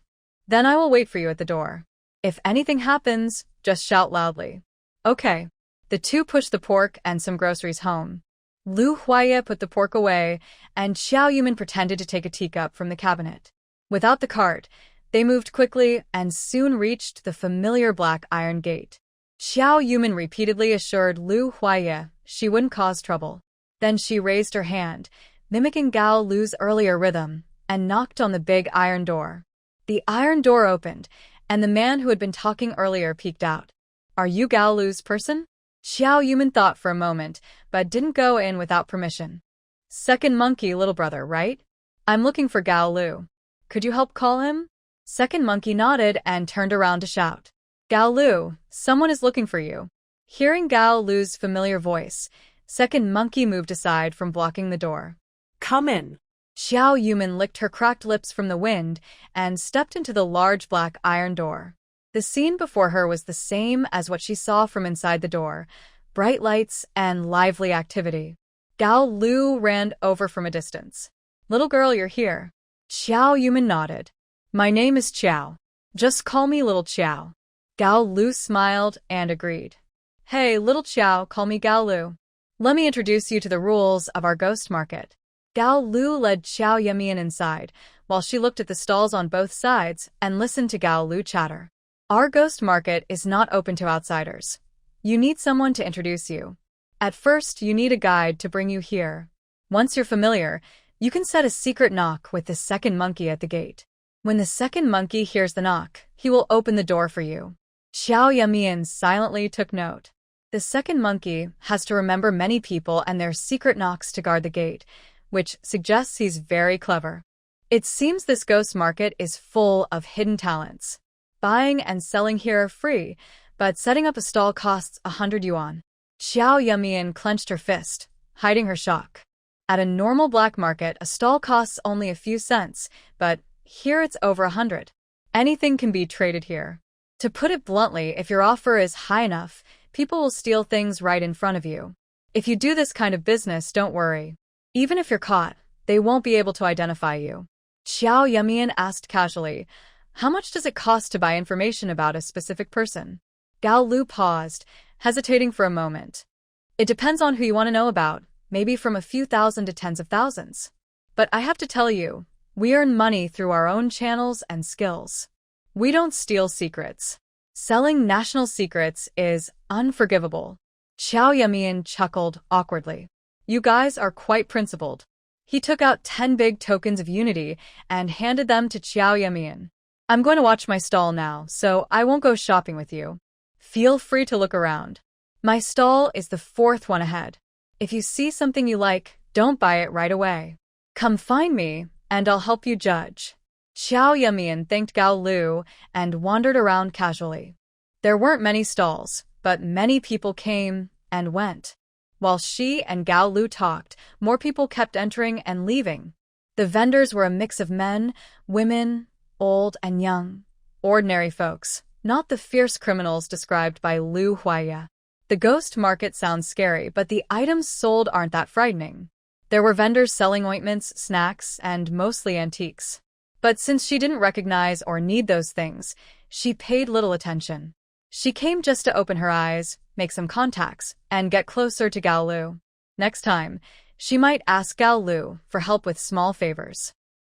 Then I will wait for you at the door. If anything happens, just shout loudly. Okay. The two pushed the pork and some groceries home. Lu Huaya put the pork away, and Xiao Yumin pretended to take a teacup from the cabinet. Without the cart, they moved quickly and soon reached the familiar black iron gate. Xiao Yumin repeatedly assured Lu Huaya she wouldn't cause trouble. Then she raised her hand, mimicking Gao Lu's earlier rhythm, and knocked on the big iron door. The iron door opened, and the man who had been talking earlier peeked out. Are you Gao Lu's person? Xiao Yumin thought for a moment, but didn't go in without permission. Second monkey little brother, right? I'm looking for Gao Lu. Could you help call him? Second monkey nodded and turned around to shout. Gao Lu, someone is looking for you. Hearing Gao Lu's familiar voice, Second monkey moved aside from blocking the door. Come in. Xiao Yumin licked her cracked lips from the wind and stepped into the large black iron door. The scene before her was the same as what she saw from inside the door, bright lights and lively activity. Gao Lu ran over from a distance. Little girl, you're here. Xiao Yumin nodded. My name is Qiao. Just call me Little Qiao. Gao Lu smiled and agreed. Hey, Little Qiao, call me Gao Lu. Let me introduce you to the rules of our ghost market. Gao Lu led Xiao Yumin inside, while she looked at the stalls on both sides and listened to Gao Lu chatter. Our ghost market is not open to outsiders. You need someone to introduce you. At first, you need a guide to bring you here. Once you're familiar, you can set a secret knock with the second monkey at the gate. When the second monkey hears the knock, he will open the door for you. Xiao Yumin silently took note. The second monkey has to remember many people and their secret knocks to guard the gate, which suggests he's very clever. It seems this ghost market is full of hidden talents. Buying and selling here are free, but setting up a stall costs 100 yuan. Xiao Yumin clenched her fist, hiding her shock. At a normal black market, a stall costs only a few cents, but here it's over 100. Anything can be traded here. To put it bluntly, if your offer is high enough, people will steal things right in front of you. If you do this kind of business, don't worry. Even if you're caught, they won't be able to identify you. Xiao Yumin asked casually, how much does it cost to buy information about a specific person? Gao Lu paused, hesitating for a moment. It depends on who you want to know about, maybe from a few thousand to tens of thousands. But I have to tell you, we earn money through our own channels and skills. We don't steal secrets. Selling national secrets is unforgivable. Xiao Yumin chuckled awkwardly. You guys are quite principled. He took out 10 big tokens of unity and handed them to Xiao Yumin. I'm going to watch my stall now, so I won't go shopping with you. Feel free to look around. My stall is the fourth one ahead. If you see something you like, don't buy it right away. Come find me, and I'll help you judge. Xiao Yumin thanked Gao Lu and wandered around casually. There weren't many stalls, but many people came and went. While she and Gao Lu talked, more people kept entering and leaving. The vendors were a mix of men, women, old and young. Ordinary folks, not the fierce criminals described by Lu Huaya. The ghost market sounds scary, but the items sold aren't that frightening. There were vendors selling ointments, snacks, and mostly antiques. But since she didn't recognize or need those things, she paid little attention. She came just to open her eyes, make some contacts, and get closer to Gao Lu. Next time, she might ask Gao Lu for help with small favors.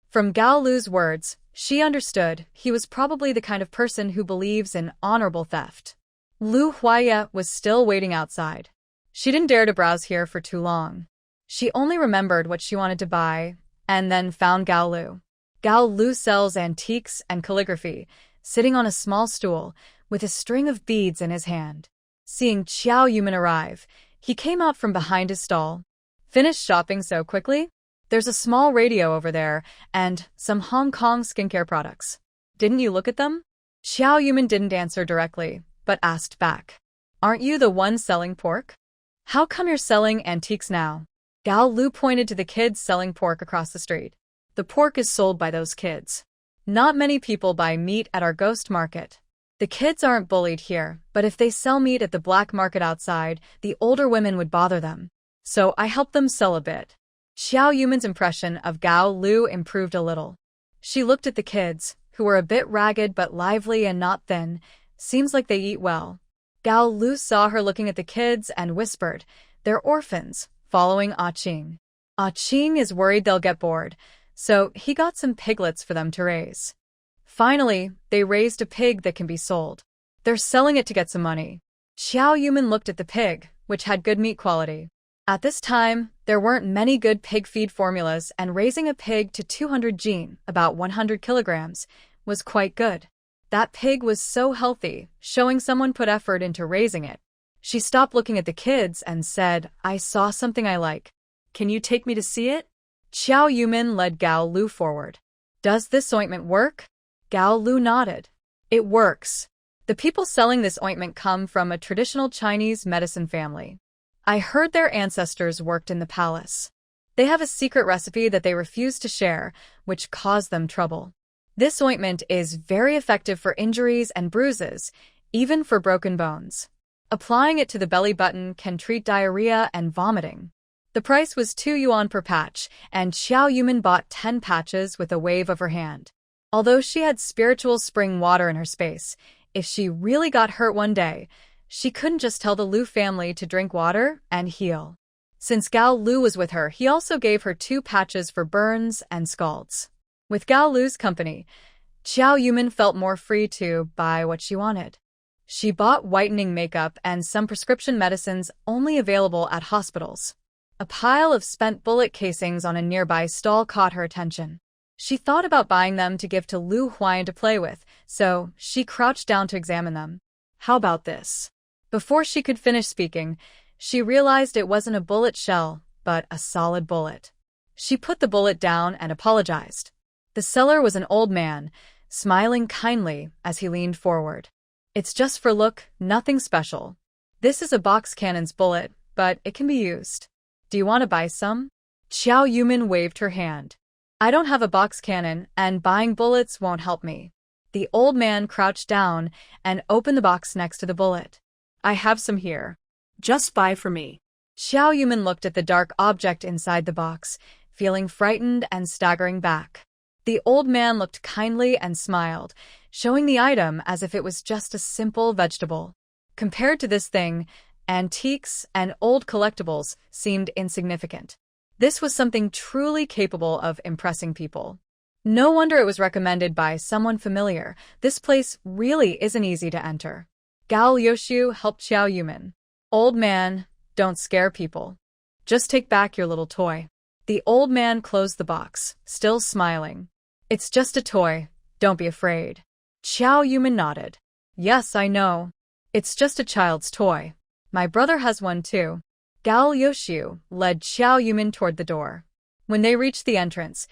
From Gao Lu's words, she understood he was probably the kind of person who believes in honorable theft. Lu Huaya was still waiting outside. She didn't dare to browse here for too long. She only remembered what she wanted to buy, and then found Gao Lu. Gao Lu sells antiques and calligraphy, sitting on a small stool, with a string of beads in his hand. Seeing Xiao Yuman arrive, he came out from behind his stall. Finished shopping so quickly? There's a small radio over there, and some Hong Kong skincare products. Didn't you look at them? Xiao Yuman didn't answer directly, but asked back. Aren't you the one selling pork? How come you're selling antiques now? Gao Lu pointed to the kids selling pork across the street. The pork is sold by those kids. Not many people buy meat at our ghost market. The kids aren't bullied here, but if they sell meat at the black market outside, the older women would bother them. So I help them sell a bit. Xiao Yuman's impression of Gao Lu improved a little. She looked at the kids, who were a bit ragged but lively and not thin. Seems like they eat well. Gao Lu saw her looking at the kids and whispered, "They're orphans," following Ah Qing. Ah Qing is worried they'll get bored, so he got some piglets for them to raise. Finally, they raised a pig that can be sold. They're selling it to get some money. Xiao Yuman looked at the pig, which had good meat quality. At this time, there weren't many good pig feed formulas, and raising a pig to 200 jin, about 100 kilograms, was quite good. That pig was so healthy, showing someone put effort into raising it. She stopped looking at the kids and said, "I saw something I like. Can you take me to see it?" Xiao Yuman led Gao Lu forward. "Does this ointment work?" Gao Lu nodded. "It works. The people selling this ointment come from a traditional Chinese medicine family. I heard their ancestors worked in the palace. They have a secret recipe that they refuse to share, which caused them trouble. This ointment is very effective for injuries and bruises, even for broken bones. Applying it to the belly button can treat diarrhea and vomiting." The price was 2 yuan per patch, and Xiao Yuman bought 10 patches with a wave of her hand. Although she had spiritual spring water in her space, if she really got hurt one day, she couldn't just tell the Lu family to drink water and heal. Since Gao Lu was with her, he also gave her 2 patches for burns and scalds. With Gao Lu's company, Xiao Yuman felt more free to buy what she wanted. She bought whitening makeup and some prescription medicines only available at hospitals. A pile of spent bullet casings on a nearby stall caught her attention. She thought about buying them to give to Lu Huayan to play with, so she crouched down to examine them. How about this? Before she could finish speaking, she realized it wasn't a bullet shell, but a solid bullet. She put the bullet down and apologized. The seller was an old man, smiling kindly as he leaned forward. "It's just for look, nothing special. This is a box cannon's bullet, but it can be used. Do you want to buy some?" Xiao Yuman waved her hand. "I don't have a box cannon, and buying bullets won't help me." The old man crouched down and opened the box next to the bullet. "I have some here. Just buy for me." Xiao Yuman looked at the dark object inside the box, feeling frightened and staggering back. The old man looked kindly and smiled, showing the item as if it was just a simple vegetable. Compared to this thing, antiques and old collectibles seemed insignificant. This was something truly capable of impressing people. No wonder it was recommended by someone familiar. This place really isn't easy to enter. Gao Liushu helped Xiao Yuman. "Old man, don't scare people. Just take back your little toy." The old man closed the box, still smiling. "It's just a toy. Don't be afraid." Xiao Yuman nodded. "Yes, I know. It's just a child's toy. My brother has one too." Gao Liushu led Xiao Yuman toward the door. When they reached the entrance,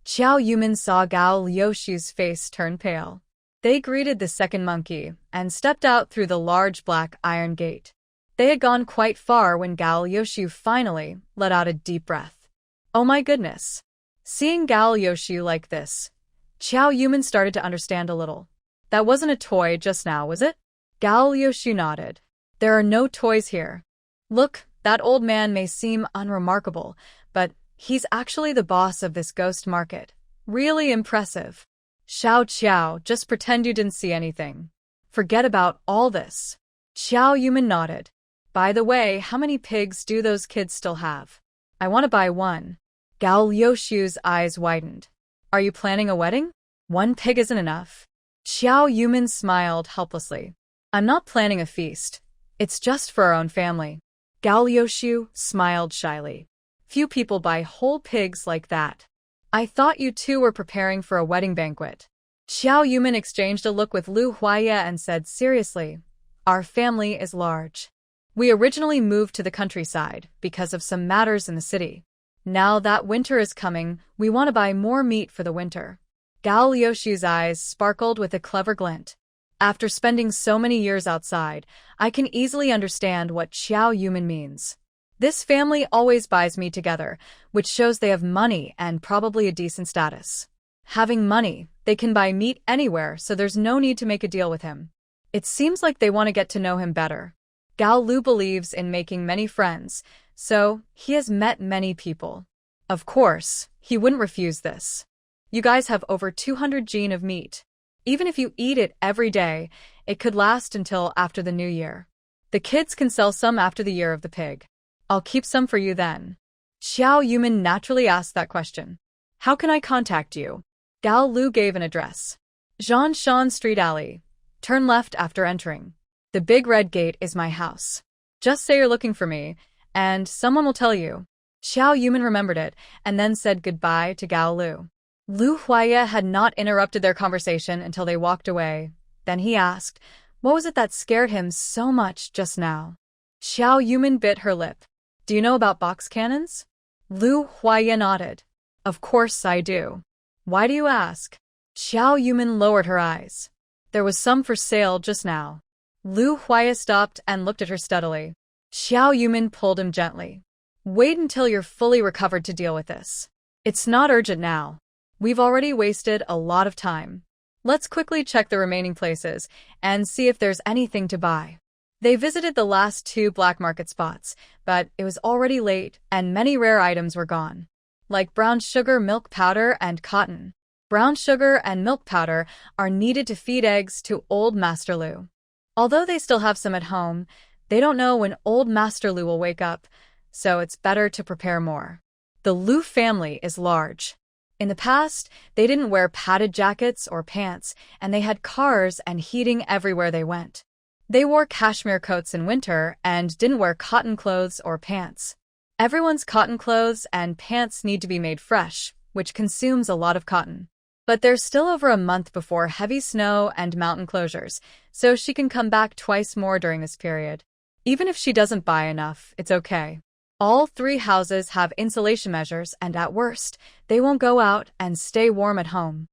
Xiao Yuman saw Gao Liushu's face turn pale. They greeted the second monkey and stepped out through the large black iron gate. They had gone quite far when Gao Liushu finally let out a deep breath. "Oh my goodness." Seeing Gao Liushu like this, Xiao Yuman started to understand a little. "That wasn't a toy just now, was it?" Gao Liushu nodded. "There are no toys here. Look, that old man may seem unremarkable, but he's actually the boss of this ghost market. Really impressive. Xiao Qiao, just pretend you didn't see anything." Forget about all this. Xiao Yuman nodded. By the way, how many pigs do those kids still have? I want to buy one. Gao Liuxiu's eyes widened. Are you planning a wedding? One pig isn't enough. Xiao Yuman smiled helplessly. I'm not planning a feast. It's just for our own family. Gao Liuxiu smiled shyly. Few people buy whole pigs like that. I thought you two were preparing for a wedding banquet. Xiao Yuman exchanged a look with Lu Huaya and said seriously, our family is large. We originally moved to the countryside because of some matters in the city. Now that winter is coming, we want to buy more meat for the winter. Gao Liuxiu's eyes sparkled with a clever glint. After spending so many years outside, I can easily understand what Xiao Yuman means. This family always buys meat together, which shows they have money and probably a decent status. Having money, they can buy meat anywhere, so there's no need to make a deal with him. It seems like they want to get to know him better. Gao Lu believes in making many friends, so he has met many people. Of course, he wouldn't refuse this. You guys have over 200 jin of meat. Even if you eat it every day, it could last until after the new year. The kids can sell some after the year of the pig. I'll keep some for you then. Xiao Yuman naturally asked that question. How can I contact you? Gao Lu gave an address. Zhanshan Street Alley. Turn left after entering. The big red gate is my house. Just say you're looking for me, and someone will tell you. Xiao Yuman remembered it, and then said goodbye to Gao Lu. Lu Huaya had not interrupted their conversation until they walked away. Then he asked, what was it that scared him so much just now? Xiao Yuman bit her lip. Do you know about box cannons? Lu Huaya nodded. Of course I do. Why do you ask? Xiao Yuman lowered her eyes. There was some for sale just now. Lu Huaya stopped and looked at her steadily. Xiao Yuman pulled him gently. Wait until you're fully recovered to deal with this. It's not urgent now. We've already wasted a lot of time. Let's quickly check the remaining places and see if there's anything to buy. They visited the last 2 black market spots, but it was already late and many rare items were gone. Like brown sugar, milk powder, and cotton. Brown sugar and milk powder are needed to feed eggs to old Master Lu. Although they still have some at home, they don't know when old Master Lu will wake up, so it's better to prepare more. The Lu family is large. In the past, they didn't wear padded jackets or pants, and they had cars and heating everywhere they went. They wore cashmere coats in winter and didn't wear cotton clothes or pants. Everyone's cotton clothes and pants need to be made fresh, which consumes a lot of cotton. But there's still over a month before heavy snow and mountain closures, so she can come back twice more during this period. Even if she doesn't buy enough, it's okay. All 3 houses have insulation measures, and at worst, they won't go out and stay warm at home.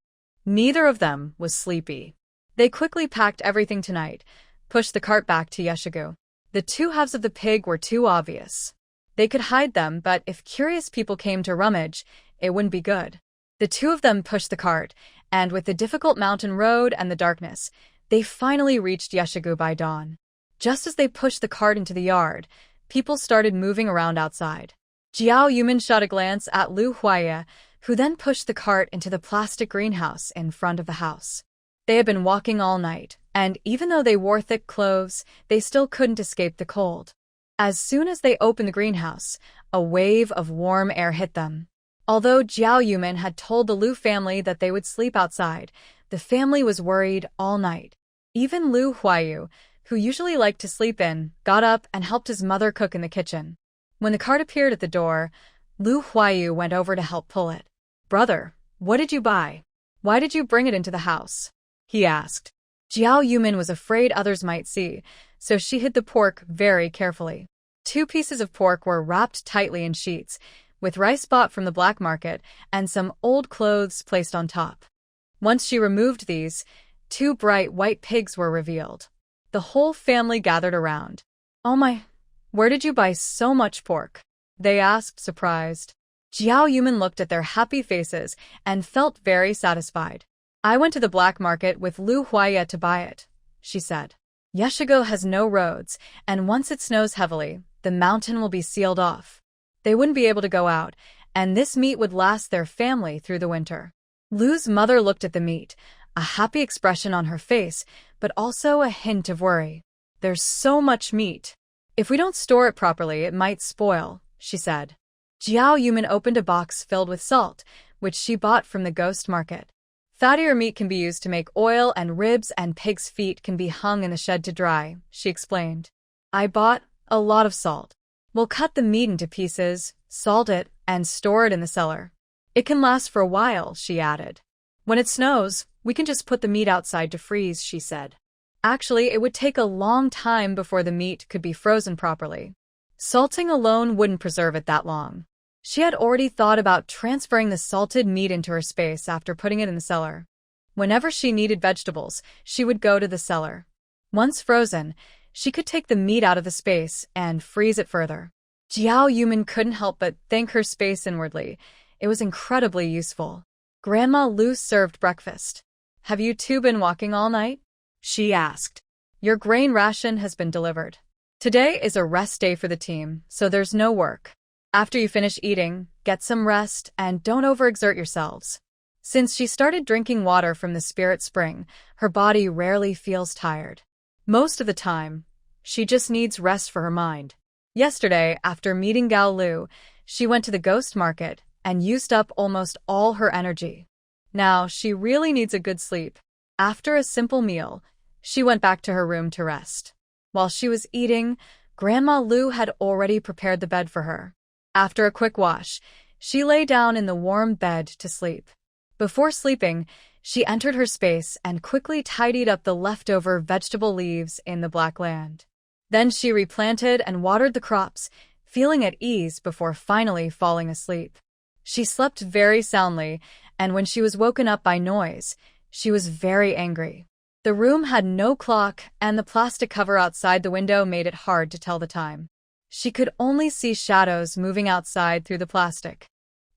Neither of them was sleepy. They quickly packed everything tonight, pushed the cart back to Yeshigu. The 2 halves of the pig were too obvious. They could hide them, but if curious people came to rummage, it wouldn't be good. The 2 of them pushed the cart, and with the difficult mountain road and the darkness, they finally reached Yeshigu by dawn. Just as they pushed the cart into the yard, people started moving around outside. Jiao Yuman shot a glance at Lu Huaya, who then pushed the cart into the plastic greenhouse in front of the house. They had been walking all night, and even though they wore thick clothes, they still couldn't escape the cold. As soon as they opened the greenhouse, a wave of warm air hit them. Although Jiao Yuman had told the Lu family that they would sleep outside, the family was worried all night. Even Lu Huayu, who usually liked to sleep in, got up and helped his mother cook in the kitchen. When the cart appeared at the door, Lu Huayu went over to help pull it. "Brother, what did you buy? Why did you bring it into the house?" he asked. Jiao Yuman was afraid others might see, so she hid the pork very carefully. 2 pieces of pork were wrapped tightly in sheets, with rice bought from the black market and some old clothes placed on top. Once she removed these, 2 bright white pigs were revealed. The whole family gathered around. "Oh my, where did you buy so much pork?" they asked, surprised. Jiao Yuman looked at their happy faces and felt very satisfied. "I went to the black market with Lu Huaya to buy it," she said. "Yeshigo has no roads, and once it snows heavily, the mountain will be sealed off. They wouldn't be able to go out, and this meat would last their family through the winter." Lu's mother looked at the meat, a happy expression on her face, but also a hint of worry. There's so much meat. If we don't store it properly, it might spoil, she said. Jiao Yuman opened a box filled with salt, which she bought from the ghost market. Fattier meat can be used to make oil, and ribs and pig's feet can be hung in the shed to dry, she explained. I bought a lot of salt. We'll cut the meat into pieces, salt it, and store it in the cellar. It can last for a while, she added. When it snows, we can just put the meat outside to freeze, she said. Actually, it would take a long time before the meat could be frozen properly. Salting alone wouldn't preserve it that long. She had already thought about transferring the salted meat into her space after putting it in the cellar. Whenever she needed vegetables, she would go to the cellar. Once frozen, she could take the meat out of the space and freeze it further. Jiao Yuman couldn't help but thank her space inwardly. It was incredibly useful. Grandma Lu served breakfast. Have you two been walking all night? She asked. Your grain ration has been delivered. Today is a rest day for the team, so there's no work. After you finish eating, get some rest and don't overexert yourselves. Since she started drinking water from the spirit spring, her body rarely feels tired. Most of the time, she just needs rest for her mind. Yesterday, after meeting Gao Lu, she went to the ghost market and used up almost all her energy. Now, she really needs a good sleep. After a simple meal, she went back to her room to rest. While she was eating, Grandma Lu had already prepared the bed for her. After a quick wash, she lay down in the warm bed to sleep. Before sleeping, she entered her space and quickly tidied up the leftover vegetable leaves in the black land. Then she replanted and watered the crops, feeling at ease before finally falling asleep. She slept very soundly, and when she was woken up by noise, she was very angry. The room had no clock, and the plastic cover outside the window made it hard to tell the time. She could only see shadows moving outside through the plastic.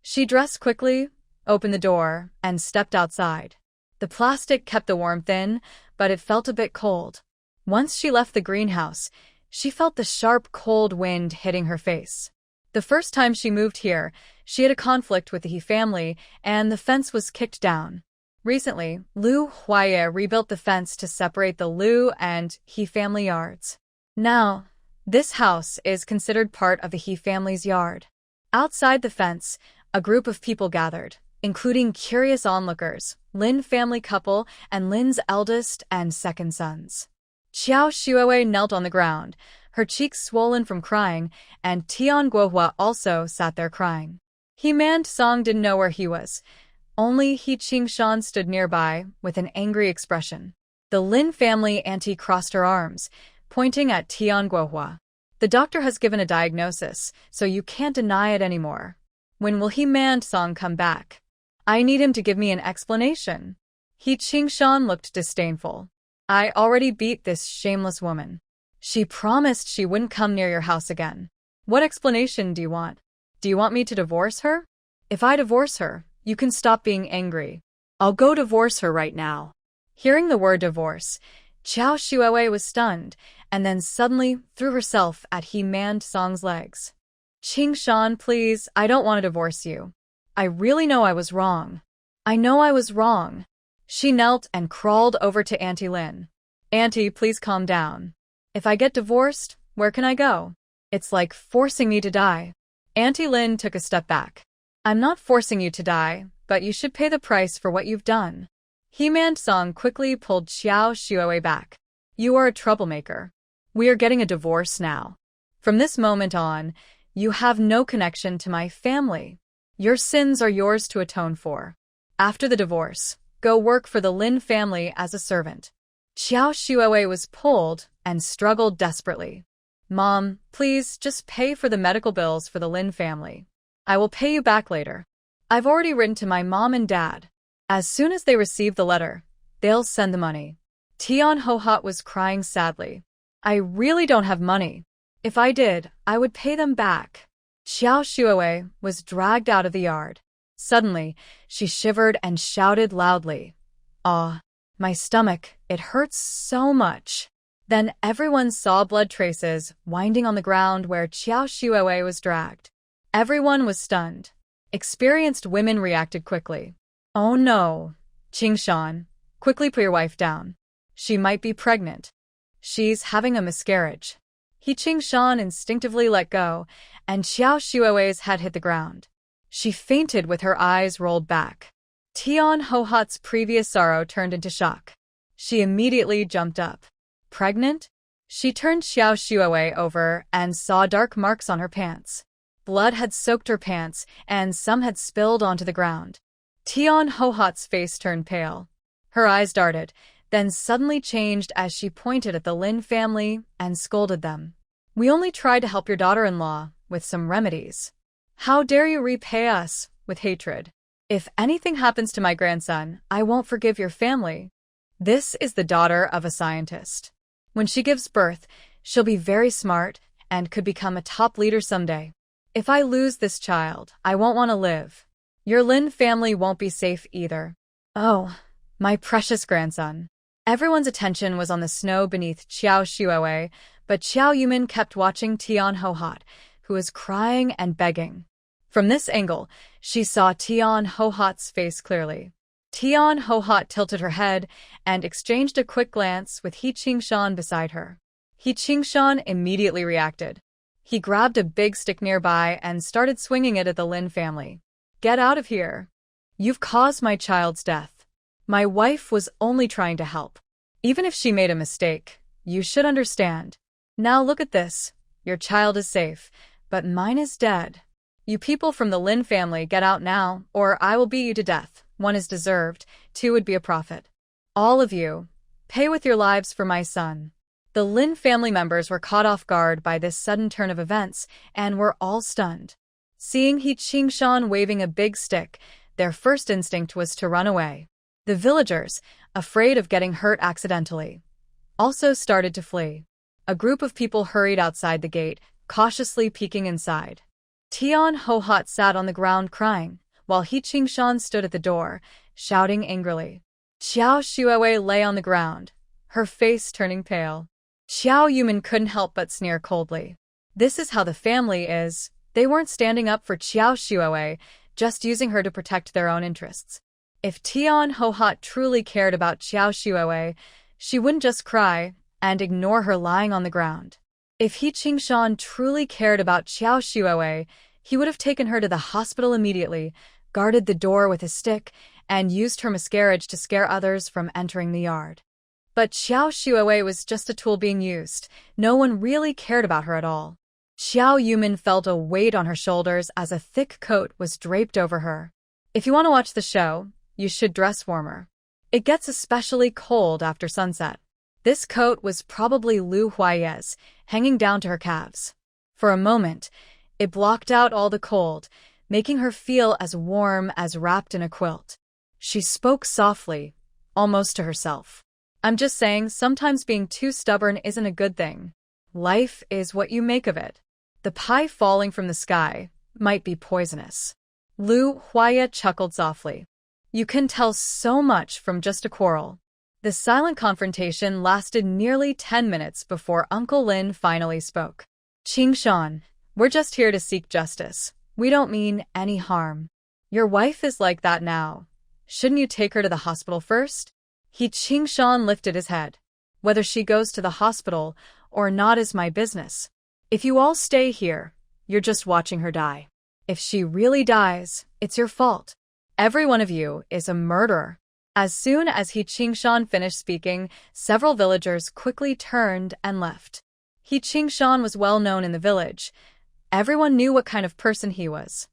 She dressed quickly, opened the door, and stepped outside. The plastic kept the warmth in, but it felt a bit cold. Once she left the greenhouse, she felt the sharp, cold wind hitting her face. The first time she moved here, she had a conflict with the He family, and the fence was kicked down. Recently, Lu Huaye rebuilt the fence to separate the Lu and He family yards. Now, this house is considered part of the He family's yard. Outside the fence, a group of people gathered, including curious onlookers, Lin family couple, and Lin's eldest and second sons. Xiao Shuoei knelt on the ground, her cheeks swollen from crying, and Tian Guohua also sat there crying. He Man Song didn't know where he was. Only He Qingshan stood nearby, with an angry expression. The Lin family auntie crossed her arms, pointing at Tian Guohua. The doctor has given a diagnosis, so you can't deny it anymore. When will He Man Song come back? I need him to give me an explanation. He Qingshan looked disdainful. I already beat this shameless woman. She promised she wouldn't come near your house again. What explanation do you want? Do you want me to divorce her? If I divorce her, you can stop being angry. I'll go divorce her right now. Hearing the word divorce, Xiao Shuoei was stunned, and then suddenly threw herself at He Man Song's legs. Qingshan, please, I don't want to divorce you. I really know I was wrong. I know I was wrong. She knelt and crawled over to Auntie Lin. Auntie, please calm down. If I get divorced, where can I go? It's like forcing me to die. Auntie Lin took a step back. I'm not forcing you to die, but you should pay the price for what you've done. He Man Song quickly pulled Xiao Shuoei back. You are a troublemaker. We are getting a divorce now. From this moment on, you have no connection to my family. Your sins are yours to atone for. After the divorce, go work for the Lin family as a servant. Xiao Shuoei was pulled and struggled desperately. Mom, please just pay for the medical bills for the Lin family. I will pay you back later. I've already written to my mom and dad. As soon as they receive the letter, they'll send the money. Tian Hohot was crying sadly. I really don't have money. If I did, I would pay them back. Xiao Shuoei was dragged out of the yard. Suddenly, she shivered and shouted loudly. Ah, my stomach, it hurts so much. Then everyone saw blood traces winding on the ground where Xiao Shuoei was dragged. Everyone was stunned. Experienced women reacted quickly. Oh no, Qingshan, Quickly put your wife down. She might be pregnant. She's having a miscarriage. He Qingshan instinctively let go, and Xiao Shuowei's head hit the ground. She fainted with her eyes rolled back. Tian Hohat's previous sorrow turned into shock. She immediately jumped up. Pregnant? She turned Xiao Shuowei over and saw dark marks on her pants. Blood had soaked her pants, and some had spilled onto the ground. Tian Hohat's face turned pale. Her eyes darted, then suddenly changed as she pointed at the Lin family and scolded them. We only tried to help your daughter-in-law with some remedies. How dare you repay us with hatred? If anything happens to my grandson, I won't forgive your family. This is the daughter of a scientist. When she gives birth, she'll be very smart and could become a top leader someday. If I lose this child, I won't want to live. Your Lin family won't be safe either. Oh, my precious grandson. Everyone's attention was on the snow beneath Xiao Shuowei, but Xiao Yumin kept watching Tian Hohat, who was crying and begging. From this angle, she saw Tian Hohat's face clearly. Tian Hohat tilted her head and exchanged a quick glance with He Qingshan beside her. He Qingshan immediately reacted. He grabbed a big stick nearby and started swinging it at the Lin family. Get out of here. You've caused my child's death. My wife was only trying to help. Even if she made a mistake, you should understand. Now look at this. Your child is safe, but mine is dead. You people from the Lin family get out now, or I will beat you to death. 1 is deserved, 2 would be a profit. All of you, pay with your lives for my son. The Lin family members were caught off guard by this sudden turn of events and were all stunned. Seeing He Qingshan waving a big stick, their first instinct was to run away. The villagers, afraid of getting hurt accidentally, also started to flee. A group of people hurried outside the gate, cautiously peeking inside. Tian Hohat sat on the ground crying, while He Qingshan stood at the door, shouting angrily. Xiao Shuowei lay on the ground, her face turning pale. Xiao Yumin couldn't help but sneer coldly. This is how the family is. They weren't standing up for Xiao Shuowei, just using her to protect their own interests. If Tian Hohat truly cared about Xiao Shuowei, she wouldn't just cry and ignore her lying on the ground. If He Qingshan truly cared about Xiao Shuowei, he would have taken her to the hospital immediately, guarded the door with a stick, and used her miscarriage to scare others from entering the yard. But Xiao Shuowei was just a tool being used. No one really cared about her at all. Xiao Yumin felt a weight on her shoulders as a thick coat was draped over her. If you want to watch the show, you should dress warmer. It gets especially cold after sunset. This coat was probably Lu Huaye's, hanging down to her calves. For a moment, it blocked out all the cold, making her feel as warm as wrapped in a quilt. She spoke softly, almost to herself. I'm just saying, sometimes being too stubborn isn't a good thing. Life is what you make of it. The pie falling from the sky might be poisonous. Lu Huaye chuckled softly. You can tell so much from just a quarrel. The silent confrontation lasted nearly 10 minutes before Uncle Lin finally spoke. Qingshan, we're just here to seek justice. We don't mean any harm. Your wife is like that now. Shouldn't you take her to the hospital first? He Qingshan lifted his head. Whether she goes to the hospital or not is my business. If you all stay here, you're just watching her die. If she really dies, it's your fault. Every one of you is a murderer. As soon as He Qingshan finished speaking, several villagers quickly turned and left. He Qingshan was well known in the village. Everyone knew what kind of person he was.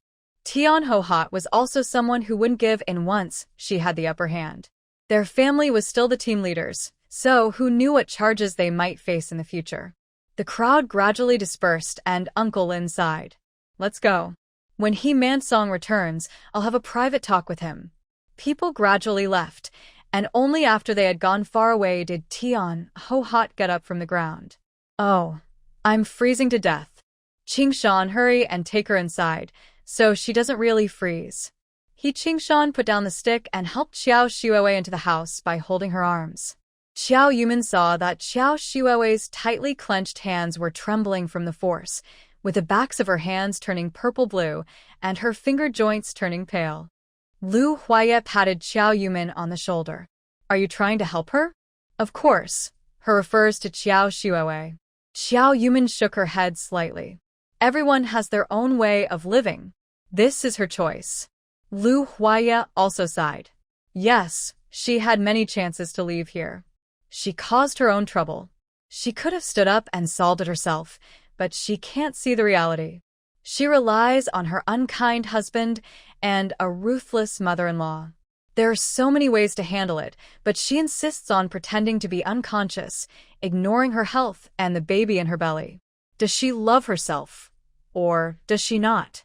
Tian Hohat was also someone who wouldn't give in once she had the upper hand. Their family was still the team leaders, so who knew what charges they might face in the future. The crowd gradually dispersed and Uncle Lin sighed. Let's go. When He Mansong returns, I'll have a private talk with him. People gradually left, and only after they had gone far away did Tian Hohat get up from the ground. Oh, I'm freezing to death. Qingshan, hurry and take her inside, so she doesn't really freeze. He Qingshan put down the stick and helped Xiao Shuowei into the house by holding her arms. Xiao Yumin saw that Xiao Shuowei's tightly clenched hands were trembling from the force, with the backs of her hands turning purple-blue and her finger joints turning pale. Lu Huaye patted Xiao Yumin on the shoulder. Are you trying to help her? Of course. Her refers to Xiao Shuowei. Xiao Yumin shook her head slightly. Everyone has their own way of living. This is her choice. Lu Huaya also sighed. Yes, she had many chances to leave here. She caused her own trouble. She could have stood up and solved it herself, but she can't see the reality. She relies on her unkind husband and a ruthless mother-in-law. There are so many ways to handle it, but she insists on pretending to be unconscious, ignoring her health and the baby in her belly. Does she love herself? Or does she not?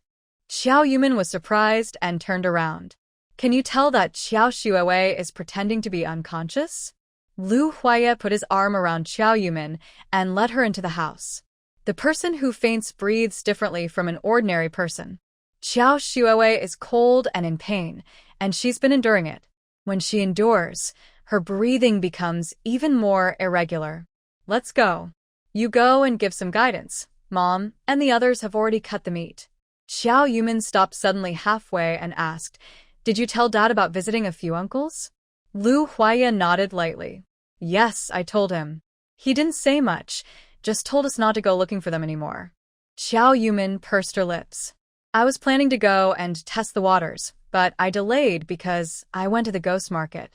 Xiao Yumin was surprised and turned around. Can you tell that Xiao Shuowei is pretending to be unconscious? Lu Huaya put his arm around Xiao Yumin and led her into the house. The person who faints breathes differently from an ordinary person. Xiao Shuowei is cold and in pain, and she's been enduring it. When she endures, her breathing becomes even more irregular. Let's go. You go and give some guidance. Mom and the others have already cut the meat. Xiao Yumin stopped suddenly halfway and asked, Did you tell Dad about visiting a few uncles? Lu Huaya nodded lightly. Yes, I told him. He didn't say much, just told us not to go looking for them anymore. Xiao Yumin pursed her lips. I was planning to go and test the waters, but I delayed because I went to the ghost market.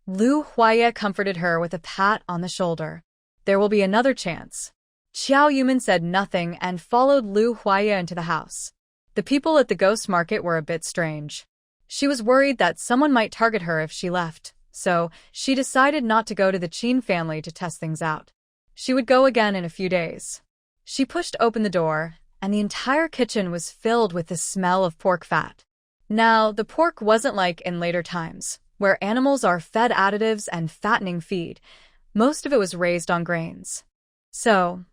Lu Huaya comforted her with a pat on the shoulder. There will be another chance. Xiao Yumin said nothing and followed Lu Huaya into the house. The people at the ghost market were a bit strange. She was worried that someone might target her if she left, so she decided not to go to the Qin family to test things out. She would go again in a few days. She pushed open the door, and the entire kitchen was filled with the smell of pork fat. Now, the pork wasn't like in later times, where animals are fed additives and fattening feed. Most of it was raised on grains. So,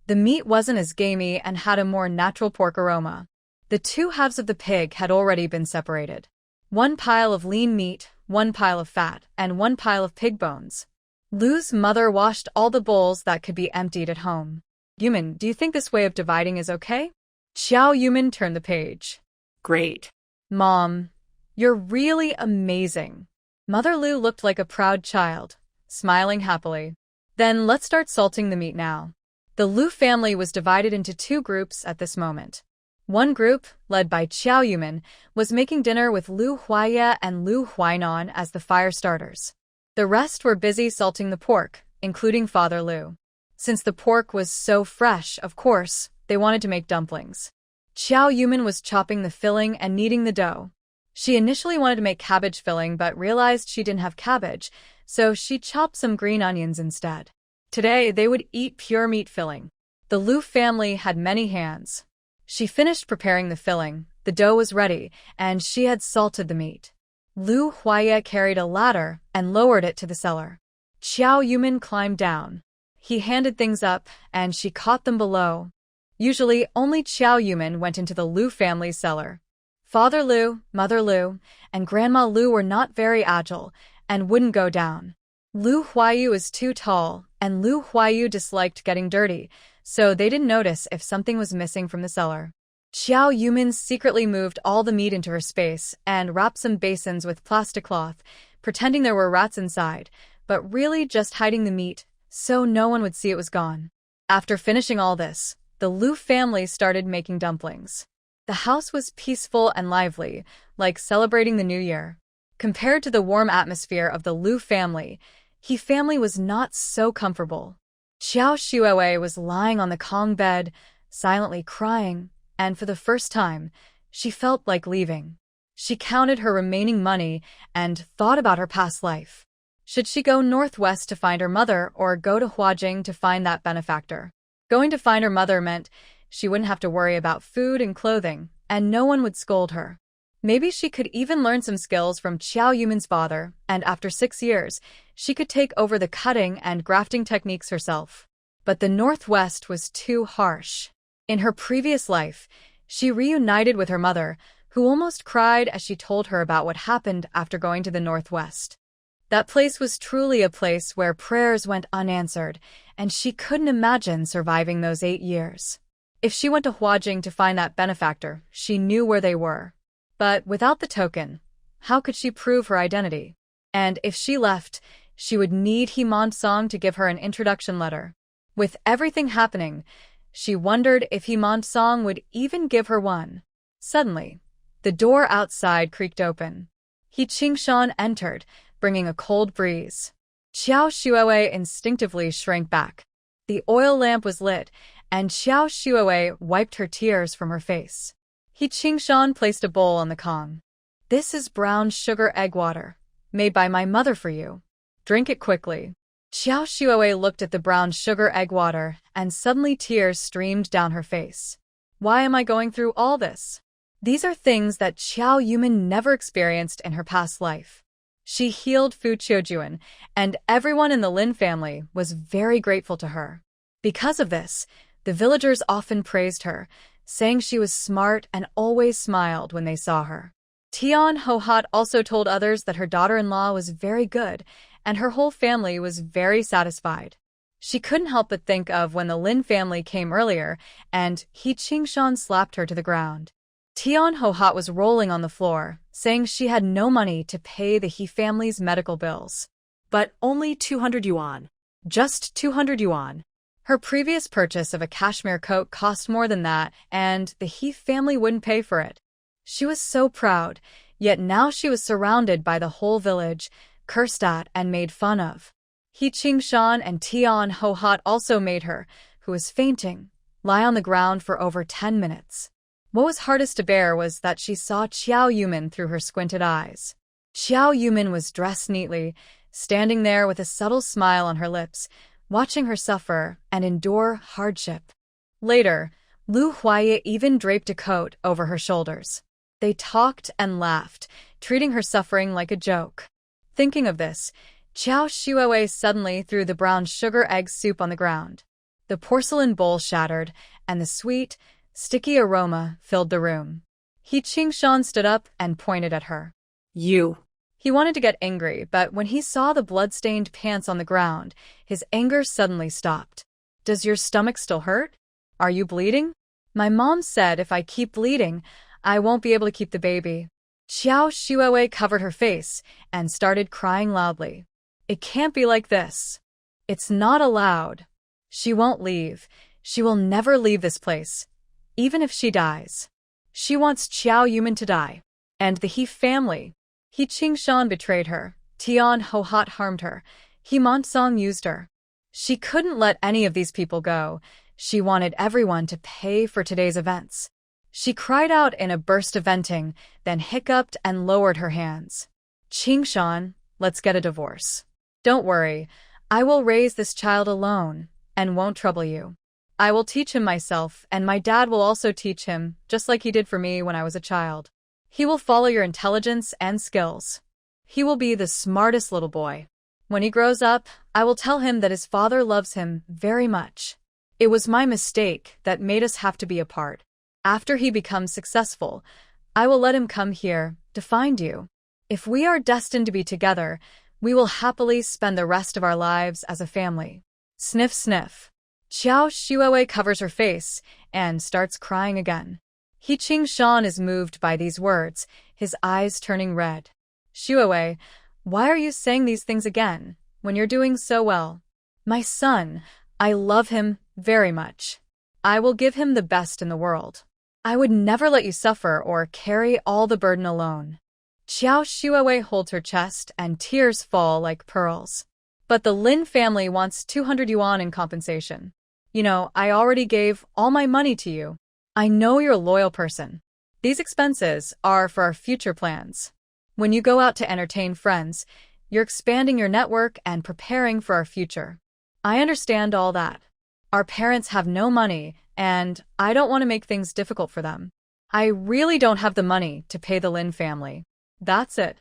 the meat wasn't as gamey and had a more natural pork aroma. The two halves of the pig had already been separated. One pile of lean meat, one pile of fat, and one pile of pig bones. Lu's mother washed all the bowls that could be emptied at home. Yumin, do you think this way of dividing is okay? Xiao Yumin turned the page. Great. Mom, you're really amazing. Mother Lu looked like a proud child, smiling happily. Then let's start salting the meat now. The Lu family was divided into two groups at this moment. One group, led by Xiao Yumin, was making dinner with Lu Huaya and Lu Huainan as the fire starters. The rest were busy salting the pork, including Father Lu. Since the pork was so fresh, of course, they wanted to make dumplings. Xiao Yumin was chopping the filling and kneading the dough. She initially wanted to make cabbage filling but realized she didn't have cabbage, so she chopped some green onions instead. Today, they would eat pure meat filling. The Lu family had many hands. She finished preparing the filling, the dough was ready, and she had salted the meat. Lu Huaya carried a ladder and lowered it to the cellar. Xiao Yumin climbed down. He handed things up, and she caught them below. Usually, only Xiao Yumin went into the Lu family cellar. Father Lu, Mother Lu, and Grandma Lu were not very agile and wouldn't go down. Lu Huayu is too tall, and Lu Huayu disliked getting dirty, so they didn't notice if something was missing from the cellar. Xiao Yumin secretly moved all the meat into her space and wrapped some basins with plastic cloth, pretending there were rats inside, but really just hiding the meat so no one would see it was gone. After finishing all this, the Lu family started making dumplings. The house was peaceful and lively, like celebrating the new year. Compared to the warm atmosphere of the Lu family, He family was not so comfortable. Xiao Shuowei was lying on the Kong bed, silently crying, and for the first time, she felt like leaving. She counted her remaining money and thought about her past life. Should she go northwest to find her mother or go to Huajing to find that benefactor? Going to find her mother meant she wouldn't have to worry about food and clothing, and no one would scold her. Maybe she could even learn some skills from Xiao Yumin's father, and after 6 years, she could take over the cutting and grafting techniques herself. But the Northwest was too harsh. In her previous life, she reunited with her mother, who almost cried as she told her about what happened after going to the Northwest. That place was truly a place where prayers went unanswered, and she couldn't imagine surviving those 8 years. If she went to Huajing to find that benefactor, she knew where they were. But without the token, how could she prove her identity? And if she left, she would need He Song to give her an introduction letter. With everything happening, she wondered if He Song would even give her one. Suddenly, the door outside creaked open. He Qingshan entered, bringing a cold breeze. Xiao Shuowei instinctively shrank back. The oil lamp was lit, and Xiao Shuowei wiped her tears from her face. He Qingshan placed a bowl on the Kong. "This is brown sugar egg water, made by my mother for you. Drink it quickly." Xiao Shuowei looked at the brown sugar egg water, and suddenly tears streamed down her face. Why am I going through all this? These are things that Xiao Yumin never experienced in her past life. She healed Fu Qiujuan, and everyone in the Lin family was very grateful to her. Because of this, the villagers often praised her, saying she was smart and always smiled when they saw her. Tian Hohat also told others that her daughter-in-law was very good, and her whole family was very satisfied. She couldn't help but think of when the Lin family came earlier, and He Qingshan slapped her to the ground. Tian Hohat was rolling on the floor, saying she had no money to pay the He family's medical bills. But only 200 yuan. Just 200 yuan. Her previous purchase of a cashmere coat cost more than that, and the He family wouldn't pay for it. She was so proud, yet now she was surrounded by the whole village, cursed at and made fun of. He Qingshan and Tian Hohat also made her, who was fainting, lie on the ground for over 10 minutes. What was hardest to bear was that she saw Xiao Yumin through her squinted eyes. Xiao Yumin was dressed neatly, standing there with a subtle smile on her lips, watching her suffer and endure hardship. Later, Lu Huaye even draped a coat over her shoulders. They talked and laughed, treating her suffering like a joke. Thinking of this, Xiao Shuowei suddenly threw the brown sugar egg soup on the ground. The porcelain bowl shattered, and the sweet, sticky aroma filled the room. He Qingshan stood up and pointed at her. You. He wanted to get angry, but when he saw the blood-stained pants on the ground, his anger suddenly stopped. Does your stomach still hurt? Are you bleeding? My mom said if I keep bleeding, I won't be able to keep the baby. Xiao Shuowei covered her face and started crying loudly. It can't be like this. It's not allowed. She won't leave. She will never leave this place, even if she dies. She wants Xiao Yumin to die. And the He family. He Qingshan betrayed her. Tian Hohat harmed her. He Song used her. She couldn't let any of these people go. She wanted everyone to pay for today's events. She cried out in a burst of venting, then hiccuped and lowered her hands. Qingshan, let's get a divorce. Don't worry, I will raise this child alone, and won't trouble you. I will teach him myself, and my dad will also teach him, just like he did for me when I was a child. He will follow your intelligence and skills. He will be the smartest little boy. When he grows up, I will tell him that his father loves him very much. It was my mistake that made us have to be apart. After he becomes successful, I will let him come here to find you. If we are destined to be together, we will happily spend the rest of our lives as a family. Sniff, sniff. Xiao Shuowei covers her face and starts crying again. He Qingshan is moved by these words, his eyes turning red. Shuowei, why are you saying these things again, when you're doing so well? My son, I love him very much. I will give him the best in the world. I would never let you suffer or carry all the burden alone. Xiao Shuowei holds her chest and tears fall like pearls. But the Lin family wants 200 yuan in compensation. You know, I already gave all my money to you. I know you're a loyal person. These expenses are for our future plans. When you go out to entertain friends, you're expanding your network and preparing for our future. I understand all that. Our parents have no money, and I don't want to make things difficult for them. I really don't have the money to pay the Lin family. That's it.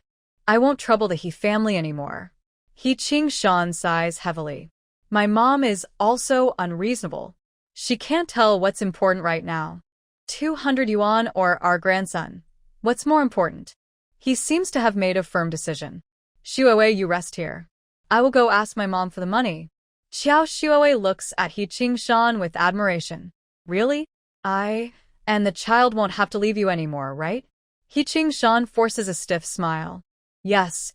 I won't trouble the He family anymore. He Qingshan sighs heavily. My mom is also unreasonable. She can't tell what's important right now. 200 yuan or our grandson. What's more important? He seems to have made a firm decision. Shuowei, you rest here. I will go ask my mom for the money. Xiao Shuowei looks at He Qingshan with admiration. Really? And the child won't have to leave you anymore, right? He Qingshan forces a stiff smile. Yes,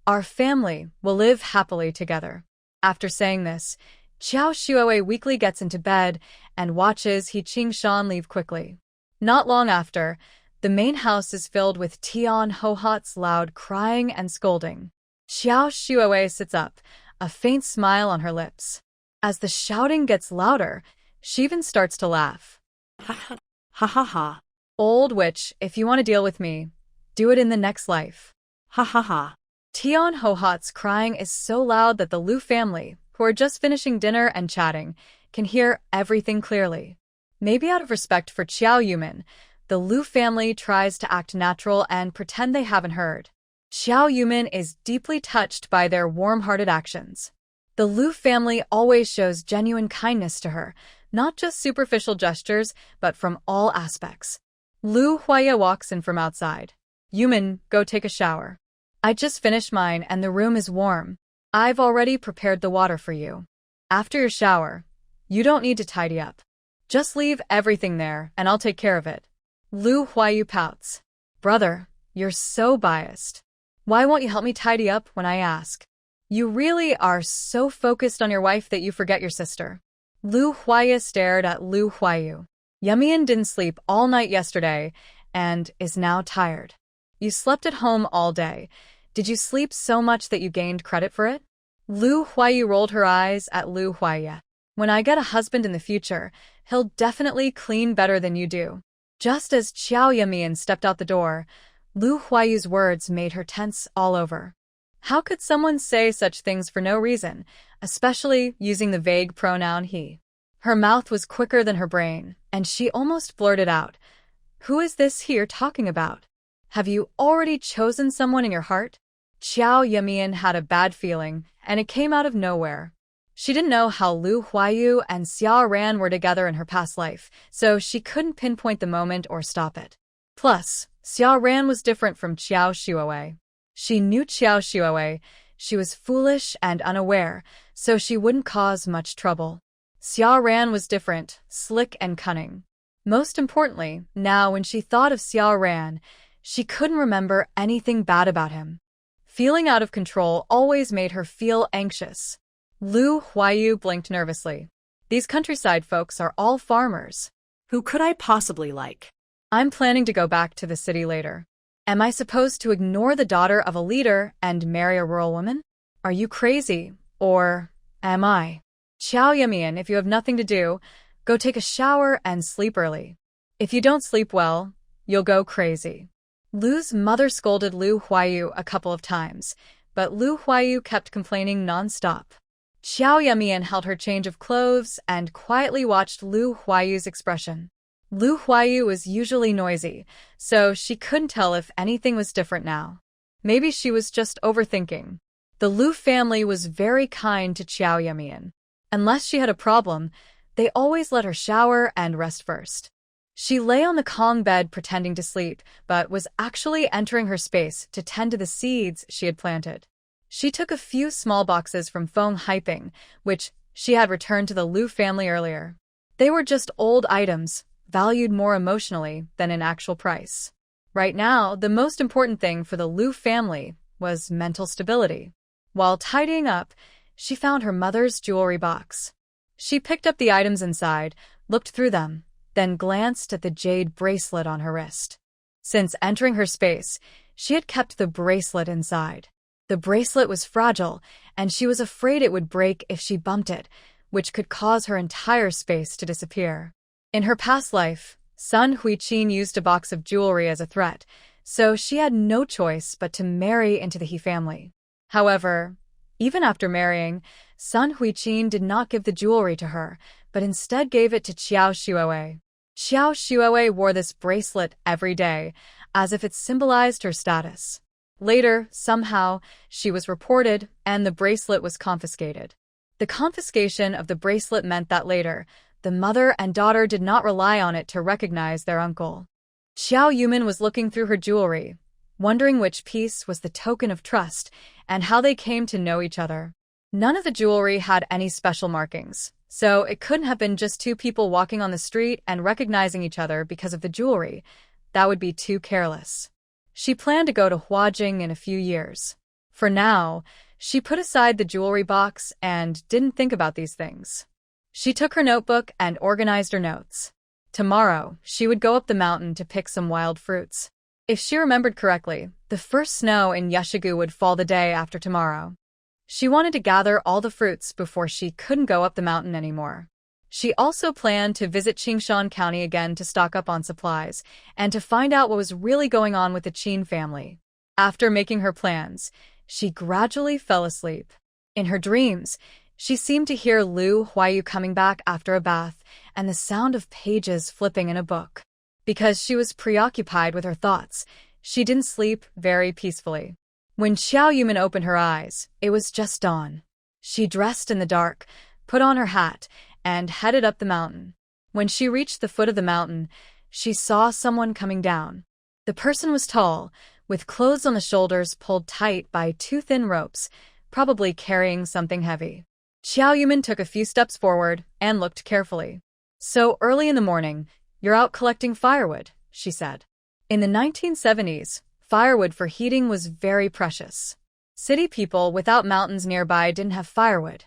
Our family will live happily together. After saying this, Xiao Shuoei weakly gets into bed and watches He Qingshan leave quickly. Not long after, the main house is filled with Tian Hohat's loud crying and scolding. Xiao Shuoei sits up, a faint smile on her lips. As the shouting gets louder, she even starts to laugh. Ha ha ha ha ha. Old witch, if you want to deal with me, do it in the next life. Ha ha ha. Tian Hohat's crying is so loud that the Lu family, who are just finishing dinner and chatting, can hear everything clearly. Maybe out of respect for Xiao Yumin, the Lu family tries to act natural and pretend they haven't heard. Xiao Yumin is deeply touched by their warm-hearted actions. The Lu family always shows genuine kindness to her, not just superficial gestures, but from all aspects. Lu Huaya walks in from outside. Yumin, go take a shower. I just finished mine and the room is warm. I've already prepared the water for you. After your shower, you don't need to tidy up. Just leave everything there and I'll take care of it. Lu Huayu pouts. Brother, you're so biased. Why won't you help me tidy up when I ask? You really are so focused on your wife that you forget your sister. Lu Huaya stared at Lu Huayu. Yumian didn't sleep all night yesterday and is now tired. You slept at home all day. Did you sleep so much that you gained credit for it? Lu Huayu rolled her eyes at Lu Huaya. When I get a husband in the future, he'll definitely clean better than you do. Just as Qiao Yumian stepped out the door, Lu Huayu's words made her tense all over. How could someone say such things for no reason, especially using the vague pronoun he? Her mouth was quicker than her brain, and she almost blurted out, "Who is this here talking about? Have you already chosen someone in your heart?" Qiao Yumian had a bad feeling, and it came out of nowhere. She didn't know how Lu Huayu and Xia Ran were together in her past life, so she couldn't pinpoint the moment or stop it. Plus, Xia Ran was different from Xiao Shuoei. She knew Xiao Shuoei. She was foolish and unaware, so she wouldn't cause much trouble. Xia Ran was different, slick and cunning. Most importantly, now when she thought of Xia Ran, she couldn't remember anything bad about him. Feeling out of control always made her feel anxious. Lu Huayu blinked nervously. These countryside folks are all farmers. Who could I possibly like? I'm planning to go back to the city later. Am I supposed to ignore the daughter of a leader and marry a rural woman? Are you crazy? Or am I? Qiao Yumian, if you have nothing to do, go take a shower and sleep early. If you don't sleep well, you'll go crazy. Lu's mother scolded Lu Huayu a couple of times, but Lu Huayu kept complaining non-stop. Qiao Yumian held her change of clothes and quietly watched Lu Huayu's expression. Lu Huayu was usually noisy, so she couldn't tell if anything was different now. Maybe she was just overthinking. The Lu family was very kind to Qiao Yumian. Unless she had a problem, they always let her shower and rest first. She lay on the Kong bed pretending to sleep, but was actually entering her space to tend to the seeds she had planted. She took a few small boxes from Feng Haiping, which she had returned to the Lu family earlier. They were just old items, valued more emotionally than in actual price. Right now, the most important thing for the Lu family was mental stability. While tidying up, she found her mother's jewelry box. She picked up the items inside, looked through them, then glanced at the jade bracelet on her wrist. Since entering her space, she had kept the bracelet inside. The bracelet was fragile, and she was afraid it would break if she bumped it, which could cause her entire space to disappear. In her past life, Sun Huiqin used a box of jewelry as a threat, so she had no choice but to marry into the He family. However, even after marrying, Sun Huiqin did not give the jewelry to her, but instead gave it to Qiao Shuoei. Qiao Shuoei wore this bracelet every day, as if it symbolized her status. Later, somehow, she was reported, and the bracelet was confiscated. The confiscation of the bracelet meant that later, the mother and daughter did not rely on it to recognize their uncle. Qiao Yumin was looking through her jewelry, wondering which piece was the token of trust and how they came to know each other. None of the jewelry had any special markings, so it couldn't have been just two people walking on the street and recognizing each other because of the jewelry. That would be too careless. She planned to go to Huajing in a few years. For now, she put aside the jewelry box and didn't think about these things. She took her notebook and organized her notes. Tomorrow, she would go up the mountain to pick some wild fruits. If she remembered correctly, the first snow in Yeshigu would fall the day after tomorrow. She wanted to gather all the fruits before she couldn't go up the mountain anymore. She also planned to visit Qingshan County again to stock up on supplies and to find out what was really going on with the Qin family. After making her plans, she gradually fell asleep. In her dreams, she seemed to hear Lu Huayu coming back after a bath and the sound of pages flipping in a book. Because she was preoccupied with her thoughts, she didn't sleep very peacefully. When Xiao Yumin opened her eyes, it was just dawn. She dressed in the dark, put on her hat, and headed up the mountain. When she reached the foot of the mountain, she saw someone coming down. The person was tall, with clothes on the shoulders pulled tight by two thin ropes, probably carrying something heavy. Xiao Yumin took a few steps forward and looked carefully. "So early in the morning, you're out collecting firewood," she said. In the 1970s, firewood for heating was very precious. City people without mountains nearby didn't have firewood.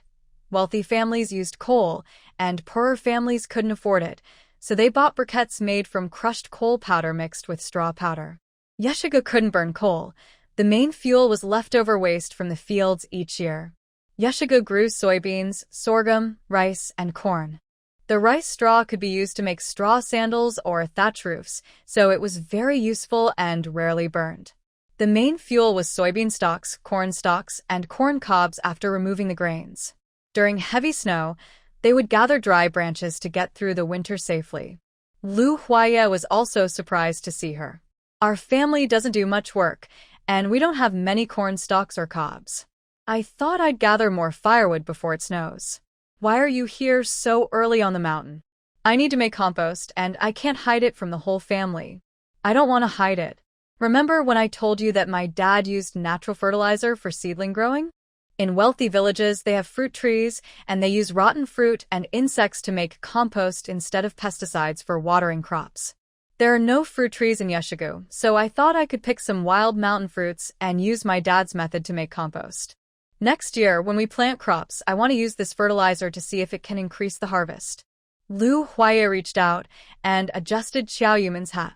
Wealthy families used coal, and poorer families couldn't afford it, so they bought briquettes made from crushed coal powder mixed with straw powder. Yeshiga couldn't burn coal. The main fuel was leftover waste from the fields each year. Yeshiga grew soybeans, sorghum, rice, and corn. The rice straw could be used to make straw sandals or thatch roofs, so it was very useful and rarely burned. The main fuel was soybean stalks, and corn cobs after removing the grains. During heavy snow, they would gather dry branches to get through the winter safely. Lu Huaya was also surprised to see her. "Our family doesn't do much work, and we don't have many corn stalks or cobs. I thought I'd gather more firewood before it snows. Why are you here so early on the mountain?" "I need to make compost, and I can't hide it from the whole family." "I don't want to hide it. Remember when I told you that my dad used natural fertilizer for seedling growing? In wealthy villages, they have fruit trees, and they use rotten fruit and insects to make compost instead of pesticides for watering crops. There are no fruit trees in Yeshigu, so I thought I could pick some wild mountain fruits and use my dad's method to make compost. Next year, when we plant crops, I want to use this fertilizer to see if it can increase the harvest." Lu Huaya reached out and adjusted Xiao Yumin's hat.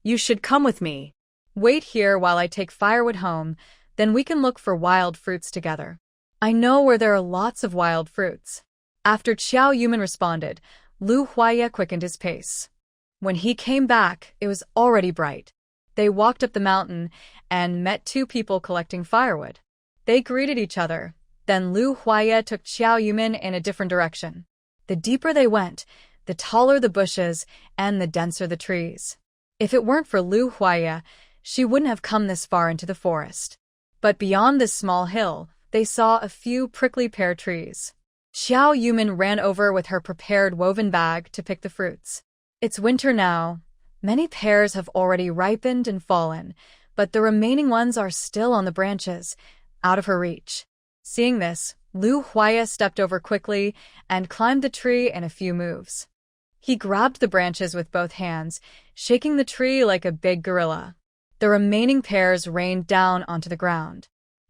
"You should come with me. Wait here while I take firewood home, then we can look for wild fruits together. I know where there are lots of wild fruits." After Xiao Yumin responded, Lu Huaya quickened his pace. When he came back, it was already bright. They walked up the mountain and met two people collecting firewood. They greeted each other, then Lu Huaya took Xiao Yumin in a different direction. The deeper they went, the taller the bushes and the denser the trees. If it weren't for Lu Huaya, she wouldn't have come this far into the forest. But beyond this small hill, they saw a few prickly pear trees. Xiao Yumin ran over with her prepared woven bag to pick the fruits. It's winter now. Many pears have already ripened and fallen, but the remaining ones are still on the branches, out of her reach. Seeing this, Lu Huaya stepped over quickly and climbed the tree in a few moves. He grabbed the branches with both hands, shaking the tree like a big gorilla. The remaining pears rained down onto the ground.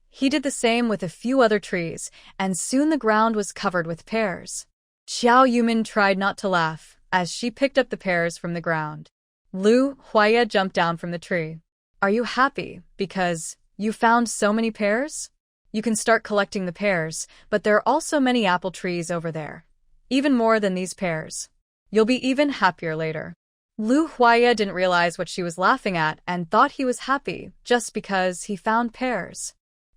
He did the same with a few other trees, and soon the ground was covered with pears. Xiao Yumin tried not to laugh as she picked up the pears from the ground. Lu Huaya jumped down from the tree. "Are you happy because you found so many pears? You can start collecting the pears, but there are also many apple trees over there. Even more than these pears. You'll be even happier later." Lu Huaya didn't realize what she was laughing at and thought he was happy just because he found pears.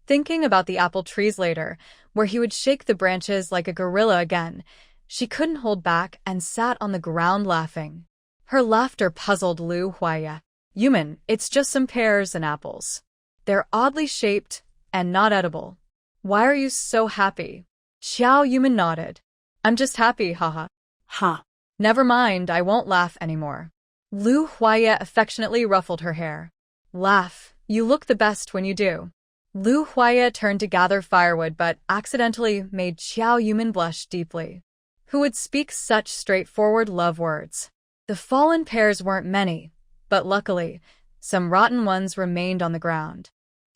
Thinking about the apple trees later, where he would shake the branches like a gorilla again, she couldn't hold back and sat on the ground laughing. Her laughter puzzled Lu Huaya. "Yumin, it's just some pears and apples. They're oddly shaped and not edible. Why are you so happy?" Xiao Yumin nodded. "I'm just happy, haha." Ha. "Never mind, I won't laugh anymore." Lu Huaya affectionately ruffled her hair. "Laugh, you look the best when you do." Lu Huaya turned to gather firewood but accidentally made Xiao Yumin blush deeply. Who would speak such straightforward love words? The fallen pears weren't many, but luckily, some rotten ones remained on the ground.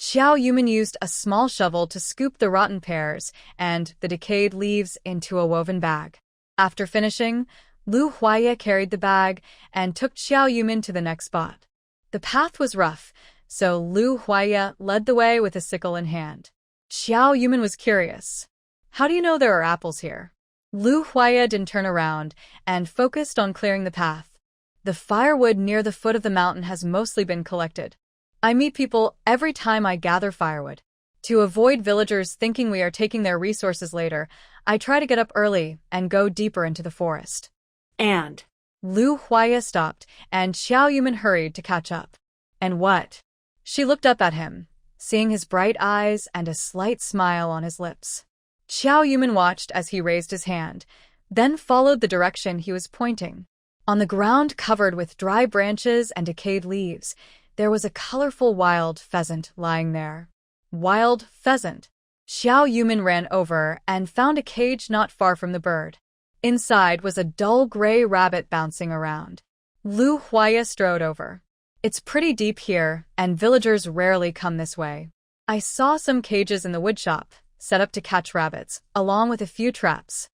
Xiao Yumin used a small shovel to scoop the rotten pears and the decayed leaves into a woven bag. After finishing, Lu Huaya carried the bag and took Xiao Yumin to the next spot. The path was rough, so Lu Huaya led the way with a sickle in hand. Xiao Yumin was curious. How do you know there are apples here? Lu Huaya didn't turn around and focused on clearing the path. The firewood near the foot of the mountain has mostly been collected. I meet people every time I gather firewood. To avoid villagers thinking we are taking their resources later, I try to get up early and go deeper into the forest. And Lu Huaya stopped, and Xiao Yumin hurried to catch up. And what? She looked up at him, seeing his bright eyes and a slight smile on his lips. Xiao Yumin watched as he raised his hand, then followed the direction he was pointing. On the ground covered with dry branches and decayed leaves, there was a colorful wild pheasant lying there. Wild pheasant. Xiao Yumin ran over and found a cage not far from the bird. Inside was a dull gray rabbit bouncing around. Lu Huaya strode over. It's pretty deep here, and villagers rarely come this way. I saw some cages in the woodshop, set up to catch rabbits, along with a few traps.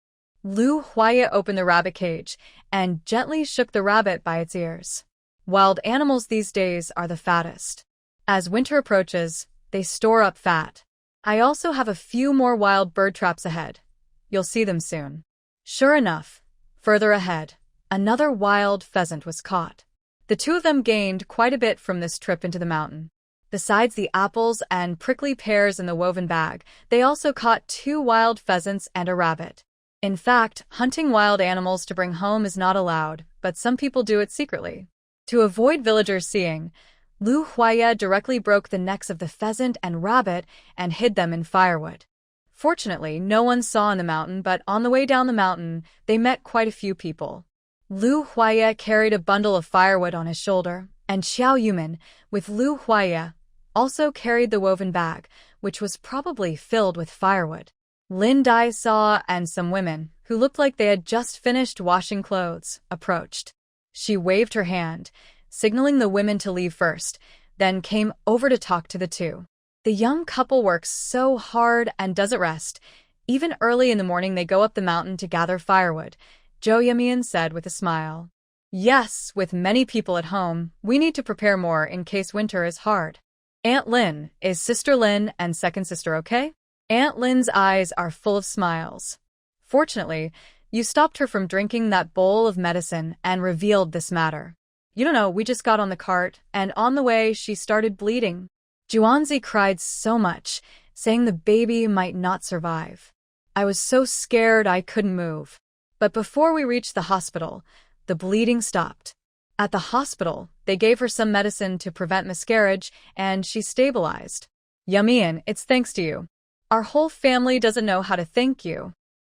Lu Huaya opened the rabbit cage and gently shook the rabbit by its ears. Wild animals these days are the fattest. As winter approaches, they store up fat. I also have a few more wild bird traps ahead. You'll see them soon. Sure enough, further ahead, another wild pheasant was caught. The two of them gained quite a bit from this trip into the mountain. Besides the apples and prickly pears in the woven bag, they also caught 2 wild pheasants and a rabbit. In fact, hunting wild animals to bring home is not allowed, but some people do it secretly. To avoid villagers seeing, Lu Huaya directly broke the necks of the pheasant and rabbit and hid them in firewood. Fortunately, no one saw in the mountain, but on the way down the mountain, they met quite a few people. Lu Huaya carried a bundle of firewood on his shoulder, and Xiao Yumin, with Lu Huaya, also carried the woven bag, which was probably filled with firewood. Lin Dai saw and some women, who looked like they had just finished washing clothes, approached. She waved her hand, signaling the women to leave first, then came over to talk to the two. The young couple works so hard and doesn't rest. Even early in the morning they go up the mountain to gather firewood, Zhou Yamian said with a smile. Yes, with many people at home, we need to prepare more in case winter is hard. Aunt Lin, is Sister Lin and second sister okay? Aunt Lin's eyes are full of smiles. Fortunately, you stopped her from drinking that bowl of medicine and revealed this matter. You don't know, we just got on the cart, and on the way she started bleeding. Juanzi cried so much, saying the baby might not survive. I was so scared I couldn't move. But before we reached the hospital, the bleeding stopped. At the hospital, they gave her some medicine to prevent miscarriage, and she stabilized. Yamian, it's thanks to you. Our whole family doesn't know how to thank you.